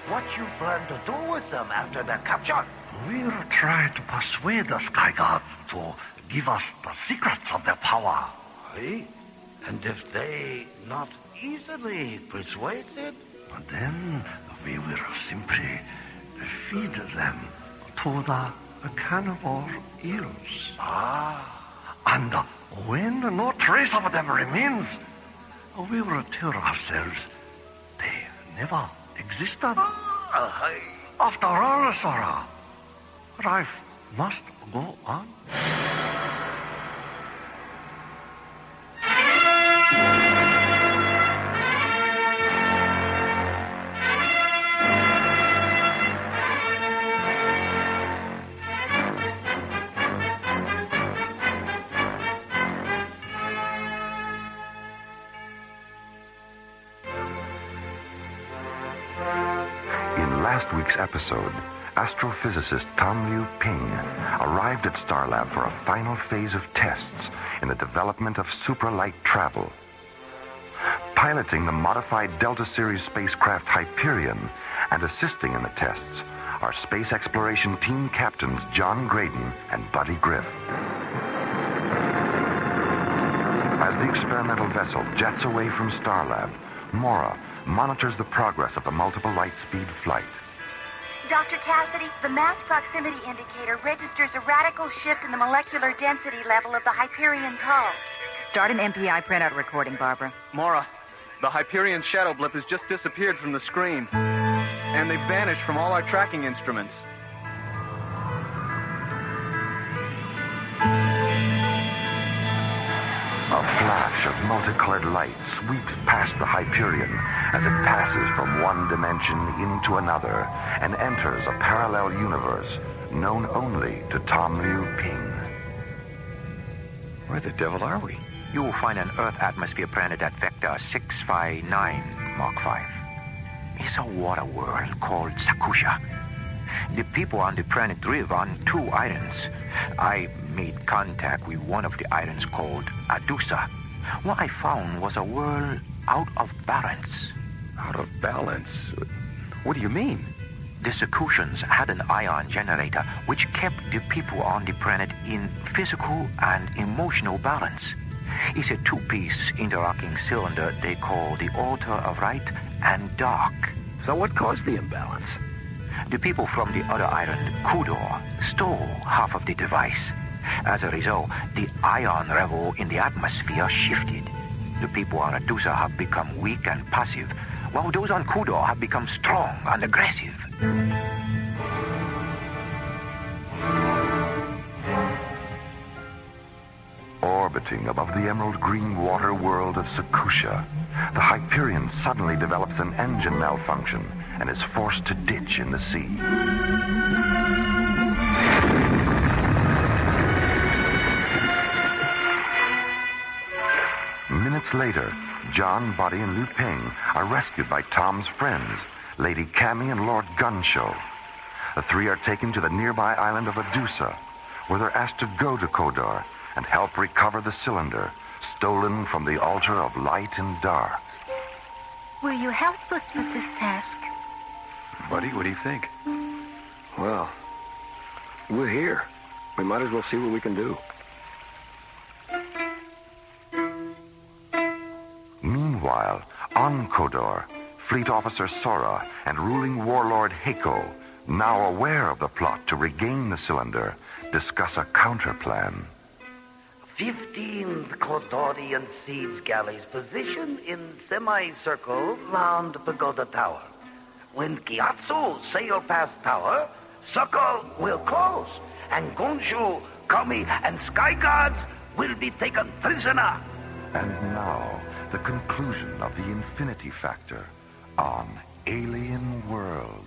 what you plan to do with them after their capture? We'll try to persuade the Sky Gods to give us the secrets of their power. And if they not easily persuaded? Then we will simply feed them to the cannibal eels. And when no trace of them remains, we will tell ourselves they never existed. After all, Sora, life must go on. Last week's episode, astrophysicist Tom Liu Ping arrived at Starlab for a final phase of tests in the development of supralight travel. Piloting the modified Delta Series spacecraft Hyperion and assisting in the tests are space exploration team captains John Graydon and Buddy Griff. As the experimental vessel jets away from Starlab, Mora monitors the progress of the multiple light speed flight. Dr. Cassidy, the mass proximity indicator registers a radical shift in the molecular density level of the Hyperion hull. Start an MPI printout recording, Barbara. Mora, the Hyperion shadow blip has just disappeared from the screen. And they've vanished from all our tracking instruments. A flash of multicolored light sweeps past the Hyperion as it passes from one dimension into another and enters a parallel universe known only to Tom Liu Ping. Where the devil are we? You will find an Earth atmosphere planet at vector 659 Mark 5. It's a water world called Sakusha. The people on the planet live on 2 islands. I made contact with one of the islands called Adusa. What I found was a world out of balance. Out of balance? What do you mean? The Circusians had an ion generator which kept the people on the planet in physical and emotional balance. It's a two-piece interlocking cylinder they call the altar of light and dark. So what caused the imbalance? The people from the other island, Kudor, stole half of the device. As a result, the ion level in the atmosphere shifted. The people on Adusa have become weak and passive, while those on Kudor have become strong and aggressive. Orbiting above the emerald green water world of Circusia, the Hyperion suddenly develops an engine malfunction and is forced to ditch in the sea. Minutes later, John, Buddy, and Liu Ping are rescued by Tom's friends, Lady Cammy and Lord Gunshow. The three are taken to the nearby island of Adusa, where they're asked to go to Kodor and help recover the cylinder stolen from the altar of light and dark. Will you help us with this task? Buddy, what do you think? Well, we're here. We might as well see what we can do. Meanwhile, on Kodor, Fleet Officer Sora and ruling warlord Heiko, now aware of the plot to regain the cylinder, discuss a counterplan. 15 Kodorian siege galleys positioned in semicircle round Pagoda Tower. When Gyatso sail past tower, circle will close, and Gonshu, Kami, and Sky Guards will be taken prisoner. And now, the conclusion of the Infinity Factor on Alien Worlds.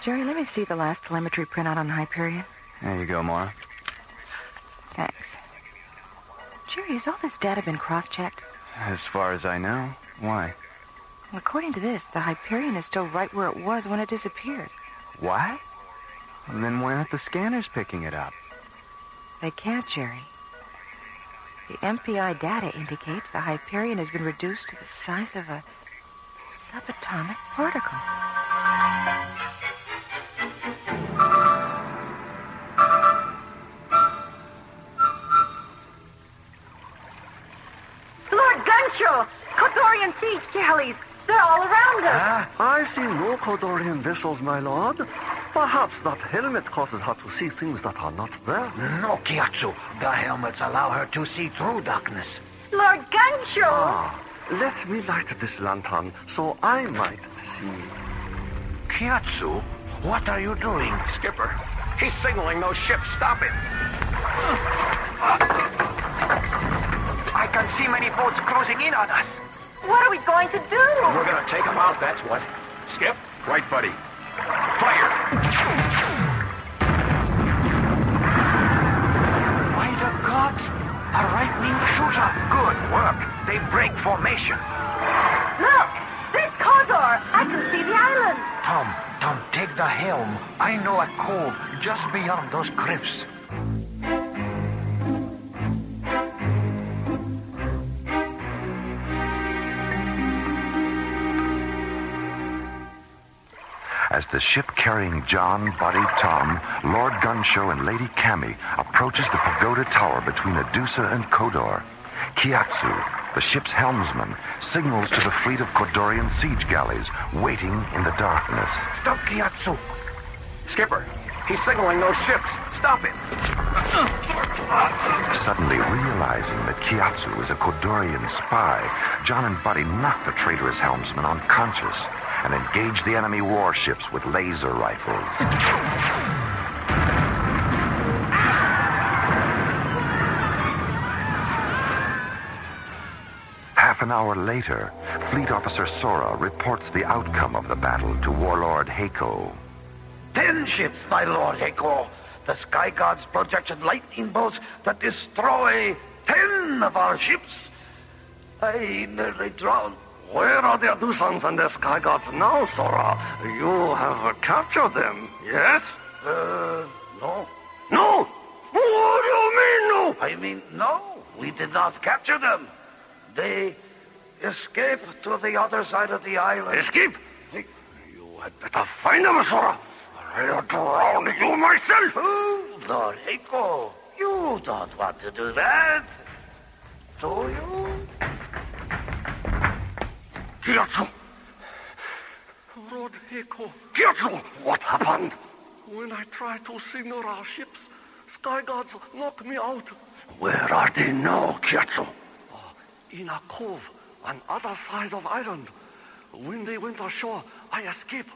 Jerry, let me see the last telemetry printout on Hyperion. There you go, Maura. Thanks. Jerry, has all this data been cross-checked? As far as I know. Why? Well, according to this, the Hyperion is still right where it was when it disappeared. What? And then why aren't the scanners picking it up? They can't, Jerry. The MPI data indicates the Hyperion has been reduced to the size of a subatomic particle. Lord Gunshaw! Kodorian siege galleys! They're all around us! I see no Kodorian vessels, my lord. Perhaps that helmet causes her to see things that are not there. No, Gyatso. The helmets allow her to see through darkness. Lord Gunshaw! Let me light this lantern so I might see. Gyatso, what are you doing? Skipper, he's signaling those ships. Stop it. I can see many boats closing in on us. What are we going to do? We're going to take them out, that's what. Skip? Right, buddy. Fire! By the gods! A right-wing shooter. Good work. They break formation. Look! There's Kodor! I can see the island! Tom, take the helm. I know a cove just beyond those cliffs. As the ship carrying John, Buddy, Tom, Lord Gunshow, and Lady Cammy approaches the pagoda tower between Adusa and Kodor, Gyatso, the ship's helmsman, signals to the fleet of Kodorian siege galleys waiting in the darkness. Stop, Gyatso! Skipper, he's signaling those ships. Stop it! Suddenly realizing that Gyatso is a Kodorian spy, John and Buddy knock the traitorous helmsman unconscious and engage the enemy warships with laser rifles. Half an hour later, Fleet Officer Sora reports the outcome of the battle to Warlord Heiko. 10 ships, my Lord Heiko. The sky gods projected lightning bolts that destroy 10 of our ships. I nearly drowned. Where are the Adusans and the sky gods now, Sora? You have captured them, yes? No. No! What do you mean, no? I mean, no. We did not capture them. They escaped to the other side of the island. Escape? You had better find them, Sora. I'll drown you myself. Oh, Lord Heiko, you don't want to do that, do you? Gyatso! Lord Heiko. Gyatso! What happened? When I tried to signal our ships, sky gods knocked me out. Where are they now, Gyatso? In a cove on other side of island. When they went ashore, I escaped.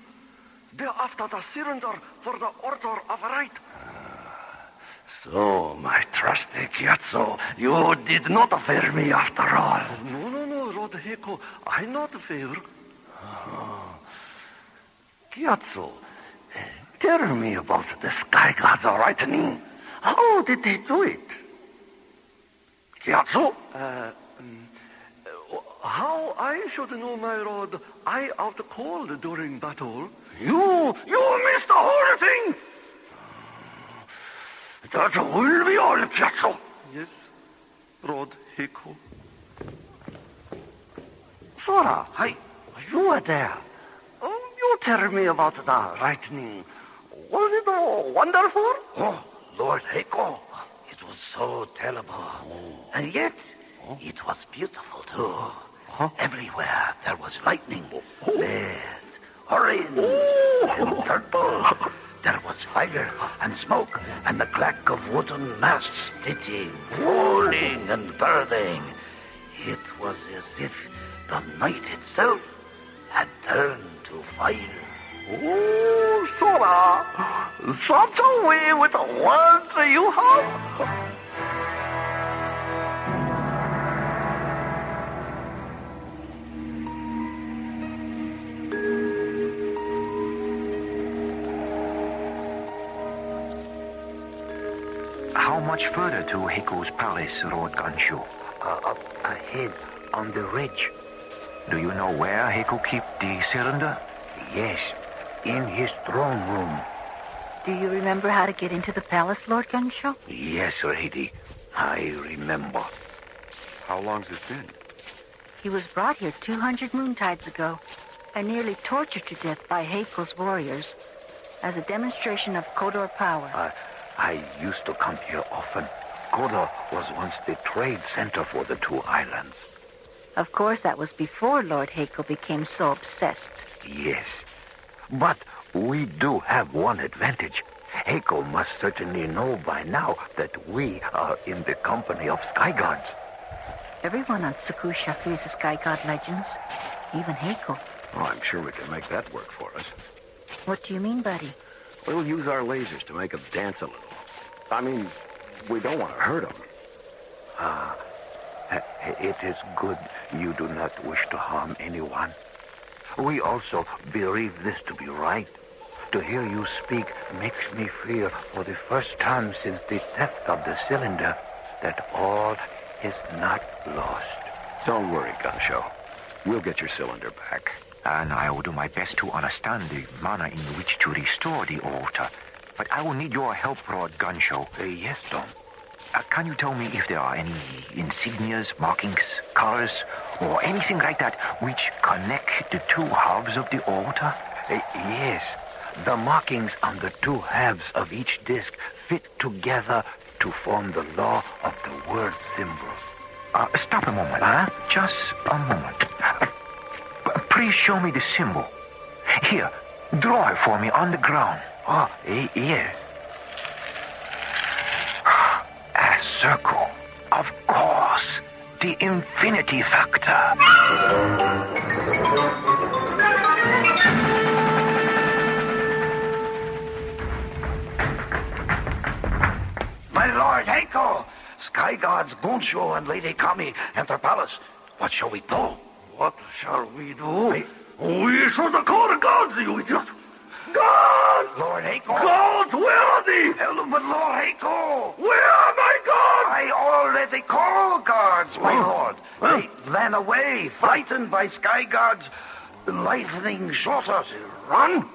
They're after the cylinder for the Order of Right. So, my trusty Gyatso, you did not fear me after all. No, Lord Heiko, I not fear. Gyatso, tell me about the sky gods lightning. How did they do it? Gyatso? How I should know, my lord? I out cold during battle. You missed the whole thing! That will be all, Gyatso. Yes, Lord Heiko. Sora, you were there. You tell me about the lightning. Was it wonderful? Oh, Lord Heiko, it was so terrible. And yet, it was beautiful, too. Everywhere there was lightning. Red, orange, and purple. There was fire and smoke and the clack of wooden masts splitting, falling and burning. It was as if the night itself had turned to fire. Oh, Sora, such a way with the words you have. How much further to Heiko's palace, Lord Ganshu? Up ahead on the ridge. Do you know where Heiko keep the cylinder? Yes, in his throne room. Do you remember how to get into the palace, Lord Gunshaw? Yes, lady. I remember. How long's it been? He was brought here 200 moontides ago and nearly tortured to death by Heiko's warriors as a demonstration of Kodor power. I used to come here often. Kodor was once the trade center for the two islands. Of course, that was before Lord Heiko became so obsessed. Yes. But we do have one advantage. Heiko must certainly know by now that we are in the company of sky gods. Everyone on Sakusha fears the sky god legends, even Heiko. Oh, I'm sure we can make that work for us. What do you mean, buddy? We'll use our lasers to make them dance a little. I mean, we don't want to hurt them. It is good you do not wish to harm anyone. We also believe this to be right. To hear you speak makes me feel for the first time since the theft of the cylinder that all is not lost. Don't worry, Gansho. We'll get your cylinder back. And I will do my best to understand the manner in which to restore the altar. But I will need your help, Lord Gansho. Yes, Tom. Can you tell me if there are any insignias, markings, colors, or anything like that which connect the two halves of the altar? Yes. The markings on the two halves of each disc fit together to form the law of the word symbol. Stop a moment. Just a moment. Please show me the symbol. Here, draw it for me on the ground. Oh, yes. A circle. Of course. The infinity factor. My Lord Heiko! Sky gods Gunsho and Lady Kami enter palace. What shall we do? What shall we do? We should call the gods, you idiot. Gods! Lord Hako! Gods, where are they? But Lord Hako! Where are my gods? I already called guards, my lord. They ran away, frightened by sky guards' lightning shorters. Run?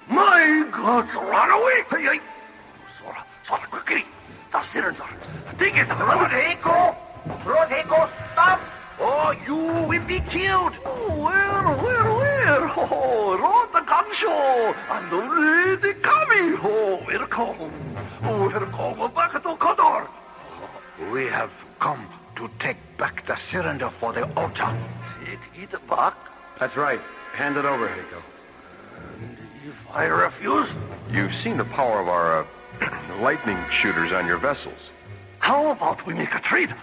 My gods ran away? Sora, quickly. The cylinder. Take it. Lord Hako! Lord Hako, stop! Or you will be killed. Where? Oh, Lord the gun show. And the lady coming. Oh, welcome back to Kodor. We have come to take back the cylinder for the altar. Take it back? That's right. Hand it over, Hako. And if I refuse? You've seen the power of our lightning shooters on your vessels. How about we make a trade?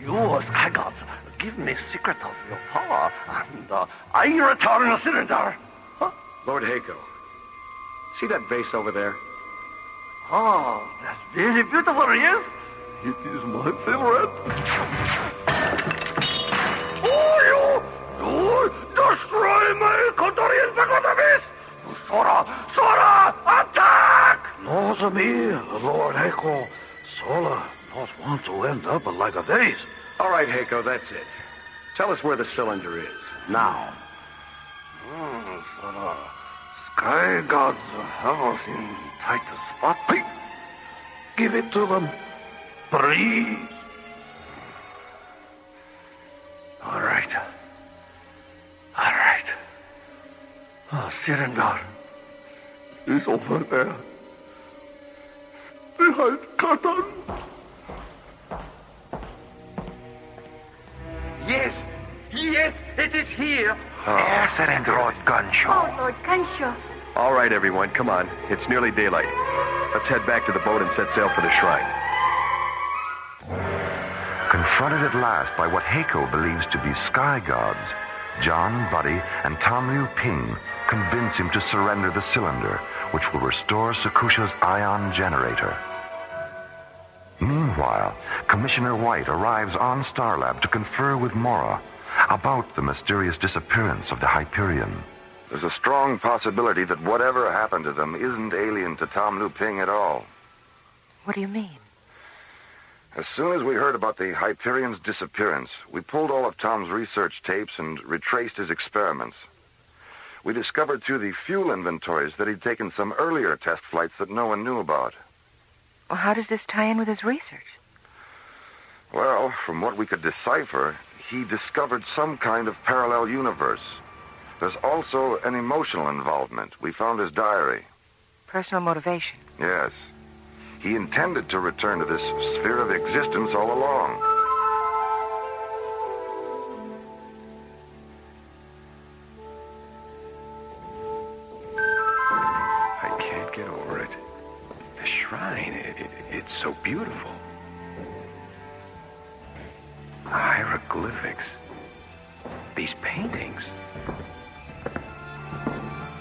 You, Sky Gods, give me secret of your power, and I return the cylinder. Huh? Lord Hako, see that vase over there? Oh, that's very beautiful, yes? It is my favorite. Oh, you destroy my Kodorian Pagodavis! Sora, attack! Not me, Lord Hako. Sora not want to end up like a vase. All right, Hako, that's it. Tell us where the cylinder is, now. Sora, Sky Gods have us in tight spot. Give it to them. Please. All right. Cylinder is over there. Behind curtain. Yes, it is here. Surrender, Lord Gunshaw. Oh, Lord Gunshaw. All right, everyone, come on. It's nearly daylight. Let's head back to the boat and set sail for the shrine. Confronted at last by what Hako believes to be sky gods, John, Buddy, and Tom Liu Ping convince him to surrender the cylinder, which will restore Sakusha's ion generator. Meanwhile, Commissioner White arrives on Starlab to confer with Mora about the mysterious disappearance of the Hyperion. There's a strong possibility that whatever happened to them isn't alien to Tom Liu Ping at all. What do you mean? As soon as we heard about the Hyperion's disappearance, we pulled all of Tom's research tapes and retraced his experiments. We discovered through the fuel inventories that he'd taken some earlier test flights that no one knew about. Well, how does this tie in with his research? Well, from what we could decipher, he discovered some kind of parallel universe. There's also an emotional involvement. We found his diary. Personal motivation? Yes. He intended to return to this sphere of existence all along. I can't get over it. The shrine, it's so beautiful. Hieroglyphics. These paintings.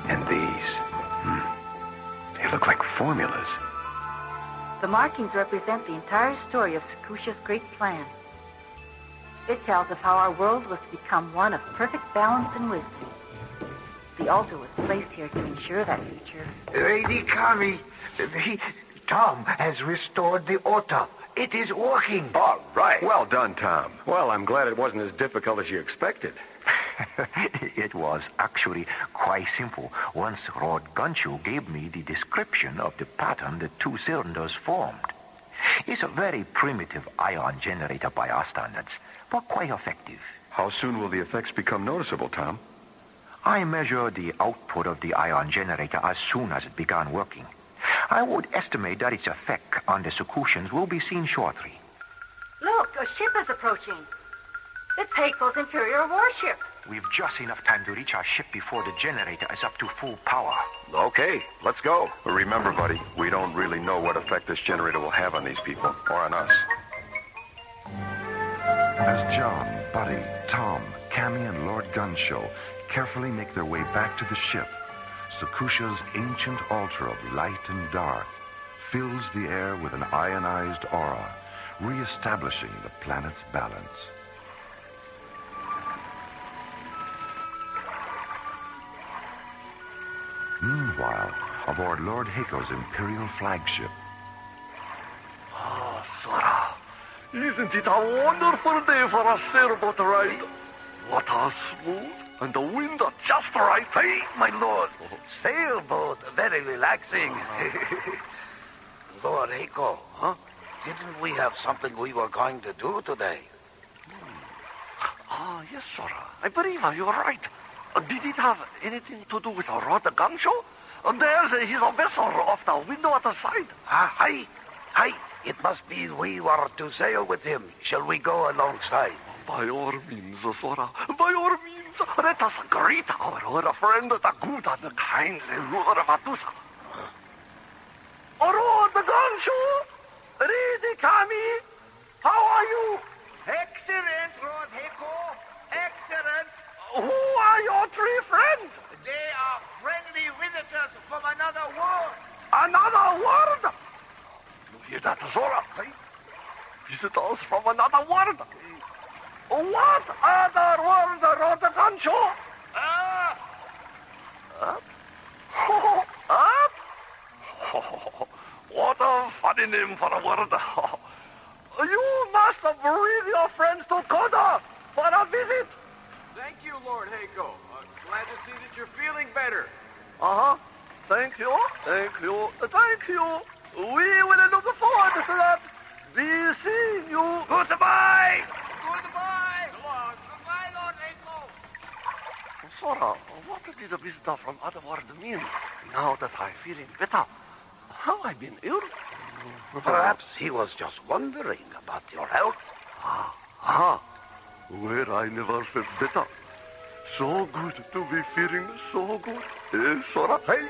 And these. They look like formulas. The markings represent the entire story of Sakusha's great plan. It tells of how our world was to become one of perfect balance and wisdom. The altar was placed here to ensure that future. Lady Kami, Tom has restored the altar. It is working. All right. Well done, Tom. Well, I'm glad it wasn't as difficult as you expected. It was actually quite simple. Once Lord Gunshaw gave me the description of the pattern the two cylinders formed. It's a very primitive ion generator by our standards, but quite effective. How soon will the effects become noticeable, Tom? I measure the output of the ion generator as soon as it began working. I would estimate that its effect on the Sakushans will be seen shortly. Look, a ship is approaching. It's Hako's Imperial warship. We've just enough time to reach our ship before the generator is up to full power. Okay, let's go. Remember, buddy, we don't really know what effect this generator will have on these people, or on us. As John, Buddy, Tom, Cammy, and Lord Gunshaw carefully make their way back to the ship, Sakusha's ancient altar of light and dark fills the air with an ionized aura, re-establishing the planet's balance. Meanwhile, while aboard Lord Hako's Imperial flagship. Ah, Sora, isn't it a wonderful day for a sailboat ride? Water smooth and the wind just right. Hey, my lord, sailboat, very relaxing. Lord Hako, huh? Didn't we have something we were going to do today? Ah, yes, Sora. I believe you're right. Did it have anything to do with a rod gun show? There's a vessel off the windward side. Hi. It must be we were to sail with him. Shall we go alongside? By all means, Sora. By all means. Let us greet our old friend, the good and kindly Lord Medusa. Rod gun show! Lady Kami, how are you? Excellent, Lord Hako. Excellent. Who are your three friends? They are friendly visitors from another world. Another world? You hear that, Zora? Visitors from another world? What other world, Rodagancho? Earth. Earth? What a funny name for a world. You must bring your friends to Koda for a visit. Thank you, Lord Hako. Glad to see that you're feeling better. Uh-huh. Thank you. We will look forward to that. Be seeing you. Goodbye. Goodbye, Lord Hako. Sora, what did the visitor from other world mean? Now that I'm feeling better. Have I been ill? Perhaps he was just wondering about your health. Where I never felt better. So good to be feeling so good. Sora, hey.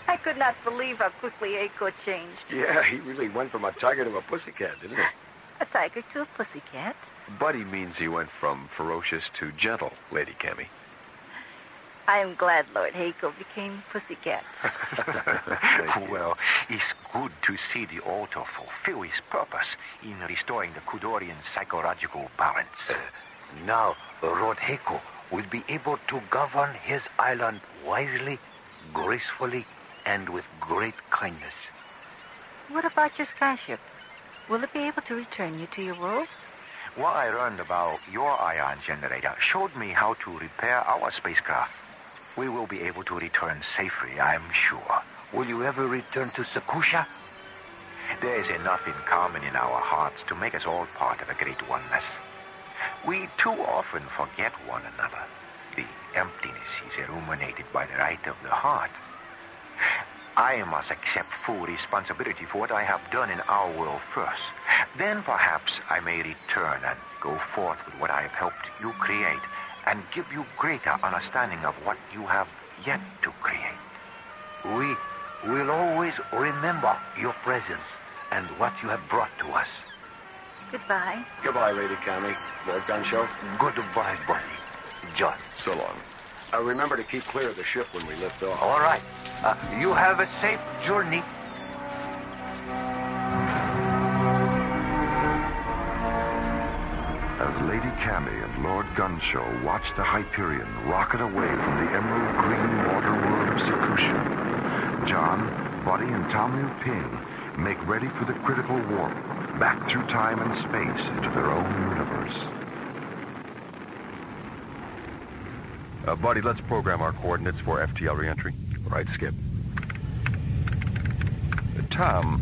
I could not believe how quickly Hako changed. Yeah, he really went from a tiger to a pussycat, didn't he? A tiger to a pussycat? Buddy means he went from ferocious to gentle, Lady Cammy. I am glad Lord Hako became pussycat. Well, it's good to see the altar fulfill its purpose in restoring the Kudorian psychological balance. Now, Lord Hako will be able to govern his island wisely, gracefully, and with great kindness. What about your skyship? Will it be able to return you to your world? What I learned about your ion generator showed me how to repair our spacecraft. We will be able to return safely, I'm sure. Will you ever return to Sakusha? There is enough in common in our hearts to make us all part of a great oneness. We too often forget one another. The emptiness is illuminated by the light of the heart. I must accept full responsibility for what I have done in our world first. Then perhaps I may return and go forth with what I have helped you create and give you greater understanding of what you have yet to create. We will always remember your presence and what you have brought to us. Goodbye. Goodbye, Lady Cammy. Lord Gunshow. Goodbye, buddy. John. So long. Remember to keep clear of the ship when we lift off. All right. You have a safe journey. As Lady Cammy and Lord Gunshow watched the Hyperion rocket away from the emerald green water world of Sakusha, John, Buddy, and Tamu Ping make ready for the critical warp back through time and space into their own universe. Buddy, let's program our coordinates for FTL reentry. Right, Skip. Tom,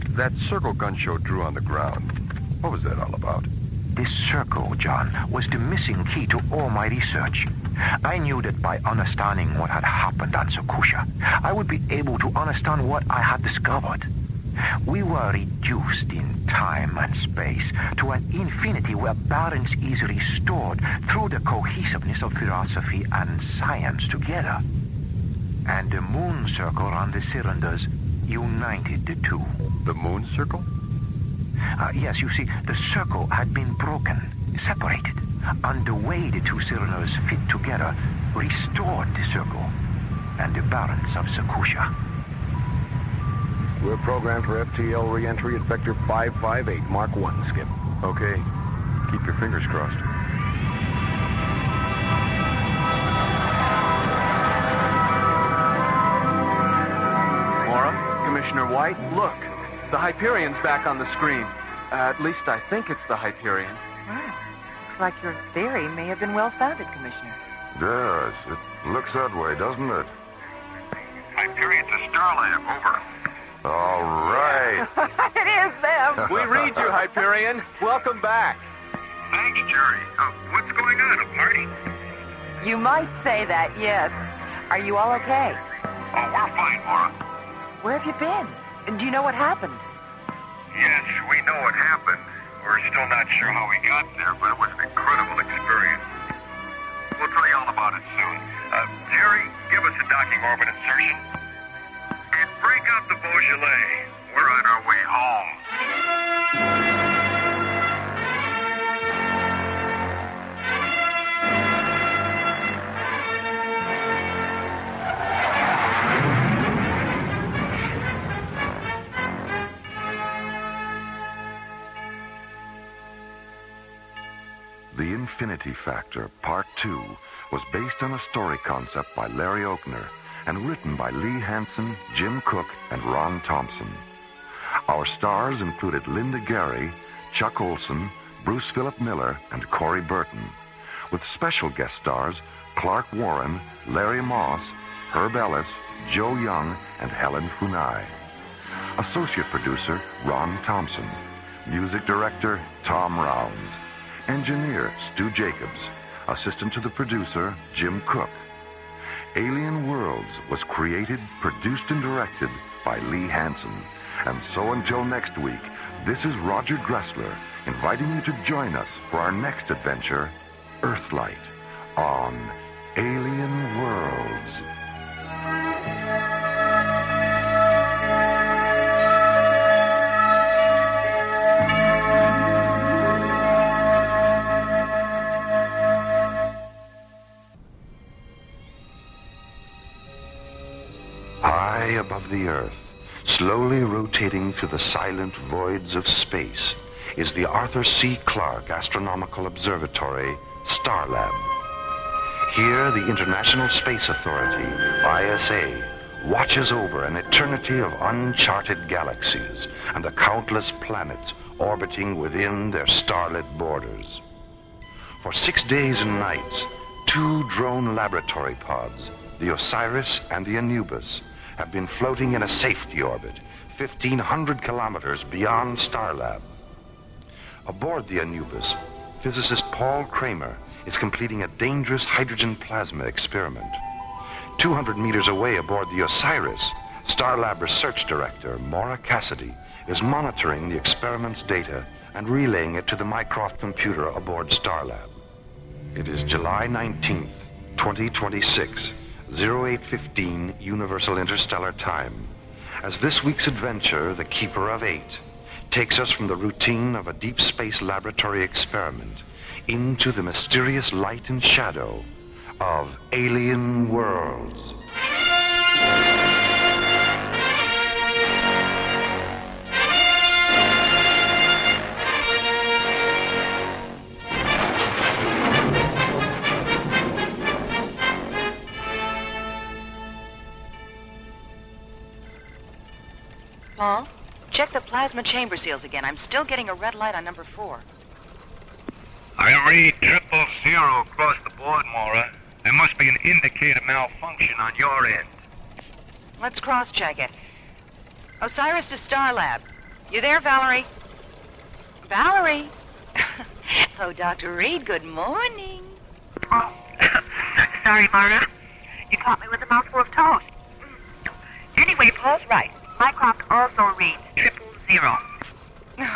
that circle Gunshow drew on the ground, what was that all about? This circle, John, was the missing key to all my research. I knew that by understanding what had happened on Sakusha, I would be able to understand what I had discovered. We were reduced in time and space to an infinity where balance is restored through the cohesiveness of philosophy and science together. And the moon circle on the cylinders united the two. The moon circle? Yes, you see, the circle had been broken, separated, and the way the two cylinders fit together restored the circle and the balance of Sakusha. We're programmed for FTL re-entry at Vector 558, Mark 1, Skip. Okay. Keep your fingers crossed. Commissioner White, look. The Hyperion's back on the screen. At least I think it's the Hyperion. Wow. Looks like your theory may have been well-founded, Commissioner. Yes, it looks that way, doesn't it? Hyperion to Starlab, over. All right. It is them. We read you, Hyperion. Welcome back. Thanks, Jerry. What's going on, a party? You might say that, yes. Are you all okay? Oh, we're fine, Maura. Where have you been? Do you know what happened? Yes, we know what happened. We're still not sure how we got there, but it was an incredible experience. We'll tell you all about it soon. Jerry, give us a docking orbit insertion. And break out the Beaujolais. We're on our way home. The Infinity Factor, Part 2, was based on a story concept by Larry Oakner and written by Lee Hansen, Jim Cook, and Ron Thompson. Our stars included Linda Gary, Chuck Olson, Bruce Philip Miller, and Corey Burton, with special guest stars Clark Warren, Larry Moss, Herb Ellis, Joe Young, and Helen Funai. Associate producer Ron Thompson. Music director Tom Rounds. Engineer Stu Jacobs. Assistant to the producer Jim Cook. Alien Worlds was created, produced, and directed by Lee Hansen. And so until next week, this is Roger Dressler inviting you to join us for our next adventure, Earthlight, on Alien Worlds. High above the Earth, slowly rotating through the silent voids of space, is the Arthur C. Clarke Astronomical Observatory, Starlab. Here, the International Space Authority, ISA, watches over an eternity of uncharted galaxies and the countless planets orbiting within their starlit borders. For 6 days and nights, 2 drone laboratory pods, the Osiris and the Anubis, have been floating in a safety orbit 1,500 kilometers beyond Starlab. Aboard the Anubis, physicist Paul Kramer is completing a dangerous hydrogen plasma experiment. 200 meters away aboard the Osiris, Starlab research director Maura Cassidy is monitoring the experiment's data and relaying it to the Mycroft computer aboard Starlab. It is July 19th, 2026, 0815 Universal Interstellar Time, as this week's adventure, The Keeper of 8, takes us from the routine of a deep space laboratory experiment into the mysterious light and shadow of Alien Worlds. Paul, check the plasma chamber seals again. I'm still getting a red light on number 4. I read 000 across the board, Maura. There must be an indicator malfunction on your end. Let's cross-check it. Osiris to Starlab. You there, Valerie? Valerie? Oh, Dr. Reed, good morning. Oh, sorry, Maura. You caught me with a mouthful of toast. Anyway, Paul's right. Mycroft also reads 000.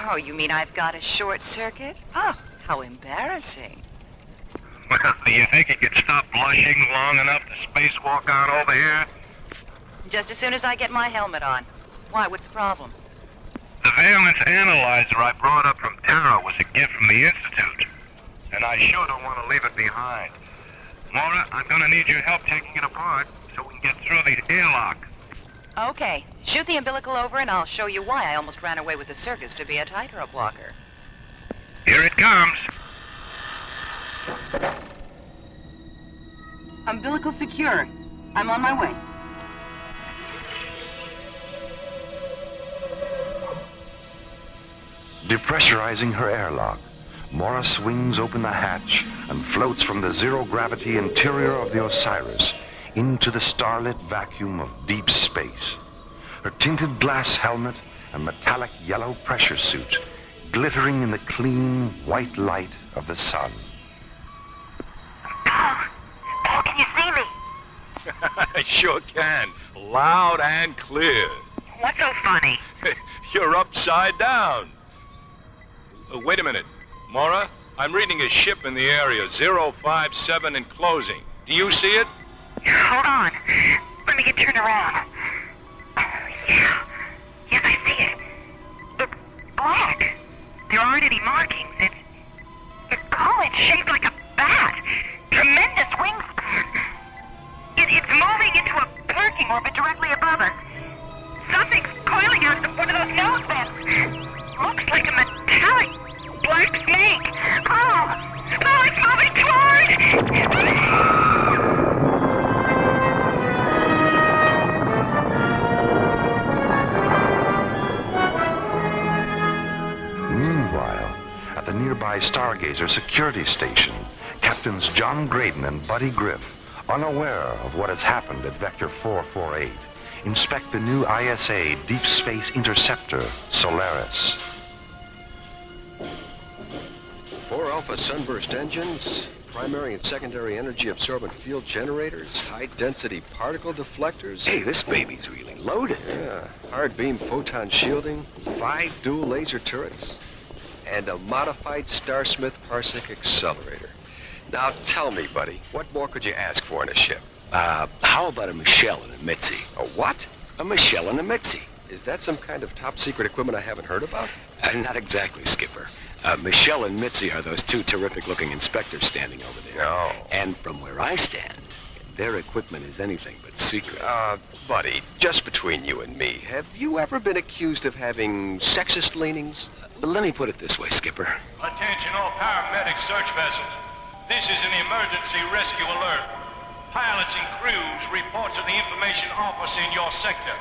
Oh, you mean I've got a short circuit? Oh, how embarrassing. Well, do you think you could stop blushing long enough to spacewalk on over here? Just as soon as I get my helmet on. Why, what's the problem? The valence analyzer I brought up from Tero was a gift from the Institute, and I sure don't want to leave it behind. Maura, I'm going to need your help taking it apart so we can get through the airlock. Okay, shoot the umbilical over and I'll show you why I almost ran away with the circus to be a tightrope walker. Here it comes. Umbilical secure. I'm on my way. Depressurizing her airlock, Mora swings open the hatch and floats from the zero-gravity interior of the Osiris into the starlit vacuum of deep space. Her tinted glass helmet and metallic yellow pressure suit glittering in the clean, white light of the sun. Paul, can you see me? I sure can. Loud and clear. What's so funny? You're upside down. Wait a minute. Mora, I'm reading a ship in the area, 057 and closing. Do you see it? Hold on. Let me get turned around. Yeah. Yes, I see it. It's black. There aren't any markings. It's shaped like a bat. Tremendous wingspan. It's moving into a parking orbit directly above us. Something's coiling out of one of those nose vents. Looks like a metallic black snake. Oh, it's moving toward! Meanwhile, at the nearby Stargazer security station, Captains John Graydon and Buddy Griff, unaware of what has happened at Vector 448, inspect the new ISA Deep Space Interceptor, Solaris. 4 Alpha sunburst engines, primary and secondary energy absorbent field generators, high-density particle deflectors. Hey, this baby's really loaded. Yeah, hard beam photon shielding, 5 dual laser turrets, and a modified Starsmith parsec accelerator. Now tell me, buddy, what more could you ask for in a ship? How about a Michelle and a Mitzi? A what? A Michelle and a Mitzi. Is that some kind of top-secret equipment I haven't heard about? Not exactly, Skipper. Michelle and Mitzi are those 2 terrific-looking inspectors standing over there. Oh. And from where I stand, their equipment is anything but secret. Buddy, just between you and me, have you ever been accused of having sexist leanings? Let me put it this way, Skipper. Attention all paramedic search vessels. This is an emergency rescue alert. Pilots and crews report to the information office in your sector.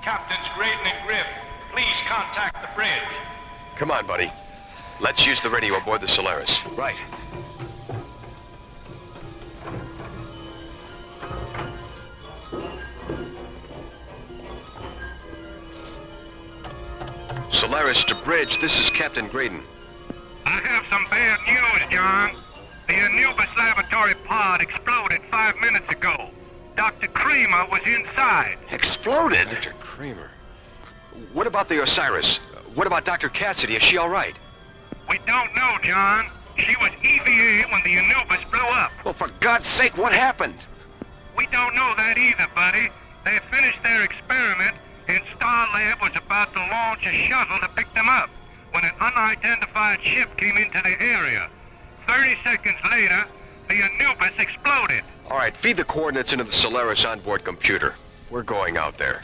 Captains Graydon and Griff, please contact the bridge. Come on, buddy. Let's use the radio aboard the Solaris. Right. Solaris to bridge. This is Captain Graydon. I have some bad news, John. The Anubis laboratory pod exploded 5 minutes ago. Dr. Kramer was inside. Exploded? Dr. Kramer. What about the Osiris? What about Dr. Cassidy? Is she all right? We don't know, John. She was EVA when the Anubis blew up. Well, for God's sake, what happened? We don't know that either, buddy. They finished their experiment, and Starlab was about to launch a shuttle to pick them up when an unidentified ship came into the area. 30 seconds later, the Anubis exploded. All right, feed the coordinates into the Solaris onboard computer. We're going out there.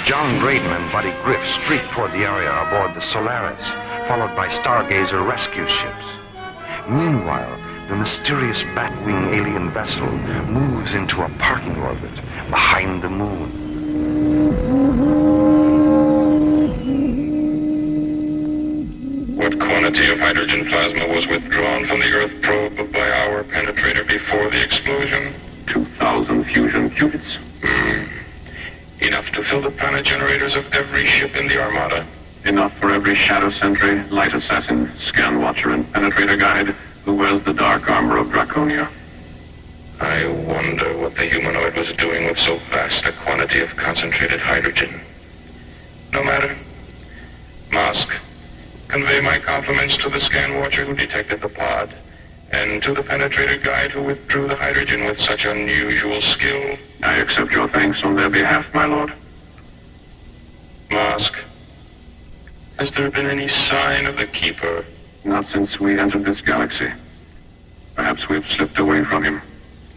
John Graydon and Buddy Griff streak toward the area aboard the Solaris, followed by Stargazer rescue ships. Meanwhile, the mysterious Batwing alien vessel moves into a parking orbit behind the moon. What quantity of hydrogen plasma was withdrawn from the Earth probe by our penetrator before the explosion? 2,000 fusion qubits. Enough to fill the planet generators of every ship in the Armada. Enough for every shadow sentry, light assassin, scan watcher, and penetrator guide who wears the dark armor of Draconia. I wonder what the humanoid was doing with so vast a quantity of concentrated hydrogen. No matter. Mosk, convey my compliments to the scan watcher who detected the pod, and to the penetrator guide who withdrew the hydrogen with such unusual skill. I accept your thanks on their behalf, my lord. Mosk, has there been any sign of the Keeper? Not since we entered this galaxy. Perhaps we've slipped away from him.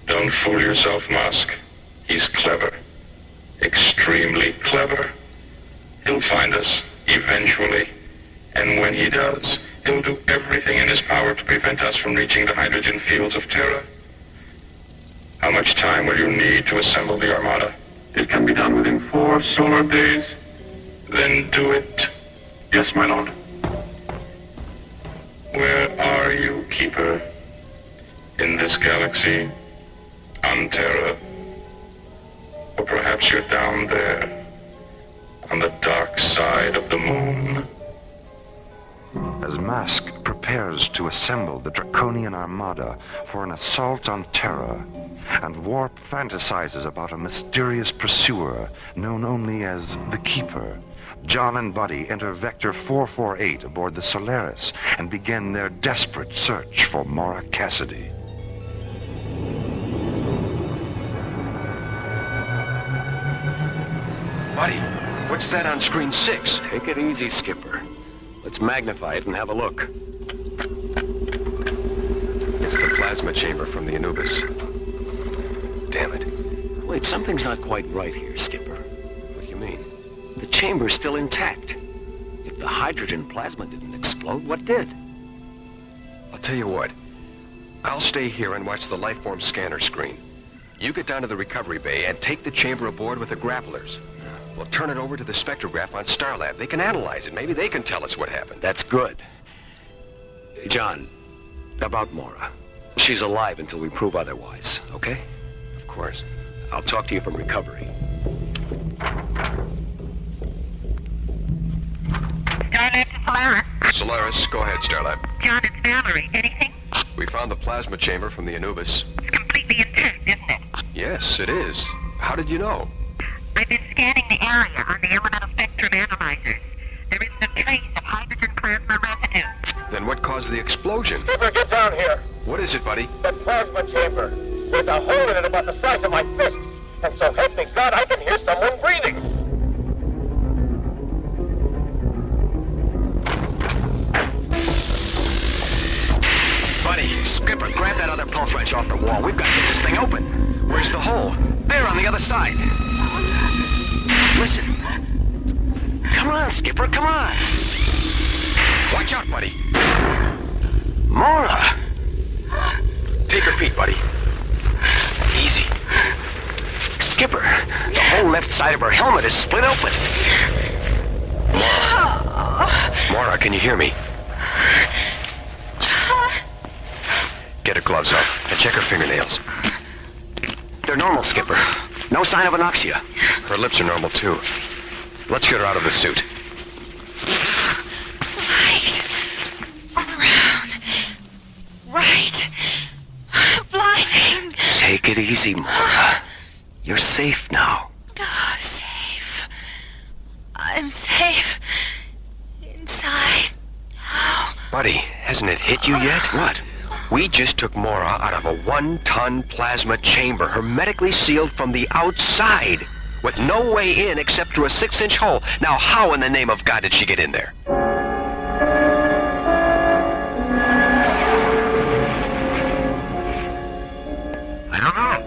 Don't fool yourself, Mosk. He's clever. extremely clever. He'll find us, eventually. And when he does, he'll do everything in his power to prevent us from reaching the hydrogen fields of Tero. How much time will you need to assemble the Armada? It can be done within 4 solar days. Then do it. Yes, my lord. Where are you, Keeper? In this galaxy? On Tero? Or perhaps you're down there, on the dark side of the moon? As Mask prepares to assemble the Draconian Armada for an assault on Tero, and Warp fantasizes about a mysterious pursuer known only as the Keeper, John and Buddy enter Vector 448 aboard the Solaris and begin their desperate search for Maura Cassidy. Buddy, what's that on screen 6? Take it easy, Skipper. Let's magnify it and have a look. It's the plasma chamber from the Anubis. Damn it. Wait, something's not quite right here, Skipper. What do you mean? The chamber's still intact. If the hydrogen plasma didn't explode, what did? I'll tell you what. I'll stay here and watch the lifeform scanner screen. You get down to the recovery bay and take the chamber aboard with the grapplers. We'll turn it over to the spectrograph on Starlab. They can analyze it. Maybe they can tell us what happened. That's good. John, about Maura. She's alive until we prove otherwise, okay? Of course. I'll talk to you from recovery. Starlab to Solaris. Solaris, go ahead, Starlab. John, it's Valerie. Anything? We found the plasma chamber from the Anubis. It's completely intact, isn't it? Yes, it is. How did you know? I've been scanning the area on the elemental spectrum analyzers. There isn't a trace of hydrogen plasma residue. Then what caused the explosion? Skipper, get down here. What is it, buddy? The plasma chamber. There's a hole in it about the size of my fist. And so help me God, I can hear someone breathing. Buddy, Skipper, grab that other pulse wrench off the wall. We've got to get this thing open. Where's the hole? There, on the other side. Listen. Come on, Skipper, come on. Watch out, buddy. Maura! Take her feet, buddy. Easy. Skipper, the whole left side of her helmet is split open. Maura, can you hear me? Get her gloves off and check her fingernails. They're normal, Skipper. No sign of anoxia. Her lips are normal, too. Let's get her out of the suit. Light. All around. Right. Blinding. Take it easy, Maura. You're safe now. Oh, safe. I'm safe. Inside. Now. Buddy, hasn't it hit you yet? What? We just took Maura out of a 1-ton plasma chamber, hermetically sealed from the outside, with no way in except through a 6-inch hole. Now, how in the name of God did she get in there? I don't know.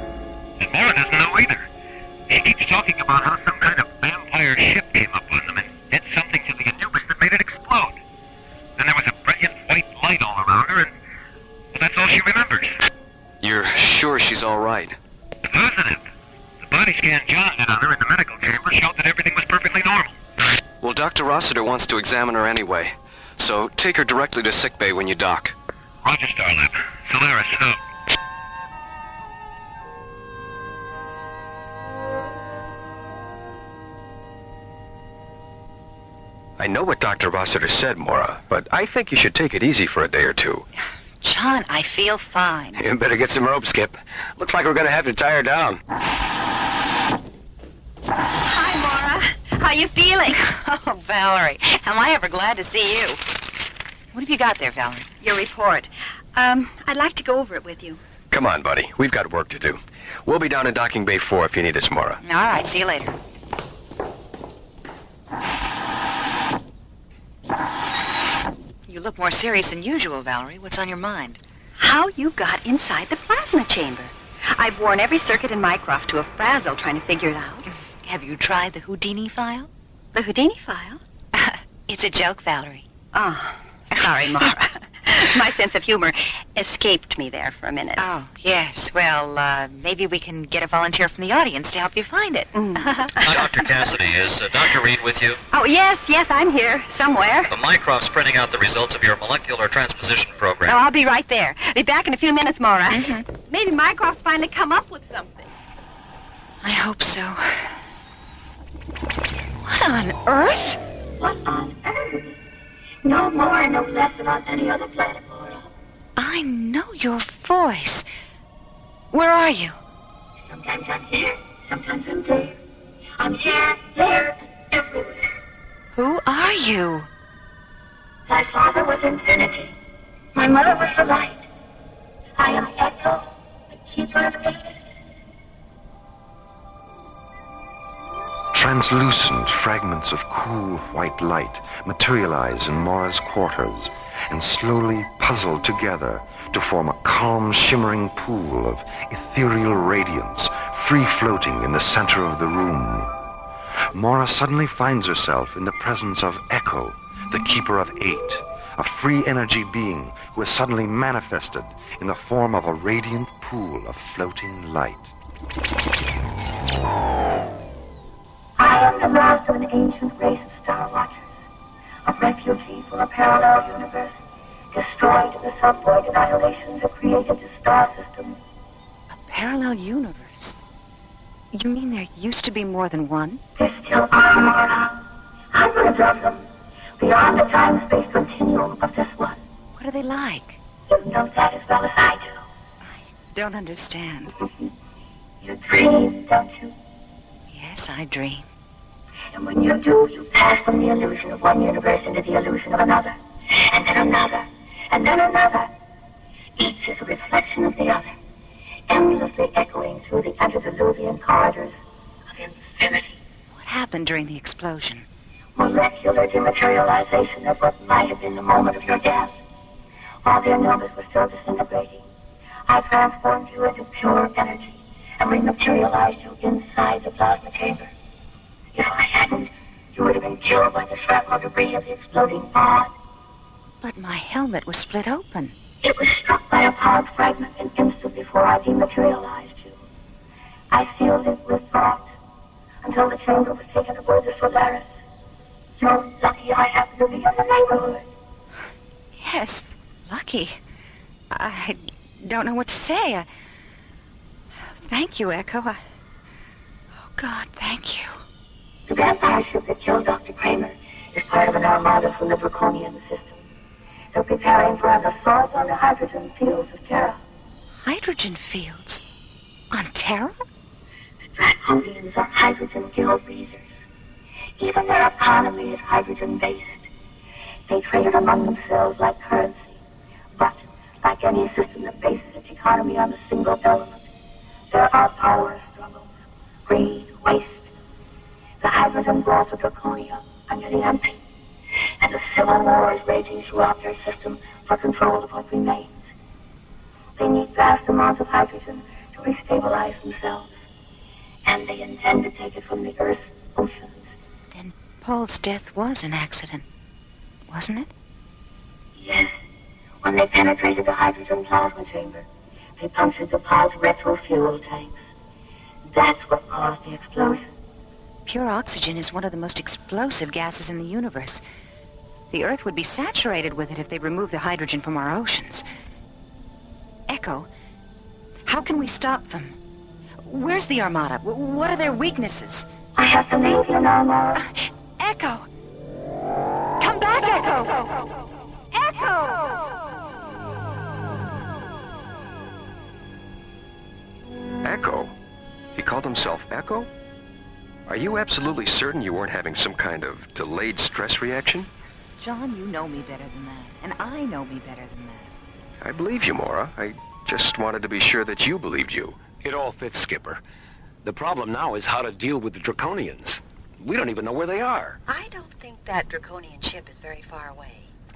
And Maura doesn't know either. She keeps talking about how some kind of vampire ship came up on them and did something to the Anubis that made it explode. Then there was a brilliant white light all around her, and that's all she remembers. You're sure she's all right? Positive. The body scan John did on her in the medical chamber showed that everything was perfectly normal. Well, Dr. Rossiter wants to examine her anyway, so take her directly to sickbay when you dock. Roger, Starlab. Solaris, out. I know what Dr. Rossiter said, Maura, but I think you should take it easy for a day or two. John, I feel fine. You better get some rope, Skip. Looks like we're gonna have to tie her down. Hi, Maura. How you feeling? Oh, Valerie, am I ever glad to see you. What have you got there, Valerie? Your report. I'd like to go over it with you. Come on, buddy. We've got work to do. We'll be down in Docking Bay 4 if you need us, Maura. All right, see you later. You look more serious than usual, Valerie. What's on your mind? How you got inside the plasma chamber. I've worn every circuit in Mycroft to a frazzle trying to figure it out. Have you tried the Houdini file? The Houdini file? It's a joke, Valerie. Oh, sorry, Mara. My sense of humor escaped me there for a minute. Oh, yes. Well, maybe we can get a volunteer from the audience to help you find it. Dr. Cassidy, is Dr. Reed with you? Oh, yes, I'm here, somewhere. The Mycroft's printing out the results of your molecular transposition program. Oh, I'll be right there. Be back in a few minutes, Mara. Maybe Mycroft's finally come up with something. I hope so. What on earth? What on earth? No more and no less than on any other planet, Laura. I know your voice. Where are you? Sometimes I'm here, sometimes I'm there. I'm here, there, and everywhere. Who are you? My father was infinity. My mother was the light. I am Echo, the keeper of ages. Translucent fragments of cool white light materialize in Mora's quarters and slowly puzzle together to form a calm, shimmering pool of ethereal radiance, free-floating in the center of the room. Mora suddenly finds herself in the presence of Echo, the Keeper of Eight, a free energy being who has suddenly manifested in the form of a radiant pool of floating light. I am the last of an ancient race of Star Watchers, a refugee from a parallel universe, destroyed in the subvoid annihilations that created the star system. A parallel universe? You mean there used to be more than one? There still are, Mara. Hundreds of them, beyond the time-space continuum of this one. What are they like? You know that as well as I do. I don't understand. You dream, don't you? Yes, I dream. And when you do, you pass from the illusion of one universe into the illusion of another, and then another, and then another. Each is a reflection of the other, endlessly echoing through the antediluvian corridors of infinity. What happened during the explosion? Molecular dematerialization of what might have been the moment of your death. While their numbers were still disintegrating, I transformed you into pure energy and rematerialized you inside the plasma chamber. If I hadn't, you would have been killed by the shrapnel debris of the exploding pod. But my helmet was split open. It was struck by a pod fragment an instant before I dematerialized you. I sealed it with thought until the chamber was taken aboard the Solaris. You're lucky I happen to be in the neighborhood. Yes, lucky. I don't know what to say. Thank you, Echo. Oh, God, thank you. The vampire ship that killed Dr. Kramer is part of an armada from the Draconian system. They're preparing for an assault on the hydrogen fields of Tero. Hydrogen fields? On Tero? The Draconians are hydrogen guild breezers. Even their economy is hydrogen-based. They trade it among themselves like currency. But, like any system that bases its economy on a single element, there are power struggles, greed, waste. The hydrogen vaults of Draconia are nearly empty, and a civil war is raging throughout their system for control of what remains. They need vast amounts of hydrogen to restabilize themselves, and they intend to take it from the Earth's oceans. Then Paul's death was an accident, wasn't it? Yes. When they penetrated the hydrogen plasma chamber, they punctured the pod's retro-fuel tanks. That's what caused the explosion. Pure oxygen is one of the most explosive gases in the universe. The Earth would be saturated with it if they removed the hydrogen from our oceans. Echo, how can we stop them? Where's the Armada? What are their weaknesses? I have to leave you now, Mara. Echo! Come back, Echo! Echo? He called himself Echo? Are you absolutely certain you weren't having some kind of delayed stress reaction? John, you know me better than that, and I know me better than that. I believe you, Mora. I just wanted to be sure that you believed you. It all fits, Skipper. The problem now is how to deal with the Draconians. We don't even know where they are. I don't think that Draconian ship is very far away.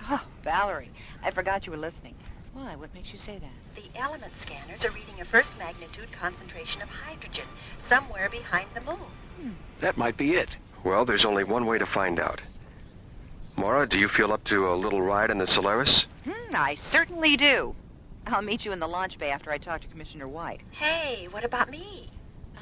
Oh, Valerie, I forgot you were listening. Why? What makes you say that? The element scanners are reading a first magnitude concentration of hydrogen somewhere behind the moon. That might be it. Well, there's only one way to find out. Mara, do you feel up to a little ride in the Solaris? I certainly do. I'll meet you in the launch bay after I talk to Commissioner White. Hey, what about me?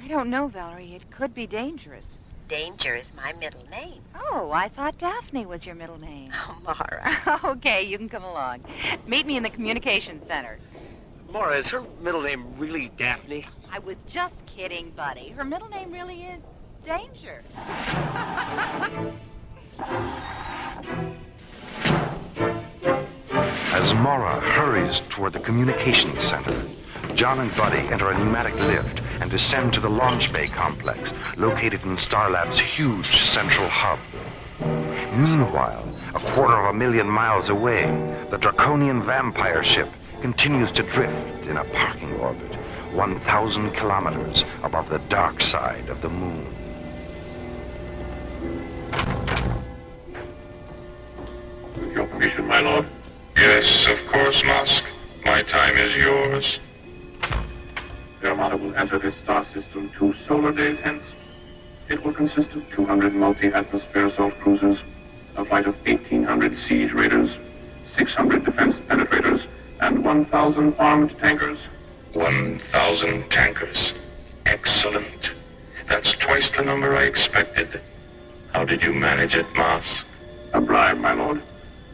I don't know, Valerie. It could be dangerous. Danger is my middle name. Oh, I thought Daphne was your middle name. Oh, Mara. Okay, you can come along. Meet me in the communications center. Mara, is her middle name really Daphne? I was just kidding, buddy. Her middle name really is Danger. As Mara hurries toward the communications center, John and Buddy enter a pneumatic lift and descend to the launch bay complex located in Starlab's huge central hub. Meanwhile, 250,000 miles away, the draconian vampire ship continues to drift in a parking orbit 1,000 kilometers above the dark side of the moon. With your permission, my lord. Yes, of course, Musk. My time is yours. The Armada will enter this star system 2 solar days hence. It will consist of 200 multi-atmosphere assault cruisers, a flight of 1,800 siege raiders, 600 defense penetrators, and 1,000 armed tankers. 1,000 tankers. Excellent. That's twice the number I expected. How did you manage it, Mars? A bribe, my lord.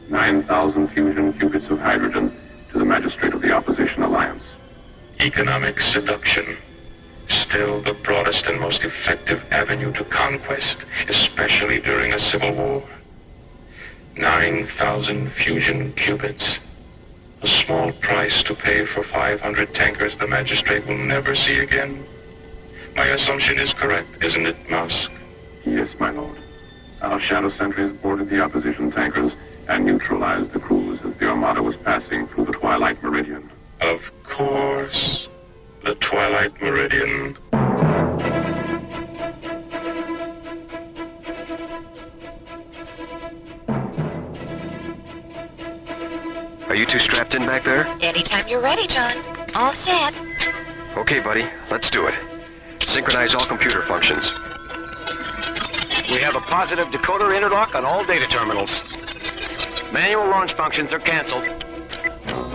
9,000 fusion qubits of hydrogen to the magistrate of the Opposition Alliance. Economic seduction. Still the broadest and most effective avenue to conquest, especially during a civil war. 9,000 fusion qubits. A small price to pay for 500 tankers the magistrate will never see again. My assumption is correct, isn't it, Musk? Yes, my lord. Our shadow sentries boarded the opposition tankers and neutralized the crews as the Armada was passing through the Twilight Meridian. Of course. The Twilight Meridian. Are you two strapped in back there? Anytime you're ready, John. All set. Okay, buddy. Let's do it. Synchronize all computer functions. We have a positive decoder interlock on all data terminals. Manual launch functions are canceled.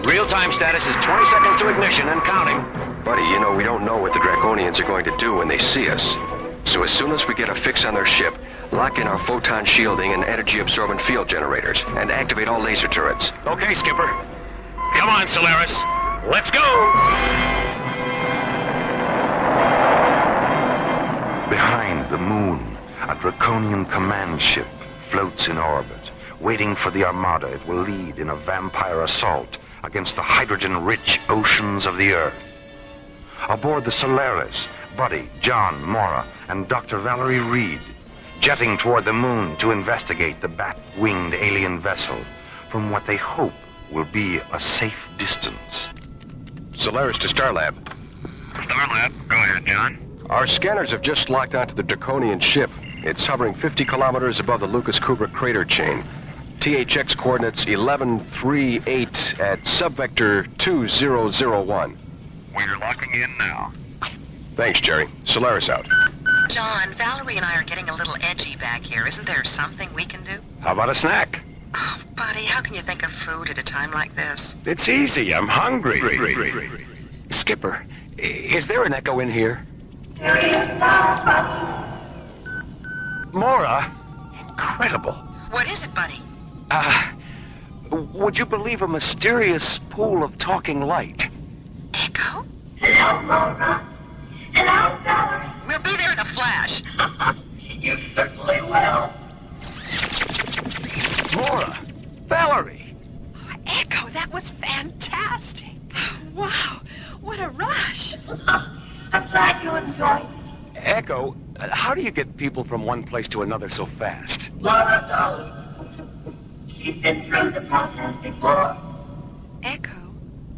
Real-time status is 20 seconds to ignition and counting. Buddy, you know we don't know what the Draconians are going to do when they see us. So as soon as we get a fix on their ship, lock in our photon shielding and energy-absorbent field generators, and activate all laser turrets. Okay, Skipper. Come on, Solaris. Let's go! Behind the moon, a draconian command ship floats in orbit, waiting for the Armada it will lead in a vampire assault against the hydrogen-rich oceans of the Earth. Aboard the Solaris, Buddy, John, Mara, and Dr. Valerie Reed, jetting toward the moon to investigate the bat-winged alien vessel from what they hope will be a safe distance. Solaris to Starlab. Starlab, go ahead, John. Our scanners have just locked onto the Draconian ship. It's hovering 50 kilometers above the Lucas Kubrick crater chain. THX coordinates 1138 at subvector 2001. We're locking in now. Thanks, Jerry. Solaris out. John, Valerie and I are getting a little edgy back here. Isn't there something we can do? How about a snack? Oh, buddy, how can you think of food at a time like this? It's easy. I'm hungry. Skipper, is there an echo in here? There is now, Mara? Incredible. What is it, buddy? Would you believe a mysterious pool of talking light? Echo? Hello, Mara. Hello, Valerie. We'll be there in a flash. You certainly will. Mara! Valerie! Oh, Echo, that was fantastic. Wow, what a rush. I'm glad you enjoyed it. Echo, how do you get people from one place to another so fast? Mara, darling. She's been through the process before. Echo,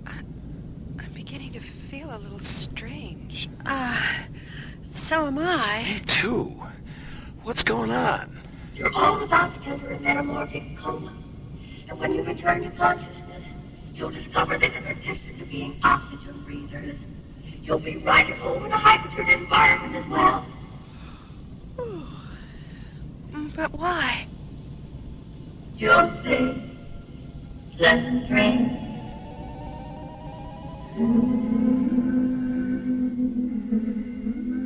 I'm beginning to feel a little strange. So am I. Me too. What's going on? You're all about to enter a metamorphic coma. And when you return to consciousness, you'll discover that in addition to being oxygen breathers, you'll be riding over the hydrogen environment as well. But why? Joseph, pleasant dreams.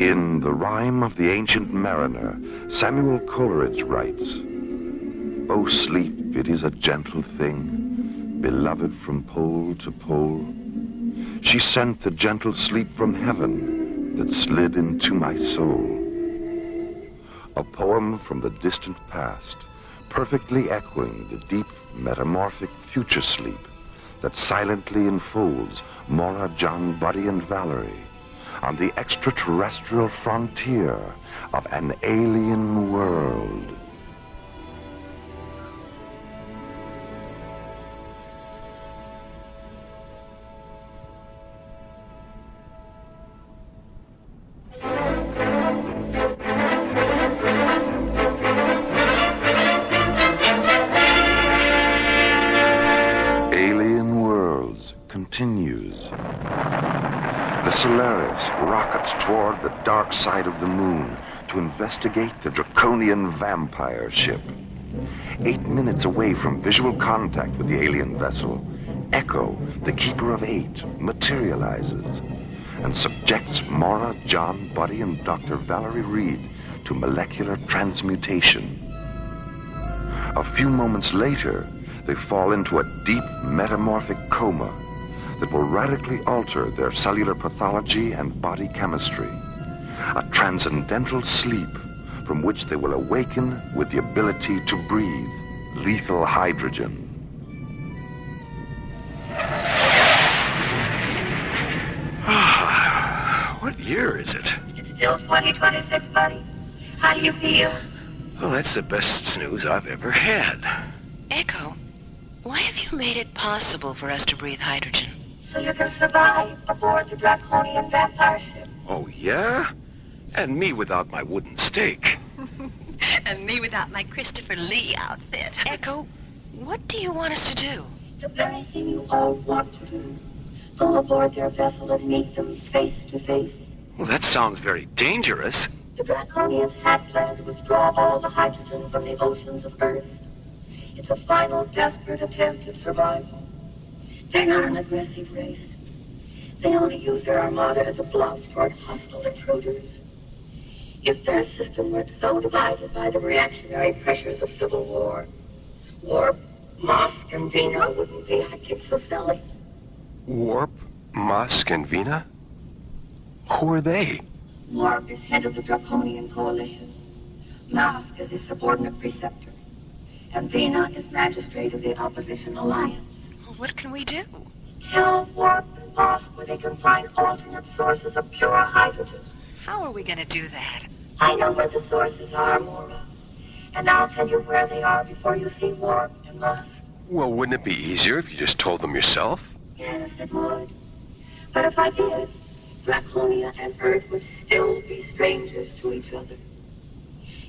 In The Rime of the Ancient Mariner, Samuel Coleridge writes, "O sleep, it is a gentle thing, beloved from pole to pole. She sent the gentle sleep from heaven that slid into my soul." A poem from the distant past, perfectly echoing the deep, metamorphic future sleep that silently enfolds Maura, John, Buddy, and Valerie on the extraterrestrial frontier of an alien world. Alien Worlds continues. The Solaris rockets toward the dark side of the moon to investigate the draconian vampire ship. 8 minutes away from visual contact with the alien vessel, Echo, the Keeper of Eight, materializes and subjects Maura, John, Buddy, and Dr. Valerie Reed to molecular transmutation. A few moments later, they fall into a deep metamorphic coma that will radically alter their cellular pathology and body chemistry. A transcendental sleep from which they will awaken with the ability to breathe lethal hydrogen. What year is it? It's still 2026, buddy. How do you feel? Well, that's the best snooze I've ever had. Echo, why have you made it possible for us to breathe hydrogen? So you can survive aboard the draconian vampire ship. Oh, yeah? And me without my wooden stake. And me without my Christopher Lee outfit. Echo, what do you want us to do? The very thing you all want to do. Go aboard their vessel and meet them face to face. Well, that sounds very dangerous. The draconians had planned to withdraw all the hydrogen from the oceans of Earth. It's a final desperate attempt at survival. They're not an aggressive race. They only use their armada as a bluff toward hostile intruders. If their system weren't so divided by the reactionary pressures of civil war, Warp, Mosk, and Vina wouldn't be acting so silly. Warp, Mosk, and Vina? Who are they? Warp is head of the Draconian Coalition. Mosk is his subordinate preceptor. And Vina is magistrate of the Opposition Alliance. What can we do? Tell Warp and Mosk where they can find alternate sources of pure hydrogen. How are we going to do that? I know where the sources are, Maura. And I'll tell you where they are before you see Warp and Mosk. Well, wouldn't it be easier if you just told them yourself? Yes, it would. But if I did, Draconia and Earth would still be strangers to each other.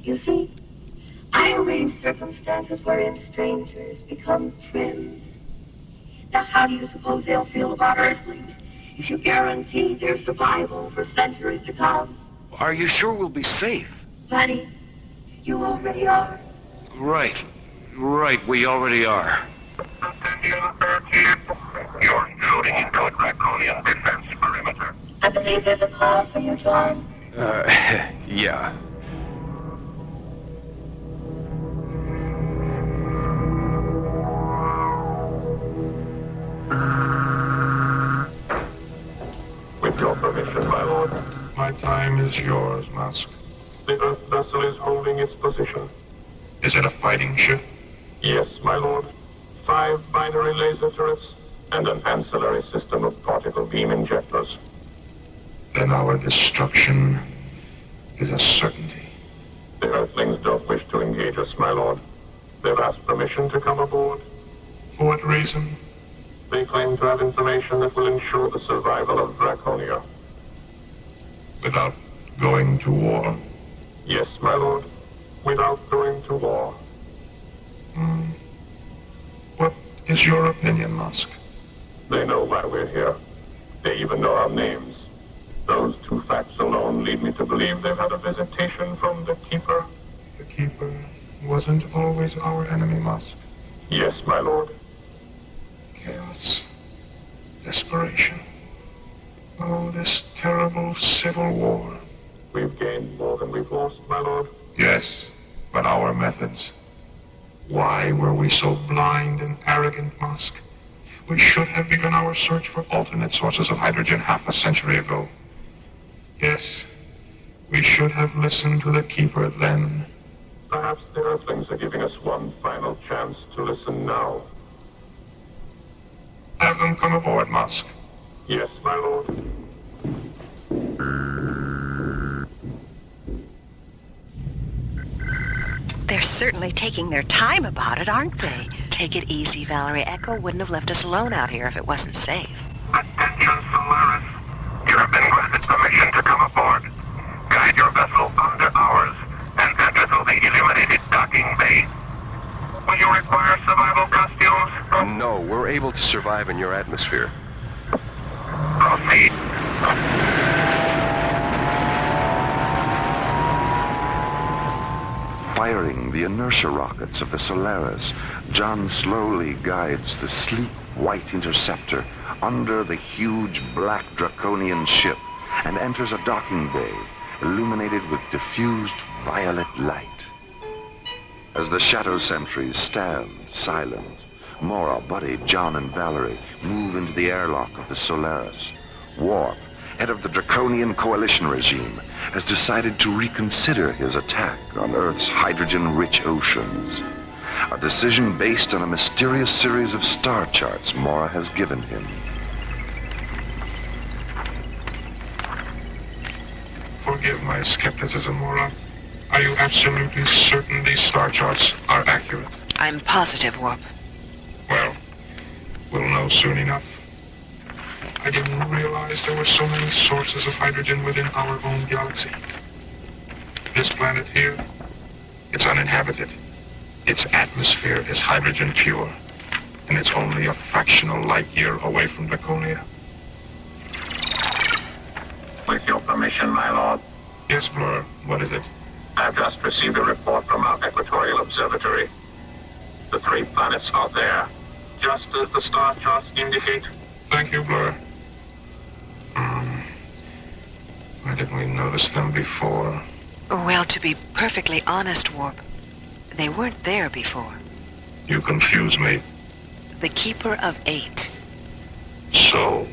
You see, I arrange circumstances wherein strangers become friends. Now, how do you suppose they'll feel about Earthlings if you guarantee their survival for centuries to come? Are you sure we'll be safe? Buddy, you already are. Right, we already are. You're intruding into a Draconia defense perimeter. I believe there's a call for you, John. Yeah. With your permission, my lord, my time is yours, Mask. The Earth vessel is holding its position. Is it a fighting ship? Yes, my lord. 5 binary laser turrets and an ancillary system of particle beam injectors. Then our destruction is a certainty. The Earthlings don't wish to engage us, my lord. They've asked permission to come aboard. For what reason? They claim to have information that will ensure the survival of Draconia. Without going to war? Yes, my lord. Without going to war. What is your opinion, Musk? They know why we're here. They even know our names. Those 2 facts alone lead me to believe they've had a visitation from the Keeper. The Keeper wasn't always our enemy, Musk. Yes, my lord. Chaos. Desperation. Oh, this terrible civil war. We've gained more than we've lost, my lord. Yes, but our methods. Why were we so blind and arrogant, Musk? We should have begun our search for alternate sources of hydrogen half a century ago. Yes, we should have listened to the Keeper then. Perhaps the Earthlings are giving us one final chance to listen now. Have them come aboard, Musk. Yes, my lord. They're certainly taking their time about it, aren't they? Take it easy, Valerie. Echo wouldn't have left us alone out here if it wasn't safe. Attention, Solaris. You have been granted permission to come aboard. Guide your vessel under ours and enter through the illuminated docking bay. Will you require survival costumes? No, we're able to survive in your atmosphere. Proceed. Firing the inertia rockets of the Solaris, John slowly guides the sleek white interceptor under the huge black draconian ship and enters a docking bay illuminated with diffused violet light. As the shadow sentries stand silent, Mora, Buddy, John, and Valerie move into the airlock of the Solaris. Warp, head of the Draconian Coalition regime, has decided to reconsider his attack on Earth's hydrogen-rich oceans. A decision based on a mysterious series of star charts Mora has given him. Forgive my skepticism, Mora. Are you absolutely certain these star charts are accurate? I'm positive, Warp. Well, we'll know soon enough. I didn't realize there were so many sources of hydrogen within our own galaxy. This planet here, it's uninhabited. Its atmosphere is hydrogen pure, and it's only a fractional light year away from Draconia. With your permission, my lord. Yes, Blur. What is it? I've just received a report from our equatorial observatory. The 3 planets are there, just as the star charts indicate. Thank you, Blur. Why didn't we notice them before? Well, to be perfectly honest, Warp, they weren't there before. You confuse me. The Keeper of 8. So,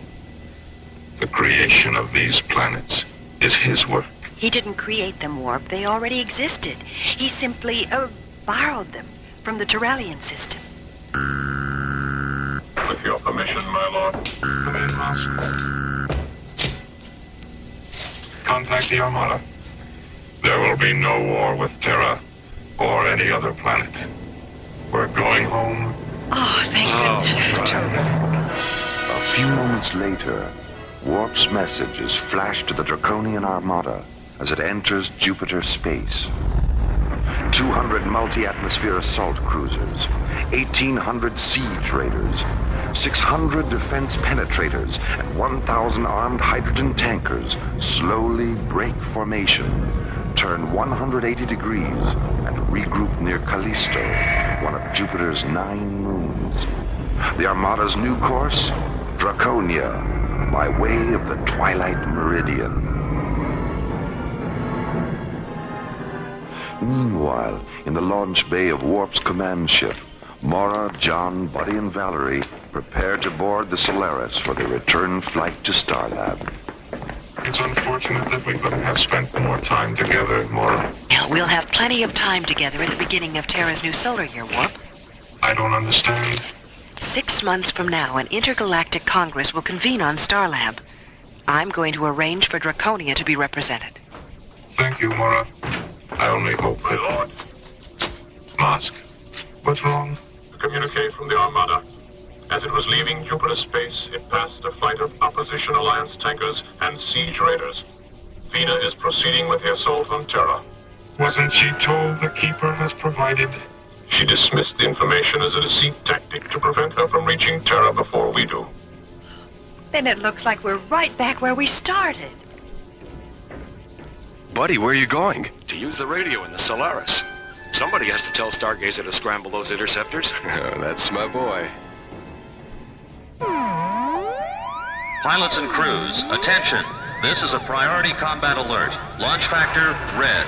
the creation of these planets is his work. He didn't create them, Warp. They already existed. He simply borrowed them from the Tamarlane system. With your permission, my lord. Come in, Master. Contact the Armada. There will be no war with Terra or any other planet. We're going home. Oh, thank goodness. A few moments later, Warp's message is flashed to the Draconian Armada as it enters Jupiter space. 200 multi-atmosphere assault cruisers, 1,800 siege raiders, 600 defense penetrators, and 1,000 armed hydrogen tankers slowly break formation, turn 180 degrees, and regroup near Callisto, one of Jupiter's 9 moons. The Armada's new course? Draconia, by way of the Twilight Meridian. Meanwhile, in the launch bay of Warp's command ship, Mora, John, Buddy, and Valerie prepare to board the Solaris for their return flight to Starlab. It's unfortunate that we couldn't have spent more time together, Mora. We'll have plenty of time together at the beginning of Terra's new solar year, Warp. I don't understand. 6 months from now, an intergalactic congress will convene on Starlab. I'm going to arrange for Draconia to be represented. Thank you, Mora. I only hope my lord. Mask, what's wrong? A communique from the Armada. As it was leaving Jupiter space, it passed a flight of Opposition Alliance tankers and siege raiders. Vina is proceeding with the assault on Terra. Wasn't she told the Keeper has provided? She dismissed the information as a deceit tactic to prevent her from reaching Terra before we do. Then it looks like we're right back where we started. Buddy, where are you going? To use the radio in the Solaris. Somebody has to tell Stargazer to scramble those interceptors. That's my boy. Pilots and crews, attention. This is a priority combat alert. Launch factor, red.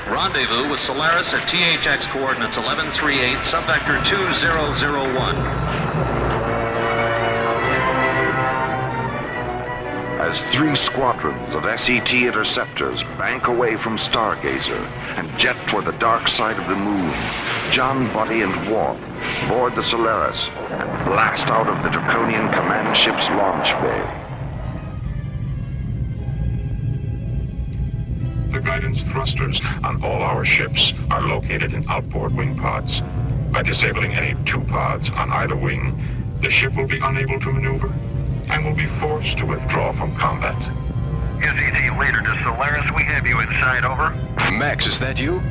Rendezvous with Solaris at THX coordinates 1138, subvector 2001. As 3 squadrons of SET interceptors bank away from Stargazer and jet toward the dark side of the moon, John, Buddy, and Warp board the Solaris and blast out of the Draconian command ship's launch bay. The guidance thrusters on all our ships are located in outboard wing pods. By disabling any 2 pods on either wing, the ship will be unable to maneuver and will be forced to withdraw from combat. SET leader to Solaris, we have you inside, over. Max, is that you?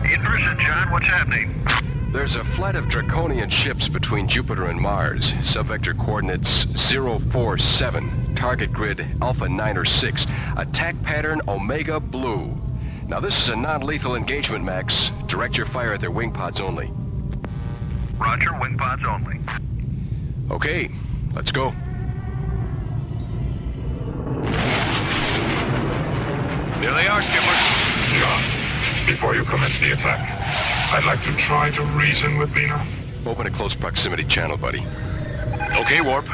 Interested, John? What's happening? There's a flight of Draconian ships between Jupiter and Mars. Subvector coordinates 047. Target grid Alpha 9 or 6. Attack pattern Omega Blue. Now this is a non-lethal engagement, Max. Direct your fire at their wing pods only. Roger, wing pods only. Okay, let's go. There they are, Skipper. John, before you commence the attack, I'd like to try to reason with Vina. Open a close proximity channel, buddy. Okay, Warp.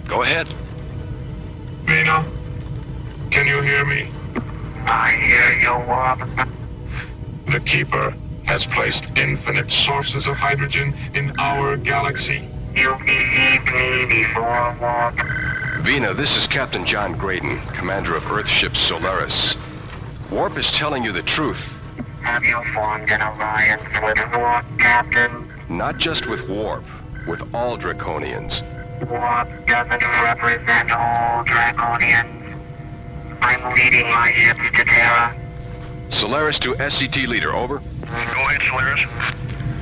Go ahead. Vina, can you hear me? I hear you, Warp. The Keeper has placed infinite sources of hydrogen in our galaxy. You believed me before, Warp. Vina, this is Captain John Graydon, commander of Earth ship Solaris. Warp is telling you the truth. Have you formed an alliance with Warp, Captain? Not just with Warp, with all Draconians. Warp doesn't represent all Draconians. I'm leading my ships to Tero. Solaris to SCT leader, over. Go ahead, Solaris.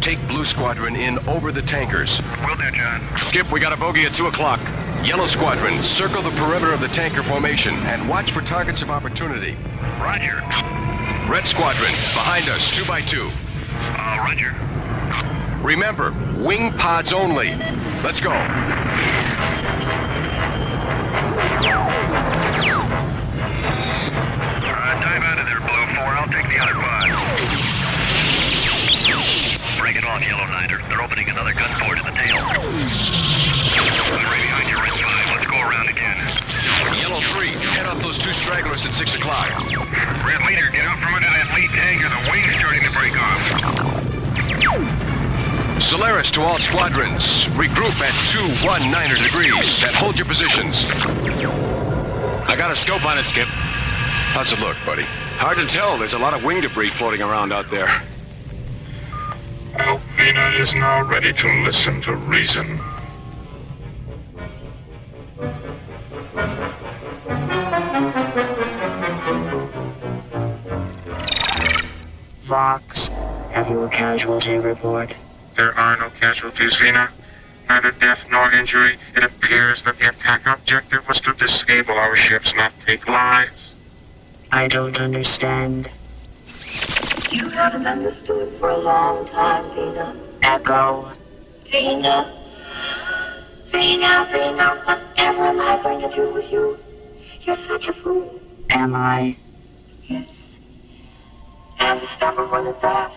Take Blue Squadron in over the tankers. Will do, John. Skip, we got a bogey at 2 o'clock. Yellow Squadron, circle the perimeter of the tanker formation and watch for targets of opportunity. Roger. Red Squadron, behind us, 2 by 2. Roger. Remember, wing pods only. Let's go. Dive out of there, Blue 4. I'll take the other pod. Break it off, Yellow Niner. They're opening another gun port in the tail. I'm right behind you, Red 5. Let's go around again. Yellow 3, head off those 2 stragglers at 6 o'clock. Red Leader, get out from under that lead tanker. The wing's starting to break off. Solaris to all squadrons. Regroup at 219 degrees and hold your positions. I got a scope on it, Skip. How's it look, buddy? Hard to tell. There's a lot of wing debris floating around out there. Well, Vina is now ready to listen to reason. Vox, have you a casualty report? There are no casualties, Vina. Neither death nor injury. It appears that the attack objective was to disable our ships, not take lives. I don't understand. You haven't understood for a long time, Vina. Echo. Vina. Vina, whatever am I going to do with you? You're such a fool. Am I? Yes. And a stubborn one at that.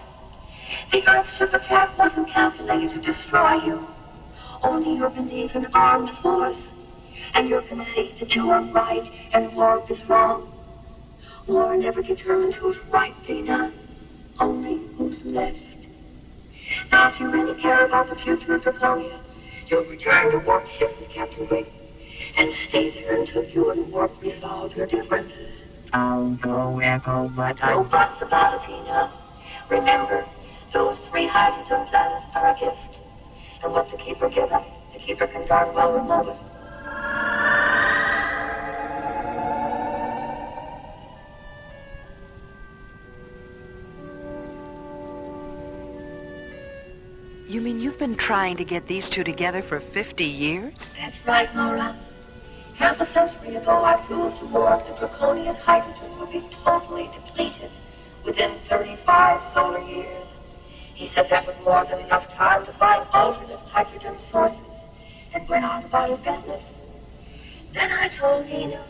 The Earthship attack wasn't calculated to destroy you. Only your belief in armed force, and your conceit that you are right and Warp is wrong. War never determines who's right, Vina. Only who's left. Now, if you really care about the future of Draconia, you'll return to Warp ship with Captain Graydon, and stay there until you and Warp resolve your differences. I'll go, Echo, but No buts about it, Vina. Remember, those 3 hydrogen planets are a gift. And what the Keeper giveth, the Keeper can darn well remove it. You mean you've been trying to get these 2 together for 50 years? That's right, Nora. Half a century ago, I proved to Warp that Draconia's hydrogen would be totally depleted within 35 solar years. He said that was more than enough time to find alternate hydrogen sources and went on about his business. Then I told Nina,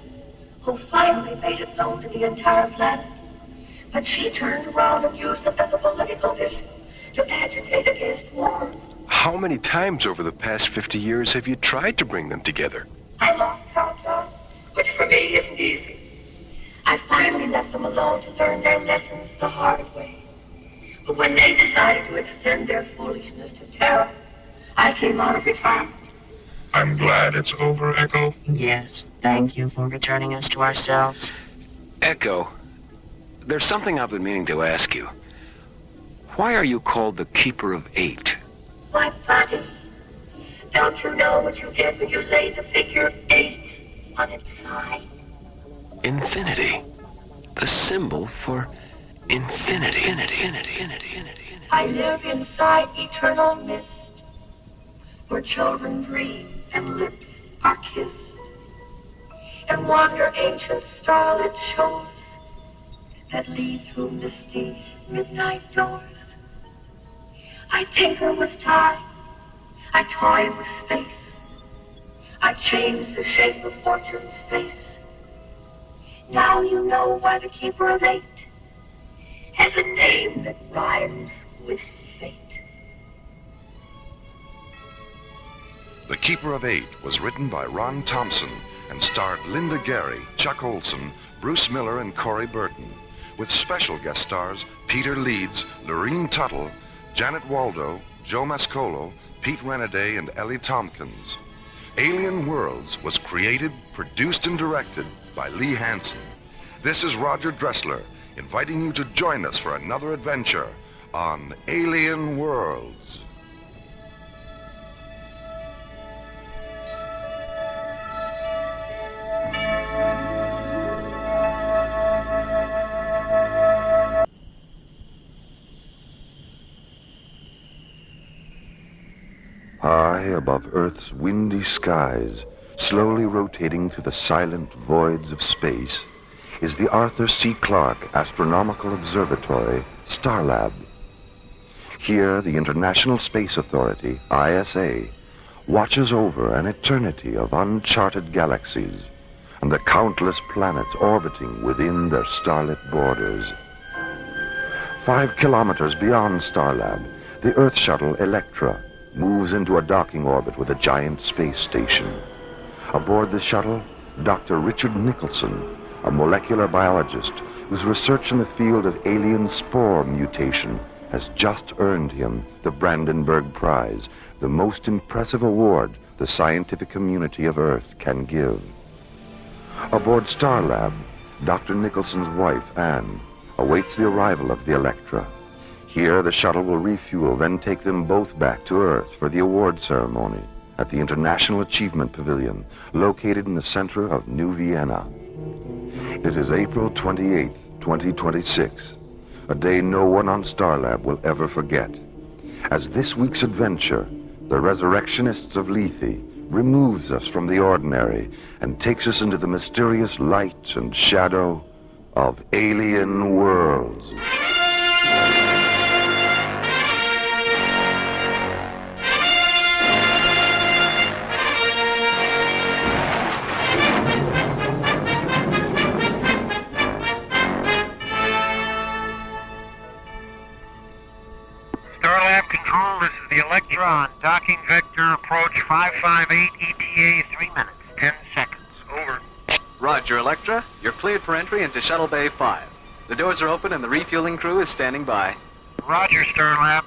who finally made it known to the entire planet. But she turned around and used it as a political issue to agitate against war. How many times over the past 50 years have you tried to bring them together? I lost count, John, which for me isn't easy. I finally left them alone to learn their lessons the hard way. But when they decided to extend their foolishness to Tero, I came out of retirement. I'm glad it's over, Echo. Yes, thank you for returning us to ourselves. Echo, there's something I've been meaning to ask you. Why are you called the Keeper of Eight? My buddy, don't you know what you get when you lay the figure 8 on its side? Infinity. The symbol for infinity. I live inside eternal mist, where children dream and lips are kissed, and wander ancient starlit shores that lead through misty midnight doors. I tinker with time, I toy with space, I change the shape of fortune's face. Now you know why the Keeper of Eight has a name that rhymes with fate. The Keeper of Eight was written by Ron Thompson and starred Linda Gary, Chuck Olson, Bruce Miller, and Corey Burton, with special guest stars Peter Leeds, Lorene Tuttle, Janet Waldo, Joe Mascolo, Pete Renaday, and Ellie Tompkins. Alien Worlds was created, produced, and directed by Lee Hansen. This is Roger Dressler, inviting you to join us for another adventure on Alien Worlds. High above Earth's windy skies, slowly rotating through the silent voids of space, is the Arthur C. Clarke Astronomical Observatory, Starlab. Here, the International Space Authority, ISA, watches over an eternity of uncharted galaxies and the countless planets orbiting within their starlit borders. 5 kilometers beyond Starlab, the Earth shuttle Electra moves into a docking orbit with a giant space station. Aboard the shuttle, Dr. Richard Nicholson, a molecular biologist whose research in the field of alien spore mutation has just earned him the Brandenburg Prize, the most impressive award the scientific community of Earth can give. Aboard Starlab, Dr. Nicholson's wife, Anne, awaits the arrival of the Electra. Here, the shuttle will refuel, then take them both back to Earth for the award ceremony at the International Achievement Pavilion, located in the center of New Vienna. It is April 28th, 2026, a day no one on Starlab will ever forget, as this week's adventure, the resurrectionists of Lethe, removes us from the ordinary and takes us into the mysterious light and shadow of Alien Worlds. Starlab Control, this is the Electra on docking vector approach 558 ETA 3 minutes, 10 seconds. Over. Roger, Electra. You're cleared for entry into Shuttle Bay 5. The doors are open and the refueling crew is standing by. Roger, Starlab.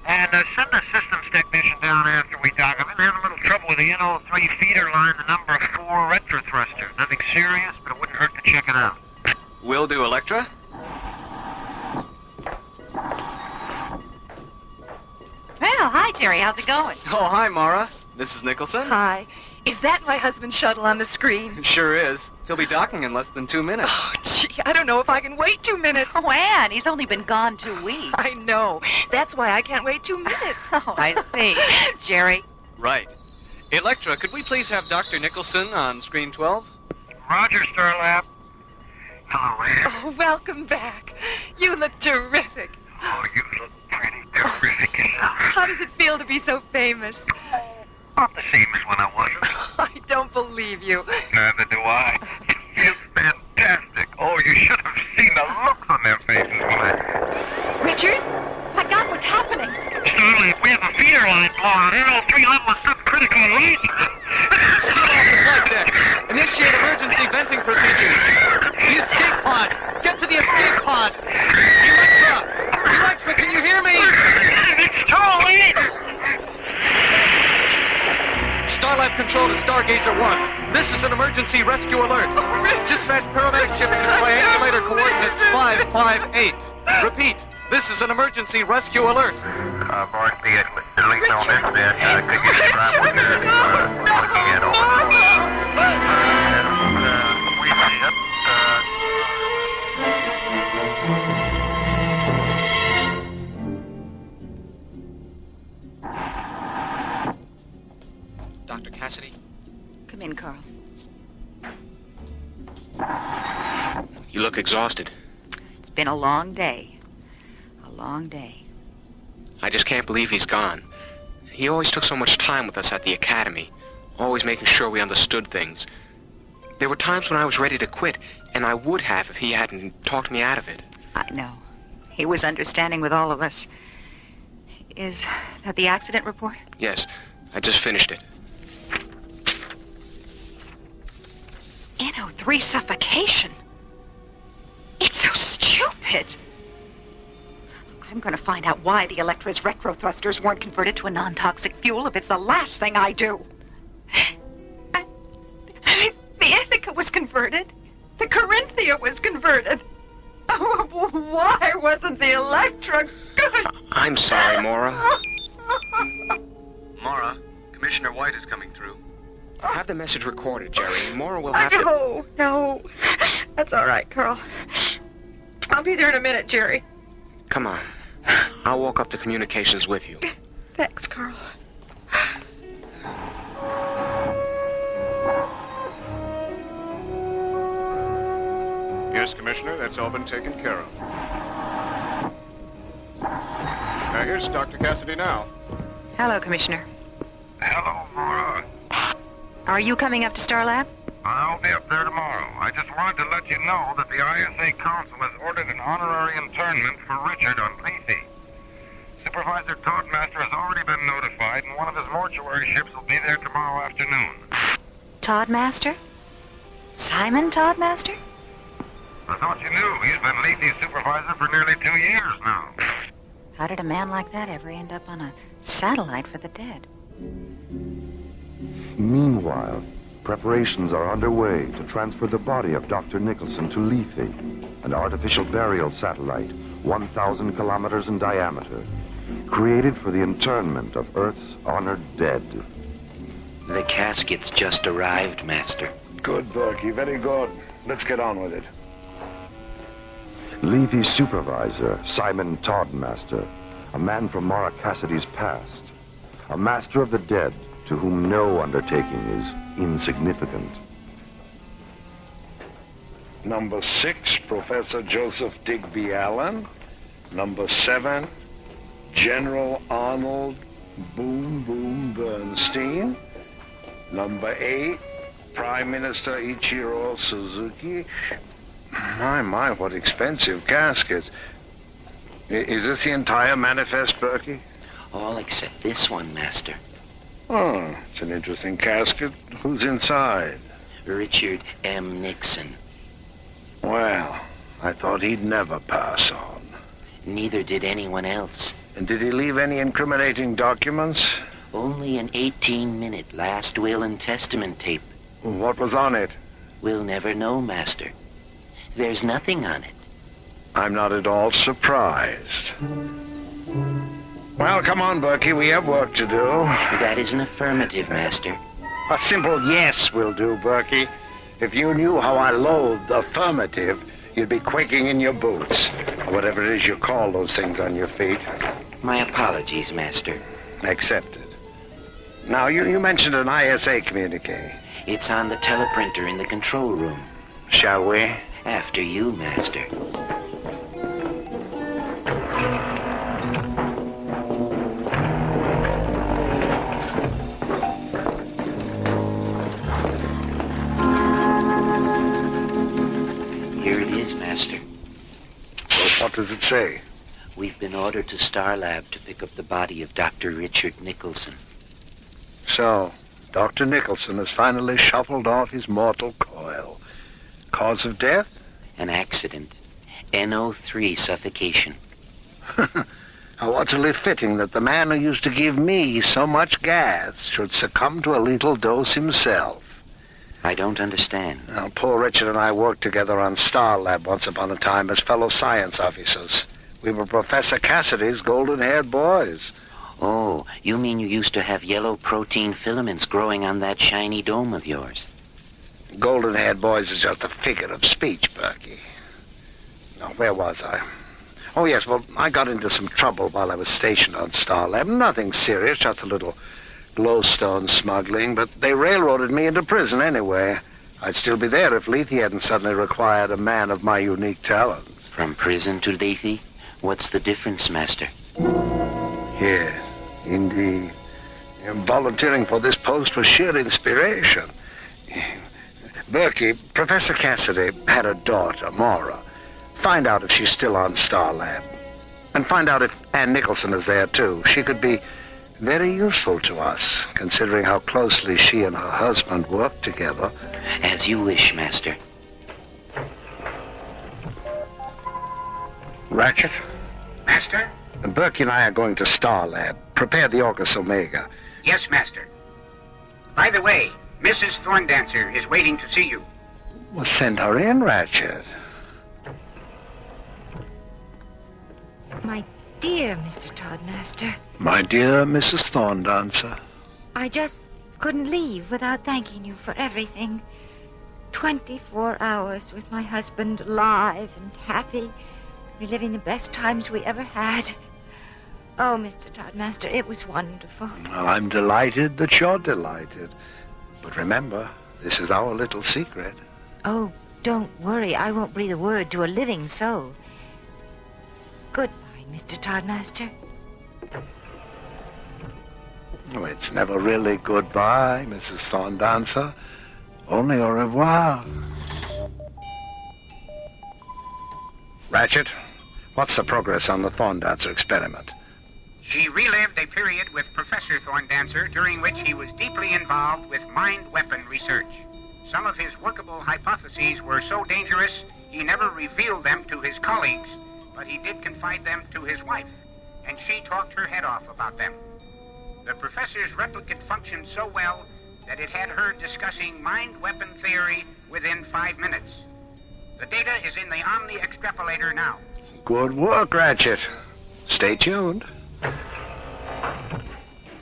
And send a systems technician down after we dock. I've been having a little trouble with the NO3 feeder line, the number 4 retro thruster. Nothing serious, but it wouldn't hurt to check it out. Will do, Electra. Well, hi, Jerry. How's it going? Oh, hi, Mara. This is Nicholson. Hi. Is that my husband's shuttle on the screen? Sure is. He'll be docking in less than 2 minutes. Oh, gee, I don't know if I can wait 2 minutes. Oh, Anne, he's only been gone 2 weeks. I know. That's why I can't wait 2 minutes. Oh, I see. Jerry? Right. Electra, could we please have Dr. Nicholson on screen 12? Roger, Starlab. Hello, Anne. Oh, welcome back. You look terrific. Oh, you look pretty terrific. How does it feel to be so famous? Not the same as when I wasn't. I don't believe you. Neither do I. It feels fantastic. Oh, you should have seen the looks on their faces when I... Richard? My God, what's happening? Starlab, we have a feeder line blown in. All 3 level of subcritical release. Seal off the flight deck. Initiate emergency venting procedures. The escape pod. Get to the escape pod. Electra, can you hear me? It's too late. Starlab control to Stargazer 1. This is an emergency rescue alert. Dispatch paramedic ships to triangulator coordinates 558. Repeat, this is an emergency rescue alert. Board be at least on this bed. Could you describe what you're looking at over Dr. Cassidy? Come in, Carl. You look exhausted. It's been a long day. A long day. I just can't believe he's gone. He always took so much time with us at the academy, always making sure we understood things. There were times when I was ready to quit, and I would have if he hadn't talked me out of it. I know. He was understanding with all of us. Is that the accident report? Yes, I just finished it. NO3 suffocation. It's so stupid. I'm going to find out why the Electra's retro-thrusters weren't converted to a non-toxic fuel if it's the last thing I do. The Ithaca was converted. The Corinthia was converted. Oh, why wasn't the Electra good? I'm sorry, Mora. Mara, Commissioner White is coming through. Have the message recorded, Jerry. Mora will have to... No. That's all right, Carl. I'll be there in a minute, Jerry. Come on. I'll walk up to communications with you. Thanks, Carl. Yes, Commissioner, that's all been taken care of. Here's Dr. Cassidy now. Hello, Commissioner. Hello, Mora. Are you coming up to Starlab? I'll be up there tomorrow. I just wanted to let you know that the ISA Council has ordered an honorary internment for Richard on Lethe. Supervisor Toadmaster has already been notified, and one of his mortuary ships will be there tomorrow afternoon. Toddmaster? Simon Toddmaster? I thought you knew. He's been Lethe's supervisor for nearly 2 years now. How did a man like that ever end up on a satellite for the dead? Meanwhile, preparations are underway to transfer the body of Dr. Nicholson to Lethe, an artificial burial satellite 1,000 kilometers in diameter, created for the internment of Earth's honored dead. The casket's just arrived, Master. Good, Berkey. Very good. Let's get on with it. Lethe's supervisor, Simon Toddmaster, a man from Mara Cassidy's past, a master of the dead to whom no undertaking is insignificant. Number 6, Professor Joseph Digby Allen. Number 7, General Arnold Boom Boom Bernstein. Number 8, Prime Minister Ichiro Suzuki. My, what expensive caskets. Is this the entire manifest, Berkey? All except this one, Master. Oh, it's an interesting casket. Who's inside? Richard M. Nixon. Well, I thought he'd never pass on. Neither did anyone else. And did he leave any incriminating documents? Only an 18-minute last will and testament tape. What was on it? We'll never know, Master. There's nothing on it. I'm not at all surprised. Well, come on, Berkey. We have work to do. That is an affirmative, Master. A simple yes will do, Berkey. If you knew how I loathed affirmative, you'd be quaking in your boots. Or whatever it is you call those things on your feet. My apologies, Master. Accepted. Now, you mentioned an ISA communique. It's on the teleprinter in the control room. Shall we? After you, Master. What does it say? We've been ordered to Starlab to pick up the body of Dr. Richard Nicholson. So, Dr. Nicholson has finally shuffled off his mortal coil. Cause of death? An accident. NO3 suffocation. How utterly fitting that the man who used to give me so much gas should succumb to a lethal dose himself. I don't understand. Now, poor Richard and I worked together on Starlab once upon a time as fellow science officers. We were Professor Cassidy's golden-haired boys. Oh, you mean you used to have yellow protein filaments growing on that shiny dome of yours? Golden-haired boys is just a figure of speech, Berkey. Now, where was I? Oh, yes, well, I got into some trouble while I was stationed on Starlab. Nothing serious, just a little glowstone smuggling, but they railroaded me into prison anyway. I'd still be there if Lethe hadn't suddenly required a man of my unique talent. From prison to Lethe? What's the difference, Master? Yes, indeed. Volunteering for this post was sheer inspiration. Berkey, Professor Cassidy had a daughter, Maura. Find out if she's still on Starlab. And find out if Ann Nicholson is there, too. She could be very useful to us, considering how closely she and her husband worked together. As you wish, Master. Ratchet? Master? Berkey and I are going to Starlab. Prepare the Orcus Omega. Yes, Master. By the way, Mrs. Thorndancer is waiting to see you. Well, send her in, Ratchet. My dear Mr. Toddmaster. My dear Mrs. Thorndancer. I just couldn't leave without thanking you for everything. 24 hours with my husband, alive and happy, reliving the best times we ever had. Oh, Mr. Toddmaster, it was wonderful. Well, I'm delighted that you're delighted. But remember, this is our little secret. Oh, don't worry. I won't breathe a word to a living soul. Goodbye, Mr. Toddmaster. Oh, it's never really goodbye, Mrs. Thorndancer. Only au revoir. Ratchet, what's the progress on the Thorndancer experiment? She relived a period with Professor Thorndancer during which he was deeply involved with mind weapon research. Some of his workable hypotheses were so dangerous he never revealed them to his colleagues, but he did confide them to his wife, and she talked her head off about them. The professor's replicant functioned so well that it had her discussing mind weapon theory within 5 minutes. The data is in the Omni extrapolator now. Good work, Ratchet. Stay tuned.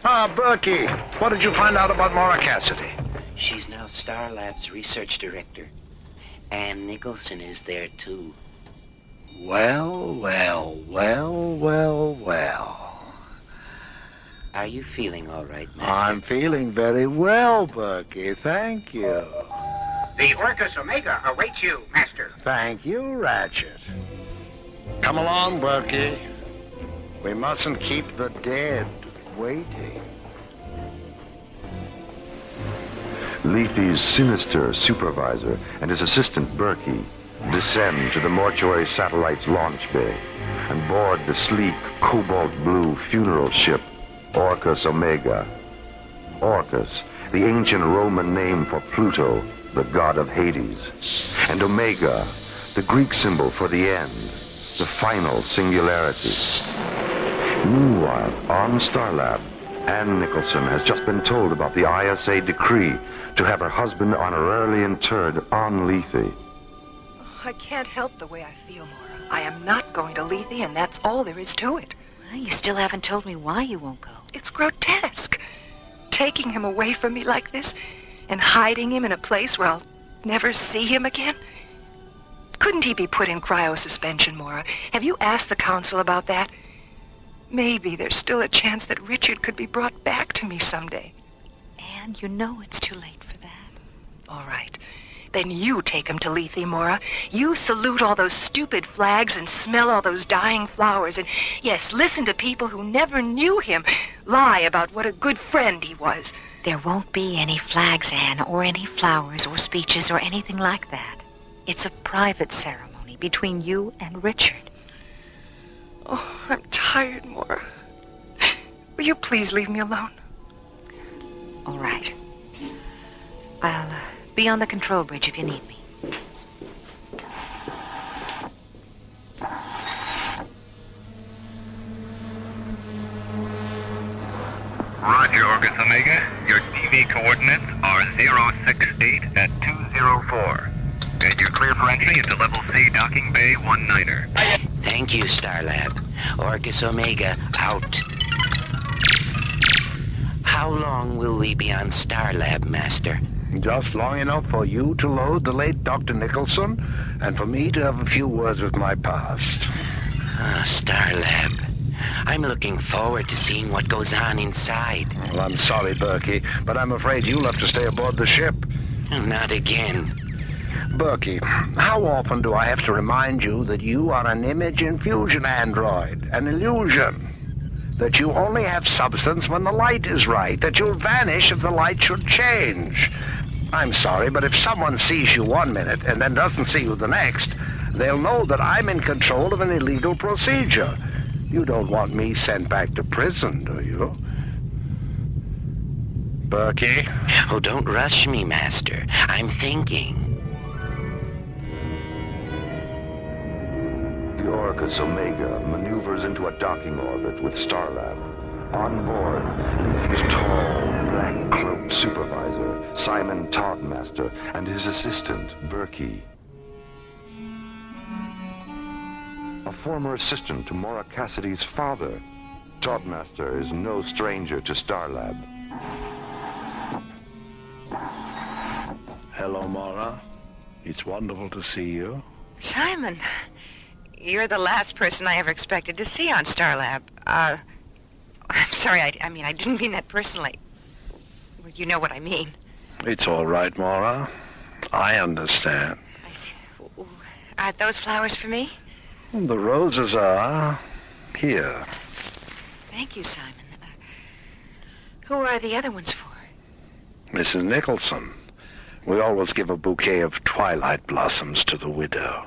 Berkey, what did you find out about Maura Cassidy? She's now Starlab's research director. Ann Nicholson is there, too. Well. Are you feeling all right, Master? I'm feeling very well, Berkey. Thank you. The Orcus Omega awaits you, Master. Thank you, Ratchet. Come along, Berkey. We mustn't keep the dead waiting. Lethe's sinister supervisor and his assistant Berkey descend to the mortuary satellite's launch bay and board the sleek cobalt blue funeral ship Orcus Omega. Orcus, the ancient Roman name for Pluto, the god of Hades, and Omega, the Greek symbol for the end, the final singularity. Meanwhile, on Starlab, Ann Nicholson has just been told about the ISA decree to have her husband honorarily interred on Lethe. I can't help the way I feel, Maura. I am not going to Lethe, and that's all there is to it. Well, you still haven't told me why you won't go. It's grotesque. Taking him away from me like this, and hiding him in a place where I'll never see him again. Couldn't he be put in cryosuspension, Maura? Have you asked the council about that? Maybe there's still a chance that Richard could be brought back to me someday. And you know it's too late for that. All right. Then you take him to Lethe, Maura. You salute all those stupid flags and smell all those dying flowers. And, yes, listen to people who never knew him lie about what a good friend he was. There won't be any flags, Anne, or any flowers or speeches or anything like that. It's a private ceremony between you and Richard. Oh, I'm tired, Maura. Will you please leave me alone? All right. I'll be on the control bridge if you need me. Roger, Orcus Omega. Your TV coordinates are 068 at 204. And you're clear for entry into Level C Docking Bay 19er. Thank you, Starlab. Orcus Omega, out. How long will we be on Starlab, Master? Just long enough for you to load the late Dr. Nicholson, and for me to have a few words with my past. Ah, Starlab. I'm looking forward to seeing what goes on inside. Well, I'm sorry, Berkey, but I'm afraid you'll have to stay aboard the ship. Not again. Berkey, how often do I have to remind you that you are an image infusion android, an illusion? That you only have substance when the light is right, that you'll vanish if the light should change. I'm sorry, but if someone sees you one minute and then doesn't see you the next, they'll know that I'm in control of an illegal procedure. You don't want me sent back to prison, do you? Berkey? Oh, don't rush me, Master. I'm thinking. The Orcus Omega maneuvers into a docking orbit with Starlab. On board, Leafy's tall, black-cloaked supervisor, Simon Toddmaster, and his assistant, Berkey. A former assistant to Maura Cassidy's father, Toddmaster is no stranger to Starlab. Hello, Maura. It's wonderful to see you. Simon, you're the last person I ever expected to see on Starlab. I'm sorry, I mean, I didn't mean that personally. Well, you know what I mean. It's all right, Maura. I understand. Are those flowers for me? The roses are here. Thank you, Simon. Who are the other ones for? Mrs. Nicholson. We always give a bouquet of twilight blossoms to the widow.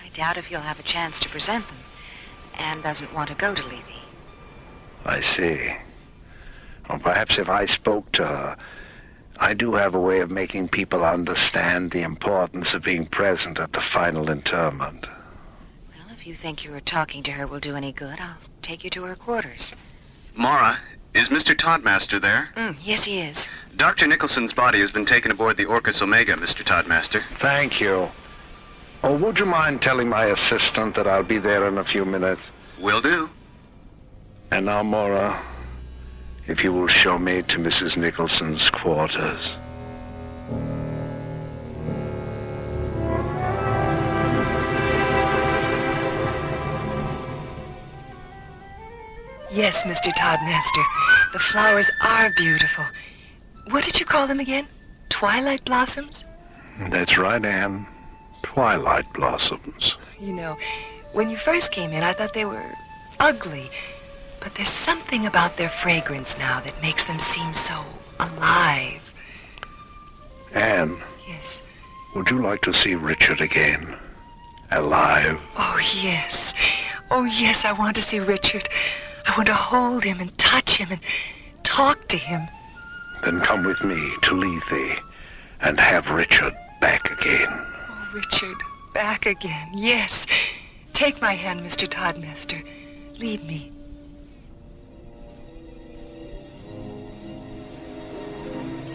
I doubt if you'll have a chance to present them. Anne doesn't want to go to Lethe. I see. Or perhaps if I spoke to her, I do have a way of making people understand the importance of being present at the final interment. Well, if you think your talking to her will do any good, I'll take you to her quarters. Maura, is Mr. Toddmaster there? Yes, he is. Dr. Nicholson's body has been taken aboard the Orcus Omega, Mr. Toddmaster. Thank you. Oh, would you mind telling my assistant that I'll be there in a few minutes? Will do. And now, Maura, if you will show me to Mrs. Nicholson's quarters. Yes, Mr. Toddmaster. The flowers are beautiful. What did you call them again? Twilight blossoms? That's right, Anne. Twilight blossoms. You know, when you first came in, I thought they were ugly. But there's something about their fragrance now that makes them seem so alive. Anne. Yes. Would you like to see Richard again? Alive? Oh, yes. Oh, yes, I want to see Richard. I want to hold him and touch him and talk to him. Then come with me to Lethe and have Richard back again. Oh, Richard, back again. Yes. Take my hand, Mr. Toddmaster. Lead me.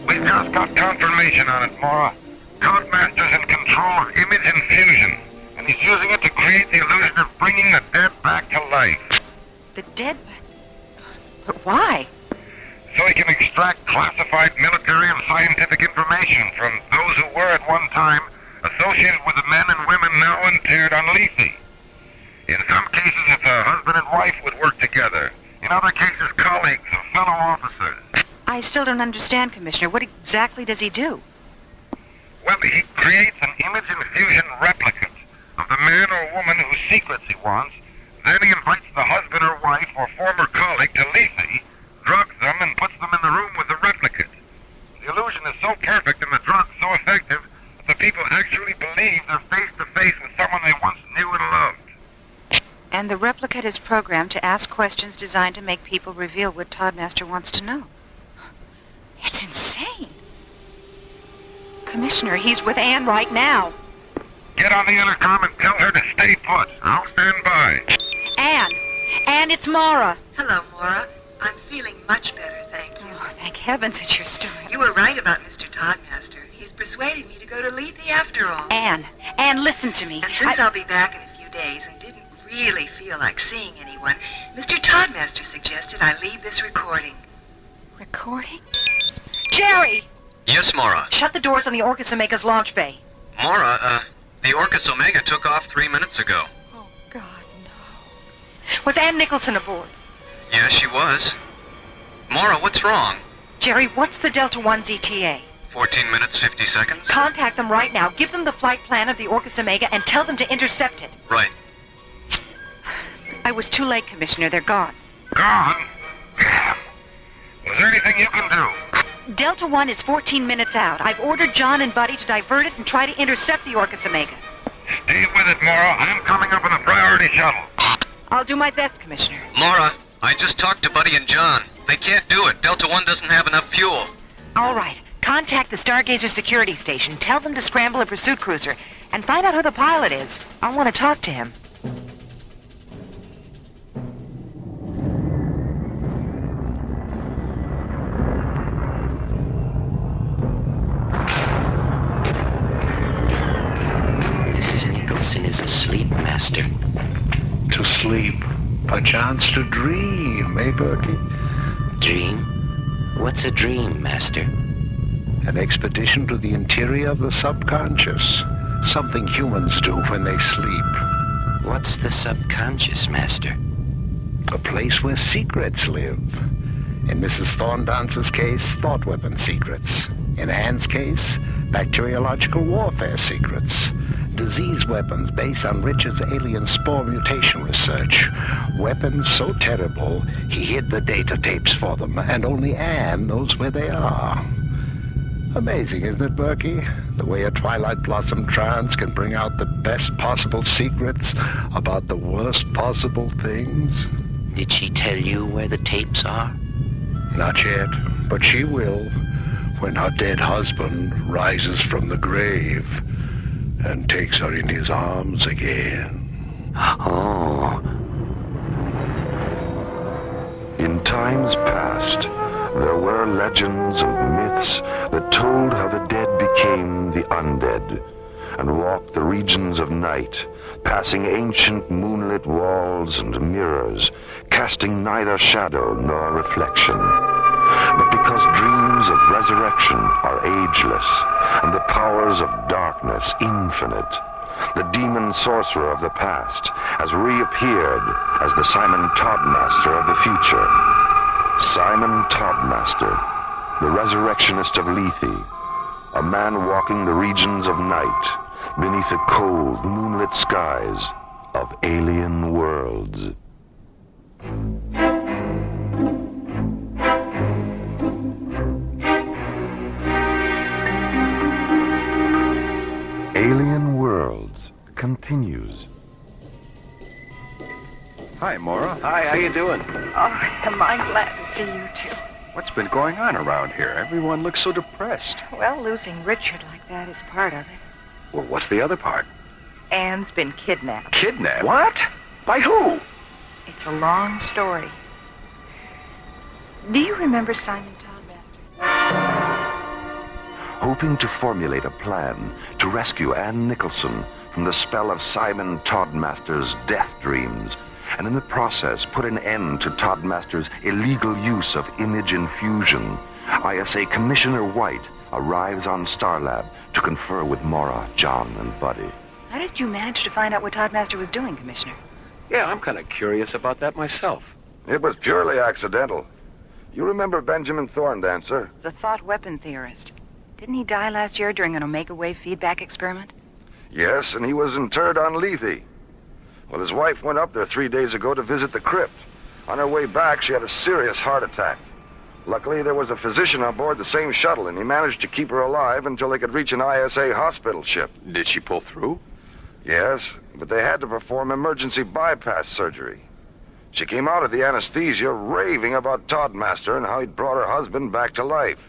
We've just got confirmation on it, Maura. Toddmaster's in control of image infusion, and he's using it to create the illusion of bringing the dead back to life. The dead? But why? So he can extract classified military and scientific information from those who were at one time associated with the men and women now interred on Lethe. In some cases, it's a husband and wife would work together. In other cases, colleagues or fellow officers. I still don't understand, Commissioner. What exactly does he do? Well, he creates an image infusion replicate of the man or woman whose secrets he wants. Then he invites the husband or wife or former colleague to Lethe, drugs them, and puts them in the room with the replicate. The illusion is so perfect and the drug so effective that the people actually believe they're face-to-face with someone they once knew and loved. And the replicate Earthlight is programmed to ask questions designed to make people reveal what Toddmaster wants to know. It's insane. Commissioner, he's with Anne right now. Get on the intercom and tell her to stay put. I'll stand by. Anne! Anne, it's Mara. Hello, Maura. I'm feeling much better, thank you. Oh, thank heavens that you're still here. You were right about Mr. Toddmaster. He's persuaded me to go to Lethe after all. Anne, listen to me. And since I'll be back in a few days and didn't really feel like seeing anyone, Mr. Toddmaster suggested I leave this recording. Recording? Jerry! Yes, Mara. Shut the doors on the Orcus Omega's launch bay. Mara, the Orcus Omega took off 3 minutes ago. Oh, God, no. Was Ann Nicholson aboard? Yes, she was. Mara, what's wrong? Jerry, what's the Delta 1's ETA? 14 minutes, 50 seconds? Contact them right now. Give them the flight plan of the Orcus Omega and tell them to intercept it. Right. I was too late, Commissioner. They're gone. Gone? Damn. Is there anything you can do? Delta 1 is 14 minutes out. I've ordered John and Buddy to divert it and try to intercept the Orcus Omega. Stay with it, Mara. I'm coming up in the priority shuttle. I'll do my best, Commissioner. Mara, I just talked to Buddy and John. They can't do it. Delta 1 doesn't have enough fuel. All right. Contact the Stargazer security station. Tell them to scramble a pursuit cruiser. And find out who the pilot is. I want to talk to him. Mrs. Nicholson is asleep, Master. To sleep. Perchance to dream, eh, Bertie? Dream? What's a dream, Master? An expedition to the interior of the subconscious. Something humans do when they sleep. What's the subconscious, Master? A place where secrets live. In Mrs. Thorndance's case, thought weapon secrets. In Anne's case, bacteriological warfare secrets. Disease weapons based on Richard's alien spore mutation research. Weapons so terrible, he hid the data tapes for them, and only Anne knows where they are. Amazing, isn't it, Berkey? The way a Twilight Blossom trance can bring out the best possible secrets about the worst possible things. Did she tell you where the tapes are? Not yet, but she will, when her dead husband rises from the grave and takes her in his arms again. Oh. In times past, there were legends and myths that told how the dead became the undead and walked the regions of night, passing ancient moonlit walls and mirrors, casting neither shadow nor reflection. But because dreams of resurrection are ageless and the powers of darkness infinite, the demon sorcerer of the past has reappeared as the Simon Toddmaster of the future. Simon Toddmaster, the resurrectionist of Lethe, a man walking the regions of night beneath the cold, moonlit skies of alien worlds. Alien Worlds continues. Hi, Maura. Hi, how you doing? Oh, am I glad to see you two. What's been going on around here? Everyone looks so depressed. Well, losing Richard like that is part of it. Well, what's the other part? Anne's been kidnapped. Kidnapped? What? By who? It's a long story. Do you remember Simon Toddmaster? Hoping to formulate a plan to rescue Ann Nicholson from the spell of Simon Toddmaster's death dreams, and in the process put an end to Toddmaster's illegal use of image infusion, ISA Commissioner White arrives on Starlab to confer with Maura, John, and Buddy. How did you manage to find out what Toddmaster was doing, Commissioner? Yeah, I'm kind of curious about that myself. It was purely accidental. You remember Benjamin Thorndancer? The thought weapon theorist. Didn't he die last year during an Omega Wave feedback experiment? Yes, and he was interred on Lethe. Well, his wife went up there 3 days ago to visit the crypt. On her way back, she had a serious heart attack. Luckily, there was a physician on board the same shuttle, and he managed to keep her alive until they could reach an ISA hospital ship. Did she pull through? Yes, but they had to perform emergency bypass surgery. She came out of the anesthesia raving about Toddmaster and how he'd brought her husband back to life.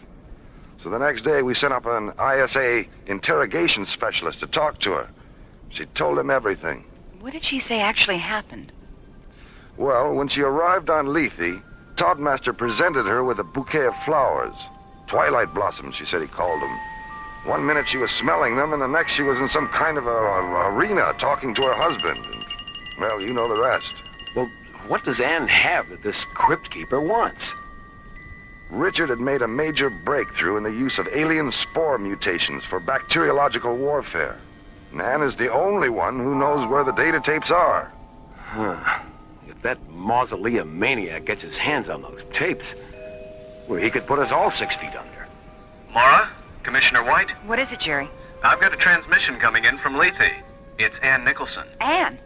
So the next day we sent up an ISA interrogation specialist to talk to her. She told him everything. What did she say actually happened? Well, when she arrived on Lethe, Toddmaster presented her with a bouquet of flowers. Twilight blossoms, she said he called them. One minute she was smelling them, and the next she was in some kind of a arena talking to her husband. And, well, you know the rest. Well, what does Anne have that this crypt keeper wants? Richard had made a major breakthrough in the use of alien spore mutations for bacteriological warfare. And Anne is the only one who knows where the data tapes are. Huh. If that mausoleum maniac gets his hands on those tapes, well, he could put us all 6 feet under. Mara? Commissioner White? What is it, Jerry? I've got a transmission coming in from Lethe. It's Ann Nicholson. Anne?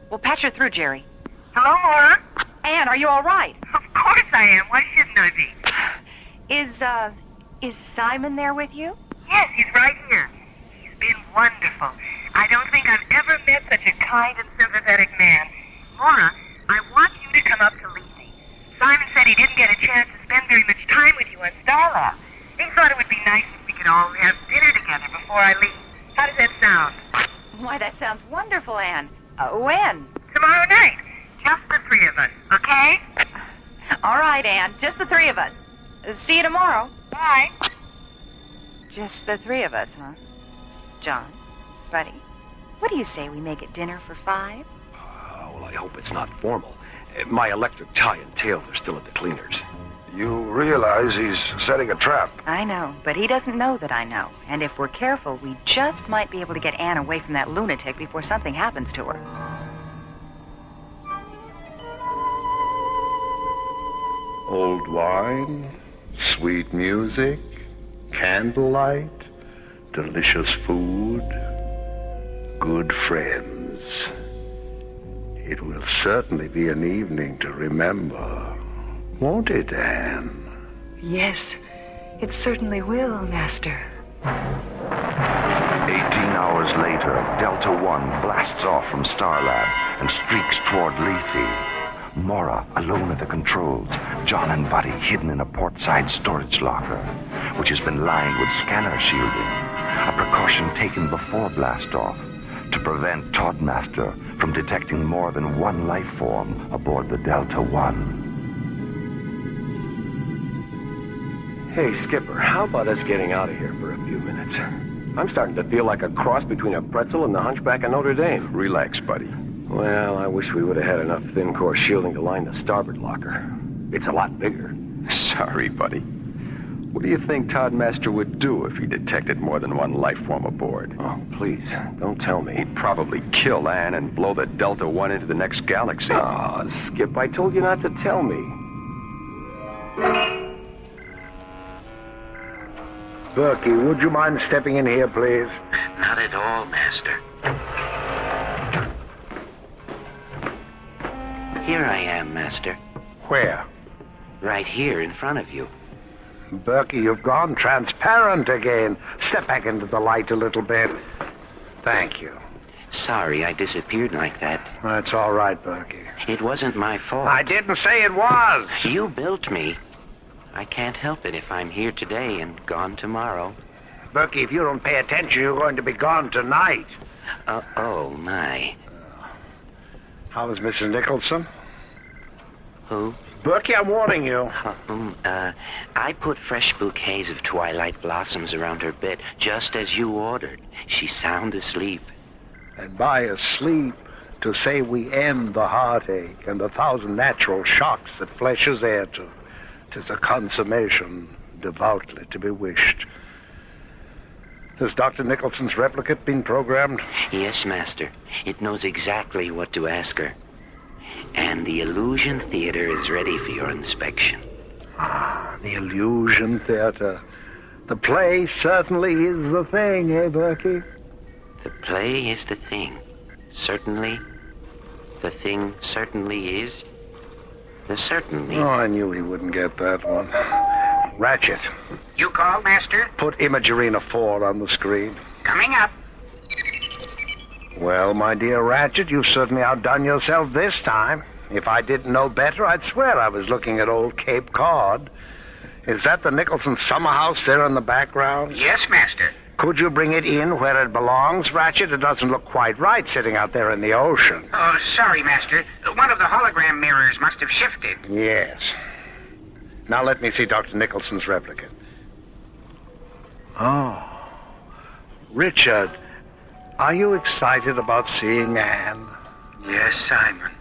Well, patch her through, Jerry. Hello, Maura? Anne, are you all right? Of course I am. Why shouldn't I be? Is Simon there with you? Yes, he's right here. He's been wonderful. I don't think I've ever met such a kind and sympathetic man. Maura, I want you to come up to Lethe. Simon said he didn't get a chance to spend very much time with you on Starlab. He thought it would be nice if we could all have dinner together before I leave. How does that sound? Why, that sounds wonderful, Anne. When? Tomorrow night. Just the 3 of us, okay? All right, Anne. Just the 3 of us. See you tomorrow. Bye. Just the 3 of us, huh? John, Buddy, what do you say we make it dinner for 5? Well, I hope it's not formal. My electric tie and tails are still at the cleaners. You realize he's setting a trap. I know, but he doesn't know that I know. And if we're careful, we just might be able to get Anne away from that lunatic before something happens to her. Old wine, sweet music, candlelight, delicious food, good friends. It will certainly be an evening to remember, won't it, Anne? Yes, it certainly will, Master. 18 hours later, Delta One blasts off from Starlab and streaks toward Lethe. Mara, alone at the controls, John and Buddy hidden in a portside storage locker, which has been lined with scanner shielding, a precaution taken before blast-off to prevent Toddmaster from detecting more than one life form aboard the Delta One. Hey, Skipper, how about us getting out of here for a few minutes? I'm starting to feel like a cross between a pretzel and the Hunchback of Notre Dame. Relax, buddy. Well, I wish we would have had enough thin-core shielding to line the starboard locker. It's a lot bigger. Sorry, buddy. What do you think Toddmaster would do if he detected more than one life form aboard? Oh, please, don't tell me. He'd probably kill Anne and blow the Delta One into the next galaxy. Oh, Skip, I told you not to tell me. Berkey, would you mind stepping in here, please? Not at all, Master. Here I am, Master. Where? Right here in front of you. Berkey, you've gone transparent again. Step back into the light a little bit. Thank you. Sorry I disappeared like that. That's all right, Berkey. It wasn't my fault. I didn't say it was. You built me. I can't help it if I'm here today and gone tomorrow. Berkey, if you don't pay attention, you're going to be gone tonight. Oh, my. How's Mrs. Nicholson? Who? Berkey, I'm warning you. I put fresh bouquets of twilight blossoms around her bed, just as you ordered. She's sound asleep. And by asleep, to say we end the heartache and the 1,000 natural shocks that flesh is heir to. 'Tis a consummation devoutly to be wished. Has Dr. Nicholson's replicate been programmed? Yes, Master. It knows exactly what to ask her. And the Illusion Theater is ready for your inspection. Ah, the Illusion Theater. The play certainly is the thing, eh, Berkey? The play is the thing. Certainly. The thing certainly is. The certainly. Oh, I knew he wouldn't get that one. Ratchet. You called, Master? Put Imagerina 4 on the screen. Coming up. Well, my dear Ratchet, you've certainly outdone yourself this time. If I didn't know better, I'd swear I was looking at old Cape Cod. Is that the Nicholson summer house there in the background? Yes, Master. Could you bring it in where it belongs, Ratchet? It doesn't look quite right sitting out there in the ocean. Oh, sorry, Master. One of the hologram mirrors must have shifted. Yes. Now let me see Dr. Nicholson's replicate. Oh. Richard, are you excited about seeing Anne? Yes, Simon.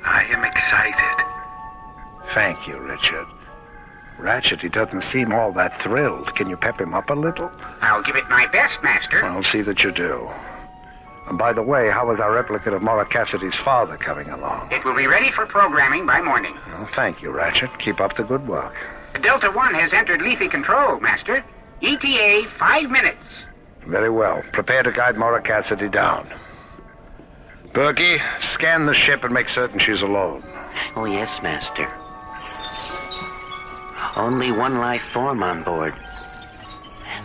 I am excited. Thank you, Richard. Ratchet, he doesn't seem all that thrilled. Can you pep him up a little? I'll give it my best, Master. I'll see that you do. And by the way, how is our replicate of Maura Cassidy's father coming along? It will be ready for programming by morning. Well, thank you, Ratchet. Keep up the good work. Delta One has entered Lethe control, Master. ETA 5 minutes. Very well. Prepare to guide Maura Cassidy down. Berkey, scan the ship and make certain she's alone. Oh, yes, Master. Only one life form on board.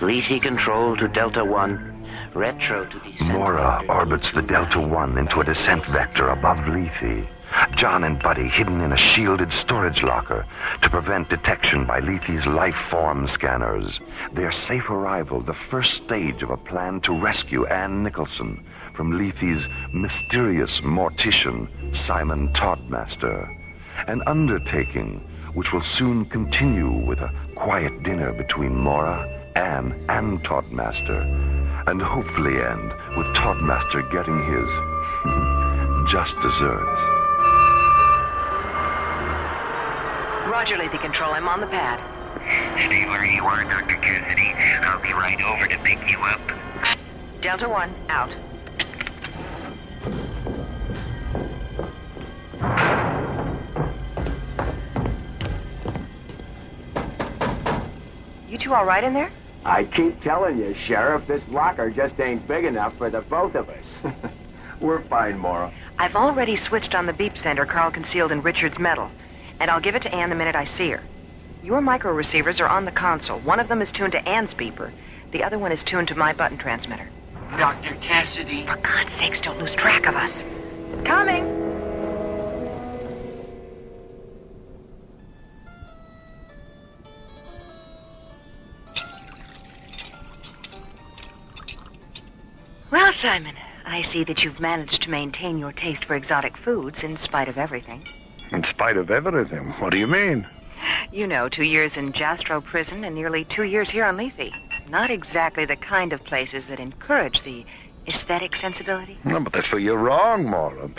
Lethe control to Delta One. Retro to descent. Maura orbits the Delta One into a descent vector above Lethe. John and Buddy hidden in a shielded storage locker to prevent detection by Lethe's life form scanners. Their safe arrival, the first stage of a plan to rescue Ann Nicholson from Lethe's mysterious mortician, Simon Toddmaster. An undertaking which will soon continue with a quiet dinner between Maura, Anne, and Toddmaster, and hopefully end with Toddmaster getting his just desserts. Roger, Lethe Control. I'm on the pad. Stay where you are, Dr. Cassidy. I'll be right over to pick you up. Delta One, out. You two all right in there? I keep telling you, Sheriff, this locker just ain't big enough for the both of us. We're fine, Maura. I've already switched on the beep sender Carl concealed in Richard's metal, and I'll give it to Anne the minute I see her. Your micro receivers are on the console. One of them is tuned to Anne's beeper. The other one is tuned to my button transmitter. Dr. Cassidy. For God's sakes, don't lose track of us. Coming! Well, Simon, I see that you've managed to maintain your taste for exotic foods in spite of everything. In spite of everything? What do you mean? You know, 2 years in Jastrow prison and nearly 2 years here on Lethe. Not exactly the kind of places that encourage the aesthetic sensibility. No, but that's where you're wrong, Maura.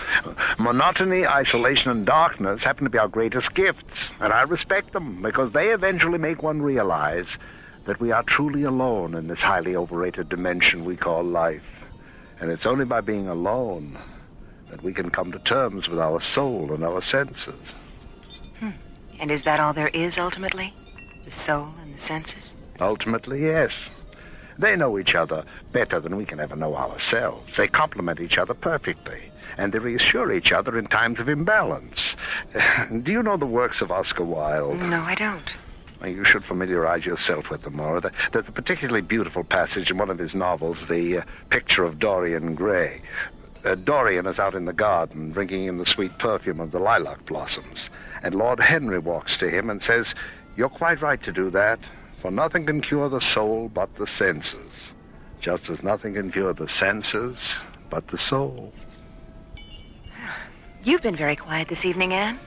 Monotony, isolation, and darkness happen to be our greatest gifts, and I respect them because they eventually make one realize that we are truly alone in this highly overrated dimension we call life. And it's only by being alone that we can come to terms with our soul and our senses. And is that all there is, ultimately? The soul and the senses? Ultimately, yes. They know each other better than we can ever know ourselves. They complement each other perfectly, and they reassure each other in times of imbalance. Do you know the works of Oscar Wilde? No, I don't. You should familiarize yourself with them, Maura. There's a particularly beautiful passage in one of his novels, The Picture of Dorian Gray. Dorian is out in the garden drinking in the sweet perfume of the lilac blossoms, and Lord Henry walks to him and says, "You're quite right to do that, for nothing can cure the soul but the senses, just as nothing can cure the senses but the soul." You've been very quiet this evening, Anne.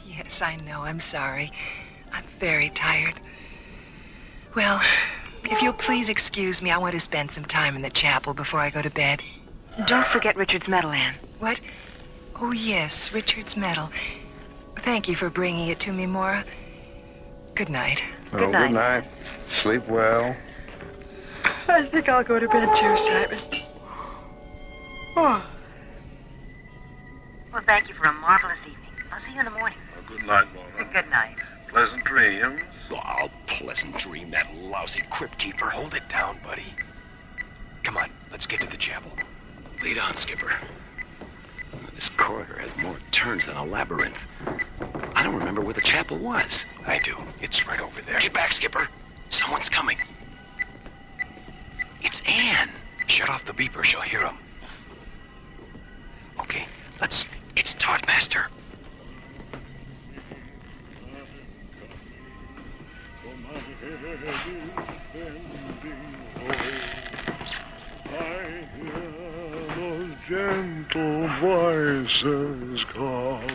Yes, I know. I'm sorry. I'm very tired. Well, if you'll please excuse me, I want to spend some time in the chapel before I go to bed. Don't forget Richard's medal, Anne. What? Oh, yes, Richard's medal. Thank you for bringing it to me, Maura. Good night. Good night. Good night. Sleep well. I think I'll go to bed too, Simon. Oh. Well, thank you for a marvelous evening. I'll see you in the morning. Good night, Maura. Good night. Pleasant dreams. Oh, pleasant dream, that lousy crypt keeper. Hold it down, buddy. Come on, let's get to the chapel. Lead on, Skipper. This corridor has more turns than a labyrinth. I don't remember where the chapel was. I do. It's right over there. Get back, Skipper. Someone's coming. It's Anne. Shut off the beeper. She'll hear him. Okay, let's... It's Toddmaster. I hear those gentle voices calling.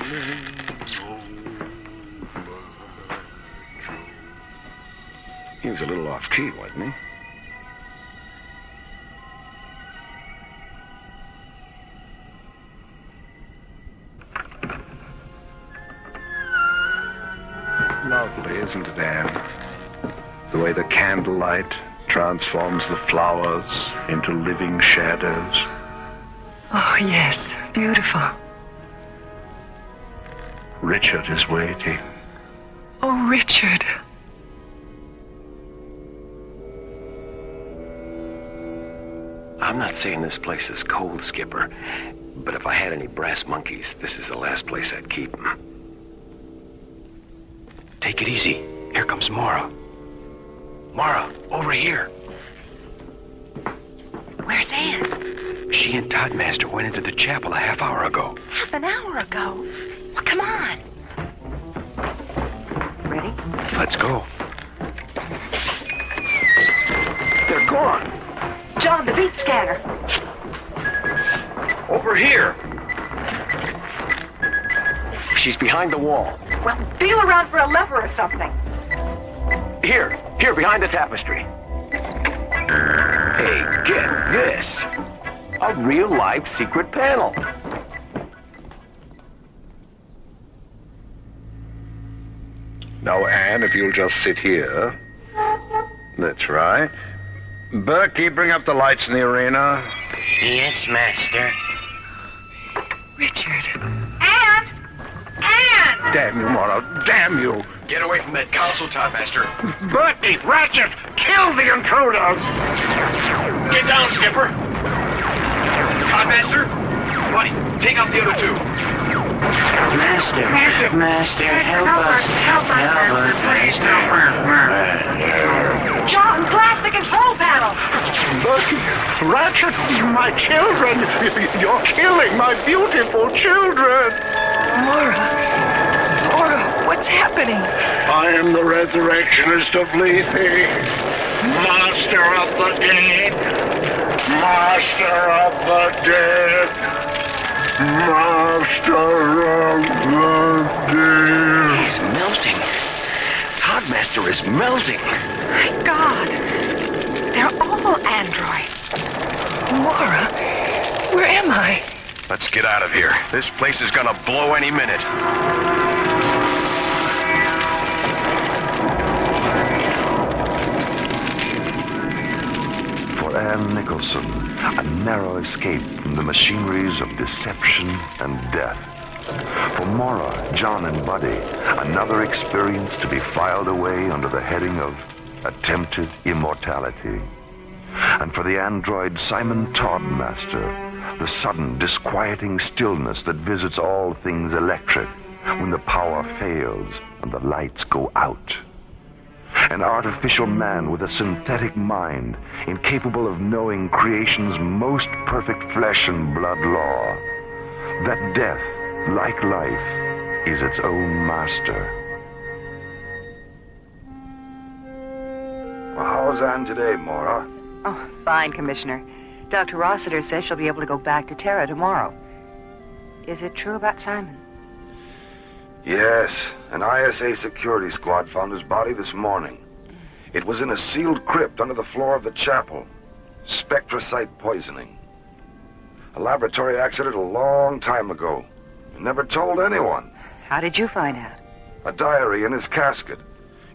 He was a little off key, wasn't he? Lovely, isn't it, Anne? The way the candlelight transforms the flowers into living shadows. Oh, yes. Beautiful. Richard is waiting. Oh, Richard. I'm not saying this place is cold, Skipper, but if I had any brass monkeys, this is the last place I'd keep them. Take it easy. Here comes Mara. Mara, over here. Where's Anne? She and Toddmaster went into the chapel a half hour ago. Half an hour ago? Well, come on. Ready? Let's go. They're gone. John, the beep scanner. Over here. She's behind the wall. Well, feel around for a lever or something. Here, behind the tapestry. Hey, get this. A real-life secret panel. Now, Anne, if you'll just sit here. That's right. Berkey, bring up the lights in the arena. Yes, Master. Richard. Anne! Anne! Damn you, Morrow. Damn you. Get away from that console, Toddmaster. Berkey, Ratchet, kill the intruder. Get down, Skipper. Toddmaster, buddy, take out the other two. Master, help us. Help us, please help us. John, blast the control panel! Berkey, Ratchet, my children. You're killing my beautiful children. Laura, what's happening? I am the resurrectionist of Lethe, master of the dead, master of the dead, master of the dead. He's melting. Toddmaster is melting. My God, they're all androids. Laura, where am I? Let's get out of here. This place is gonna blow any minute. For Anne Nicholson, a narrow escape from the machineries of deception and death. For Mora, John, and Buddy, another experience to be filed away under the heading of attempted immortality. And for the android Simon Toddmaster, the sudden disquieting stillness that visits all things electric when the power fails and the lights go out. An artificial man with a synthetic mind, incapable of knowing creation's most perfect flesh and blood law. That death, like life, is its own master. Well, how's Anne today, Mora? Oh, fine, Commissioner. Dr. Rossiter says she'll be able to go back to Tero tomorrow. Is it true about Simon? Yes, an ISA security squad found his body this morning. It was in a sealed crypt under the floor of the chapel. Spectrocyte poisoning. A laboratory accident a long time ago. Never told anyone. How did you find out? A diary in his casket.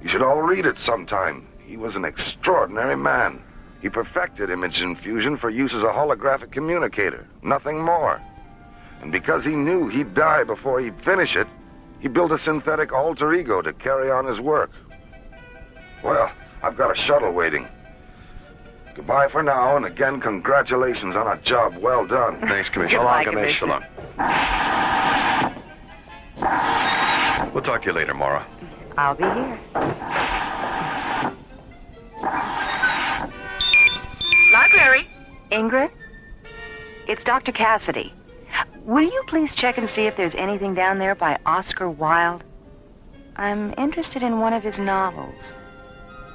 You should all read it sometime. He was an extraordinary man. He perfected image infusion for use as a holographic communicator. Nothing more. And because he knew he'd die before he'd finish it, he built a synthetic alter ego to carry on his work. Well, I've got a shuttle waiting. Goodbye for now, and again, congratulations on a job well done. Thanks, Commissioner. Goodbye, Commissioner. We'll talk to you later, Mara. I'll be here. Library. Ingrid? It's Dr. Cassidy. Will you please check and see if there's anything down there by Oscar Wilde? I'm interested in one of his novels.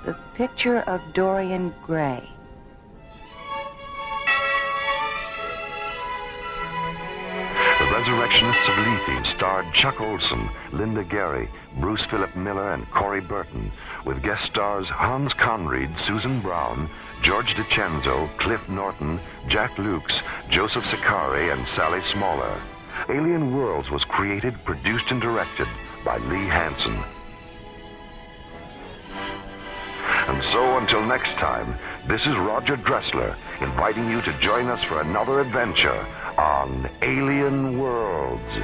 The Picture of Dorian Gray. The Resurrectionists of Lethe starred Chuck Olson, Linda Gary, Bruce Philip Miller, and Corey Burton, with guest stars Hans Conried, Susan Brown, George DiCenzo, Cliff Norton, Jack Lukes, Joseph Sicari, and Sally Smaller. Alien Worlds was created, produced, and directed by Lee Hansen. And so, until next time, this is Roger Dressler, inviting you to join us for another adventure on Alien Worlds.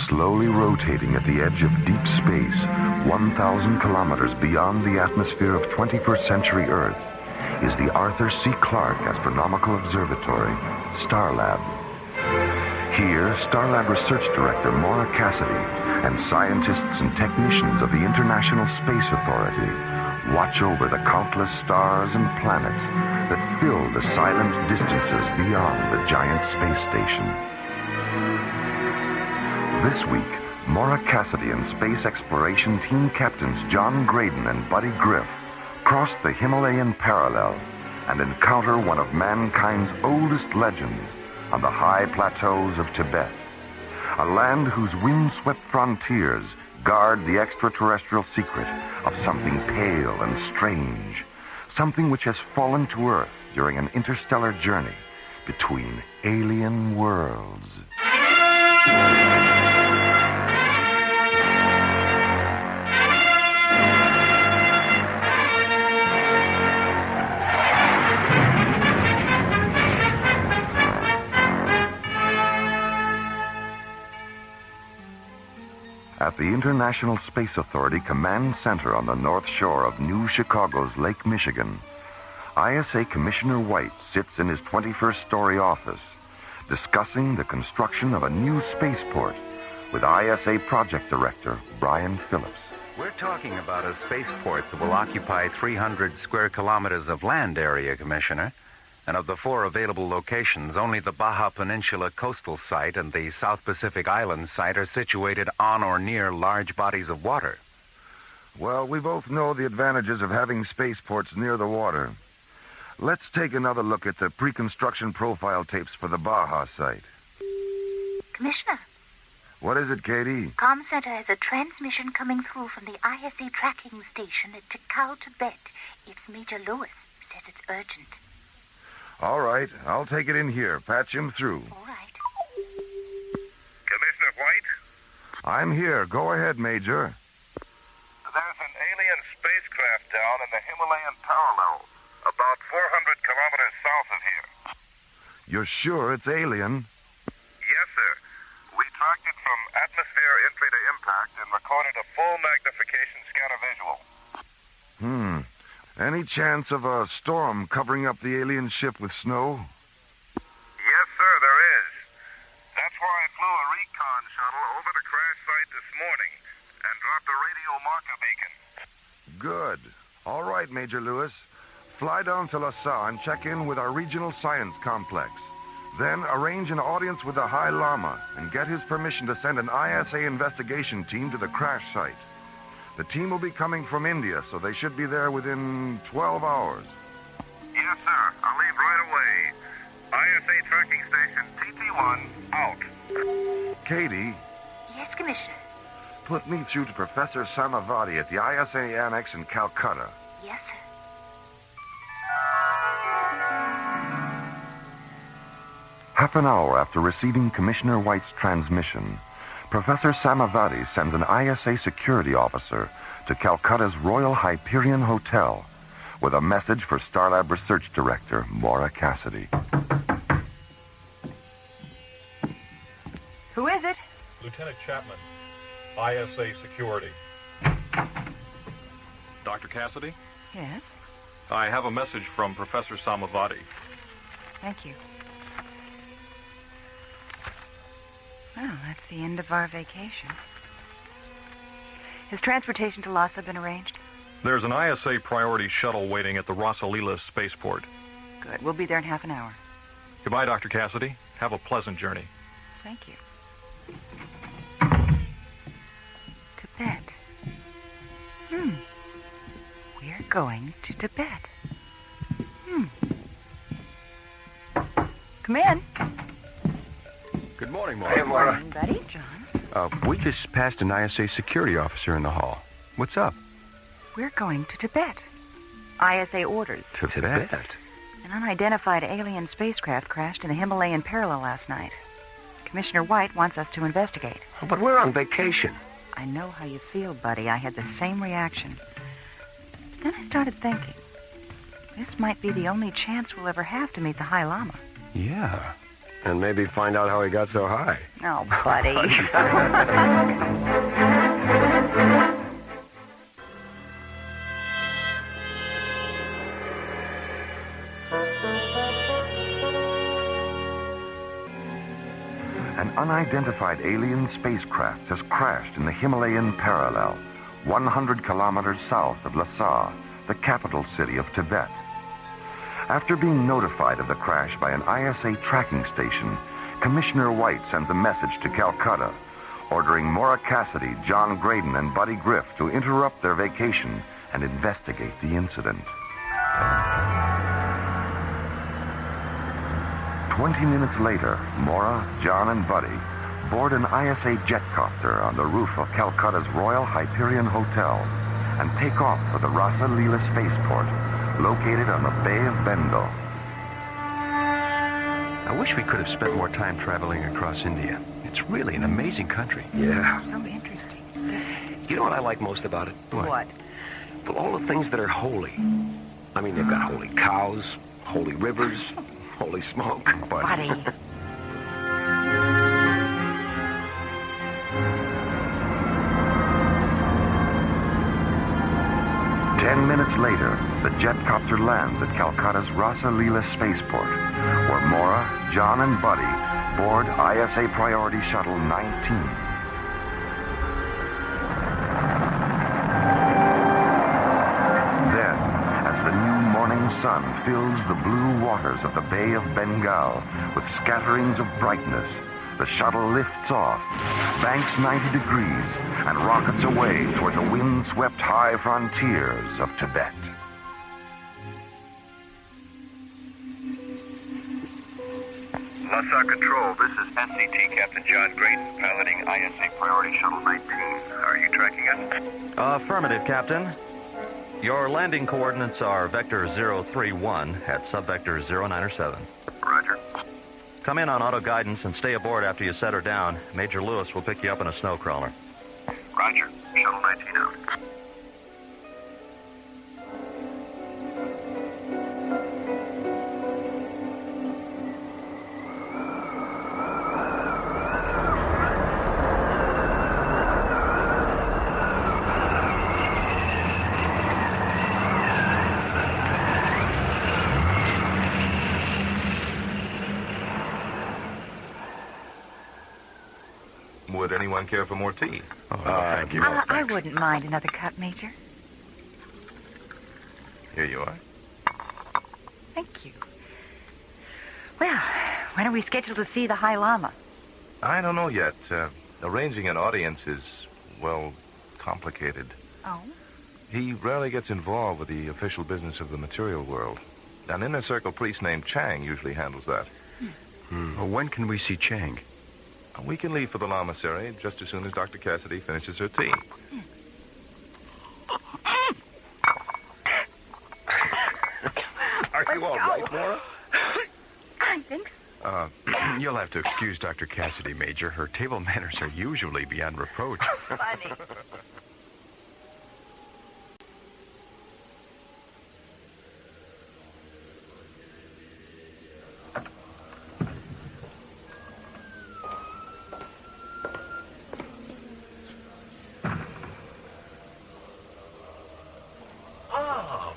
Slowly rotating at the edge of deep space, 1,000 kilometers beyond the atmosphere of 21st century Earth, is the Arthur C. Clarke Astronomical Observatory, Starlab. Here, Starlab Research Director Maura Cassidy and scientists and technicians of the International Space Authority watch over the countless stars and planets that fill the silent distances beyond the giant space station. This week, Maura Cassidy and Space Exploration Team Captains John Graydon and Buddy Griff cross the Himalayan parallel and encounter one of mankind's oldest legends on the high plateaus of Tibet, a land whose windswept frontiers guard the extraterrestrial secret of something pale and strange, something which has fallen to Earth during an interstellar journey between alien worlds. At the International Space Authority Command Center on the north shore of New Chicago's Lake Michigan, ISA Commissioner White sits in his 21st story office discussing the construction of a new spaceport with ISA Project Director Brian Phillips. We're talking about a spaceport that will occupy 300 square kilometers of land area, Commissioner. And of the 4 available locations, only the Baja Peninsula coastal site and the South Pacific Islands site are situated on or near large bodies of water. Well, we both know the advantages of having spaceports near the water. Let's take another look at the pre-construction profile tapes for the Baja site. Commissioner. What is it, Katie? Comm Center has a transmission coming through from the ISA tracking station at Tikal, Tibet. It's Major Lewis. Says it's urgent. All right, I'll take it in here. Patch him through. All right. Commissioner White? I'm here. Go ahead, Major. There's an alien spacecraft down in the Himalayan parallel, about 400 kilometers south of here. You're sure it's alien? Yes, sir. We tracked it from atmosphere entry to impact and recorded a full magnification scanner visual. Any chance of a storm covering up the alien ship with snow? Yes, sir, there is. That's why I flew a recon shuttle over the crash site this morning and dropped a radio marker beacon. Good. All right, Major Lewis. Fly down to Lhasa and check in with our regional science complex. Then arrange an audience with the High Lama and get his permission to send an ISA investigation team to the crash site. The team will be coming from India, so they should be there within 12 hours. Yes, sir. I'll leave right away. ISA tracking station TT1 out. Katie? Yes, Commissioner. Put me through to Professor Samavati at the ISA Annex in Calcutta. Yes, sir. Half an hour after receiving Commissioner White's transmission, Professor Samavati sends an ISA security officer to Calcutta's Royal Hyperion Hotel with a message for Starlab Research Director Maura Cassidy. Who is it? Lieutenant Chapman, ISA Security. Dr. Cassidy? Yes? I have a message from Professor Samavati. Thank you. Well, that's the end of our vacation. Has transportation to Lhasa been arranged? There's an ISA priority shuttle waiting at the Rosalila spaceport. Good. We'll be there in half an hour. Goodbye, Dr. Cassidy. Have a pleasant journey. Thank you. Tibet. We're going to Tibet. Come in. Good morning, Maura. Hey, Maura. Morning, buddy. John. We just passed an ISA security officer in the hall. What's up? We're going to Tibet. ISA orders. Tibet? An unidentified alien spacecraft crashed in the Himalayan parallel last night. Commissioner White wants us to investigate. Oh, but we're on vacation. I know how you feel, buddy. I had the same reaction. But then I started thinking, this might be the only chance we'll ever have to meet the High Lama. Yeah. And maybe find out how he got so high. Oh, buddy. An unidentified alien spacecraft has crashed in the Himalayan parallel, 100 kilometers south of Lhasa, the capital city of Tibet. After being notified of the crash by an ISA tracking station, Commissioner White sends a message to Calcutta, ordering Maura Cassidy, John Graydon, and Buddy Griff to interrupt their vacation and investigate the incident. 20 minutes later, Maura, John, and Buddy board an ISA jetcopter on the roof of Calcutta's Royal Hyperion Hotel and take off for the Rasa Leela spaceport, located on the Bay of Bengal. I wish we could have spent more time traveling across India. It's really an amazing country. Yeah. So interesting. You know what I like most about it? What? Well, all the things that are holy. I mean, they've got holy cows, holy rivers, holy smoke. Buddy. 10 minutes later, the jetcopter lands at Calcutta's Rasa Leela spaceport, where Maura, John, and Buddy board ISA Priority Shuttle 19. Then, as the new morning sun fills the blue waters of the Bay of Bengal with scatterings of brightness, the shuttle lifts off, banks 90 degrees, and rockets away toward the wind-swept high frontiers of Tibet. Lhasa Control, this is SCT Captain John Graydon, piloting ISA Priority Shuttle 19. Are you tracking us? Affirmative, Captain. Your landing coordinates are vector 031 at subvector 097. Roger. Come in on auto guidance and stay aboard after you set her down. Major Lewis will pick you up in a snow crawler. Roger. Shuttle 19 out. Would anyone care for more tea? Thank you. I wouldn't mind another cup, Major. Here you are. Thank you. Well, when are we scheduled to see the High Lama? I don't know yet. Arranging an audience is, well, complicated. Oh? He rarely gets involved with the official business of the material world. An inner circle priest named Chang usually handles that. Well, when can we see Chang? We can leave for the Lamasery just as soon as Dr. Cassidy finishes her tea. Are you all right, Maura? I think so. You'll have to excuse Dr. Cassidy, Major. Her table manners are usually beyond reproach. Funny.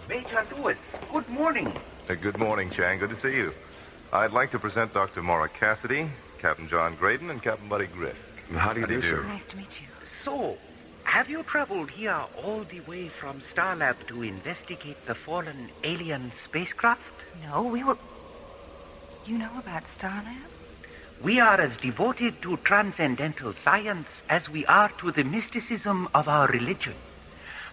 Major Lewis, good morning. Good morning, Chang. Good to see you. I'd like to present Dr. Maura Cassidy, Captain John Graydon, and Captain Buddy Griff. How do you do, sir? Nice to meet you. So, Have you traveled here all the way from Starlab to investigate the fallen alien spacecraft? No, we were... You know about Starlab? We are as devoted to transcendental science as we are to the mysticism of our religion.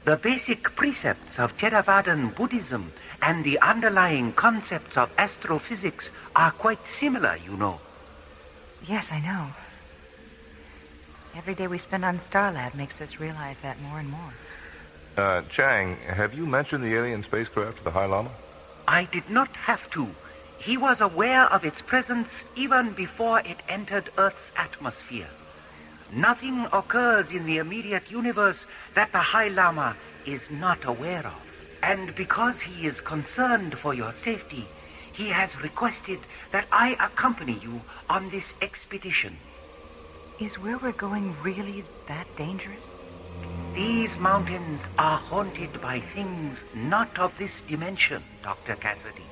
The basic precepts of Theravadan Buddhism and the underlying concepts of astrophysics are quite similar, you know. Yes, I know. Every day we spend on Starlab makes us realize that more and more. Chang, have you mentioned the alien spacecraft to the High Lama? I did not have to. He was aware of its presence even before it entered Earth's atmosphere. Nothing occurs in the immediate universe that the High Lama is not aware of. And because he is concerned for your safety, he has requested that I accompany you on this expedition. Is where we're going really that dangerous? These mountains are haunted by things not of this dimension, Dr. Cassidy.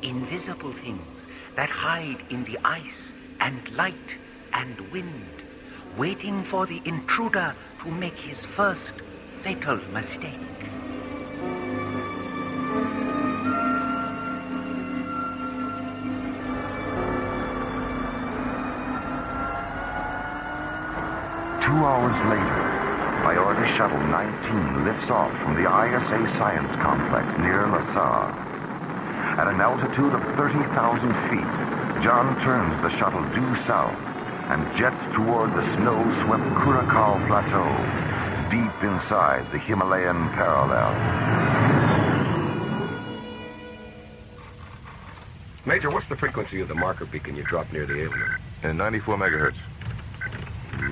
Invisible things that hide in the ice and light and wind, waiting for the intruder to make his first fatal mistake. Two hours later, Priority Shuttle 19 lifts off from the ISA Science Complex near LaSalle. At an altitude of 30,000 feet, John turns the shuttle due south and jets toward the snow-swept Kurakal Plateau, deep inside the Himalayan parallel. Major, what's the frequency of the marker beacon you dropped near the alien? 94 megahertz.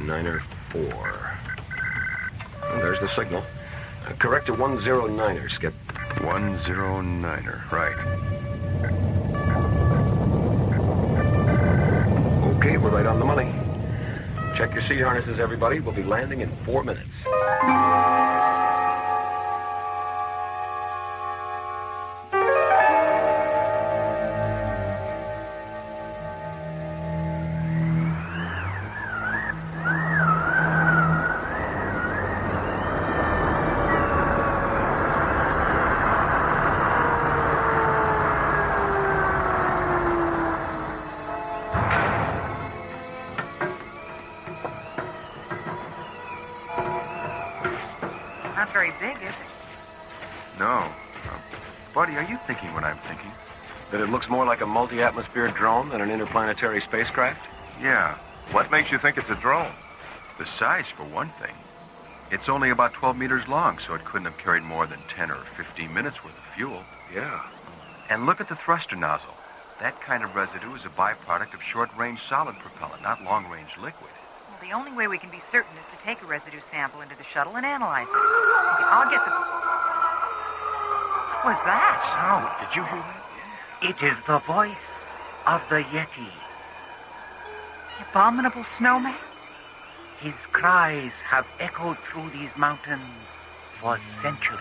904. Well, there's the signal. Correct to 109er, Skip. 109er, right. Okay, we're right on the money. Check your sea harnesses, everybody. We'll be landing in 4 minutes. Not very big, is it? No. Buddy, are you thinking what I'm thinking? That it looks more like a multi-atmosphere drone than an interplanetary spacecraft? Yeah. What makes you think it's a drone? The size, for one thing. It's only about 12 meters long, so it couldn't have carried more than 10 or 15 minutes worth of fuel. Yeah. And look at the thruster nozzle. That kind of residue is a byproduct of short-range solid propellant, not long-range liquid. Well, the only way we can be certain is to take a residue sample into the shuttle and analyze it. Okay, I'll get the... What was that? Sound. Did you hear that? It is the voice of the Yeti. Abominable snowman? His cries have echoed through these mountains for centuries.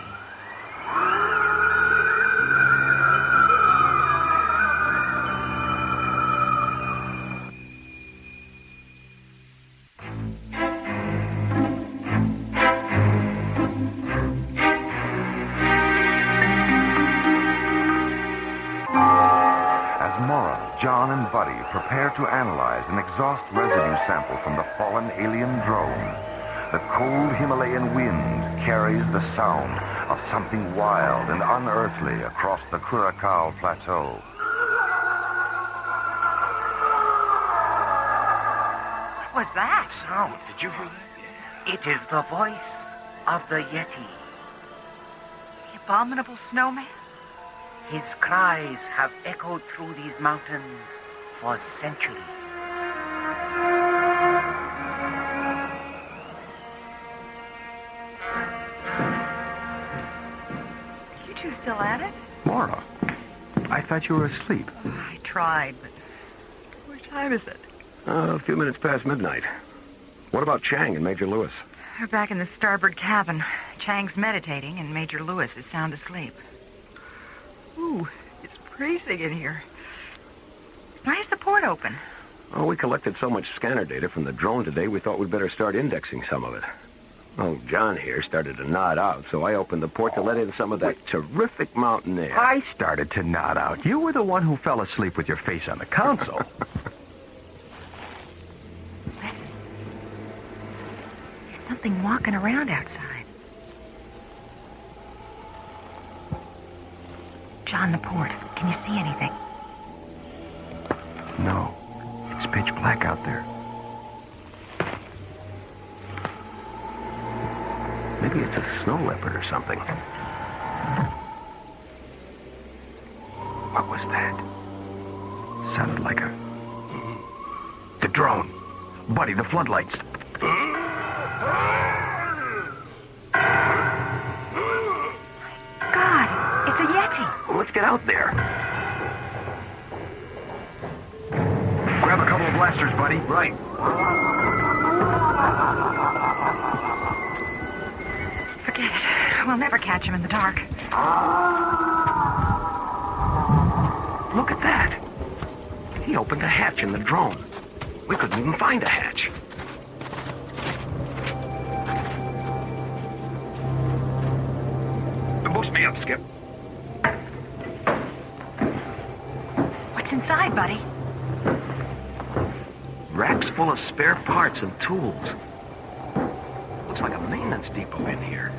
John and Buddy prepare to analyze an exhaust residue sample from the fallen alien drone. The cold Himalayan wind carries the sound of something wild and unearthly across the Kurakal Plateau. What was that? Sound. Did you hear that? It is the voice of the Yeti. The abominable snowman? His cries have echoed through these mountains for centuries. You two still at it? Maura, I thought you were asleep. I tried, but... What time is it? A few minutes past midnight. What about Chang and Major Lewis? We're back in the starboard cabin. Chang's meditating, and Major Lewis is sound asleep. Ooh, it's freezing in here. Why is the port open? Oh, we collected so much scanner data from the drone today, we thought we'd better start indexing some of it. Oh, John here started to nod out, so I opened the port to let in some of that terrific mountain air. I started to nod out. You were the one who fell asleep with your face on the console. Listen. There's something walking around outside. John, the port. Can you see anything? No. It's pitch black out there. Maybe it's a snow leopard or something. What was that? Sounded like a... The drone. Buddy, the floodlights. God, it's a Yeti. Well, let's get out there. Grab a couple of blasters, buddy. Right. Forget it. We'll never catch him in the dark. Look at that. He opened a hatch in the drone. We couldn't even find a hatch. Boost me up, Skip. What's inside, buddy? Racks full of spare parts and tools. Looks like a maintenance depot in here.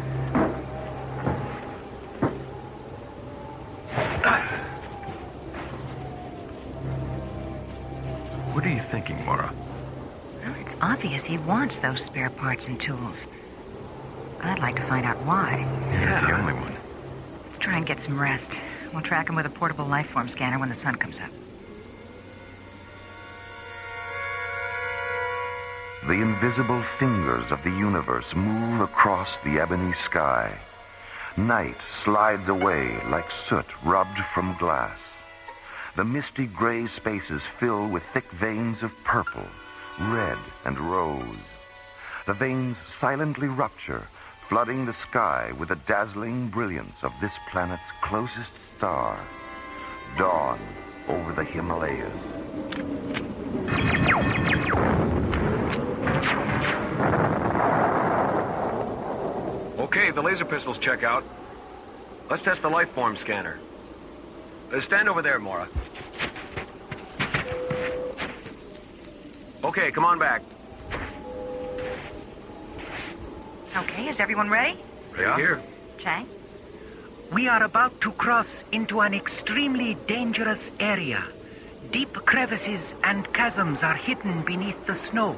What are you thinking, Mora? Well, it's obvious he wants those spare parts and tools. I'd like to find out why. You're not the only one. Let's try and get some rest. We'll track him with a portable lifeform scanner when the sun comes up. The invisible fingers of the universe move across the ebony sky. Night slides away like soot rubbed from glass. The misty gray spaces fill with thick veins of purple, red, and rose. The veins silently rupture, flooding the sky with the dazzling brilliance of this planet's closest star, dawn over the Himalayas. Okay, the laser pistols check out. Let's test the lifeform scanner. Stand over there, Mora. Okay, come on back. Okay, is everyone ready? Right here. Chang? We are about to cross into an extremely dangerous area. Deep crevices and chasms are hidden beneath the snow.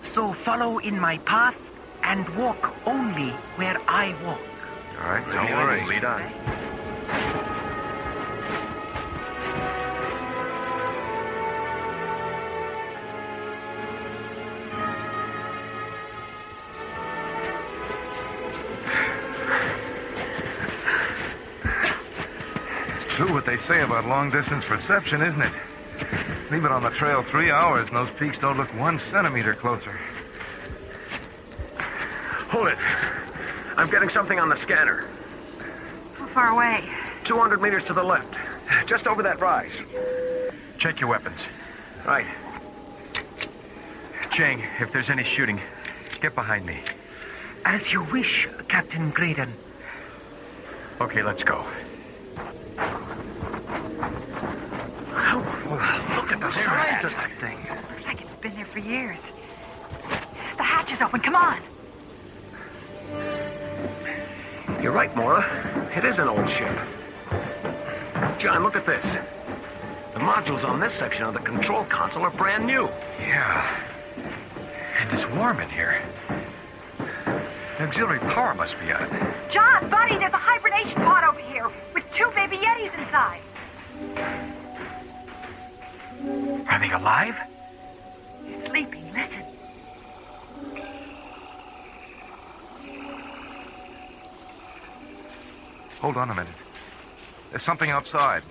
So follow in my path and walk only where I walk. All right, don't worry. Lead on. It's true what they say about long-distance perception, isn't it? Leave it on the trail 3 hours and those peaks don't look 1 centimeter closer. Hold it. I'm getting something on the scanner. How far away? 200 meters to the left. Just over that rise. Check your weapons. Right. Chang, if there's any shooting, get behind me. As you wish, Captain Graydon. Okay, let's go. Look at the size of that thing. Looks like it's been there for years. The hatch is open. Come on. You're right, Mora. It is an old ship. John, look at this. The modules on this section of the control console are brand new. Yeah. And it's warm in here. The auxiliary power must be on. John, buddy, there's a hibernation pod over here with 2 baby Yetis inside. Are they alive? They're sleeping. Listen. Hold on a minute. There's something outside.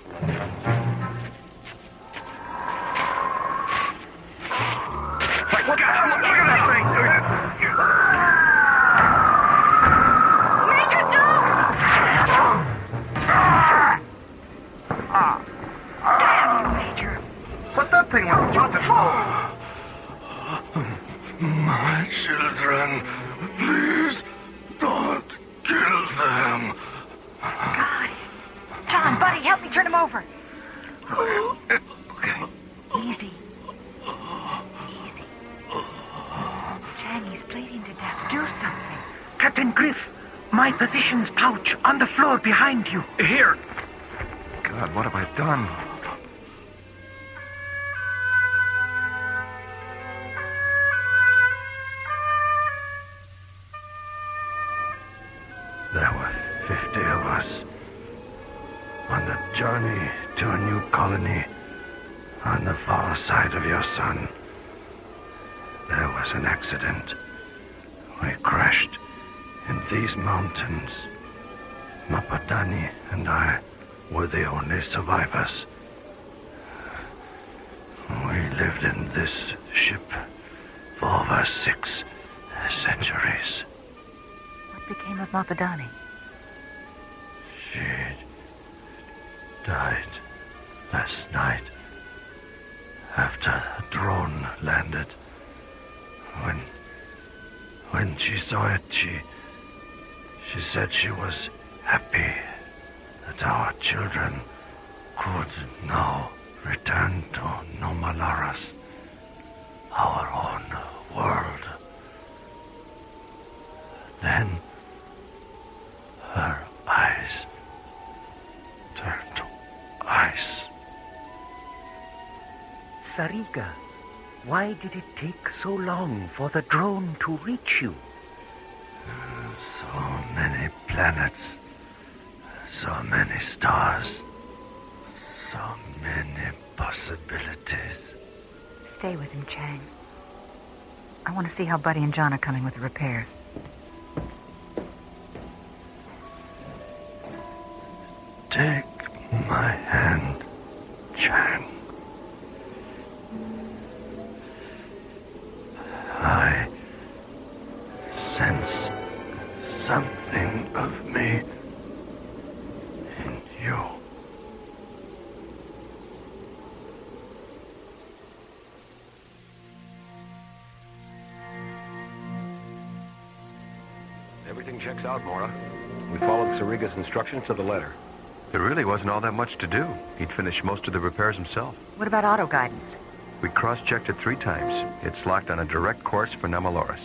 Hey, look at that thing! Major, don't! Damn you, Major. But that thing was buzzing. My children, please don't kill them. Guys. John, buddy, help me turn him over. Okay. Easy. Easy. Chang, he's bleeding to death. Do something. Captain Griff, my physician's pouch on the floor behind you. Here. God, what have I done? There were 50 of us on the journey to a new colony on the far side of your sun. There was an accident. We crashed in these mountains. Mapadani and I were the only survivors. We lived in this ship for over 6 centuries. What became of Mapadani? She died last night after a drone landed. When she saw it, she said she was happy that our children could now return to Nomalaras, our own world. Then her eyes turned to ice. Sariga, why did it take so long for the drone to reach you? So many planets, so many stars, so many possibilities. Stay with him, Chang. I want to see how Buddy and John are coming with the repairs. Take my hand, Chang. I sense something of me in you. Everything checks out, Mora. We followed Sariga's instructions to the letter. There really wasn't all that much to do. He'd finished most of the repairs himself. What about auto guidance? We cross-checked it 3 times. It's locked on a direct course for Namaloris.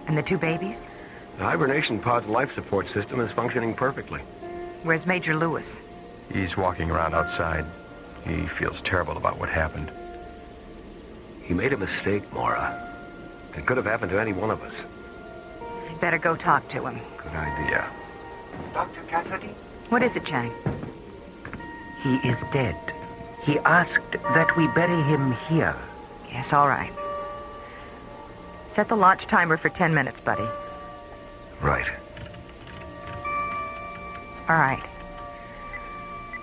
And the 2 babies? The hibernation pod's life support system is functioning perfectly. Where's Major Lewis? He's walking around outside. He feels terrible about what happened. He made a mistake, Mora. It could have happened to any one of us. You'd better go talk to him. Good idea. Dr. Cassidy? What is it, Chang? He is dead. He asked that we bury him here. Yes, all right. Set the launch timer for 10 minutes, Buddy. Right. All right.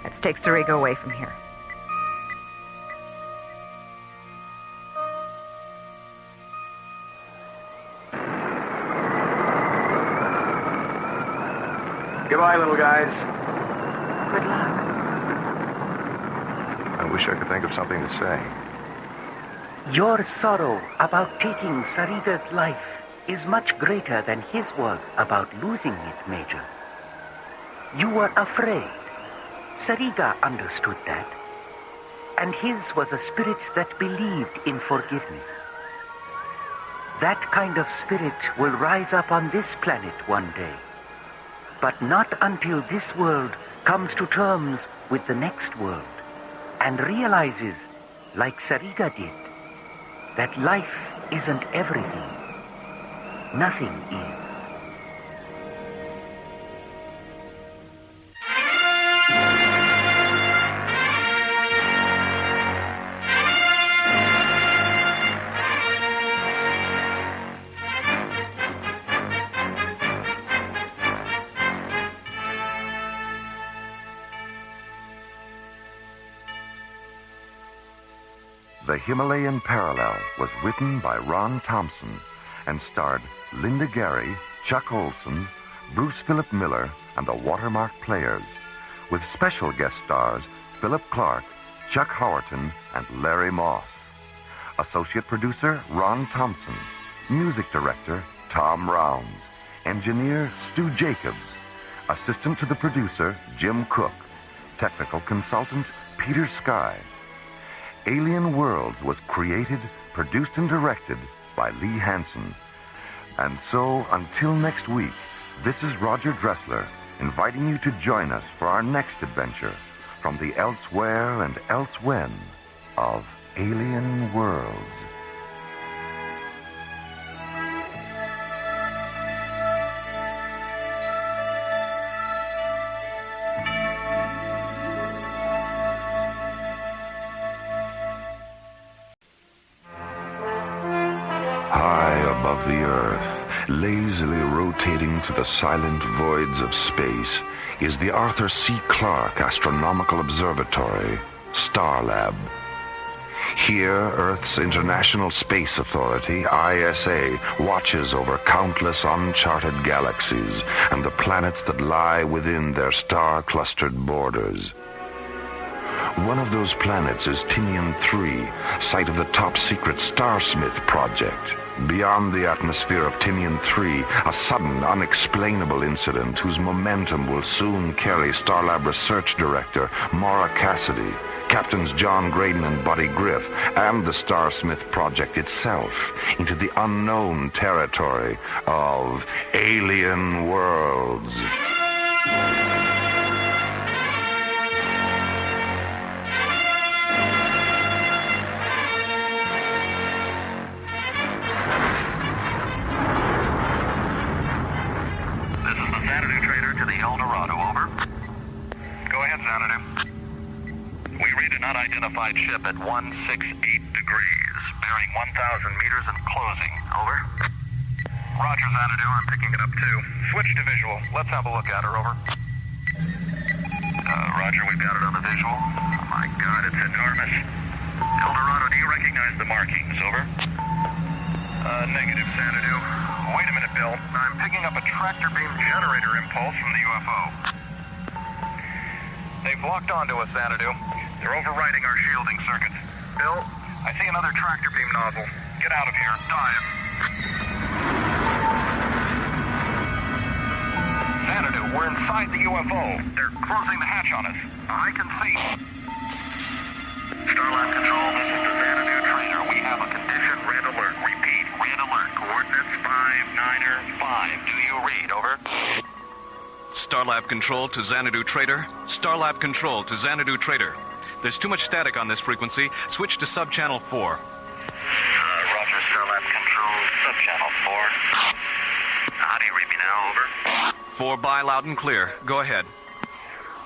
Let's take Sariga away from here. Goodbye, little guys. Good luck. I wish I could think of something to say. Your sorrow about taking Sariga's life is much greater than his was about losing it, Major. You were afraid. Sariga understood that. And his was a spirit that believed in forgiveness. That kind of spirit will rise up on this planet one day. But not until this world comes to terms with the next world and realizes, like Sariga did, that life isn't everything. Nothing is. The Himalayan Parallel was written by Ron Thompson and starred Linda Gary, Chuck Olson, Bruce Philip Miller, and the Watermark Players, with special guest stars Philip Clark, Chuck Howerton, and Larry Moss. Associate producer Ron Thompson. Music director, Tom Rounds. Engineer, Stu Jacobs. Assistant to the producer, Jim Cook. Technical consultant, Peter Sky. Alien Worlds was created, produced, and directed by Lee Hansen. And so, until next week, this is Roger Dressler, inviting you to join us for our next adventure from the elsewhere and elsewhen of Alien Worlds. High above the Earth, lazily rotating through the silent voids of space, is the Arthur C. Clarke Astronomical Observatory, Starlab. Here, Earth's International Space Authority, ISA, watches over countless uncharted galaxies and the planets that lie within their star-clustered borders. One of those planets is Tinian 3, site of the top-secret Starsmith project. Beyond the atmosphere of Tinian 3, a sudden, unexplainable incident whose momentum will soon carry Starlab Research Director Maura Cassidy, Captains John Graydon and Buddy Griff, and the Starsmith project itself into the unknown territory of Alien Worlds. Unidentified ship at 168 degrees, bearing 1,000 meters and closing. Over. Roger, Xanadu. I'm picking it up too. Switch to visual. Let's have a look at her. Over. Roger, we've got it on the visual. Oh my God, it's enormous. El Dorado, do you recognize the markings? Over. Negative, Xanadu. Wait a minute, Bill. I'm picking up a tractor beam generator impulse from the UFO. They've locked onto us, Xanadu. They're overriding our shielding circuits. Bill, I see another tractor beam nozzle. Get out of here. Dive. Xanadu, we're inside the UFO. They're closing the hatch on us. I can see. Starlab Control, this is the Xanadu trainer. We have a condition red alert. Repeat, red alert. Coordinates 595. Do you read? Over. Starlab Control to Xanadu Trader. Starlab Control to Xanadu Trader. There's too much static on this frequency. Switch to subchannel 4. Roger, Starlab Control, subchannel 4. How do you read me now? Over. 4 by, loud and clear. Go ahead.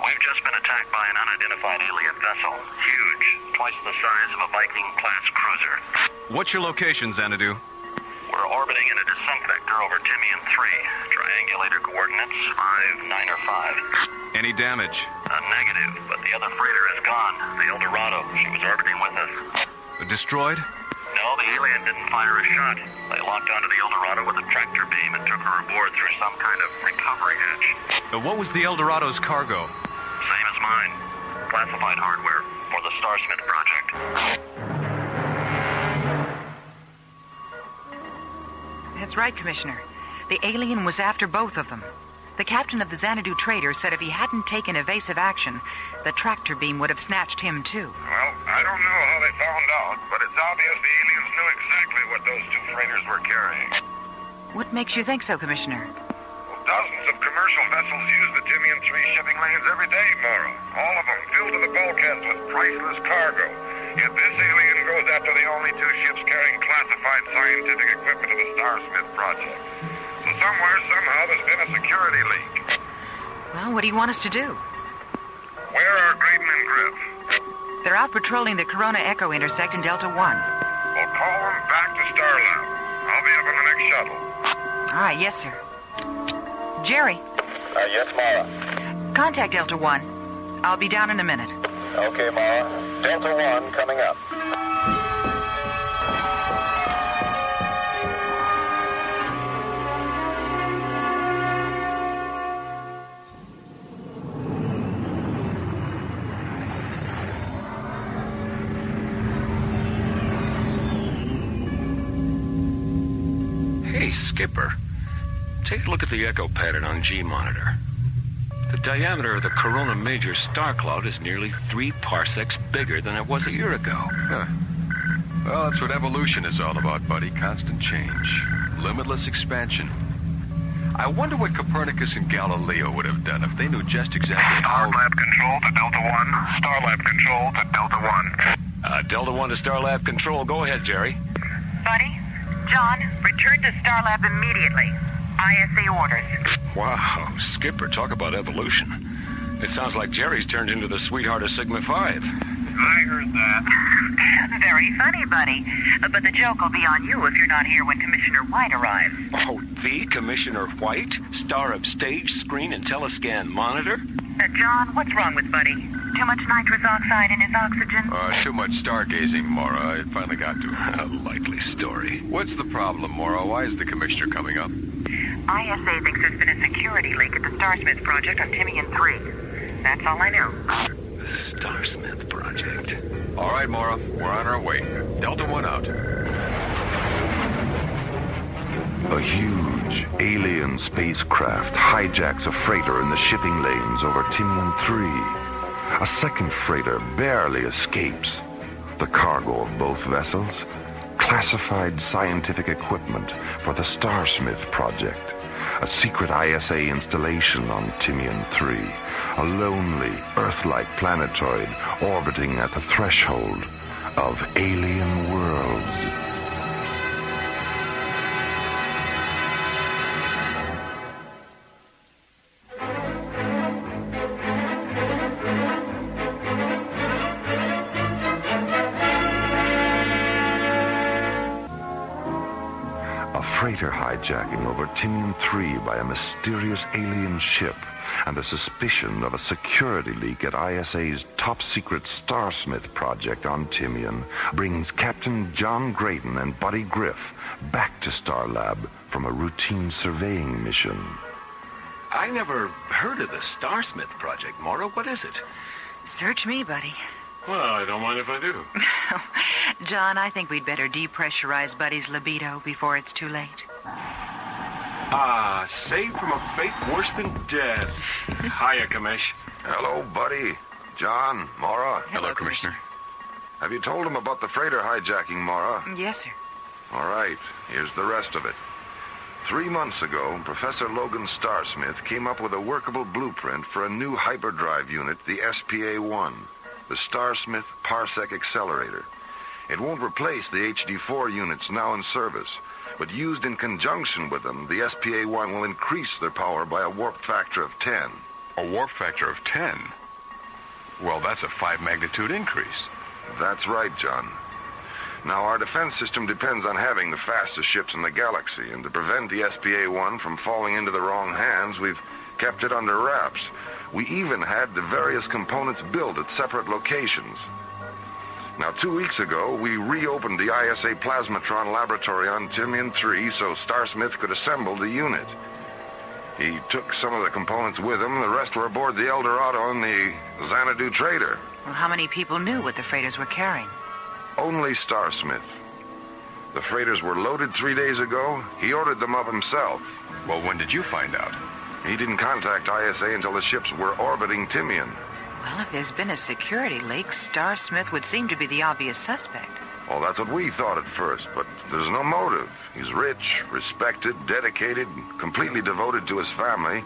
We've just been attacked by an unidentified alien vessel. Huge. Twice the size of a Viking-class cruiser. What's your location, Xanadu? We're orbiting in a descent vector over Tinian 3. Triangulator coordinates 5, 9, or 5. Any damage? Negative, but the other freighter is gone. The El Dorado. She was orbiting with us. Destroyed? No, the alien didn't fire a shot. They locked onto the El Dorado with a tractor beam and took her aboard through some kind of recovery hatch. What was the El Dorado's cargo? Same as mine. Classified hardware for the Starsmith project. That's right, Commissioner. The alien was after both of them. The captain of the Xanadu Trader said if he hadn't taken evasive action, the tractor beam would have snatched him too. Well, I don't know how they found out, but it's obvious the aliens knew exactly what those two freighters were carrying. What makes you think so, Commissioner? Well, dozens of commercial vessels use the Tinian 3 shipping lanes every day, Maura. All of them filled to the bulkheads with priceless cargo. Yet this alien goes after the only two ships carrying classified scientific equipment of the Starsmith project. So somewhere, somehow, there's been a security leak. Well, what do you want us to do? Where are Graydon and Griff? They're out patrolling the Corona Echo intersect in Delta 1. Well, call them back to Starlab. I'll be up on the next shuttle. All right, yes, sir. Jerry. Yes, Maura. Contact Delta 1. I'll be down in a minute. Okay, Maura. Delta 1 coming up. Skipper, take a look at the echo pattern on G-monitor. The diameter of the Corona Major star cloud is nearly 3 parsecs bigger than it was a year ago. Huh. Well, that's what evolution is all about, buddy. Constant change. Limitless expansion. I wonder what Copernicus and Galileo would have done if they knew just exactly how... Starlab control to Delta 1. Starlab control to Delta 1. Delta 1 to Starlab control. Go ahead, Jerry. Buddy, John, return to Starlab immediately. ISA orders. Wow, Skipper, talk about evolution. It sounds like Jerry's turned into the sweetheart of Sigma 5. I heard that. Very funny, buddy. But the joke will be on you if you're not here when Commissioner White arrives. Oh, the Commissioner White? Star of stage, screen, and telescan monitor? John, what's wrong with Buddy? Too much nitrous oxide in his oxygen? Too much stargazing, Mora. It finally got to him. A likely story. What's the problem, Mora? Why is the Commissioner coming up? ISA thinks there's been a security leak at the Starsmith project on Timian 3. That's all I know. The Starsmith project. All right, Mora. We're on our way. Delta 1 out. A huge alien spacecraft hijacks a freighter in the shipping lanes over Timian 3. A second freighter barely escapes. The cargo of both vessels? Classified scientific equipment for the Starsmith project. A secret ISA installation on Timian 3. A lonely, Earthlight planetoid orbiting at the threshold of alien worlds. Freighter hijacking over Timian 3 by a mysterious alien ship and the suspicion of a security leak at ISA's top-secret Starsmith project on Timian brings Captain John Grayton and Buddy Griff back to Starlab from a routine surveying mission. I never heard of the Starsmith project, Mora. What is it? Search me, Buddy. Well, I don't mind if I do. John, I think we'd better depressurize Buddy's libido before it's too late. Saved from a fate worse than death. Hiya, Commish. Hello, Buddy. John, Mora. Hello, Commissioner. Have you told him about the freighter hijacking, Mora? Yes, sir. All right, here's the rest of it. 3 months ago, Professor Logan Starsmith came up with a workable blueprint for a new hyperdrive unit, the SPA-1, the Starsmith Parsec Accelerator. It won't replace the HD-4 units now in service, but used in conjunction with them, the SPA-1 will increase their power by a warp factor of 10. A warp factor of 10? Well, that's a 5-magnitude increase. That's right, John. Now, our defense system depends on having the fastest ships in the galaxy, and to prevent the SPA-1 from falling into the wrong hands, we've kept it under wraps. We even had the various components built at separate locations. Now, 2 weeks ago, we reopened the ISA Plasmatron laboratory on Timian 3 so Starsmith could assemble the unit. He took some of the components with him. The rest were aboard the Eldorado and the Xanadu Trader. Well, how many people knew what the freighters were carrying? Only Starsmith. The freighters were loaded 3 days ago. He ordered them up himself. Well, when did you find out? He didn't contact ISA until the ships were orbiting Timian. Well, if there's been a security leak, Starsmith would seem to be the obvious suspect. Well, that's what we thought at first, but there's no motive. He's rich, respected, dedicated, completely devoted to his family.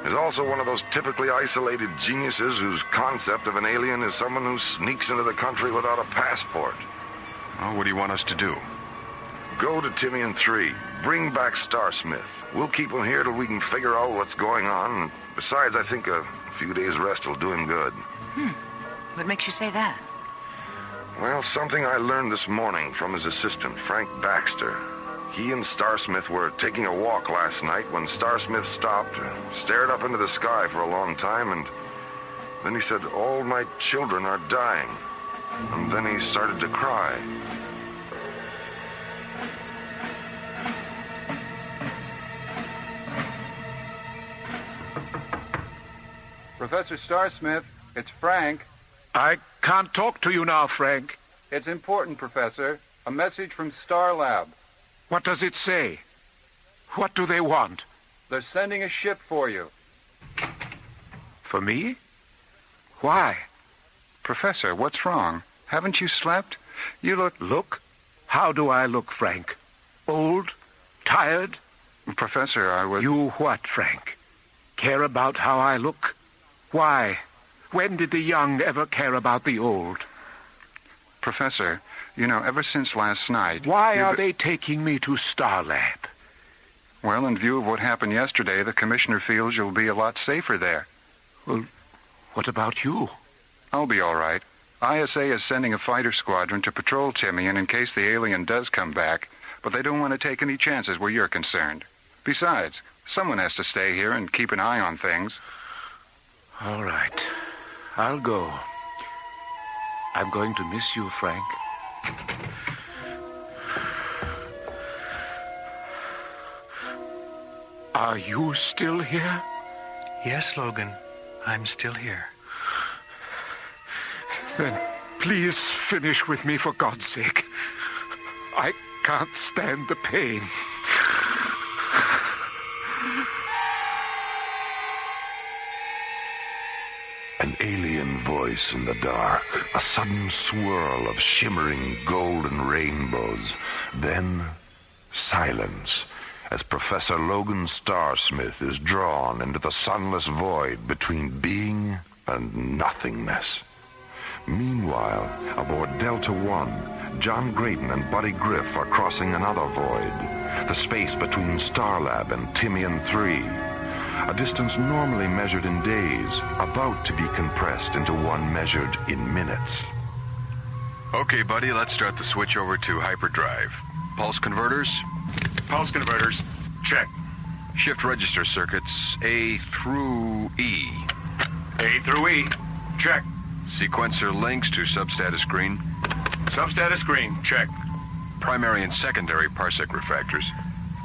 He's also one of those typically isolated geniuses whose concept of an alien is someone who sneaks into the country without a passport. Well, what do you want us to do? Go to Timian 3. Bring back Starsmith. We'll keep him here till we can figure out what's going on. Besides, I think a few days' rest will do him good. What makes you say that? Well, something I learned this morning from his assistant, Frank Baxter. He and Starsmith were taking a walk last night when Starsmith stopped, stared up into the sky for a long time, and then he said, "All my children are dying." And then he started to cry. Professor Starsmith, it's Frank. I can't talk to you now, Frank. It's important, Professor. A message from Starlab. What does it say? What do they want? They're sending a ship for you. For me? Why? Professor, what's wrong? Haven't you slept? You look... Look? How do I look, Frank? Old? Tired? Professor, I was... You what, Frank? Care about how I look? Why? When did the young ever care about the old? Professor, you know, ever since last night... Why are they taking me to Starlab? Well, in view of what happened yesterday, the commissioner feels you'll be a lot safer there. Well, what about you? I'll be all right. ISA is sending a fighter squadron to patrol Timian in case the alien does come back, but they don't want to take any chances where you're concerned. Besides, someone has to stay here and keep an eye on things. All right. I'll go. I'm going to miss you, Frank. Are you still here? Yes, Logan. I'm still here. Then please finish with me for God's sake. I can't stand the pain. An alien voice in the dark, a sudden swirl of shimmering golden rainbows, then silence as Professor Logan Starsmith is drawn into the sunless void between being and nothingness. Meanwhile, aboard Delta One, John Graydon and Buddy Griff are crossing another void, the space between Starlab and Timian 3, a distance normally measured in days, about to be compressed into one measured in minutes. Okay, buddy, let's start the switch over to hyperdrive. Pulse converters? Pulse converters. Check. Shift register circuits A through E. A through E. Check. Sequencer links to substatus screen. Substatus screen. Check. Primary and secondary parsec refractors.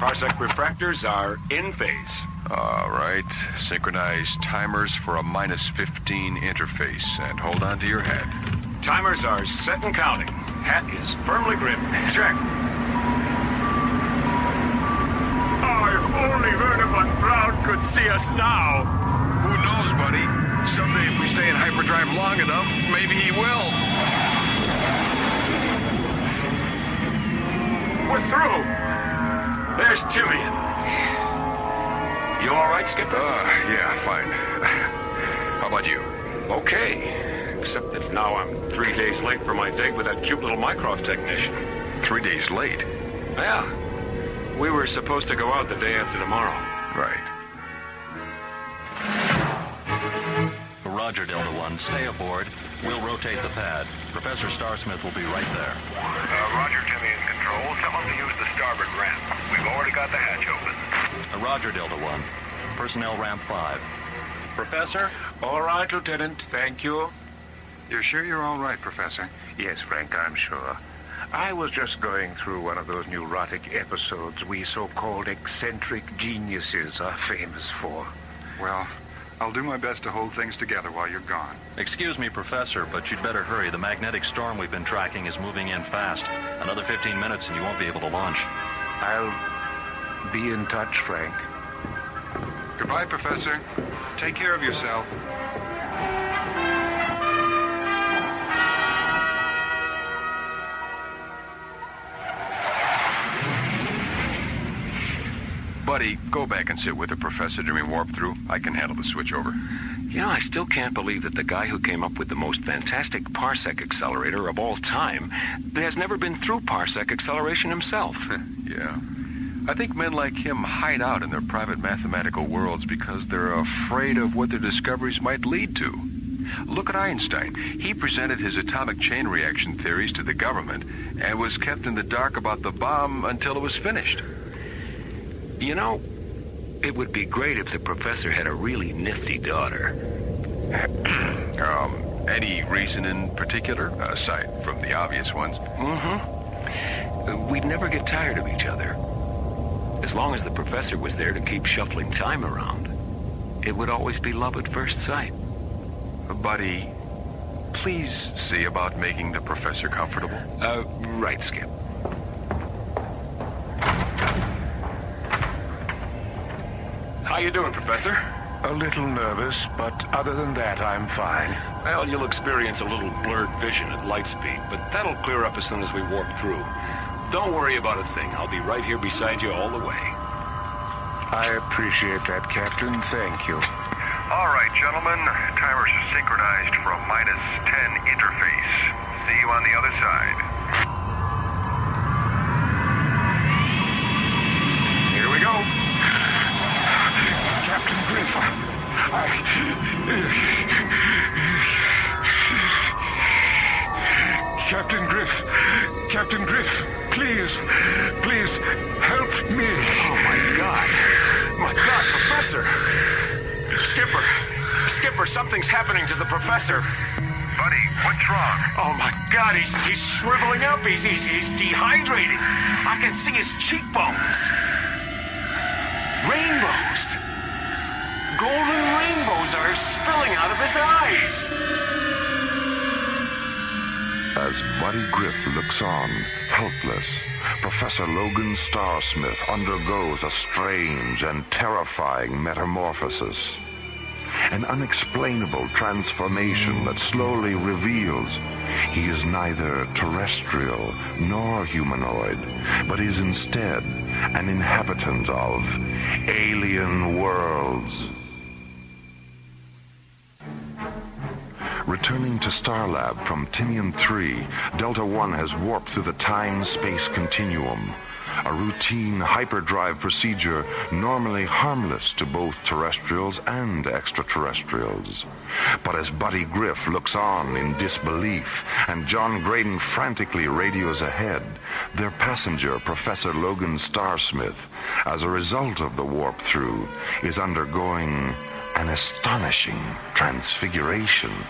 Parsec refractors are in phase. All right. Synchronize timers for a -15 interface. And hold on to your hat. Timers are set and counting. Hat is firmly gripped. Check. Oh, if only Werner von Braun could see us now. Who knows, buddy? Someday if we stay in hyperdrive long enough, maybe he will. We're through. There's Timian. You all right, Skipper? Yeah, fine. How about you? Okay. Except that now I'm 3 days late for my date with that cute little Mycroft technician. 3 days late? Yeah. We were supposed to go out the day after tomorrow. Right. Roger, Delta One. Stay aboard. We'll rotate the pad. Professor Starsmith will be right there. Roger, Timian Control. Tell them to use the starboard ramp. We've already got the hatch open. Roger, Delta One. Personnel ramp 5. Professor? All right, Lieutenant. Thank you. You're sure you're all right, Professor? Yes, Frank, I'm sure. I was just going through one of those neurotic episodes we so-called eccentric geniuses are famous for. Well, I'll do my best to hold things together while you're gone. Excuse me, Professor, but you'd better hurry. The magnetic storm we've been tracking is moving in fast. Another 15 minutes and you won't be able to launch. I'll be in touch, Frank. Goodbye, Professor. Take care of yourself. Buddy, go back and sit with the professor during warp-through. I can handle the switchover. You know, I still can't believe that the guy who came up with the most fantastic parsec accelerator of all time has never been through parsec acceleration himself. Yeah. I think men like him hide out in their private mathematical worlds because they're afraid of what their discoveries might lead to. Look at Einstein. He presented his atomic chain reaction theories to the government and was kept in the dark about the bomb until it was finished. You know, it would be great if the professor had a really nifty daughter. Any reason in particular, aside from the obvious ones? Mm-hmm. We'd never get tired of each other. As long as the professor was there to keep shuffling time around, it would always be love at first sight. Buddy, please see about making the professor comfortable. Right, Skip. How you doing, Professor? A little nervous, but other than that, I'm fine. Well, you'll experience a little blurred vision at light speed, but that'll clear up as soon as we warp through. Don't worry about a thing. I'll be right here beside you all the way. I appreciate that, Captain. Thank you. All right, gentlemen. Timers are synchronized for a -10 interface. See you on the other side. Here we go. Captain Griff, Captain Griff, please help me. Oh, my God, Professor! Skipper, something's happening to the Professor. Buddy, what's wrong? Oh, my God, he's shriveling up. He's dehydrated. I can see his cheekbones. Rainbows. Golden rainbows are spilling out of his eyes. As Buddy Griff looks on, helpless, Professor Logan Starsmith undergoes a strange and terrifying metamorphosis. An unexplainable transformation that slowly reveals he is neither terrestrial nor humanoid, but is instead an inhabitant of alien worlds. Returning to Starlab from Timian 3, Delta One has warped through the time-space continuum. A routine hyperdrive procedure normally harmless to both terrestrials and extraterrestrials. But as Buddy Griff looks on in disbelief and John Graydon frantically radios ahead, their passenger, Professor Logan Starsmith, as a result of the warp-through, is undergoing an astonishing transfiguration.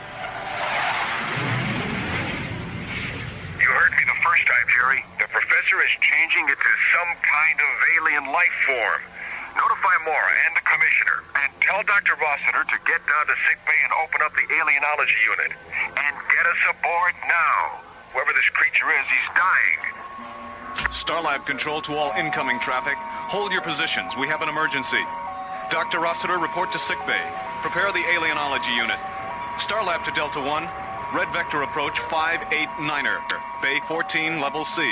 You heard me the first time, Jerry. The professor is changing into some kind of alien life form. Notify Mora and the commissioner, and tell Dr. Rossiter to get down to sickbay and open up the alienology unit. And get us aboard now. Whoever this creature is, he's dying. Starlab control to all incoming traffic. Hold your positions. We have an emergency. Dr. Rossiter, report to sickbay. Prepare the alienology unit. Starlab to Delta One. Red Vector approach 589er. Bay 14, level C.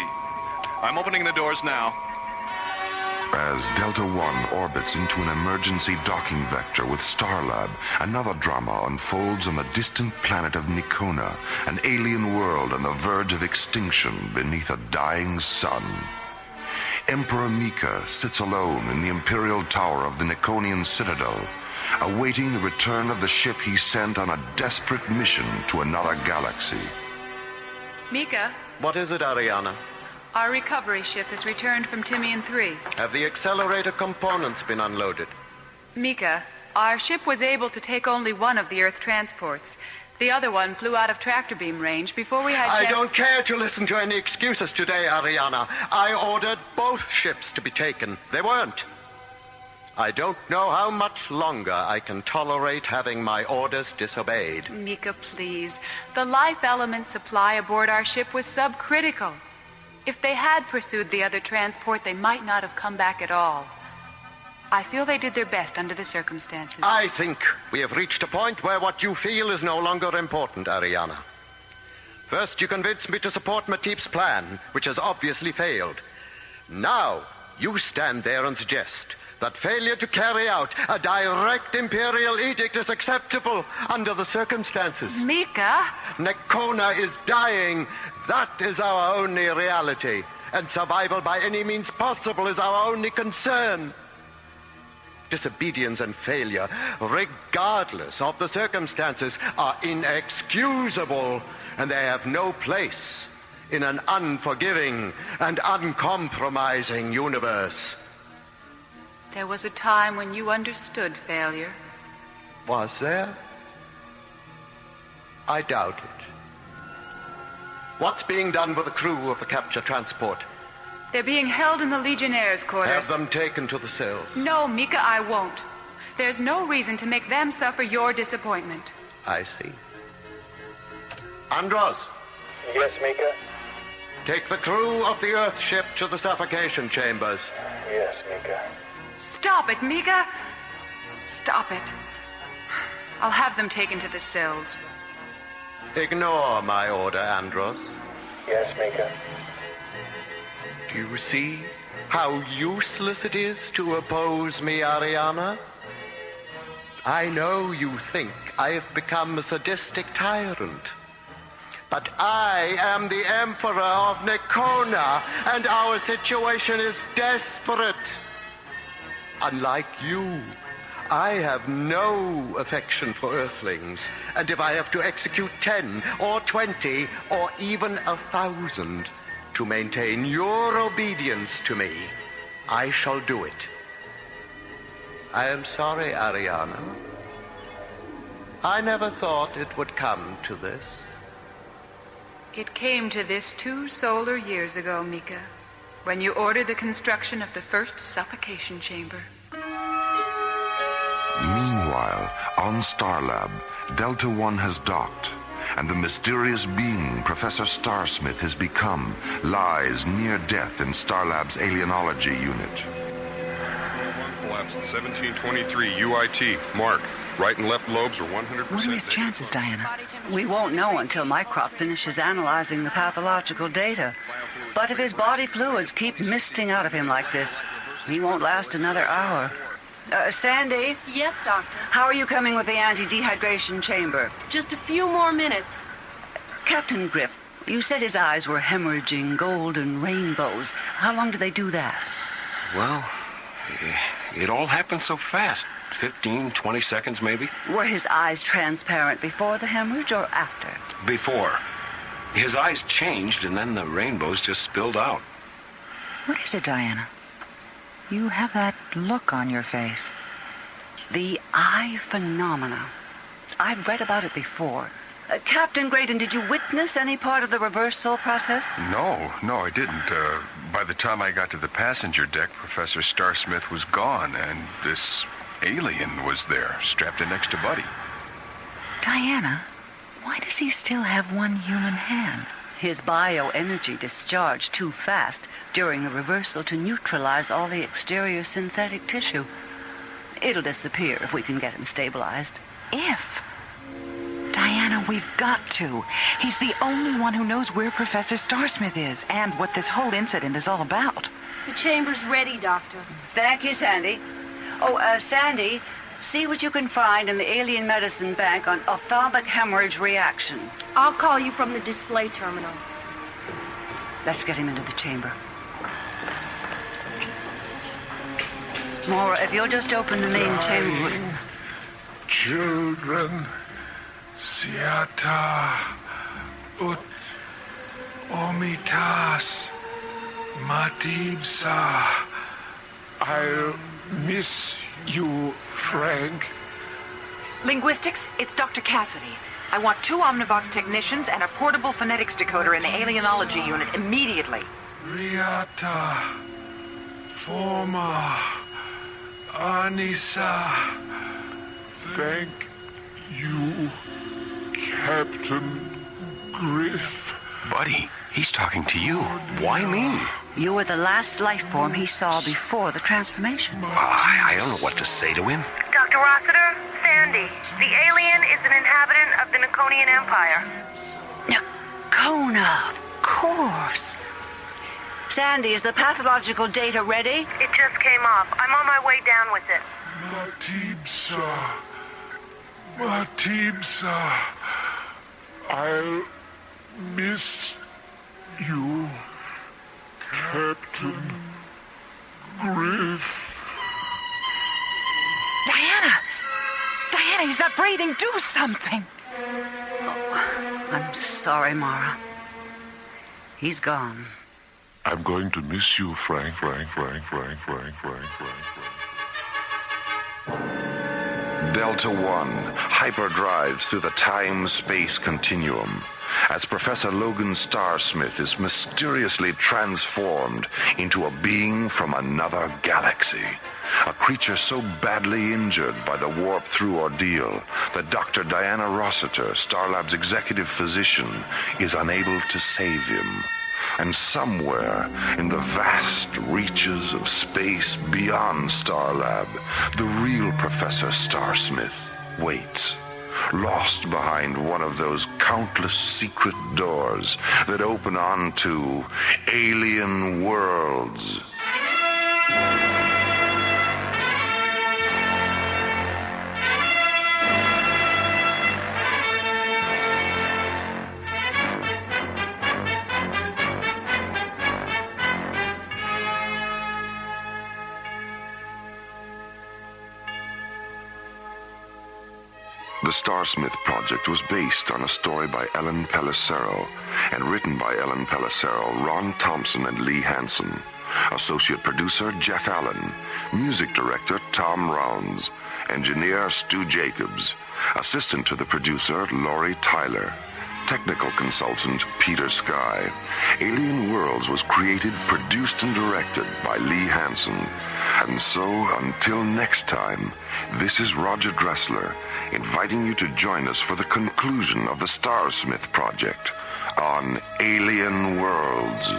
I'm opening the doors now. As Delta One orbits into an emergency docking vector with Starlab, another drama unfolds on the distant planet of Nikona, an alien world on the verge of extinction beneath a dying sun. Emperor Mika sits alone in the Imperial Tower of the Nikonian Citadel, awaiting the return of the ship he sent on a desperate mission to another galaxy. Mika? What is it, Ariana? Our recovery ship has returned from Timian 3. Have the accelerator components been unloaded? Mika, our ship was able to take only one of the Earth transports. The other one flew out of tractor beam range before we had... I don't care to listen to any excuses today, Ariana. I ordered both ships to be taken. They weren't. I don't know how much longer I can tolerate having my orders disobeyed. Mika, please. The life element supply aboard our ship was subcritical. If they had pursued the other transport, they might not have come back at all. I feel they did their best under the circumstances. I think we have reached a point where what you feel is no longer important, Ariana. First, you convinced me to support Matip's plan, which has obviously failed. Now, you stand there and suggest that failure to carry out a direct Imperial edict is acceptable under the circumstances. Mika? Nikona is dying. That is our only reality. And survival by any means possible is our only concern. Disobedience and failure, regardless of the circumstances, are inexcusable, and they have no place in an unforgiving and uncompromising universe. There was a time when you understood failure. Was there? I doubt it. What's being done with the crew of the capture transport? They're being held in the Legionnaires' quarters. Have them taken to the cells. No, Mika, I won't. There's no reason to make them suffer your disappointment. I see. Andros. Yes, Mika? Take the crew of the Earth ship to the suffocation chambers. Yes, Mika. Stop it, Mika! Stop it. I'll have them taken to the cells. Ignore my order, Andros. Yes, Mika. Do you see how useless it is to oppose me, Ariana? I know you think I have become a sadistic tyrant. But I am the Emperor of Nikona, and our situation is desperate. Unlike you, I have no affection for Earthlings, and if I have to execute 10 or 20 or even 1,000 to maintain your obedience to me, I shall do it. I am sorry, Ariana. I never thought it would come to this. It came to this 2 solar years ago, Mika, when you ordered the construction of the first suffocation chamber. Meanwhile, on Starlab, Delta One has docked, and the mysterious being Professor Starsmith has become lies near death in Starlab's alienology unit. Collapse at 1723 UIT. Mark. Right and left lobes are 100%. What are his chances, Diana? We won't know until Mycroft finishes analyzing the pathological data. But if his body fluids keep misting out of him like this, he won't last another hour. Sandy? Yes, Doctor? How are you coming with the anti-dehydration chamber? Just a few more minutes. Captain Griff, you said his eyes were hemorrhaging golden rainbows. How long do they do that? Well, it all happened so fast. 15, 20 seconds, maybe. Were his eyes transparent before the hemorrhage or after? Before. His eyes changed, and then the rainbows just spilled out. What is it, Diana? You have that look on your face. The eye phenomena. I've read about it before. Captain Graydon, did you witness any part of the reversal process? No, I didn't. By the time I got to the passenger deck, Professor Starsmith was gone, and this alien was there, strapped in next to Buddy. Diana, why does he still have one human hand? His bioenergy discharged too fast during the reversal to neutralize all the exterior synthetic tissue. It'll disappear if we can get him stabilized. If? Diana, we've got to. He's the only one who knows where Professor Starsmith is and what this whole incident is all about. The chamber's ready, Doctor. Thank you, Sandy. Oh, Sandy, see what you can find in the alien medicine bank on ophthalmic hemorrhage reaction. I'll call you from the display terminal. Let's get him into the chamber. Maura, if you'll just open the main chamber. Children, Siata, Ut, Omitas, Matibsa. I'll miss you, Frank. Linguistics, it's Dr. Cassidy. I want 2 Omnivox technicians and a portable phonetics decoder in the alienology unit immediately. Riata, Forma, Anissa. Thank you, Captain Griff. Buddy, he's talking to you. Why me? You were the last life form he saw before the transformation. I don't know what to say to him. Dr. Rossiter, Sandy, the alien is an inhabitant of the Nikonian Empire. Nikona, of course. Sandy, is the pathological data ready? It just came off. I'm on my way down with it. Matibsa, I'll miss you, Captain Griff. Diana, he's not breathing. Do something. Oh, I'm sorry, Mara. He's gone. I'm going to miss you, Frank. Delta One hyperdrives through the time-space continuum as Professor Logan Starsmith is mysteriously transformed into a being from another galaxy. A creature so badly injured by the warp-through ordeal that Dr. Diana Rossiter, Starlab's executive physician, is unable to save him. And somewhere in the vast reaches of space beyond Starlab, the real Professor Starsmith waits, lost behind one of those countless secret doors that open onto alien worlds. The Starsmith project was based on a story by Ellen Pellicero and written by Ellen Pellicero, Ron Thompson, and Lee Hansen. Associate producer Jeff Allen. Music director Tom Rounds. Engineer Stu Jacobs. Assistant to the producer Laurie Tyler. Technical consultant Peter Sky. Alien Worlds was created, produced, and directed by Lee Hansen. And so, until next time, this is Roger Dressler, inviting you to join us for the conclusion of the Starsmith project on Alien Worlds.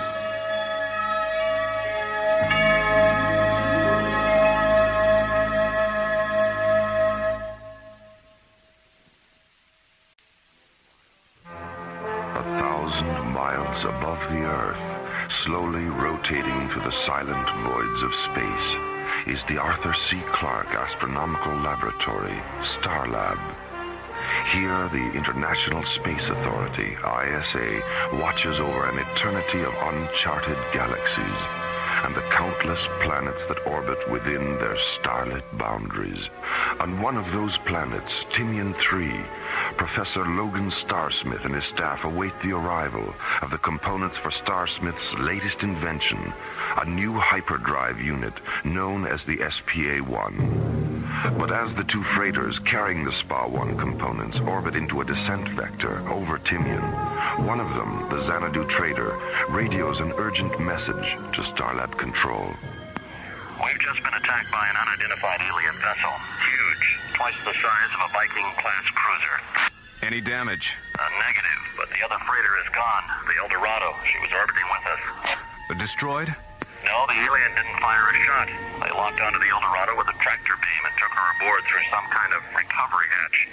Above the Earth, slowly rotating through the silent voids of space, is the Arthur C. Clarke Astronomical Laboratory, Starlab. Here, the International Space Authority, ISA, watches over an eternity of uncharted galaxies and the countless planets that orbit within their starlit boundaries. On one of those planets, Timian 3, Professor Logan Starsmith and his staff await the arrival of the components for Starsmith's latest invention, a new hyperdrive unit known as the SPA-1. But as the two freighters carrying the SPA-1 components orbit into a descent vector over Timian, one of them, the Xanadu trader, radios an urgent message to Starlab Control. We've just been attacked by an unidentified alien vessel. Huge. Twice the size of a Viking-class cruiser. Any damage? Negative, but the other freighter is gone. The El Dorado. She was orbiting with us. Destroyed? No, the alien didn't fire a shot. They locked onto the El Dorado with a tractor beam and took her aboard through some kind of recovery hatch.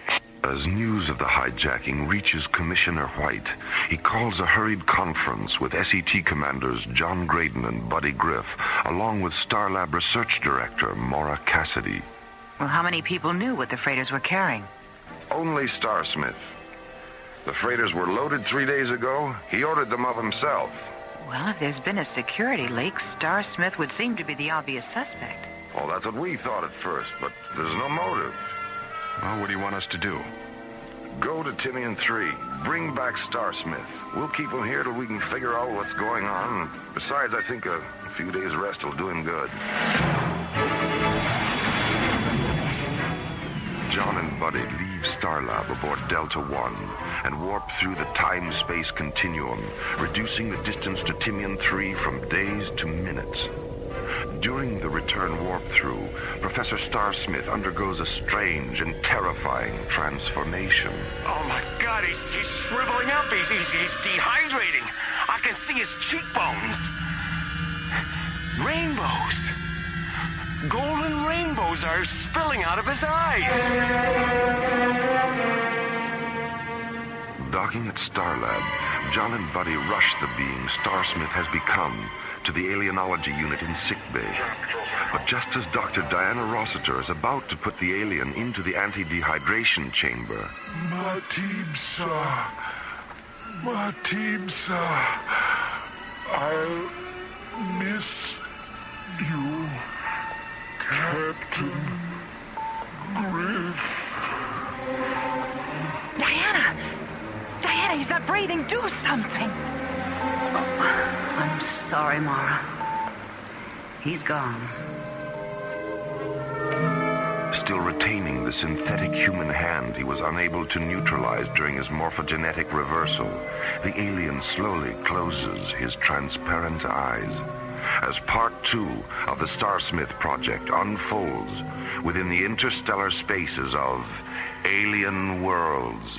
As news of the hijacking reaches Commissioner White, he calls a hurried conference with SET commanders John Graydon and Buddy Griff, along with Starlab Research Director Maura Cassidy. Well, how many people knew what the freighters were carrying? Only Starsmith. The freighters were loaded 3 days ago. He ordered them up himself. Well, if there's been a security leak, Starsmith would seem to be the obvious suspect. Well, that's what we thought at first, but there's no motive. Well, what do you want us to do? Go to Timian 3. Bring back Starsmith. We'll keep him here till we can figure out what's going on. Besides, I think a few days' rest will do him good. John and Buddy leave Starlab aboard Delta 1 and warp through the time-space continuum, reducing the distance to Timian 3 from days to minutes. During the return warp-through, Professor Starsmith undergoes a strange and terrifying transformation. Oh my God, he's shriveling up. He's dehydrating. I can see his cheekbones. Rainbows. Golden rainbows are spilling out of his eyes. Docking at Starlab, John and Buddy rush the being Starsmith has become to the alienology unit in sickbay. But just as Dr. Diana Rossiter is about to put the alien into the anti-dehydration chamber... Matibsa, I'll miss you, Captain Griff. Diana! Diana, he's not breathing. Do something. Oh, I'm sorry, Mara. He's gone. Still retaining the synthetic human hand he was unable to neutralize during his morphogenetic reversal, the alien slowly closes his transparent eyes as Part 2 of the Starsmith project unfolds within the interstellar spaces of Alien Worlds.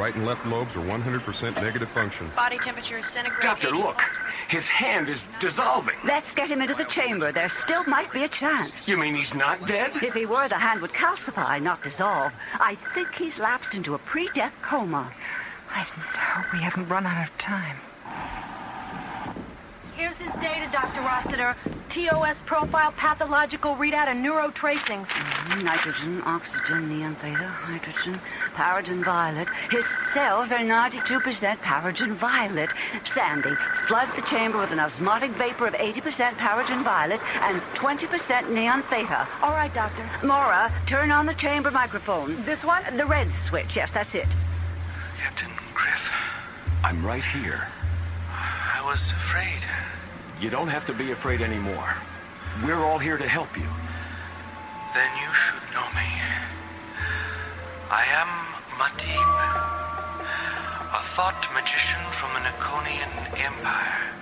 right and left lobes are 100% negative function. Body temperature is centigrade. Doctor, look. His hand is dissolving. Let's get him into the chamber. There still might be a chance. You mean he's not dead? If he were, the hand would calcify, not dissolve. I think he's lapsed into a pre-death coma. I hope we haven't run out of time. Here's his data, Dr. Rossiter. TOS profile, pathological readout, and neurotracings. Nitrogen, oxygen, neon theta, hydrogen, paragen violet. His cells are 92% paragen violet. Sandy, flood the chamber with an osmotic vapor of 80% paragen violet and 20% neon theta. All right, Doctor. Maura, turn on the chamber microphone. This one? The red switch, yes, that's it. Captain Griff. I'm right here. I was afraid. You don't have to be afraid anymore. We're all here to help you. Then you should know me. I am Matib, a thought magician from the Niconian Empire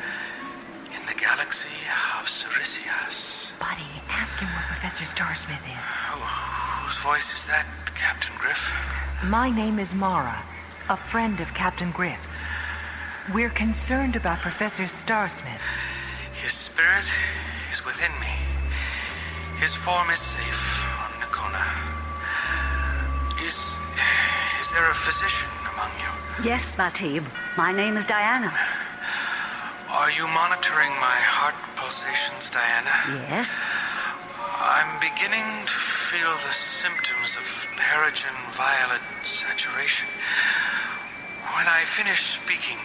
in the galaxy of Circus. Buddy, ask him what Professor Starsmith is. Whose voice is that, Captain Griff? My name is Mara, a friend of Captain Griff's. We're concerned about Professor Starsmith. His spirit is within me. His form is safe on Nicona. Is there a physician among you? Yes, Matib. My name is Diana. Are you monitoring my heart pulsations, Diana? Yes. I'm beginning to feel the symptoms of paragen violet saturation. When I finish speaking,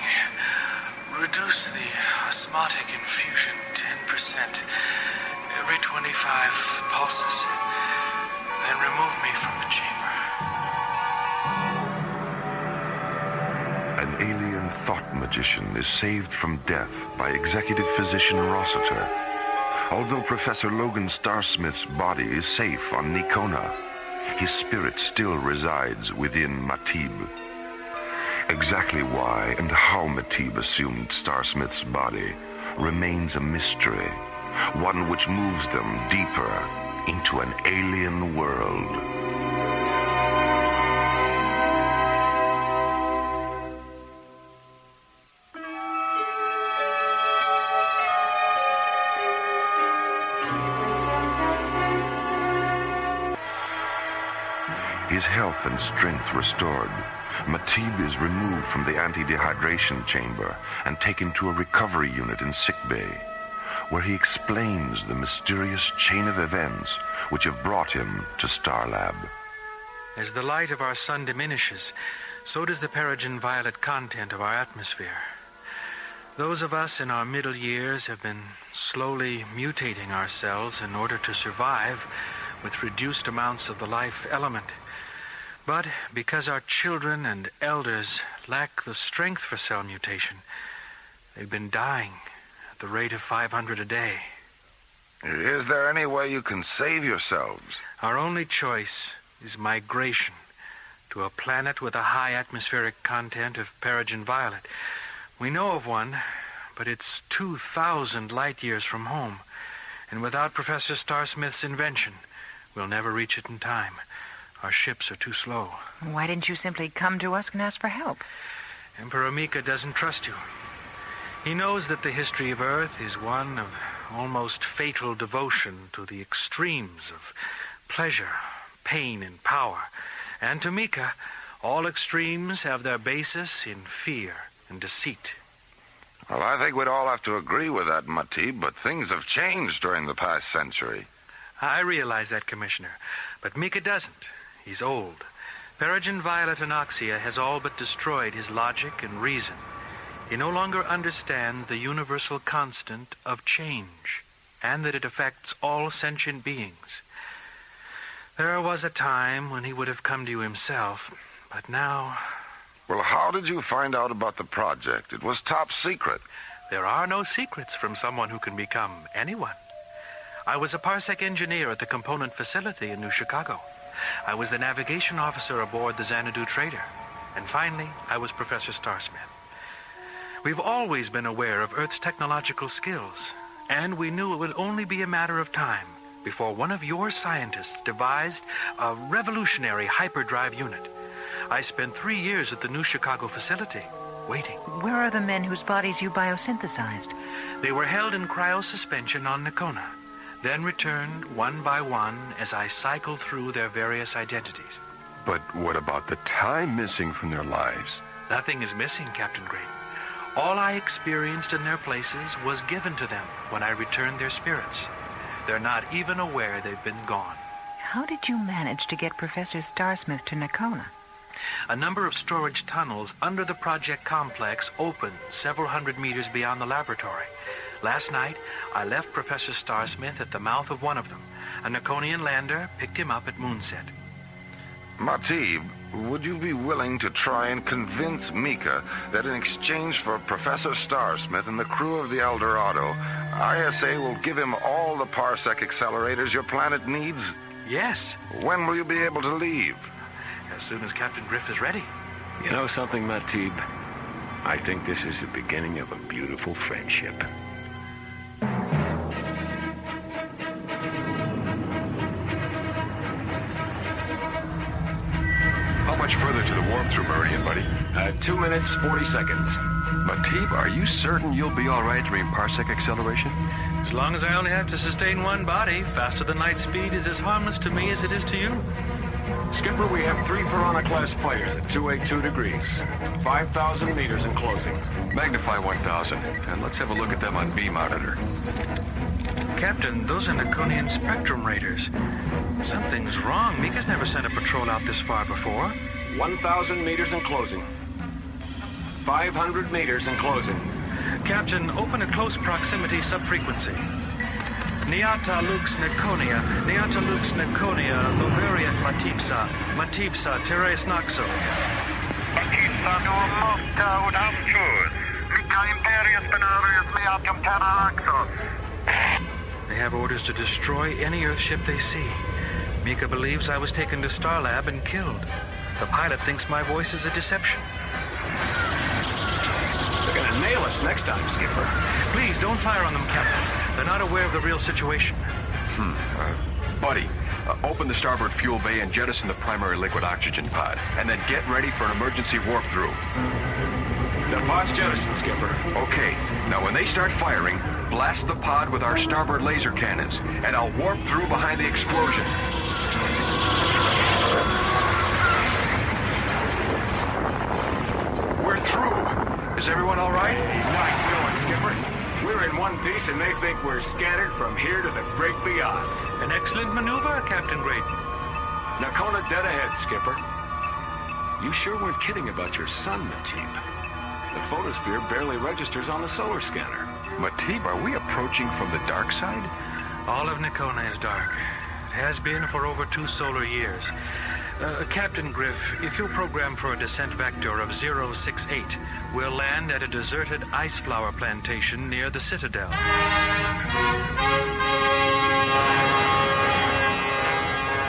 reduce the osmotic infusion 10% every 25 pulses, then remove me from the chamber. An alien thought magician is saved from death by executive physician Rossiter. Although Professor Logan Starsmith's body is safe on Nicona, his spirit still resides within Matib. Exactly why and how Matib assumed Starsmith's body remains a mystery, one which moves them deeper into an alien world. His health and strength restored, Matib is removed from the anti-dehydration chamber and taken to a recovery unit in sickbay, where he explains the mysterious chain of events which have brought him to Starlab. As the light of our sun diminishes, so does the paragen violet content of our atmosphere. Those of us in our middle years have been slowly mutating ourselves in order to survive with reduced amounts of the life element. But because our children and elders lack the strength for cell mutation, they've been dying at the rate of 500 a day. Is there any way you can save yourselves? Our only choice is migration to a planet with a high atmospheric content of paragen violet. We know of one, but it's 2,000 light years from home. And without Professor Starsmith's invention, we'll never reach it in time. Our ships are too slow. Why didn't you simply come to us and ask for help? Emperor Mika doesn't trust you. He knows that the history of Earth is one of almost fatal devotion to the extremes of pleasure, pain, and power. And to Mika, all extremes have their basis in fear and deceit. Well, I think we'd all have to agree with that, Matib, but things have changed during the past century. I realize that, Commissioner, but Mika doesn't. He's old. Paragen violet anoxia has all but destroyed his logic and reason. He no longer understands the universal constant of change, and that it affects all sentient beings. There was a time when he would have come to you himself, but now... Well, how did you find out about the project? It was top secret. There are no secrets from someone who can become anyone. I was a parsec engineer at the component facility in New Chicago. I was the navigation officer aboard the Xanadu Trader. And finally, I was Professor Starsmith. We've always been aware of Earth's technological skills, and we knew it would only be a matter of time before one of your scientists devised a revolutionary hyperdrive unit. I spent 3 years at the new Chicago facility, waiting. Where are the men whose bodies you biosynthesized? They were held in cryosuspension on Nakona, then returned one by one as I cycled through their various identities. But what about the time missing from their lives? Nothing is missing, Captain Great. All I experienced in their places was given to them when I returned their spirits. They're not even aware they've been gone. How did you manage to get Professor Starsmith to Nakona? A number of storage tunnels under the project complex opened several hundred meters beyond the laboratory. Last night, I left Professor Starsmith at the mouth of one of them. A Nakonian lander picked him up at moonset. Matib, would you be willing to try and convince Mika that in exchange for Professor Starsmith and the crew of the El Dorado, ISA will give him all the parsec accelerators your planet needs? Yes. When will you be able to leave? As soon as Captain Griff is ready. You know something, Matib? I think this is the beginning of a beautiful friendship. How much further to the warp-through meridian, buddy? 2 minutes, 40 seconds. Matib, are you certain you'll be all right during parsec acceleration? As long as I only have to sustain one body, faster than light speed is as harmless to me as it is to you. Skipper, we have 3 Piranha-class players at 282 degrees. 5,000 meters in closing. Magnify 1,000, and let's have a look at them on B monitor. Captain, those are Nakonian spectrum raiders. Something's wrong. Mika's never sent a patrol out this far before. 1,000 meters in closing. 500 meters in closing. Captain, open a close proximity subfrequency. Niata lux Nakonia, Niata lux Nakonia, Loveriat Matipsa, Matipsa Teres Naxo. Matipsa no Mokta und Amchus. Mika Imperius Benarius Meatum Terra Axos. They have orders to destroy any Earth ship they see. Mika believes I was taken to Starlab and killed. The pilot thinks my voice is a deception. They're gonna nail us next time, Skipper. Please, don't fire on them, Captain. They're not aware of the real situation. Buddy, open the starboard fuel bay and jettison the primary liquid oxygen pod. And then get ready for an emergency warp-through. The pod's jettisoned, Skipper. Okay, now when they start firing, blast the pod with our starboard laser cannons, and I'll warp through behind the explosion. We're through. Is everyone all right? Nice going, Skipper. We're in one piece and they think we're scattered from here to the great beyond. An excellent maneuver, Captain Great. Nakona dead ahead, Skipper. You sure weren't kidding about your sun, Matib. The photosphere barely registers on the solar scanner. Matib, are we approaching from the dark side? All of Nakona is dark. It has been for over 2 solar years. Captain Griff, if you'll program for a descent vector of 068, we'll land at a deserted ice flower plantation near the Citadel.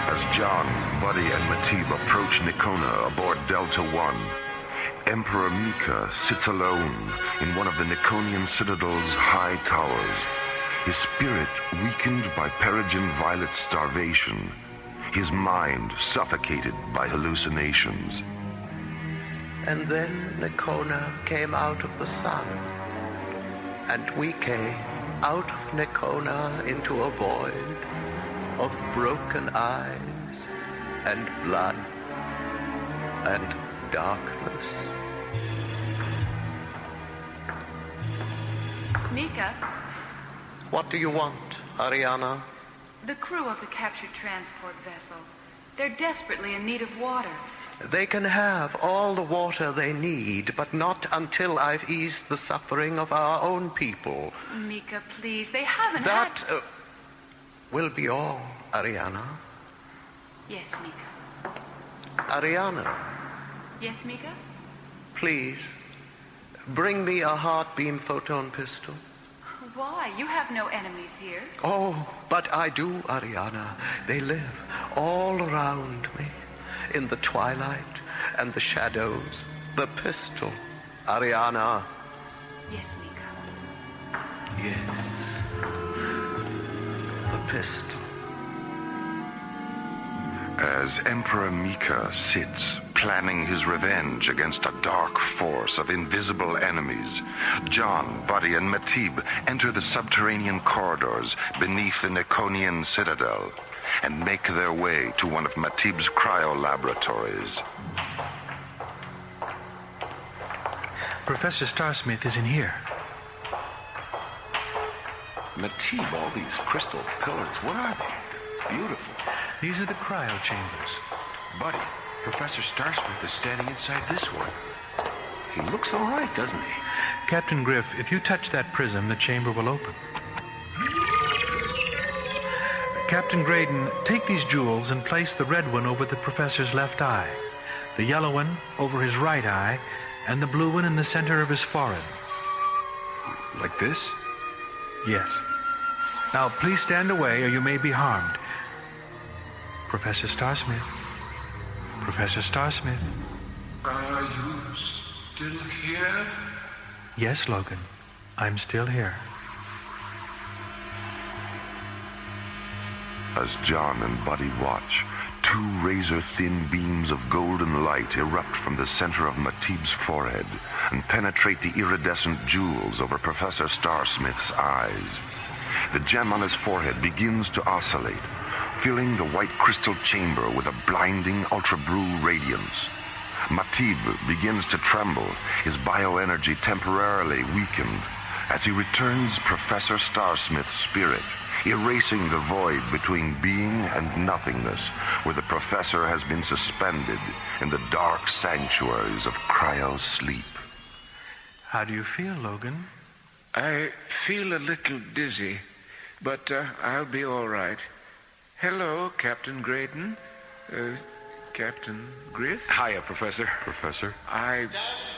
As John, Buddy, and Matib approach Nakona aboard Delta One, Emperor Mika sits alone in one of the Nakonian Citadel's high towers, his spirit weakened by Peregrine Violet's starvation, his mind suffocated by hallucinations. And then Nakona came out of the sun, and we came out of Nakona into a void of broken eyes and blood and darkness. Mika? What do you want, Ariana? The crew of the captured transport vessel. They're desperately in need of water. They can have all the water they need, but not until I've eased the suffering of our own people. Mika, please, they haven't That will be all, Ariana. Yes, Mika. Ariana, Yes, Mika? please, bring me a heart-beam photon pistol. Why? You have no enemies here. Oh, but I do, Ariana. They live all around me, in the twilight and the shadows. The pistol, Ariana. Yes, Mika. Yes. The pistol. As Emperor Mika sits planning his revenge against a dark force of invisible enemies, John, Buddy, and Matib enter the subterranean corridors beneath the Niconian citadel and make their way to one of Matib's cryo-laboratories. Professor Starsmith is in here. Matib, all these crystal pillars, what are they? Beautiful. These are the cryo chambers. Buddy, Professor Starsmith is standing inside this one. He looks all right, doesn't he? Captain Griff, if you touch that prism, the chamber will open. Captain Graydon, take these jewels and place the red one over the professor's left eye, the yellow one over his right eye, and the blue one in the center of his forehead. Like this? Yes. Now, please stand away or you may be harmed. Professor Starsmith. Professor Starsmith. Are you still here? Yes, Logan. I'm still here. As John and Buddy watch, two razor-thin beams of golden light erupt from the center of Matib's forehead and penetrate the iridescent jewels over Professor Starsmith's eyes. The gem on his forehead begins to oscillate, filling the white crystal chamber with a blinding ultra-blue radiance. Matib begins to tremble, his bioenergy temporarily weakened, as he returns Professor Starsmith's spirit, erasing the void between being and nothingness, where the professor has been suspended in the dark sanctuaries of cryo-sleep. How do you feel, Logan? I feel a little dizzy, but I'll be all right. Hello, Captain Graydon. Captain Griff? Hiya, Professor. Professor? I... Stand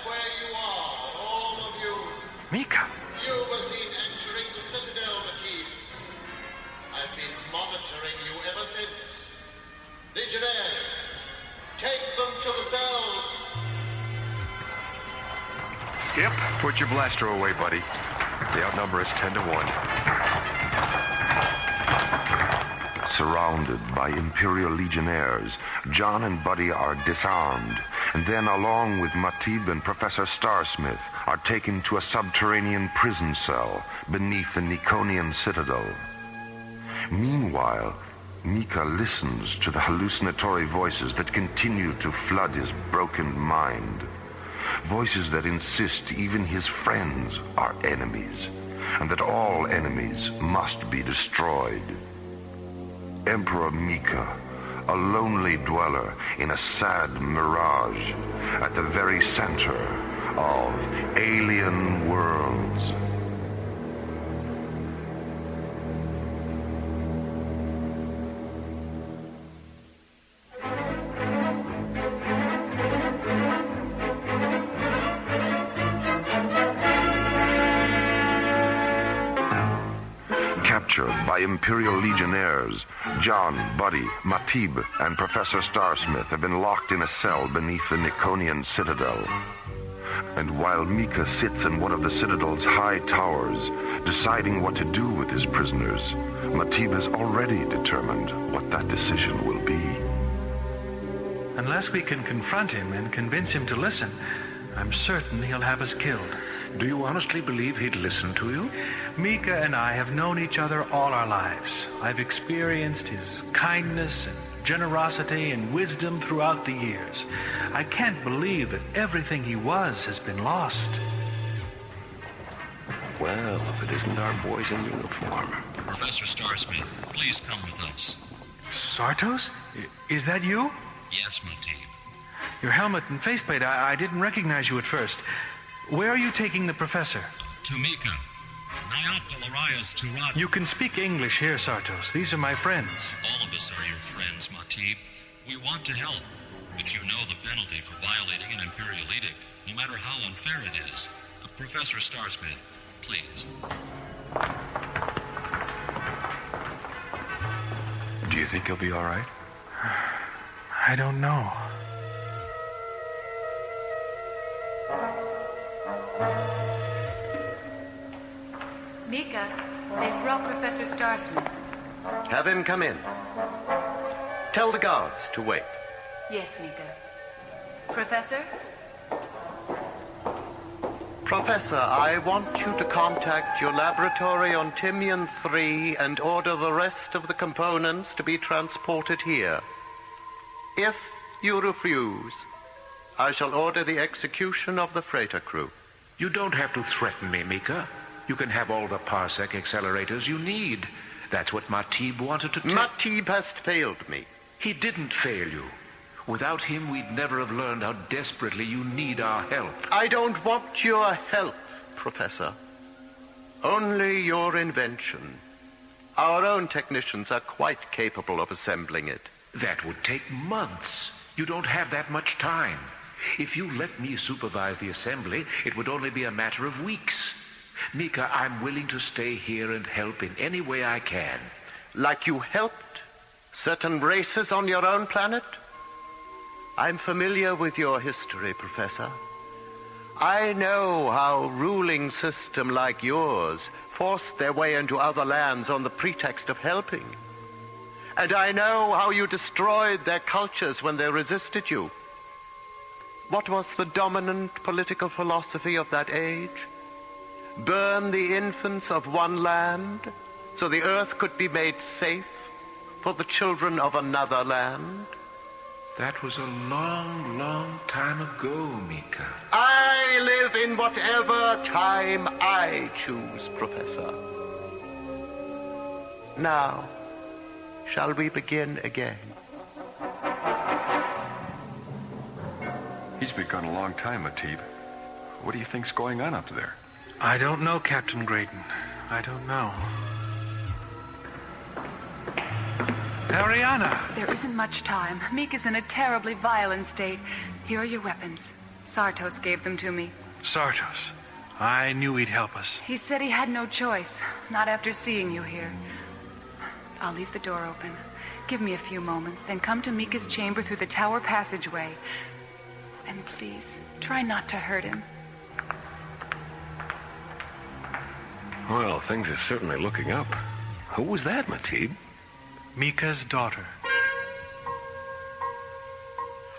where you are, all of you. Mika. You were seen entering the Citadel, Matib. I've been monitoring you ever since. Legionnaires, take them to the cells. Skip, put your blaster away, buddy. The outnumber is 10 to 1. Surrounded by Imperial Legionnaires, John and Buddy are disarmed, and then, along with Matib and Professor Starsmith, are taken to a subterranean prison cell beneath the Niconian citadel. Meanwhile, Mika listens to the hallucinatory voices that continue to flood his broken mind. Voices that insist even his friends are enemies, and that all enemies must be destroyed. Emperor Mika, a lonely dweller in a sad mirage at the very center of alien worlds. Captured by Imperial Legionnaires, John, Buddy, Matib, and Professor Starsmith have been locked in a cell beneath the Niconian citadel. And while Mika sits in one of the citadel's high towers, deciding what to do with his prisoners, Matib has already determined what that decision will be. Unless we can confront him and convince him to listen, I'm certain he'll have us killed. Do you honestly believe he'd listen to you? Mika and I have known each other all our lives. I've experienced his kindness and generosity and wisdom throughout the years. I can't believe that everything he was has been lost. Well, if it isn't our boys in uniform. Professor Starsmith, please come with us. Sartos? Is that you? Yes, Matib. Your helmet and faceplate, I didn't recognize you at first. Where are you taking the professor? To Mika. You can speak English here, Sartos. These are my friends. All of us are your friends, Matib. We want to help, but you know the penalty for violating an Imperial edict, no matter how unfair it is. Professor Starsmith, please. Do you think he'll be all right? I don't know. Mika, they've brought Professor Starsmith. Have him come in. Tell the guards to wait. Yes, Mika. Professor? Professor, I want you to contact your laboratory on Timian 3 and order the rest of the components to be transported here. If you refuse, I shall order the execution of the freighter crew. You don't have to threaten me, Mika. You can have all the parsec accelerators you need. That's what Matib wanted to tell. Matib has failed me. He didn't fail you. Without him, we'd never have learned how desperately you need our help. I don't want your help, Professor. Only your invention. Our own technicians are quite capable of assembling it. That would take months. You don't have that much time. If you let me supervise the assembly, it would only be a matter of weeks. Mika, I'm willing to stay here and help in any way I can. Like you helped certain races on your own planet? I'm familiar with your history, Professor. I know how ruling system like yours forced their way into other lands on the pretext of helping. And I know how you destroyed their cultures when they resisted you. What was the dominant political philosophy of that age? Burn the infants of one land so the earth could be made safe for the children of another land? That was a long, long time ago, Mika. I live in whatever time I choose, Professor. Now, shall we begin again? He's been gone a long time, Matib. What do you think's going on up there? I don't know, Captain Graydon. I don't know. Ariana! There isn't much time. Mika's in a terribly violent state. Here are your weapons. Sartos gave them to me. Sartos. I knew he'd help us. He said he had no choice. Not after seeing you here. I'll leave the door open. Give me a few moments, then come to Mika's chamber through the tower passageway. And please, try not to hurt him. Well, things are certainly looking up. Who was that, Matib? Mika's daughter.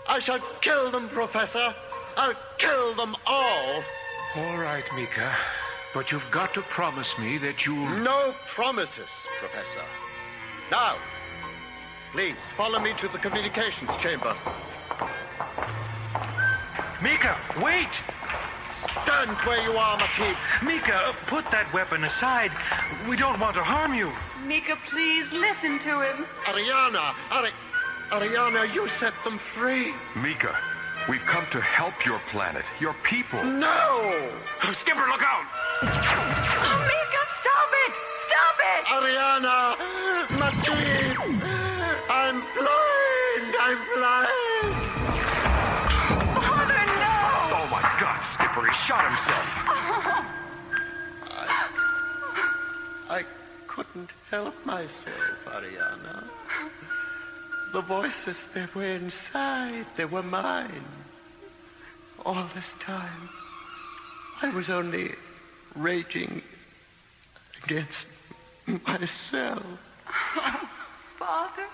I shall kill them, Professor. I'll kill them all. All right, Mika. But you've got to promise me that you'll... No promises, Professor. Now, please follow me to the communications chamber. Mika, wait! Stand where you are, Matib. Mika, put that weapon aside. We don't want to harm you. Mika, please listen to him. Ariana, Ariana, you set them free. Mika, we've come to help your planet, your people. No! Skipper, look out! Oh, Mika, stop it! Stop it! Ariana! Matib! I'm blind! I'm blind! Father, no! Oh, my God, Skipper, he shot himself. I couldn't help myself, Ariana. The voices, they were inside. They were mine. All this time, I was only raging against myself. Oh, Father.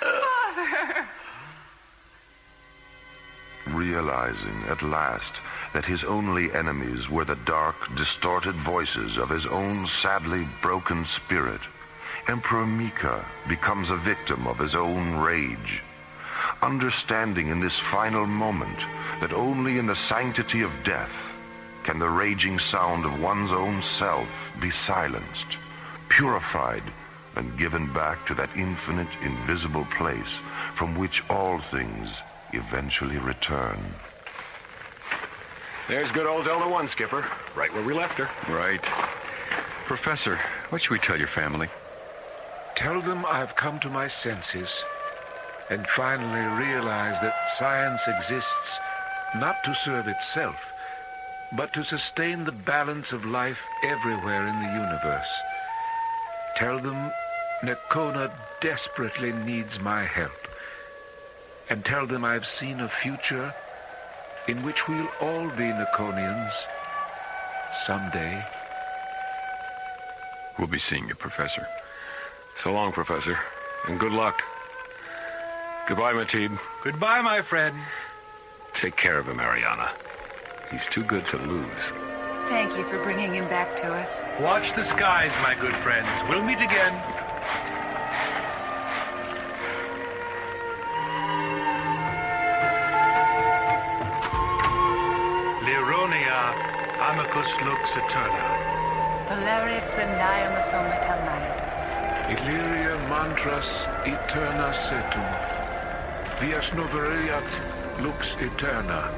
Father. Realizing at last that his only enemies were the dark, distorted voices of his own sadly broken spirit, Emperor Mika becomes a victim of his own rage. Understanding in this final moment that only in the sanctity of death can the raging sound of one's own self be silenced, purified, and given back to that infinite, invisible place from which all things eventually return. There's good old Delta One, Skipper. Right where we left her. Right. Professor, what should we tell your family? Tell them I've come to my senses and finally realized that science exists not to serve itself, but to sustain the balance of life everywhere in the universe. Tell them Nakona desperately needs my help. And tell them I've seen a future in which we'll all be Nakonians someday. We'll be seeing you, Professor. So long, Professor, and good luck. Goodbye, Matib. Goodbye, my friend. Take care of him, Ariana. He's too good to lose. Thank you for bringing him back to us. Watch the skies, my good friends. We'll meet again. Lironia amicus lux eterna. Valerit seniamus metalmaitus. Illyria mantras eterna setum. Vias noveriat lux eterna.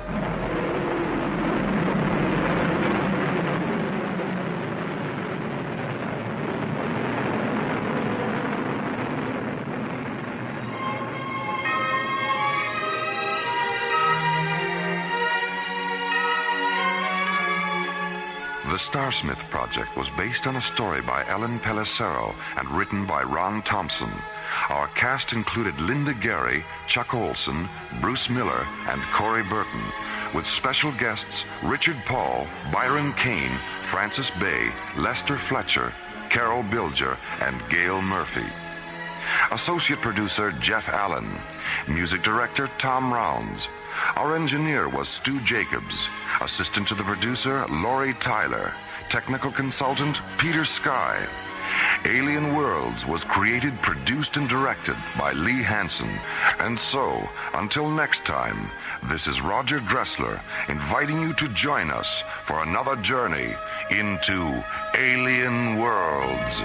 The Starsmith Project was based on a story by Ellen Pellicero and written by Ron Thompson. Our cast included Linda Gary, Chuck Olson, Bruce Miller, and Corey Burton, with special guests Richard Paul, Byron Kane, Francis Bay, Lester Fletcher, Carol Bilger, and Gail Murphy. Associate producer Jeff Allen. Music director Tom Rounds. Our engineer was Stu Jacobs. Assistant to the producer, Laurie Tyler. Technical consultant, Peter Sky. Alien Worlds was created, produced, and directed by Lee Hansen. And so, until next time, this is Roger Dressler inviting you to join us for another journey into Alien Worlds.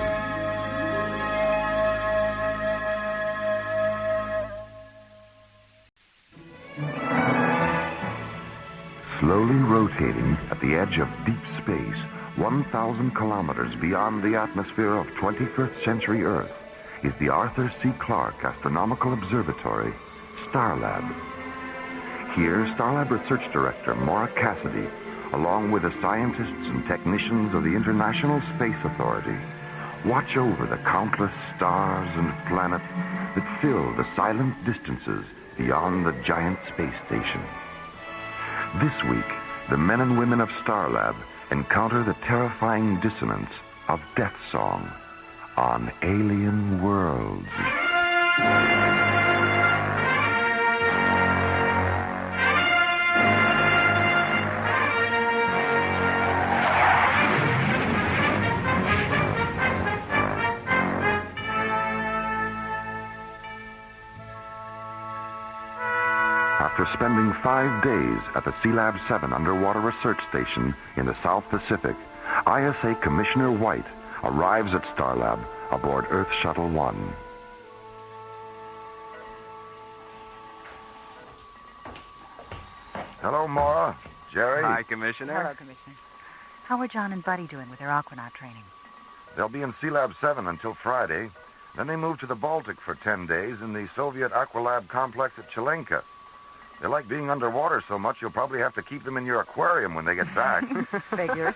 Slowly rotating at the edge of deep space, 1,000 kilometers beyond the atmosphere of 21st century Earth, is the Arthur C. Clarke Astronomical Observatory, Starlab. Here, Starlab Research Director Maura Cassidy, along with the scientists and technicians of the International Space Authority, watch over the countless stars and planets that fill the silent distances beyond the giant space station. This week, the men and women of Starlab encounter the terrifying dissonance of Death Song on Alien Worlds. After spending 5 days at the Sealab 7 underwater research station in the South Pacific, ISA Commissioner White arrives at Starlab aboard Earth Shuttle 1. Hello, Maura. Jerry. Hi, Commissioner. Hello, Commissioner. How are John and Buddy doing with their aquanaut training? They'll be in Sealab 7 until Friday. Then they move to the Baltic for 10 days in the Soviet Aqualab complex at Chilenka. They like being underwater so much, you'll probably have to keep them in your aquarium when they get back. Figures.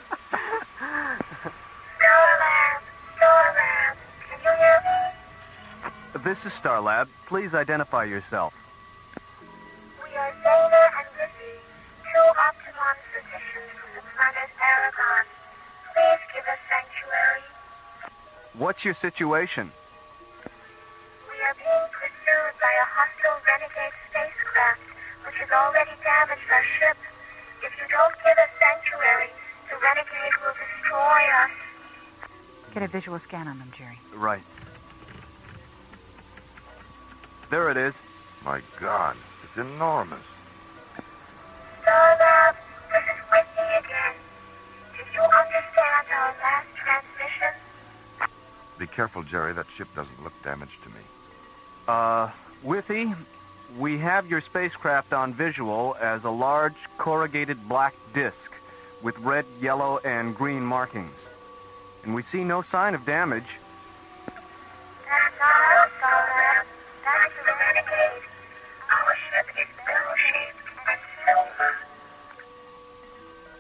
Starlab, can you hear me? This is Starlab. Please identify yourself. We are Zeta and Lizzie, two Optimon physicians from the planet Aragon. Please give us sanctuary. What's your situation? We are being pursued by a hostile renegade spacecraft, which has already damaged our ship. If you don't give us sanctuary, the renegade will destroy us. Get a visual scan on them, Jerry. Right. There it is. My God, it's enormous. Starlab, this is Whitney again. Did you understand our last transmission? Be careful, Jerry. That ship doesn't look damaged to me. Withy, we have your spacecraft on visual as a large corrugated black disk with red, yellow, and green markings. And we see no sign of damage. That's not us, Starlab. That's the renegade. Our ship is bell-shaped and silver.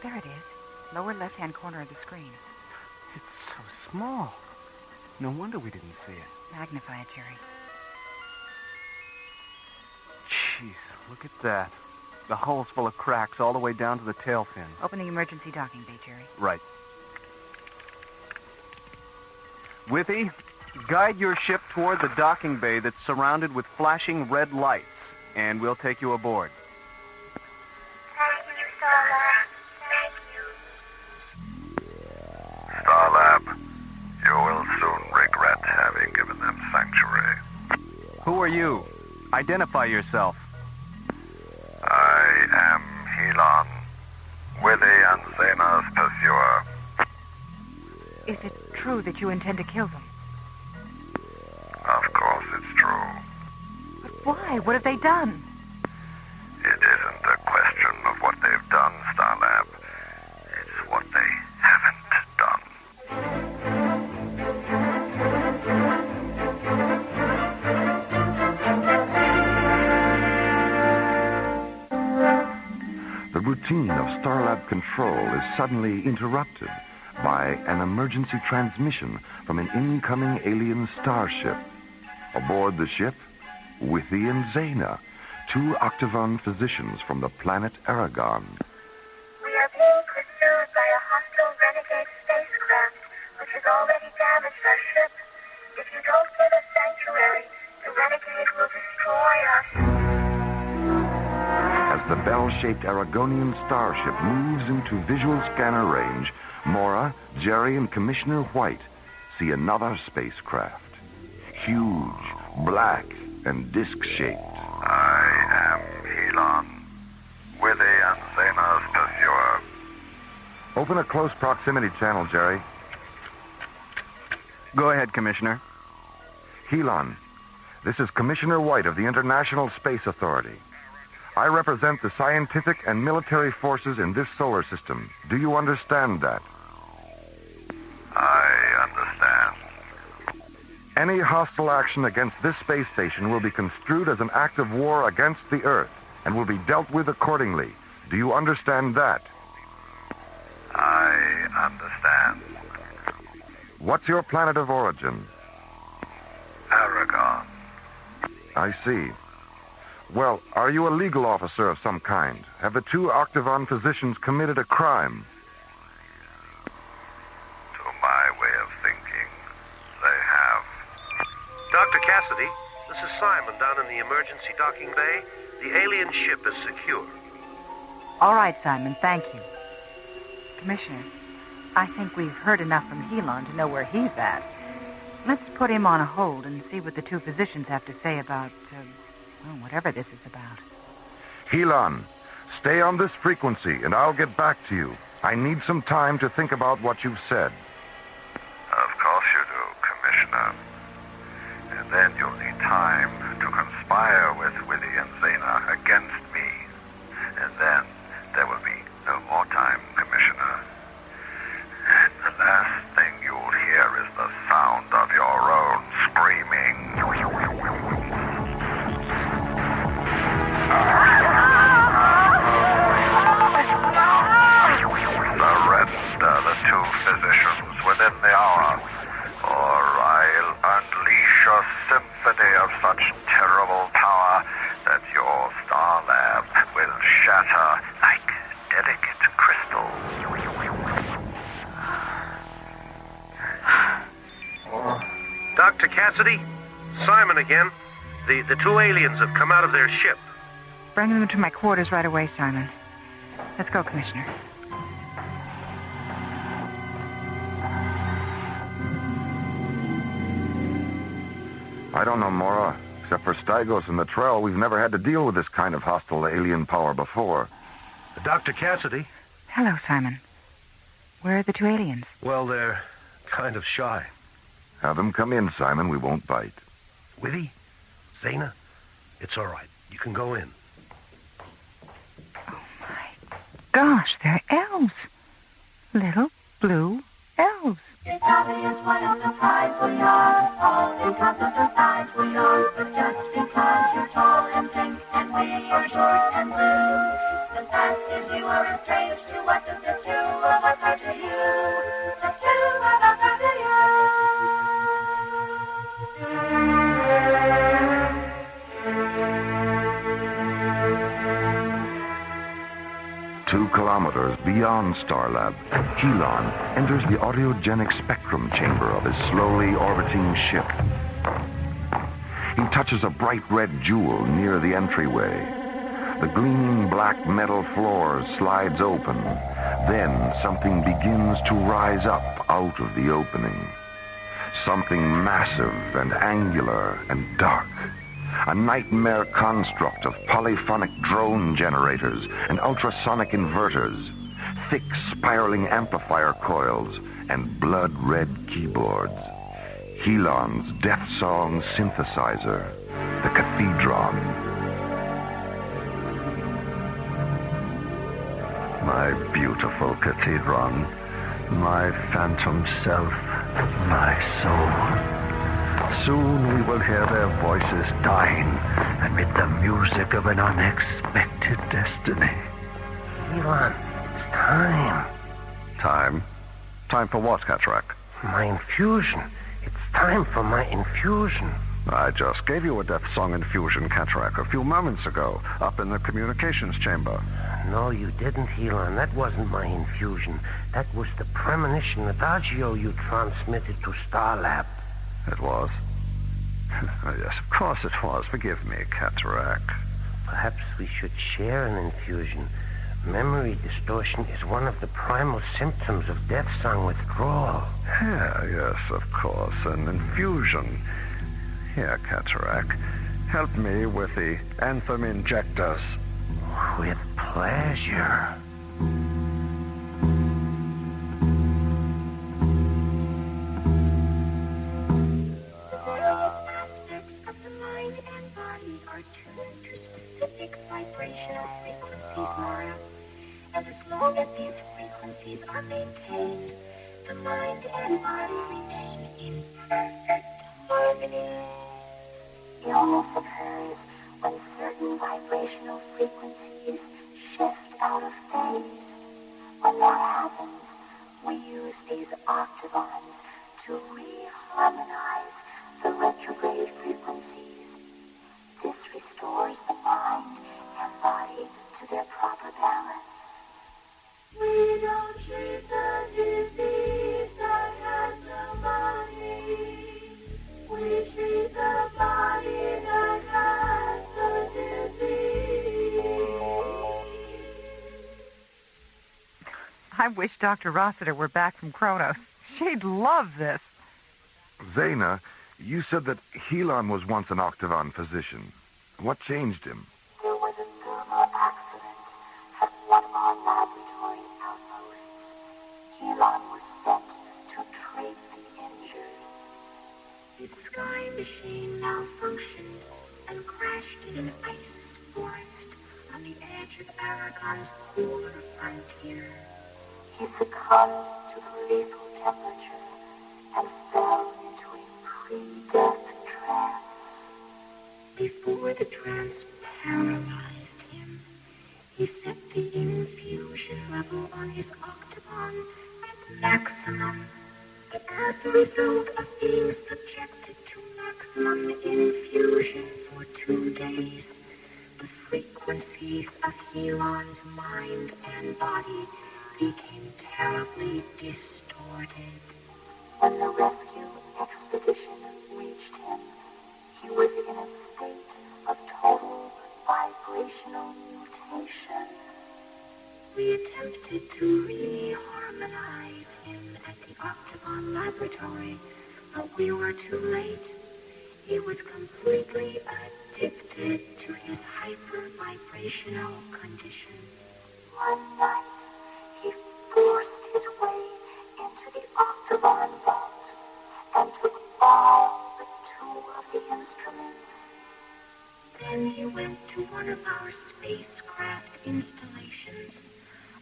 There it is. Lower left-hand corner of the screen. It's so small. No wonder we didn't see it. Magnify it, Jerry. Jeez, look at that. The hull's full of cracks all the way down to the tail fins. Open the emergency docking bay, Jerry. Right. Withy, guide your ship toward the docking bay that's surrounded with flashing red lights, and we'll take you aboard. Starlab. Thank you. Starlab, you will soon regret having given them sanctuary. Who are you? Identify yourself. I am Helon, Willie and Zena's pursuer. Is it true that you intend to kill them? Of course it's true. But why? What have they done? It isn't a question of what they've done, Starlab. It's what they haven't done. The routine of Starlab control is suddenly interrupted by an emergency transmission from an incoming alien starship. Aboard the ship, Withy and Zena, two Octagon physicians from the planet Aragon. We are being pursued by a hostile renegade spacecraft, which has already damaged our ship. If you don't give us sanctuary, the renegade will destroy us. As the bell-shaped Aragonian starship moves into visual scanner range, Mora, Jerry, and Commissioner White see another spacecraft. Huge, black, and disc-shaped. I am Helon, Willie and Zena's pursuer. Open a close proximity channel, Jerry. Go ahead, Commissioner. Helon, this is Commissioner White of the International Space Authority. I represent the scientific and military forces in this solar system. Do you understand that? I understand. Any hostile action against this space station will be construed as an act of war against the Earth and will be dealt with accordingly. Do you understand that? I understand. What's your planet of origin? Aragon. I see. Well, are you a legal officer of some kind? Have the two Octagon physicians committed a crime? To my way of thinking, they have. Dr. Cassidy, this is Simon down in the emergency docking bay. The alien ship is secure. All right, Simon, thank you. Commissioner, I think we've heard enough from Helon to know where he's at. Let's put him on a hold and see what the two physicians have to say about, whatever this is about. Helon, stay on this frequency and I'll get back to you. I need some time to think about what you've said. Of course you do, Commissioner. And then you'll need time to conspire with Willie and Zena against me. And then there will be no more time, Commissioner. And the last thing you'll hear is the sound of your own screaming. Surrender the two physicians within the hour, or I'll unleash a symphony of such terrible power that your Starlab will shatter like delicate crystal. Dr. Cassidy, Simon again. The two aliens have come out of their ship. Bring them to my quarters right away, Simon. Let's go, Commissioner. I don't know, Mora. Except for Stygos and the Trell, we've never had to deal with this kind of hostile alien power before. Dr. Cassidy? Hello, Simon. Where are the two aliens? Well, they're kind of shy. Have them come in, Simon. We won't bite. Withy? Zena? It's all right. You can go in. Gosh, they're elves. Little blue elves. It's obvious what a surprise we are. All because of the size we are. But just because you're tall and pink and we are short and blue. The fact is you are as strange to us as the two of us are to you. The two of us are to you. 2 kilometers beyond Starlab, Helon enters the audiogenic spectrum chamber of his slowly orbiting ship. He touches a bright red jewel near the entryway. The gleaming black metal floor slides open. Then something begins to rise up out of the opening. Something massive and angular and dark. A nightmare construct of polyphonic drone generators and ultrasonic inverters, thick spiraling amplifier coils, and blood-red keyboards. Helon's death song synthesizer, the Cathedron. My beautiful Cathedron, my phantom self, my soul. Soon we will hear their voices dying amid the music of an unexpected destiny. Helon, it's time. Time? Time for what, Cataract? My infusion. It's time for my infusion. I just gave you a death song infusion, Cataract, a few moments ago, up in the communications chamber. No, you didn't, Helon. That wasn't my infusion. That was the premonition adagio you transmitted to Starlab. It was? Yes, of course it was. Forgive me, Cataract. Perhaps we should share an infusion. Memory distortion is one of the primal symptoms of death song withdrawal. Yeah, yes, of course. An infusion. Here, Cataract. Help me with the anthem injectors. With pleasure. And as long as these frequencies are maintained, the mind and body remain in perfect harmony. Illness occurs when certain vibrational frequencies shift out of phase. When that happens, we use these octavons to reharmonize the retrograde frequencies. This restores the mind and body to their proper balance. We don't treat the disease that has no body. We treat the body that has the disease. I wish Dr. Rossiter were back from Kronos. She'd love this. Zaina, you said that Helon was once an octagon physician. What changed him? There was a thermal accident at one of our laboratory outposts. Helon was sent to treat the injured. His sky machine malfunctioned and crashed in an ice forest on the edge of Aragon's polar frontier. He succumbed to the lethal temperature and fell into a pre-death trance. Before the trance paralyzed him, he set the infusion level on his octagon at maximum. But as a result of being subjected to maximum infusion for 2 days, the frequencies of Helon's mind and body became terribly distorted. When the rescue expedition reached him, he was in a state of total vibrational mutation. We attempted to reharmonize him at the Octagon Laboratory, but we were too late. He was completely addicted to his hyper-vibrational condition. One night, he forced his way into the Octagon vault and took all but 2 of the instruments. Then he went to one of our spacecraft installations,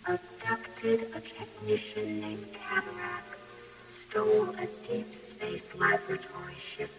abducted a technician named Cataract, stole a deep space laboratory ship,